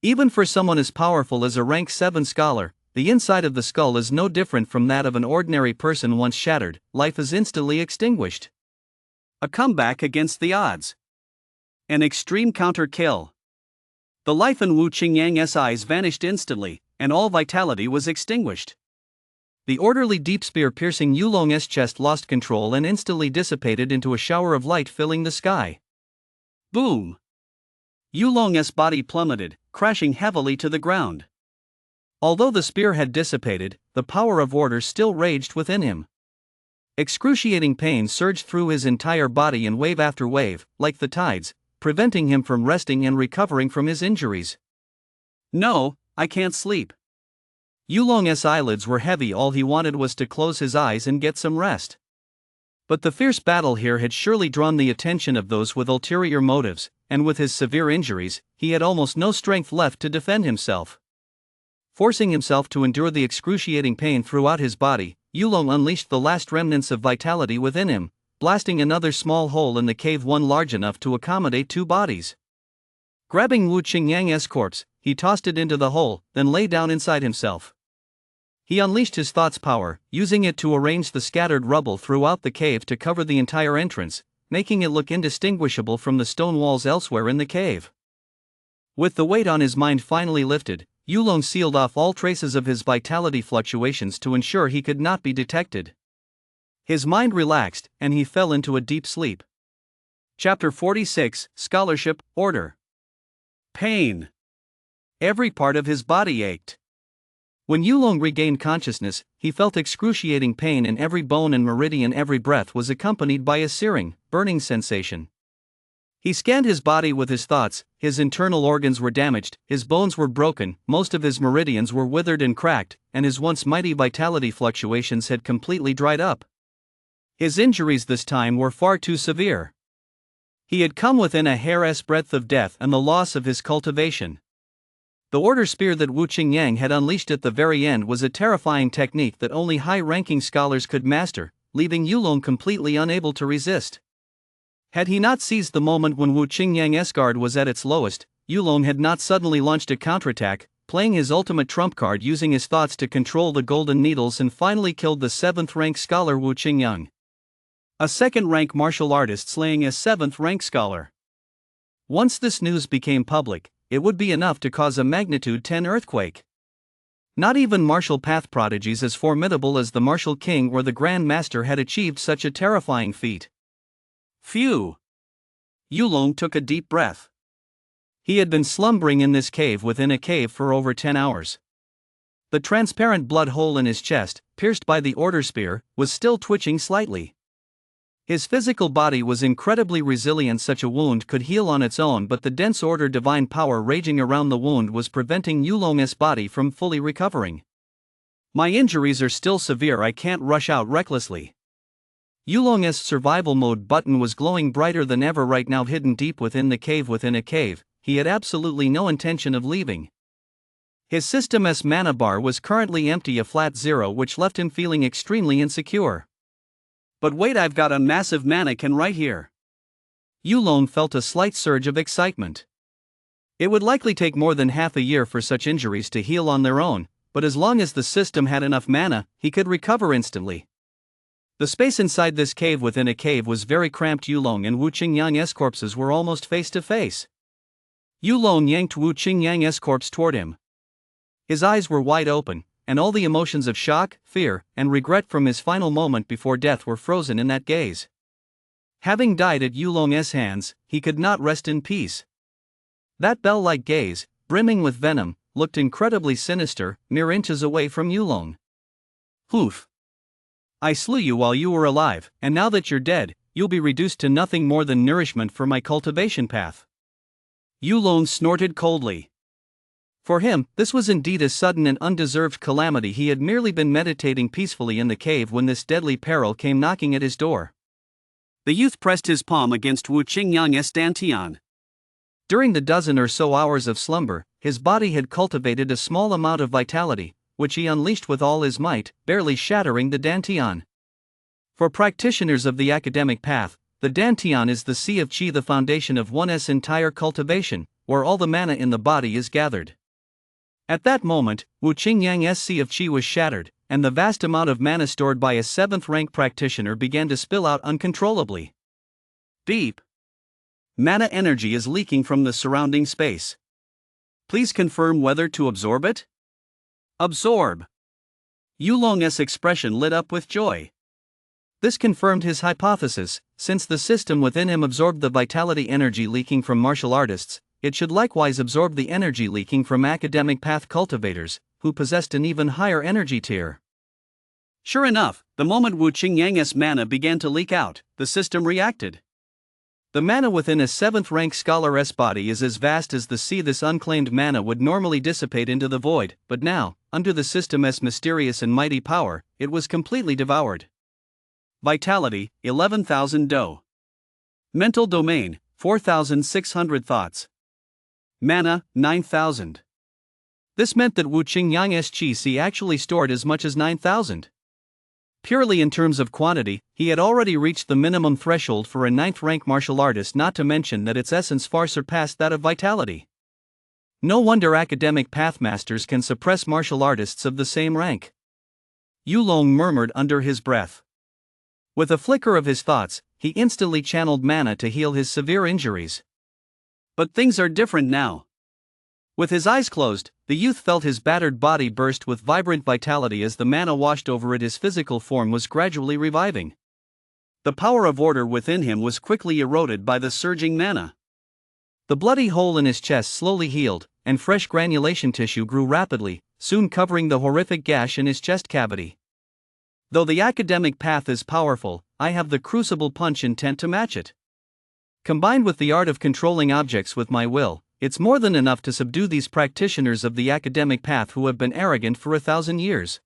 Even for someone as powerful as a rank 7 scholar, the inside of the skull is no different from that of an ordinary person. Once shattered, life is instantly extinguished. A comeback against the odds. An extreme counter-kill. The life in Wu Qingyang's eyes vanished instantly, and all vitality was extinguished. The orderly deep spear piercing Yulong's chest lost control and instantly dissipated into a shower of light filling the sky. Boom! Yulong's body plummeted, crashing heavily to the ground. Although the spear had dissipated, the power of order still raged within him. Excruciating pain surged through his entire body in wave after wave, like the tides, preventing him from resting and recovering from his injuries. No, I can't sleep. Yulong's eyelids were heavy. All he wanted was to close his eyes and get some rest. But the fierce battle here had surely drawn the attention of those with ulterior motives, and with his severe injuries, he had almost no strength left to defend himself. Forcing himself to endure the excruciating pain throughout his body, Yulong unleashed the last remnants of vitality within him, blasting another small hole in the cave, one large enough to accommodate 2 bodies. Grabbing Wu Qingyang's corpse, he tossed it into the hole, then lay down inside himself. He unleashed his thought's power, using it to arrange the scattered rubble throughout the cave to cover the entire entrance, making it look indistinguishable from the stone walls elsewhere in the cave. With the weight on his mind finally lifted, Yulong sealed off all traces of his vitality fluctuations to ensure he could not be detected. His mind relaxed, and he fell into a deep sleep. Chapter 46, Scholarship, Order. Pain. Every part of his body ached. When Yulong regained consciousness, he felt excruciating pain in every bone and meridian. Every breath was accompanied by a searing, burning sensation. He scanned his body with his thoughts. His internal organs were damaged, his bones were broken, most of his meridians were withered and cracked, and his once mighty vitality fluctuations had completely dried up. His injuries this time were far too severe. He had come within a hair's breadth of death and the loss of his cultivation. The order spear that Wu Qingyang had unleashed at the very end was a terrifying technique that only high-ranking scholars could master, leaving Yulong completely unable to resist. Had he not seized the moment when Wu Qingyang's guard was at its lowest, Yulong had not suddenly launched a counterattack, playing his ultimate trump card using his thoughts to control the golden needles and finally killed the 7th-rank scholar Wu Qingyang. A 2nd-rank martial artist slaying a 7th-rank scholar. Once this news became public, it would be enough to cause a magnitude 10 earthquake. Not even martial path prodigies as formidable as the Martial King or the Grand Master had achieved such a terrifying feat. Phew! Yulong took a deep breath. He had been slumbering in this cave within a cave for over 10 hours. The transparent blood hole in his chest, pierced by the order spear, was still twitching slightly. His physical body was incredibly resilient. Such a wound could heal on its own, but the dense order divine power raging around the wound was preventing Yulong's body from fully recovering. My injuries are still severe. I can't rush out recklessly. Yulong's survival mode button was glowing brighter than ever right now. Hidden deep within the cave within a cave, he had absolutely no intention of leaving. His system's mana bar was currently empty, a flat zero, which left him feeling extremely insecure. But wait, I've got a massive mannequin right here. Yulong felt a slight surge of excitement. It would likely take more than half a year for such injuries to heal on their own, but as long as the system had enough mana, he could recover instantly. The space inside this cave within a cave was very cramped. Yulong and Wu Qingyang's corpses were almost face to face. Yulong yanked Wu Qingyang's corpse toward him. His eyes were wide open, and all the emotions of shock, fear, and regret from his final moment before death were frozen in that gaze. Having died at Yulong's hands, he could not rest in peace. That bell-like gaze, brimming with venom, looked incredibly sinister, mere inches away from Yulong. Oof! I slew you while you were alive, and now that you're dead, you'll be reduced to nothing more than nourishment for my cultivation path. Yulong snorted coldly. For him, this was indeed a sudden and undeserved calamity. He had merely been meditating peacefully in the cave when this deadly peril came knocking at his door. The youth pressed his palm against Wu Qingyang's dantian. During the dozen or so hours of slumber, his body had cultivated a small amount of vitality, which he unleashed with all his might, barely shattering the dantian. For practitioners of the academic path, the dantian is the sea of qi, the foundation of one's entire cultivation, where all the mana in the body is gathered. At that moment, Wu Qingyang's sea of qi was shattered, and the vast amount of mana stored by a 7th-rank practitioner began to spill out uncontrollably. Deep mana energy is leaking from the surrounding space. Please confirm whether to absorb it? Absorb. Yulong's expression lit up with joy. This confirmed his hypothesis. Since the system within him absorbed the vitality energy leaking from martial artists, it should likewise absorb the energy leaking from academic path cultivators, who possessed an even higher energy tier. Sure enough, the moment Wu Qingyang's mana began to leak out, the system reacted. The mana within a 7th-rank scholar's body is as vast as the sea. This unclaimed mana would normally dissipate into the void, but now, under the system's mysterious and mighty power, it was completely devoured. Vitality, 11,000 do. Mental domain, 4,600 thoughts. Mana, 9,000. This meant that Wu Qingyang's qi actually stored as much as 9,000. Purely in terms of quantity, he had already reached the minimum threshold for a 9th-rank martial artist, not to mention that its essence far surpassed that of vitality. No wonder academic pathmasters can suppress martial artists of the same rank. Yulong murmured under his breath. With a flicker of his thoughts, he instantly channeled mana to heal his severe injuries. But things are different now. With his eyes closed, the youth felt his battered body burst with vibrant vitality as the mana washed over it. His physical form was gradually reviving. The power of order within him was quickly eroded by the surging mana. The bloody hole in his chest slowly healed, and fresh granulation tissue grew rapidly, soon covering the horrific gash in his chest cavity. Though the academic path is powerful, I have the crucible punch intent to match it. Combined with the art of controlling objects with my will, it's more than enough to subdue these practitioners of the academic path who have been arrogant for 1,000 years.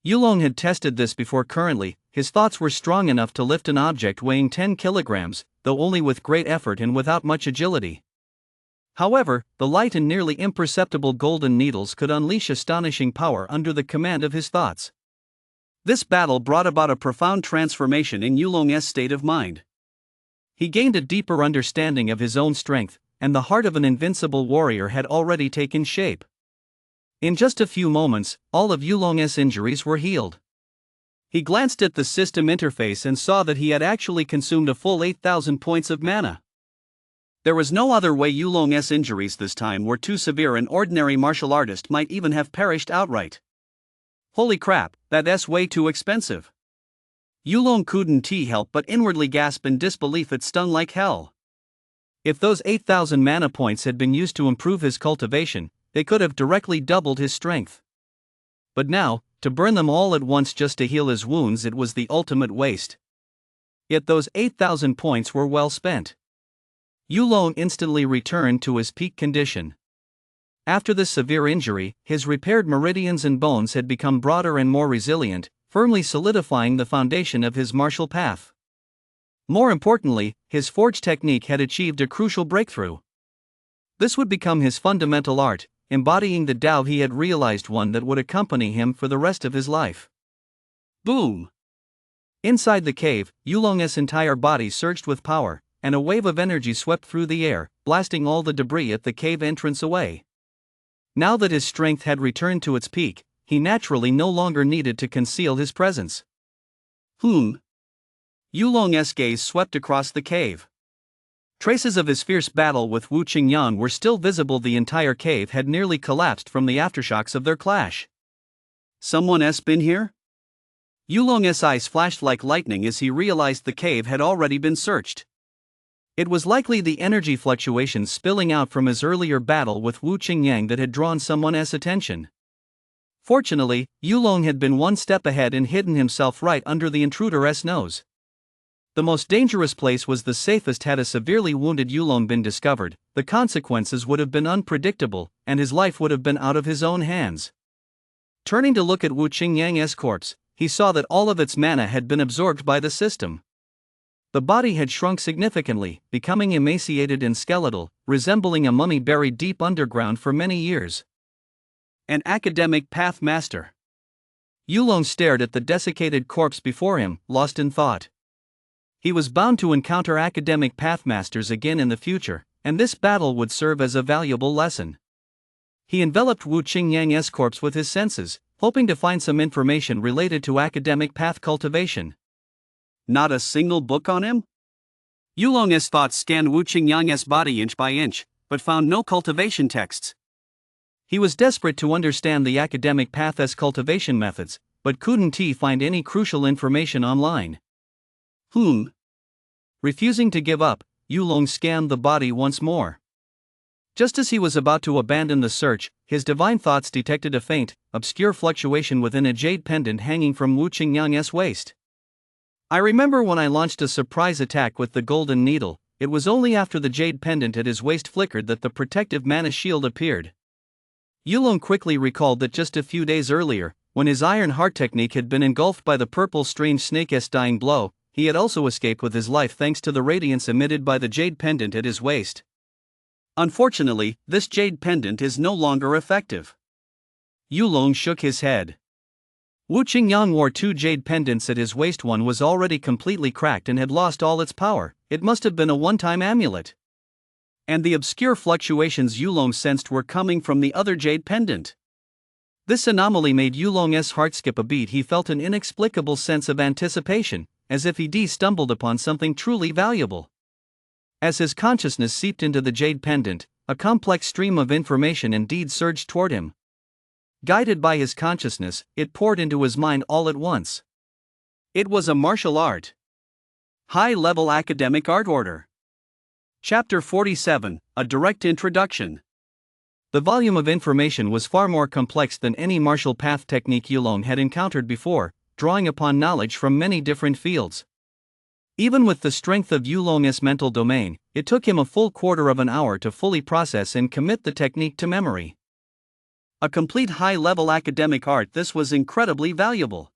Yulong had tested this before. Currently, his thoughts were strong enough to lift an object weighing 10 kilograms, though only with great effort and without much agility. However, the light and nearly imperceptible golden needles could unleash astonishing power under the command of his thoughts. This battle brought about a profound transformation in Yulong's state of mind. He gained a deeper understanding of his own strength, and the heart of an invincible warrior had already taken shape. In just a few moments, all of Yulong's injuries were healed. He glanced at the system interface and saw that he had actually consumed a full 8,000 points of mana. There was no other way. Yulong's injuries this time were too severe. An ordinary martial artist might even have perished outright. Holy crap, that's way too expensive. Yulong couldn't help but inwardly gasp in disbelief. It stung like hell. If those 8,000 mana points had been used to improve his cultivation, they could have directly doubled his strength. But now, to burn them all at once just to heal his wounds, it was the ultimate waste. Yet those 8,000 points were well spent. Yulong instantly returned to his peak condition. After this severe injury, his repaired meridians and bones had become broader and more resilient, firmly solidifying the foundation of his martial path. More importantly, his forge technique had achieved a crucial breakthrough. This would become his fundamental art, embodying the Tao he had realized, one that would accompany him for the rest of his life. Boom! Inside the cave, Yulong's entire body surged with power, and a wave of energy swept through the air, blasting all the debris at the cave entrance away. Now that his strength had returned to its peak, he naturally no longer needed to conceal his presence. Yulong's gaze swept across the cave. Traces of his fierce battle with Wu Qingyang were still visible. The entire cave had nearly collapsed from the aftershocks of their clash. Someone's been here? Yulong's eyes flashed like lightning as he realized the cave had already been searched. It was likely the energy fluctuations spilling out from his earlier battle with Wu Qingyang that had drawn someone's attention. Fortunately, Yulong had been one step ahead and hidden himself right under the intruder's nose. The most dangerous place was the safest. Had a severely wounded Yulong been discovered, the consequences would have been unpredictable, and his life would have been out of his own hands. Turning to look at Wu Qingyang's corpse, he saw that all of its mana had been absorbed by the system. The body had shrunk significantly, becoming emaciated and skeletal, resembling a mummy buried deep underground for many years. An academic path master. Yulong stared at the desiccated corpse before him, lost in thought. He was bound to encounter academic pathmasters again in the future, and this battle would serve as a valuable lesson. He enveloped Wu Qingyang's corpse with his senses, hoping to find some information related to academic path cultivation. Not a single book on him? Yulong's thoughts scanned Wu Qingyang's body inch by inch, but found no cultivation texts. He was desperate to understand the academic path's cultivation methods, but couldn't find any crucial information online. Refusing to give up, Yulong scanned the body once more. Just as he was about to abandon the search, his divine thoughts detected a faint, obscure fluctuation within a jade pendant hanging from Wu Qingyang's waist. I remember when I launched a surprise attack with the golden needle, it was only after the jade pendant at his waist flickered that the protective mana shield appeared. Yulong quickly recalled that just a few days earlier, when his iron heart technique had been engulfed by the purple strange snake's dying blow, he had also escaped with his life thanks to the radiance emitted by the jade pendant at his waist. Unfortunately, this jade pendant is no longer effective. Yulong shook his head. Wu Qingyang wore 2 jade pendants at his waist. One was already completely cracked and had lost all its power. It must have been a one-time amulet. And the obscure fluctuations Yulong sensed were coming from the other jade pendant. This anomaly made Yulong's heart skip a beat. He felt an inexplicable sense of anticipation, as if he stumbled upon something truly valuable. As his consciousness seeped into the jade pendant, a complex stream of information indeed surged toward him. Guided by his consciousness, it poured into his mind all at once. It was a martial art. High-level academic art order. Chapter 47, A Direct Introduction. The volume of information was far more complex than any martial path technique Yulong had encountered before, drawing upon knowledge from many different fields. Even with the strength of Yulong's mental domain, it took him a full quarter of an hour to fully process and commit the technique to memory. A complete high-level academic art, this was incredibly valuable.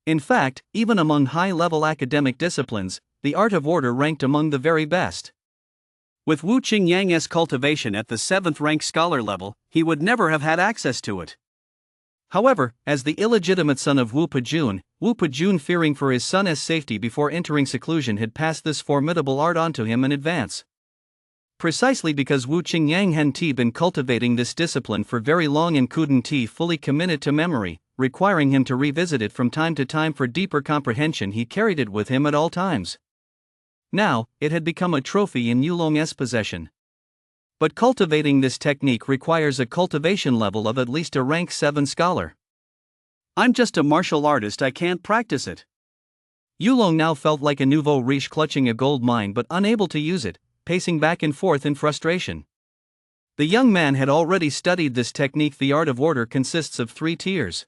In fact, even among high-level academic disciplines, the art of order ranked among the very best. With Wu Qingyang's cultivation at the 7th rank scholar level, he would never have had access to it. However, as the illegitimate son of Wu Pejun, fearing for his son's safety before entering seclusion, had passed this formidable art on to him in advance. Precisely because Wu Qingyang had been cultivating this discipline for very long and couldn't fully commit it to memory, requiring him to revisit it from time to time for deeper comprehension, he carried it with him at all times. Now, it had become a trophy in Yulong's possession. But cultivating this technique requires a cultivation level of at least a rank 7 scholar. I'm just a martial artist, I can't practice it. Yulong now felt like a nouveau riche clutching a gold mine but unable to use it, pacing back and forth in frustration. The young man had already studied this technique. The art of order consists of 3 tiers.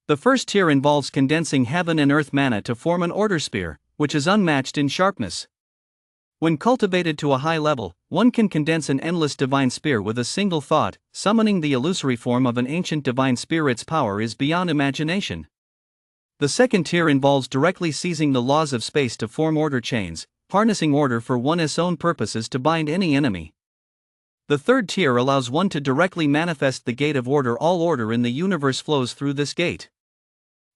The first tier involves condensing heaven and earth mana to form an order spear, which is unmatched in sharpness. When cultivated to a high level, one can condense an endless divine spear with a single thought, summoning the illusory form of an ancient divine spear. Its power is beyond imagination. The second tier involves directly seizing the laws of space to form order chains, harnessing order for one's own purposes to bind any enemy. The third tier allows one to directly manifest the gate of order. All order in the universe flows through this gate.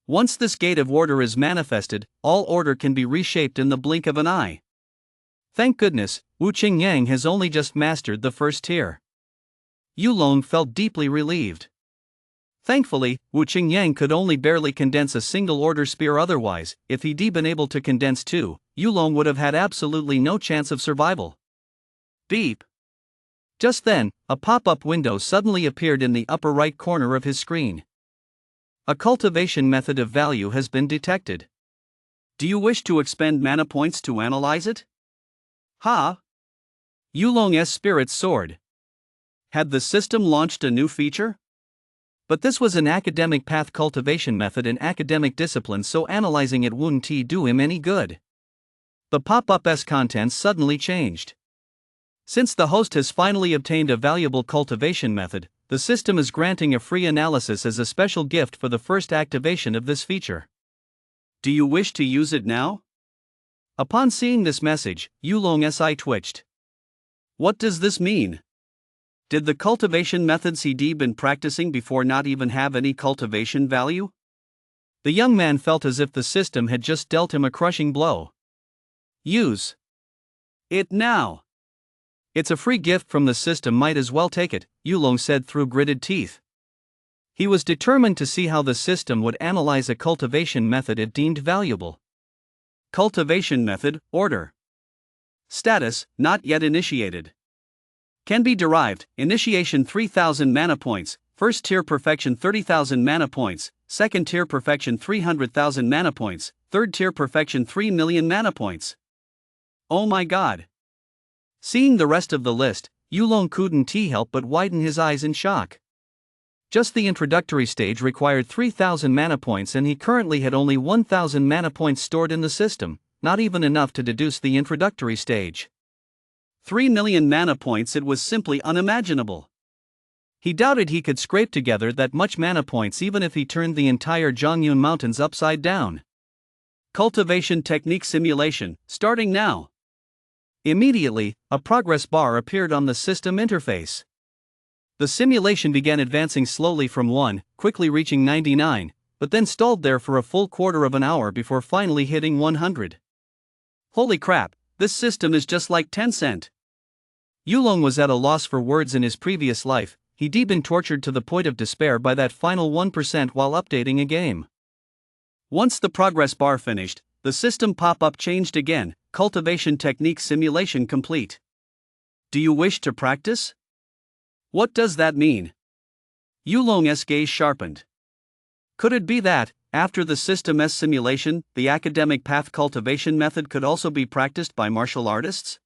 Once this gate of order is manifested, all order can be reshaped in the blink of an eye. Thank goodness, Wu Qingyang has only just mastered the first tier. Yulong felt deeply relieved. Thankfully, Wu Qingyang could only barely condense a single order spear. Otherwise, if he'd been able to condense 2, Yulong would have had absolutely no chance of survival. Beep. Just then, a pop-up window suddenly appeared in the upper right corner of his screen. A cultivation method of value has been detected. Do you wish to expend mana points to analyze it? Ha! Yulong's spirits soared. Had the system launched a new feature? But this was an academic path cultivation method in academic disciplines, so analyzing it wouldn't do him any good. The pop-up's contents suddenly changed. Since the host has finally obtained a valuable cultivation method, the system is granting a free analysis as a special gift for the first activation of this feature. Do you wish to use it now? Upon seeing this message, Yulong's eye twitched. What does this mean? Did the cultivation methods he'd been practicing before not even have any cultivation value? The young man felt as if the system had just dealt him a crushing blow. Use it now. It's a free gift from the system, might as well take it, Yulong said through gritted teeth. He was determined to see how the system would analyze a cultivation method it deemed valuable. Cultivation method, order. Status, not yet initiated. Can be derived, initiation 3000 mana points, first tier perfection 30,000 mana points, second tier perfection 300,000 mana points, third tier perfection 3 million mana points. Oh my god. Seeing the rest of the list, Yulong couldn't help but widen his eyes in shock. Just the introductory stage required 3,000 mana points, and he currently had only 1,000 mana points stored in the system, not even enough to deduce the introductory stage. 3 million mana points, it was simply unimaginable. He doubted he could scrape together that much mana points even if he turned the entire Zhongyun Mountains upside down. Cultivation technique simulation, starting now. Immediately, a progress bar appeared on the system interface. The simulation began advancing slowly from 1, quickly reaching 99, but then stalled there for a full quarter of an hour before finally hitting 100. Holy crap, this system is just like Tencent. Yulong was at a loss for words. In his previous life, he'd been tortured to the point of despair by that final 1% while updating a game. Once the progress bar finished, the system pop-up changed again, cultivation technique simulation complete. Do you wish to practice? What does that mean? Yulong's gaze sharpened. Could it be that, after the System S simulation, the academic path cultivation method could also be practiced by martial artists?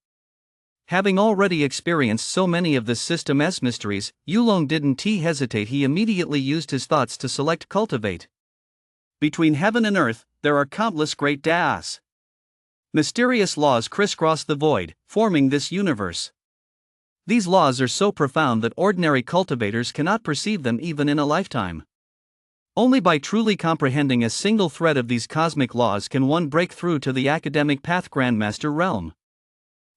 Having already experienced so many of the System S mysteries, Yulong didn't hesitate. He immediately used his thoughts to select cultivate. Between heaven and earth, there are countless great das. Mysterious laws crisscross the void, forming this universe. These laws are so profound that ordinary cultivators cannot perceive them even in a lifetime. Only by truly comprehending a single thread of these cosmic laws can one break through to the academic path grandmaster realm.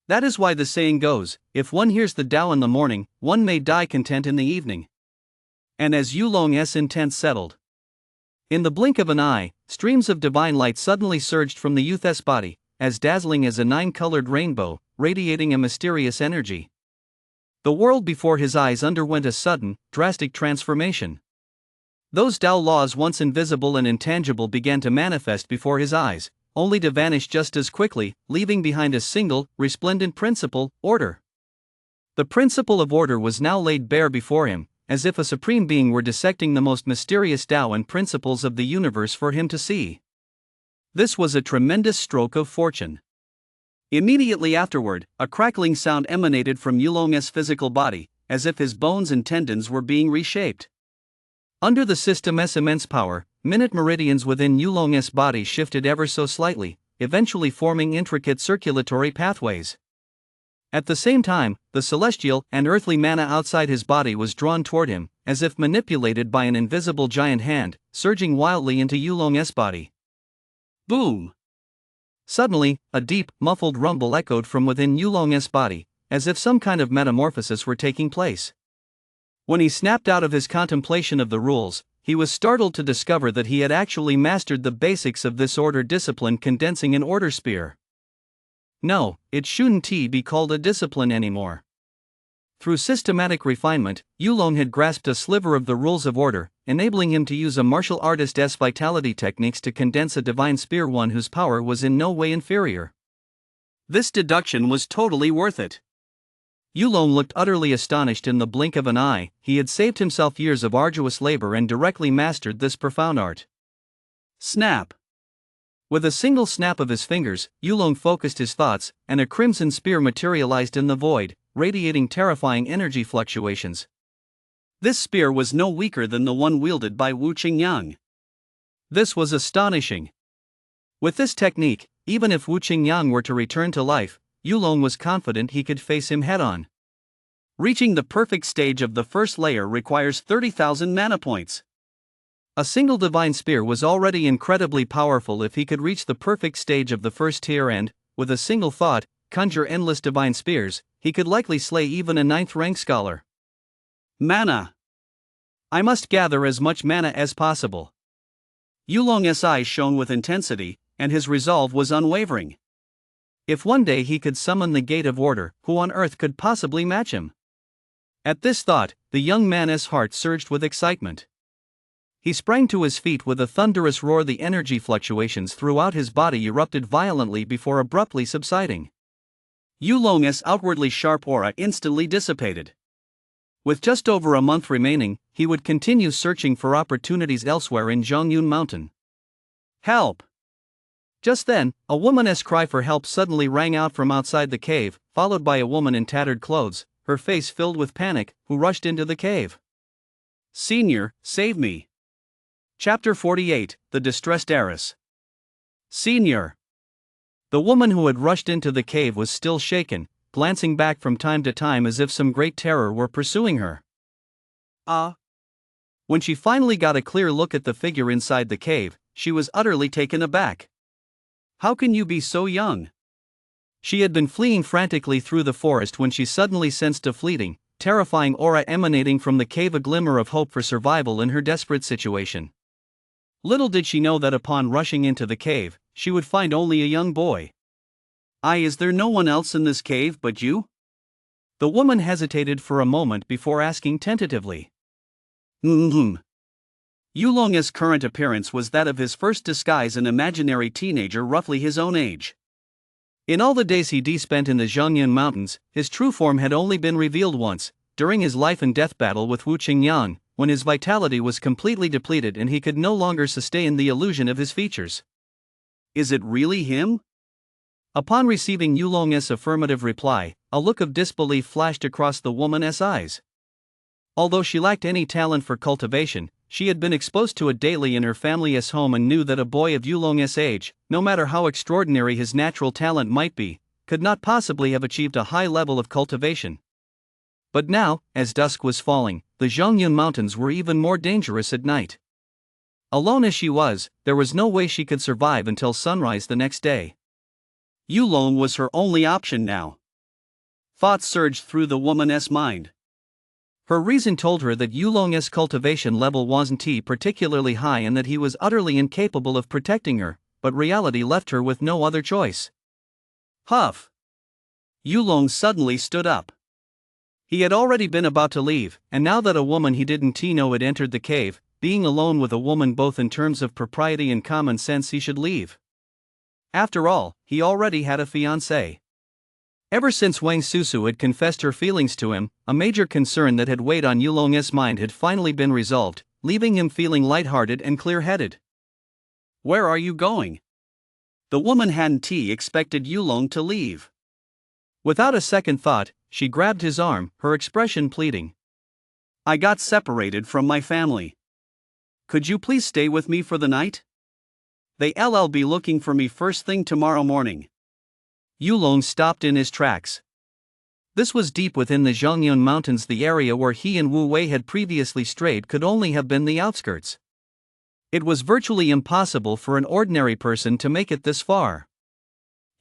That is why the saying goes, if one hears the Tao in the morning, one may die content in the evening. And as Yulong's intent settled, in the blink of an eye, streams of divine light suddenly surged from the youth's body, as dazzling as a 9-colored rainbow, radiating a mysterious energy. The world before his eyes underwent a sudden, drastic transformation. Those Tao laws once invisible and intangible began to manifest before his eyes, only to vanish just as quickly, leaving behind a single, resplendent principle, order. The principle of order was now laid bare before him, as if a supreme being were dissecting the most mysterious Tao and principles of the universe for him to see. This was a tremendous stroke of fortune. Immediately afterward, a crackling sound emanated from Yulong's physical body, as if his bones and tendons were being reshaped. Under the System's immense power, minute meridians within Yulong's body shifted ever so slightly, eventually forming intricate circulatory pathways. At the same time, the celestial and earthly mana outside his body was drawn toward him, as if manipulated by an invisible giant hand, surging wildly into Yulong's body. Boom! Suddenly, a deep, muffled rumble echoed from within Yulong's body, as if some kind of metamorphosis were taking place. When he snapped out of his contemplation of the rules, he was startled to discover that he had actually mastered the basics of this order discipline, condensing an order spear. No, it shouldn't be called a discipline anymore. Through systematic refinement, Yulong had grasped a sliver of the rules of order, enabling him to use a martial artist's vitality techniques to condense a divine spear, one whose power was in no way inferior. This deduction was totally worth it. Yulong looked utterly astonished. In the blink of an eye, he had saved himself years of arduous labor and directly mastered this profound art. Snap! With a single snap of his fingers, Yulong focused his thoughts, and a crimson spear materialized in the void, radiating terrifying energy fluctuations. This spear was no weaker than the one wielded by Wu Qingyang. This was astonishing. With this technique, even if Wu Qingyang were to return to life, Yulong was confident he could face him head-on. Reaching the perfect stage of the first layer requires 30,000 mana points. A single divine spear was already incredibly powerful. If he could reach the perfect stage of the first tier and, with a single thought, conjure endless divine spears, he could likely slay even a 9th-rank scholar. Mana! I must gather as much mana as possible. Yulong's eyes shone with intensity, and his resolve was unwavering. If one day he could summon the Gate of Order, who on earth could possibly match him? At this thought, the young man's heart surged with excitement. He sprang to his feet with a thunderous roar. The energy fluctuations throughout his body erupted violently before abruptly subsiding. Yulong's outwardly sharp aura instantly dissipated. With just over a month remaining, he would continue searching for opportunities elsewhere in Zhongyun Mountain. Help! Just then, a woman's cry for help suddenly rang out from outside the cave, followed by a woman in tattered clothes, her face filled with panic, who rushed into the cave. Senior, save me! Chapter 48, The Distressed Heiress. Senior! The woman who had rushed into the cave was still shaken, glancing back from time to time as if some great terror were pursuing her. When she finally got a clear look at the figure inside the cave, she was utterly taken aback. How can you be so young? She had been fleeing frantically through the forest when she suddenly sensed a fleeting, terrifying aura emanating from the cave, a glimmer of hope for survival in her desperate situation. Little did she know that upon rushing into the cave, she would find only a young boy. Is there no one else in this cave but you? The woman hesitated for a moment before asking tentatively. Yulong's current appearance was that of his first disguise, an imaginary teenager roughly his own age. In all the days he spent in the Zhongyun Mountains, his true form had only been revealed once, during his life and death battle with Wu Qingyang, when his vitality was completely depleted and he could no longer sustain the illusion of his features. Is it really him? Upon receiving Yulong's affirmative reply, a look of disbelief flashed across the woman's eyes. Although she lacked any talent for cultivation, she had been exposed to it daily in her family's home and knew that a boy of Yulong's age, no matter how extraordinary his natural talent might be, could not possibly have achieved a high level of cultivation. But now, as dusk was falling, the Zhongyun Mountains were even more dangerous at night. Alone as she was, there was no way she could survive until sunrise the next day. Yulong was her only option now. Thoughts surged through the woman's mind. Her reason told her that Yulong's cultivation level wasn't particularly high and that he was utterly incapable of protecting her, but reality left her with no other choice. Huff! Yulong suddenly stood up. He had already been about to leave, and now that a woman he didn't know had entered the cave, being alone with a woman both in terms of propriety and common sense, he should leave. After all, he already had a fiancée. Ever since Wang Susu had confessed her feelings to him, a major concern that had weighed on Yulong's mind had finally been resolved, leaving him feeling lighthearted and clear-headed. Where are you going? The woman hadn't expected Yulong to leave. Without a second thought, she grabbed his arm, her expression pleading. I got separated from my family. Could you please stay with me for the night? They'll be looking for me first thing tomorrow morning. Yulong stopped in his tracks. This was deep within the Zhongyun Mountains. The area where he and Wu Wei had previously strayed could only have been the outskirts. It was virtually impossible for an ordinary person to make it this far.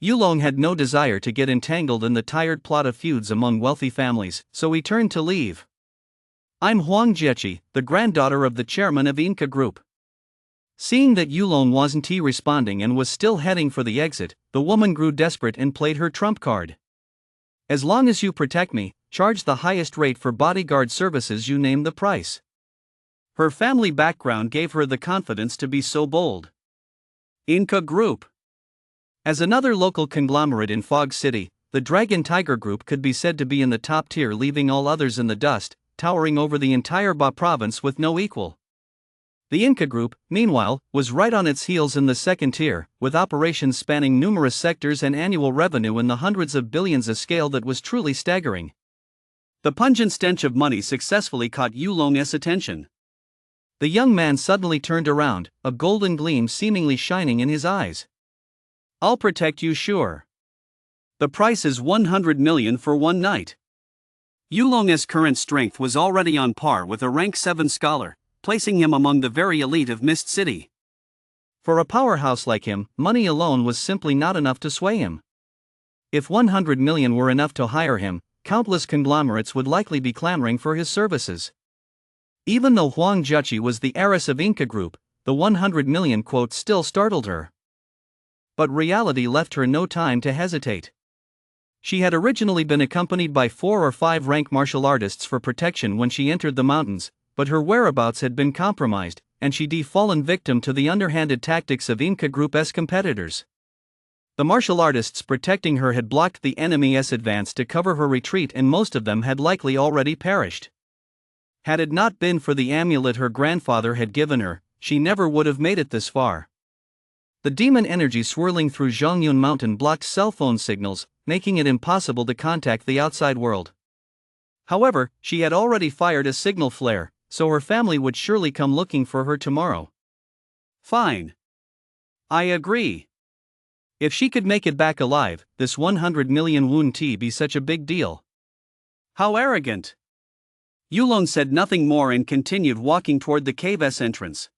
Yulong had no desire to get entangled in the tired plot of feuds among wealthy families, so he turned to leave. I'm Huang Jiechi, the granddaughter of the chairman of Inca Group. Seeing that Yulong wasn't responding and was still heading for the exit, the woman grew desperate and played her trump card. As long as you protect me, charge the highest rate for bodyguard services, you name the price. Her family background gave her the confidence to be so bold. Inca Group. As another local conglomerate in Fog City, the Dragon Tiger Group could be said to be in the top tier, leaving all others in the dust, towering over the entire Ba province with no equal. The Inca Group, meanwhile, was right on its heels in the second tier, with operations spanning numerous sectors and annual revenue in the hundreds of billions, a scale that was truly staggering. The pungent stench of money successfully caught Yulong's attention. The young man suddenly turned around, a golden gleam seemingly shining in his eyes. I'll protect you, sure. The price is 100 million for one night. Yulong's current strength was already on par with a rank 7 scholar, placing him among the very elite of Mist City. For a powerhouse like him, money alone was simply not enough to sway him. If 100 million were enough to hire him, countless conglomerates would likely be clamoring for his services. Even though Huang Jiechi was the heiress of Inca Group, the 100 million quote still startled her. But reality left her no time to hesitate. She had originally been accompanied by 4 or 5 rank martial artists for protection when she entered the mountains, but her whereabouts had been compromised, and she'd fallen victim to the underhanded tactics of Inca Group's competitors. The martial artists protecting her had blocked the enemy's advance to cover her retreat, and most of them had likely already perished. Had it not been for the amulet her grandfather had given her, she never would have made it this far. The demon energy swirling through Zhongyun Mountain blocked cell phone signals, making it impossible to contact the outside world. However, she had already fired a signal flare, so her family would surely come looking for her tomorrow. Fine. I agree. If she could make it back alive, this 100 million wouldn't be such a big deal. How arrogant. Yulong said nothing more and continued walking toward the cave's entrance.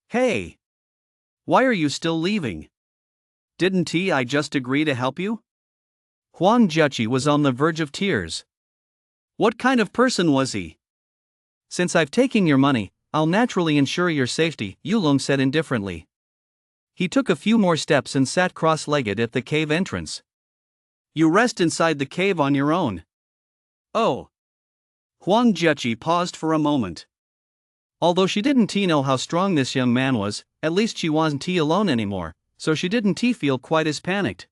Hey! Why are you still leaving? Didn't I just agree to help you? Huang Jiechi was on the verge of tears. What kind of person was he? Since I've taken your money, I'll naturally ensure your safety, Yulong said indifferently. He took a few more steps and sat cross-legged at the cave entrance. You rest inside the cave on your own. Oh. Huang Jiechi paused for a moment. Although she didn't know how strong this young man was, at least she wasn't alone anymore, so she didn't feel quite as panicked.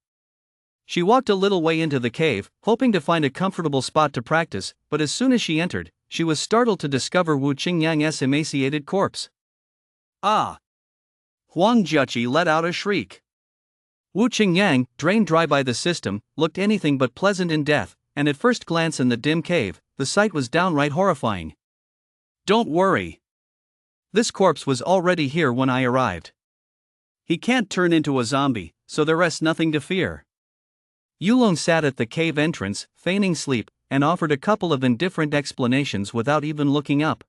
She walked a little way into the cave, hoping to find a comfortable spot to practice, but as soon as she entered, she was startled to discover Wu Qingyang's emaciated corpse. Ah! Huang Jiaqi let out a shriek. Wu Qingyang, drained dry by the system, looked anything but pleasant in death, and at first glance in the dim cave, the sight was downright horrifying. Don't worry. This corpse was already here when I arrived. He can't turn into a zombie, so there rests nothing to fear. Yulong sat at the cave entrance, feigning sleep, and offered a couple of indifferent explanations without even looking up.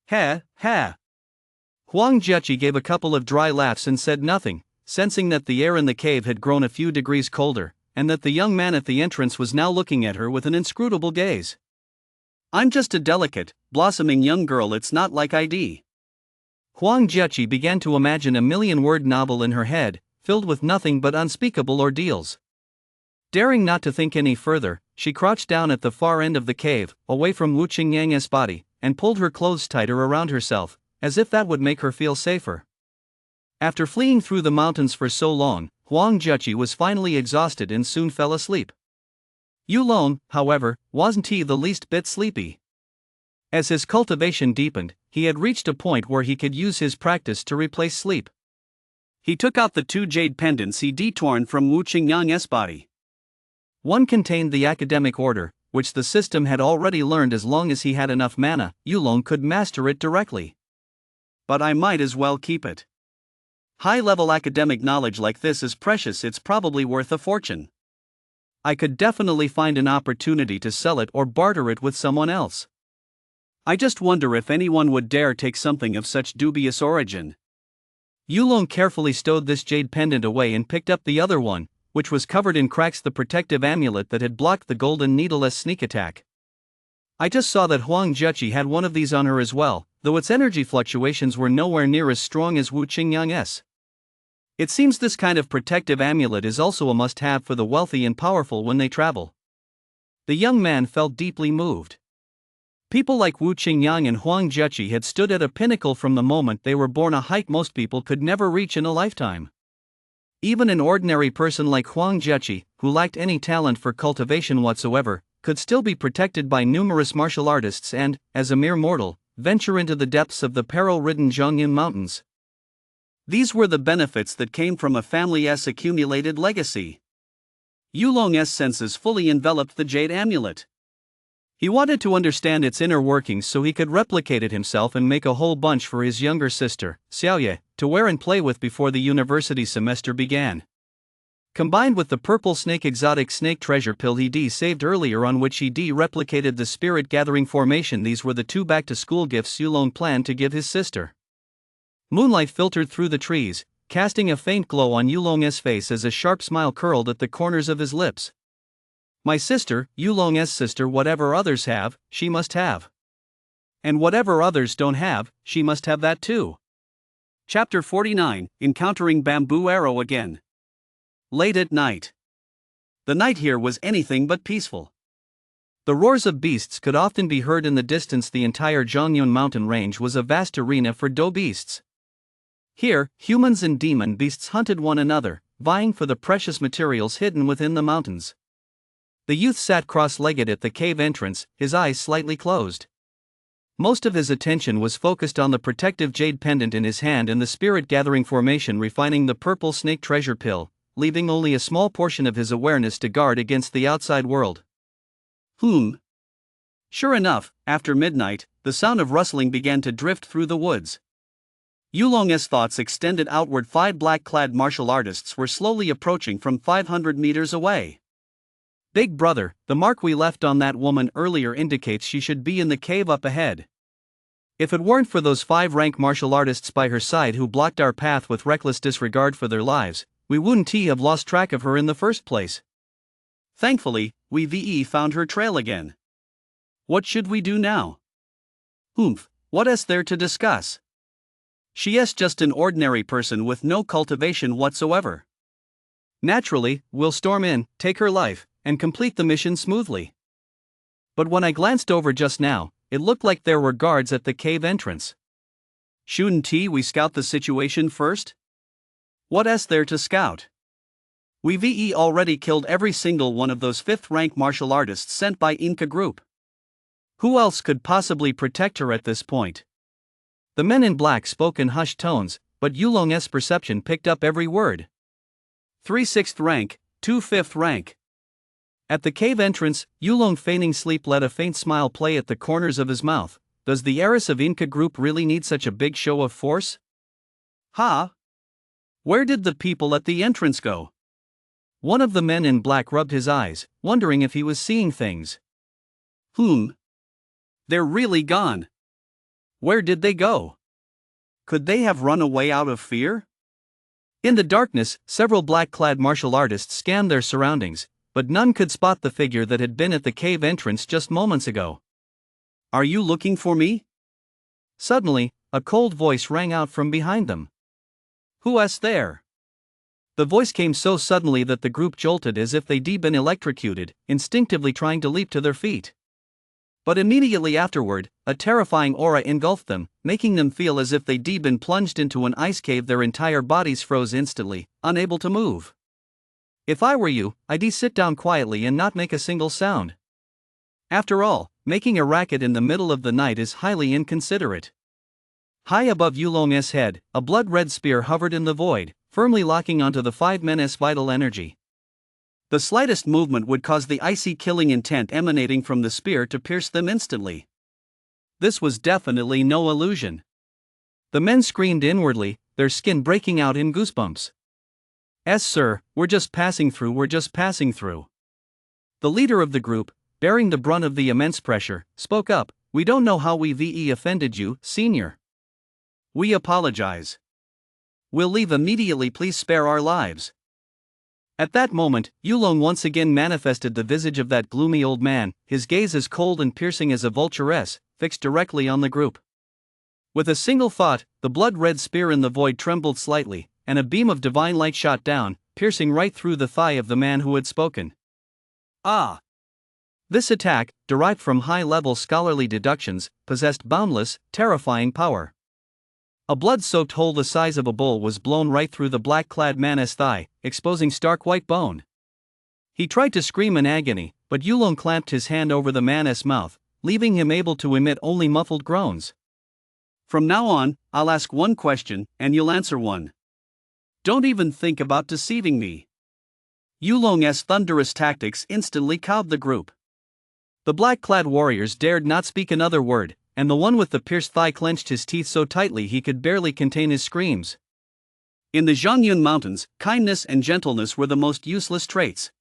Ha, ha. Huang Jiaqi gave a couple of dry laughs and said nothing, sensing that the air in the cave had grown a few degrees colder, and that the young man at the entrance was now looking at her with an inscrutable gaze. I'm just a delicate, blossoming young girl, it's not like ID. Huang Jiaqi began to imagine a million-word novel in her head, filled with nothing but unspeakable ordeals. Daring not to think any further, she crouched down at the far end of the cave, away from Wu Qingyang's body, and pulled her clothes tighter around herself, as if that would make her feel safer. After fleeing through the mountains for so long, Huang Jiaqi was finally exhausted and soon fell asleep. Yulong, however, wasn't he the least bit sleepy. As his cultivation deepened, he had reached a point where he could use his practice to replace sleep. He took out the 2 jade pendants he detorn from Wu Qingyang's body. One contained the academic order, which the system had already learned. As long as he had enough mana, Yulong could master it directly. But I might as well keep it. High-level academic knowledge like this is precious, it's probably worth a fortune. I could definitely find an opportunity to sell it or barter it with someone else. I just wonder if anyone would dare take something of such dubious origin. Yulong carefully stowed this jade pendant away and picked up the other one, which was covered in cracks, the protective amulet that had blocked the golden needleless sneak attack. I just saw that Huang Jiaqi had one of these on her as well, though its energy fluctuations were nowhere near as strong as Wu Qingyang's. It seems this kind of protective amulet is also a must-have for the wealthy and powerful when they travel. The young man felt deeply moved. People like Wu Qingyang and Huang Jiaqi had stood at a pinnacle from the moment they were born, a height most people could never reach in a lifetime. Even an ordinary person like Huang Jiaqi, who lacked any talent for cultivation whatsoever, could still be protected by numerous martial artists and, as a mere mortal, venture into the depths of the peril-ridden Zhongyun Mountains. These were the benefits that came from a family's accumulated legacy. Yulong's senses fully enveloped the jade amulet. He wanted to understand its inner workings so he could replicate it himself and make a whole bunch for his younger sister, Xiaoye, to wear and play with before the university semester began. Combined with the purple snake exotic snake treasure pill he saved earlier, on which he replicated the spirit gathering formation, these were the 2 back-to-school gifts Yulong planned to give his sister. Moonlight filtered through the trees, casting a faint glow on Yulong's face as a sharp smile curled at the corners of his lips. My sister, Yulong's sister, whatever others have, she must have. And whatever others don't have, she must have that too. Chapter 49, Encountering Bamboo Arrow again. Late at night. The night here was anything but peaceful. The roars of beasts could often be heard in the distance. The entire Zhongyun mountain range was a vast arena for doe beasts. Here, humans and demon beasts hunted one another, vying for the precious materials hidden within the mountains. The youth sat cross-legged at the cave entrance, his eyes slightly closed. Most of his attention was focused on the protective jade pendant in his hand and the spirit-gathering formation refining the purple snake treasure pill, leaving only a small portion of his awareness to guard against the outside world. Sure enough, after midnight, the sound of rustling began to drift through the woods. Yulong's thoughts extended outward. 5 black-clad martial artists were slowly approaching from 500 meters away. Big brother, the mark we left on that woman earlier indicates she should be in the cave up ahead. If it weren't for those 5 rank martial artists by her side who blocked our path with reckless disregard for their lives, we wouldn't have lost track of her in the first place. Thankfully, we found her trail again. What should we do now? What is there to discuss? She is just an ordinary person with no cultivation whatsoever. Naturally, we'll storm in, take her life, and complete the mission smoothly. But when I glanced over just now, it looked like there were guards at the cave entrance. Shouldn't we scout the situation first? What is there to scout? We've already killed every single one of those 5th-rank martial artists sent by Inca Group. Who else could possibly protect her at this point? The men in black spoke in hushed tones, but Yulong's perception picked up every word. 3 6th rank, 2 5th rank. At the cave entrance, Yulong, feigning sleep, let a faint smile play at the corners of his mouth. Does the heiress of Inca Group really need such a big show of force? Ha! Where did the people at the entrance go? One of the men in black rubbed his eyes, wondering if he was seeing things. They're really gone. Where did they go? Could they have run away out of fear? In the darkness, several black-clad martial artists scanned their surroundings, but none could spot the figure that had been at the cave entrance just moments ago. Are you looking for me? Suddenly, a cold voice rang out from behind them. Who's there? The voice came so suddenly that the group jolted as if they'd been electrocuted, instinctively trying to leap to their feet. But immediately afterward, a terrifying aura engulfed them, making them feel as if they'd been plunged into an ice cave. Their entire bodies froze instantly, unable to move. If I were you, I'd sit down quietly and not make a single sound. After all, making a racket in the middle of the night is highly inconsiderate. High above Yulong's head, a blood-red spear hovered in the void, firmly locking onto the 5 men's vital energy. The slightest movement would cause the icy killing intent emanating from the spear to pierce them instantly. This was definitely no illusion. The men screamed inwardly, their skin breaking out in goosebumps. Sir, we're just passing through. The leader of the group, bearing the brunt of the immense pressure, spoke up. We don't know how we've offended you, senior. We apologize. We'll leave immediately, please spare our lives. At that moment, Yulong once again manifested the visage of that gloomy old man, his gaze as cold and piercing as a vulture's, fixed directly on the group. With a single thought, the blood-red spear in the void trembled slightly, and a beam of divine light shot down, piercing right through the thigh of the man who had spoken. Ah! This attack, derived from high-level scholarly deductions, possessed boundless, terrifying power. A blood-soaked hole the size of a bowl was blown right through the black-clad man's thigh, exposing stark white bone. He tried to scream in agony, but Yulong clamped his hand over the man's mouth, leaving him able to emit only muffled groans. From now on, I'll ask one question, and you'll answer one. Don't even think about deceiving me. Yulong's thunderous tactics instantly cowed the group. The black-clad warriors dared not speak another word, and the one with the pierced thigh clenched his teeth so tightly he could barely contain his screams. In the Zhangyun Mountains, kindness and gentleness were the most useless traits.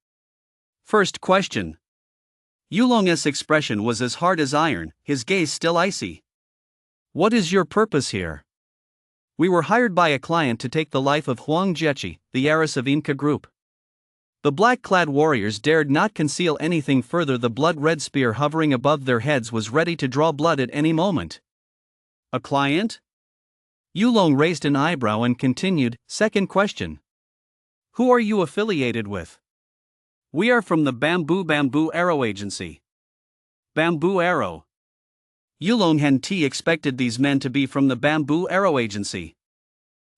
First question. Yulong's expression was as hard as iron, his gaze still icy. What is your purpose here? We were hired by a client to take the life of Huang Jiechi, the heiress of Inca Group. The black-clad warriors dared not conceal anything further. The blood-red spear hovering above their heads was ready to draw blood at any moment. A client? Yulong raised an eyebrow and continued, second question. Who are you affiliated with? We are from the Bamboo Arrow Agency. Bamboo Arrow. Yulong Henti expected these men to be from the Bamboo Arrow Agency.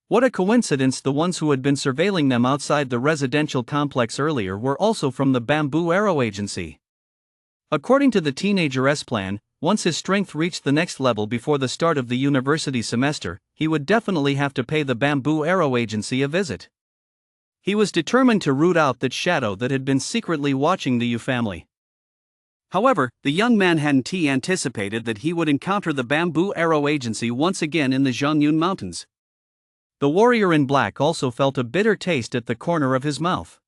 What a coincidence! The ones who had been surveilling them outside the residential complex earlier were also from the Bamboo Arrow Agency. According to the teenager's plan, once his strength reached the next level before the start of the university semester, he would definitely have to pay the Bamboo Arrow Agency a visit. He was determined to root out that shadow that had been secretly watching the Yu family. However, the young man hadn't anticipated that he would encounter the Bamboo Arrow Agency once again in the Zhangyun Mountains. The warrior in black also felt a bitter taste at the corner of his mouth.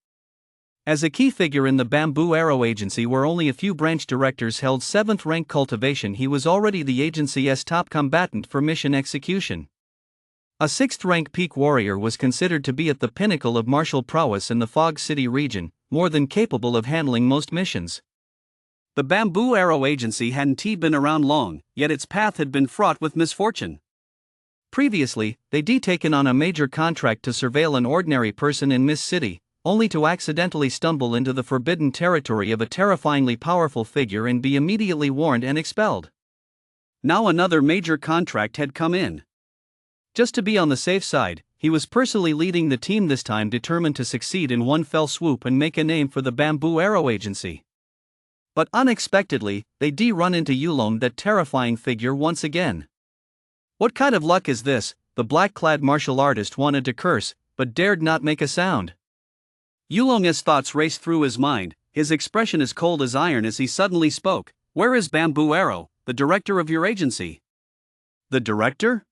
As a key figure in the Bamboo Arrow Agency where only a few branch directors held 7th rank cultivation, he was already the agency's top combatant for mission execution. A 6th rank peak warrior was considered to be at the pinnacle of martial prowess in the Fog City region, more than capable of handling most missions. The Bamboo Arrow Agency hadn't been around long, yet its path had been fraught with misfortune. Previously, they'd taken on a major contract to surveil an ordinary person in Mist City, only to accidentally stumble into the forbidden territory of a terrifyingly powerful figure and be immediately warned and expelled. Now another major contract had come in. Just to be on the safe side, he was personally leading the team this time, determined to succeed in one fell swoop and make a name for the Bamboo Arrow Agency. But unexpectedly, they run into Yulong, that terrifying figure, once again. What kind of luck is this? The black-clad martial artist wanted to curse, but dared not make a sound. Yulong's thoughts raced through his mind, his expression as cold as iron as he suddenly spoke. "Where is Bamboo Arrow, the director of your agency?" "The director?"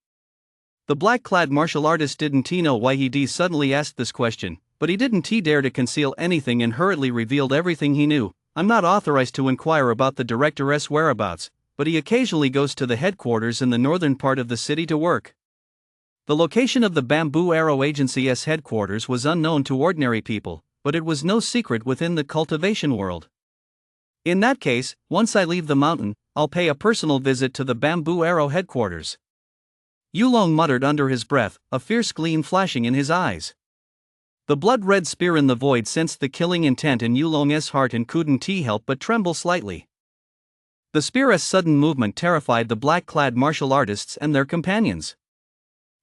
The black-clad martial artist didn't know why he suddenly asked this question, but he didn't dare to conceal anything and hurriedly revealed everything he knew. "I'm not authorized to inquire about the director's whereabouts, but he occasionally goes to the headquarters in the northern part of the city to work." The location of the Bamboo Arrow Agency's headquarters was unknown to ordinary people, but it was no secret within the cultivation world. "In that case, once I leave the mountain, I'll pay a personal visit to the Bamboo Arrow headquarters," Yulong muttered under his breath, a fierce gleam flashing in his eyes. The blood-red spear in the void sensed the killing intent in Yulong's heart and couldn't help but tremble slightly. The spear's sudden movement terrified the black-clad martial artists and their companions.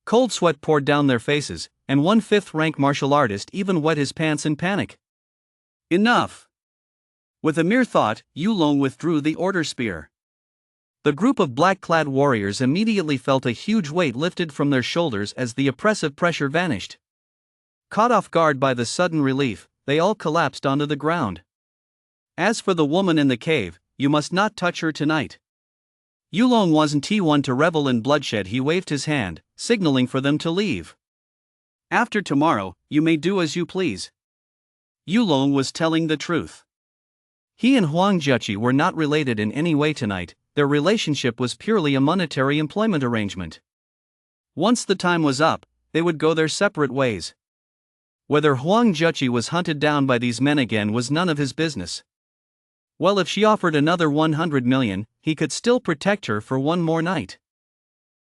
Cold sweat poured down their faces, and one fifth-rank martial artist even wet his pants in panic. "Enough!" With a mere thought, Yulong withdrew the order spear. The group of black-clad warriors immediately felt a huge weight lifted from their shoulders as the oppressive pressure vanished. Caught off guard by the sudden relief, they all collapsed onto the ground. "As for the woman in the cave, you must not touch her tonight." Yulong wasn't one to revel in bloodshed. He waved his hand, signaling for them to leave. "After tomorrow, you may do as you please." Yulong was telling the truth. He and Huang Juqi were not related in any way tonight. Their relationship was purely a monetary employment arrangement. Once the time was up, they would go their separate ways. Whether Huang Juqi was hunted down by these men again was none of his business. Well, if she offered another 100 million, he could still protect her for one more night.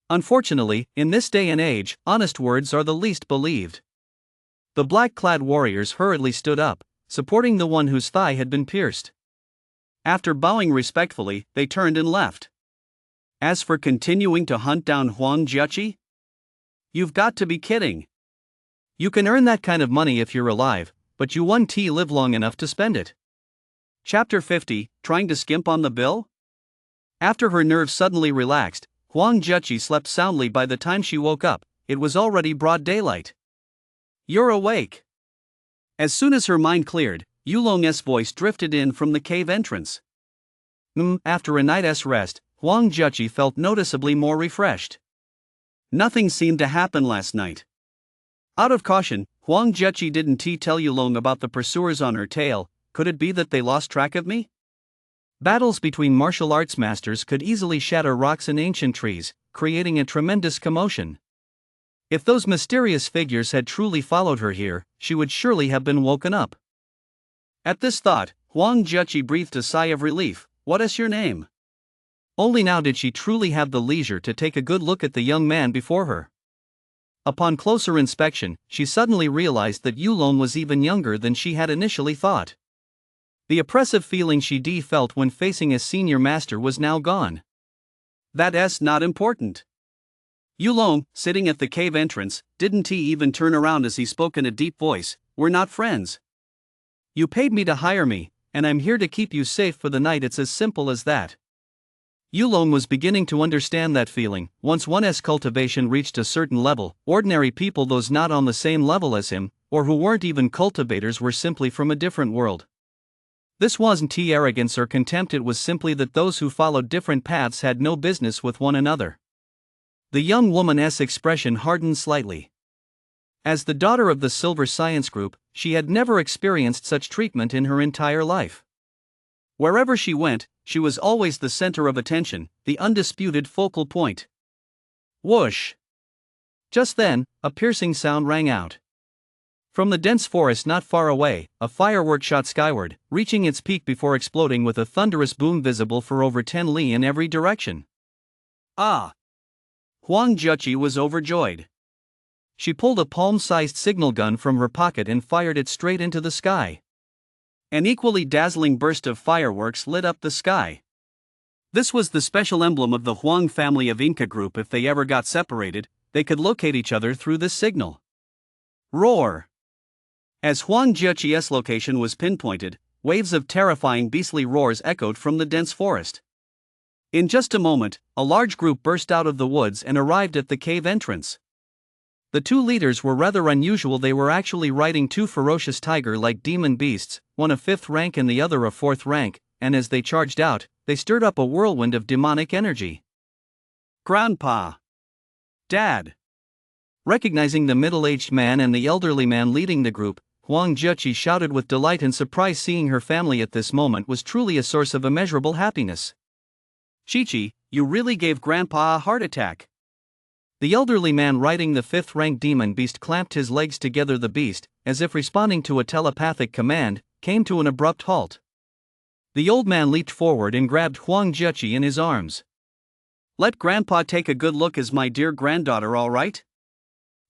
Unfortunately, in this day and age, honest words are the least believed. The black-clad warriors hurriedly stood up, supporting the one whose thigh had been pierced. After bowing respectfully, they turned and left. As for continuing to hunt down Huang Juqi? You've got to be kidding. You can earn that kind of money if you're alive, but you won't live long enough to spend it. Chapter 50, Trying to Skimp on the Bill? After her nerves suddenly relaxed, Huang Juqi slept soundly. By the time she woke up, it was already broad daylight. "You're awake." As soon as her mind cleared, Yulong's voice drifted in from the cave entrance. After a night's rest, Huang Juqi felt noticeably more refreshed. Nothing seemed to happen last night. Out of caution, Huang Juqi didn't tell Yulong about the pursuers on her tail. Could it be that they lost track of me? Battles between martial arts masters could easily shatter rocks and ancient trees, creating a tremendous commotion. If those mysterious figures had truly followed her here, she would surely have been woken up. At this thought, Huang Juqi breathed a sigh of relief. "What is your name?" Only now did she truly have the leisure to take a good look at the young man before her. Upon closer inspection, she suddenly realized that Yulong was even younger than she had initially thought. The oppressive feeling she felt when facing a senior master was now gone. That's not important. Yulong, sitting at the cave entrance, didn't even turn around as he spoke in a deep voice. "We're not friends. You paid me to hire me, and I'm here to keep you safe for the night. It's as simple as that." Yulong was beginning to understand that feeling. Once one's cultivation reached a certain level, ordinary people, those not on the same level as him, or who weren't even cultivators, were simply from a different world. This wasn't arrogance or contempt, it was simply that those who followed different paths had no business with one another. The young woman's expression hardened slightly. As the daughter of the Silver Science Group, she had never experienced such treatment in her entire life. Wherever she went, she was always the center of attention, the undisputed focal point. Whoosh! Just then, a piercing sound rang out. From the dense forest not far away, a firework shot skyward, reaching its peak before exploding with a thunderous boom visible for over 10 li in every direction. Ah! Huang Juqi was overjoyed. She pulled a palm-sized signal gun from her pocket and fired it straight into the sky. An equally dazzling burst of fireworks lit up the sky. This was the special emblem of the Huang family of Inca group. If they ever got separated, they could locate each other through this signal. Roar! As Huang Jieqi's location was pinpointed, waves of terrifying beastly roars echoed from the dense forest. In just a moment, a large group burst out of the woods and arrived at the cave entrance. The two leaders were rather unusual. They were actually riding two ferocious tiger-like demon beasts, one of 5th rank and the other of 4th rank, and as they charged out, they stirred up a whirlwind of demonic energy. Grandpa! Dad! Recognizing the middle-aged man and the elderly man leading the group, Huang Jieqi shouted with delight and surprise. Seeing her family at this moment was truly a source of immeasurable happiness. Chichi, you really gave Grandpa a heart attack. The elderly man riding the 5th rank demon beast clamped his legs together. The beast, as if responding to a telepathic command, came to an abrupt halt. The old man leaped forward and grabbed Huang Jieqi in his arms. Let Grandpa take a good look. Is my dear granddaughter all right?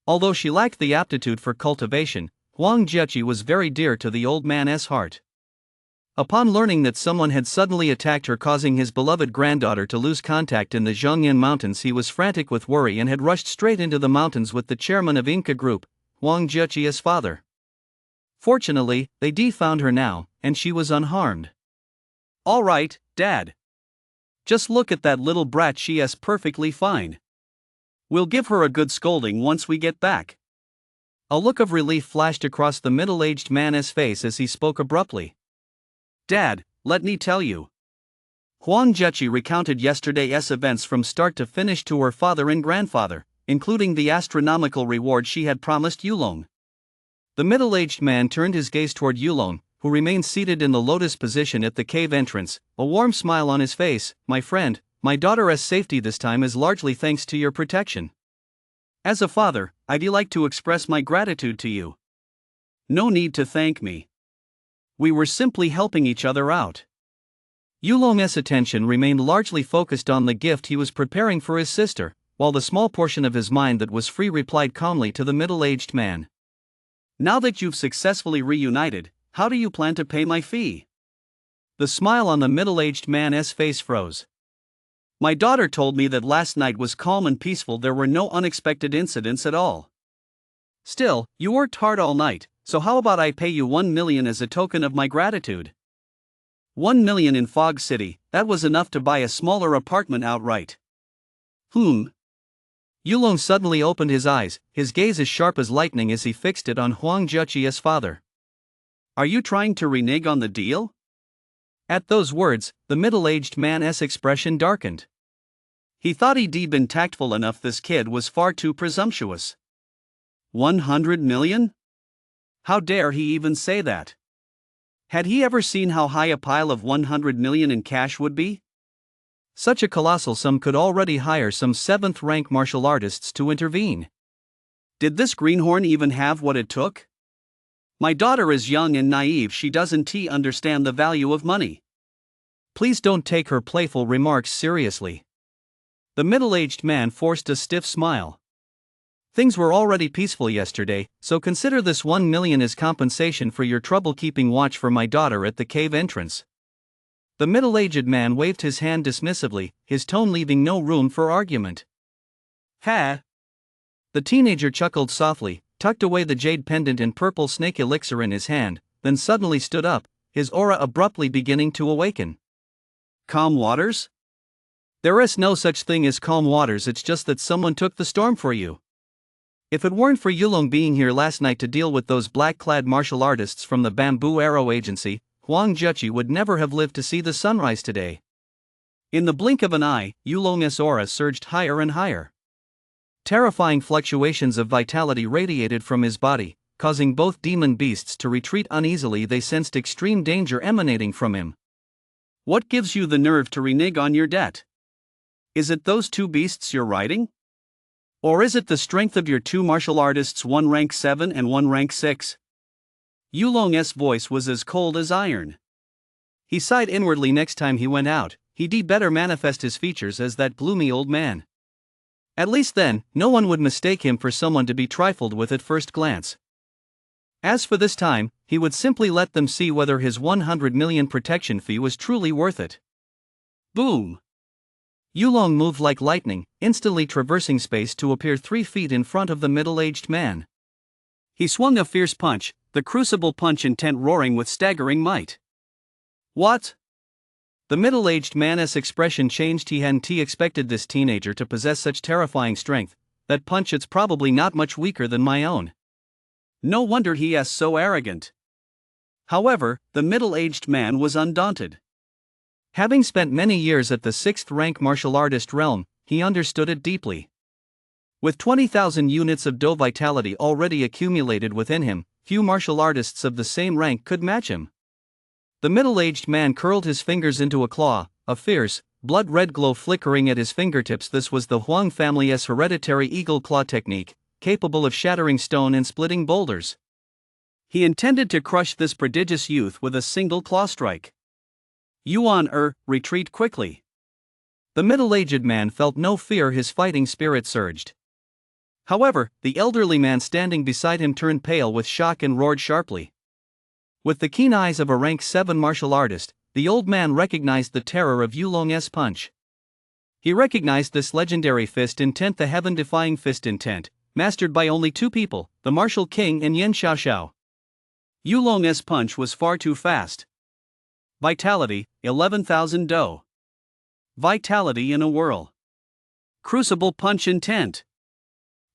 Although she lacked the aptitude for cultivation, Huang Jieqi was very dear to the old man's heart. Upon learning that someone had suddenly attacked her, causing his beloved granddaughter to lose contact in the Zhongyan Mountains, he was frantic with worry and had rushed straight into the mountains with the chairman of Inca Group, Huang Jieqi's father. Fortunately, they found her now, and she was unharmed. All right, Dad. Just look at that little brat. She is perfectly fine. We'll give her a good scolding once we get back. A look of relief flashed across the middle-aged man's face as he spoke abruptly. Dad, let me tell you. Huang Jieqi recounted yesterday's events from start to finish to her father and grandfather, including the astronomical reward she had promised Yulong. The middle-aged man turned his gaze toward Yulong, who remained seated in the lotus position at the cave entrance, a warm smile on his face. My friend, my daughter's safety this time is largely thanks to your protection. As a father, I'd like to express my gratitude to you. No need to thank me. We were simply helping each other out. Yulong's attention remained largely focused on the gift he was preparing for his sister, while the small portion of his mind that was free replied calmly to the middle-aged man. Now that you've successfully reunited, how do you plan to pay my fee? The smile on the middle-aged man's face froze. My daughter told me that last night was calm and peaceful. There were no unexpected incidents at all. Still, you worked hard all night, so how about I pay you 1 million as a token of my gratitude? 1 million in Fog City, that was enough to buy a smaller apartment outright. Yulong suddenly opened his eyes, his gaze as sharp as lightning as he fixed it on Huang Jieqi's father. Are you trying to renege on the deal? At those words, the middle-aged man's expression darkened. He thought he'd been tactful enough. This kid was far too presumptuous. 100 million? How dare he even say that? Had he ever seen how high a pile of 100 million in cash would be? Such a colossal sum could already hire some 7th-rank martial artists to intervene. Did this greenhorn even have what it took? My daughter is young and naive. She doesn't understand the value of money. Please don't take her playful remarks seriously. The middle-aged man forced a stiff smile. Things were already peaceful yesterday, so consider this 1 million as compensation for your trouble keeping watch for my daughter at the cave entrance. The middle-aged man waved his hand dismissively, his tone leaving no room for argument. Ha! The teenager chuckled softly, tucked away the jade pendant and purple snake elixir in his hand, then suddenly stood up, his aura abruptly beginning to awaken. Calm waters? There is no such thing as calm waters. It's just that someone took the storm for you. If it weren't for Yulong being here last night to deal with those black-clad martial artists from the Bamboo Arrow Agency, Huang Jieqi would never have lived to see the sunrise today. In the blink of an eye, Yulong's aura surged higher and higher. Terrifying fluctuations of vitality radiated from his body, causing both demon beasts to retreat uneasily. They sensed extreme danger emanating from him. What gives you the nerve to renege on your debt? Is it those two beasts you're riding? Or is it the strength of your two martial artists, one rank 7 and one rank 6? Yulong's voice was as cold as iron. He sighed inwardly. Next time he went out, he'd better manifest his features as that gloomy old man. At least then, no one would mistake him for someone to be trifled with at first glance. As for this time, he would simply let them see whether his 100 million protection fee was truly worth it. Boom! Yulong moved like lightning, instantly traversing space to appear 3 feet in front of the middle-aged man. He swung a fierce punch, the crucible punch intent roaring with staggering might. What? The middle-aged man's expression changed. He hadn't expected this teenager to possess such terrifying strength. That punch, it's probably not much weaker than my own. No wonder he is so arrogant. However, the middle-aged man was undaunted. Having spent many years at the 6th-rank martial artist realm, he understood it deeply. With 20,000 units of Do vitality already accumulated within him, few martial artists of the same rank could match him. The middle-aged man curled his fingers into a claw, a fierce, blood-red glow flickering at his fingertips. This was the Huang family's hereditary eagle claw technique, capable of shattering stone and splitting boulders. He intended to crush this prodigious youth with a single claw strike. Yuan, retreat quickly. The middle-aged man felt no fear. His fighting spirit surged. However, the elderly man standing beside him turned pale with shock and roared sharply. With the keen eyes of a rank 7 martial artist, the old man recognized the terror of Yulong's punch. He recognized this legendary fist intent, the heaven-defying fist intent, mastered by only 2 people, the martial king and Yen Xiaoxiao. Yulong's punch was far too fast. Vitality, 11,000 Do. Vitality in a whirl. Crucible punch intent.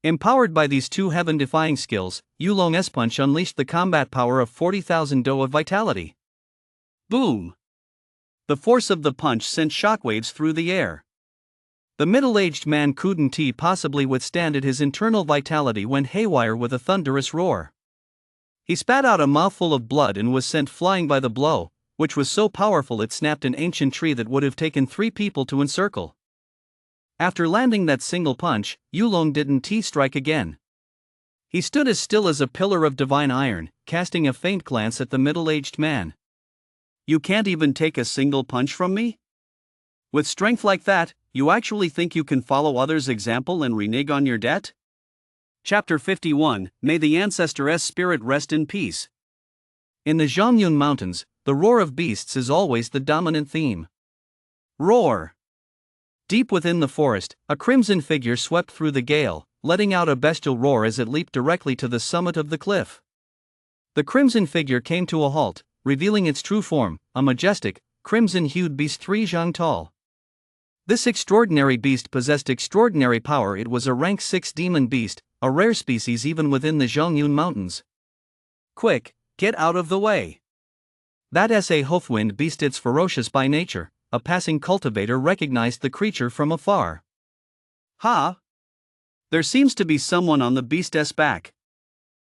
Empowered by these 2 heaven-defying skills, Yulong's punch unleashed the combat power of 40,000 Do of vitality. Boom! The force of the punch sent shockwaves through the air. The middle-aged man couldn't possibly withstand it. His internal vitality went haywire with a thunderous roar. He spat out a mouthful of blood and was sent flying by the blow, which was so powerful it snapped an ancient tree that would have taken 3 people to encircle. After landing that single punch, Yulong didn't strike again. He stood as still as a pillar of divine iron, casting a faint glance at the middle-aged man. You can't even take a single punch from me? With strength like that, you actually think you can follow others' example and renege on your debt? Chapter 51, May the Ancestor's Spirit Rest in Peace. In the Zhongyun Mountains, the roar of beasts is always the dominant theme. Roar! Deep within the forest, a crimson figure swept through the gale, letting out a bestial roar as it leaped directly to the summit of the cliff. The crimson figure came to a halt, revealing its true form, a majestic, crimson-hued beast 3 zhang tall. This extraordinary beast possessed extraordinary power. It was a rank 6 demon beast, a rare species even within the Zhongyun Mountains. Quick, get out of the way! That's a hoofwind beast. It's ferocious by nature. A passing cultivator recognized the creature from afar. Ha! There seems to be someone on the beast's back.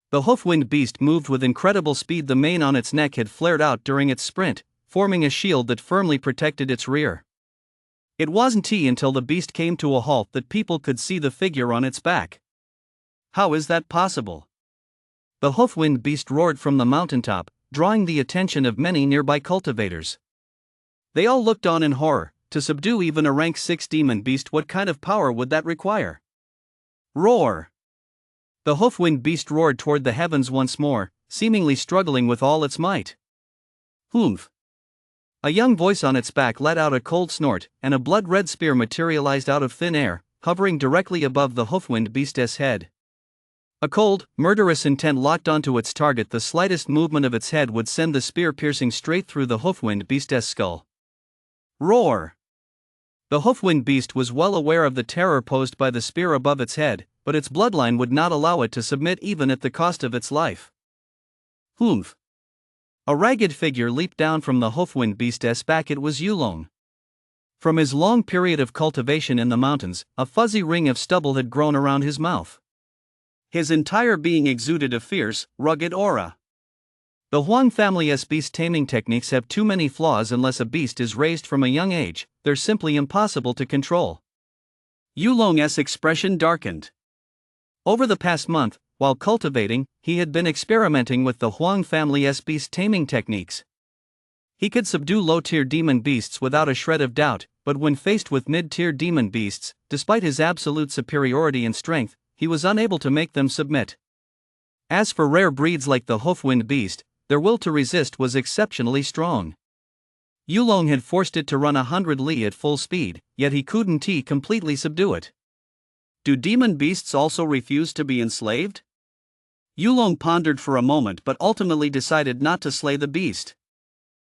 The hoofwind beast moved with incredible speed. The mane on its neck had flared out during its sprint, forming a shield that firmly protected its rear. It wasn't until the beast came to a halt that people could see the figure on its back. How is that possible? The hoofwind beast roared from the mountaintop, drawing the attention of many nearby cultivators. They all looked on in horror. To subdue even a rank 6 demon beast, what kind of power would that require? Roar! The hoofwind beast roared toward the heavens once more, seemingly struggling with all its might. Humph! A young voice on its back let out a cold snort, and a blood-red spear materialized out of thin air, hovering directly above the hoofwind beast's head. A cold, murderous intent locked onto its target. The slightest movement of its head would send the spear piercing straight through the hoofwind beast's skull. Roar! The hoofwind beast was well aware of the terror posed by the spear above its head, but its bloodline would not allow it to submit even at the cost of its life. Humph! A ragged figure leaped down from the hoofwind beast's back. It was Yulong. From his long period of cultivation in the mountains, a fuzzy ring of stubble had grown around his mouth. His entire being exuded a fierce, rugged aura. The Huang family's beast taming techniques have too many flaws. Unless a beast is raised from a young age, they're simply impossible to control. Yulong's expression darkened. Over the past month, while cultivating, he had been experimenting with the Huang family's beast taming techniques. He could subdue low-tier demon beasts without a shred of doubt, but when faced with mid-tier demon beasts, despite his absolute superiority in strength, he was unable to make them submit. As for rare breeds like the hoofwind beast, their will to resist was exceptionally strong. Yulong had forced it to run 100 li at full speed, yet he couldn't completely subdue it. Do demon beasts also refuse to be enslaved? Yulong pondered for a moment but ultimately decided not to slay the beast.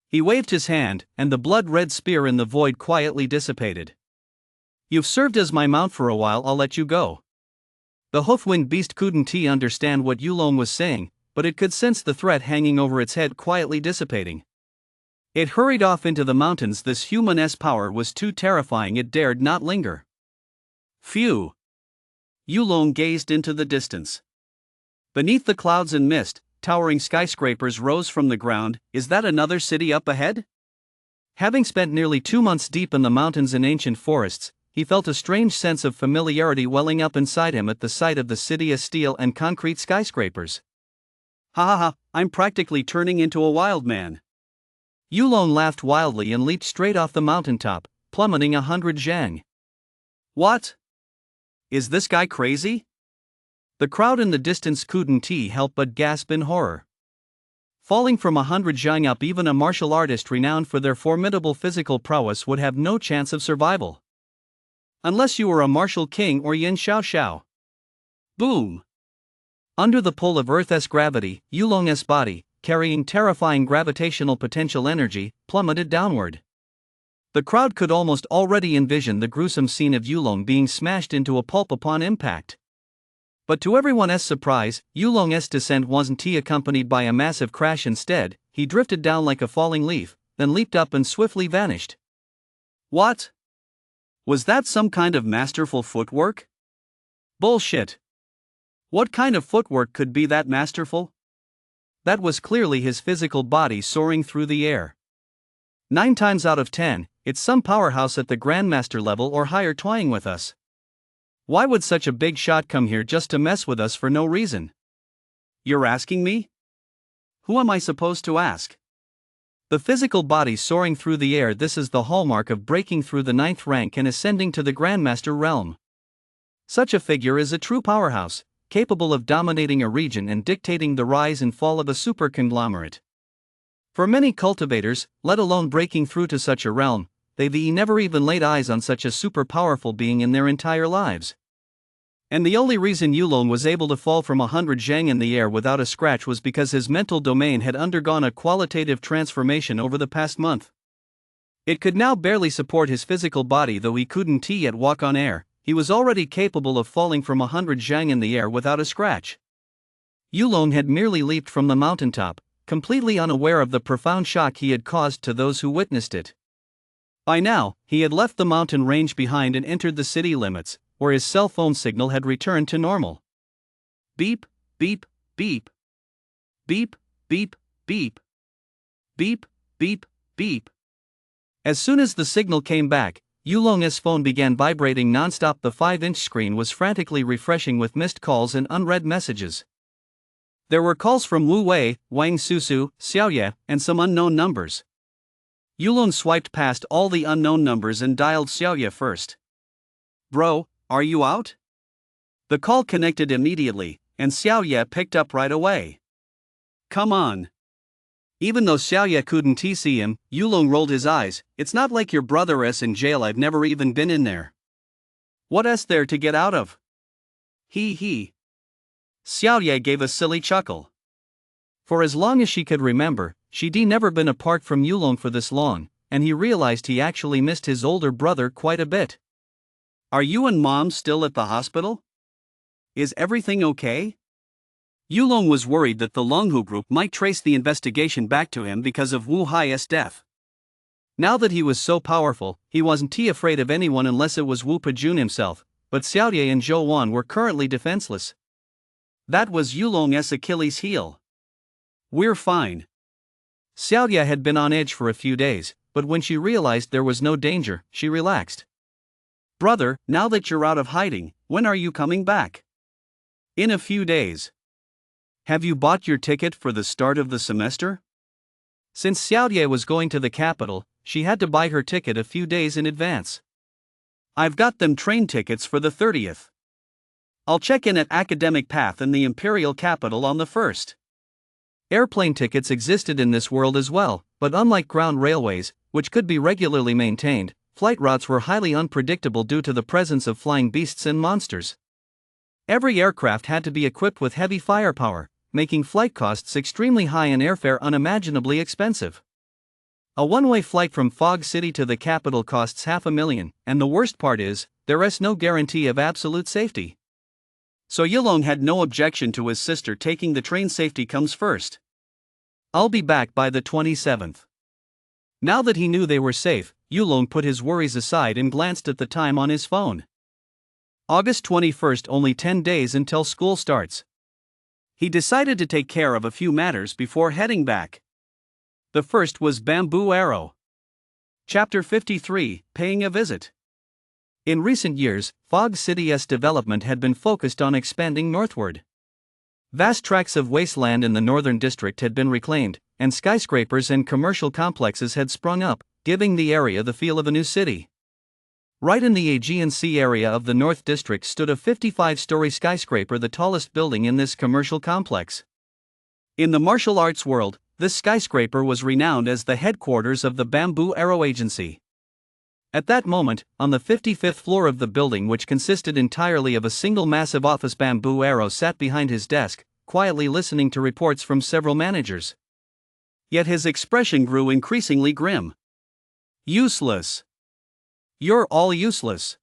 He waved his hand, and the blood-red spear in the void quietly dissipated. "You've served as my mount for a while, I'll let you go." The hoof-winged beast couldn't understand what Yulong was saying, but it could sense the threat hanging over its head quietly dissipating. It hurried off into the mountains. This human-esque power was too terrifying, it dared not linger. Phew! Yulong gazed into the distance. Beneath the clouds and mist, towering skyscrapers rose from the ground. Is that another city up ahead? Having spent nearly 2 months deep in the mountains and ancient forests, he felt a strange sense of familiarity welling up inside him at the sight of the city of steel and concrete skyscrapers. Ha ha ha, I'm practically turning into a wild man. Yulong laughed wildly and leaped straight off the mountaintop, plummeting 100 zhang. What? Is this guy crazy? The crowd in the distance couldn't help but gasp in horror. Falling from 100 zhang up, even a martial artist renowned for their formidable physical prowess would have no chance of survival. Unless you were a martial king or Yin Xiao Xiao. Boom! Under the pull of Earth's gravity, Yulong's body, carrying terrifying gravitational potential energy, plummeted downward. The crowd could almost already envision the gruesome scene of Yulong being smashed into a pulp upon impact. But to everyone's surprise, Yulong's descent wasn't accompanied by a massive crash. Instead, he drifted down like a falling leaf, then leaped up and swiftly vanished. What? Was that some kind of masterful footwork? Bullshit. What kind of footwork could be that masterful? That was clearly his physical body soaring through the air. 9 times out of 10, it's some powerhouse at the Grandmaster level or higher toying with us. Why would such a big shot come here just to mess with us for no reason? You're asking me? Who am I supposed to ask? The physical body soaring through the air, this is the hallmark of breaking through the 9th rank and ascending to the Grandmaster realm. Such a figure is a true powerhouse, capable of dominating a region and dictating the rise and fall of a super conglomerate. For many cultivators, let alone breaking through to such a realm, they've never even laid eyes on such a super powerful being in their entire lives. And the only reason Yulong was able to fall from 100 zhang in the air without a scratch was because his mental domain had undergone a qualitative transformation over the past month. It could now barely support his physical body, though he couldn't yet walk on air. He was already capable of falling from 100 zhang in the air without a scratch. Yulong had merely leaped from the mountaintop, completely unaware of the profound shock he had caused to those who witnessed it. By now, he had left the mountain range behind and entered the city limits, where his cell phone signal had returned to normal. Beep, beep, beep. Beep, beep, beep. Beep, beep, beep. As soon as the signal came back, Yulong's phone began vibrating non-stop. The 5-inch screen was frantically refreshing with missed calls and unread messages. There were calls from Wu Wei, Wang Susu, Xiaoye, and some unknown numbers. Yulong swiped past all the unknown numbers and dialed Xiaoye first. "Bro, are you out?" The call connected immediately, and Xiaoye picked up right away. "Come on." Even though Xiaoye couldn't see him, Yulong rolled his eyes. "It's not like your brother's in jail, I've never even been in there. What's there to get out of?" He. Xiaoye gave a silly chuckle. For as long as she could remember, she'd never been apart from Yulong for this long, and he realized he actually missed his older brother quite a bit. "Are you and Mom still at the hospital? Is everything okay?" Yulong was worried that the Longhu group might trace the investigation back to him because of Wu Hai's death. Now that he was so powerful, he wasn't afraid of anyone unless it was Wu Pejun himself, but Xiaoye and Zhou Wan were currently defenseless. That was Yulong's Achilles heel. "We're fine." Xiaoye had been on edge for a few days, but when she realized there was no danger, she relaxed. "Brother, now that you're out of hiding, when are you coming back?" "In a few days." "Have you bought your ticket for the start of the semester?" Since Xiaoye was going to the capital, she had to buy her ticket a few days in advance. "I've got them train tickets for the 30th. I'll check in at Academic Path in the Imperial Capital on the 1st. Airplane tickets existed in this world as well, but unlike ground railways, which could be regularly maintained, flight routes were highly unpredictable due to the presence of flying beasts and monsters. Every aircraft had to be equipped with heavy firepower, making flight costs extremely high and airfare unimaginably expensive. A one-way flight from Fog City to the capital costs $500,000, and the worst part is, there is no guarantee of absolute safety. So Yulong had no objection to his sister taking the train. Safety comes first. I'll be back by the 27th. Now that he knew they were safe, Yulong put his worries aside and glanced at the time on his phone. August 21st, only 10 days until school starts. He decided to take care of a few matters before heading back. The first was Bamboo Arrow. Chapter 53, Paying a Visit. In recent years, Fog City's development had been focused on expanding northward. Vast tracts of wasteland in the northern district had been reclaimed, and skyscrapers and commercial complexes had sprung up, giving the area the feel of a new city. Right in the Aegean Sea area of the North District stood a 55-story skyscraper, the tallest building in this commercial complex. In the martial arts world, this skyscraper was renowned as the headquarters of the Bamboo Arrow Agency. At that moment, on the 55th floor of the building, which consisted entirely of a single massive office, Bamboo Arrow sat behind his desk, quietly listening to reports from several managers. Yet his expression grew increasingly grim. Useless. You're all useless.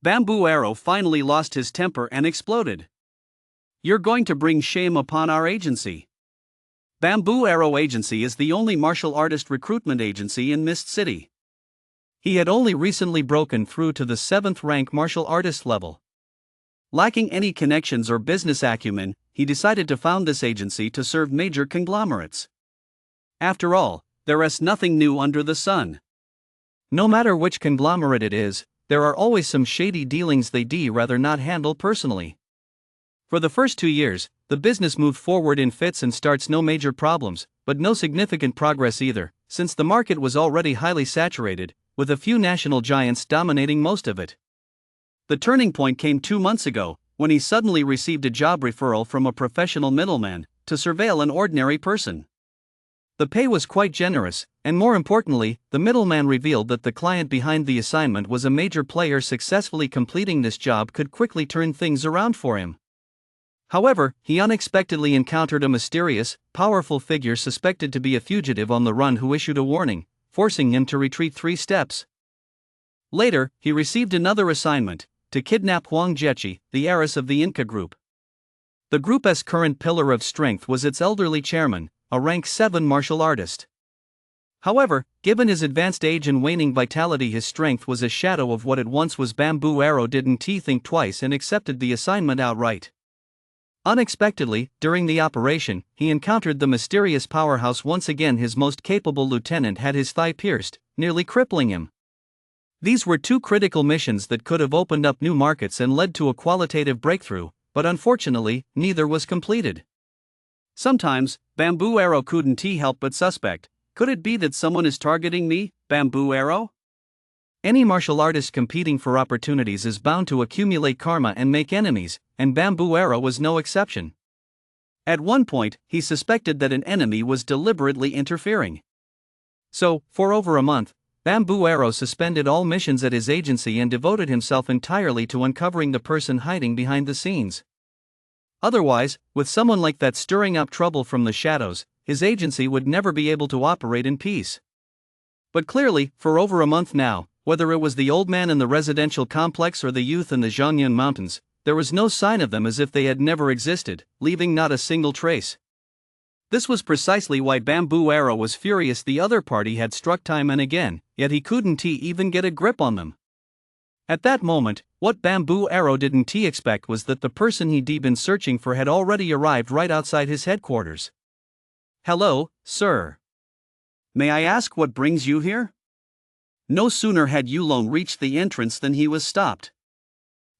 Bamboo Arrow finally lost his temper and exploded. You're going to bring shame upon our agency. Bamboo Arrow Agency is the only martial artist recruitment agency in Mist City. He had only recently broken through to the 7th rank martial artist level. Lacking any connections or business acumen, he decided to found this agency to serve major conglomerates. After all, there is nothing new under the sun. No matter which conglomerate it is, there are always some shady dealings they'd rather not handle personally. For the first 2 years, the business moved forward in fits and starts, no major problems, but no significant progress either, since the market was already highly saturated, with a few national giants dominating most of it. The turning point came 2 months ago, when he suddenly received a job referral from a professional middleman to surveil an ordinary person. The pay was quite generous, and more importantly, the middleman revealed that the client behind the assignment was a major player. Successfully completing this job could quickly turn things around for him. However, he unexpectedly encountered a mysterious, powerful figure suspected to be a fugitive on the run who issued a warning, forcing him to retreat 3 steps. Later, he received another assignment, to kidnap Huang Jechi, the heiress of the Inca group. The group's current pillar of strength was its elderly chairman, a rank 7 martial artist. However, given his advanced age and waning vitality, his strength was a shadow of what it once was. Bamboo Arrow didn't think twice and accepted the assignment outright. Unexpectedly, during the operation, he encountered the mysterious powerhouse once again. His most capable lieutenant had his thigh pierced, nearly crippling him. These were 2 critical missions that could have opened up new markets and led to a qualitative breakthrough, but unfortunately, neither was completed. Sometimes, Bamboo Arrow couldn't help but suspect, could it be that someone is targeting me, Bamboo Arrow? Any martial artist competing for opportunities is bound to accumulate karma and make enemies, and Bamboo Arrow was no exception. At one point, he suspected that an enemy was deliberately interfering. So, for over a month, Bamboo Arrow suspended all missions at his agency and devoted himself entirely to uncovering the person hiding behind the scenes. Otherwise, with someone like that stirring up trouble from the shadows, his agency would never be able to operate in peace. But clearly, for over a month now, whether it was the old man in the residential complex or the youth in the Zhongyun Mountains, there was no sign of them, as if they had never existed, leaving not a single trace. This was precisely why Bamboo Arrow was furious. The other party had struck time and again, yet he couldn't even get a grip on them. At that moment, what Bamboo Arrow didn't expect was that the person he'd been searching for had already arrived right outside his headquarters. "Hello, sir. May I ask what brings you here?" No sooner had Yulong reached the entrance than he was stopped.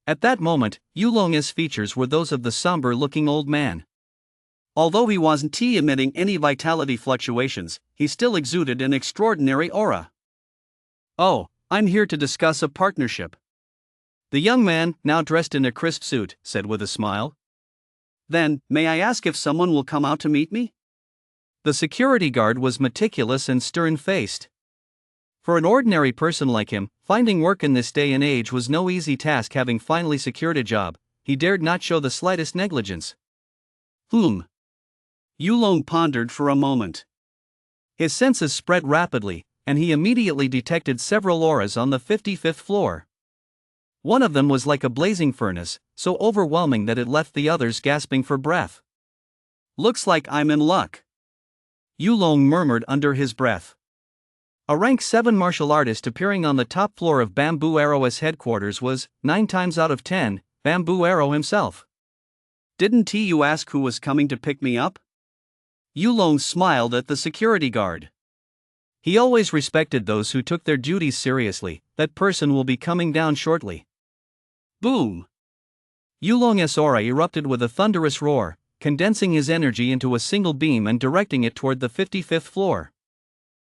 At that moment, Yulong's features were those of the somber-looking old man. Although he wasn't emitting any vitality fluctuations, he still exuded an extraordinary aura. "Oh, I'm here to discuss a partnership." The young man, now dressed in a crisp suit, said with a smile. "Then, may I ask if someone will come out to meet me?" The security guard was meticulous and stern-faced. For an ordinary person like him, finding work in this day and age was no easy task. Having finally secured a job, he dared not show the slightest negligence. Yulong pondered for a moment. His senses spread rapidly, and he immediately detected several auras on the 55th floor. One of them was like a blazing furnace, so overwhelming that it left the others gasping for breath. "Looks like I'm in luck," Yulong murmured under his breath. A rank 7 martial artist appearing on the top floor of Bamboo Arrow's headquarters was, 9 times out of 10, Bamboo Arrow himself. "Didn't you ask who was coming to pick me up?" Yulong smiled at the security guard. He always respected those who took their duties seriously. "That person will be coming down shortly." Boom! Yulong's aura erupted with a thunderous roar, condensing his energy into a single beam and directing it toward the 55th floor.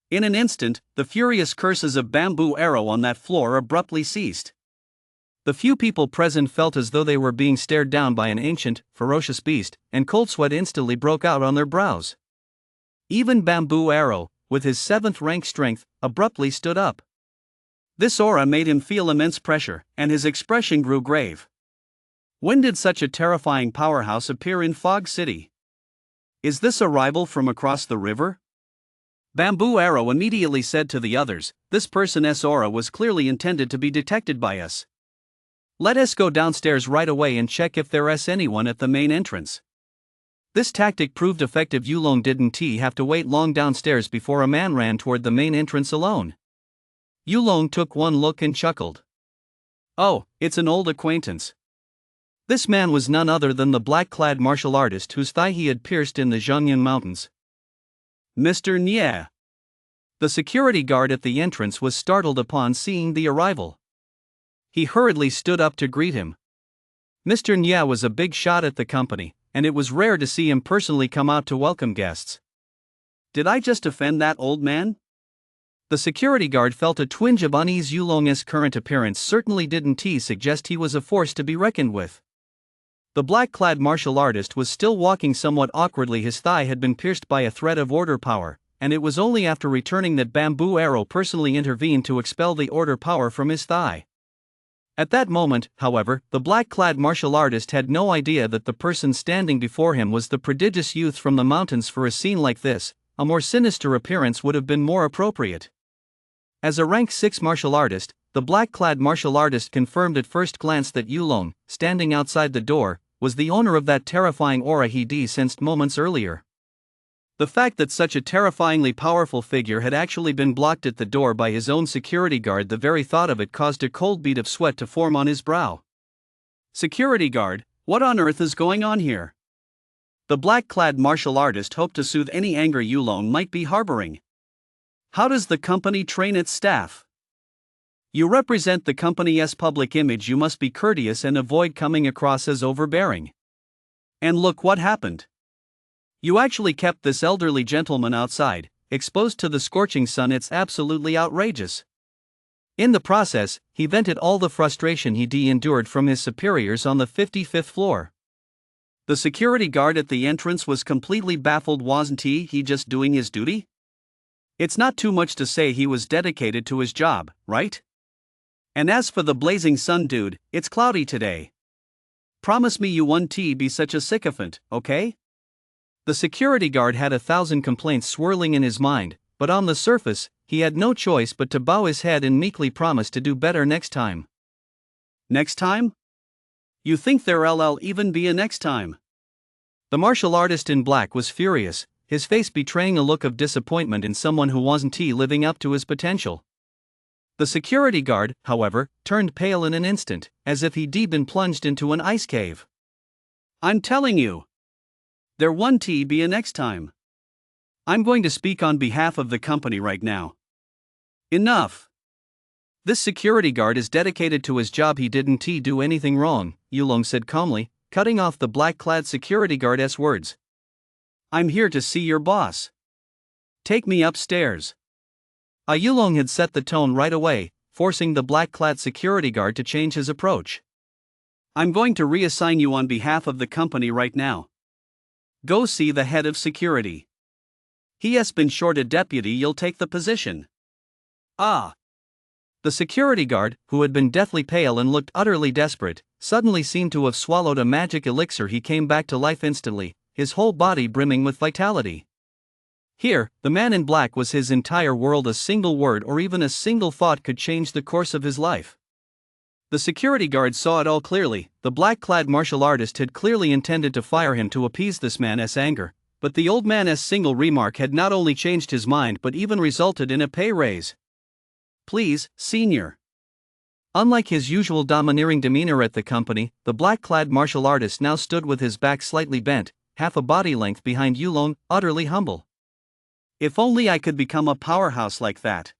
In an instant, the furious curses of Bamboo Arrow on that floor abruptly ceased. The few people present felt as though they were being stared down by an ancient, ferocious beast, and cold sweat instantly broke out on their brows. Even Bamboo Arrow, with his 7th rank strength, abruptly stood up. This aura made him feel immense pressure, and his expression grew grave. When did such a terrifying powerhouse appear in Fog City? Is this a rival from across the river? Bamboo Arrow immediately said to the others, "This person's aura was clearly intended to be detected by us. Let us go downstairs right away and check if there's anyone at the main entrance." This tactic proved effective. Yulong didn't have to wait long downstairs before a man ran toward the main entrance alone. Yulong took one look and chuckled. "Oh, it's an old acquaintance." This man was none other than the black-clad martial artist whose thigh he had pierced in the Zhongyan Mountains. "Mr. Nye." The security guard at the entrance was startled upon seeing the arrival. He hurriedly stood up to greet him. Mr. Nye was a big shot at the company, and it was rare to see him personally come out to welcome guests. "Did I just offend that old man?" The security guard felt a twinge of unease. Yulong's current appearance certainly didn't suggest he was a force to be reckoned with. The black-clad martial artist was still walking somewhat awkwardly. His thigh had been pierced by a thread of order power, and it was only after returning that Bamboo Arrow personally intervened to expel the order power from his thigh. At that moment, however, the black-clad martial artist had no idea that the person standing before him was the prodigious youth from the mountains. For a scene like this, a more sinister appearance would have been more appropriate. As a rank 6 martial artist, the black-clad martial artist confirmed at first glance that Yulong, standing outside the door, was the owner of that terrifying aura he sensed moments earlier. The fact that such a terrifyingly powerful figure had actually been blocked at the door by his own security guard, the very thought of it caused a cold bead of sweat to form on his brow. "Security guard, what on earth is going on here?" The black-clad martial artist hoped to soothe any anger Yulong might be harboring. "How does the company train its staff? You represent the company's public image. You must be courteous and avoid coming across as overbearing. And look what happened. You actually kept this elderly gentleman outside, exposed to the scorching sun. It's absolutely outrageous." In the process, he vented all the frustration he endured from his superiors on the 55th floor. The security guard at the entrance was completely baffled. Wasn't he just doing his duty? It's not too much to say he was dedicated to his job, right? And as for the blazing sun, dude, it's cloudy today. Promise me you won't be such a sycophant, okay? The security guard had 1,000 complaints swirling in his mind, but on the surface, he had no choice but to bow his head and meekly promise to do better next time. Next time? You think there'll even be a next time? The martial artist in black was furious, his face betraying a look of disappointment in someone who wasn't living up to his potential. The security guard, however, turned pale in an instant, as if he'd been plunged into an ice cave. "I'm telling you, there won't be a next time. I'm going to speak on behalf of the company right now. Enough. This security guard is dedicated to his job. He didn't do anything wrong," Yulong said calmly, cutting off the black-clad security guard's words. "I'm here to see your boss. Take me upstairs." Yulong had set the tone right away, forcing the black-clad security guard to change his approach. "I'm going to reassign you on behalf of the company right now. Go see the head of security. He has been short a deputy. You'll take the position." "Ah." The security guard, who had been deathly pale and looked utterly desperate, suddenly seemed to have swallowed a magic elixir. He came back to life instantly, his whole body brimming with vitality. Here, the man in black was his entire world. A single word or even a single thought could change the course of his life. The security guard saw it all clearly. The black-clad martial artist had clearly intended to fire him to appease this man's anger, but the old man's single remark had not only changed his mind but even resulted in a pay raise. "Please, senior." Unlike his usual domineering demeanor at the company, the black-clad martial artist now stood with his back slightly bent, half a body length behind Yulong, utterly humble. "If only I could become a powerhouse like that."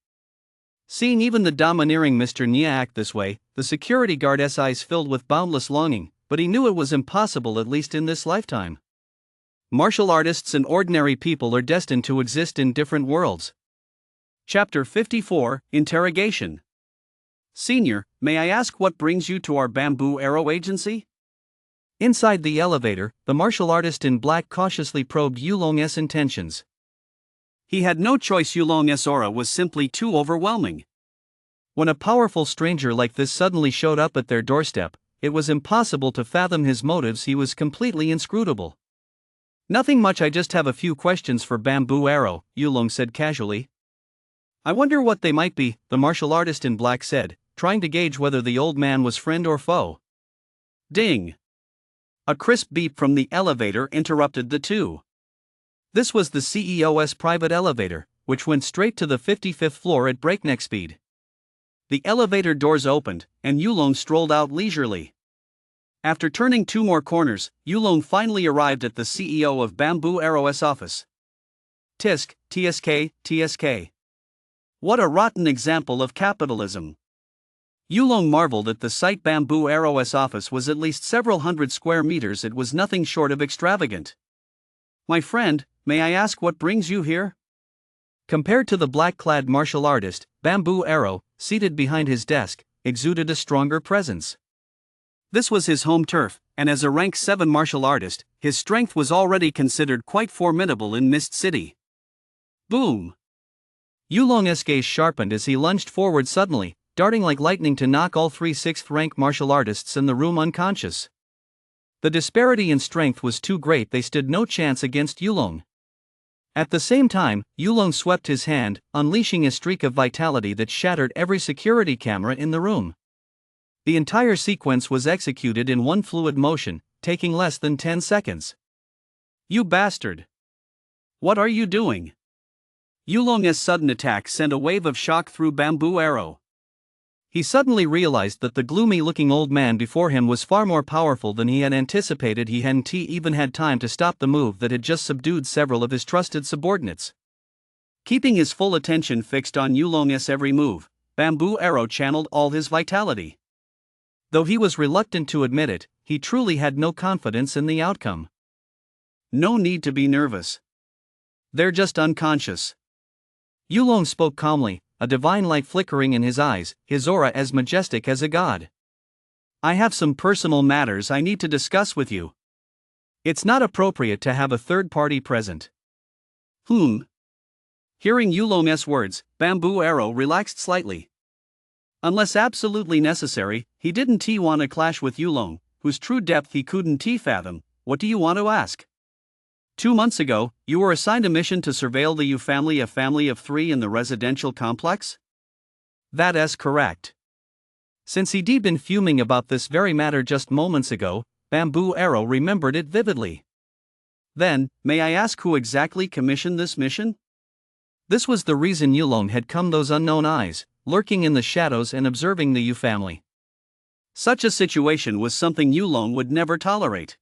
Seeing even the domineering Mr. Nia act this way, the security guard's eyes filled with boundless longing, but he knew it was impossible, at least in this lifetime. Martial artists and ordinary people are destined to exist in different worlds. Chapter 54, Interrogation. "Senior, may I ask what brings you to our Bamboo Arrow agency?" Inside the elevator, the martial artist in black cautiously probed Yulong's intentions. He had no choice. Yulong's aura was simply too overwhelming. When a powerful stranger like this suddenly showed up at their doorstep, it was impossible to fathom his motives. He was completely inscrutable. "Nothing much, I just have a few questions for Bamboo Arrow," Yulong said casually. "I wonder what they might be," the martial artist in black said, trying to gauge whether the old man was friend or foe. Ding! A crisp beep from the elevator interrupted the two. This was the CEO's private elevator, which went straight to the 55th floor at breakneck speed. The elevator doors opened, and Yulong strolled out leisurely. After turning two more corners, Yulong finally arrived at the CEO of Bamboo Arrow's office. Tisk, TSK. What a rotten example of capitalism. Yulong marveled at the sight. Bamboo Arrow's office was at least several hundred square meters. It was nothing short of extravagant. "My friend, may I ask what brings you here?" Compared to the black-clad martial artist, Bamboo Arrow, seated behind his desk, exuded a stronger presence. This was his home turf, and as a rank 7 martial artist, his strength was already considered quite formidable in Mist City. Boom! Yulong's gaze sharpened as he lunged forward suddenly, darting like lightning to knock all three 6th-rank martial artists in the room unconscious. The disparity in strength was too great. They stood no chance against Yulong. At the same time, Yulong swept his hand, unleashing a streak of vitality that shattered every security camera in the room. The entire sequence was executed in one fluid motion, taking less than 10 seconds. "You bastard! What are you doing?" Yulong's sudden attack sent a wave of shock through Bamboo Arrow. He suddenly realized that the gloomy-looking old man before him was far more powerful than he had anticipated. He hadn't even had time to stop the move that had just subdued several of his trusted subordinates. Keeping his full attention fixed on Yulong's every move, Bamboo Arrow channeled all his vitality. Though he was reluctant to admit it, he truly had no confidence in the outcome. "No need to be nervous. They're just unconscious." Yulong spoke calmly, a divine light flickering in his eyes, his aura as majestic as a god. "I have some personal matters I need to discuss with you. It's not appropriate to have a third party present." Hearing Yulong's words, Bamboo Arrow relaxed slightly. Unless absolutely necessary, he didn't want to clash with Yulong, whose true depth he couldn't fathom. "What do you want to ask?" 2 months ago, you were assigned a mission to surveil the Yu family, a family of 3 in the residential complex? That is correct. Since he'd been fuming about this very matter just moments ago, Bamboo Arrow remembered it vividly. "Then, may I ask who exactly commissioned this mission?" This was the reason Yulong had come. Those unknown eyes, lurking in the shadows and observing the Yu family. Such a situation was something Yulong would never tolerate.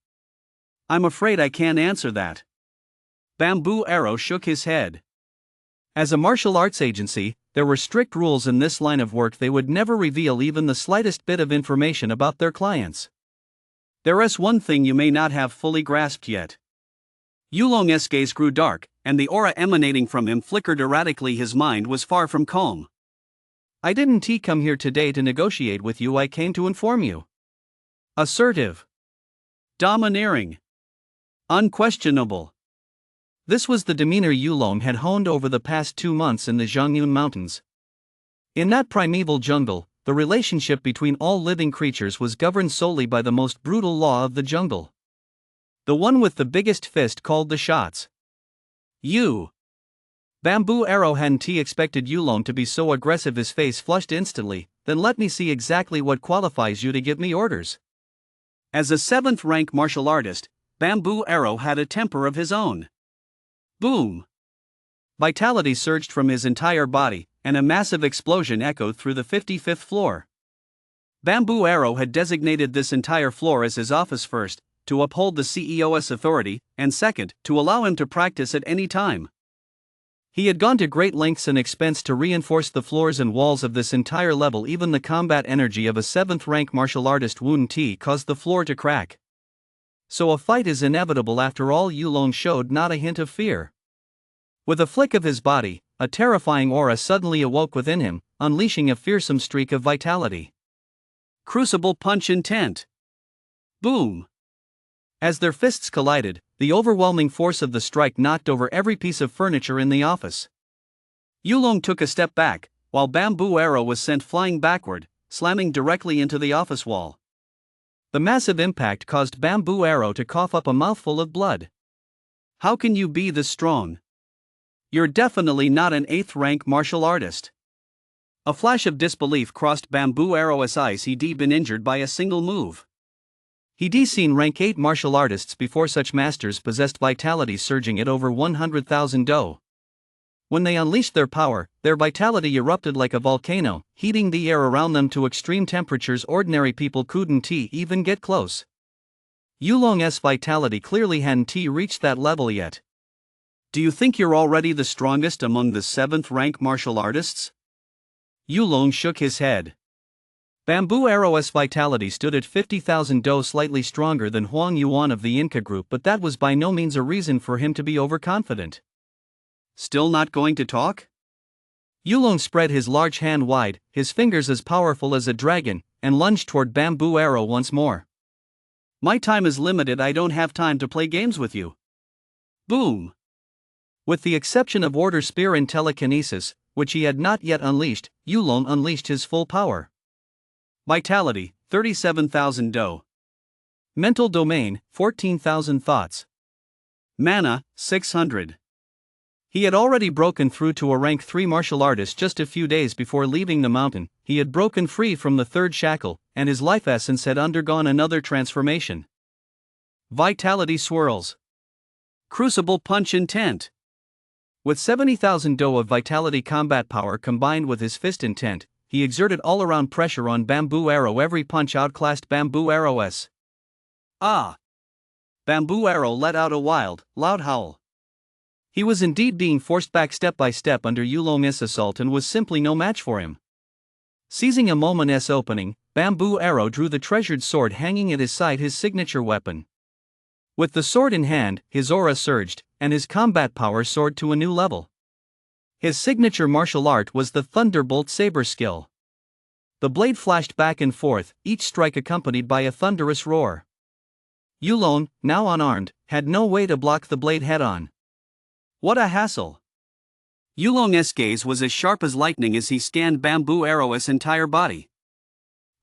"I'm afraid I can't answer that." Bamboo Arrow shook his head. As a martial arts agency, there were strict rules in this line of work. They would never reveal even the slightest bit of information about their clients. "There is one thing you may not have fully grasped yet." Yulong's gaze grew dark, and the aura emanating from him flickered erratically. His mind was far from calm. "I didn't come here today to negotiate with you. I came to inform you." Assertive. Domineering. Unquestionable. This was the demeanor Yulong had honed over the past 2 months in the Zhongyun Mountains. In that primeval jungle, the relationship between all living creatures was governed solely by the most brutal law of the jungle. The one with the biggest fist called the shots. You. Bamboo Arrow hadn't expected Yulong to be so aggressive. His face flushed instantly. Then let me see exactly what qualifies you to give me orders. As a 7th rank martial artist, Bamboo Arrow had a temper of his own. Boom! Vitality surged from his entire body, and a massive explosion echoed through the 55th floor. Bamboo Arrow had designated this entire floor as his office first, to uphold the CEO's authority, and second, to allow him to practice at any time. He had gone to great lengths and expense to reinforce the floors and walls of this entire level. Even the combat energy of a 7th rank martial artist wouldn't caused the floor to crack. So a fight is inevitable after all. Yulong showed not a hint of fear. With a flick of his body, a terrifying aura suddenly awoke within him, unleashing a fearsome streak of vitality. Crucible punch intent. Boom! As their fists collided, the overwhelming force of the strike knocked over every piece of furniture in the office. Yulong took a step back, while Bamboo Arrow was sent flying backward, slamming directly into the office wall. The massive impact caused Bamboo Arrow to cough up a mouthful of blood. How can you be this strong? You're definitely not an 8th rank martial artist. A flash of disbelief crossed Bamboo Arrow's eyes. He'd been injured by a single move. He'd seen rank 8 martial artists before. Such masters possessed vitality surging at over 100,000 do. When they unleashed their power, their vitality erupted like a volcano, heating the air around them to extreme temperatures ordinary people couldn't even get close. Yulong's vitality clearly hadn't reached that level yet. Do you think you're already the strongest among the 7th rank martial artists? Yulong shook his head. Bamboo Arrow's vitality stood at 50,000 do, slightly stronger than Huang Yuan of the Inca group, but that was by no means a reason for him to be overconfident. Still not going to talk? Yulong spread his large hand wide, his fingers as powerful as a dragon, and lunged toward Bamboo Arrow once more. My time is limited. I don't have time to play games with you. Boom! With the exception of Order Spear and Telekinesis, which he had not yet unleashed, Yulong unleashed his full power. Vitality, 37,000 do. Mental Domain, 14,000 thoughts. Mana, 600. He had already broken through to a rank 3 martial artist just a few days before leaving the mountain. He had broken free from the 3rd shackle, and his life essence had undergone another transformation. Vitality swirls. Crucible punch intent. With 70,000 do of vitality combat power combined with his fist intent, he exerted all-around pressure on Bamboo Arrow. Every punch outclassed Bamboo Arrow's. Ah! Bamboo Arrow let out a wild, loud howl. He was indeed being forced back step by step under Yulong's assault and was simply no match for him. Seizing a moment's opening, Bamboo Arrow drew the treasured sword hanging at his side, his signature weapon. With the sword in hand, his aura surged, and his combat power soared to a new level. His signature martial art was the Thunderbolt Saber skill. The blade flashed back and forth, each strike accompanied by a thunderous roar. Yulong, now unarmed, had no way to block the blade head-on. What a hassle! Yulong's gaze was as sharp as lightning as he scanned Bamboo Arrow's entire body.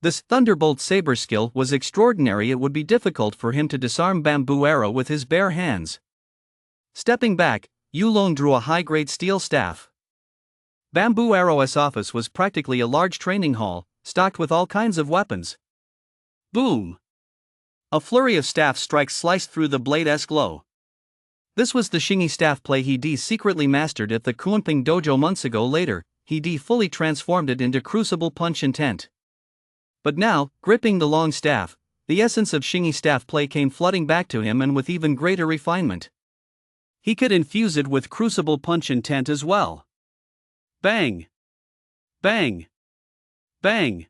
This Thunderbolt Saber skill was extraordinary. It would be difficult for him to disarm Bamboo Arrow with his bare hands. Stepping back, Yulong drew a high-grade steel staff. Bamboo Arrow's office was practically a large training hall, stocked with all kinds of weapons. Boom! A flurry of staff strikes sliced through the blade's glow. This was the Shingi staff play he'd secretly mastered at the Kunping dojo months ago. Later, he'd fully transformed it into Crucible Punch intent. But now, gripping the long staff, the essence of Shingi staff play came flooding back to him, and with even greater refinement. He could infuse it with Crucible Punch intent as well. Bang! Bang! Bang!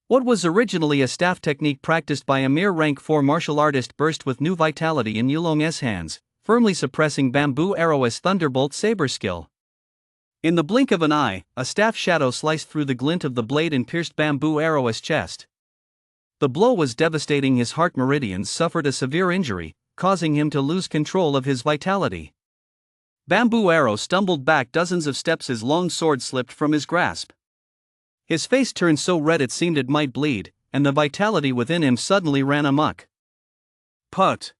What was originally a staff technique practiced by a mere rank 4 martial artist burst with new vitality in Yulong's hands, firmly suppressing Bamboo Arrow's Thunderbolt Saber skill. In the blink of an eye, a staff shadow sliced through the glint of the blade and pierced Bamboo Arrow's chest. The blow was devastating. His heart meridians suffered a severe injury, causing him to lose control of his vitality. Bamboo Arrow stumbled back dozens of steps. His long sword slipped from his grasp. His face turned so red it seemed it might bleed, and the vitality within him suddenly ran amok. Put!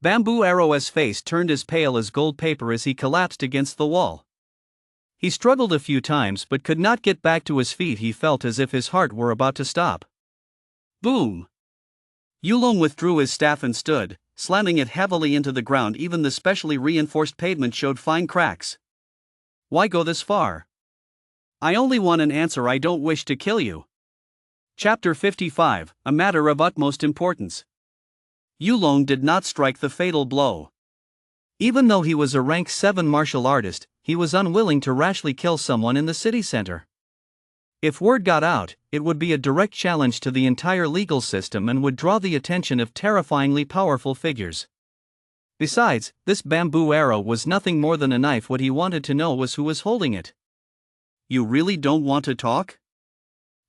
Bamboo Arrow's face turned as pale as gold paper as he collapsed against the wall. He struggled a few times but could not get back to his feet. He felt as if his heart were about to stop. Boom! Yulong withdrew his staff and stood, slamming it heavily into the ground. Even the specially reinforced pavement showed fine cracks. Why go this far? I only want an answer. I don't wish to kill you. Chapter 55, a matter of utmost importance. Yulong did not strike the fatal blow. Even though he was a rank 7 martial artist, he was unwilling to rashly kill someone in the city center. If word got out, it would be a direct challenge to the entire legal system and would draw the attention of terrifyingly powerful figures. Besides, this bamboo arrow was nothing more than a knife. What he wanted to know was who was holding it. You really don't want to talk?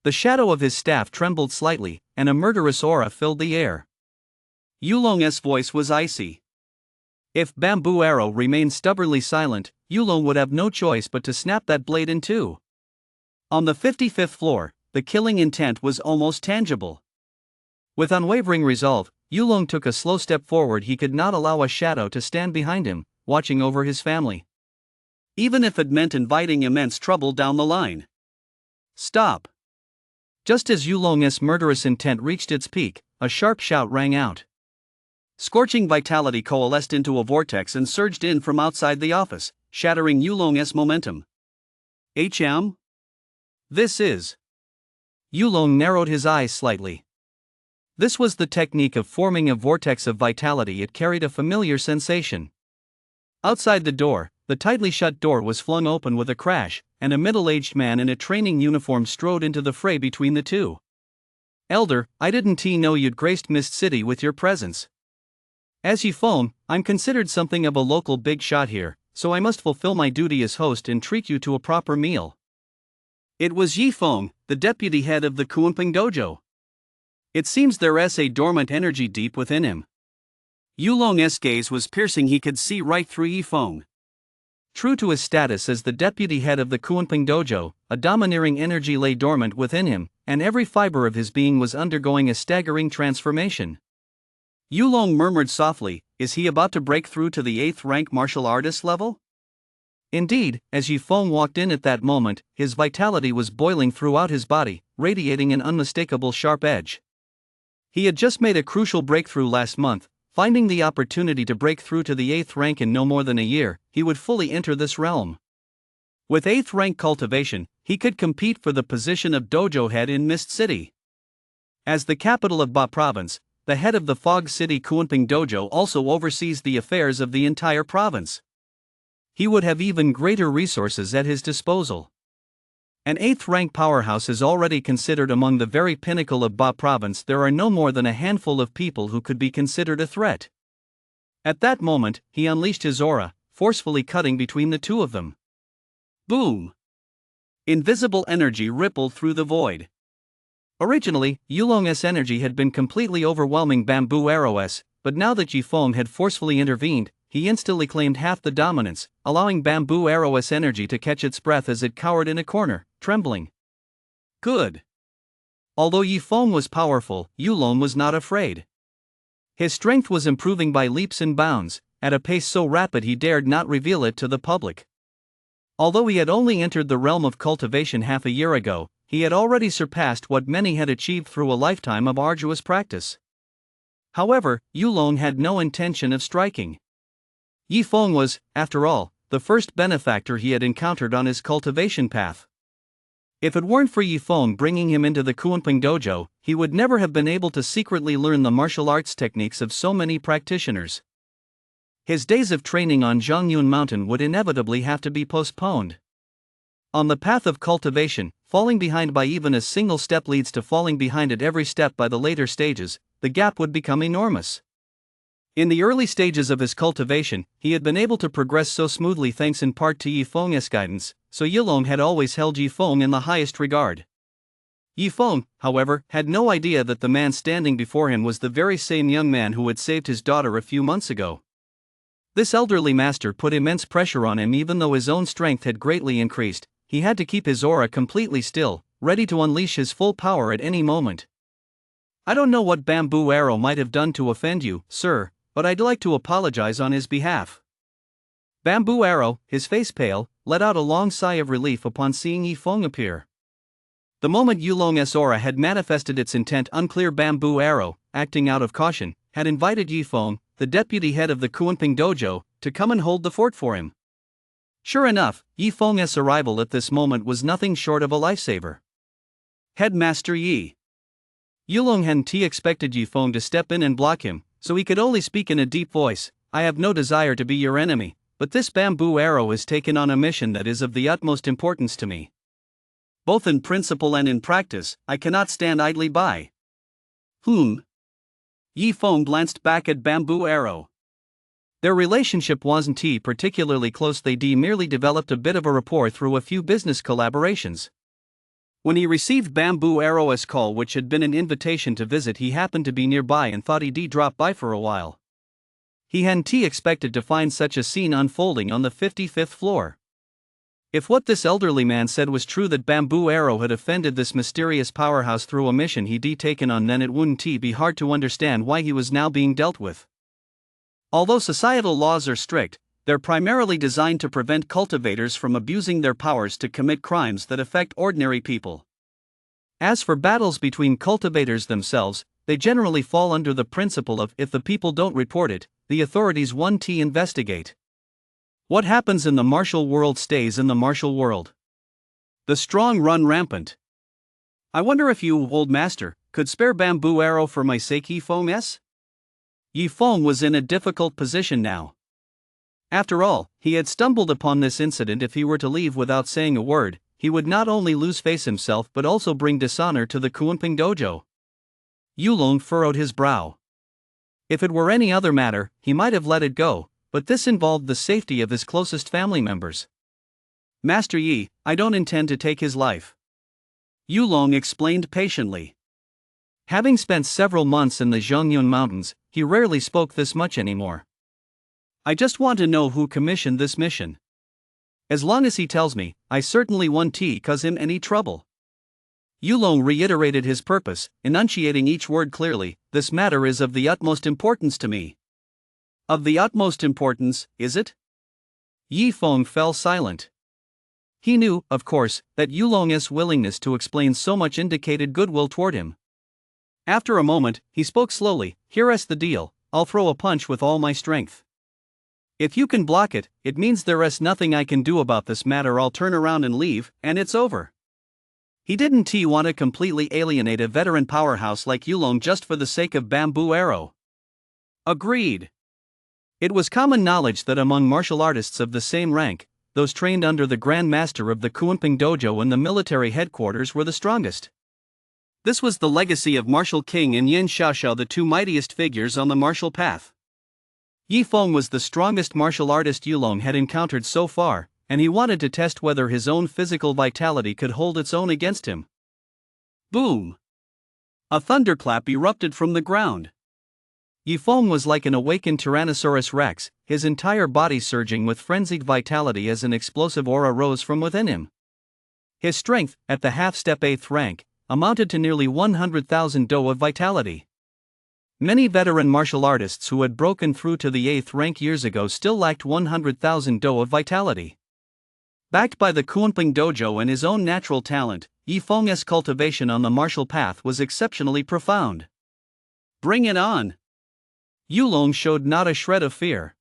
The shadow of his staff trembled slightly, and a murderous aura filled the air. Yulong's voice was icy. If Bamboo Arrow remained stubbornly silent, Yulong would have no choice but to snap that blade in two. On the 55th floor, the killing intent was almost tangible. With unwavering resolve, Yulong took a slow step forward. He could not allow a shadow to stand behind him, watching over his family. Even if it meant inviting immense trouble down the line. Stop! Just as Yulong's murderous intent reached its peak, a sharp shout rang out. Scorching vitality coalesced into a vortex and surged in from outside the office, shattering Yulong's momentum. HM? This is. Yulong narrowed his eyes slightly. This was the technique of forming a vortex of vitality. It carried a familiar sensation. Outside the door, the tightly shut door was flung open with a crash, and a middle-aged man in a training uniform strode into the fray between the two. Elder, I didn't know you'd graced Mist City with your presence. As Yifeng, I'm considered something of a local big shot here, so I must fulfill my duty as host and treat you to a proper meal. It was Yifeng, the deputy head of the Kunping Dojo. It seems there's a dormant energy deep within him. Yulong's gaze was piercing. He could see right through Yifeng. True to his status as the deputy head of the Kunping Dojo, a domineering energy lay dormant within him, and every fiber of his being was undergoing a staggering transformation. Yulong murmured softly, is he about to break through to the 8th rank martial artist level? Indeed, as Yifeng walked in at that moment, his vitality was boiling throughout his body, radiating an unmistakable sharp edge. He had just made a crucial breakthrough last month. Finding the opportunity to break through to the 8th rank in no more than a year, he would fully enter this realm. With 8th rank cultivation, he could compete for the position of dojo head in Mist City. As the capital of Ba Province, the head of the Fog City Kunping Dojo also oversees the affairs of the entire province. He would have even greater resources at his disposal. An 8th rank powerhouse is already considered among the very pinnacle of Ba Province. There are no more than a handful of people who could be considered a threat. At that moment, he unleashed his aura, forcefully cutting between the two of them. Boom! Invisible energy rippled through the void. Originally, Yulong's energy had been completely overwhelming Bamboo Arrow's, but now that Yifeng had forcefully intervened, he instantly claimed half the dominance, allowing Bamboo Arrow's energy to catch its breath as it cowered in a corner, trembling. Good. Although Yifeng was powerful, Yulong was not afraid. His strength was improving by leaps and bounds, at a pace so rapid he dared not reveal it to the public. Although he had only entered the realm of cultivation half a year ago, he had already surpassed what many had achieved through a lifetime of arduous practice. However, Yulong had no intention of striking. Yifeng was, after all, the first benefactor he had encountered on his cultivation path. If it weren't for Yifeng bringing him into the Kunping Dojo, he would never have been able to secretly learn the martial arts techniques of so many practitioners. His days of training on Zhongyun Mountain would inevitably have to be postponed. On the path of cultivation, falling behind by even a single step leads to falling behind at every step by the later stages. The gap would become enormous. In the early stages of his cultivation, he had been able to progress so smoothly thanks in part to Yifeng's guidance, so Yulong had always held Yifeng in the highest regard. Yifeng, however, had no idea that the man standing before him was the very same young man who had saved his daughter a few months ago. This elderly master put immense pressure on him. Even though his own strength had greatly increased, he had to keep his aura completely still, ready to unleash his full power at any moment. I don't know what Bamboo Arrow might have done to offend you, sir, but I'd like to apologize on his behalf. Bamboo Arrow, his face pale, let out a long sigh of relief upon seeing Yifeng appear. The moment Yulong's aura had manifested its intent, unclear, Bamboo Arrow, acting out of caution, had invited Yifeng, the deputy head of the Kunping dojo, to come and hold the fort for him. Sure enough, Yifeng's arrival at this moment was nothing short of a lifesaver. Headmaster Yi. Yulong hadn't expected Yifeng to step in and block him, so he could only speak in a deep voice. I have no desire to be your enemy, but this Bamboo Arrow has taken on a mission that is of the utmost importance to me. Both in principle and in practice, I cannot stand idly by. Yifeng glanced back at Bamboo Arrow. Their relationship wasn't particularly close, they merely developed a bit of a rapport through a few business collaborations. When he received Bamboo Arrow's call, which had been an invitation to visit, he happened to be nearby and thought he'd drop by for a while. He hadn't expected to find such a scene unfolding on the 55th floor. If what this elderly man said was true, that Bamboo Arrow had offended this mysterious powerhouse through a mission he'd taken on, then it wouldn't be hard to understand why he was now being dealt with. Although societal laws are strict, they're primarily designed to prevent cultivators from abusing their powers to commit crimes that affect ordinary people. As for battles between cultivators themselves, they generally fall under the principle of if the people don't report it, the authorities won't investigate. What happens in the martial world stays in the martial world. The strong run rampant. I wonder if you, old master, could spare Bamboo Arrow for my sake, Yifeng? Yifeng was in a difficult position now. After all, he had stumbled upon this incident. If he were to leave without saying a word, he would not only lose face himself but also bring dishonor to the Kunping dojo. Yulong furrowed his brow. If it were any other matter, he might have let it go, but this involved the safety of his closest family members. Master Yi, I don't intend to take his life. Yulong explained patiently. Having spent several months in the Zhongyun Mountains, he rarely spoke this much anymore. I just want to know who commissioned this mission. As long as he tells me, I certainly won't cause him any trouble. Yulong reiterated his purpose, enunciating each word clearly. This matter is of the utmost importance to me. Of the utmost importance, is it? Yifeng fell silent. He knew, of course, that Yulong's willingness to explain so much indicated goodwill toward him. After a moment, he spoke slowly. Here's the deal, I'll throw a punch with all my strength. If you can block it, it means there's nothing I can do about this matter. I'll turn around and leave, and it's over. He didn't want to completely alienate a veteran powerhouse like Yulong just for the sake of Bamboo Arrow. Agreed. It was common knowledge that among martial artists of the same rank, those trained under the Grand Master of the Kunping dojo and the military headquarters were the strongest. This was the legacy of Martial King and Yin Xiaoxiao, the two mightiest figures on the martial path. Yifeng was the strongest martial artist Yulong had encountered so far, and he wanted to test whether his own physical vitality could hold its own against him. Boom! A thunderclap erupted from the ground. Yifeng was like an awakened Tyrannosaurus Rex, his entire body surging with frenzied vitality as an explosive aura rose from within him. His strength, at the half-step 8th rank, amounted to nearly 100,000 do of vitality. Many veteran martial artists who had broken through to the 8th rank years ago still lacked 100,000 do of vitality. Backed by the Kunping dojo and his own natural talent, Yifeng's cultivation on the martial path was exceptionally profound. Bring it on! Yulong showed not a shred of fear.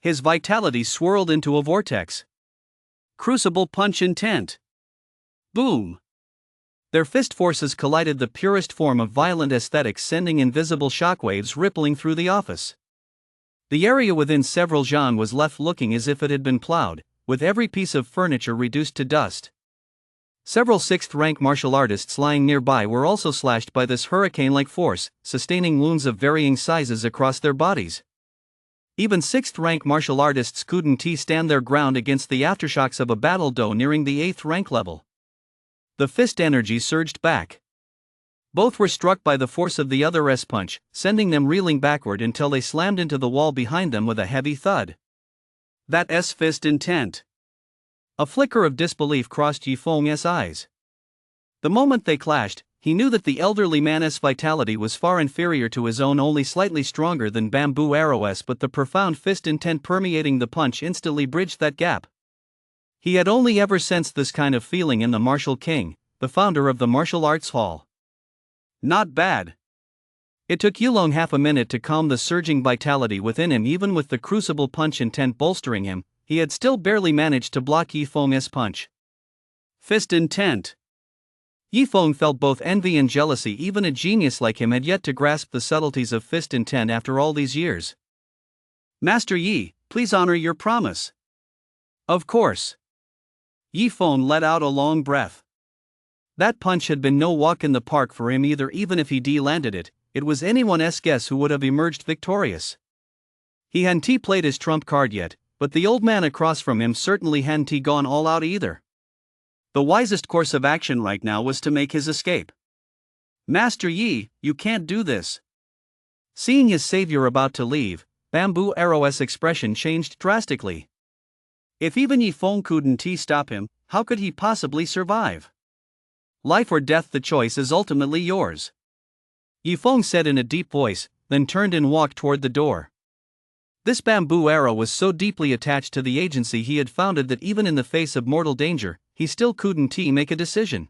His vitality swirled into a vortex. Crucible punch intent. Boom! Their fist forces collided, the purest form of violent aesthetics, sending invisible shockwaves rippling through the office. The area within several zhan was left looking as if it had been plowed, with every piece of furniture reduced to dust. Several 6th-rank martial artists lying nearby were also slashed by this hurricane-like force, sustaining wounds of varying sizes across their bodies. Even 6th-rank martial artists couldn't stand their ground against the aftershocks of a battle do nearing the 8th rank level. The fist energy surged back. Both were struck by the force of the other's punch, sending them reeling backward until they slammed into the wall behind them with a heavy thud. That's fist intent. A flicker of disbelief crossed Yifeng's eyes. The moment they clashed, he knew that the elderly man's vitality was far inferior to his own, only slightly stronger than Bamboo Arrow's, but the profound fist intent permeating the punch instantly bridged that gap. He had only ever sensed this kind of feeling in the Martial King, the founder of the martial arts hall. Not bad. It took Yulong half a minute to calm the surging vitality within him. Even with the crucible punch intent bolstering him, he had still barely managed to block Yifeng's punch. Fist intent. Yifeng felt both envy and jealousy. Even a genius like him had yet to grasp the subtleties of fist intent after all these years. Master Yi, please honor your promise. Of course. Yifeng let out a long breath. That punch had been no walk in the park for him either. Even if he landed it, it was anyone's guess who would have emerged victorious. He hadn't played his trump card yet, but the old man across from him certainly hadn't gone all out either. The wisest course of action right now was to make his escape. Master Yi, you can't do this. Seeing his savior about to leave, Bamboo Arrow's expression changed drastically. If even Yifeng couldn't stop him, how could he possibly survive? Life or death, the choice is ultimately yours. Yifeng said in a deep voice, then turned and walked toward the door. This Bamboo Arrow was so deeply attached to the agency he had founded that even in the face of mortal danger, he still couldn't make a decision.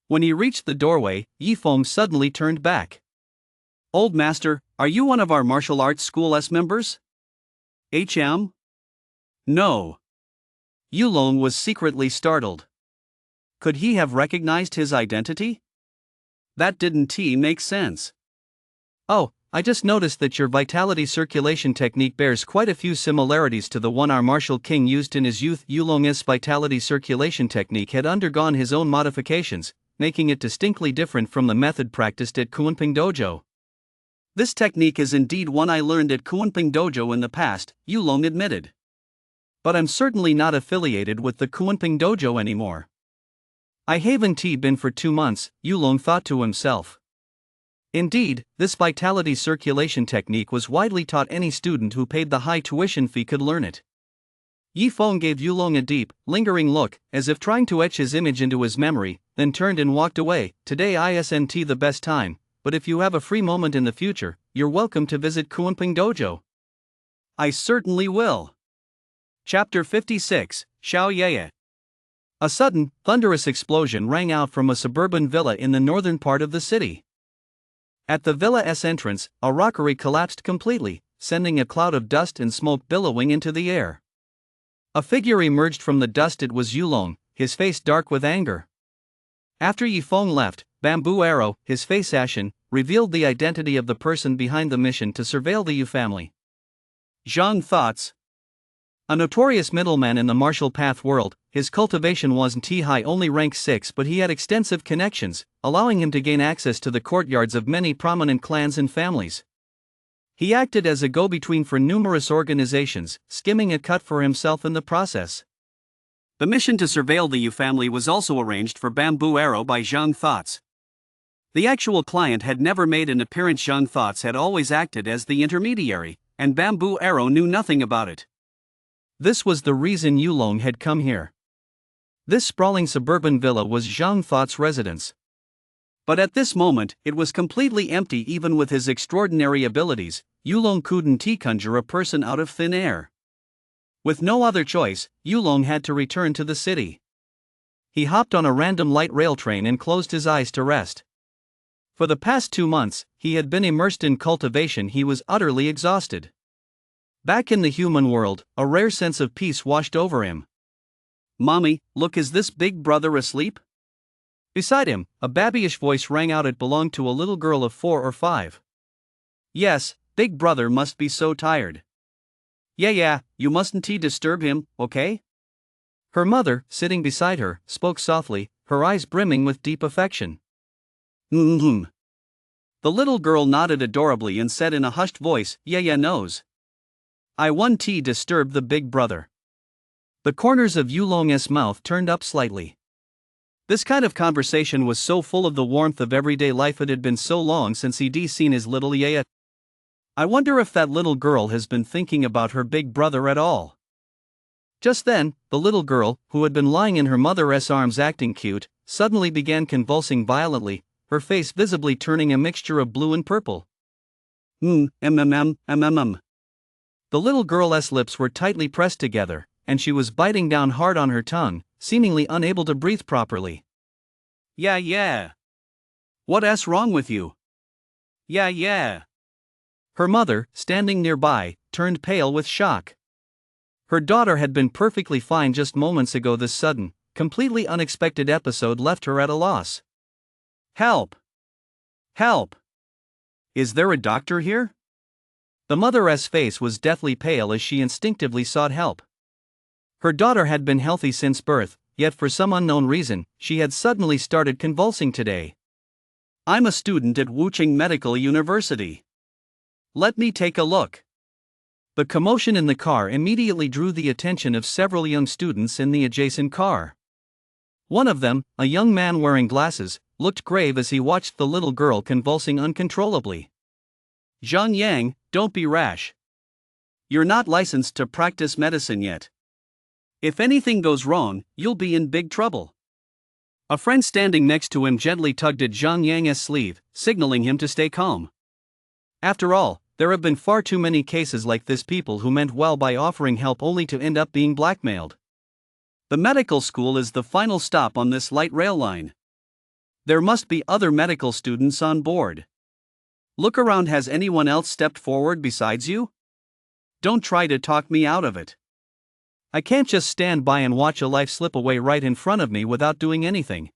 When he reached the doorway, Yifeng suddenly turned back. Old master, are you one of our martial arts school's members? HM? No. Yulong was secretly startled. Could he have recognized his identity? That didn't make sense. Oh, I just noticed that your vitality circulation technique bears quite a few similarities to the one our martial king used in his youth. Yulong's vitality circulation technique had undergone his own modifications, making it distinctly different from the method practiced at Kunping Dojo. This technique is indeed one I learned at Kunping Dojo in the past, Yulong admitted. But I'm certainly not affiliated with the Kunping Dojo anymore. I haven't been for 2 months, Yulong thought to himself. Indeed, this vitality circulation technique was widely taught. Any student who paid the high tuition fee could learn it. Yifeng gave Yulong a deep, lingering look, as if trying to etch his image into his memory, then turned and walked away. Today isn't the best time, but if you have a free moment in the future, you're welcome to visit Kunping Dojo. I certainly will. Chapter 56, Xiao Yeye. A sudden, thunderous explosion rang out from a suburban villa in the northern part of the city. At the villa's entrance, a rockery collapsed completely, sending a cloud of dust and smoke billowing into the air. A figure emerged from the dust. It was Yulong, his face dark with anger. After Yifeng left, Bamboo Arrow, his face ashen, revealed the identity of the person behind the mission to surveil the Yu family. Zhang Thoughts. A notorious middleman in the martial path world, his cultivation wasn't high, only rank 6, but he had extensive connections, allowing him to gain access to the courtyards of many prominent clans and families. He acted as a go-between for numerous organizations, skimming a cut for himself in the process. The mission to surveil the Yu family was also arranged for Bamboo Arrow by Zhang Thoughts. The actual client had never made an appearance. Zhang Thoughts had always acted as the intermediary, and Bamboo Arrow knew nothing about it. This was the reason Yulong had come here. This sprawling suburban villa was Zhang Thoughts' residence. But at this moment, it was completely empty. Even with his extraordinary abilities, Yulong couldn't conjure a person out of thin air. With no other choice, Yulong had to return to the city. He hopped on a random light rail train and closed his eyes to rest. For the past 2 months, he had been immersed in cultivation. He was utterly exhausted. Back in the human world, a rare sense of peace washed over him. Mommy, look, is this big brother asleep? Beside him, a babyish voice rang out. It belonged to a little girl of 4 or 5. Yes, big brother must be so tired. Yeah, you mustn't disturb him, okay? Her mother, sitting beside her, spoke softly, her eyes brimming with deep affection. The little girl nodded adorably and said in a hushed voice, Yeah knows. I won't disturb the big brother. The corners of Yulong's mouth turned up slightly. This kind of conversation was so full of the warmth of everyday life. It had been so long since he'd seen his little Yaya. I wonder if that little girl has been thinking about her big brother at all. Just then, the little girl, who had been lying in her mother's arms acting cute, suddenly began convulsing violently, her face visibly turning a mixture of blue and purple. The little girl's lips were tightly pressed together, and she was biting down hard on her tongue, seemingly unable to breathe properly. Yeah. What's wrong with you? Yeah. Her mother, standing nearby, turned pale with shock. Her daughter had been perfectly fine just moments ago. This sudden, completely unexpected episode left her at a loss. Help! Is there a doctor here? The mother's face was deathly pale as she instinctively sought help. Her daughter had been healthy since birth, yet for some unknown reason, she had suddenly started convulsing today. I'm a student at Wuchang Medical University. Let me take a look. The commotion in the car immediately drew the attention of several young students in the adjacent car. One of them, a young man wearing glasses, looked grave as he watched the little girl convulsing uncontrollably. Zhang Yang, don't be rash. You're not licensed to practice medicine yet. If anything goes wrong, you'll be in big trouble. A friend standing next to him gently tugged at Zhang Yang's sleeve, signaling him to stay calm. After all, there have been far too many cases like this, people who meant well by offering help only to end up being blackmailed. The medical school is the final stop on this light rail line. There must be other medical students on board. Look around, has anyone else stepped forward besides you? Don't try to talk me out of it. I can't just stand by and watch a life slip away right in front of me without doing anything.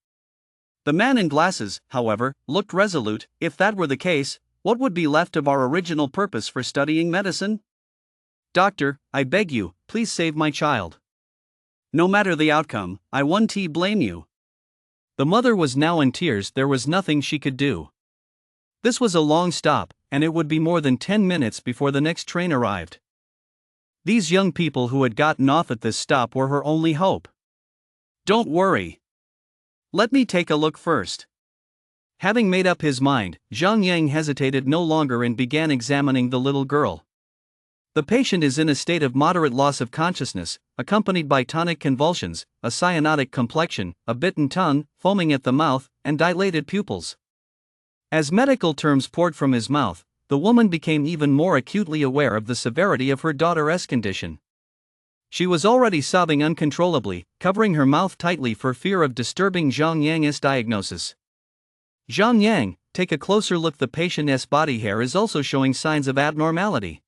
The man in glasses, however, looked resolute. If that were the case, what would be left of our original purpose for studying medicine? Doctor, I beg you, please save my child. No matter the outcome, I won't blame you. The mother was now in tears. There was nothing she could do. This was a long stop, and it would be more than 10 minutes before the next train arrived. These young people who had gotten off at this stop were her only hope. Don't worry. Let me take a look first. Having made up his mind, Zhang Yang hesitated no longer and began examining the little girl. The patient is in a state of moderate loss of consciousness, accompanied by tonic convulsions, a cyanotic complexion, a bitten tongue, foaming at the mouth, and dilated pupils. As medical terms poured from his mouth, the woman became even more acutely aware of the severity of her daughter's condition. She was already sobbing uncontrollably, covering her mouth tightly for fear of disturbing Zhang Yang's diagnosis. Zhang Yang, take a closer look. The patient's body hair is also showing signs of abnormality.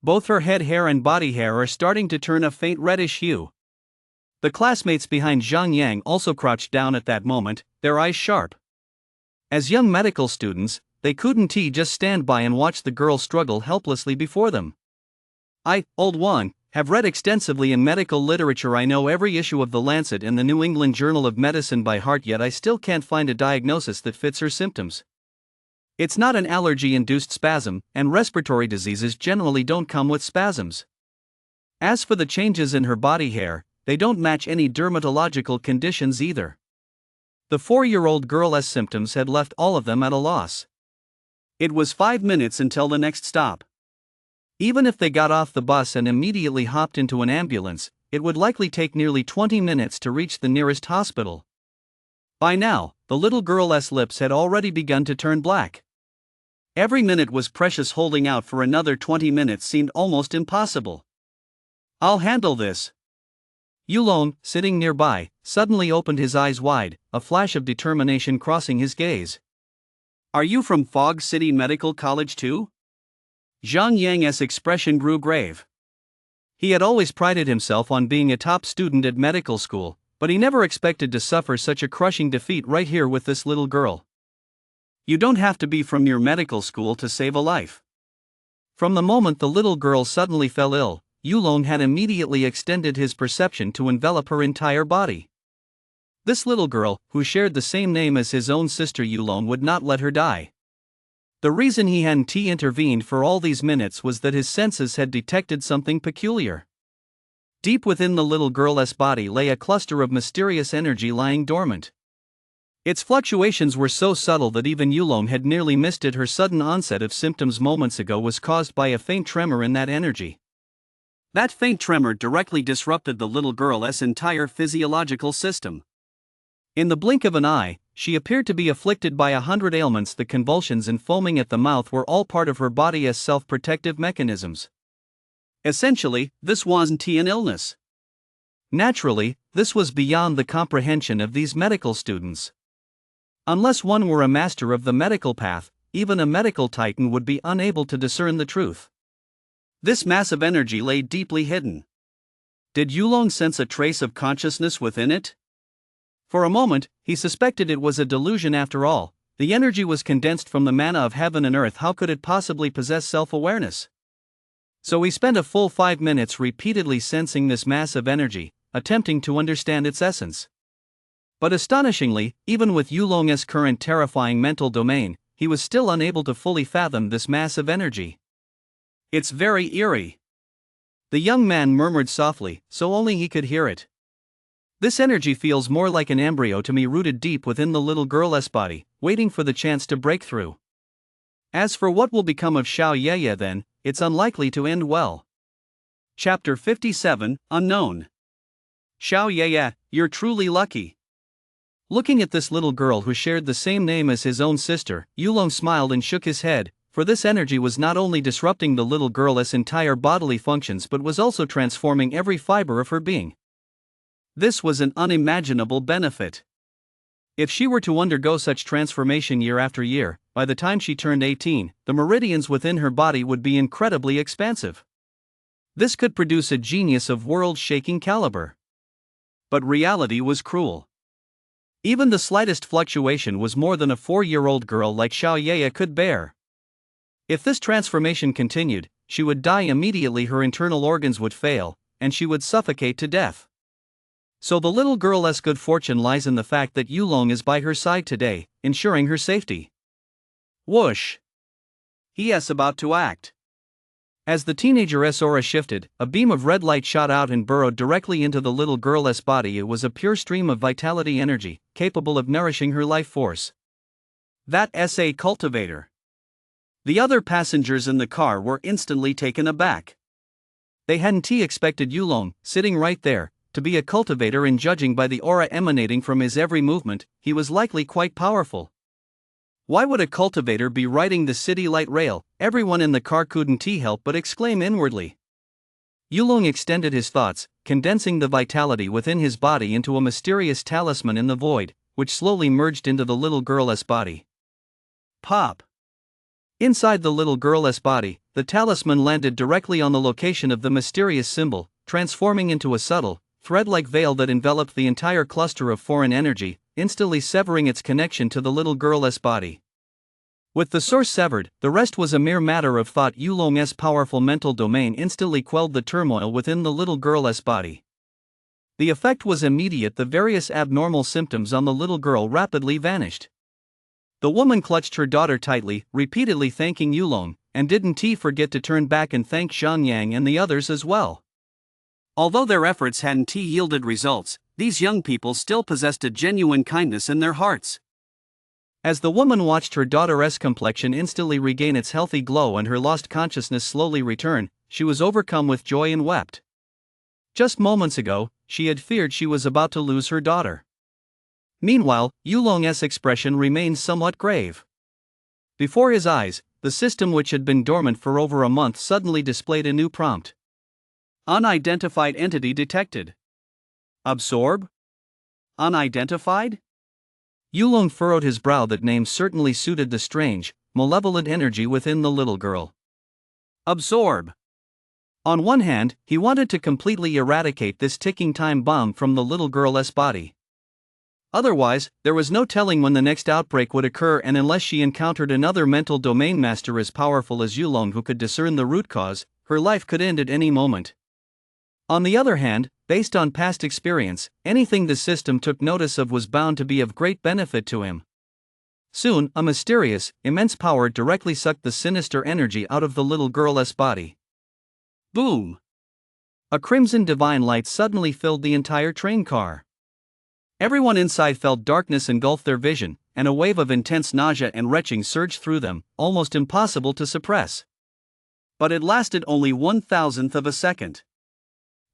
Both her head hair and body hair are starting to turn a faint reddish hue. The classmates behind Zhang Yang also crouched down at that moment, their eyes sharp. As young medical students, they couldn't just stand by and watch the girl struggle helplessly before them. I, old one, have read extensively in medical literature. I know every issue of The Lancet and the New England Journal of Medicine by heart, yet I still can't find a diagnosis that fits her symptoms. It's not an allergy-induced spasm, and respiratory diseases generally don't come with spasms. As for the changes in her body hair, they don't match any dermatological conditions either. The 4-year-old girl's symptoms had left all of them at a loss. It was 5 minutes until the next stop. Even if they got off the bus and immediately hopped into an ambulance, it would likely take nearly 20 minutes to reach the nearest hospital. By now, the little girl's lips had already begun to turn black. Every minute was precious. Holding out for another 20 minutes seemed almost impossible. I'll handle this. Yulong, sitting nearby, suddenly opened his eyes wide, a flash of determination crossing his gaze. Are you from Fog City Medical College too? Zhang Yang's expression grew grave. He had always prided himself on being a top student at medical school, but he never expected to suffer such a crushing defeat right here with this little girl. You don't have to be from your medical school to save a life. From the moment the little girl suddenly fell ill, Yulong had immediately extended his perception to envelop her entire body. This little girl, who shared the same name as his own sister Yulong, would not let her die. The reason he hadn't intervened for all these minutes was that his senses had detected something peculiar. Deep within the little girl's body lay a cluster of mysterious energy lying dormant. Its fluctuations were so subtle that even Yulong had nearly missed it. Her sudden onset of symptoms moments ago was caused by a faint tremor in that energy. That faint tremor directly disrupted the little girl's entire physiological system. In the blink of an eye, she appeared to be afflicted by 100 ailments. The convulsions and foaming at the mouth were all part of her body's self-protective mechanisms. Essentially, this wasn't an illness. Naturally, this was beyond the comprehension of these medical students. Unless one were a master of the medical path, even a medical titan would be unable to discern the truth. This massive energy lay deeply hidden. Did Yulong sense a trace of consciousness within it? For a moment, he suspected it was a delusion after all. The energy was condensed from the manna of heaven and earth. How could it possibly possess self-awareness? So he spent a full 5 minutes repeatedly sensing this massive energy, attempting to understand its essence. But astonishingly, even with Yulong's current terrifying mental domain, he was still unable to fully fathom this massive energy. It's very eerie. The young man murmured softly, so only he could hear it. This energy feels more like an embryo to me, rooted deep within the little girl's body, waiting for the chance to break through. As for what will become of Xiao Yeye then, it's unlikely to end well. Chapter 57, Unknown. Xiao Yeye, you're truly lucky. Looking at this little girl who shared the same name as his own sister, Yulong smiled and shook his head, for this energy was not only disrupting the little girl's entire bodily functions but was also transforming every fiber of her being. This was an unimaginable benefit. If she were to undergo such transformation year after year, by the time she turned 18, the meridians within her body would be incredibly expansive. This could produce a genius of world-shaking caliber. But reality was cruel. Even the slightest fluctuation was more than a 4-year-old girl like Xiao Yeye could bear. If this transformation continued, she would die immediately. Her internal organs would fail, and she would suffocate to death. So the little girl's good fortune lies in the fact that Yulong is by her side today, ensuring her safety. Whoosh! He is about to act. As the teenager's aura shifted, a beam of red light shot out and burrowed directly into the little girl's body. It was a pure stream of vitality energy, capable of nourishing her life force. That's a cultivator. The other passengers in the car were instantly taken aback. They hadn't expected Yulong, sitting right there, to be a cultivator, and judging by the aura emanating from his every movement, he was likely quite powerful. Why would a cultivator be riding the city light rail? Everyone in the car couldn't help but exclaim inwardly. Yulong extended his thoughts, condensing the vitality within his body into a mysterious talisman in the void, which slowly merged into the little girl's body. Pop! Inside the little girl's body, the talisman landed directly on the location of the mysterious symbol, transforming into a subtle, thread-like veil that enveloped the entire cluster of foreign energy, instantly severing its connection to the little girl's body. With the source severed, the rest was a mere matter of thought. Yulong's powerful mental domain instantly quelled the turmoil within the little girl's body. The effect was immediate. The various abnormal symptoms on the little girl rapidly vanished. The woman clutched her daughter tightly, repeatedly thanking Yulong, and didn't forget to turn back and thank Zhang Yang and the others as well. Although their efforts hadn't yielded results, these young people still possessed a genuine kindness in their hearts. As the woman watched her daughter's complexion instantly regain its healthy glow and her lost consciousness slowly return, she was overcome with joy and wept. Just moments ago, she had feared she was about to lose her daughter. Meanwhile, Yulong's expression remained somewhat grave. Before his eyes, the system which had been dormant for over a month suddenly displayed a new prompt. Unidentified entity detected. Absorb? Unidentified? Yulong furrowed his brow. That name certainly suited the strange, malevolent energy within the little girl. Absorb. On one hand, he wanted to completely eradicate this ticking time bomb from the little girl's body. Otherwise, there was no telling when the next outbreak would occur, and unless she encountered another mental domain master as powerful as Yulong who could discern the root cause, her life could end at any moment. On the other hand, based on past experience, anything the system took notice of was bound to be of great benefit to him. Soon, a mysterious, immense power directly sucked the sinister energy out of the little girl's body. Boom! A crimson divine light suddenly filled the entire train car. Everyone inside felt darkness engulf their vision, and a wave of intense nausea and retching surged through them, almost impossible to suppress. But it lasted only 1/1000th of a second.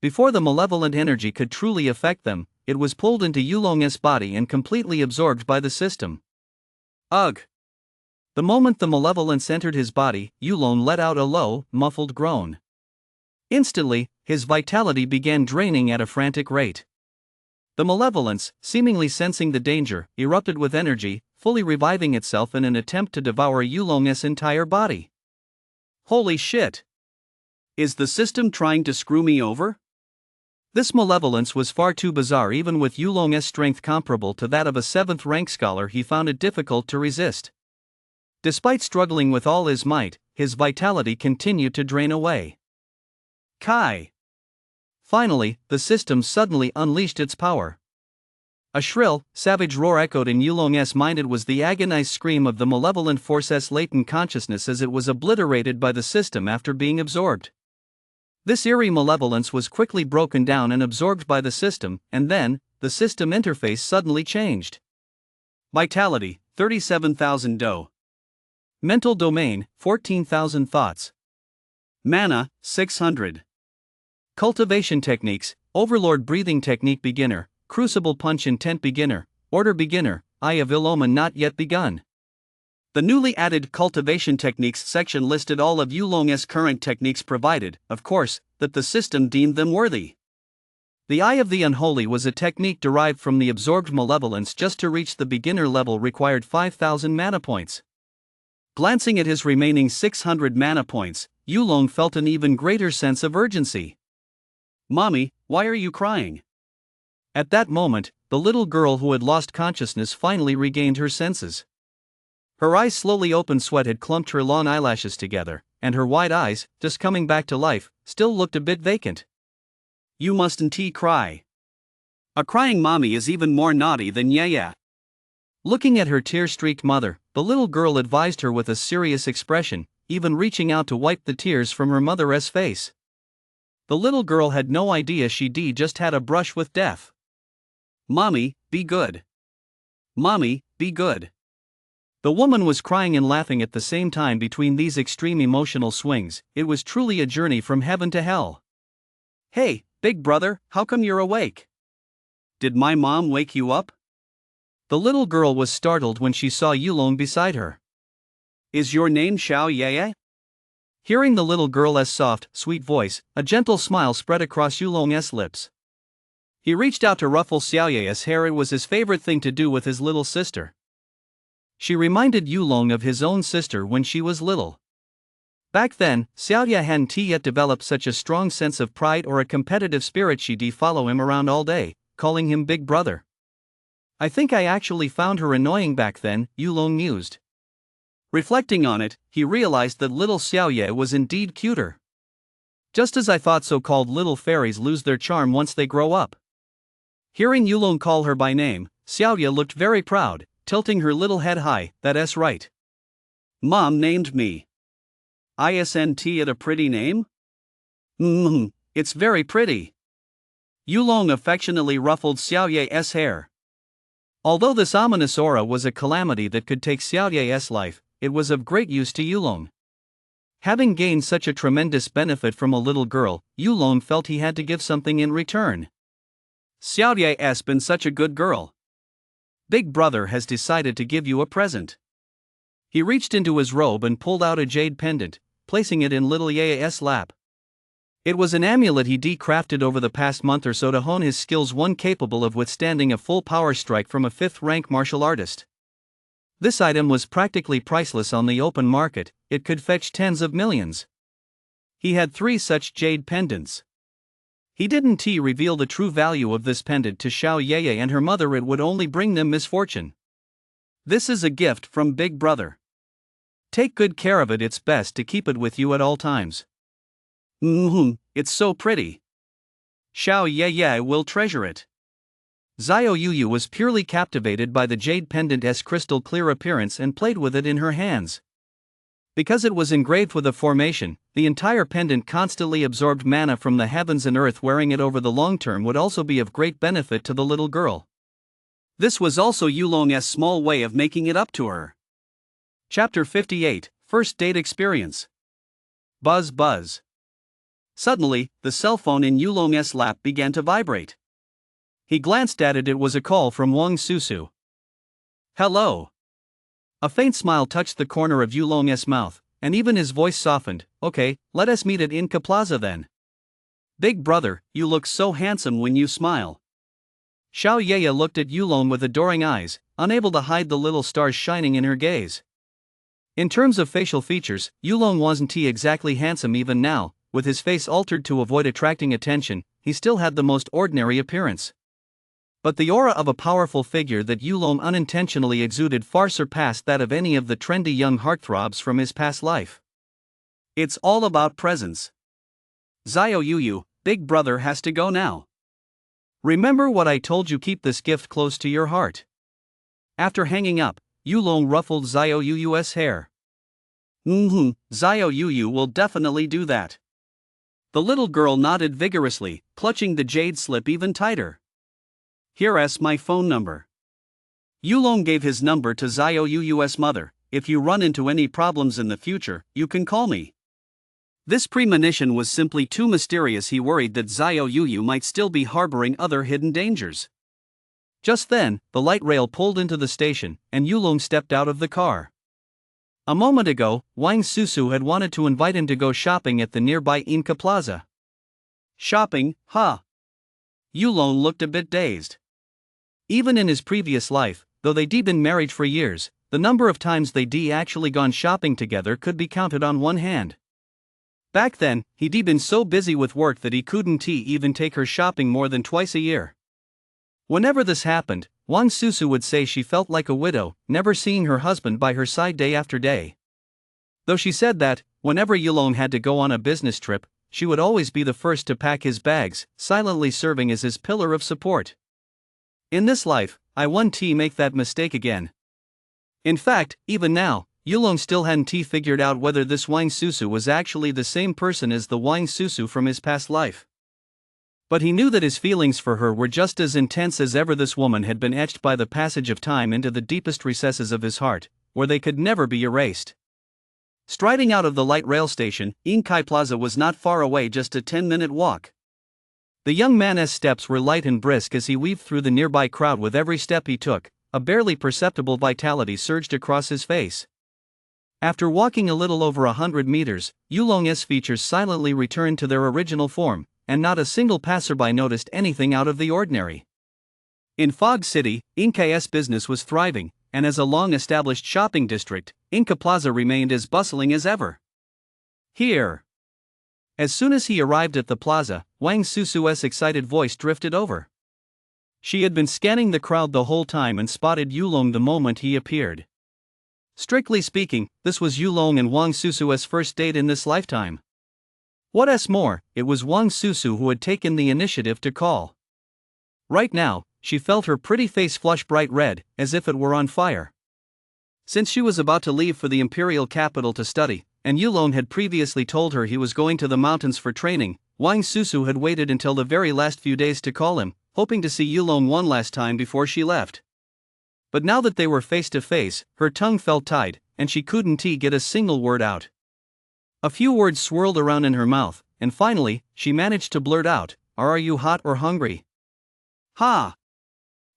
Before the malevolent energy could truly affect them, it was pulled into Yulong's body and completely absorbed by the system. Ugh! The moment the malevolence entered his body, Yulong let out a low, muffled groan. Instantly, his vitality began draining at a frantic rate. The malevolence, seemingly sensing the danger, erupted with energy, fully reviving itself in an attempt to devour Yulong's entire body. Holy shit! Is the system trying to screw me over? This malevolence was far too bizarre. Even with Yulong's strength comparable to that of a 7th rank scholar, he found it difficult to resist. Despite struggling with all his might, his vitality continued to drain away. Kai! Finally, the system suddenly unleashed its power. A shrill, savage roar echoed in Yulong's mind. It was the agonized scream of the malevolent force's latent consciousness as it was obliterated by the system after being absorbed. This eerie malevolence was quickly broken down and absorbed by the system, and then, the system interface suddenly changed. Vitality, 37,000 Do. Mental domain, 14,000 thoughts. Mana, 600. Cultivation techniques, Overlord breathing technique beginner, Crucible punch intent beginner, order beginner, Eye of Ill Omen not yet begun. The newly added cultivation techniques section listed all of Yulong's current techniques provided, of course, that the system deemed them worthy. The Eye of the Unholy was a technique derived from the absorbed malevolence. Just to reach the beginner level required 5,000 mana points. Glancing at his remaining 600 mana points, Yulong felt an even greater sense of urgency. Mommy, why are you crying? At that moment, the little girl who had lost consciousness finally regained her senses. Her eyes slowly opened. Sweat had clumped her long eyelashes together, and her wide eyes, just coming back to life, still looked a bit vacant. You mustn't cry. A crying mommy is even more naughty than yeah. Looking at her tear-streaked mother, the little girl advised her with a serious expression, even reaching out to wipe the tears from her mother's face. The little girl had no idea she'd just had a brush with death. Mommy, be good. Mommy, be good. The woman was crying and laughing at the same time. Between these extreme emotional swings, it was truly a journey from heaven to hell. Hey, big brother, how come you're awake? Did my mom wake you up? The little girl was startled when she saw Yulong beside her. Is your name Xiao Yeye? Hearing the little girl's soft, sweet voice, a gentle smile spread across Yulong's lips. He reached out to ruffle Xiao Ye's hair. It was his favorite thing to do with his little sister. She reminded Yulong of his own sister when she was little. Back then, Xiao Ye hadn't yet developed such a strong sense of pride or a competitive spirit. She'd follow him around all day, calling him big brother. I think I actually found her annoying back then, Yulong mused. Reflecting on it, he realized that little Xiao Ye was indeed cuter. Just as I thought, so-called little fairies lose their charm once they grow up. Hearing Yulong call her by name, Xiao Ye looked very proud, tilting her little head high. That's right. Mom named me. Isn't it a pretty name? It's very pretty. Yulong affectionately ruffled Xiao Ye's hair. Although this ominous aura was a calamity that could take Xiao Ye's life, it was of great use to Yulong. Having gained such a tremendous benefit from a little girl, Yulong felt he had to give something in return. Xiao Ye's been such a good girl. Big brother has decided to give you a present. He reached into his robe and pulled out a jade pendant, placing it in little Ye's lap. It was an amulet he'd crafted over the past month or so to hone his skills, one capable of withstanding a full power strike from a 5th rank martial artist. This item was practically priceless on the open market. It could fetch tens of millions. He had 3 such jade pendants. He didn't reveal the true value of this pendant to Xiao Ye and her mother. It would only bring them misfortune. This is a gift from Big Brother. Take good care of it. It's best to keep it with you at all times. It's so pretty. Xiao Ye will treasure it. Xiao Yuyu was purely captivated by the jade pendant's crystal clear appearance and played with it in her hands. Because it was engraved with a formation, the entire pendant constantly absorbed mana from the heavens and earth. Wearing it over the long term would also be of great benefit to the little girl. This was also Yulong's small way of making it up to her. Chapter 58, First Date Experience. Buzz buzz. Suddenly, the cell phone in Yulong's lap began to vibrate. He glanced at it. It was a call from Wang Susu. Hello. A faint smile touched the corner of Yulong's mouth, and even his voice softened. Okay, let us meet at Inca Plaza then. Big brother, you look so handsome when you smile. Xiao Yaya looked at Yulong with adoring eyes, unable to hide the little stars shining in her gaze. In terms of facial features, Yulong wasn't exactly handsome even now. With his face altered to avoid attracting attention, he still had the most ordinary appearance. But the aura of a powerful figure that Yulong unintentionally exuded far surpassed that of any of the trendy young heartthrobs from his past life. It's all about presence. Xiao Yuyu, big brother has to go now. Remember what I told you, keep this gift close to your heart. After hanging up, Yulong ruffled Xiao Yuyu's hair. Xiao Yuyu will definitely do that. The little girl nodded vigorously, clutching the jade slip even tighter. Here's my phone number. Yulong gave his number to Xiao Yuyu's mother. If you run into any problems in the future, you can call me. This premonition was simply too mysterious. He worried that Xiao Yuyu might still be harboring other hidden dangers. Just then, the light rail pulled into the station, and Yulong stepped out of the car. A moment ago, Wang Susu had wanted to invite him to go shopping at the nearby Inca Plaza. Shopping, huh? Yulong looked a bit dazed. Even in his previous life, though they'd been married for years, the number of times they'd actually gone shopping together could be counted on one hand. Back then, he'd been so busy with work that he couldn't even take her shopping more than twice a year. Whenever this happened, Wang Susu would say she felt like a widow, never seeing her husband by her side day after day. Though she said that, whenever Yulong had to go on a business trip, she would always be the first to pack his bags, silently serving as his pillar of support. In this life, I won't make that mistake again. In fact, even now, Yulong still hadn't figured out whether this Wang Susu was actually the same person as the Wang Susu from his past life. But he knew that his feelings for her were just as intense as ever. This woman had been etched by the passage of time into the deepest recesses of his heart, where they could never be erased. Striding out of the light rail station, Inca Plaza was not far away, just a 10-minute walk. The young man's steps were light and brisk as he weaved through the nearby crowd. With every step he took, a barely perceptible vitality surged across his face. After walking a little over 100 meters, Yulong's features silently returned to their original form, and not a single passerby noticed anything out of the ordinary. In Fog City, Inca's business was thriving, and as a long-established shopping district, Inca Plaza remained as bustling as ever. Here. As soon as he arrived at the plaza, Wang Susu's excited voice drifted over. She had been scanning the crowd the whole time and spotted Yulong the moment he appeared. Strictly speaking, this was Yulong and Wang Susu's first date in this lifetime. What's more, it was Wang Susu who had taken the initiative to call. Right now, she felt her pretty face flush bright red, as if it were on fire. Since she was about to leave for the imperial capital to study, and Yulong had previously told her he was going to the mountains for training, Wang Susu had waited until the very last few days to call him, hoping to see Yulong one last time before she left. But now that they were face to face, her tongue felt tied, and she couldn't get a single word out. A few words swirled around in her mouth, and finally, she managed to blurt out, "Are you hot or hungry?" Ha!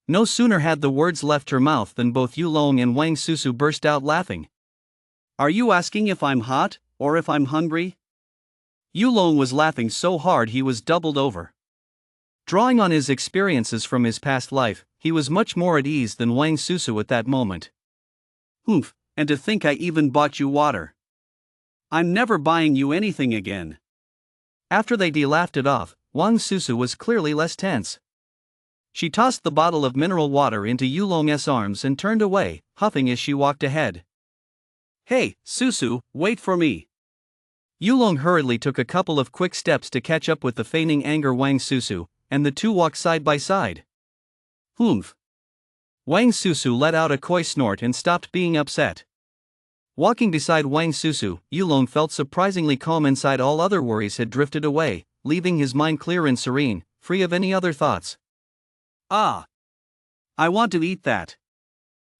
No sooner had the words left her mouth than both Yulong and Wang Susu burst out laughing. Are you asking if I'm hot, or if I'm hungry? Yulong was laughing so hard he was doubled over. Drawing on his experiences from his past life, he was much more at ease than Wang Susu at that moment. Oomph, and to think I even bought you water. I'm never buying you anything again. After they laughed it off, Wang Susu was clearly less tense. She tossed the bottle of mineral water into Yulong's arms and turned away, huffing as she walked ahead. Hey, Susu, wait for me. Yulong hurriedly took a couple of quick steps to catch up with the feigning anger Wang Susu, and the two walked side by side. Oomph. Wang Susu let out a coy snort and stopped being upset. Walking beside Wang Susu, Yulong felt surprisingly calm inside. All other worries had drifted away, leaving his mind clear and serene, free of any other thoughts. Ah! I want to eat that.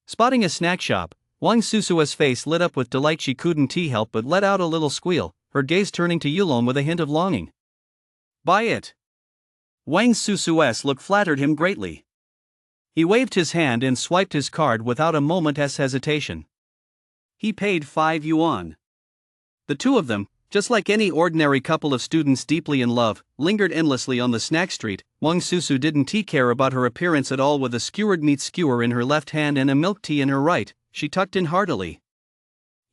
Spotting a snack shop, Wang Susu's face lit up with delight. She couldn't help but let out a little squeal, her gaze turning to Yulong with a hint of longing. Buy it! Wang Susu's look flattered him greatly. He waved his hand and swiped his card without a moment's hesitation. He paid 5 yuan. The two of them, just like any ordinary couple of students deeply in love, lingered endlessly on the snack street. Wang Susu didn't care about her appearance at all. With a skewered meat skewer in her left hand and a milk tea in her right, she tucked in heartily.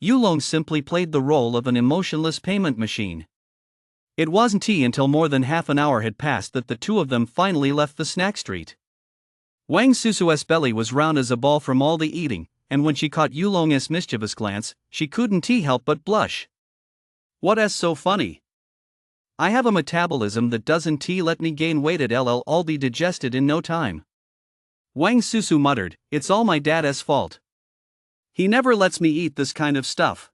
Yulong simply played the role of an emotionless payment machine. It wasn't until more than half an hour had passed that the two of them finally left the snack street. Wang Susu's belly was round as a ball from all the eating, and when she caught Yulong's mischievous glance, she couldn't help but blush. What's so funny? I have a metabolism that doesn't let me gain weight at I'll be digested in no time. Wang Susu muttered, it's all my dad's fault. He never lets me eat this kind of stuff.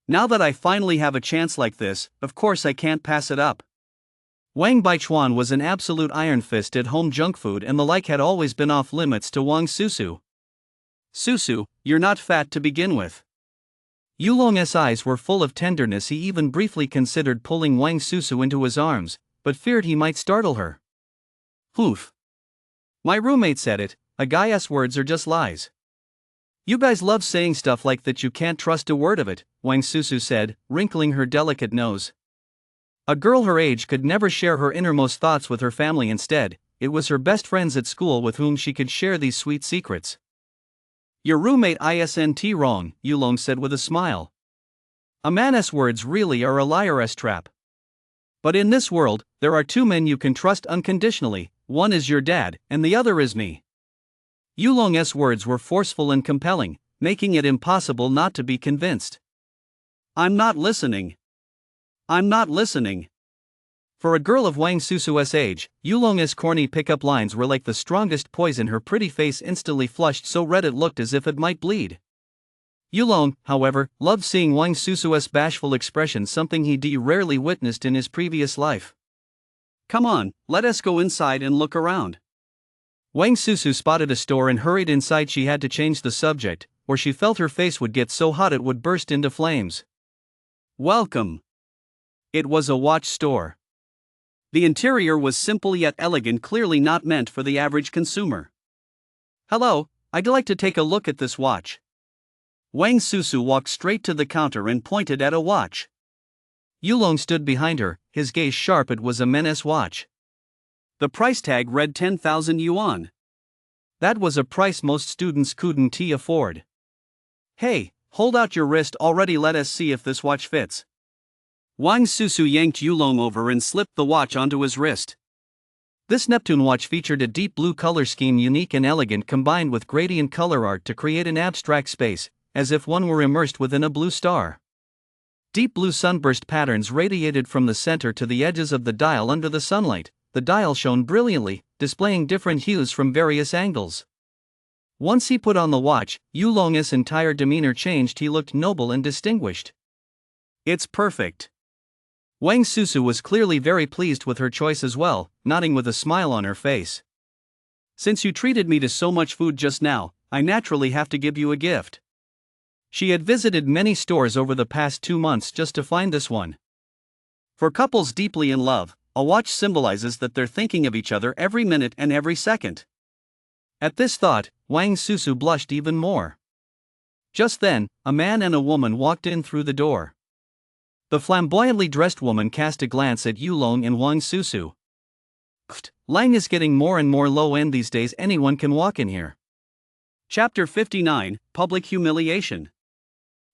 Now that I finally have a chance like this, of course I can't pass it up. Wang Baichuan was an absolute iron fist at home. Junk food and the like had always been off limits to Wang Susu. Susu, you're not fat to begin with. Yulong's eyes were full of tenderness. He even briefly considered pulling Wang Susu into his arms, but feared he might startle her. Oof. My roommate said it, a guy's words are just lies. You guys love saying stuff like that. You can't trust a word of it, Wang Susu said, wrinkling her delicate nose. A girl her age could never share her innermost thoughts with her family. Instead, it was her best friends at school with whom she could share these sweet secrets. Your roommate isn't wrong, Yulong said with a smile. A man's words really are a liar's trap. But in this world, there are two men you can trust unconditionally, one is your dad, and the other is me. Yulong's words were forceful and compelling, making it impossible not to be convinced. I'm not listening. I'm not listening. For a girl of Wang Susu's age, Yulong's corny pickup lines were like the strongest poison. Her pretty face instantly flushed so red it looked as if it might bleed. Yulong, however, loved seeing Wang Susu's bashful expression, something he rarely witnessed in his previous life. Come on, let us go inside and look around. Wang Susu spotted a store and hurried inside. She had to change the subject, or she felt her face would get so hot it would burst into flames. Welcome. It was a watch store. The interior was simple yet elegant, clearly not meant for the average consumer. Hello, I'd like to take a look at this watch. Wang Susu walked straight to the counter and pointed at a watch. Yulong stood behind her, his gaze sharp. It was a menace watch. The price tag read 10,000 yuan. That was a price most students couldn't afford. Hey, hold out your wrist already, let us see if this watch fits. Wang Susu yanked Yulong over and slipped the watch onto his wrist. This Neptune watch featured a deep blue color scheme, unique and elegant, combined with gradient color art to create an abstract space, as if one were immersed within a blue star. Deep blue sunburst patterns radiated from the center to the edges of the dial. Under the sunlight, the dial shone brilliantly, displaying different hues from various angles. Once he put on the watch, Yulong's entire demeanor changed. He looked noble and distinguished. It's perfect. Wang Susu was clearly very pleased with her choice as well, nodding with a smile on her face. Since you treated me to so much food just now, I naturally have to give you a gift. She had visited many stores over the past 2 months just to find this one. For couples deeply in love, a watch symbolizes that they're thinking of each other every minute and every second. At this thought, Wang Susu blushed even more. Just then, a man and a woman walked in through the door. The flamboyantly dressed woman cast a glance at Yulong and Wang Susu. Lang is getting more and more low-end these days. Anyone can walk in here. Chapter 59, Public Humiliation.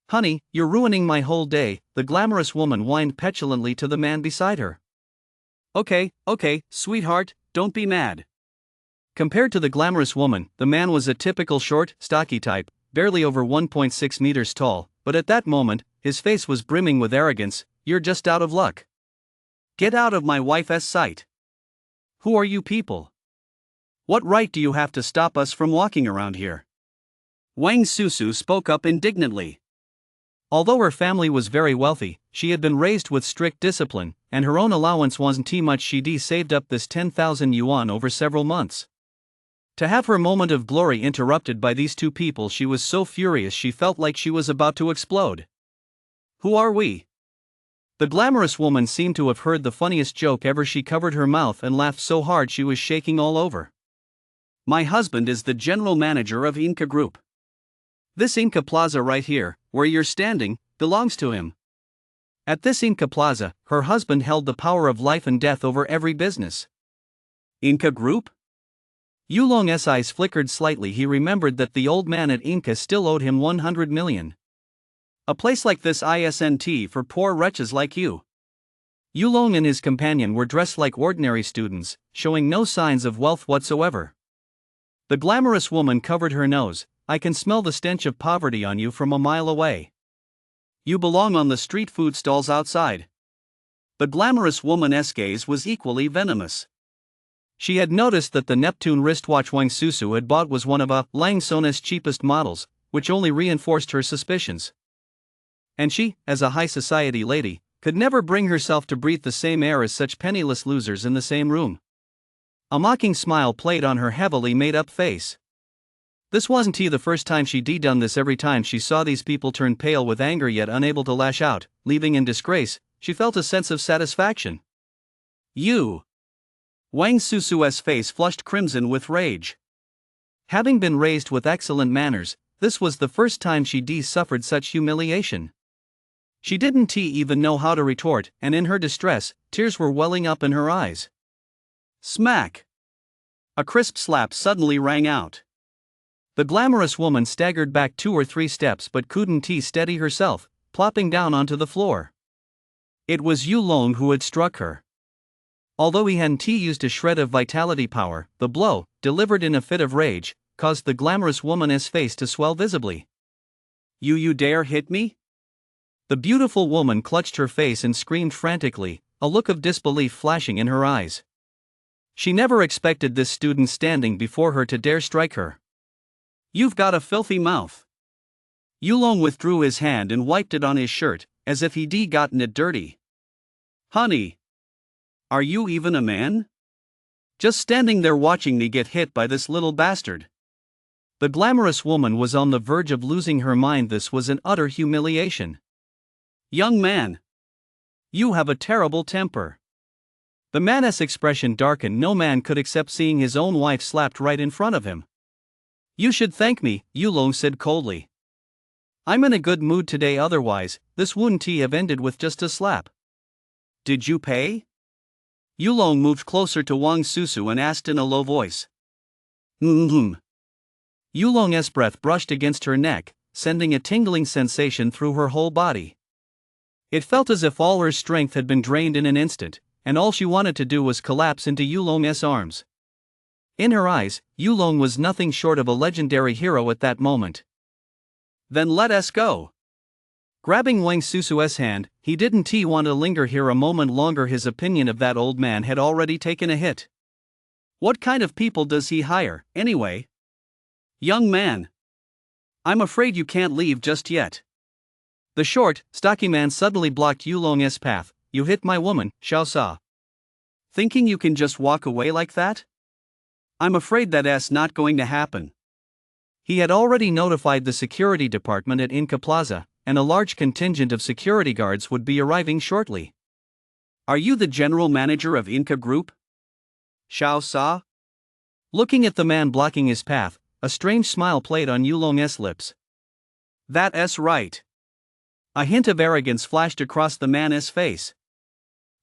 Honey, you're ruining my whole day, the glamorous woman whined petulantly to the man beside her. Okay, sweetheart, don't be mad. Compared to the glamorous woman, the man was a typical short, stocky type, barely over 1.6 meters tall, but at that moment, his face was brimming with arrogance. You're just out of luck. Get out of my wife's sight. Who are you people? What right do you have to stop us from walking around here? Wang Susu spoke up indignantly. Although her family was very wealthy, she had been raised with strict discipline, and her own allowance wasn't much. She saved up this 10,000 yuan over several months. To have her moment of glory interrupted by these two people, she was so furious she felt like she was about to explode. Who are we? The glamorous woman seemed to have heard the funniest joke ever. She covered her mouth and laughed so hard she was shaking all over. My husband is the general manager of Inca Group. This Inca Plaza right here, where you're standing, belongs to him. At this Inca Plaza, her husband held the power of life and death over every business. Inca Group? Yulong's eyes flickered slightly. He remembered that the old man at Inca still owed him 100 million. A place like this isn't for poor wretches like you. Yulong and his companion were dressed like ordinary students, showing no signs of wealth whatsoever. The glamorous woman covered her nose. I can smell the stench of poverty on you from a mile away. You belong on the street food stalls outside. The glamorous woman's gaze was equally venomous. She had noticed that the Neptune wristwatch Wang Susu had bought was one of Lang Sona's cheapest models, which only reinforced her suspicions. And she, as a high society lady, could never bring herself to breathe the same air as such penniless losers in the same room. A mocking smile played on her heavily made-up face. This wasn't the first time she'd done this. Every time she saw these people turn pale with anger yet unable to lash out, leaving in disgrace, she felt a sense of satisfaction. You! Wang Susu's face flushed crimson with rage. Having been raised with excellent manners, this was the first time she'd suffered such humiliation. She didn't even know how to retort, and in her distress, tears were welling up in her eyes. Smack! A crisp slap suddenly rang out. The glamorous woman staggered back 2 or 3 steps but couldn't steady herself, plopping down onto the floor. It was Yulong who had struck her. Although he hadn't used a shred of vitality power, the blow, delivered in a fit of rage, caused the glamorous woman's face to swell visibly. You dare hit me? The beautiful woman clutched her face and screamed frantically, a look of disbelief flashing in her eyes. She never expected this student standing before her to dare strike her. You've got a filthy mouth. Yulong withdrew his hand and wiped it on his shirt, as if he'd gotten it dirty. Honey! Are you even a man? Just standing there watching me get hit by this little bastard. The glamorous woman was on the verge of losing her mind. This was an utter humiliation. Young man! You have a terrible temper. The man's expression darkened. No man could accept seeing his own wife slapped right in front of him. You should thank me, Yulong said coldly. I'm in a good mood today, otherwise, this wouldn't have ended with just a slap. Did you pay? Yulong moved closer to Wang Susu and asked in a low voice. Yulong's breath brushed against her neck, sending a tingling sensation through her whole body. It felt as if all her strength had been drained in an instant, and all she wanted to do was collapse into Yulong's arms. In her eyes, Yulong was nothing short of a legendary hero at that moment. Then let us go. Grabbing Wang Susu's hand, he didn't want to linger here a moment longer. His opinion of that old man had already taken a hit. What kind of people does he hire, anyway? Young man. I'm afraid you can't leave just yet. The short, stocky man suddenly blocked Yulong's path. You hit my woman, Xiao Sa. Thinking you can just walk away like that? I'm afraid that's not going to happen. He had already notified the security department at Inca Plaza, and a large contingent of security guards would be arriving shortly. Are you the general manager of Inca Group? Xiao Sa? Looking at the man blocking his path, a strange smile played on Yulong's lips. That's right. A hint of arrogance flashed across the man's face.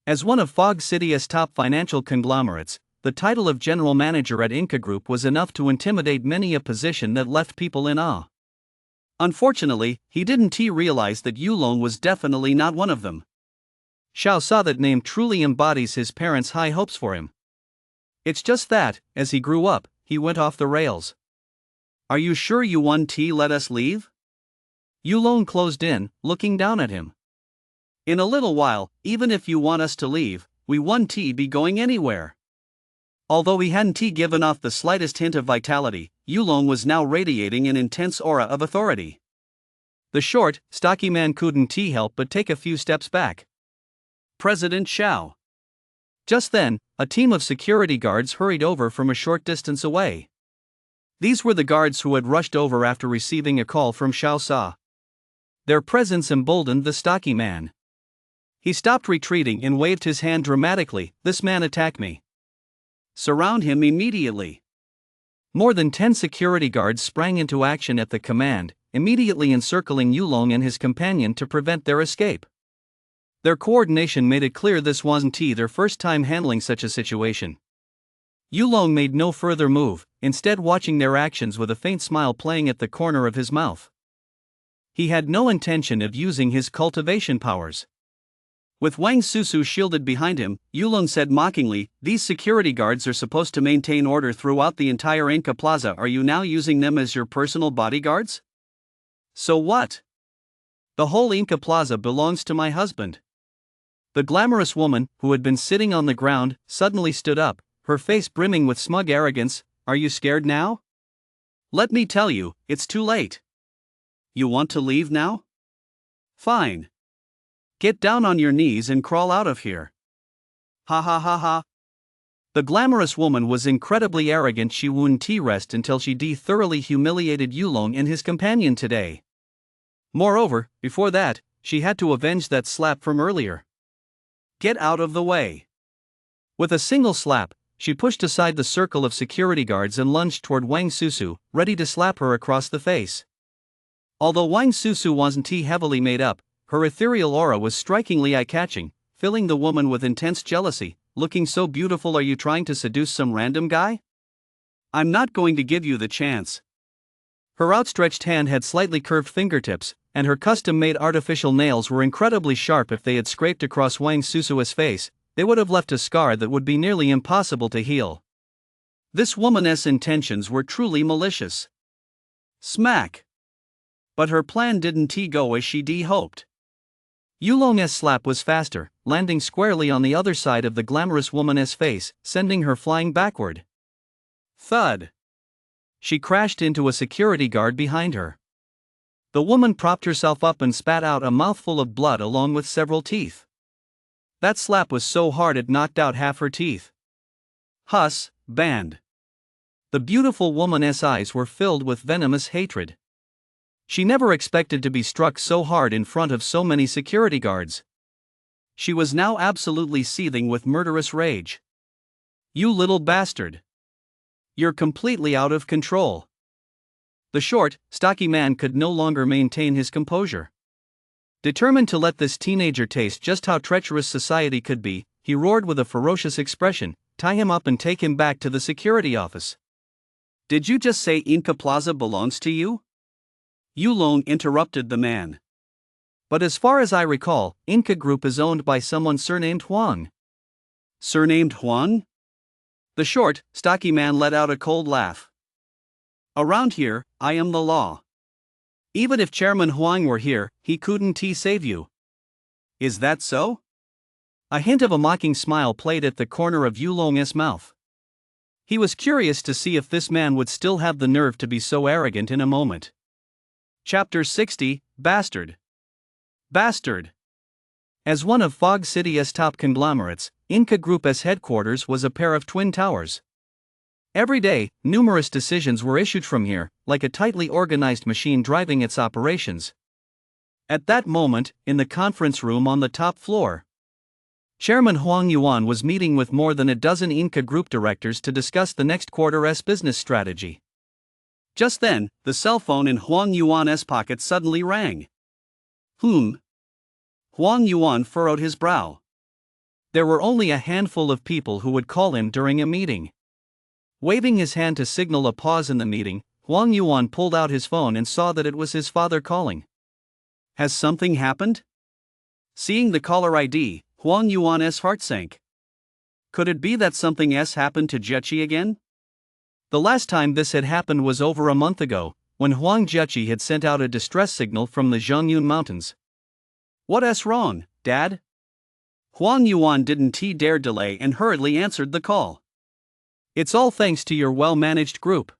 As one of Fog City's top financial conglomerates, the title of general manager at Inca Group was enough to intimidate many, a position that left people in awe. Unfortunately, he didn't realize that Yulong was definitely not one of them. Xiao Sa, that name truly embodies his parents' high hopes for him. It's just that, as he grew up, he went off the rails. Are you sure you want to let us leave? Yulong closed in, looking down at him. In a little while, even if you want us to leave, we won't be going anywhere. Although he hadn't given off the slightest hint of vitality, Yulong was now radiating an intense aura of authority. The short, stocky man couldn't help but take a few steps back. President Xiao. Just then, a team of security guards hurried over from a short distance away. These were the guards who had rushed over after receiving a call from Xiao Sa. Their presence emboldened the stocky man. He stopped retreating and waved his hand dramatically. This man attacked me. Surround him immediately. More than 10 security guards sprang into action at the command, immediately encircling Yulong and his companion to prevent their escape. Their coordination made it clear this wasn't their first time handling such a situation. Yulong made no further move, instead watching their actions with a faint smile playing at the corner of his mouth. He had no intention of using his cultivation powers. With Wang Susu shielded behind him, Yulong said mockingly, "These security guards are supposed to maintain order throughout the entire Inca Plaza. Are you now using them as your personal bodyguards? So what? The whole Inca Plaza belongs to my husband." The glamorous woman, who had been sitting on the ground, suddenly stood up, her face brimming with smug arrogance. "Are you scared now? Let me tell you, it's too late. You want to leave now? Fine. Get down on your knees and crawl out of here." Ha ha ha ha. The glamorous woman was incredibly arrogant. She wouldn't rest until she thoroughly humiliated Yulong and his companion today. Moreover, before that, she had to avenge that slap from earlier. Get out of the way. With a single slap, she pushed aside the circle of security guards and lunged toward Wang Susu, ready to slap her across the face. Although Wang Susu wasn't heavily made up, her ethereal aura was strikingly eye-catching, filling the woman with intense jealousy. "Looking so beautiful, are you trying to seduce some random guy? I'm not going to give you the chance." Her outstretched hand had slightly curved fingertips, and her custom-made artificial nails were incredibly sharp. If they had scraped across Wang Susu's face, they would have left a scar that would be nearly impossible to heal. This woman's intentions were truly malicious. Smack! But her plan didn't go as she hoped. Yulong's slap was faster, landing squarely on the other side of the glamorous woman's face, sending her flying backward. Thud! She crashed into a security guard behind her. The woman propped herself up and spat out a mouthful of blood along with several teeth. That slap was so hard it knocked out half her teeth. Huss, banned. The beautiful woman's eyes were filled with venomous hatred. She never expected to be struck so hard in front of so many security guards. She was now absolutely seething with murderous rage. "You little bastard! You're completely out of control." The short, stocky man could no longer maintain his composure. Determined to let this teenager taste just how treacherous society could be, he roared with a ferocious expression, "Tie him up and take him back to the security office." "Did you just say Inca Plaza belongs to you?" Yulong interrupted the man. "But as far as I recall, Inca Group is owned by someone surnamed Huang." "Surnamed Huang?" The short, stocky man let out a cold laugh. "Around here, I am the law. Even if Chairman Huang were here, he couldn't save you." "Is that so?" A hint of a mocking smile played at the corner of Yulong's mouth. He was curious to see if this man would still have the nerve to be so arrogant in a moment. Chapter 60, Bastard. Bastard. As one of Fog City's top conglomerates, Inca Group's headquarters was a pair of twin towers. Every day, numerous decisions were issued from here, like a tightly organized machine driving its operations. At that moment, in the conference room on the top floor, Chairman Huang Yuan was meeting with more than a dozen Inca Group directors to discuss the next quarter's business strategy. Just then, the cell phone in Huang Yuan's pocket suddenly rang. Huang Yuan furrowed his brow. There were only a handful of people who would call him during a meeting. Waving his hand to signal a pause in the meeting, Huang Yuan pulled out his phone and saw that it was his father calling. Has something happened? Seeing the caller ID, Huang Yuan's heart sank. Could it be that something happened to Jiechi again? The last time this had happened was over a month ago, when Huang Jiechi had sent out a distress signal from the Zhongyun Mountains. What's wrong, Dad? Huang Yuan didn't dare delay and hurriedly answered the call. It's all thanks to your well-managed group.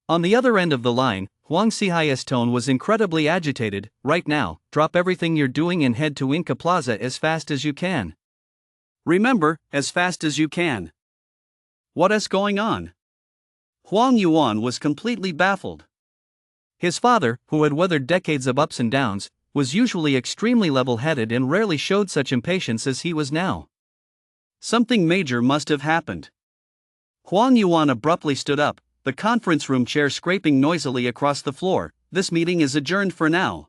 On the other end of the line, Huang Xihai's tone was incredibly agitated. Right now, drop everything you're doing and head to Inca Plaza as fast as you can. Remember, as fast as you can. What's going on? Huang Yuan was completely baffled. His father, who had weathered decades of ups and downs, was usually extremely level-headed and rarely showed such impatience as he was now. Something major must have happened. Huang Yuan abruptly stood up, the conference room chair scraping noisily across the floor. "This meeting is adjourned for now."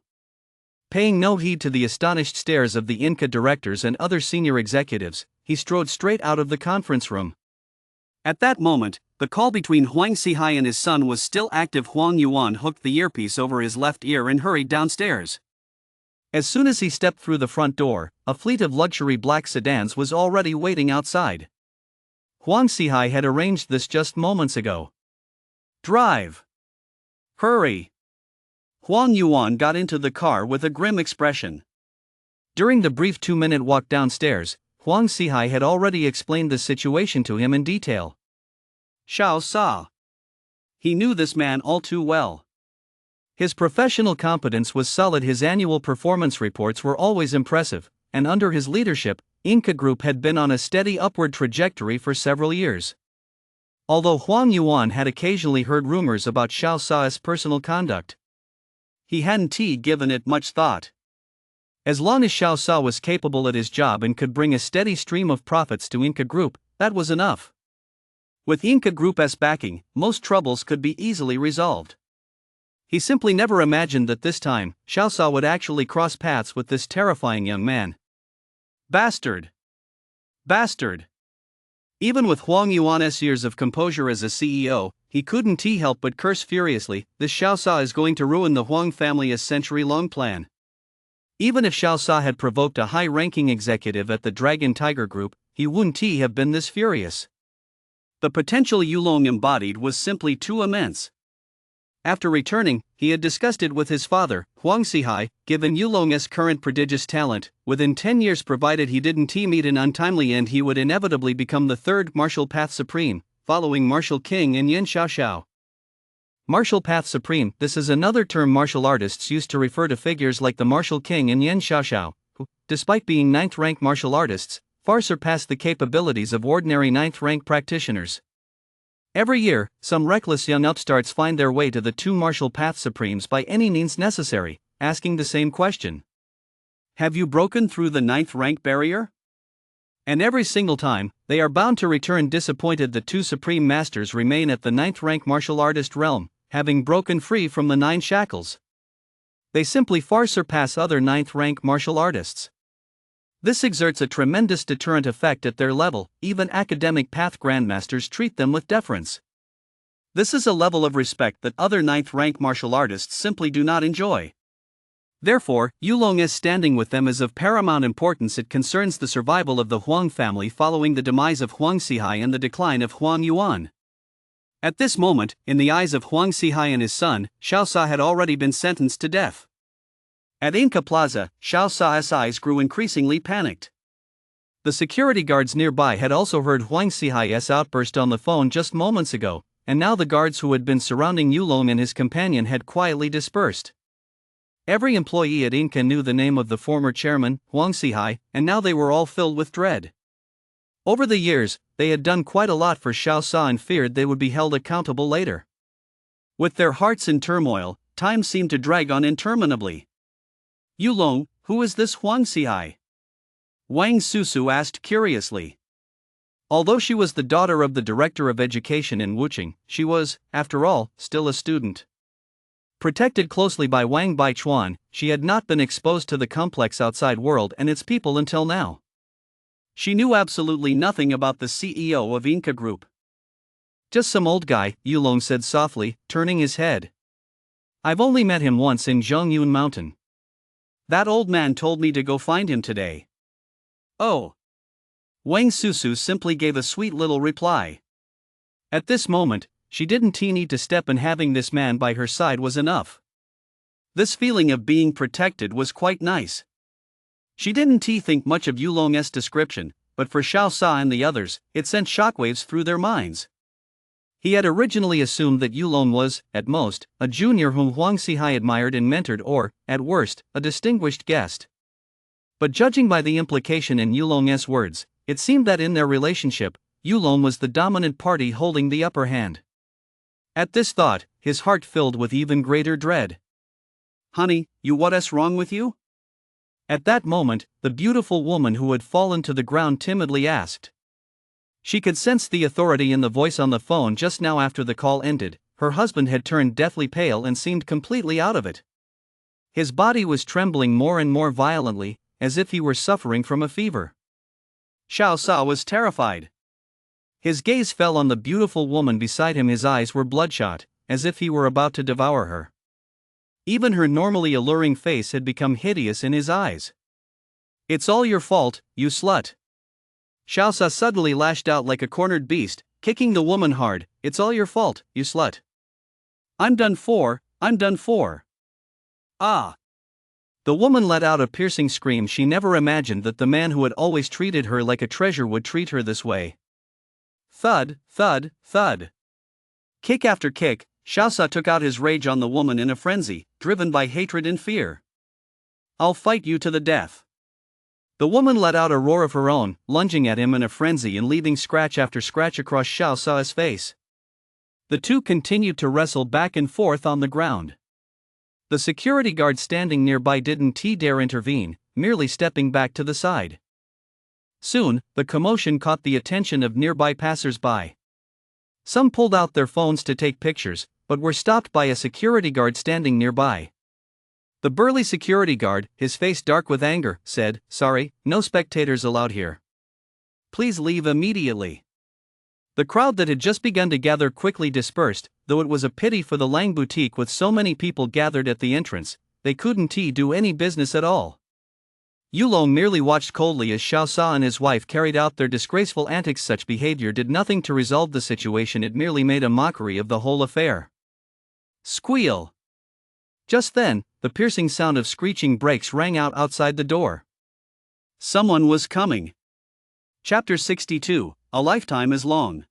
Paying no heed to the astonished stares of the Inca directors and other senior executives, he strode straight out of the conference room. At that moment, the call between Huang Xihai and his son was still active. Huang Yuan hooked the earpiece over his left ear and hurried downstairs. As soon as he stepped through the front door, a fleet of luxury black sedans was already waiting outside. Huang Xihai had arranged this just moments ago. "Drive! Hurry!" Huang Yuan got into the car with a grim expression. During the brief 2-minute walk downstairs, Huang Xihai had already explained the situation to him in detail. Xiao Sa. He knew this man all too well. His professional competence was solid, his annual performance reports were always impressive, and under his leadership, Inca Group had been on a steady upward trajectory for several years. Although Huang Yuan had occasionally heard rumors about Xiao Sa's personal conduct, he hadn't given it much thought. As long as Xiao Sa was capable at his job and could bring a steady stream of profits to Inca Group, that was enough. With Inca Group's backing, most troubles could be easily resolved. He simply never imagined that this time, Xiao Sa would actually cross paths with this terrifying young man. Bastard! Bastard! Even with Huang Yuan's years of composure as a CEO, he couldn't help but curse furiously. This Xiao Sa is going to ruin the Huang family's century-long plan. Even if Xiao Sa had provoked a high-ranking executive at the Dragon Tiger Group, he wouldn't have been this furious. The potential Yulong embodied was simply too immense. After returning, he had discussed it with his father, Huang Xihai. Given Yulong's current prodigious talent, within 10 years, provided he didn't meet an untimely end, he would inevitably become the third Martial Path Supreme, following Martial King and Yin Xiaoxiao. Martial Path Supreme, this is another term martial artists used to refer to figures like the Martial King and Yin Xiaoxiao, who, despite being 9th-rank martial artists, far surpass the capabilities of ordinary 9th-rank practitioners. Every year, some reckless young upstarts find their way to the 2 Martial Path Supremes by any means necessary, asking the same question. Have you broken through the 9th-rank barrier? And every single time, they are bound to return disappointed. The 2 Supreme Masters remain at the 9th-rank martial artist realm, having broken free from the 9 shackles. They simply far surpass other 9th-rank martial artists. This exerts a tremendous deterrent effect at their level. Even academic path grandmasters treat them with deference. This is a level of respect that other 9th-rank martial artists simply do not enjoy. Therefore, Yulong's standing with them is of paramount importance. It concerns the survival of the Huang family following the demise of Huang Xihai and the decline of Huang Yuan. At this moment, in the eyes of Huang Xihai and his son, Xiao Sa had already been sentenced to death. At Inca Plaza, Xiao Sa's eyes grew increasingly panicked. The security guards nearby had also heard Huang Xihai's outburst on the phone just moments ago, and now the guards who had been surrounding Yulong and his companion had quietly dispersed. Every employee at Inca knew the name of the former chairman, Huang Xihai, and now they were all filled with dread. Over the years, they had done quite a lot for Xiao Sa and feared they would be held accountable later. With their hearts in turmoil, time seemed to drag on interminably. Yulong, who is this Huang Xihai? Wang Susu asked curiously. Although she was the daughter of the director of education in Wuching, she was, after all, still a student. Protected closely by Wang Baichuan, she had not been exposed to the complex outside world and its people until now. She knew absolutely nothing about the CEO of Inca Group. Just some old guy, Yulong said softly, turning his head. I've only met him once in Zhongyun Mountain. That old man told me to go find him today. Oh. Wang Susu simply gave a sweet little reply. At this moment, she didn't need to step, and having this man by her side was enough. This feeling of being protected was quite nice. She didn't think much of Yulong's description, but for Xiao Sa and the others, it sent shockwaves through their minds. He had originally assumed that Yulong was, at most, a junior whom Huang Xihai admired and mentored, or, at worst, a distinguished guest. But judging by the implication in Yulong's words, it seemed that in their relationship, Yulong was the dominant party holding the upper hand. At this thought, his heart filled with even greater dread. Honey, what's wrong with you? At that moment, the beautiful woman who had fallen to the ground timidly asked. She could sense the authority in the voice on the phone just now. After the call ended, her husband had turned deathly pale and seemed completely out of it. His body was trembling more and more violently, as if he were suffering from a fever. Xiao Sa was terrified. His gaze fell on the beautiful woman beside him. His eyes were bloodshot, as if he were about to devour her. Even her normally alluring face had become hideous in his eyes. It's all your fault, you slut. Xiao Sa suddenly lashed out like a cornered beast, kicking the woman hard. It's all your fault, you slut. I'm done for, I'm done for. Ah! The woman let out a piercing scream. She never imagined that the man who had always treated her like a treasure would treat her this way. Thud, thud, thud. Kick after kick, Xiao Sa took out his rage on the woman in a frenzy, driven by hatred and fear. I'll fight you to the death. The woman let out a roar of her own, lunging at him in a frenzy and leaving scratch after scratch across Xiao Sa's face. The two continued to wrestle back and forth on the ground. The security guard standing nearby didn't dare intervene, merely stepping back to the side. Soon, the commotion caught the attention of nearby passers-by. Some pulled out their phones to take pictures, but were stopped by a security guard standing nearby. The burly security guard, his face dark with anger, said, "Sorry, no spectators allowed here. Please leave immediately." The crowd that had just begun to gather quickly dispersed, though it was a pity for the Lang boutique with so many people gathered at the entrance. They couldn't do any business at all. Yulong merely watched coldly as Xiao Sa and his wife carried out their disgraceful antics. Such behavior did nothing to resolve the situation. It merely made a mockery of the whole affair. Squeal! Just then, the piercing sound of screeching brakes rang out outside the door. Someone was coming. Chapter 62, A Lifetime is Long.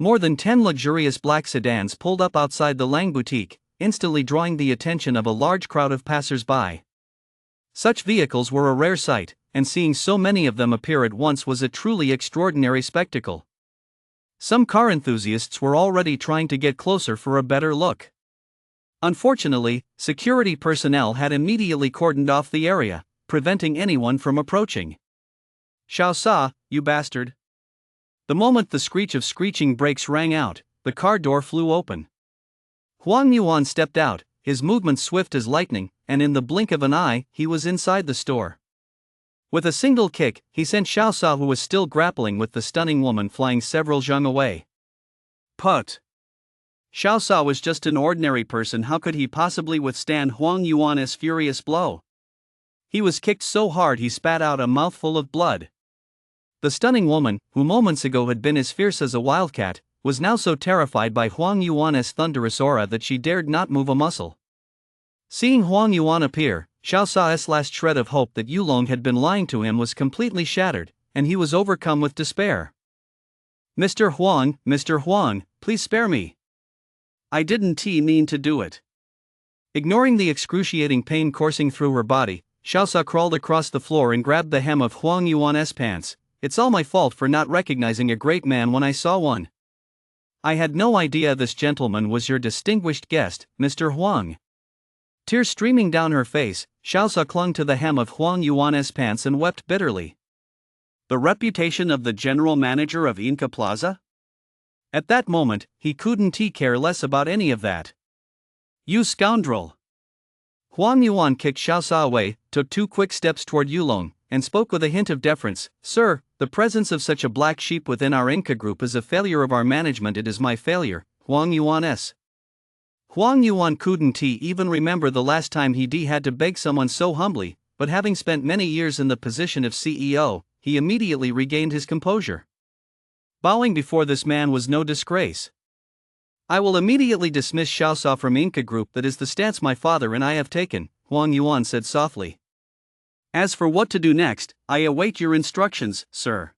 More than 10 luxurious black sedans pulled up outside the Lang boutique, instantly drawing the attention of a large crowd of passers-by. Such vehicles were a rare sight, and seeing so many of them appear at once was a truly extraordinary spectacle. Some car enthusiasts were already trying to get closer for a better look. Unfortunately, security personnel had immediately cordoned off the area, preventing anyone from approaching. Xiao Sa, you bastard! The moment the screech of screeching brakes rang out, the car door flew open. Huang Yuan stepped out, his movements swift as lightning, and in the blink of an eye, he was inside the store. With a single kick, he sent Xiao Sa, who was still grappling with the stunning woman, flying several zhang away. Put! Xiao Sa was just an ordinary person. How could he possibly withstand Huang Yuan's furious blow? He was kicked so hard he spat out a mouthful of blood. The stunning woman, who moments ago had been as fierce as a wildcat, was now so terrified by Huang Yuan's thunderous aura that she dared not move a muscle. Seeing Huang Yuan appear, Xiao Sa's last shred of hope that Yulong had been lying to him was completely shattered, and he was overcome with despair. Mr. Huang, please spare me. I didn't mean to do it." Ignoring the excruciating pain coursing through her body, Xiao Sa crawled across the floor and grabbed the hem of Huang Yuan's pants. "It's all my fault for not recognizing a great man when I saw one. I had no idea this gentleman was your distinguished guest, Mr. Huang." Tears streaming down her face, Xiao Sa clung to the hem of Huang Yuan's pants and wept bitterly. The reputation of the general manager of Inca Plaza? At that moment, he couldn't care less about any of that. "You scoundrel!" Huang Yuan kicked Xiao Sa away, took 2 quick steps toward Yulong, and spoke with a hint of deference. "Sir, the presence of such a black sheep within our Inca group is a failure of our management." "It is my failure, Huang Yuan's." Huang Yuan couldn't even remember the last time he had to beg someone so humbly, but having spent many years in the position of CEO, he immediately regained his composure. Bowing before this man was no disgrace. "I will immediately dismiss Xiao Sa from Inca Group. That is the stance my father and I have taken," Huang Yuan said softly. "As for what to do next, I await your instructions, sir."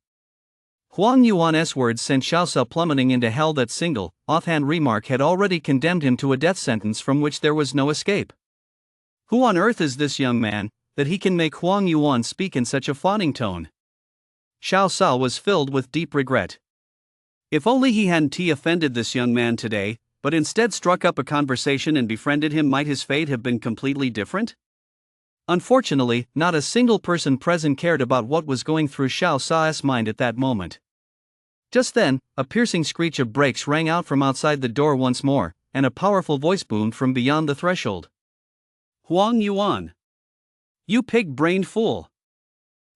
Huang Yuan's words sent Xiao Sa plummeting into hell. That single, offhand remark had already condemned him to a death sentence from which there was no escape. Who on earth is this young man, that he can make Huang Yuan speak in such a fawning tone? Xiao Sa was filled with deep regret. If only he hadn't offended this young man today, but instead struck up a conversation and befriended him, might his fate have been completely different? Unfortunately, not a single person present cared about what was going through Xiao Sa's mind at that moment. Just then, a piercing screech of brakes rang out from outside the door once more, and a powerful voice boomed from beyond the threshold. Huang Yuan! You pig-brained fool!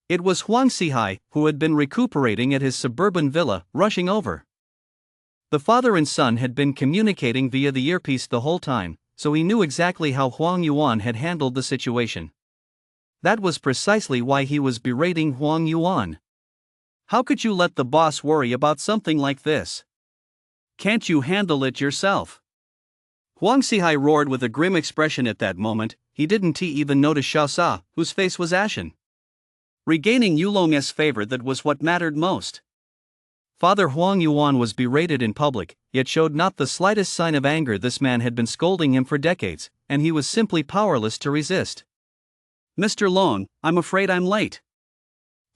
It was Huang Sihai, who had been recuperating at his suburban villa, rushing over. The father and son had been communicating via the earpiece the whole time, so he knew exactly how Huang Yuan had handled the situation. That was precisely why he was berating Huang Yuan. How could you let the boss worry about something like this? Can't you handle it yourself? Huang Sihai roared with a grim expression at that moment. He didn't even notice Xiao Sa, whose face was ashen. Regaining Yulong's favor, that was what mattered most. Father Huang Yuan was berated in public, yet showed not the slightest sign of anger. This man had been scolding him for decades, and he was simply powerless to resist. Mr. Long, I'm afraid I'm late.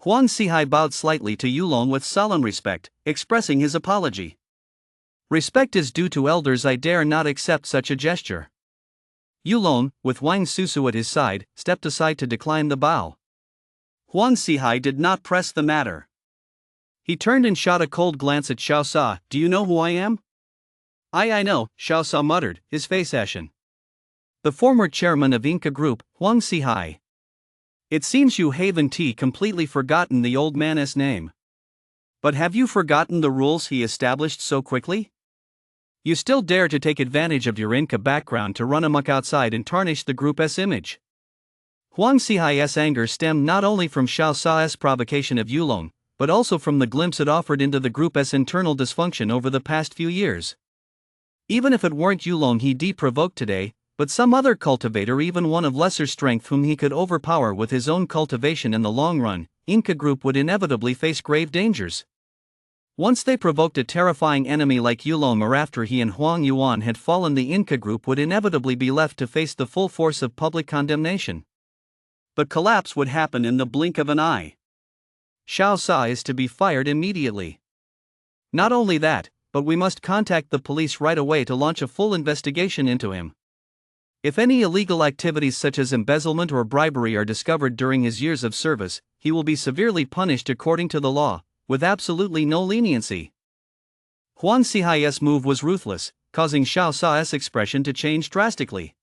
Huang Sihai bowed slightly to Yulong with solemn respect, expressing his apology. Respect is due to elders. I dare not accept such a gesture. Yulong, with Wang Susu at his side, stepped aside to decline the bow. Huang Sihai did not press the matter. He turned and shot a cold glance at Xiao Sa. Do you know who I am? I know, Xiao Sa muttered, his face ashen. The former chairman of Inca Group, Huang Sihai. It seems you haven't completely forgotten the old man's name. But have you forgotten the rules he established so quickly? You still dare to take advantage of your Inca background to run amok outside and tarnish the group's image. Huang Sihai's anger stemmed not only from Xiao Sa's provocation of Yulong, but also from the glimpse it offered into the group's internal dysfunction over the past few years. Even if it weren't Yulong he provoked today, but some other cultivator, even one of lesser strength whom he could overpower with his own cultivation in the long run, Inca Group would inevitably face grave dangers. Once they provoked a terrifying enemy like Yulong, or after he and Huang Yuan had fallen, the Inca Group would inevitably be left to face the full force of public condemnation. But collapse would happen in the blink of an eye. Xiao Sa is to be fired immediately. Not only that, but we must contact the police right away to launch a full investigation into him. If any illegal activities such as embezzlement or bribery are discovered during his years of service, he will be severely punished according to the law, with absolutely no leniency. Huang Sihai's move was ruthless, causing Xiao Sa's expression to change drastically.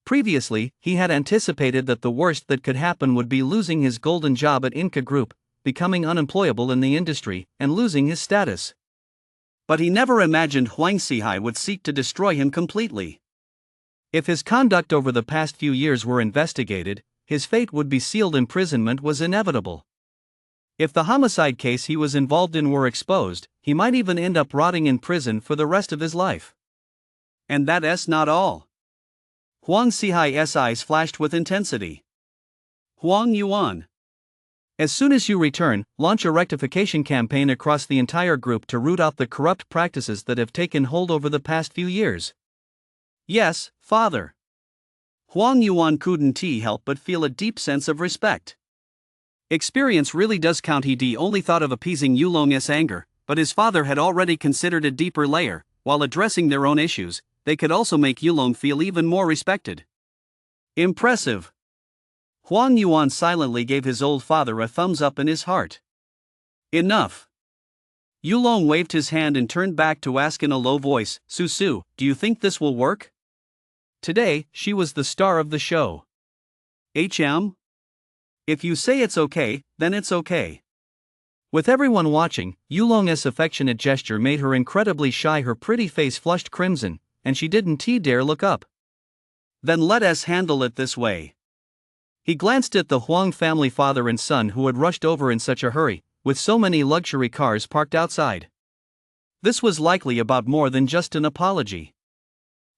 Previously, he had anticipated that the worst that could happen would be losing his golden job at Inca Group, becoming unemployable in the industry, and losing his status. But he never imagined Huang Sihai would seek to destroy him completely. If his conduct over the past few years were investigated, his fate would be sealed. Imprisonment was inevitable. If the homicide case he was involved in were exposed, he might even end up rotting in prison for the rest of his life. And that's not all. Huang Sihai's eyes flashed with intensity. Huang Yuan. As soon as you return, launch a rectification campaign across the entire group to root out the corrupt practices that have taken hold over the past few years. Yes, father. Huang Yuan couldn't help but feel a deep sense of respect. Experience really does count. He only thought of appeasing Yulong's anger, but his father had already considered a deeper layer. While addressing their own issues, they could also make Yulong feel even more respected. Impressive. Huang Yuan silently gave his old father a thumbs up in his heart. Enough. Yulong waved his hand and turned back to ask in a low voice, Susu, do you think this will work? Today, she was the star of the show. HM? If you say it's okay, then it's okay. With everyone watching, Yulong's affectionate gesture made her incredibly shy. Her pretty face flushed crimson, and she didn't dare look up. Then let us handle it this way. He glanced at the Huang family, father and son, who had rushed over in such a hurry, with so many luxury cars parked outside. This was likely about more than just an apology.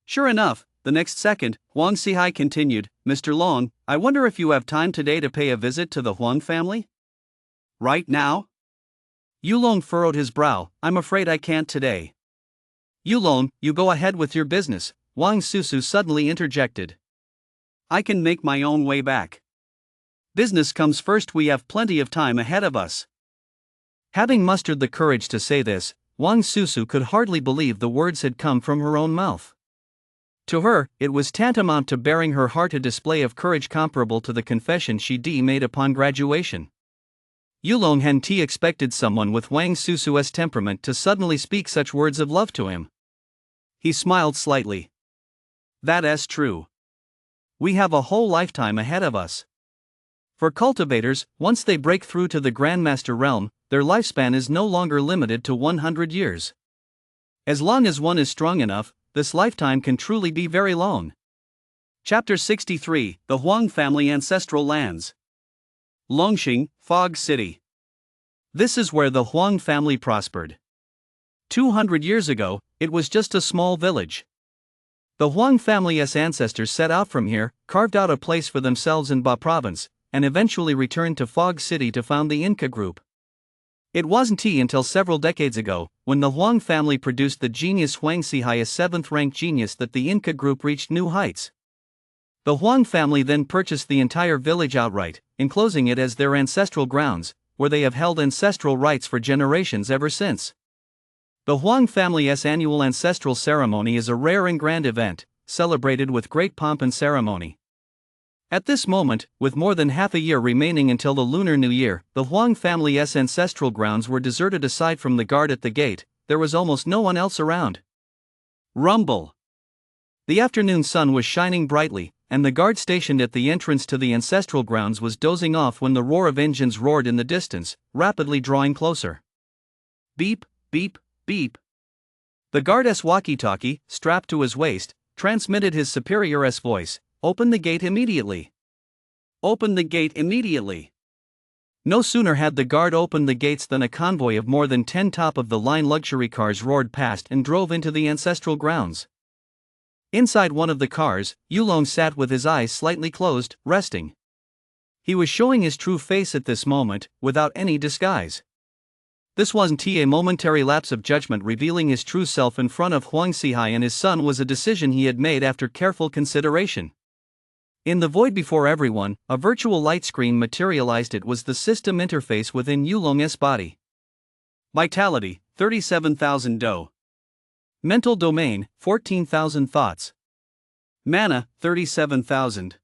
Sure enough, the next second, Huang Sihai continued, Mr. Long, I wonder if you have time today to pay a visit to the Huang family? Right now? Yulong furrowed his brow. I'm afraid I can't today. Yulong, you go ahead with your business, Wang Susu suddenly interjected. I can make my own way back. Business comes first, we have plenty of time ahead of us. Having mustered the courage to say this, Wang Susu could hardly believe the words had come from her own mouth. To her, it was tantamount to bearing her heart a display of courage comparable to the confession she made upon graduation. Yulong Henti expected someone with Wang Susu's temperament to suddenly speak such words of love to him. He smiled slightly. That's true. We have a whole lifetime ahead of us. For cultivators, once they break through to the Grandmaster realm, their lifespan is no longer limited to 100 years. As long as one is strong enough, this lifetime can truly be very long. Chapter 63, The Huang Family Ancestral Lands. Longxing, Fog City. This is where the Huang family prospered. 200 years ago, it was just a small village. The Huang family's ancestors set out from here, carved out a place for themselves in Ba province, and eventually returned to Fog City to found the Inca group. It wasn't until several decades ago, when the Huang family produced the genius Huang Xihai, a 7th-ranked genius, that the Inca group reached new heights. The Huang family then purchased the entire village outright, enclosing it as their ancestral grounds, where they have held ancestral rites for generations ever since. The Huang family's annual ancestral ceremony is a rare and grand event, celebrated with great pomp and ceremony. At this moment, with more than half a year remaining until the Lunar New Year, the Huang family's ancestral grounds were deserted. Aside from the guard at the gate, there was almost no one else around. Rumble. The afternoon sun was shining brightly, and the guard stationed at the entrance to the ancestral grounds was dozing off when the roar of engines roared in the distance, rapidly drawing closer. Beep, beep, beep. The guard's walkie-talkie, strapped to his waist, transmitted his superior's voice. Open the gate immediately. Open the gate immediately. No sooner had the guard opened the gates than a convoy of more than 10 top-of-the-line luxury cars roared past and drove into the ancestral grounds. Inside one of the cars, Yulong sat with his eyes slightly closed, resting. He was showing his true face at this moment, without any disguise. This wasn't a momentary lapse of judgment. Revealing his true self in front of Huang Xihai and his son was a decision he had made after careful consideration. In the void before everyone, a virtual light screen materialized. It was the system interface within Yulong's body. Vitality, 37,000 Do. Mental domain, 14,000 thoughts. Mana, 37,000.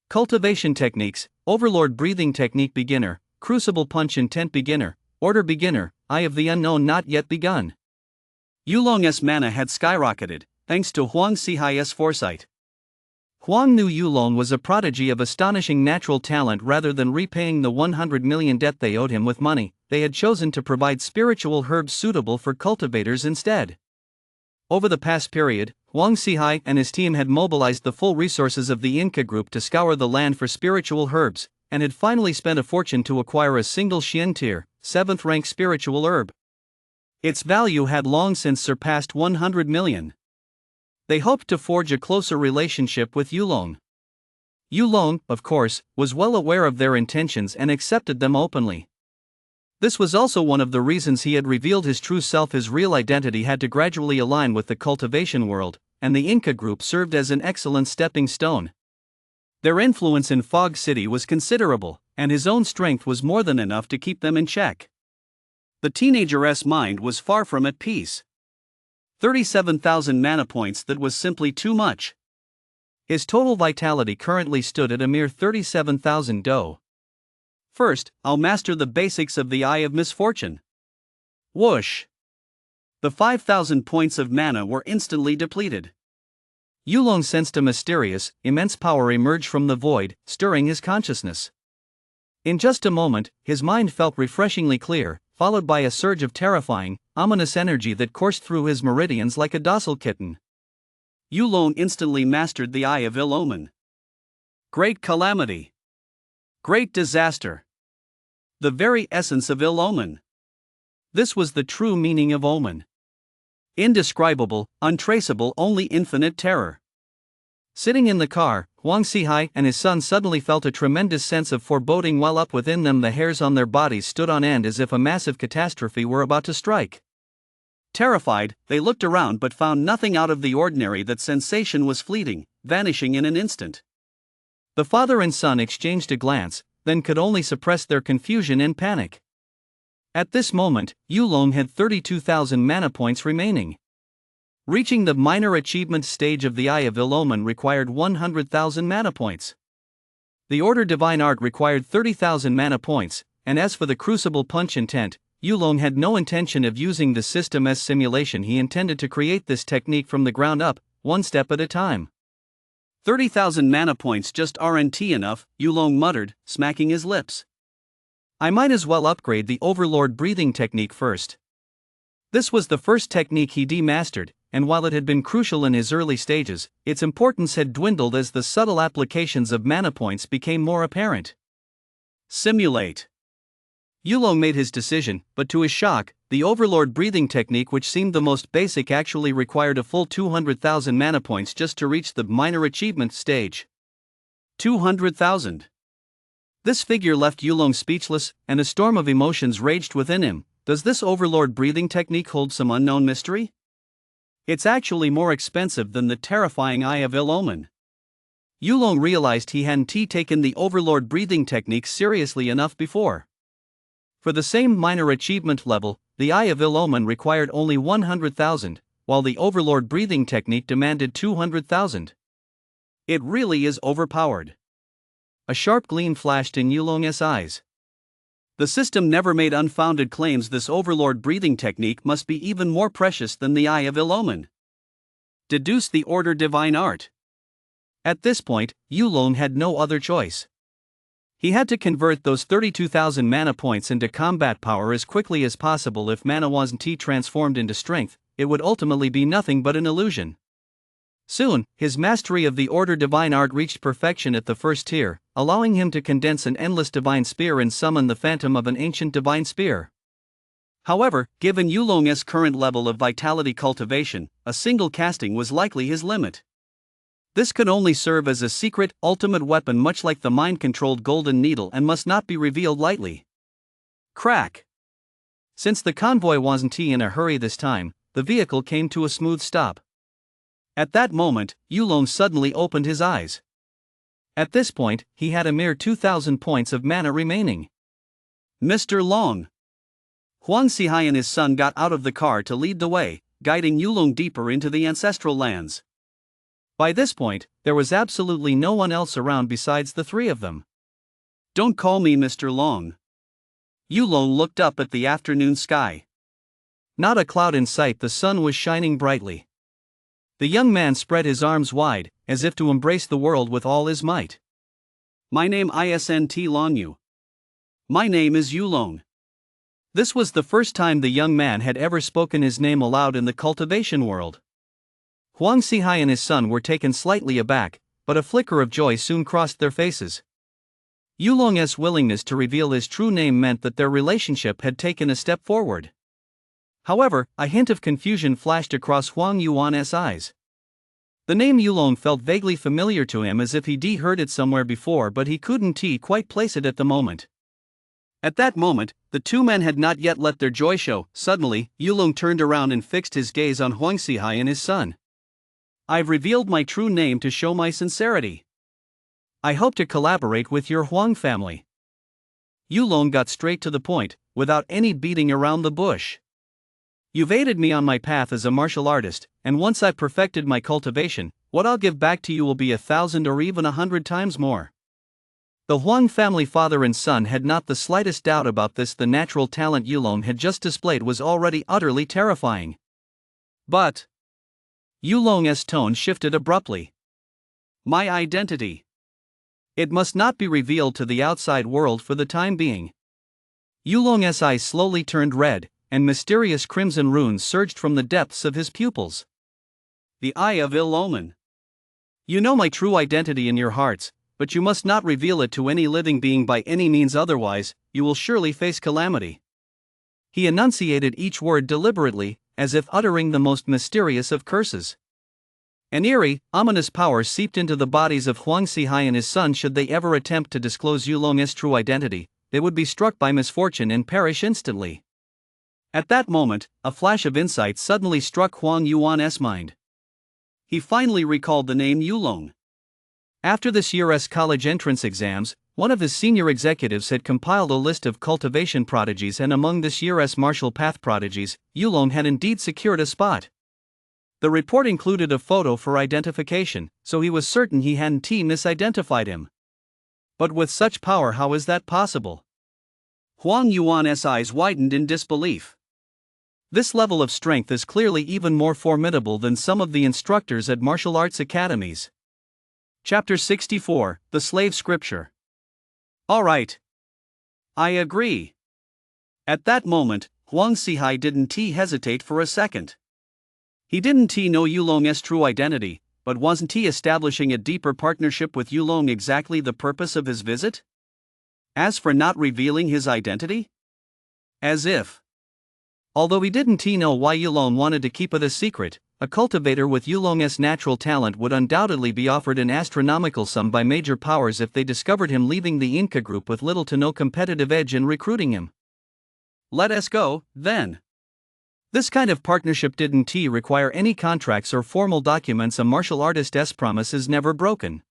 Cultivation techniques, Overlord breathing technique beginner, Crucible punch intent beginner, Order beginner, Eye of the unknown not yet begun. Yulong's mana had skyrocketed, thanks to Huang Xihai's foresight. Huang knew Yulong was a prodigy of astonishing natural talent. Rather than repaying the 100 million debt they owed him with money, they had chosen to provide spiritual herbs suitable for cultivators instead. Over the past period, Huang Xihai and his team had mobilized the full resources of the Inca group to scour the land for spiritual herbs, and had finally spent a fortune to acquire a single Xian tier, 7th-rank spiritual herb. Its value had long since surpassed 100 million. They hoped to forge a closer relationship with Yulong. Yulong, of course, was well aware of their intentions and accepted them openly. This was also one of the reasons he had revealed his true self. His real identity had to gradually align with the cultivation world, and the Inca group served as an excellent stepping stone. Their influence in Fog City was considerable, and his own strength was more than enough to keep them in check. The teenager's mind was far from at peace. 37,000 mana points, that was simply too much. His total vitality currently stood at a mere 37,000 Do. First, I'll master the basics of the Eye of Misfortune. Whoosh! The 5,000 points of mana were instantly depleted. Yulong sensed a mysterious, immense power emerge from the void, stirring his consciousness. In just a moment, his mind felt refreshingly clear, followed by a surge of terrifying, ominous energy that coursed through his meridians like a docile kitten. Yulong instantly mastered the Eye of Ill Omen. Great calamity. Great disaster. The very essence of ill omen. This was the true meaning of omen. Indescribable, untraceable, only infinite terror. Sitting in the car, Huang Xihai and his son suddenly felt a tremendous sense of foreboding well up within them. The hairs on their bodies stood on end as if a massive catastrophe were about to strike. Terrified, they looked around but found nothing out of the ordinary. That sensation was fleeting, vanishing in an instant. The father and son exchanged a glance, then could only suppress their confusion and panic. At this moment, Yulong had 32,000 mana points remaining. Reaching the minor achievement stage of the Eye of Ill Omen required 100,000 mana points. The Order Divine Art required 30,000 mana points, and as for the Crucible Punch intent, Yulong had no intention of using the system as simulation. He intended to create this technique from the ground up, one step at a time. 30,000 mana points just aren't enough, Yulong muttered, smacking his lips. I might as well upgrade the Overlord breathing technique first. This was the first technique he demastered, and while it had been crucial in his early stages, its importance had dwindled as the subtle applications of mana points became more apparent. Simulate. Yulong made his decision, but to his shock, the Overlord breathing technique, which seemed the most basic, actually required a full 200,000 mana points just to reach the minor achievement stage. 200,000. This figure left Yulong speechless, and a storm of emotions raged within him. Does this Overlord breathing technique hold some unknown mystery? It's actually more expensive than the terrifying Eye of Ill Omen. Yulong realized he hadn't taken the Overlord breathing technique seriously enough before. For the same minor achievement level, the Eye of Ill Omen required only 100,000, while the Overlord breathing technique demanded 200,000. It really is overpowered. A sharp gleam flashed in Yulong's eyes. The system never made unfounded claims. This Overlord breathing technique must be even more precious than the Eye of Ill Omen. Deduce the Order Divine Art. At this point, Yulong had no other choice. He had to convert those 32,000 mana points into combat power as quickly as possible. If mana wasn't transformed into strength, it would ultimately be nothing but an illusion. Soon, his mastery of the Order Divine Art reached perfection at the first tier, allowing him to condense an endless divine spear and summon the phantom of an ancient divine spear. However, given Yulong's current level of vitality cultivation, a single casting was likely his limit. This could only serve as a secret, ultimate weapon, much like the mind-controlled Golden Needle, and must not be revealed lightly. Crack! Since the convoy wasn't in a hurry this time, the vehicle came to a smooth stop. At that moment, Yulong suddenly opened his eyes. At this point, he had a mere 2,000 points of mana remaining. Mr. Long. Huang Zihai and his son got out of the car to lead the way, guiding Yulong deeper into the ancestral lands. By this point, there was absolutely no one else around besides the three of them. Don't call me Mr. Long. Yulong looked up at the afternoon sky. Not a cloud in sight. The sun was shining brightly. The young man spread his arms wide, as if to embrace the world with all his might. My name isn't Longyu. My name is Yulong. This was the first time the young man had ever spoken his name aloud in the cultivation world. Huang Zihai and his son were taken slightly aback, but a flicker of joy soon crossed their faces. Yulong's willingness to reveal his true name meant that their relationship had taken a step forward. However, a hint of confusion flashed across Huang Yuan's eyes. The name Yulong felt vaguely familiar to him, as if he'd heard it somewhere before, but he couldn't quite place it at the moment. At that moment, the two men had not yet let their joy show. Suddenly, Yulong turned around and fixed his gaze on Huang Zihai and his son. I've revealed my true name to show my sincerity. I hope to collaborate with your Huang family. Yulong got straight to the point, without any beating around the bush. You've aided me on my path as a martial artist, and once I've perfected my cultivation, what I'll give back to you will be 1,000 or even 100 times more. The Huang family father and son had not the slightest doubt about this. The natural talent Yulong had just displayed was already utterly terrifying. But Yulong's tone shifted abruptly. My identity. It must not be revealed to the outside world for the time being. Yulong's eyes slowly turned red, and mysterious crimson runes surged from the depths of his pupils. The Eye of Ill Omen. You know my true identity in your hearts, but you must not reveal it to any living being by any means, otherwise, you will surely face calamity. He enunciated each word deliberately, as if uttering the most mysterious of curses. An eerie, ominous power seeped into the bodies of Huang Zihai and his son. Should they ever attempt to disclose Yulong's true identity, they would be struck by misfortune and perish instantly. At that moment, a flash of insight suddenly struck Huang Yuan's mind. He finally recalled the name Yulong. After this year's college entrance exams, One of his senior executives had compiled a list of cultivation prodigies, and among this year's martial path prodigies, Yulong had indeed secured a spot. The report included a photo for identification, so he was certain he hadn't misidentified him. But with such power, how is that possible? Huang Yuan's eyes widened in disbelief. This level of strength is clearly even more formidable than some of the instructors at martial arts academies. Chapter 64, The Slave Scripture. All right. I agree. At that moment, Huang Sihai didn't hesitate for a second. He didn't know Yulong's true identity, but wasn't he establishing a deeper partnership with Yulong exactly the purpose of his visit? As for not revealing his identity? As if. Although he didn't know why Yulong wanted to keep it a secret, a cultivator with Yulong's natural talent would undoubtedly be offered an astronomical sum by major powers if they discovered him leaving the Inca group with little to no competitive edge in recruiting him. Let us go, then. This kind of partnership didn't require any contracts or formal documents. A martial artist's promise is never broken.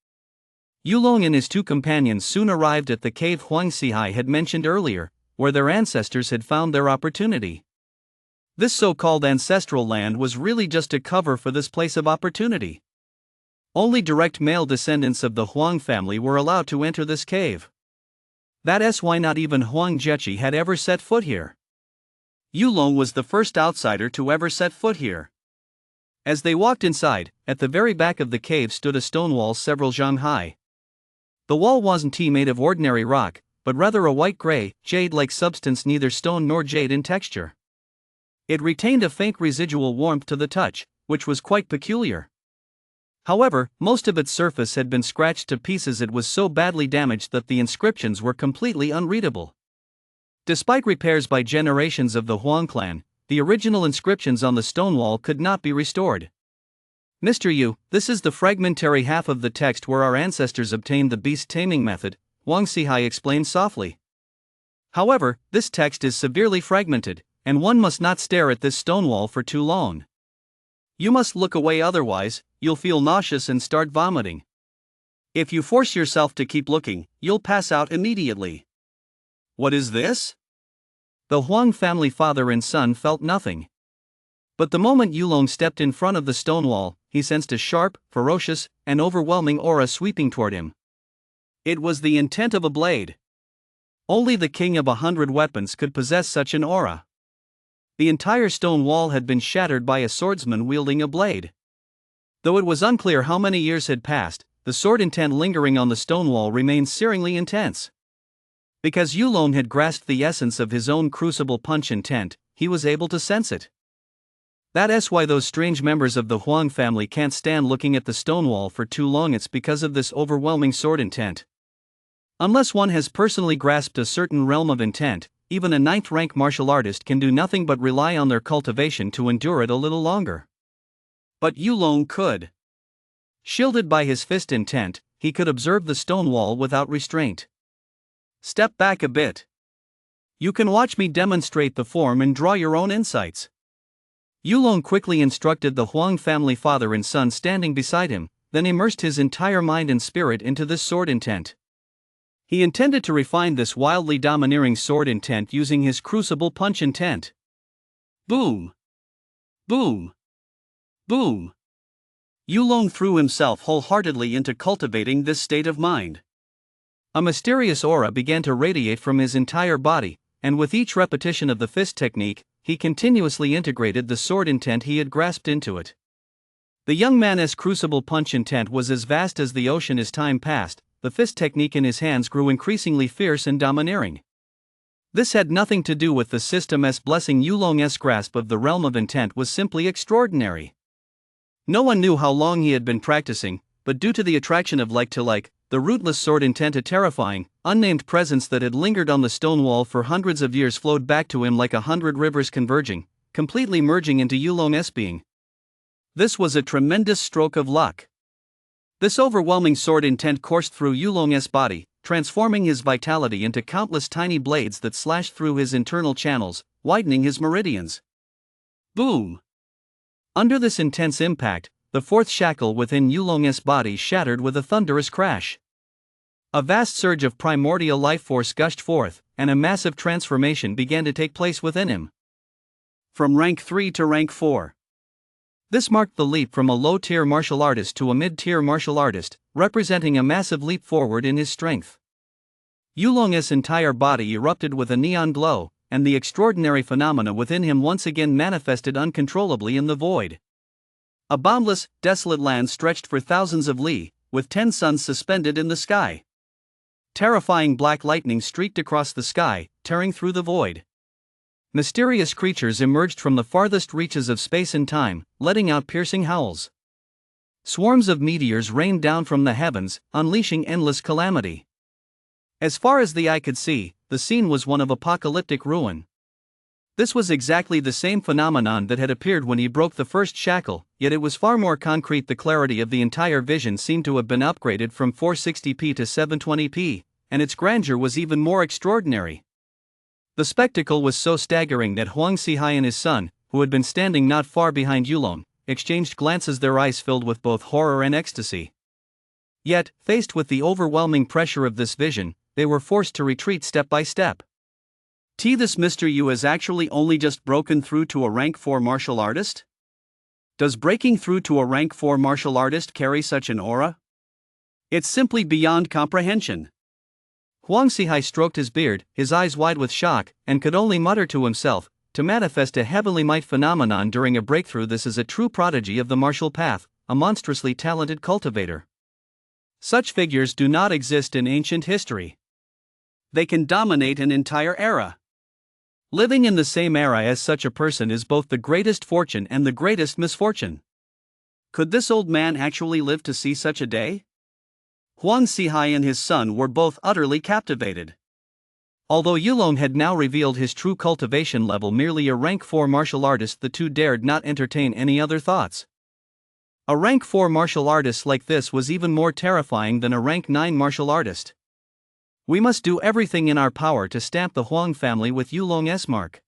Yulong and his two companions soon arrived at the cave Huang Sihai had mentioned earlier, where their ancestors had found their opportunity. This so-called ancestral land was really just a cover for this place of opportunity. Only direct male descendants of the Huang family were allowed to enter this cave. That's why not even Huang Zheqi had ever set foot here. Yulong was the first outsider to ever set foot here. As they walked inside, at the very back of the cave stood a stone wall several zhang high. The wall wasn't made of ordinary rock, but rather a white-gray, jade-like substance, neither stone nor jade in texture. It retained a faint residual warmth to the touch, which was quite peculiar. However, most of its surface had been scratched to pieces. It was so badly damaged that the inscriptions were completely unreadable. Despite repairs by generations of the Huang clan, the original inscriptions on the stone wall could not be restored. Mr. Yu, this is the fragmentary half of the text where our ancestors obtained the beast taming method, Huang Sihai explained softly. However, this text is severely fragmented, and one must not stare at this stone wall for too long. You must look away, otherwise, you'll feel nauseous and start vomiting. If you force yourself to keep looking, you'll pass out immediately. What is this? The Huang family father and son felt nothing. But the moment Yulong stepped in front of the stone wall, he sensed a sharp, ferocious, and overwhelming aura sweeping toward him. It was the intent of a blade. Only the king of 100 weapons could possess such an aura. The entire stone wall had been shattered by a swordsman wielding a blade. Though it was unclear how many years had passed, the sword intent lingering on the stone wall remained searingly intense. Because Yulong had grasped the essence of his own crucible punch intent, he was able to sense it. That's why those strange members of the Huang family can't stand looking at the stone wall for too long. It's because of this overwhelming sword intent. Unless one has personally grasped a certain realm of intent, even a 9th-rank martial artist can do nothing but rely on their cultivation to endure it a little longer. But Yulong could. Shielded by his fist intent, he could observe the stone wall without restraint. Step back a bit. You can watch me demonstrate the form and draw your own insights. Yulong quickly instructed the Huang family father and son standing beside him, then immersed his entire mind and spirit into this sword intent. He intended to refine this wildly domineering sword intent using his crucible punch intent. Boom! Boom! Boom! Yulong threw himself wholeheartedly into cultivating this state of mind. A mysterious aura began to radiate from his entire body, and with each repetition of the fist technique, he continuously integrated the sword intent he had grasped into it. The young man's crucible punch intent was as vast as the ocean. As time passed, the fist technique in his hands grew increasingly fierce and domineering. This had nothing to do with the system's blessing. Yulong's grasp of the realm of intent was simply extraordinary. No one knew how long he had been practicing, but due to the attraction of like to like, the rootless sword intent, a terrifying, unnamed presence that had lingered on the stone wall for hundreds of years, flowed back to him like 100 rivers converging, completely merging into Yulong's being. This was a tremendous stroke of luck. This overwhelming sword intent coursed through Yulong's body, transforming his vitality into countless tiny blades that slashed through his internal channels, widening his meridians. Boom! Under this intense impact, the fourth shackle within Yulong's body shattered with a thunderous crash. A vast surge of primordial life force gushed forth, and a massive transformation began to take place within him. From rank 3 to rank 4. This marked the leap from a low-tier martial artist to a mid-tier martial artist, representing a massive leap forward in his strength. Yulong's entire body erupted with a neon glow, and the extraordinary phenomena within him once again manifested uncontrollably in the void. A boundless, desolate land stretched for thousands of li, with 10 suns suspended in the sky. Terrifying black lightning streaked across the sky, tearing through the void. Mysterious creatures emerged from the farthest reaches of space and time, letting out piercing howls. Swarms of meteors rained down from the heavens, unleashing endless calamity. As far as the eye could see, the scene was one of apocalyptic ruin. This was exactly the same phenomenon that had appeared when he broke the first shackle, yet it was far more concrete. The clarity of the entire vision seemed to have been upgraded from 460p to 720p, and its grandeur was even more extraordinary. The spectacle was so staggering that Huang Zihai and his son, who had been standing not far behind Yulong, exchanged glances, their eyes filled with both horror and ecstasy. Yet, faced with the overwhelming pressure of this vision, they were forced to retreat step by step. This Mr. Yu has actually only just broken through to a rank 4 martial artist? Does breaking through to a rank 4 martial artist carry such an aura? It's simply beyond comprehension. Huang Zihai stroked his beard, his eyes wide with shock, and could only mutter to himself, to manifest a heavenly might phenomenon during a breakthrough. This is a true prodigy of the martial path, a monstrously talented cultivator. Such figures do not exist in ancient history. They can dominate an entire era. Living in the same era as such a person is both the greatest fortune and the greatest misfortune. Could this old man actually live to see such a day? Huang Zihai and his son were both utterly captivated. Although Yulong had now revealed his true cultivation level, merely a rank 4 martial artist, the two dared not entertain any other thoughts. A rank 4 martial artist like this was even more terrifying than a rank 9 martial artist. We must do everything in our power to stamp the Huang family with Yulong's mark.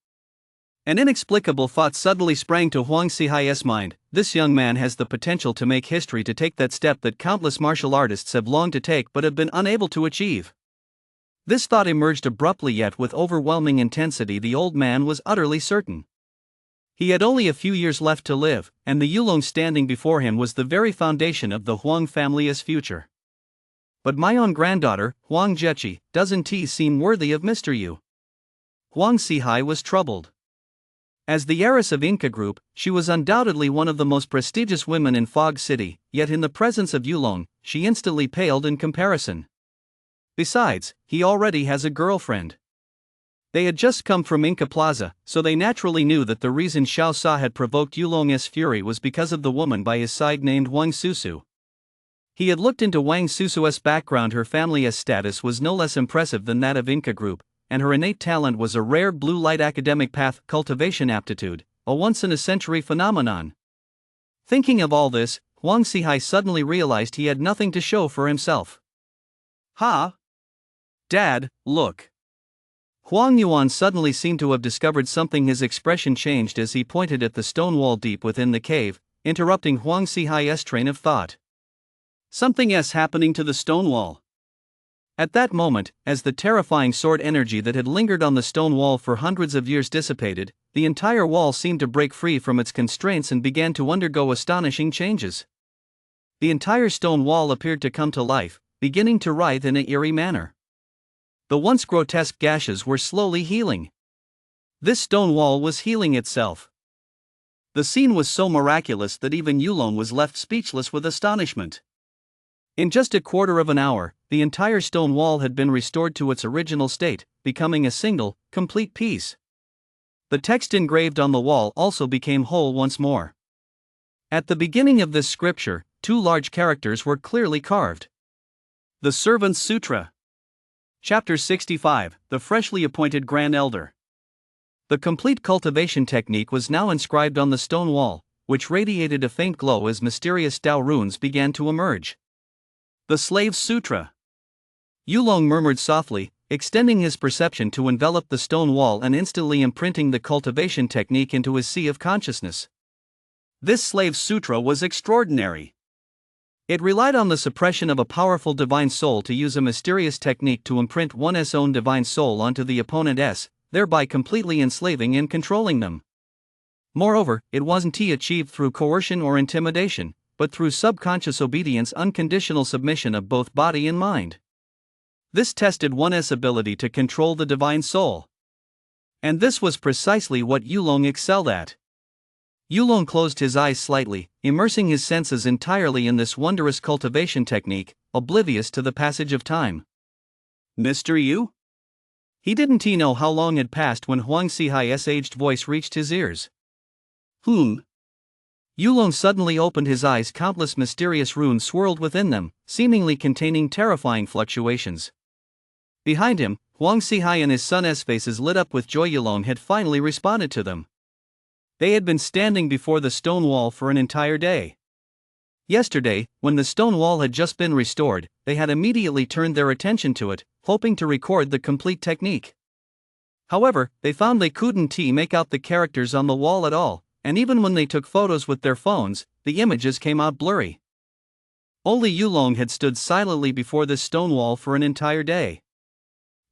An inexplicable thought suddenly sprang to Huang Zihai's mind. This young man has the potential to make history, to take that step that countless martial artists have longed to take but have been unable to achieve. This thought emerged abruptly, yet with overwhelming intensity. The old man was utterly certain. He had only a few years left to live, and the Yulong standing before him was the very foundation of the Huang family's future. But my own granddaughter, Huang Zheqi, doesn't seem worthy of Mr. Yu? Huang Zihai was troubled. As the heiress of Inca Group, she was undoubtedly one of the most prestigious women in Fog City, yet in the presence of Yulong, she instantly paled in comparison. Besides, he already has a girlfriend. They had just come from Inca Plaza, so they naturally knew that the reason Xiao Sa had provoked Yulong's fury was because of the woman by his side named Wang Susu. He had looked into Wang Susu's background. Her family's status was no less impressive than that of Inca Group, and her innate talent was a rare blue light academic path cultivation aptitude, a once-in-a-century phenomenon. Thinking of all this, Huang Zihai suddenly realized he had nothing to show for himself. Ha! Dad, look. Huang Yuan suddenly seemed to have discovered something. His expression changed as he pointed at the stone wall deep within the cave, interrupting Huang Zihai's train of thought. Something's happening to the stone wall. At that moment, as the terrifying sword energy that had lingered on the stone wall for hundreds of years dissipated, the entire wall seemed to break free from its constraints and began to undergo astonishing changes. The entire stone wall appeared to come to life, beginning to writhe in an eerie manner. The once grotesque gashes were slowly healing. This stone wall was healing itself. The scene was so miraculous that even Yulong was left speechless with astonishment. In just a quarter of an hour, the entire stone wall had been restored to its original state, becoming a single, complete piece. The text engraved on the wall also became whole once more. At the beginning of this scripture, two large characters were clearly carved. The Servant's Sutra. Chapter 65, The Freshly Appointed Grand Elder. The complete cultivation technique was now inscribed on the stone wall, which radiated a faint glow as mysterious Tao runes began to emerge. The Slave's Sutra. Yulong murmured softly, extending his perception to envelop the stone wall and instantly imprinting the cultivation technique into his sea of consciousness. This Slave's Sutra was extraordinary. It relied on the suppression of a powerful divine soul to use a mysterious technique to imprint one's own divine soul onto the opponent's, thereby completely enslaving and controlling them. Moreover, it wasn't achieved through coercion or intimidation, but through subconscious obedience, unconditional submission of both body and mind. This tested one's ability to control the divine soul. And this was precisely what Yulong excelled at. Yulong closed his eyes slightly, immersing his senses entirely in this wondrous cultivation technique, oblivious to the passage of time. Mr. Yu? He didn't know how long had passed when Huang Xihai's aged voice reached his ears. Yulong suddenly opened his eyes. Countless mysterious runes swirled within them, seemingly containing terrifying fluctuations. Behind him, Huang Xihai and his son's faces lit up with joy. Yulong had finally responded to them. They had been standing before the stone wall for an entire day. Yesterday, when the stone wall had just been restored, they had immediately turned their attention to it, hoping to record the complete technique. However, they found they couldn't make out the characters on the wall at all, and even when they took photos with their phones, the images came out blurry. Only Yulong had stood silently before this stone wall for an entire day.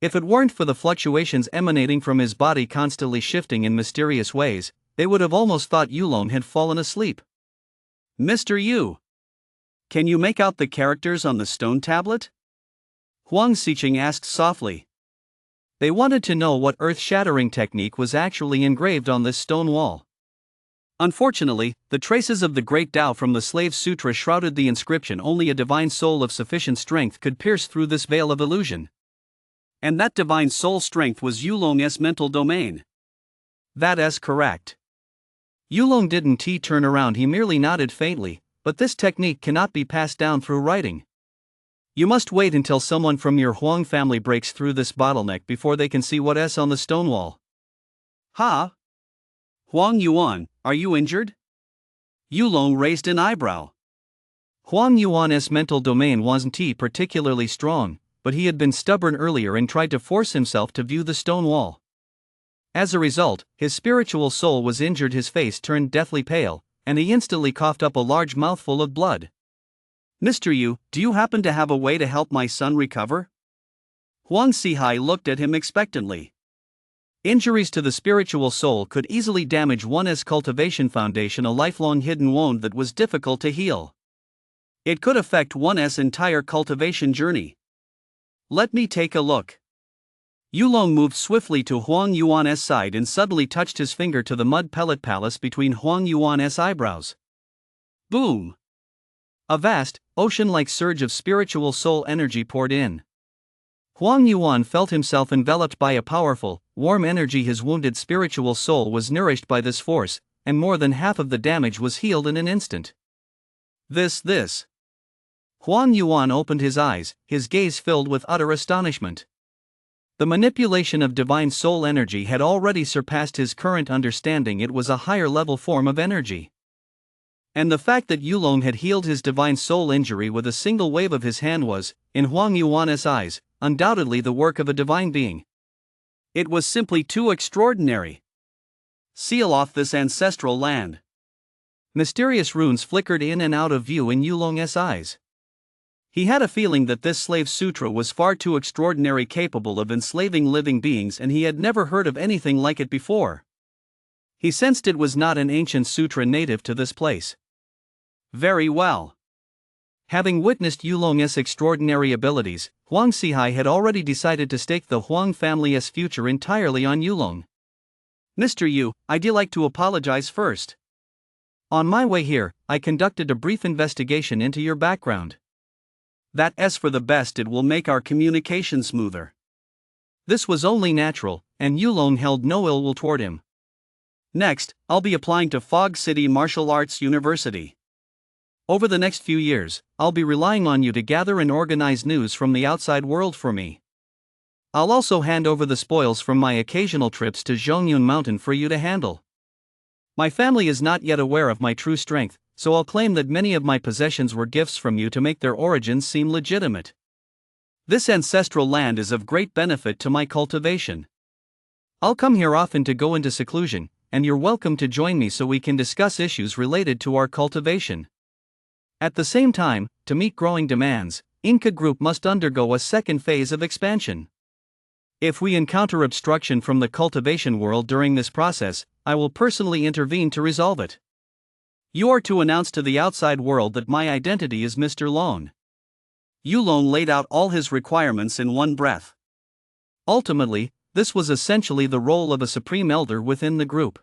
If it weren't for the fluctuations emanating from his body constantly shifting in mysterious ways, they would have almost thought Yulong had fallen asleep. Mr. Yu, can you make out the characters on the stone tablet? Huang Xiqing asked softly. They wanted to know what earth-shattering technique was actually engraved on this stone wall. Unfortunately, the traces of the Great Tao from the Slave Sutra shrouded the inscription. Only a divine soul of sufficient strength could pierce through this veil of illusion. And that divine soul strength was Yulong's mental domain. That is correct. Yulong didn't turn around, he merely nodded faintly, but this technique cannot be passed down through writing. You must wait until someone from your Huang family breaks through this bottleneck before they can see what's on the stone wall. Ha? Huang Yuan, are you injured? Yulong raised an eyebrow. Huang Yuan's mental domain wasn't particularly strong, but he had been stubborn earlier and tried to force himself to view the stone wall. As a result, his spiritual soul was injured. His face turned deathly pale, and he instantly coughed up a large mouthful of blood. Mr. Yu, do you happen to have a way to help my son recover? Huang Xihai looked at him expectantly. Injuries to the spiritual soul could easily damage one's cultivation foundation, a lifelong hidden wound that was difficult to heal. It could affect one's entire cultivation journey. Let me take a look. Yulong moved swiftly to Huang Yuan's side and suddenly touched his finger to the mud pellet palace between Huang Yuan's eyebrows. Boom! A vast, ocean-like surge of spiritual soul energy poured in. Huang Yuan felt himself enveloped by a powerful, warm energy. His wounded spiritual soul was nourished by this force, and more than half of the damage was healed in an instant. This. Huang Yuan opened his eyes, his gaze filled with utter astonishment. The manipulation of divine soul energy had already surpassed his current understanding. It was a higher-level form of energy. And the fact that Yulong had healed his divine soul injury with a single wave of his hand was, in Huang Yuan's eyes, undoubtedly the work of a divine being. It was simply too extraordinary. Seal off this ancestral land. Mysterious runes flickered in and out of view in Yulong's eyes. He had a feeling that this slave sutra was far too extraordinary, capable of enslaving living beings, and he had never heard of anything like it before. He sensed it was not an ancient sutra native to this place. Very well. Having witnessed Yulong's extraordinary abilities, Huang Xihai had already decided to stake the Huang family's future entirely on Yulong. Mr. Yu, I'd like to apologize first. On my way here, I conducted a brief investigation into your background. That's for the best. It will make our communication smoother. This was only natural, and Yulong held no ill will toward him. Next, I'll be applying to Fog City Martial Arts University. Over the next few years, I'll be relying on you to gather and organize news from the outside world for me. I'll also hand over the spoils from my occasional trips to Zhongyun Mountain for you to handle. My family is not yet aware of my true strength, so I'll claim that many of my possessions were gifts from you to make their origins seem legitimate. This ancestral land is of great benefit to my cultivation. I'll come here often to go into seclusion, and you're welcome to join me so we can discuss issues related to our cultivation. At the same time, to meet growing demands, Inca Group must undergo a second phase of expansion. If we encounter obstruction from the cultivation world during this process, I will personally intervene to resolve it. You are to announce to the outside world that my identity is Mr. Lone. Yulong laid out all his requirements in one breath. Ultimately, this was essentially the role of a supreme elder within the group.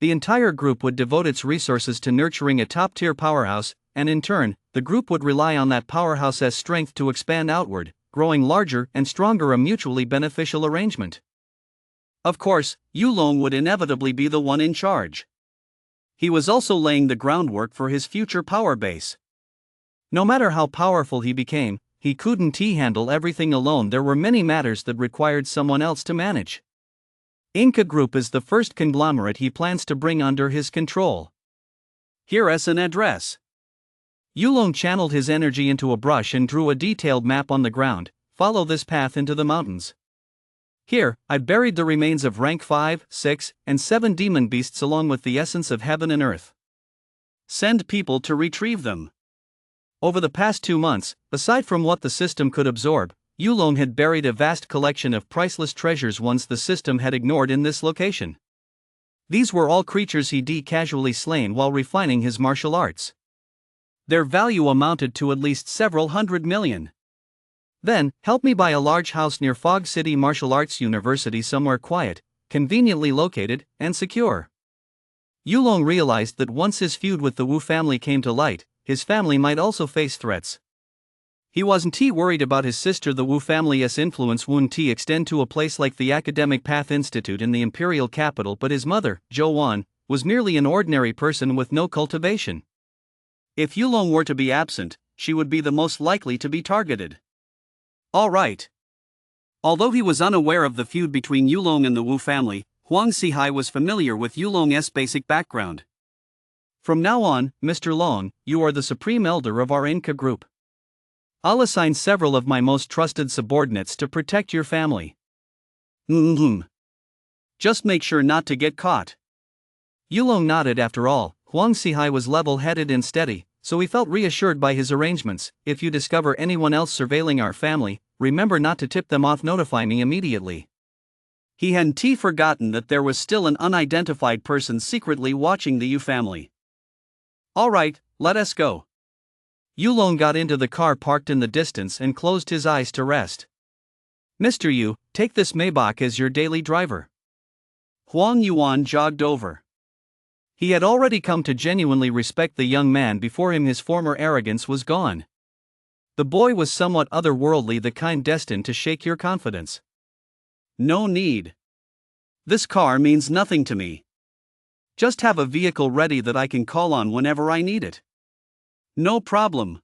The entire group would devote its resources to nurturing a top-tier powerhouse, and in turn, the group would rely on that powerhouse's strength to expand outward, growing larger and stronger, a mutually beneficial arrangement. Of course, Yulong would inevitably be the one in charge. He was also laying the groundwork for his future power base. No matter how powerful he became, he couldn't handle everything alone. There were many matters that required someone else to manage. Inca Group is the first conglomerate he plans to bring under his control. Here is an address. Yulong channeled his energy into a brush and drew a detailed map on the ground. Follow this path into the mountains. Here, I buried the remains of rank 5, 6, and 7 demon beasts along with the essence of heaven and earth. Send people to retrieve them. Over the past 2 months, aside from what the system could absorb, Yulong had buried a vast collection of priceless treasures ones the system had ignored in this location. These were all creatures he'd casually slain while refining his martial arts. Their value amounted to at least several hundred million. Then, help me buy a large house near Fog City Martial Arts University, somewhere quiet, conveniently located, and secure. Yulong realized that once his feud with the Wu family came to light, his family might also face threats. He wasn't worried about his sister. The Wu family's influence wouldn't extend to a place like the Academic Path Institute in the imperial capital, but his mother, Zhou Wan, was merely an ordinary person with no cultivation. If Yulong were to be absent, she would be the most likely to be targeted. Alright. Although he was unaware of the feud between Yulong and the Wu family, Huang Sihai was familiar with Yulong's basic background. From now on, Mr. Long, you are the supreme elder of our Inca group. I'll assign several of my most trusted subordinates to protect your family. Just make sure not to get caught. Yulong nodded. After all, Huang Sihai was level-headed and steady, so he felt reassured by his arrangements. If you discover anyone else surveilling our family, remember not to tip them off. Notify me immediately. He hadn't forgotten that there was still an unidentified person secretly watching the Yu family. Alright, let us go. Yulong got into the car parked in the distance and closed his eyes to rest. Mr. Yu, take this Maybach as your daily driver. Huang Yuan jogged over. He had already come to genuinely respect the young man before him. His former arrogance was gone. The boy was somewhat otherworldly, the kind destined to shake your confidence. No need. This car means nothing to me. Just have a vehicle ready that I can call on whenever I need it. No problem.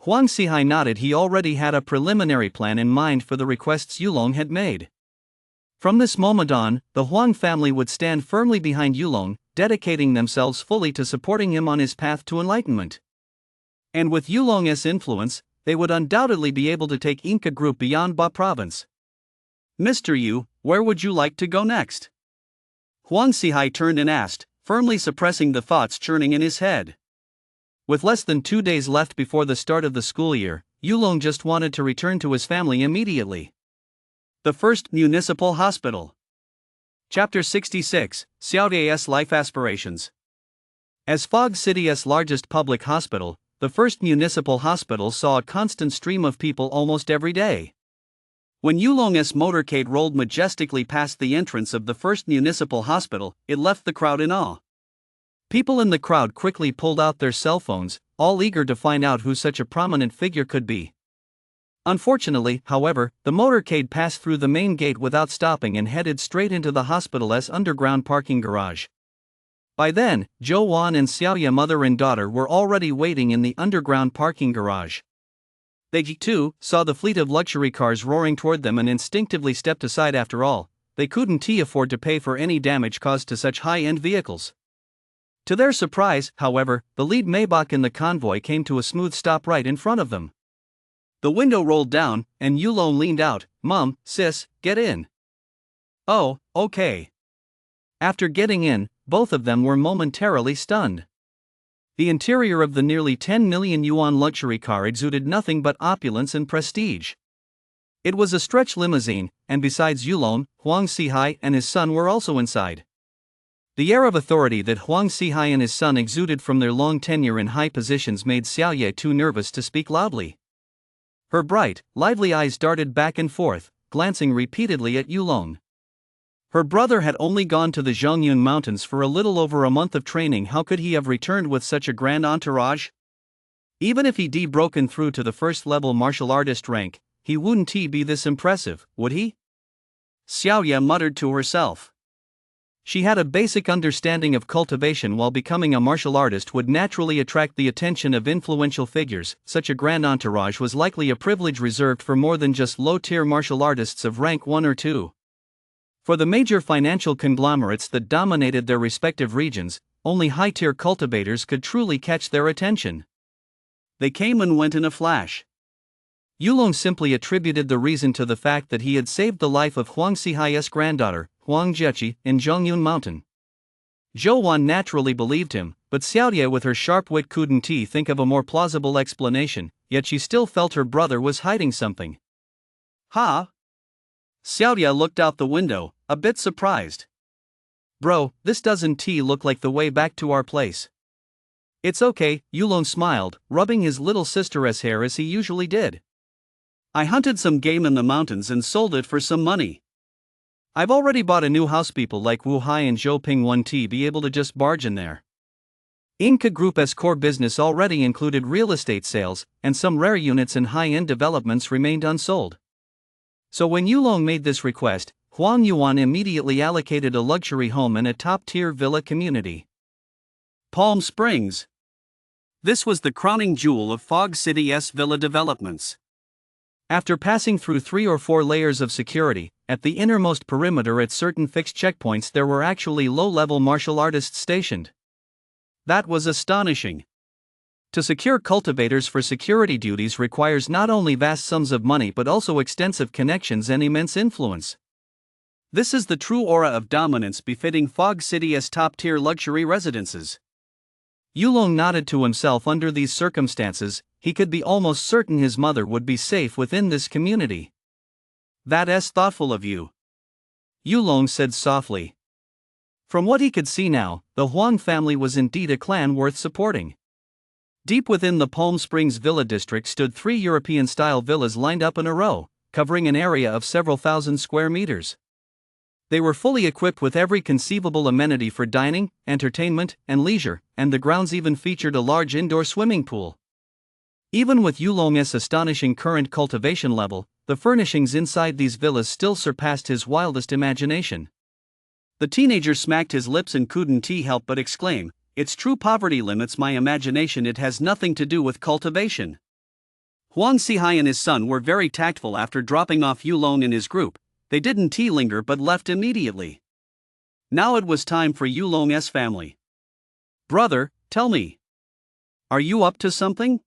Huang Sihai nodded. He already had a preliminary plan in mind for the requests Yulong had made. From this moment on, the Huang family would stand firmly behind Yulong, dedicating themselves fully to supporting him on his path to enlightenment. And with Yulong's influence, they would undoubtedly be able to take Inca Group beyond Ba Province. Mr. Yu, where would you like to go next? Huang Sihai turned and asked, firmly suppressing the thoughts churning in his head. With less than 2 days left before the start of the school year, Yulong just wanted to return to his family immediately. The First Municipal Hospital. Chapter 66, Xiaoda's Life Aspirations. As Fog City's largest public hospital, the First Municipal Hospital saw a constant stream of people almost every day. When Yulong's motorcade rolled majestically past the entrance of the First Municipal Hospital, it left the crowd in awe. People in the crowd quickly pulled out their cell phones, all eager to find out who such a prominent figure could be. Unfortunately, however, the motorcade passed through the main gate without stopping and headed straight into the hospital's underground parking garage. By then, Zhou Wan and Xiaoya, mother and daughter, were already waiting in the underground parking garage. They, too, saw the fleet of luxury cars roaring toward them and instinctively stepped aside. After all, they couldn't afford to pay for any damage caused to such high-end vehicles. To their surprise, however, the lead Maybach in the convoy came to a smooth stop right in front of them. The window rolled down, and Yulong leaned out. "Mom, sis, get in." "Oh, okay." After getting in, both of them were momentarily stunned. The interior of the nearly 10 million yuan luxury car exuded nothing but opulence and prestige. It was a stretch limousine, and besides Yulong, Huang Xihai and his son were also inside. The air of authority that Huang Xihai and his son exuded from their long tenure in high positions made Xiaoye too nervous to speak loudly. Her bright, lively eyes darted back and forth, glancing repeatedly at Yulong. Her brother had only gone to the Zhongyun Mountains for a little over a month of training. How could he have returned with such a grand entourage? Even if he'd broken through to the first-level martial artist rank, he wouldn't be this impressive, would he? Xiaoye muttered to herself. She had a basic understanding of cultivation. While becoming a martial artist would naturally attract the attention of influential figures, such a grand entourage was likely a privilege reserved for more than just low-tier martial artists of rank 1 or 2. For the major financial conglomerates that dominated their respective regions, only high-tier cultivators could truly catch their attention. They came and went in a flash. Yulong simply attributed the reason to the fact that he had saved the life of Huang Xihai's granddaughter, Huang Zheqi, in Zhongyun Mountain. Zhou Wan naturally believed him, but Xiaoye with her sharp wit couldn't think of a more plausible explanation, yet she still felt her brother was hiding something. Huh? Xiaoye looked out the window, a bit surprised. Bro, this doesn't look like the way back to our place. It's okay, Yulong smiled, rubbing his little sister's hair as he usually did. I hunted some game in the mountains and sold it for some money. I've already bought a new house. People like Wu Hai and Zhou Ping won't be able to just barge in there. Inca Group's core business already included real estate sales, and some rare units and high-end developments remained unsold. So when Yulong made this request, Huang Yuan immediately allocated a luxury home and a top-tier villa community. Palm Springs. This was the crowning jewel of Fog City's villa developments. After passing through 3 or 4 layers of security, at the innermost perimeter at certain fixed checkpoints there were actually low-level martial artists stationed. That was astonishing. To secure cultivators for security duties requires not only vast sums of money but also extensive connections and immense influence. This is the true aura of dominance befitting Fog City's top-tier luxury residences. Yulong nodded to himself. Under these circumstances, he could be almost certain his mother would be safe within this community. That's thoughtful of you, Yulong said softly. From what he could see now, the Huang family was indeed a clan worth supporting. Deep within the Palm Springs Villa District stood 3 European-style villas lined up in a row, covering an area of several thousand square meters. They were fully equipped with every conceivable amenity for dining, entertainment, and leisure, and the grounds even featured a large indoor swimming pool. Even with Yulong's astonishing current cultivation level, the furnishings inside these villas still surpassed his wildest imagination. The teenager smacked his lips and couldn't help but exclaim, "Its true poverty limits my imagination. It has nothing to do with cultivation." Huang Xihai and his son were very tactful. After dropping off Yulong and his group, they didn't linger but left immediately. Now it was time for Yulong's family. "Brother, tell me. Are you up to something?"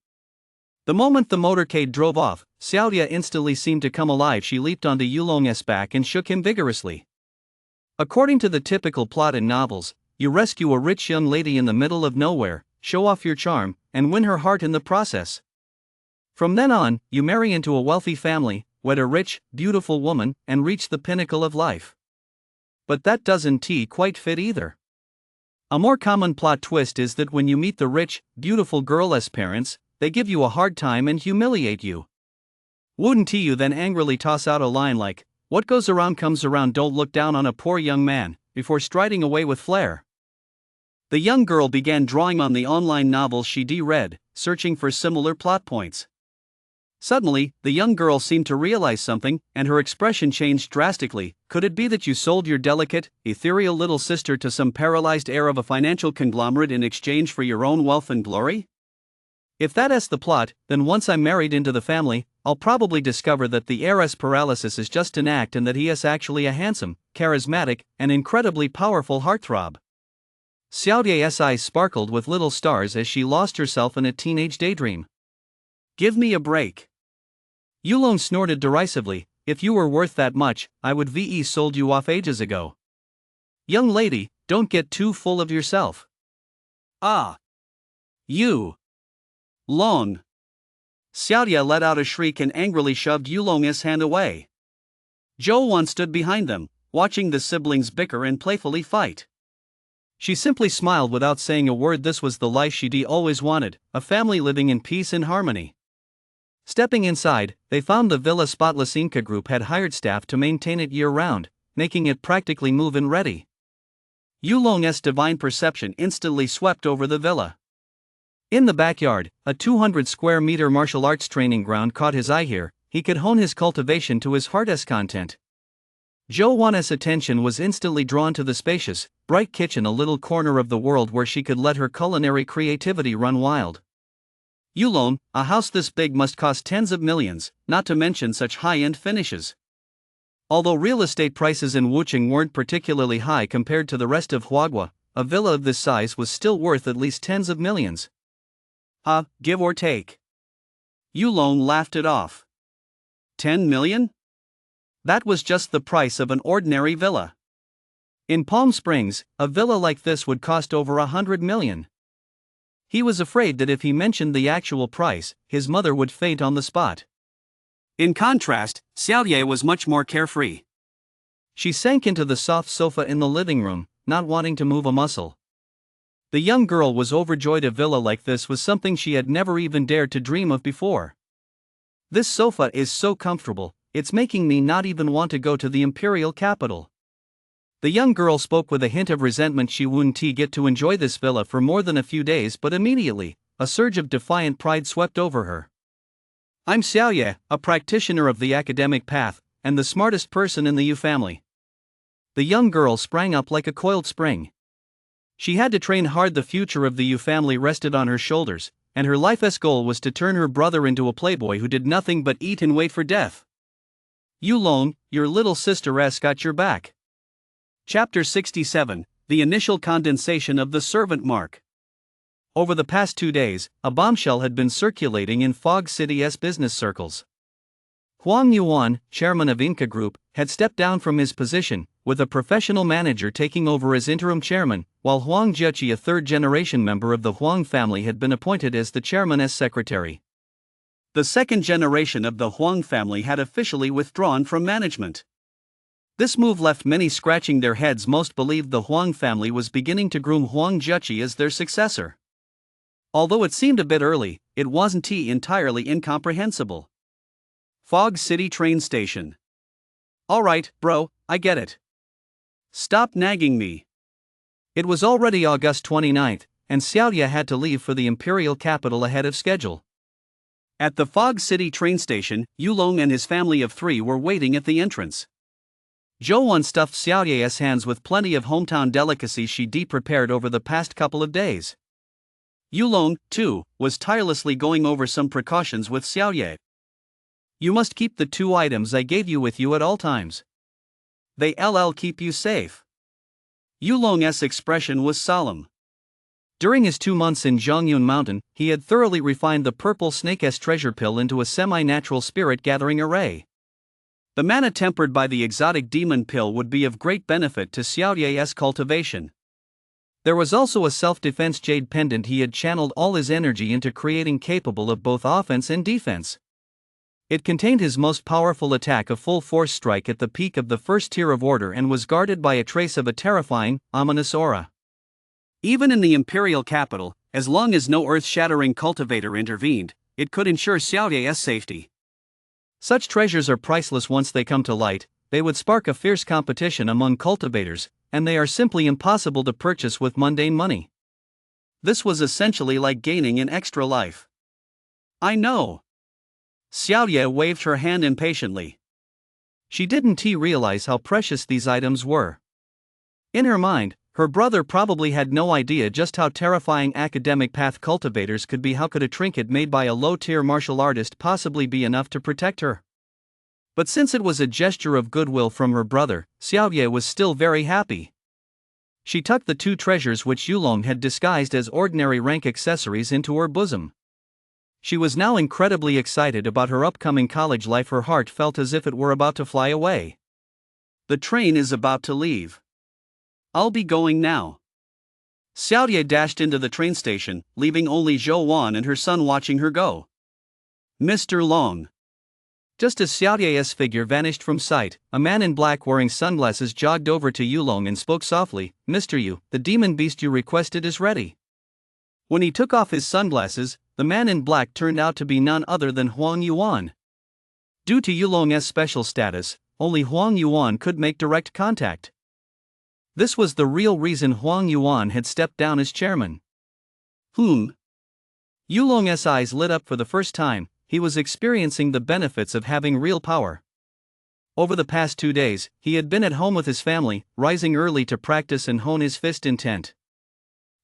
The moment the motorcade drove off, Xiaoye instantly seemed to come alive. She leaped onto Yulong's back and shook him vigorously. According to the typical plot in novels, you rescue a rich young lady in the middle of nowhere, show off your charm, and win her heart in the process. From then on, you marry into a wealthy family, wed a rich, beautiful woman, and reach the pinnacle of life. But that doesn't quite fit either. A more common plot twist is that when you meet the rich, beautiful girl's parents, they give you a hard time and humiliate you. Wouldn't you then angrily toss out a line like, "What goes around comes around, don't look down on a poor young man," before striding away with flair? The young girl began drawing on the online novels she'd read, searching for similar plot points. Suddenly, the young girl seemed to realize something, and her expression changed drastically. "Could it be that you sold your delicate, ethereal little sister to some paralyzed heir of a financial conglomerate in exchange for your own wealth and glory? If that's the plot, then once I'm married into the family, I'll probably discover that the heiress paralysis is just an act and that he is actually a handsome, charismatic, and incredibly powerful heartthrob." Xiaoye's eyes sparkled with little stars as she lost herself in a teenage daydream. "Give me a break." Yulong snorted derisively. "If you were worth that much, I would sold you off ages ago. Young lady, don't get too full of yourself." "Ah." You! Long! Xiaoye let out a shriek and angrily shoved Yulong's hand away. Zhou Wan stood behind them, watching the siblings bicker and playfully fight. She simply smiled without saying a word. This was the life she'd always wanted, a family living in peace and harmony. Stepping inside, they found the villa spotless. Inca Group had hired staff to maintain it year-round, making it practically move-in ready. Yulong's divine perception instantly swept over the villa. In the backyard, a 200-square-meter martial arts training ground caught his eye. Here, he could hone his cultivation to his heart's content. Zhou Wan's attention was instantly drawn to the spacious, bright kitchen, a little corner of the world where she could let her culinary creativity run wild. Yulong, a house this big must cost tens of millions, not to mention such high-end finishes. Although real estate prices in Wuchang weren't particularly high compared to the rest of Huaguo, a villa of this size was still worth at least tens of millions. Give or take. Yulong laughed it off. 10 million? That was just the price of an ordinary villa. In Palm Springs, a villa like this would cost over 100 million. He was afraid that if he mentioned the actual price, his mother would faint on the spot. In contrast, Xiaoye was much more carefree. She sank into the soft sofa in the living room, not wanting to move a muscle. The young girl was overjoyed. A villa like this was something she had never even dared to dream of before. This sofa is so comfortable, it's making me not even want to go to the imperial capital. The young girl spoke with a hint of resentment. She wouldn't get to enjoy this villa for more than a few days, but immediately, a surge of defiant pride swept over her. I'm Xiaoye, a practitioner of the academic path, and the smartest person in the Yu family. The young girl sprang up like a coiled spring. She had to train hard. The future of the Yu family rested on her shoulders, and her life's goal was to turn her brother into a playboy who did nothing but eat and wait for death. Yulong, your little sister's got your back. Chapter 67, The Initial Condensation of the Servant Mark. Over the past 2 days, a bombshell had been circulating in Fog City's business circles. Huang Yuan, chairman of Inca Group, had stepped down from his position, with a professional manager taking over as interim chairman, while Huang Zheqi, a third-generation member of the Huang family, had been appointed as the chairman's secretary. The second generation of the Huang family had officially withdrawn from management. This move left many scratching their heads. Most believed the Huang family was beginning to groom Huang Zheqi as their successor. Although it seemed a bit early, it wasn't entirely incomprehensible. Fog City train station. Alright, bro, I get it. Stop nagging me. It was already August 29th, and Xiaoye had to leave for the imperial capital ahead of schedule. At the Fog City train station, Yulong and his family of 3 were waiting at the entrance. Zhou Wan stuffed Xiaoye's hands with plenty of hometown delicacies she'd prepared over the past couple of days. Yulong, too, was tirelessly going over some precautions with Xiaoye. You must keep the 2 items I gave you with you at all times. They'll keep you safe. Yulong's expression was solemn. During his 2 months in Zhongyun Mountain, he had thoroughly refined the purple snake's treasure pill into a semi-natural spirit-gathering array. The mana tempered by the exotic demon pill would be of great benefit to Xiaoye's cultivation. There was also a self-defense jade pendant he had channeled all his energy into creating, capable of both offense and defense. It contained his most powerful attack, a full-force strike at the peak of the first tier of order, and was guarded by a trace of a terrifying, ominous aura. Even in the imperial capital, as long as no earth-shattering cultivator intervened, it could ensure Xiaoye's safety. Such treasures are priceless. Once they come to light, they would spark a fierce competition among cultivators, and they are simply impossible to purchase with mundane money. This was essentially like gaining an extra life. I know. Xiaoye waved her hand impatiently. She didn't realize how precious these items were. In her mind, her brother probably had no idea just how terrifying academic path cultivators could be. How could a trinket made by a low-tier martial artist possibly be enough to protect her? But since it was a gesture of goodwill from her brother, Xiaoye was still very happy. She tucked the 2 treasures, which Yulong had disguised as ordinary rank accessories, into her bosom. She was now incredibly excited about her upcoming college life. Her heart felt as if it were about to fly away. The train is about to leave. I'll be going now. Xiaoye dashed into the train station, leaving only Zhou Wan and her son watching her go. Mr. Long. Just as Xiaoye's figure vanished from sight, a man in black wearing sunglasses jogged over to Yulong and spoke softly, "Mr. Yu, the demon beast you requested is ready." When he took off his sunglasses, the man in black turned out to be none other than Huang Yuan. Due to Yulong's special status, only Huang Yuan could make direct contact. This was the real reason Huang Yuan had stepped down as chairman. Yulong's eyes lit up for the first time. He was experiencing the benefits of having real power. Over the past 2 days, he had been at home with his family, rising early to practice and hone his fist intent.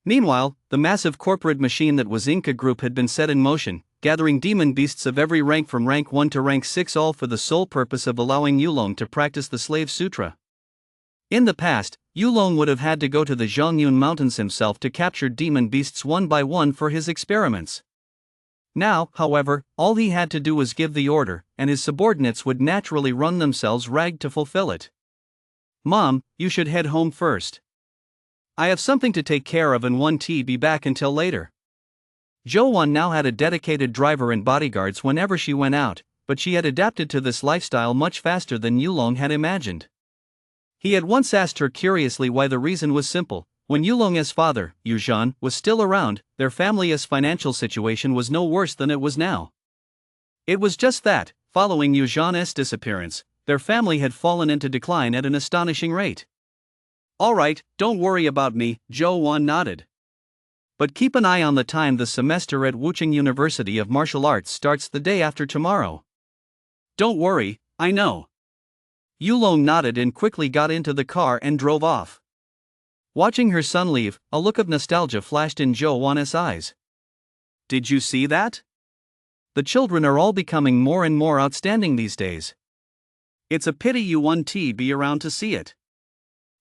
Meanwhile, the massive corporate machine that was Inca Group had been set in motion, gathering demon beasts of every rank from rank 1 to rank 6, all for the sole purpose of allowing Yulong to practice the Slave Sutra. In the past, Yulong would have had to go to the Zhongyun Mountains himself to capture demon beasts one by one for his experiments. Now, however, all he had to do was give the order, and his subordinates would naturally run themselves ragged to fulfill it. "Mom, you should head home first. I have something to take care of and won't be back until later." Zhou Wan now had a dedicated driver and bodyguards whenever she went out, but she had adapted to this lifestyle much faster than Yulong had imagined. He had once asked her curiously why. The reason was simple. When Yulong's father, Yuzhan, was still around, their family's financial situation was no worse than it was now. It was just that, following Yuzhan's disappearance, their family had fallen into decline at an astonishing rate. "All right, don't worry about me," Zhou Wan nodded. "But keep an eye on the time. The semester at Wuchang University of Martial Arts starts the day after tomorrow." "Don't worry, I know." Yulong nodded and quickly got into the car and drove off. Watching her son leave, a look of nostalgia flashed in Zhou Wan's eyes. "Did you see that? The children are all becoming more and more outstanding these days. It's a pity you won't be around to see it."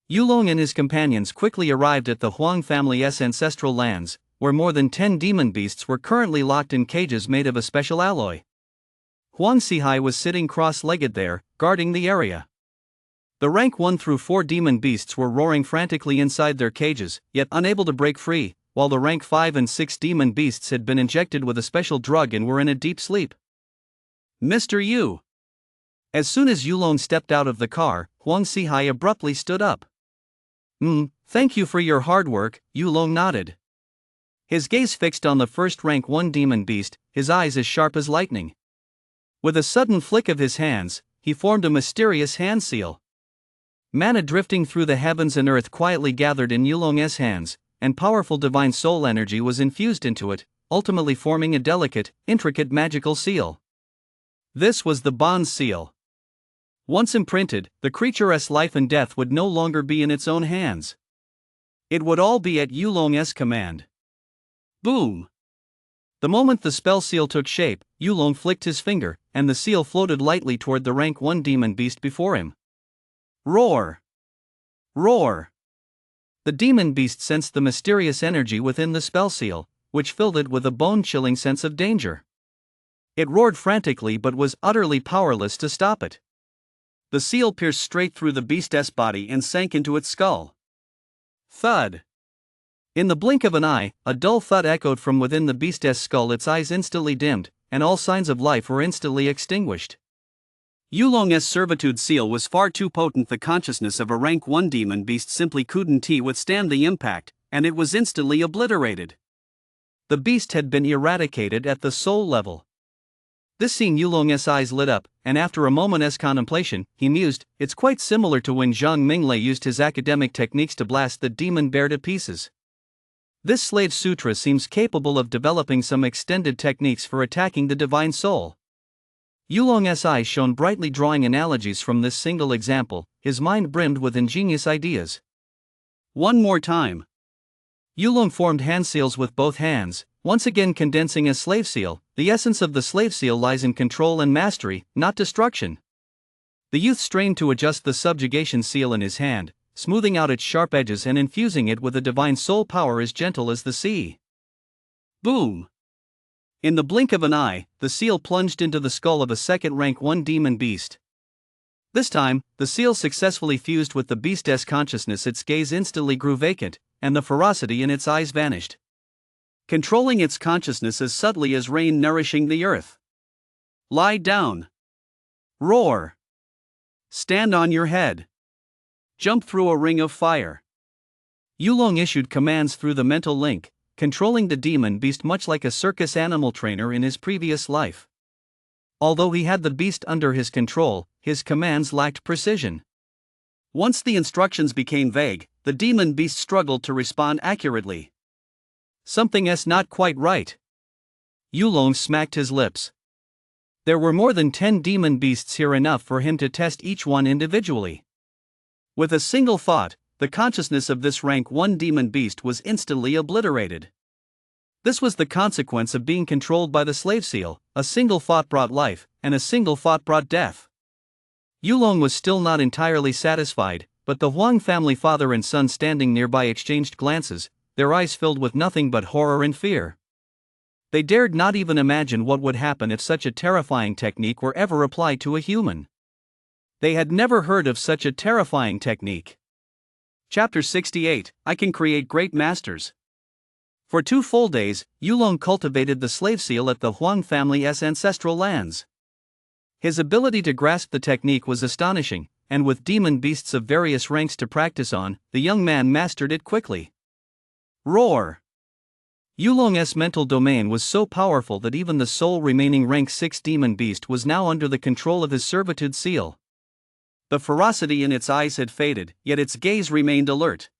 Yulong and his companions quickly arrived at the Huang family's ancestral lands, where more than 10 demon beasts were currently locked in cages made of a special alloy. Huang Sihai was sitting cross-legged there, guarding the area. The rank 1 through 4 demon beasts were roaring frantically inside their cages, yet unable to break free, while the rank 5 and 6 demon beasts had been injected with a special drug and were in a deep sleep. "Mr. Yu." As soon as Yulong stepped out of the car, Huang Sihai abruptly stood up. Thank you for your hard work," Yulong nodded. His gaze fixed on the first rank 1 demon beast, his eyes as sharp as lightning. With a sudden flick of his hands, he formed a mysterious hand seal. Mana drifting through the heavens and earth quietly gathered in Yulong's hands, and powerful divine soul energy was infused into it, ultimately forming a delicate, intricate magical seal. This was the bond seal. Once imprinted, the creature's life and death would no longer be in its own hands. It would all be at Yulong's command. Boom! The moment the spell seal took shape, Yulong flicked his finger, and the seal floated lightly toward the rank 1 demon beast before him. Roar! Roar! The demon beast sensed the mysterious energy within the spell seal, which filled it with a bone-chilling sense of danger. It roared frantically but was utterly powerless to stop it. The seal pierced straight through the beast's body and sank into its skull. Thud! In the blink of an eye, a dull thud echoed from within the beast's skull. Its eyes instantly dimmed, and all signs of life were instantly extinguished. Yulong's servitude seal was far too potent. The consciousness of a rank 1 demon beast simply couldn't withstand the impact, and it was instantly obliterated. The beast had been eradicated at the soul level. This scene, Yulong's eyes lit up, and after a moment's contemplation, he mused, "It's quite similar to when Zhang Minglei used his academic techniques to blast the demon bear to pieces. This slave sutra seems capable of developing some extended techniques for attacking the divine soul." Yulong's eyes shone brightly, drawing analogies from this single example. His mind brimmed with ingenious ideas. One more time. Yulong formed hand seals with both hands, once again condensing a slave seal. The essence of the slave seal lies in control and mastery, not destruction. The youth strained to adjust the subjugation seal in his hand, smoothing out its sharp edges and infusing it with a divine soul power as gentle as the sea. Boom! In the blink of an eye, the seal plunged into the skull of a second rank 1 demon beast. This time, the seal successfully fused with the beast's consciousness. Its gaze instantly grew vacant, and the ferocity in its eyes vanished. Controlling its consciousness as subtly as rain nourishing the earth. Lie down. Roar. Stand on your head. Jump through a ring of fire. Yulong issued commands through the mental link, controlling the demon beast much like a circus animal trainer in his previous life. Although he had the beast under his control, his commands lacked precision. Once the instructions became vague, the demon beast struggled to respond accurately. Something's not quite right. Yulong smacked his lips. There were more than 10 demon beasts here, enough for him to test each one individually. With a single thought, the consciousness of this rank 1 demon beast was instantly obliterated. This was the consequence of being controlled by the slave seal. A single thought brought life, and a single thought brought death. Yulong was still not entirely satisfied, but the Huang family father and son standing nearby exchanged glances, their eyes filled with nothing but horror and fear. They dared not even imagine what would happen if such a terrifying technique were ever applied to a human. They had never heard of such a terrifying technique. Chapter 68, I Can Create Great Masters. For 2 full days, Yulong cultivated the slave seal at the Huang family's ancestral lands. His ability to grasp the technique was astonishing, and with demon beasts of various ranks to practice on, the young man mastered it quickly. Roar! Yulong's mental domain was so powerful that even the sole remaining rank 6 demon beast was now under the control of his servitude seal. The ferocity in its eyes had faded, yet its gaze remained alert.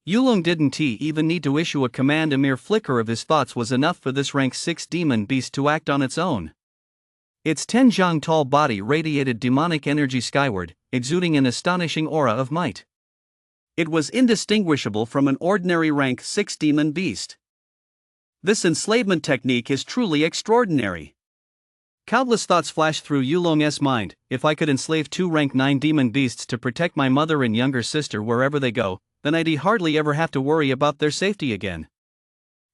Yulong didn't even need to issue a command. A mere flicker of his thoughts was enough for this rank 6 demon beast to act on its own. Its 10 zhang tall body radiated demonic energy skyward, exuding an astonishing aura of might. It was indistinguishable from an ordinary rank 6 demon beast. This enslavement technique is truly extraordinary. Countless thoughts flashed through Yulong's mind. If I could enslave 2 rank 9 demon beasts to protect my mother and younger sister wherever they go, then I'd hardly ever have to worry about their safety again.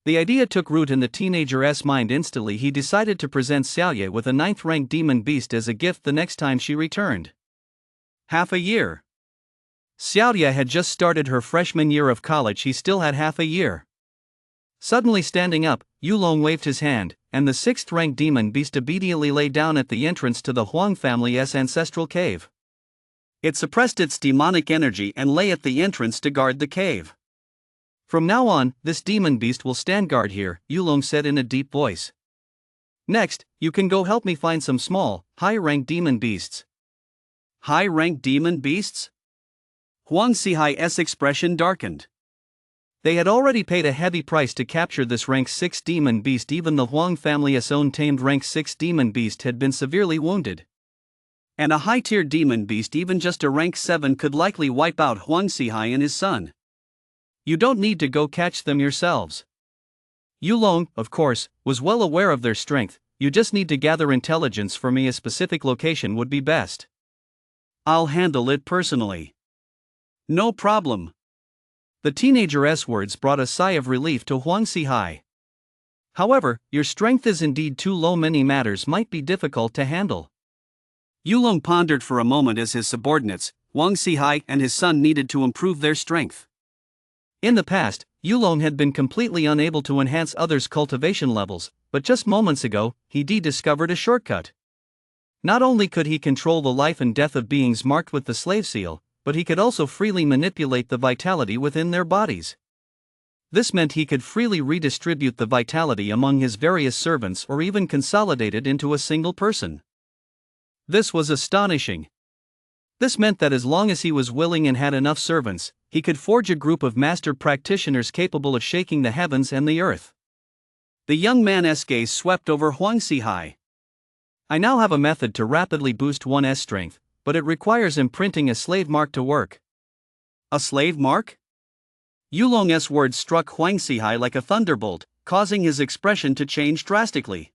The idea took root in the teenager's mind. Instantly he decided to present Xiaoye with a 9th rank demon beast as a gift the next time she returned. Half a year. Xiaoye had just started her freshman year of college. He still had half a year. Suddenly standing up, Yulong waved his hand, and the 6th rank demon beast obediently lay down at the entrance to the Huang family's ancestral cave. It suppressed its demonic energy and lay at the entrance to guard the cave. From now on, this demon beast will stand guard here, Yulong said in a deep voice. Next, you can go help me find some small, high-rank demon beasts. High-rank demon beasts? Huang Xihai's expression darkened. They had already paid a heavy price to capture this rank 6 demon beast. Even the Huang family's own tamed rank 6 demon beast had been severely wounded. And a high-tier demon beast, even just a rank 7, could likely wipe out Huang Xihai and his son. You don't need to go catch them yourselves. Yulong, of course, was well aware of their strength. You just need to gather intelligence for me. A specific location would be best. I'll handle it personally. No problem. The teenager's words brought a sigh of relief to Huang Xihai. However, your strength is indeed too low. Many matters might be difficult to handle. Yulong pondered for a moment as his subordinates, Huang Xihai and his son, needed to improve their strength. In the past, Yulong had been completely unable to enhance others' cultivation levels, but just moments ago, he discovered a shortcut. Not only could he control the life and death of beings marked with the slave seal, but he could also freely manipulate the vitality within their bodies. This meant he could freely redistribute the vitality among his various servants or even consolidate it into a single person. This was astonishing. This meant that as long as he was willing and had enough servants, he could forge a group of master practitioners capable of shaking the heavens and the earth. The young man's gaze swept over Huang Xihai. I now have a method to rapidly boost one's strength, but it requires imprinting a slave mark to work. A slave mark? Yulong's words struck Huang Xihai like a thunderbolt, causing his expression to change drastically.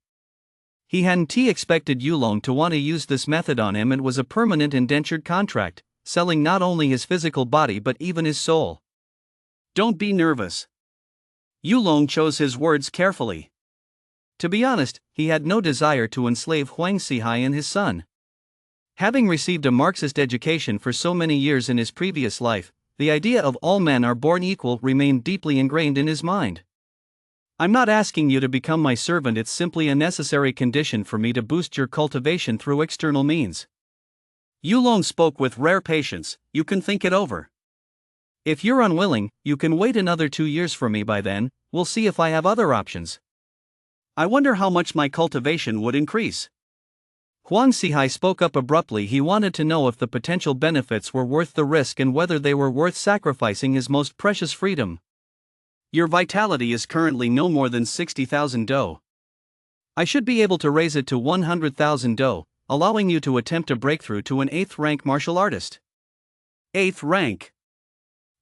He hadn't expected Yulong to want to use this method on him. It was a permanent indentured contract, selling not only his physical body but even his soul. Don't be nervous. Yulong chose his words carefully. To be honest, he had no desire to enslave Huang Xihai and his son. Having received a Marxist education for so many years in his previous life, the idea of all men are born equal remained deeply ingrained in his mind. I'm not asking you to become my servant, it's simply a necessary condition for me to boost your cultivation through external means. Yulong spoke with rare patience. You can think it over. If you're unwilling, you can wait another 2 years for me. By then, we'll see if I have other options. I wonder how much my cultivation would increase. Huang Xihai spoke up abruptly. He wanted to know if the potential benefits were worth the risk and whether they were worth sacrificing his most precious freedom. Your vitality is currently no more than 60,000 do. I should be able to raise it to 100,000 do, allowing you to attempt a breakthrough to an 8th rank martial artist. 8th rank.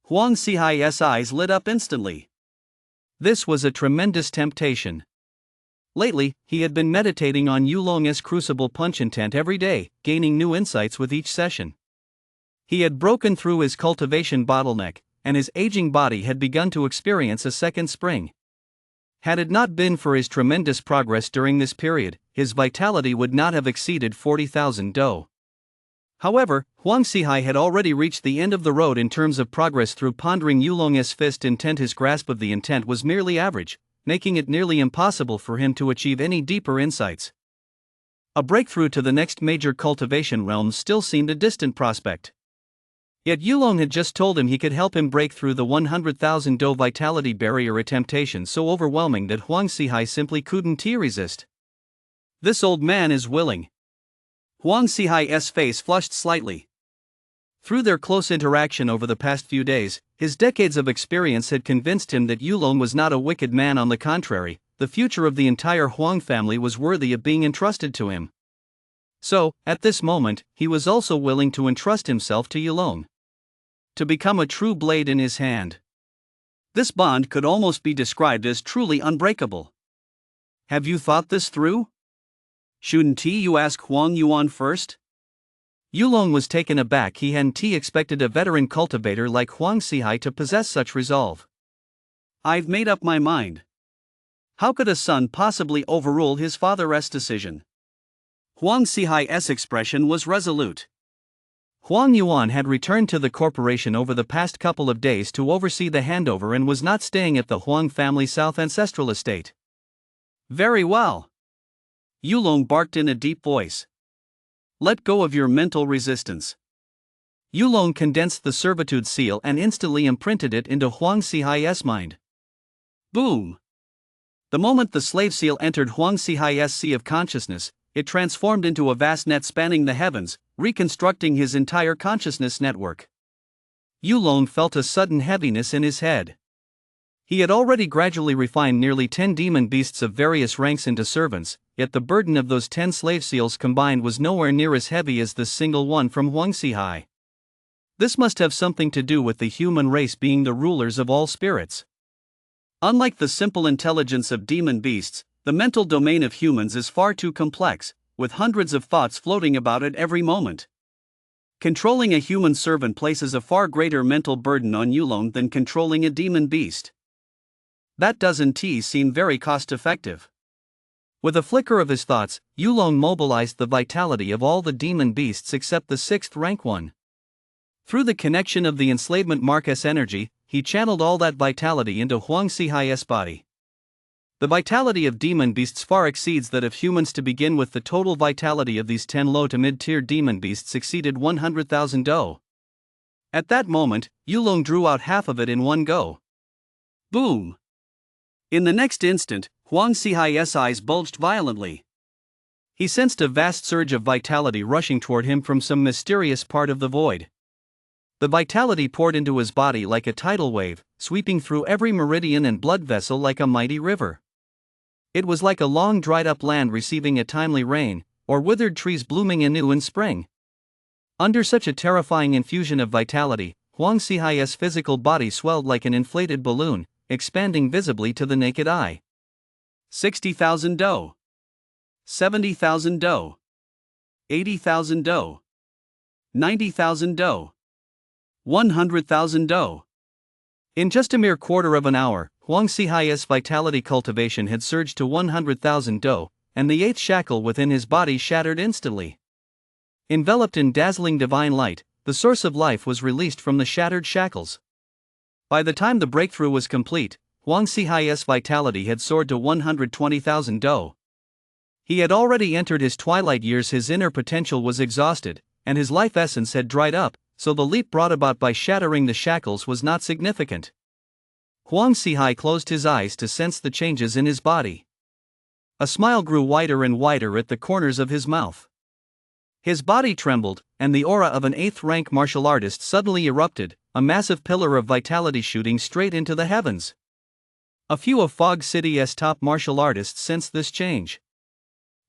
Huang Xihai's eyes lit up instantly. This was a tremendous temptation. Lately, he had been meditating on Yulong's crucible punch intent every day, gaining new insights with each session. He had broken through his cultivation bottleneck, and his aging body had begun to experience a second spring. Had it not been for his tremendous progress during this period, his vitality would not have exceeded 40,000 do. However, Huang Xihai had already reached the end of the road in terms of progress through pondering Yulong's fist intent. His grasp of the intent was merely average, making it nearly impossible for him to achieve any deeper insights. A breakthrough to the next major cultivation realm still seemed a distant prospect. Yet Yulong had just told him he could help him break through the 100,000 do vitality barrier, a temptation so overwhelming that Huang Xihai simply couldn't resist. This old man is willing. Huang Xihai's face flushed slightly. Through their close interaction over the past few days, his decades of experience had convinced him that Yulong was not a wicked man. On the contrary, the future of the entire Huang family was worthy of being entrusted to him. So, at this moment, he was also willing to entrust himself to Yulong. To become a true blade in his hand. This bond could almost be described as truly unbreakable. Have you thought this through? Shouldn't you ask Huang Yuan first? Yulong was taken aback. He hadn't expected a veteran cultivator like Huang Xihai to possess such resolve. I've made up my mind. How could a son possibly overrule his father's decision? Huang Xihai's expression was resolute. Huang Yuan had returned to the corporation over the past couple of days to oversee the handover and was not staying at the Huang family South ancestral estate. Very well. Yulong barked in a deep voice. Let go of your mental resistance. Yulong condensed the servitude seal and instantly imprinted it into Huang Xihai's mind. Boom! The moment the slave seal entered Huang Xihai's sea of consciousness, it transformed into a vast net spanning the heavens, reconstructing his entire consciousness network. Yulong felt a sudden heaviness in his head. He had already gradually refined nearly 10 demon beasts of various ranks into servants, yet the burden of those 10 slave seals combined was nowhere near as heavy as this single one from Huang Xihai. This must have something to do with the human race being the rulers of all spirits. Unlike the simple intelligence of demon beasts, the mental domain of humans is far too complex, with hundreds of thoughts floating about at every moment. Controlling a human servant places a far greater mental burden on Yulong than controlling a demon beast. That doesn't seem very cost-effective. With a flicker of his thoughts, Yulong mobilized the vitality of all the demon beasts except the 6th rank one. Through the connection of the enslavement Mark's energy, he channeled all that vitality into Huang Xihai's body. The vitality of demon beasts far exceeds that of humans. To begin with, the total vitality of these 10 low to mid-tier demon beasts exceeded 100,000 do. At that moment, Yulong drew out half of it in one go. Boom! In the next instant, Huang Xihai's eyes bulged violently. He sensed a vast surge of vitality rushing toward him from some mysterious part of the void. The vitality poured into his body like a tidal wave, sweeping through every meridian and blood vessel like a mighty river. It was like a long dried-up land receiving a timely rain, or withered trees blooming anew in spring. Under such a terrifying infusion of vitality, Huang Xihai's physical body swelled like an inflated balloon, expanding visibly to the naked eye. 60,000 do. 70,000 do. 80,000 do. 90,000 do. 100,000 do. In just a mere quarter of an hour, Huang Xihai's vitality cultivation had surged to 100,000 do, and the 8th shackle within his body shattered instantly. Enveloped in dazzling divine light, the source of life was released from the shattered shackles. By the time the breakthrough was complete, Huang Xihai's vitality had soared to 120,000 do. He had already entered his twilight years. His inner potential was exhausted, and his life essence had dried up, so the leap brought about by shattering the shackles was not significant. Huang Xihai closed his eyes to sense the changes in his body. A smile grew wider and wider at the corners of his mouth. His body trembled, and the aura of an 8th-rank martial artist suddenly erupted, a massive pillar of vitality shooting straight into the heavens. A few of Fog City's top martial artists sensed this change.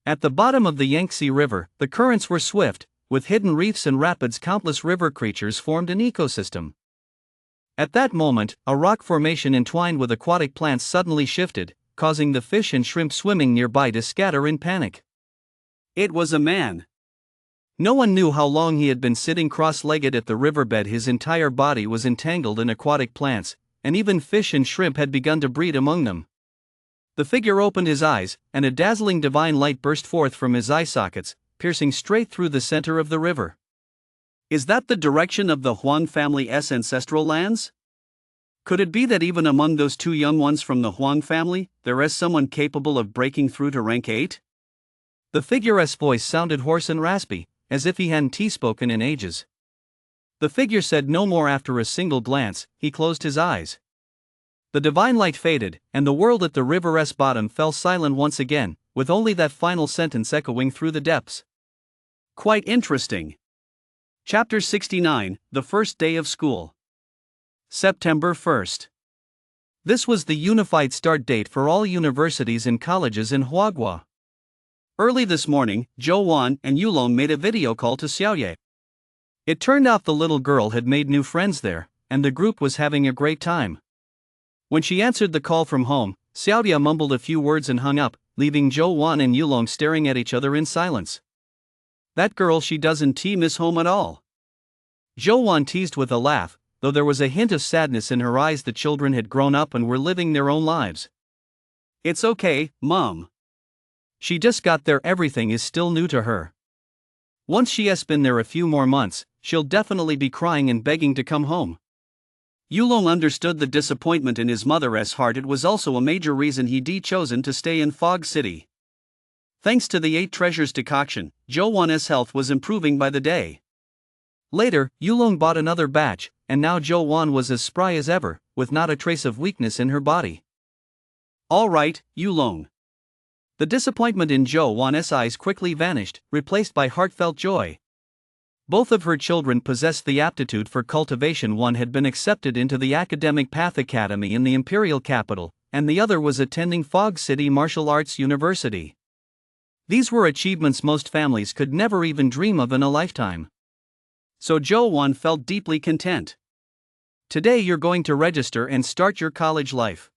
At the bottom of the Yangtze River, the currents were swift, with hidden reefs and rapids. Countless river creatures formed an ecosystem. At that moment, a rock formation entwined with aquatic plants suddenly shifted, causing the fish and shrimp swimming nearby to scatter in panic. It was a man. No one knew how long he had been sitting cross-legged at the riverbed. His entire body was entangled in aquatic plants, and even fish and shrimp had begun to breed among them. The figure opened his eyes, and a dazzling divine light burst forth from his eye sockets, piercing straight through the center of the river. Is that the direction of the Huang family's ancestral lands? Could it be that even among those two young ones from the Huang family, there is someone capable of breaking through to rank 8? The figure's voice sounded hoarse and raspy, as if he hadn't spoken in ages. The figure said no more. After a single glance, he closed his eyes. The divine light faded, and the world at the river's bottom fell silent once again, with only that final sentence echoing through the depths. Quite interesting. Chapter 69, The First Day of School. September 1st. This was the unified start date for all universities and colleges in Huaguo. Early this morning, Zhou Wan and Yulong made a video call to Xiaoye. It turned out the little girl had made new friends there, and the group was having a great time. When she answered the call from home, Xiaoye mumbled a few words and hung up, leaving Zhou Wan and Yulong staring at each other in silence. That girl, she doesn't miss home at all. Zhou Wan teased with a laugh, though there was a hint of sadness in her eyes. The children had grown up and were living their own lives. It's okay, Mom. She just got there. Everything is still new to her. Once she has been there a few more months, she'll definitely be crying and begging to come home. Yulong understood the disappointment in his mother's heart. It was also a major reason he'd chosen to stay in Fog City. Thanks to the 8 treasures decoction, Zhou Wan's health was improving by the day. Later, Yulong bought another batch, and now Zhou Wan was as spry as ever, with not a trace of weakness in her body. All right, Yulong. The disappointment in Zhou Wan's eyes quickly vanished, replaced by heartfelt joy. Both of her children possessed the aptitude for cultivation. One had been accepted into the academic path academy in the imperial capital, and the other was attending Fog City Martial Arts University. These were achievements most families could never even dream of in a lifetime. So Zhou Wan felt deeply content. Today you're going to register and start your college life.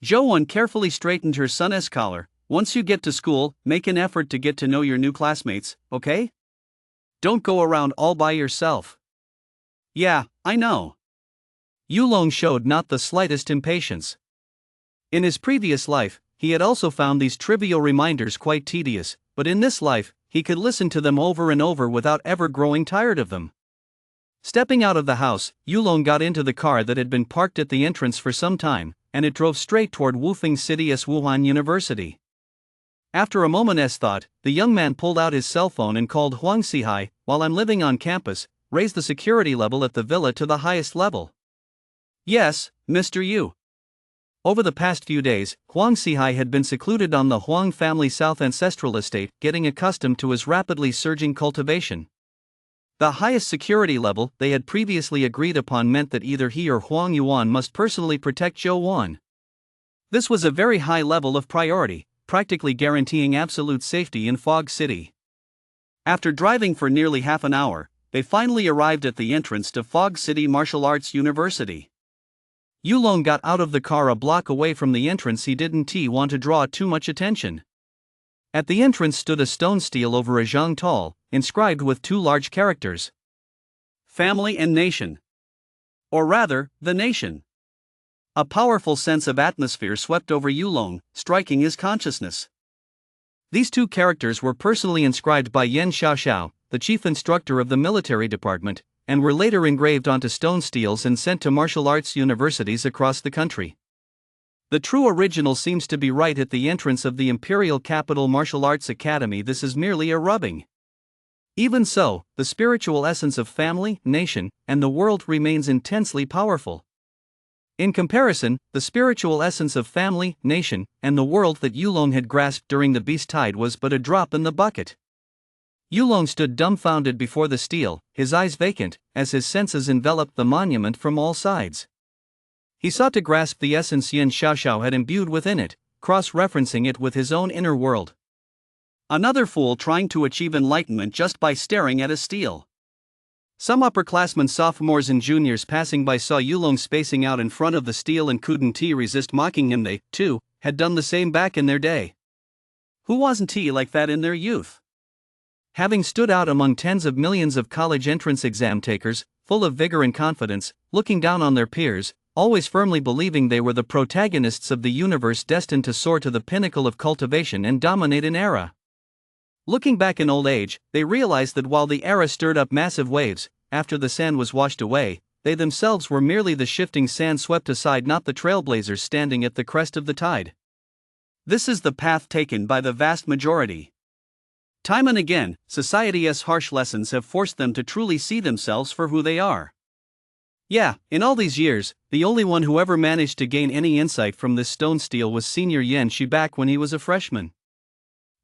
Zhou Wan carefully straightened her son's collar. Once you get to school, make an effort to get to know your new classmates, okay? Don't go around all by yourself. Yeah, I know. Yulong showed not the slightest impatience. In his previous life, he had also found these trivial reminders quite tedious, but in this life, he could listen to them over and over without ever growing tired of them. Stepping out of the house, Yulong got into the car that had been parked at the entrance for some time, and it drove straight toward Wufeng City's Wuhan University. After a moment's thought, the young man pulled out his cell phone and called Huang Xihai. While I'm living on campus, raise the security level at the villa to the highest level. Yes, Mr. Yu. Over the past few days, Huang Xihai had been secluded on the Huang family South ancestral estate, getting accustomed to his rapidly surging cultivation. The highest security level they had previously agreed upon meant that either he or Huang Yuan must personally protect Zhou Wan. This was a very high level of priority, practically guaranteeing absolute safety in Fog City. After driving for nearly half an hour, they finally arrived at the entrance to Fog City Martial Arts University. Yulong got out of the car a block away from the entrance. He didn't want to draw too much attention. At the entrance stood a stone stele over a zhang tall, inscribed with 2 large characters. Family and Nation. Or rather, the nation. A powerful sense of atmosphere swept over Yulong, striking his consciousness. These 2 characters were personally inscribed by Yan Xiaoxiao, the chief instructor of the military department, and were later engraved onto stone steels and sent to martial arts universities across the country. The true original seems to be right at the entrance of the Imperial Capital Martial Arts Academy. This is merely a rubbing. Even so, the spiritual essence of family, nation, and the world remains intensely powerful. In comparison, the spiritual essence of family, nation, and the world that Yulong had grasped during the beast tide was but a drop in the bucket. Yulong stood dumbfounded before the steel, his eyes vacant, as his senses enveloped the monument from all sides. He sought to grasp the essence Yin Xiaoxiao had imbued within it, cross-referencing it with his own inner world. Another fool trying to achieve enlightenment just by staring at a steel. Some upperclassmen, sophomores and juniors passing by saw Yulong spacing out in front of the steel and couldn't resist mocking him. They, too, had done the same back in their day. Who wasn't like that in their youth? Having stood out among tens of millions of college entrance exam takers, full of vigor and confidence, looking down on their peers, always firmly believing they were the protagonists of the universe destined to soar to the pinnacle of cultivation and dominate an era. Looking back in old age, they realized that while the era stirred up massive waves, after the sand was washed away, they themselves were merely the shifting sand swept aside, not the trailblazers standing at the crest of the tide. This is the path taken by the vast majority. Time and again, society's harsh lessons have forced them to truly see themselves for who they are. Yeah, in all these years, the only one who ever managed to gain any insight from this stone steel was Senior Yen Shi back when he was a freshman.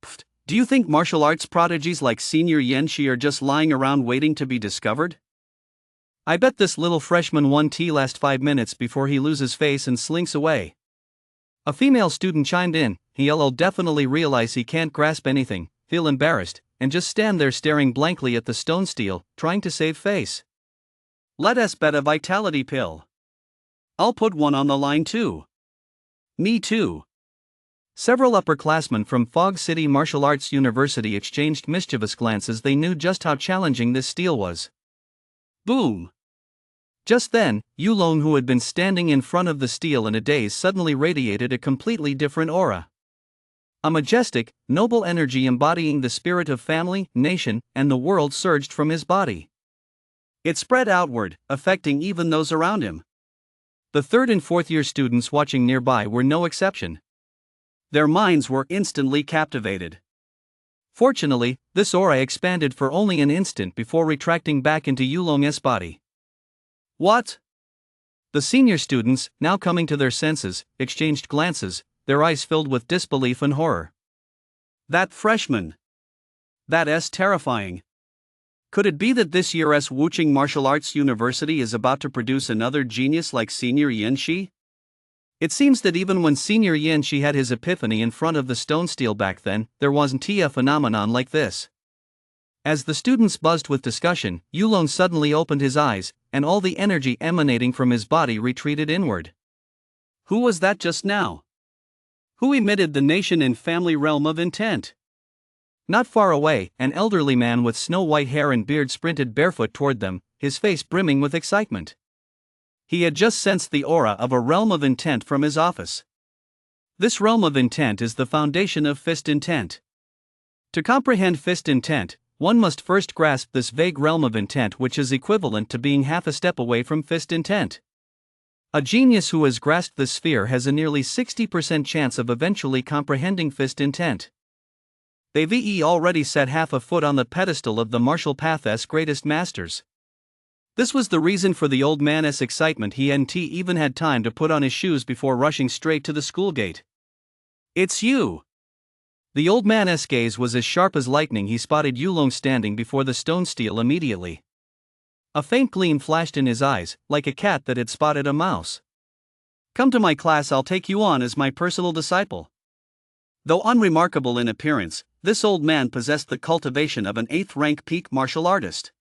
Pfft, do you think martial arts prodigies like Senior Yen Shi are just lying around waiting to be discovered? I bet this little freshman won tea last 5 minutes before he loses face and slinks away. A female student chimed in. He'll definitely realize he can't grasp anything, feel embarrassed, and just stand there staring blankly at the stone steel, trying to save face. Let us bet a vitality pill. I'll put one on the line too. Me too. Several upperclassmen from Fog City Martial Arts University exchanged mischievous glances. They knew just how challenging this steel was. Boom! Just then, Yulong, who had been standing in front of the steel in a daze, suddenly radiated a completely different aura. A majestic, noble energy embodying the spirit of family, nation, and the world surged from his body. It spread outward, affecting even those around him. The third and fourth year students watching nearby were no exception. Their minds were instantly captivated. Fortunately, this aura expanded for only an instant before retracting back into Yulong's body. What? The senior students, now coming to their senses, exchanged glances, their eyes filled with disbelief and horror. That freshman! That's terrifying. Could it be that this year's Wuching Martial Arts University is about to produce another genius like Senior Yen Shi? It seems that even when Senior Yen Shi had his epiphany in front of the stone steel back then, there wasn't a phenomenon like this. As the students buzzed with discussion, Yulong suddenly opened his eyes, and all the energy emanating from his body retreated inward. Who was that just now? Who emitted the nation and family realm of intent? Not far away, an elderly man with snow-white hair and beard sprinted barefoot toward them, his face brimming with excitement. He had just sensed the aura of a realm of intent from his office. This realm of intent is the foundation of fist intent. To comprehend fist intent, one must first grasp this vague realm of intent, which is equivalent to being half a step away from fist intent. A genius who has grasped this sphere has a nearly 60% chance of eventually comprehending fist intent. They've already set half a foot on the pedestal of the martial path's greatest masters. This was the reason for the old man's excitement. He hadn't even had time to put on his shoes before rushing straight to the school gate. It's you! The old man's gaze was as sharp as lightning. He spotted Yulong standing before the stone steel immediately. A faint gleam flashed in his eyes, like a cat that had spotted a mouse. Come to my class, I'll take you on as my personal disciple. Though unremarkable in appearance, this old man possessed the cultivation of an 8th-rank peak martial artist.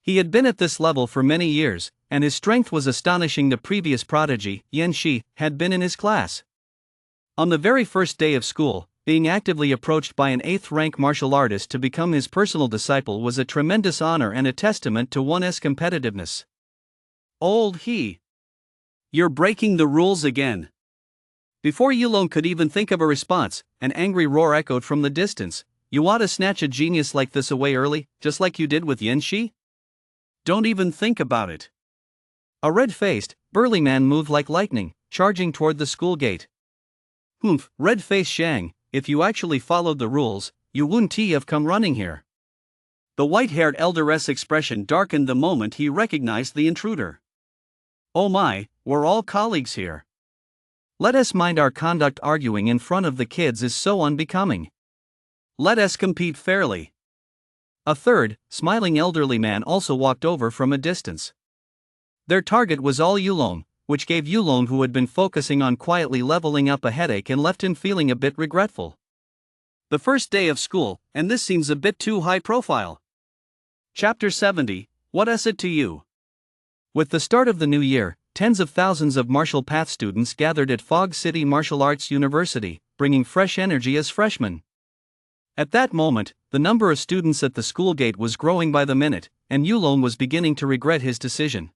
He had been at this level for many years, and his strength was astonishing. The previous prodigy, Yen Shi, had been in his class. On the very first day of school, being actively approached by an 8th-rank martial artist to become his personal disciple was a tremendous honor and a testament to one's competitiveness. Old he! You're breaking the rules again! Before Yulong could even think of a response, an angry roar echoed from the distance. You ought to snatch a genius like this away early, just like you did with Yanxi? Don't even think about it. A red-faced, burly man moved like lightning, charging toward the school gate. Humph, red-faced Shang, if you actually followed the rules, you wouldn't have come running here. The white-haired elder's expression darkened the moment he recognized the intruder. Oh my, we're all colleagues here. Let us mind our conduct. Arguing in front of the kids is so unbecoming. Let us compete fairly. A third, smiling elderly man also walked over from a distance. Their target was all Yulong, which gave Yulong, who had been focusing on quietly leveling up, a headache and left him feeling a bit regretful. The first day of school, and this seems a bit too high profile. Chapter 70, What is it to you? With the start of the new year, tens of thousands of martial path students gathered at Fog City Martial Arts University, bringing fresh energy as freshmen. At that moment, the number of students at the school gate was growing by the minute, and Yulong was beginning to regret his decision.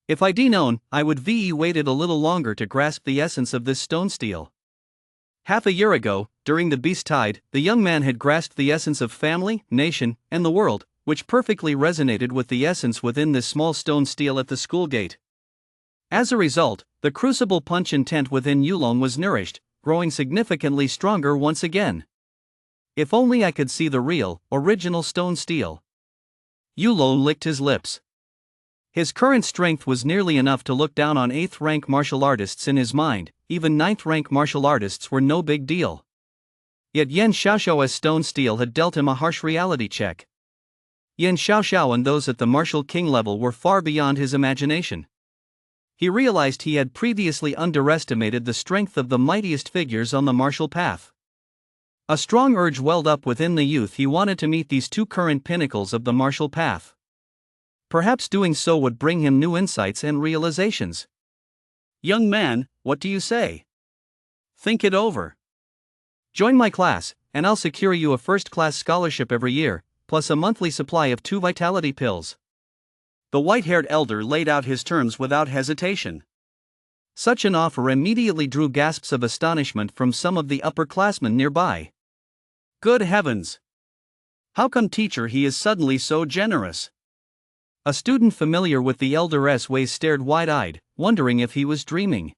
If I'd known, I would have waited a little longer to grasp the essence of this stone steel. Half a year ago, during the Beast Tide, the young man had grasped the essence of family, nation, and the world, which perfectly resonated with the essence within this small stone steel at the school gate. As a result, the crucible punch intent within Yulong was nourished, growing significantly stronger once again. If only I could see the real, original stone steel. Yulong licked his lips. His current strength was nearly enough to look down on 8th-rank martial artists in his mind. Even 9th-rank martial artists were no big deal. Yet Yan Xiaoxiao's stone steel had dealt him a harsh reality check. Yan Xiaoxiao and those at the martial king level were far beyond his imagination. He realized he had previously underestimated the strength of the mightiest figures on the martial path. A strong urge welled up within the youth. He wanted to meet these two current pinnacles of the martial path. Perhaps doing so would bring him new insights and realizations. Young man, what do you say? Think it over. Join my class, and I'll secure you a first-class scholarship every year, plus a monthly supply of 2 vitality pills. The white-haired elder laid out his terms without hesitation. Such an offer immediately drew gasps of astonishment from some of the upperclassmen nearby. Good heavens! How come teacher he is suddenly so generous? A student familiar with the elder's ways stared wide-eyed, wondering if he was dreaming.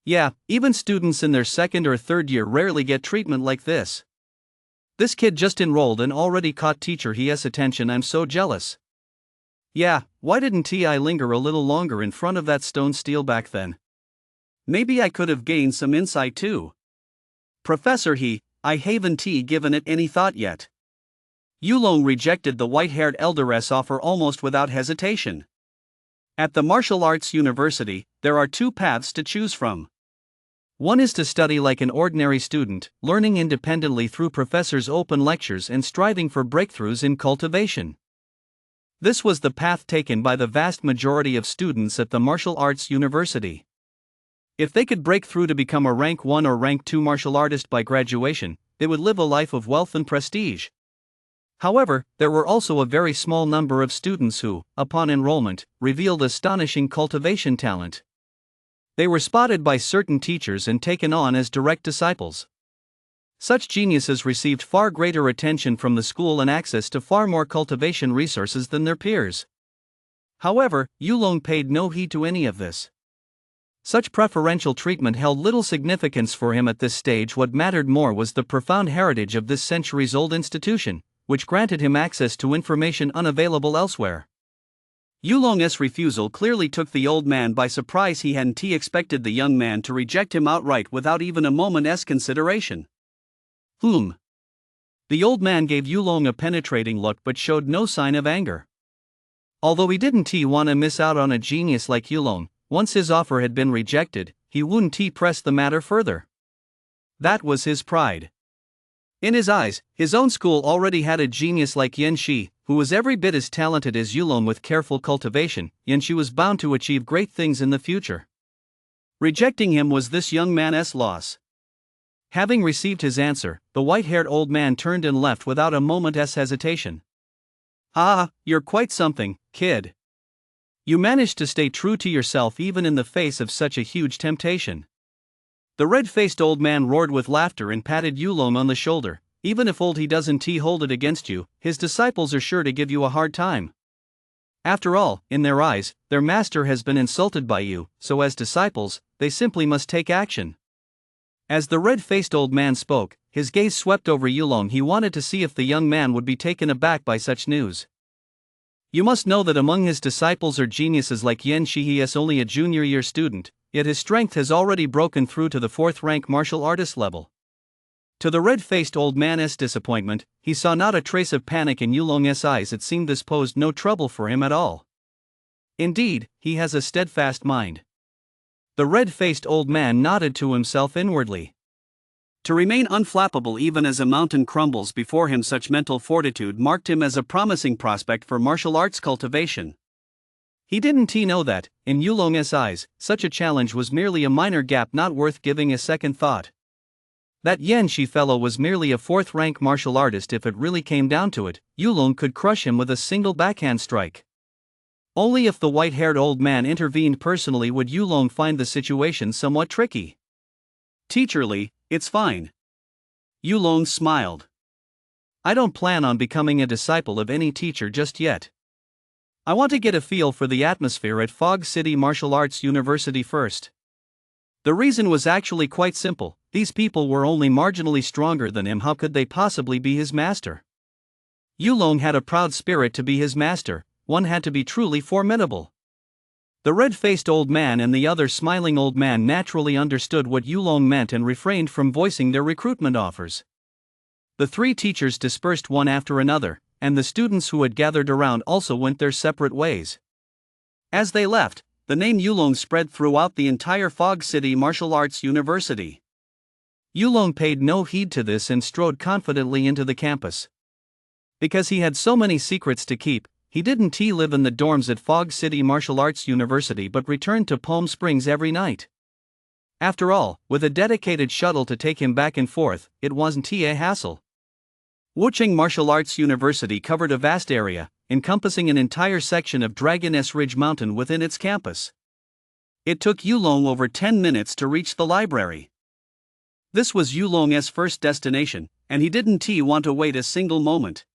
Yeah, even students in their second or third year rarely get treatment like this. This kid just enrolled and already caught teacher he's attention. I'm so jealous. Yeah, why didn't I linger a little longer in front of that stone steel back then? Maybe I could have gained some insight too. Professor I haven't given it any thought yet. Yulong rejected the white-haired elder's offer almost without hesitation. At the Martial Arts University, there are 2 paths to choose from. One is to study like an ordinary student, learning independently through professors' open lectures and striving for breakthroughs in cultivation. This was the path taken by the vast majority of students at the Martial Arts University. If they could break through to become a rank 1 or rank 2 martial artist by graduation, they would live a life of wealth and prestige. However, there were also a very small number of students who, upon enrollment, revealed astonishing cultivation talent. They were spotted by certain teachers and taken on as direct disciples. Such geniuses received far greater attention from the school and access to far more cultivation resources than their peers. However, Yulong paid no heed to any of this. Such preferential treatment held little significance for him at this stage. What mattered more was the profound heritage of this centuries-old institution, which granted him access to information unavailable elsewhere. Yulong's refusal clearly took the old man by surprise. He hadn't expected the young man to reject him outright without even a moment's consideration. The old man gave Yulong a penetrating look but showed no sign of anger. Although he didn't want to miss out on a genius like Yulong, once his offer had been rejected, he wouldn't press the matter further. That was his pride. In his eyes, his own school already had a genius like Yanxi, who was every bit as talented as Yulong. With careful cultivation, Yanxi was bound to achieve great things in the future. Rejecting him was this young man's loss. Having received his answer, the white-haired old man turned and left without a moment's hesitation. Ah, you're quite something, kid. You managed to stay true to yourself even in the face of such a huge temptation. The red-faced old man roared with laughter and patted Yulong on the shoulder, even if old he doesn't hold it against you, his disciples are sure to give you a hard time. After all, in their eyes, their master has been insulted by you, so as disciples, they simply must take action. As the red-faced old man spoke, his gaze swept over Yulong. He wanted to see if the young man would be taken aback by such news. You must know that among his disciples are geniuses like Yen Shi. He is only a junior-year student, yet his strength has already broken through to the 4th-rank martial artist level. To the red-faced old man's disappointment, he saw not a trace of panic in Yulong's eyes. It seemed this posed no trouble for him at all. Indeed, he has a steadfast mind. The red-faced old man nodded to himself inwardly. To remain unflappable even as a mountain crumbles before him, such mental fortitude marked him as a promising prospect for martial arts cultivation. He didn't know that, in Yulong's eyes, such a challenge was merely a minor gap not worth giving a second thought. That Yen Shi fellow was merely a 4th-rank martial artist. If it really came down to it, Yulong could crush him with a single backhand strike. Only if the white-haired old man intervened personally would Yulong find the situation somewhat tricky. Teacher Li, it's fine. Yulong smiled. I don't plan on becoming a disciple of any teacher just yet. I want to get a feel for the atmosphere at Fog City Martial Arts University first. The reason was actually quite simple. These people were only marginally stronger than him. How could they possibly be his master? Yulong had a proud spirit to be his master. One had to be truly formidable. The red-faced old man and the other smiling old man naturally understood what Yulong meant and refrained from voicing their recruitment offers. The 3 teachers dispersed one after another, and the students who had gathered around also went their separate ways. As they left, the name Yulong spread throughout the entire Fog City Martial Arts University. Yulong paid no heed to this and strode confidently into the campus. Because he had so many secrets to keep, he didn't live in the dorms at Fog City Martial Arts University but returned to Palm Springs every night. After all, with a dedicated shuttle to take him back and forth, it wasn't a hassle. Wuchang Martial Arts University covered a vast area, encompassing an entire section of Dragoness Ridge Mountain within its campus. It took Yulong over 10 minutes to reach the library. This was Yulong's first destination, and he didn't want to wait a single moment.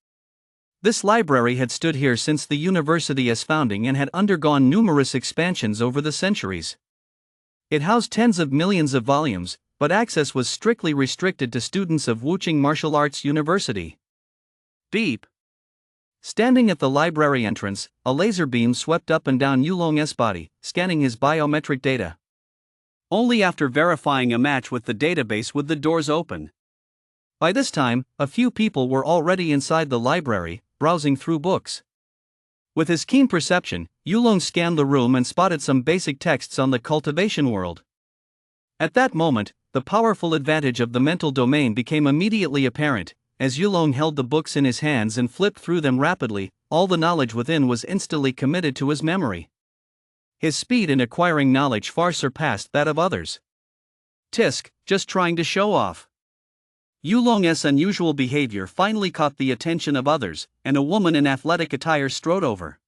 This library had stood here since the university's founding and had undergone numerous expansions over the centuries. It housed tens of millions of volumes, but access was strictly restricted to students of Wuchang Martial Arts University. Beep. Standing at the library entrance, a laser beam swept up and down Yulong's body, scanning his biometric data. Only after verifying a match with the database would the doors open. By this time, a few people were already inside the library, browsing through books. With his keen perception, Yulong scanned the room and spotted some basic texts on the cultivation world. At that moment, the powerful advantage of the mental domain became immediately apparent. As Yulong held the books in his hands and flipped through them rapidly, all the knowledge within was instantly committed to his memory. His speed in acquiring knowledge far surpassed that of others. Tisk, just trying to show off. Yulong's unusual behavior finally caught the attention of others, and a woman in athletic attire strode over.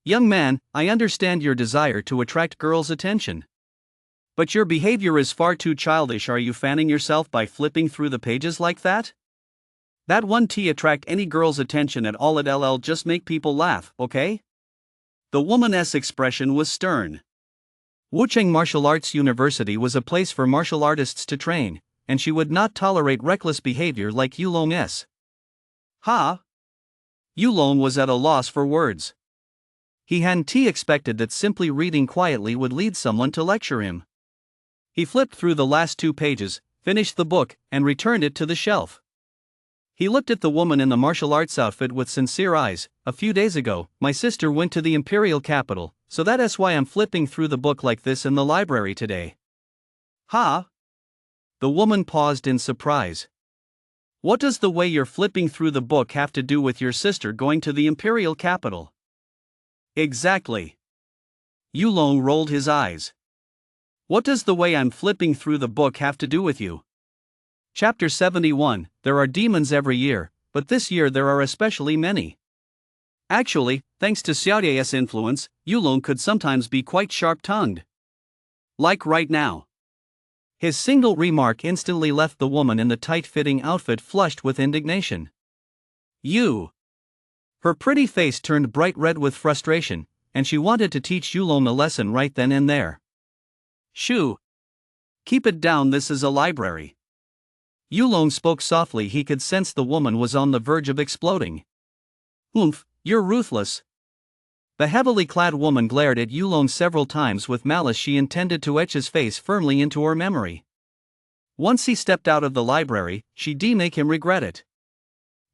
Young man, I understand your desire to attract girls' attention. But your behavior is far too childish. Are you fanning yourself by flipping through the pages like that? That won't attract any girl's attention at all. It'll just make people laugh, okay? The woman's expression was stern. Wuchang Martial Arts University was a place for martial artists to train, and she would not tolerate reckless behavior like Yulong's. Ha! Yulong was at a loss for words. He hadn't expected that simply reading quietly would lead someone to lecture him. He flipped through the last 2 pages, finished the book, and returned it to the shelf. He looked at the woman in the martial arts outfit with sincere eyes. A few days ago, my sister went to the imperial capital, so that's why I'm flipping through the book like this in the library today. Ha! The woman paused in surprise. What does the way you're flipping through the book have to do with your sister going to the imperial capital? Exactly. Yulong rolled his eyes. What does the way I'm flipping through the book have to do with you? Chapter 71, There are demons every year, but this year there are especially many. Actually, thanks to Xiaoye's influence, Yulong could sometimes be quite sharp-tongued. Like right now. His single remark instantly left the woman in the tight-fitting outfit flushed with indignation. You! Her pretty face turned bright red with frustration, and she wanted to teach Yulong a lesson right then and there. Shoo! Keep it down, this is a library. Yulong spoke softly. He could sense the woman was on the verge of exploding. Oomph, you're ruthless. The heavily clad woman glared at Yulong several times with malice. She intended to etch his face firmly into her memory. Once he stepped out of the library, she'd make him regret it.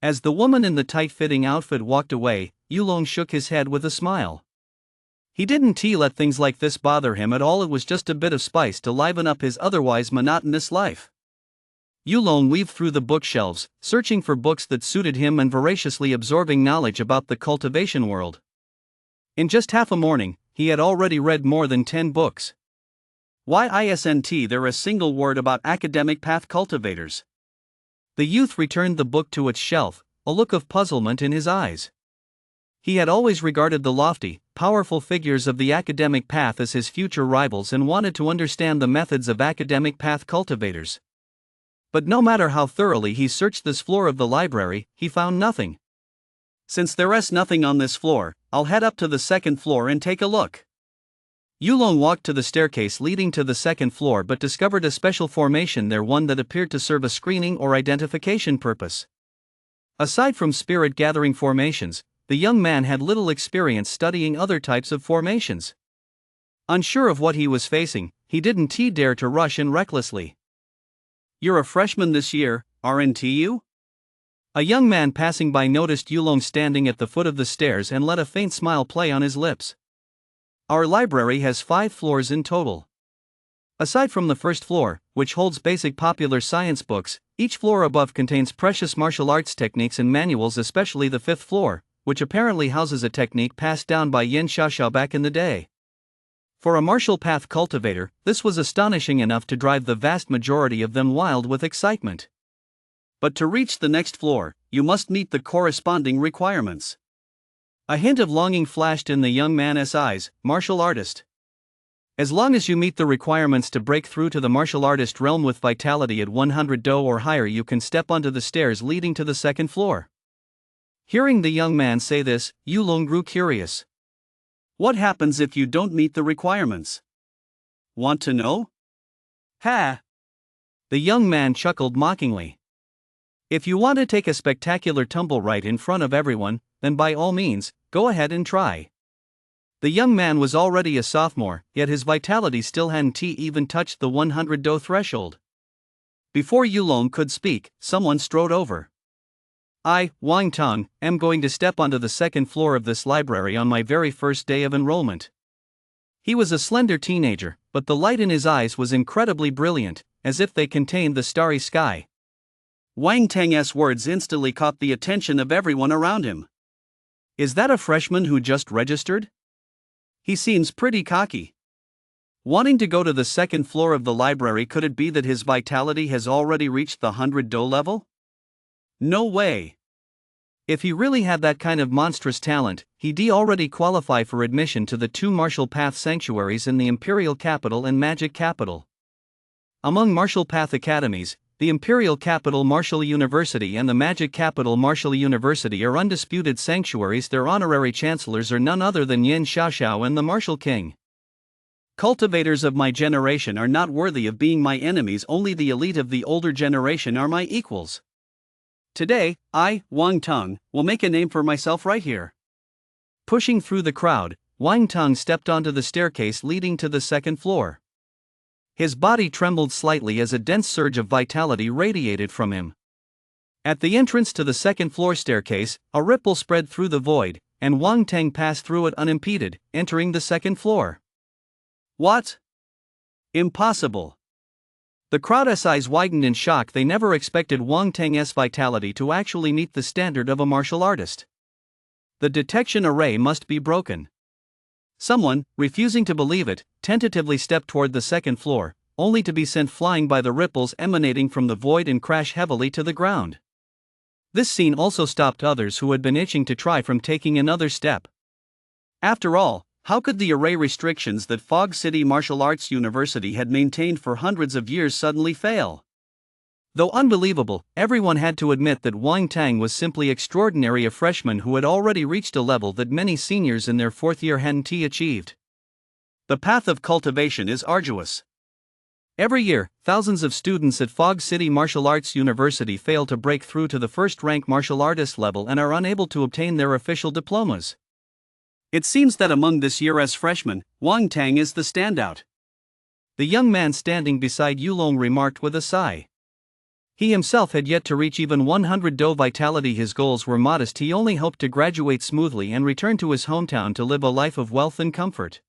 As the woman in the tight-fitting outfit walked away, Yulong shook his head with a smile. He didn't let things like this bother him at all. It was just a bit of spice to liven up his otherwise monotonous life. Yulong weaved through the bookshelves, searching for books that suited him and voraciously absorbing knowledge about the cultivation world. In just half a morning, he had already read more than 10 books. Why isn't there a single word about academic path cultivators? The youth returned the book to its shelf, a look of puzzlement in his eyes. He had always regarded the lofty, powerful figures of the academic path as his future rivals and wanted to understand the methods of academic path cultivators. But no matter how thoroughly he searched this floor of the library, he found nothing. Since there's nothing on this floor, I'll head up to the second floor and take a look. Yulong walked to the staircase leading to the second floor but discovered a special formation there, one that appeared to serve a screening or identification purpose. Aside from spirit-gathering formations, the young man had little experience studying other types of formations. Unsure of what he was facing, he didn't dare to rush in recklessly. You're a freshman this year, aren't you? A young man passing by noticed Yulong standing at the foot of the stairs and let a faint smile play on his lips. Our library has 5 floors in total. Aside from the first floor, which holds basic popular science books, each floor above contains precious martial arts techniques and manuals, especially the 5th floor, which apparently houses a technique passed down by Yin Xiaoxiao back in the day. For a martial path cultivator, this was astonishing enough to drive the vast majority of them wild with excitement. But to reach the next floor, you must meet the corresponding requirements. A hint of longing flashed in the young man's eyes. Martial artist. As long as you meet the requirements to break through to the martial artist realm with vitality at 100 do or higher, you can step onto the stairs leading to the second floor. Hearing the young man say this, Yulong grew curious. What happens if you don't meet the requirements? Want to know? Ha! The young man chuckled mockingly. If you want to take a spectacular tumble right in front of everyone, then by all means, go ahead and try. The young man was already a sophomore, yet his vitality still hadn't even touched the 100 do threshold. Before Yulong could speak, someone strode over. I, Wang Tong, am going to step onto the second floor of this library on my very first day of enrollment. He was a slender teenager, but the light in his eyes was incredibly brilliant, as if they contained the starry sky. Wang Tang's words instantly caught the attention of everyone around him. Is that a freshman who just registered? He seems pretty cocky. Wanting to go to the second floor of the library, could it be that his vitality has already reached the 100 do level? No way. If he really had that kind of monstrous talent, he'd already qualify for admission to the 2 martial path sanctuaries in the Imperial Capital and Magic Capital. Among martial path academies, the Imperial Capital Martial University and the Magic Capital Martial University are undisputed sanctuaries. Their honorary chancellors are none other than Yin Xiaoxiao and the Martial King. Cultivators of my generation are not worthy of being my enemies. Only the elite of the older generation are my equals. Today, I, Wang Tong, will make a name for myself right here. Pushing through the crowd, Wang Tong stepped onto the staircase leading to the second floor. His body trembled slightly as a dense surge of vitality radiated from him. At the entrance to the second floor staircase, a ripple spread through the void, and Wang Tong passed through it unimpeded, entering the second floor. What? Impossible. The crowd's eyes widened in shock. They never expected Wang Tang's vitality to actually meet the standard of a martial artist. The detection array must be broken. Someone, refusing to believe it, tentatively stepped toward the second floor, only to be sent flying by the ripples emanating from the void and crash heavily to the ground. This scene also stopped others who had been itching to try from taking another step. After all, How could the array restrictions that Fog City Martial Arts University had maintained for hundreds of years suddenly fail? Though unbelievable, everyone had to admit that Wang Tang was simply extraordinary, a freshman who had already reached a level that many seniors in their fourth year hadn't achieved. The path of cultivation is arduous. Every year, thousands of students at Fog City Martial Arts University fail to break through to the first-rank martial artist level and are unable to obtain their official diplomas. It seems that among this year's freshmen, Wang Tang is the standout. The young man standing beside Yulong remarked with a sigh. He himself had yet to reach even 100 Do vitality. His goals were modest. He only hoped to graduate smoothly and return to his hometown to live a life of wealth and comfort.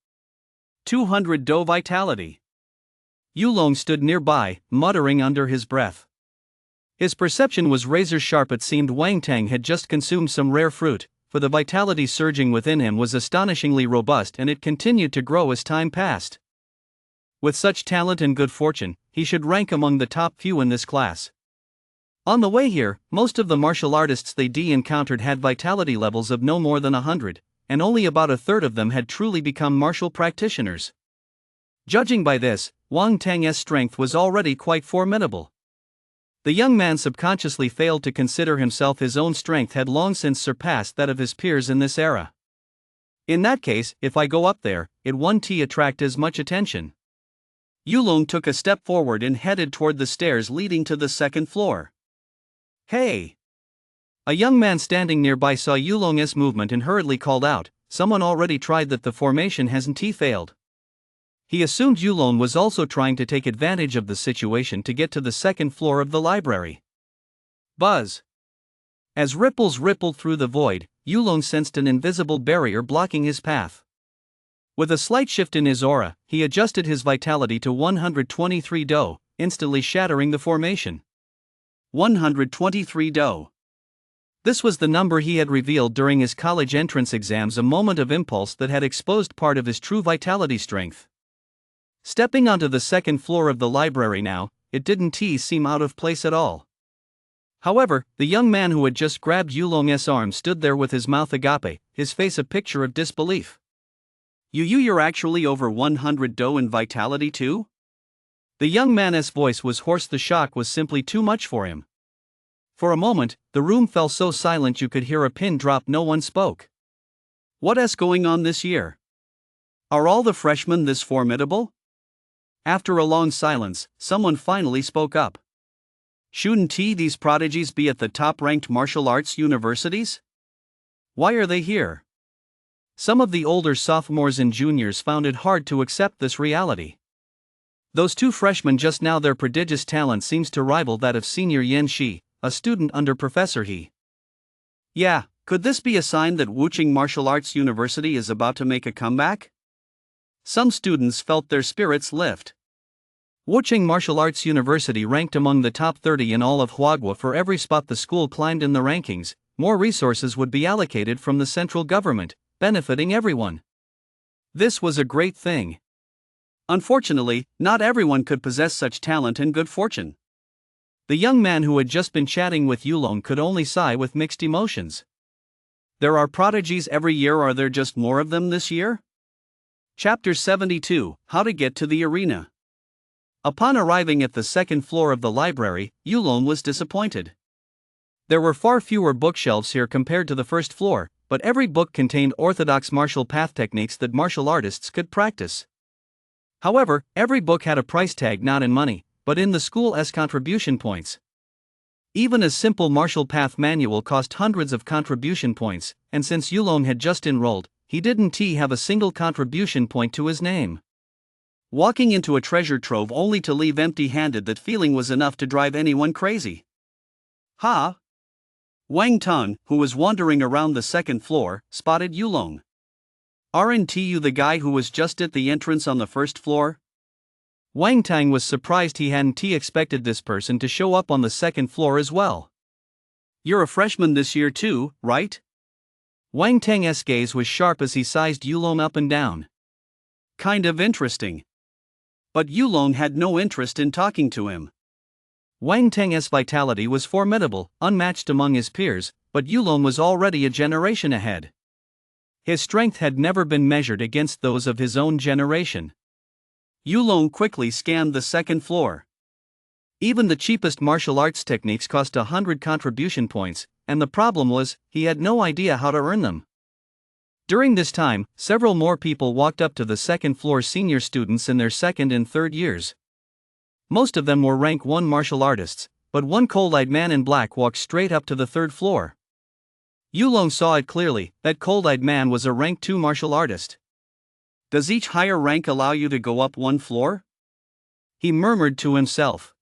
200 Do vitality. Yulong stood nearby, muttering under his breath. His perception was razor sharp. It seemed Wang Tang had just consumed some rare fruit, for the vitality surging within him was astonishingly robust, and it continued to grow as time passed. With such talent and good fortune, he should rank among the top few in this class. On the way here, most of the martial artists they encountered had vitality levels of no more than 100, and only about a third of them had truly become martial practitioners. Judging by this, Wang Tang's strength was already quite formidable. The young man subconsciously failed to consider himself. His own strength had long since surpassed that of his peers in this era. In that case, if I go up there, it won't attract as much attention. Yulong took a step forward and headed toward the stairs leading to the second floor. Hey! A young man standing nearby saw Yulong's movement and hurriedly called out, "Someone already tried that. The formation hasn't failed." He assumed Yulong was also trying to take advantage of the situation to get to the second floor of the library. Buzz! As ripples rippled through the void, Yulong sensed an invisible barrier blocking his path. With a slight shift in his aura, he adjusted his vitality to 123 Do, instantly shattering the formation. 123 Do. This was the number he had revealed during his college entrance exams, a moment of impulse that had exposed part of his true vitality strength. Stepping onto the second floor of the library now, it didn't seem out of place at all. However, the young man who had just grabbed Yulong's arm stood there with his mouth agape, his face a picture of disbelief. You're actually over 100 Do in vitality too? The young man's voice was hoarse. The shock was simply too much for him. For a moment, the room fell so silent you could hear a pin drop. No one spoke. What's going on this year? Are all the freshmen this formidable? After a long silence, someone finally spoke up. Shouldn't these prodigies be at the top-ranked martial arts universities? Why are they here? Some of the older sophomores and juniors found it hard to accept this reality. Those two freshmen just now, their prodigious talent seems to rival that of senior Yan Shi, a student under Professor He. Yeah, could this be a sign that Wuching Martial Arts University is about to make a comeback? Some students felt their spirits lift. Wuching Martial Arts University ranked among the top 30 in all of Huagua. For every spot the school climbed in the rankings, more resources would be allocated from the central government, benefiting everyone. This was a great thing. Unfortunately, not everyone could possess such talent and good fortune. The young man who had just been chatting with Yulong could only sigh with mixed emotions. There are prodigies every year. Are there just more of them this year? Chapter 72, How to Get to the Arena. Upon arriving at the second floor of the library, Yulong was disappointed. There were far fewer bookshelves here compared to the first floor, but every book contained orthodox martial path techniques that martial artists could practice. However, every book had a price tag, not in money, but in the school's contribution points. Even a simple martial path manual cost hundreds of contribution points, and since Yulong had just enrolled, he didn't have a single contribution point to his name. Walking into a treasure trove only to leave empty-handed, that feeling was enough to drive anyone crazy. Ha! Wang Tang, who was wandering around the second floor, spotted Yulong. Aren't you the guy who was just at the entrance on the first floor? Wang Tang was surprised. He hadn't expected this person to show up on the second floor as well. You're a freshman this year too, right? Wang Tang's gaze was sharp as he sized Yulong up and down. Kind of interesting. But Yulong had no interest in talking to him. Wang Tang's vitality was formidable, unmatched among his peers, but Yulong was already a generation ahead. His strength had never been measured against those of his own generation. Yulong quickly scanned the second floor. Even the cheapest martial arts techniques cost 100 contribution points, and the problem was, he had no idea how to earn them. During this time, several more people walked up to the second floor, senior students in their second and third years. Most of them were rank 1 martial artists, but one cold-eyed man in black walked straight up to the third floor. Yulong saw it clearly, that cold-eyed man was a rank 2 martial artist. Does each higher rank allow you to go up 1 floor? He murmured to himself.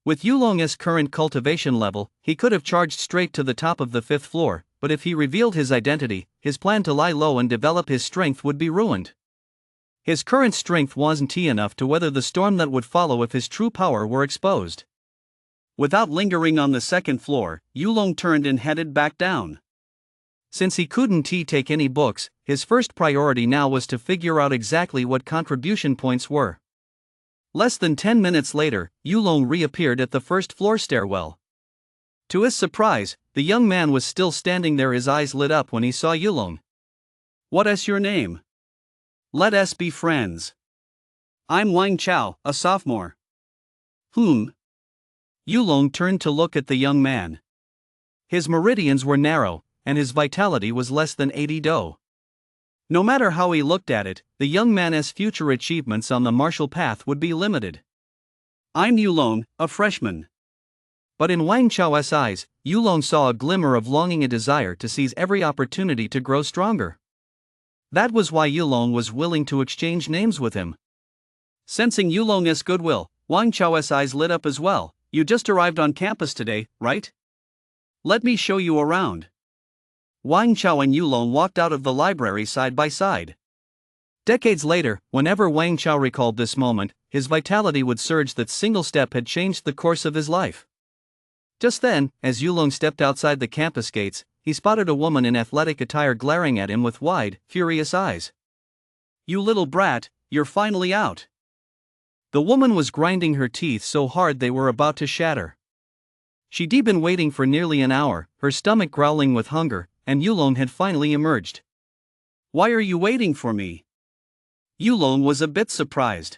With Yulong's current cultivation level, he could have charged straight to the top of the 5th floor, but if he revealed his identity, his plan to lie low and develop his strength would be ruined. His current strength wasn't enough to weather the storm that would follow if his true power were exposed. Without lingering on the 2nd floor, Yulong turned and headed back down. Since he couldn't take any books, his first priority now was to figure out exactly what contribution points were. Less than 10 minutes later, Yulong reappeared at the 1st floor stairwell. To his surprise, the young man was still standing there, his eyes lit up when he saw Yulong. "What's your name? Let us be friends. I'm Wang Chao, a sophomore." Yulong turned to look at the young man. His meridians were narrow, and his vitality was less than 80 do. No matter how he looked at it, the young man's future achievements on the martial path would be limited. "I'm Yulong, a freshman." But in Wang Chao's eyes, Yulong saw a glimmer of longing, a desire to seize every opportunity to grow stronger. That was why Yulong was willing to exchange names with him. Sensing Yulong's goodwill, Wang Chao's eyes lit up as well. "You just arrived on campus today, right? Let me show you around." Wang Chao and Yulong walked out of the library side by side. Decades later, whenever Wang Chao recalled this moment, his vitality would surge. That single step had changed the course of his life. Just then, as Yulong stepped outside the campus gates, he spotted a woman in athletic attire glaring at him with wide, furious eyes. "You little brat, you're finally out." The woman was grinding her teeth so hard they were about to shatter. She'd been waiting for nearly an hour, her stomach growling with hunger, and Yulong had finally emerged. "Why are you waiting for me?" Yulong was a bit surprised.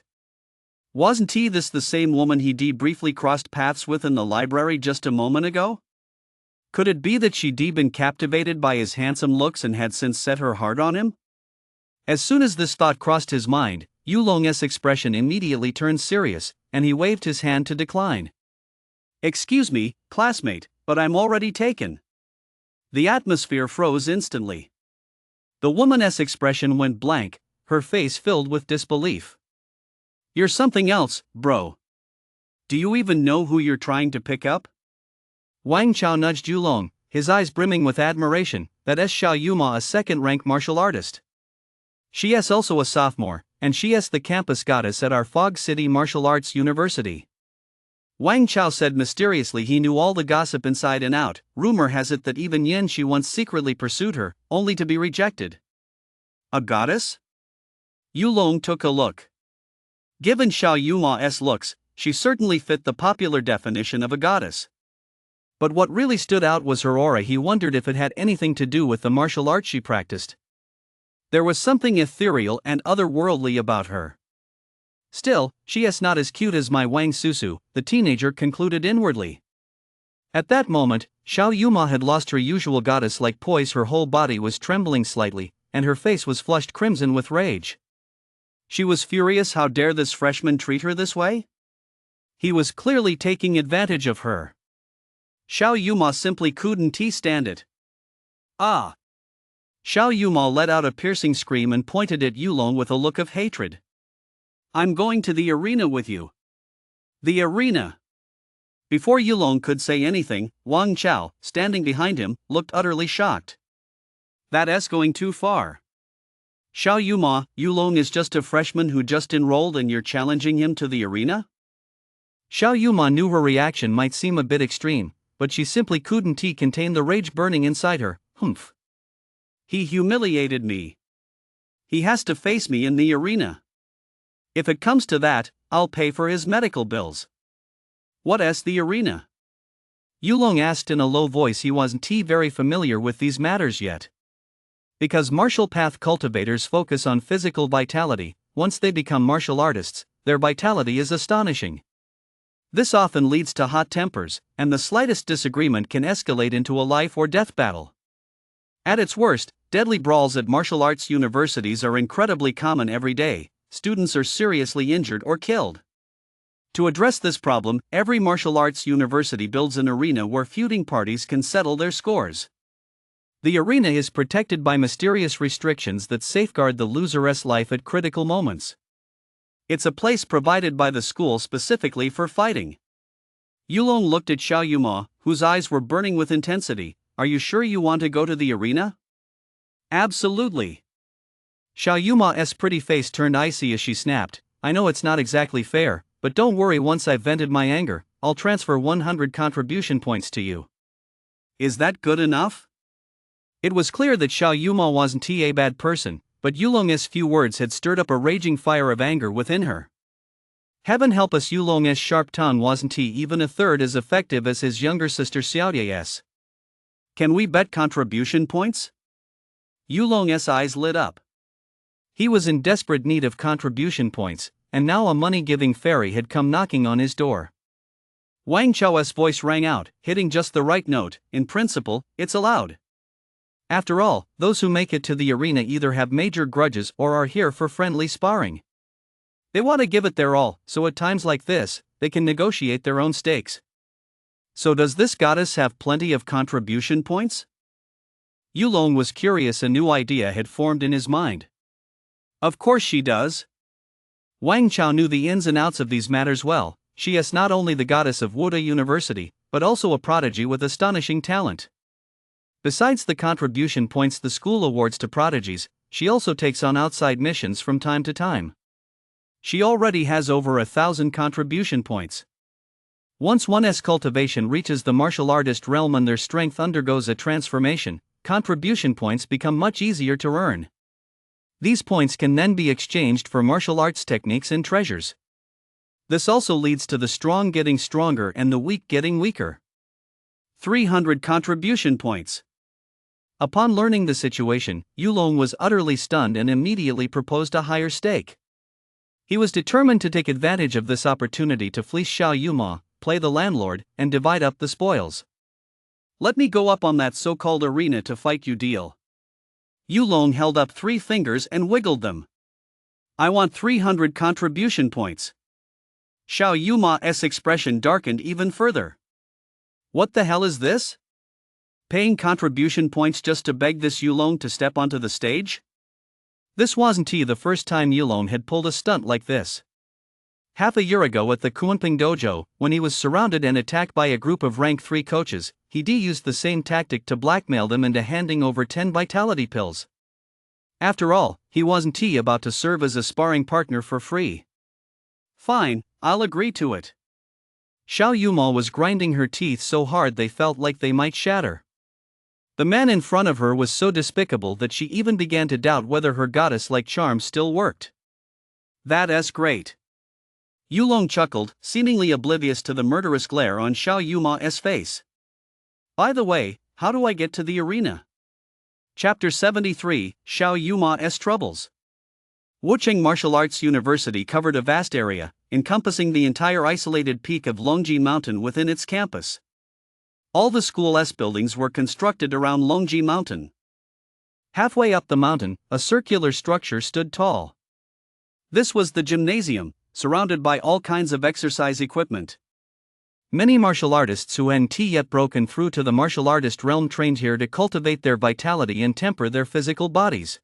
Wasn't this the same woman he'd briefly crossed paths with in the library just a moment ago? Could it be that she'd been captivated by his handsome looks and had since set her heart on him? As soon as this thought crossed his mind, Yulong's expression immediately turned serious, and he waved his hand to decline. "Excuse me, classmate, but I'm already taken." The atmosphere froze instantly. The woman's expression went blank, her face filled with disbelief. "You're something else, bro. Do you even know who you're trying to pick up?" Wang Chao nudged Yulong, his eyes brimming with admiration. "That's Xiao Yuma, a second-rank martial artist. She is also a sophomore, and she is the campus goddess at our Fog City Martial Arts University." Wang Chao said mysteriously he knew all the gossip inside and out. "Rumor has it that even Yin Shi once secretly pursued her, only to be rejected." "A goddess?" Yulong took a look. Given Xiao Yuma's looks, she certainly fit the popular definition of a goddess. But what really stood out was her aura. He wondered if it had anything to do with the martial arts she practiced. There was something ethereal and otherworldly about her. "Still, she is not as cute as my Wang Susu," the teenager concluded inwardly. At that moment, Xiao Yuma had lost her usual goddess-like poise. Her whole body was trembling slightly, and her face was flushed crimson with rage. She was furious. How dare this freshman treat her this way? He was clearly taking advantage of her. Xiao Yuma simply couldn't stand it. "Ah!" Xiao Yuma let out a piercing scream and pointed at Yulong with a look of hatred. "I'm going to the arena with you." "The arena?" Before Yulong could say anything, Wang Chao, standing behind him, looked utterly shocked. "That's going too far. Xiao Yuma, Yulong is just a freshman who just enrolled and you're challenging him to the arena?" Xiao Yuma knew her reaction might seem a bit extreme, but she simply couldn't contain the rage burning inside her. He humiliated me. He has to face me in the arena. If it comes to that, I'll pay for his medical bills." "What's the arena?" Yulong asked in a low voice. He wasn't very familiar with these matters yet. Because martial path cultivators focus on physical vitality, once they become martial artists, their vitality is astonishing. This often leads to hot tempers, and the slightest disagreement can escalate into a life or death battle. At its worst, deadly brawls at martial arts universities are incredibly common every day. Students are seriously injured or killed. To address this problem, every martial arts university builds an arena where feuding parties can settle their scores. The arena is protected by mysterious restrictions that safeguard the loser's life at critical moments. It's a place provided by the school specifically for fighting. Yulong looked at Xiao Yuma, whose eyes were burning with intensity. Are you sure you want to go to the arena? Absolutely. Xiao Yuma's pretty face turned icy as she snapped. I know it's not exactly fair, but don't worry, once I've vented my anger, I'll transfer 100 contribution points to you. Is that good enough? It was clear that Xiao Yuma wasn't a bad person, but Yulong's few words had stirred up a raging fire of anger within her. Heaven help us, Yulong's sharp tongue wasn't even a third as effective as his younger sister Xiaoya's. Can we bet contribution points? Yulong's eyes lit up. He was in desperate need of contribution points, and now a money-giving fairy had come knocking on his door. Wang Chao's voice rang out, hitting just the right note. In principle, it's allowed. After all, those who make it to the arena either have major grudges or are here for friendly sparring. They want to give it their all, so at times like this, they can negotiate their own stakes. So does this goddess have plenty of contribution points? Yulong was curious. A new idea had formed in his mind. Of course she does. Wang Chao knew the ins and outs of these matters well. She is not only the goddess of Wuda University, but also a prodigy with astonishing talent. Besides the contribution points the school awards to prodigies, she also takes on outside missions from time to time. She already has over 1,000 contribution points. Once one's cultivation reaches the martial artist realm and their strength undergoes a transformation, contribution points become much easier to earn. These points can then be exchanged for martial arts techniques and treasures. This also leads to the strong getting stronger and the weak getting weaker. 300 contribution points. Upon learning the situation, Yulong was utterly stunned and immediately proposed a higher stake. He was determined to take advantage of this opportunity to fleece Xiao Yuma, play the landlord, and divide up the spoils. Let me go up on that so-called arena to fight you deal. Yulong held up 3 fingers and wiggled them. I want 300 contribution points. Xiao Yuma's expression darkened even further. What the hell is this? Paying contribution points just to beg this Yulong to step onto the stage? This wasn't the first time Yulong had pulled a stunt like this. Half a year ago at the Kunping dojo, when he was surrounded and attacked by a group of rank 3 coaches, he used the same tactic to blackmail them into handing over 10 vitality pills. After all, he wasn't about to serve as a sparring partner for free. Fine, I'll agree to it. Xiao Yuma was grinding her teeth so hard they felt like they might shatter. The man in front of her was so despicable that she even began to doubt whether her goddess-like charm still worked. That's great. Yulong chuckled, seemingly oblivious to the murderous glare on Xiao Yuma's face. By the way, how do I get to the arena? Chapter 73, Xiao Yuma's Troubles. Wucheng Martial Arts University covered a vast area, encompassing the entire isolated peak of Longji Mountain within its campus. All the school's buildings were constructed around Longji Mountain. Halfway up the mountain, a circular structure stood tall. This was the gymnasium, surrounded by all kinds of exercise equipment. Many martial artists who hadn't yet broken through to the martial artist realm trained here to cultivate their vitality and temper their physical bodies.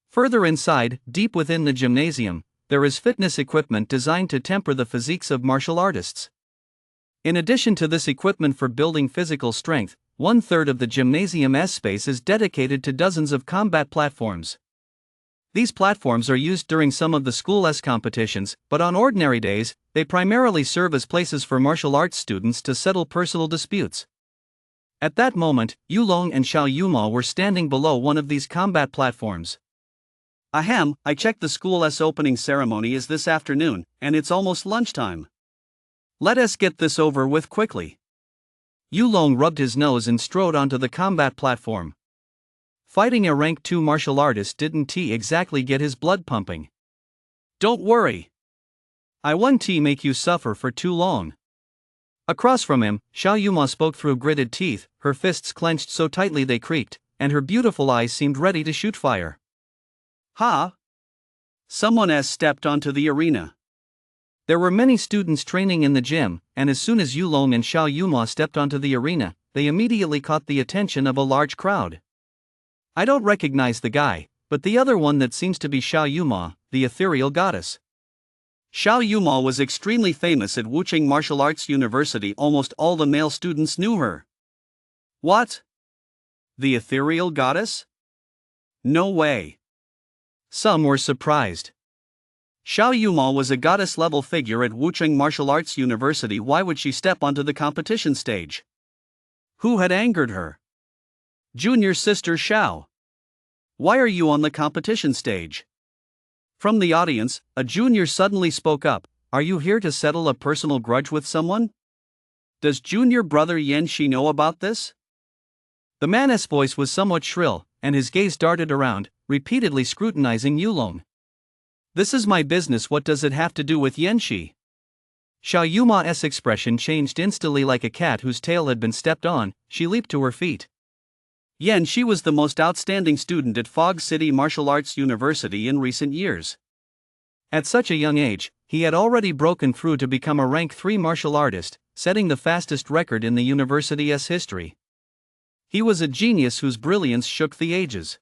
Further inside, deep within the gymnasium, there is fitness equipment designed to temper the physiques of martial artists. In addition to this equipment for building physical strength, 1/3 of the gymnasium's space is dedicated to dozens of combat platforms. These platforms are used during some of the school's competitions, but on ordinary days, they primarily serve as places for martial arts students to settle personal disputes. At that moment, Yulong and Xiao Yuma were standing below one of these combat platforms. Ahem, I checked the school's opening ceremony is this afternoon, and it's almost lunchtime. Let us get this over with quickly. Yulong rubbed his nose and strode onto the combat platform. Fighting a rank 2 martial artist didn't exactly get his blood pumping. Don't worry. I won't make you suffer for too long. Across from him, Xiao Yuma spoke through gritted teeth, her fists clenched so tightly they creaked, and her beautiful eyes seemed ready to shoot fire. Ha! Someone has stepped onto the arena. There were many students training in the gym, and as soon as Yulong and Xiao Yuma stepped onto the arena, they immediately caught the attention of a large crowd. I don't recognize the guy, but the other one that seems to be Xiao Yuma, the ethereal goddess. Xiao Yuma was extremely famous at Wucheng Martial Arts University. Almost all the male students knew her. What? The ethereal goddess? No way. Some were surprised. Xiao Yuma was a goddess-level figure at Wucheng Martial Arts University. Why would she step onto the competition stage? Who had angered her? Junior sister Xiao. Why are you on the competition stage? From the audience, a junior suddenly spoke up. Are you here to settle a personal grudge with someone? Does junior brother Yan Shi know about this? The man's voice was somewhat shrill, and his gaze darted around, repeatedly scrutinizing Yulong. This is my business. What does it have to do with Yan Shi? Xiao Yuma's expression changed instantly. Like a cat whose tail had been stepped on, she leaped to her feet. Yan Shi was the most outstanding student at Fog City Martial Arts University in recent years. At such a young age, he had already broken through to become a rank 3 martial artist, setting the fastest record in the university's history. He was a genius whose brilliance shook the ages.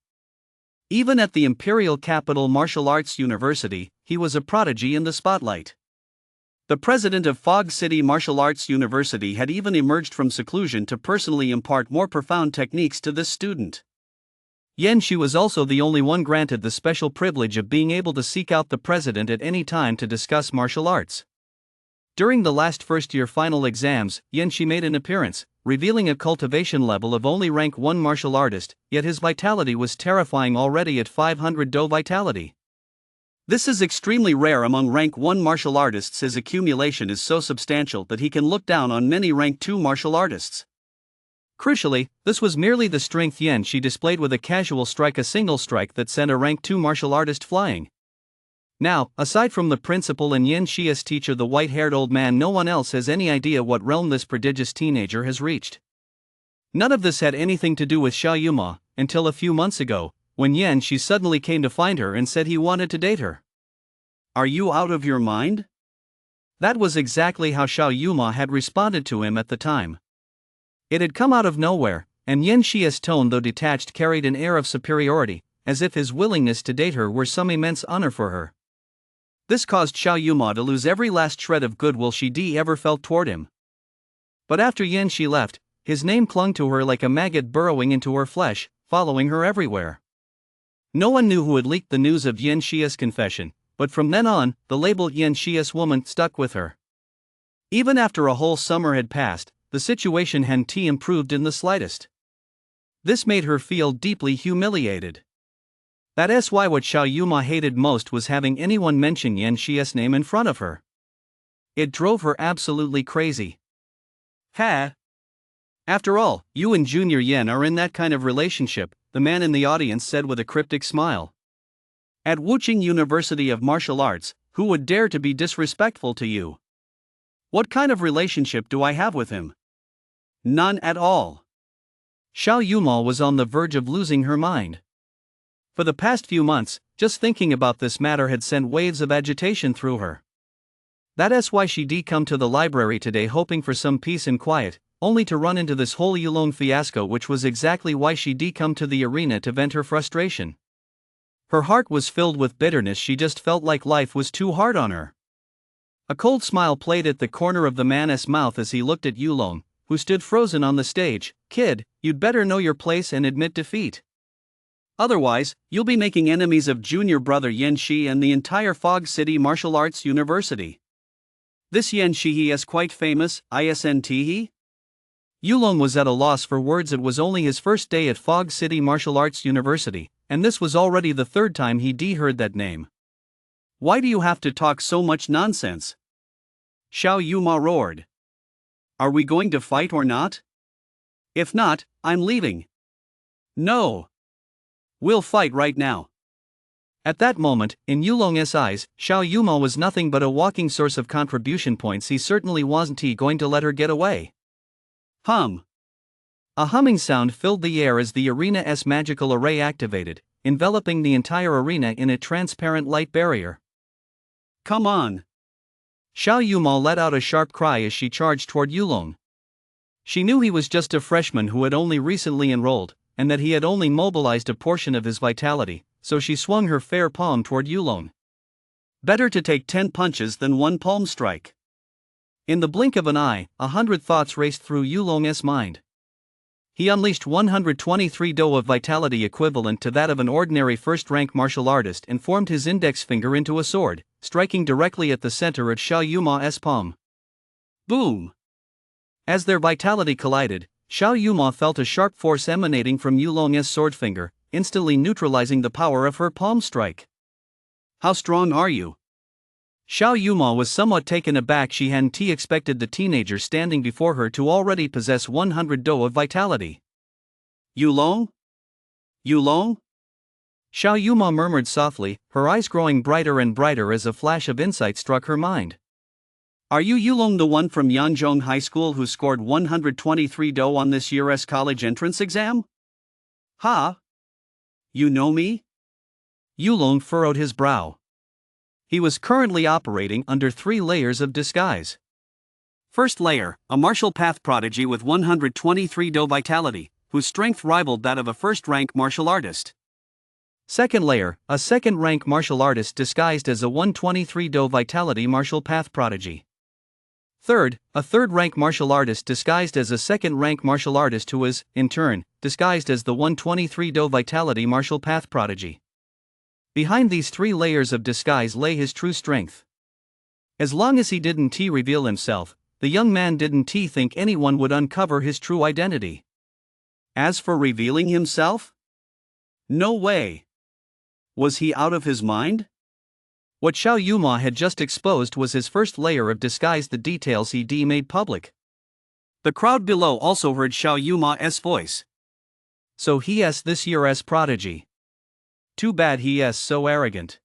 Even at the Imperial Capital Martial Arts University, he was a prodigy in the spotlight. The president of Fog City Martial Arts University had even emerged from seclusion to personally impart more profound techniques to this student. Yan Shi was also the only one granted the special privilege of being able to seek out the president at any time to discuss martial arts. During the last first-year final exams, Yan Shi made an appearance, revealing a cultivation level of only rank 1 martial artist, yet his vitality was terrifying already at 500 Do vitality. This is extremely rare among rank 1 martial artists. His accumulation is so substantial that he can look down on many rank 2 martial artists. Crucially, this was merely the strength Yan Shi displayed with a casual strike, a single strike that sent a rank 2 martial artist flying. Now, aside from the principal and Yan Shi's teacher, the white-haired old man, no one else has any idea what realm this prodigious teenager has reached. None of this had anything to do with Xiao Yuma, until a few months ago, when Yan Shi suddenly came to find her and said he wanted to date her. Are you out of your mind? That was exactly how Xiao Yuma had responded to him at the time. It had come out of nowhere, and Yan Shi's tone, though detached, carried an air of superiority, as if his willingness to date her were some immense honor for her. This caused Xiao Yuma to lose every last shred of goodwill she ever felt toward him. But after Yan Shi left, his name clung to her like a maggot burrowing into her flesh, following her everywhere. No one knew who had leaked the news of Yan Shi's confession, but from then on, the label Yan Shi's woman stuck with her. Even after a whole summer had passed, the situation hadn't improved in the slightest. This made her feel deeply humiliated. That's why what Xiao Yuma hated most was having anyone mention Yan Shi's name in front of her. It drove her absolutely crazy. Ha! After all, you and Junior Yan are in that kind of relationship, the man in the audience said with a cryptic smile. At Wucheng University of Martial Arts, who would dare to be disrespectful to you? What kind of relationship do I have with him? None at all. Xiao Yuma was on the verge of losing her mind. For the past few months, just thinking about this matter had sent waves of agitation through her. That's why she'd come to the library today hoping for some peace and quiet, only to run into this whole Yulong fiasco, which was exactly why she'd come to the arena to vent her frustration. Her heart was filled with bitterness. She just felt like life was too hard on her. A cold smile played at the corner of the man's mouth as he looked at Yulong, who stood frozen on the stage. Kid, you'd better know your place and admit defeat. Otherwise, you'll be making enemies of junior brother Yan Shi and the entire Fog City Martial Arts University. This Yan Shi is quite famous, isn't he? Yulong was at a loss for words. It was only his first day at Fog City Martial Arts University, and this was already the third time he'd heard that name. Why do you have to talk so much nonsense? Xiao Yuma roared. Are we going to fight or not? If not, I'm leaving. No. We'll fight right now. At that moment, in Yulong's eyes, Xiao Yuma was nothing but a walking source of contribution points. He certainly wasn't going to let her get away. Hum. A humming sound filled the air as the arena's magical array activated, enveloping the entire arena in a transparent light barrier. Come on. Xiao Yuma let out a sharp cry as she charged toward Yulong. She knew he was just a freshman who had only recently enrolled, and that he had only mobilized a portion of his vitality, so she swung her fair palm toward Yulong. Better to take 10 punches than one palm strike. In the blink of an eye, 100 thoughts raced through Yulong's mind. He unleashed 123 do of vitality equivalent to that of an ordinary first-rank martial artist and formed his index finger into a sword, striking directly at the center of Xiao Yuma's palm. Boom! As their vitality collided, Xiao Yuma felt a sharp force emanating from Yulong's sword finger, instantly neutralizing the power of her palm strike. How strong are you? Xiao Yuma was somewhat taken aback. She hadn't expected the teenager standing before her to already possess 100 do of vitality. Yulong? Yulong? Xiao Yuma murmured softly, her eyes growing brighter and brighter as a flash of insight struck her mind. Are you Yulong, the one from Yanzhong High School who scored 123 do on this year's college entrance exam? Ha! You know me? Yulong furrowed his brow. He was currently operating under 3 layers of disguise. First layer, a martial path prodigy with 123 do vitality, whose strength rivaled that of a first-rank martial artist. Second layer, a second-rank martial artist disguised as a 123 do vitality martial path prodigy. Third, a third-rank martial artist disguised as a second-rank martial artist who was, in turn, disguised as the 123 do vitality martial path prodigy. Behind these 3 layers of disguise lay his true strength. As long as he didn't reveal himself, the young man didn't think anyone would uncover his true identity. As for revealing himself? No way. Was he out of his mind? What Xiao Yuma had just exposed was his first layer of disguise, the details he made public. The crowd below also heard Xiao Yuma's voice. So he's this year's prodigy. Too bad he's so arrogant.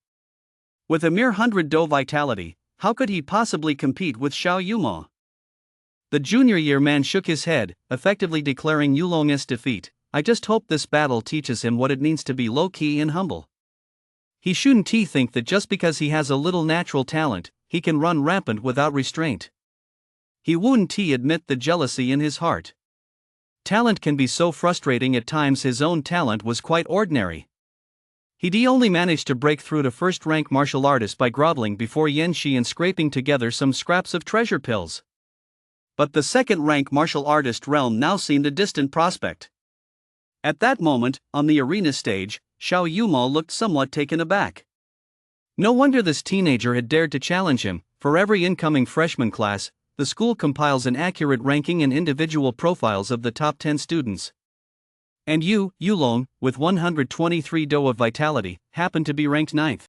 With a mere 100 do vitality, how could he possibly compete with Xiao Yuma? The junior year man shook his head, effectively declaring Yulong's defeat. I just hope this battle teaches him what it means to be low-key and humble. He shouldn't think that just because he has a little natural talent, he can run rampant without restraint. He wouldn't admit the jealousy in his heart. Talent can be so frustrating at times. His own talent was quite ordinary. He'd only managed to break through to first-rank martial artist by groveling before Yan Shi and scraping together some scraps of treasure pills. But the second-rank martial artist realm now seemed a distant prospect. At that moment, on the arena stage, Xiao Yuma looked somewhat taken aback. No wonder this teenager had dared to challenge him. For every incoming freshman class, the school compiles an accurate ranking and individual profiles of the top 10 students. And you, Yulong, with 123 do of vitality, happen to be ranked 9th.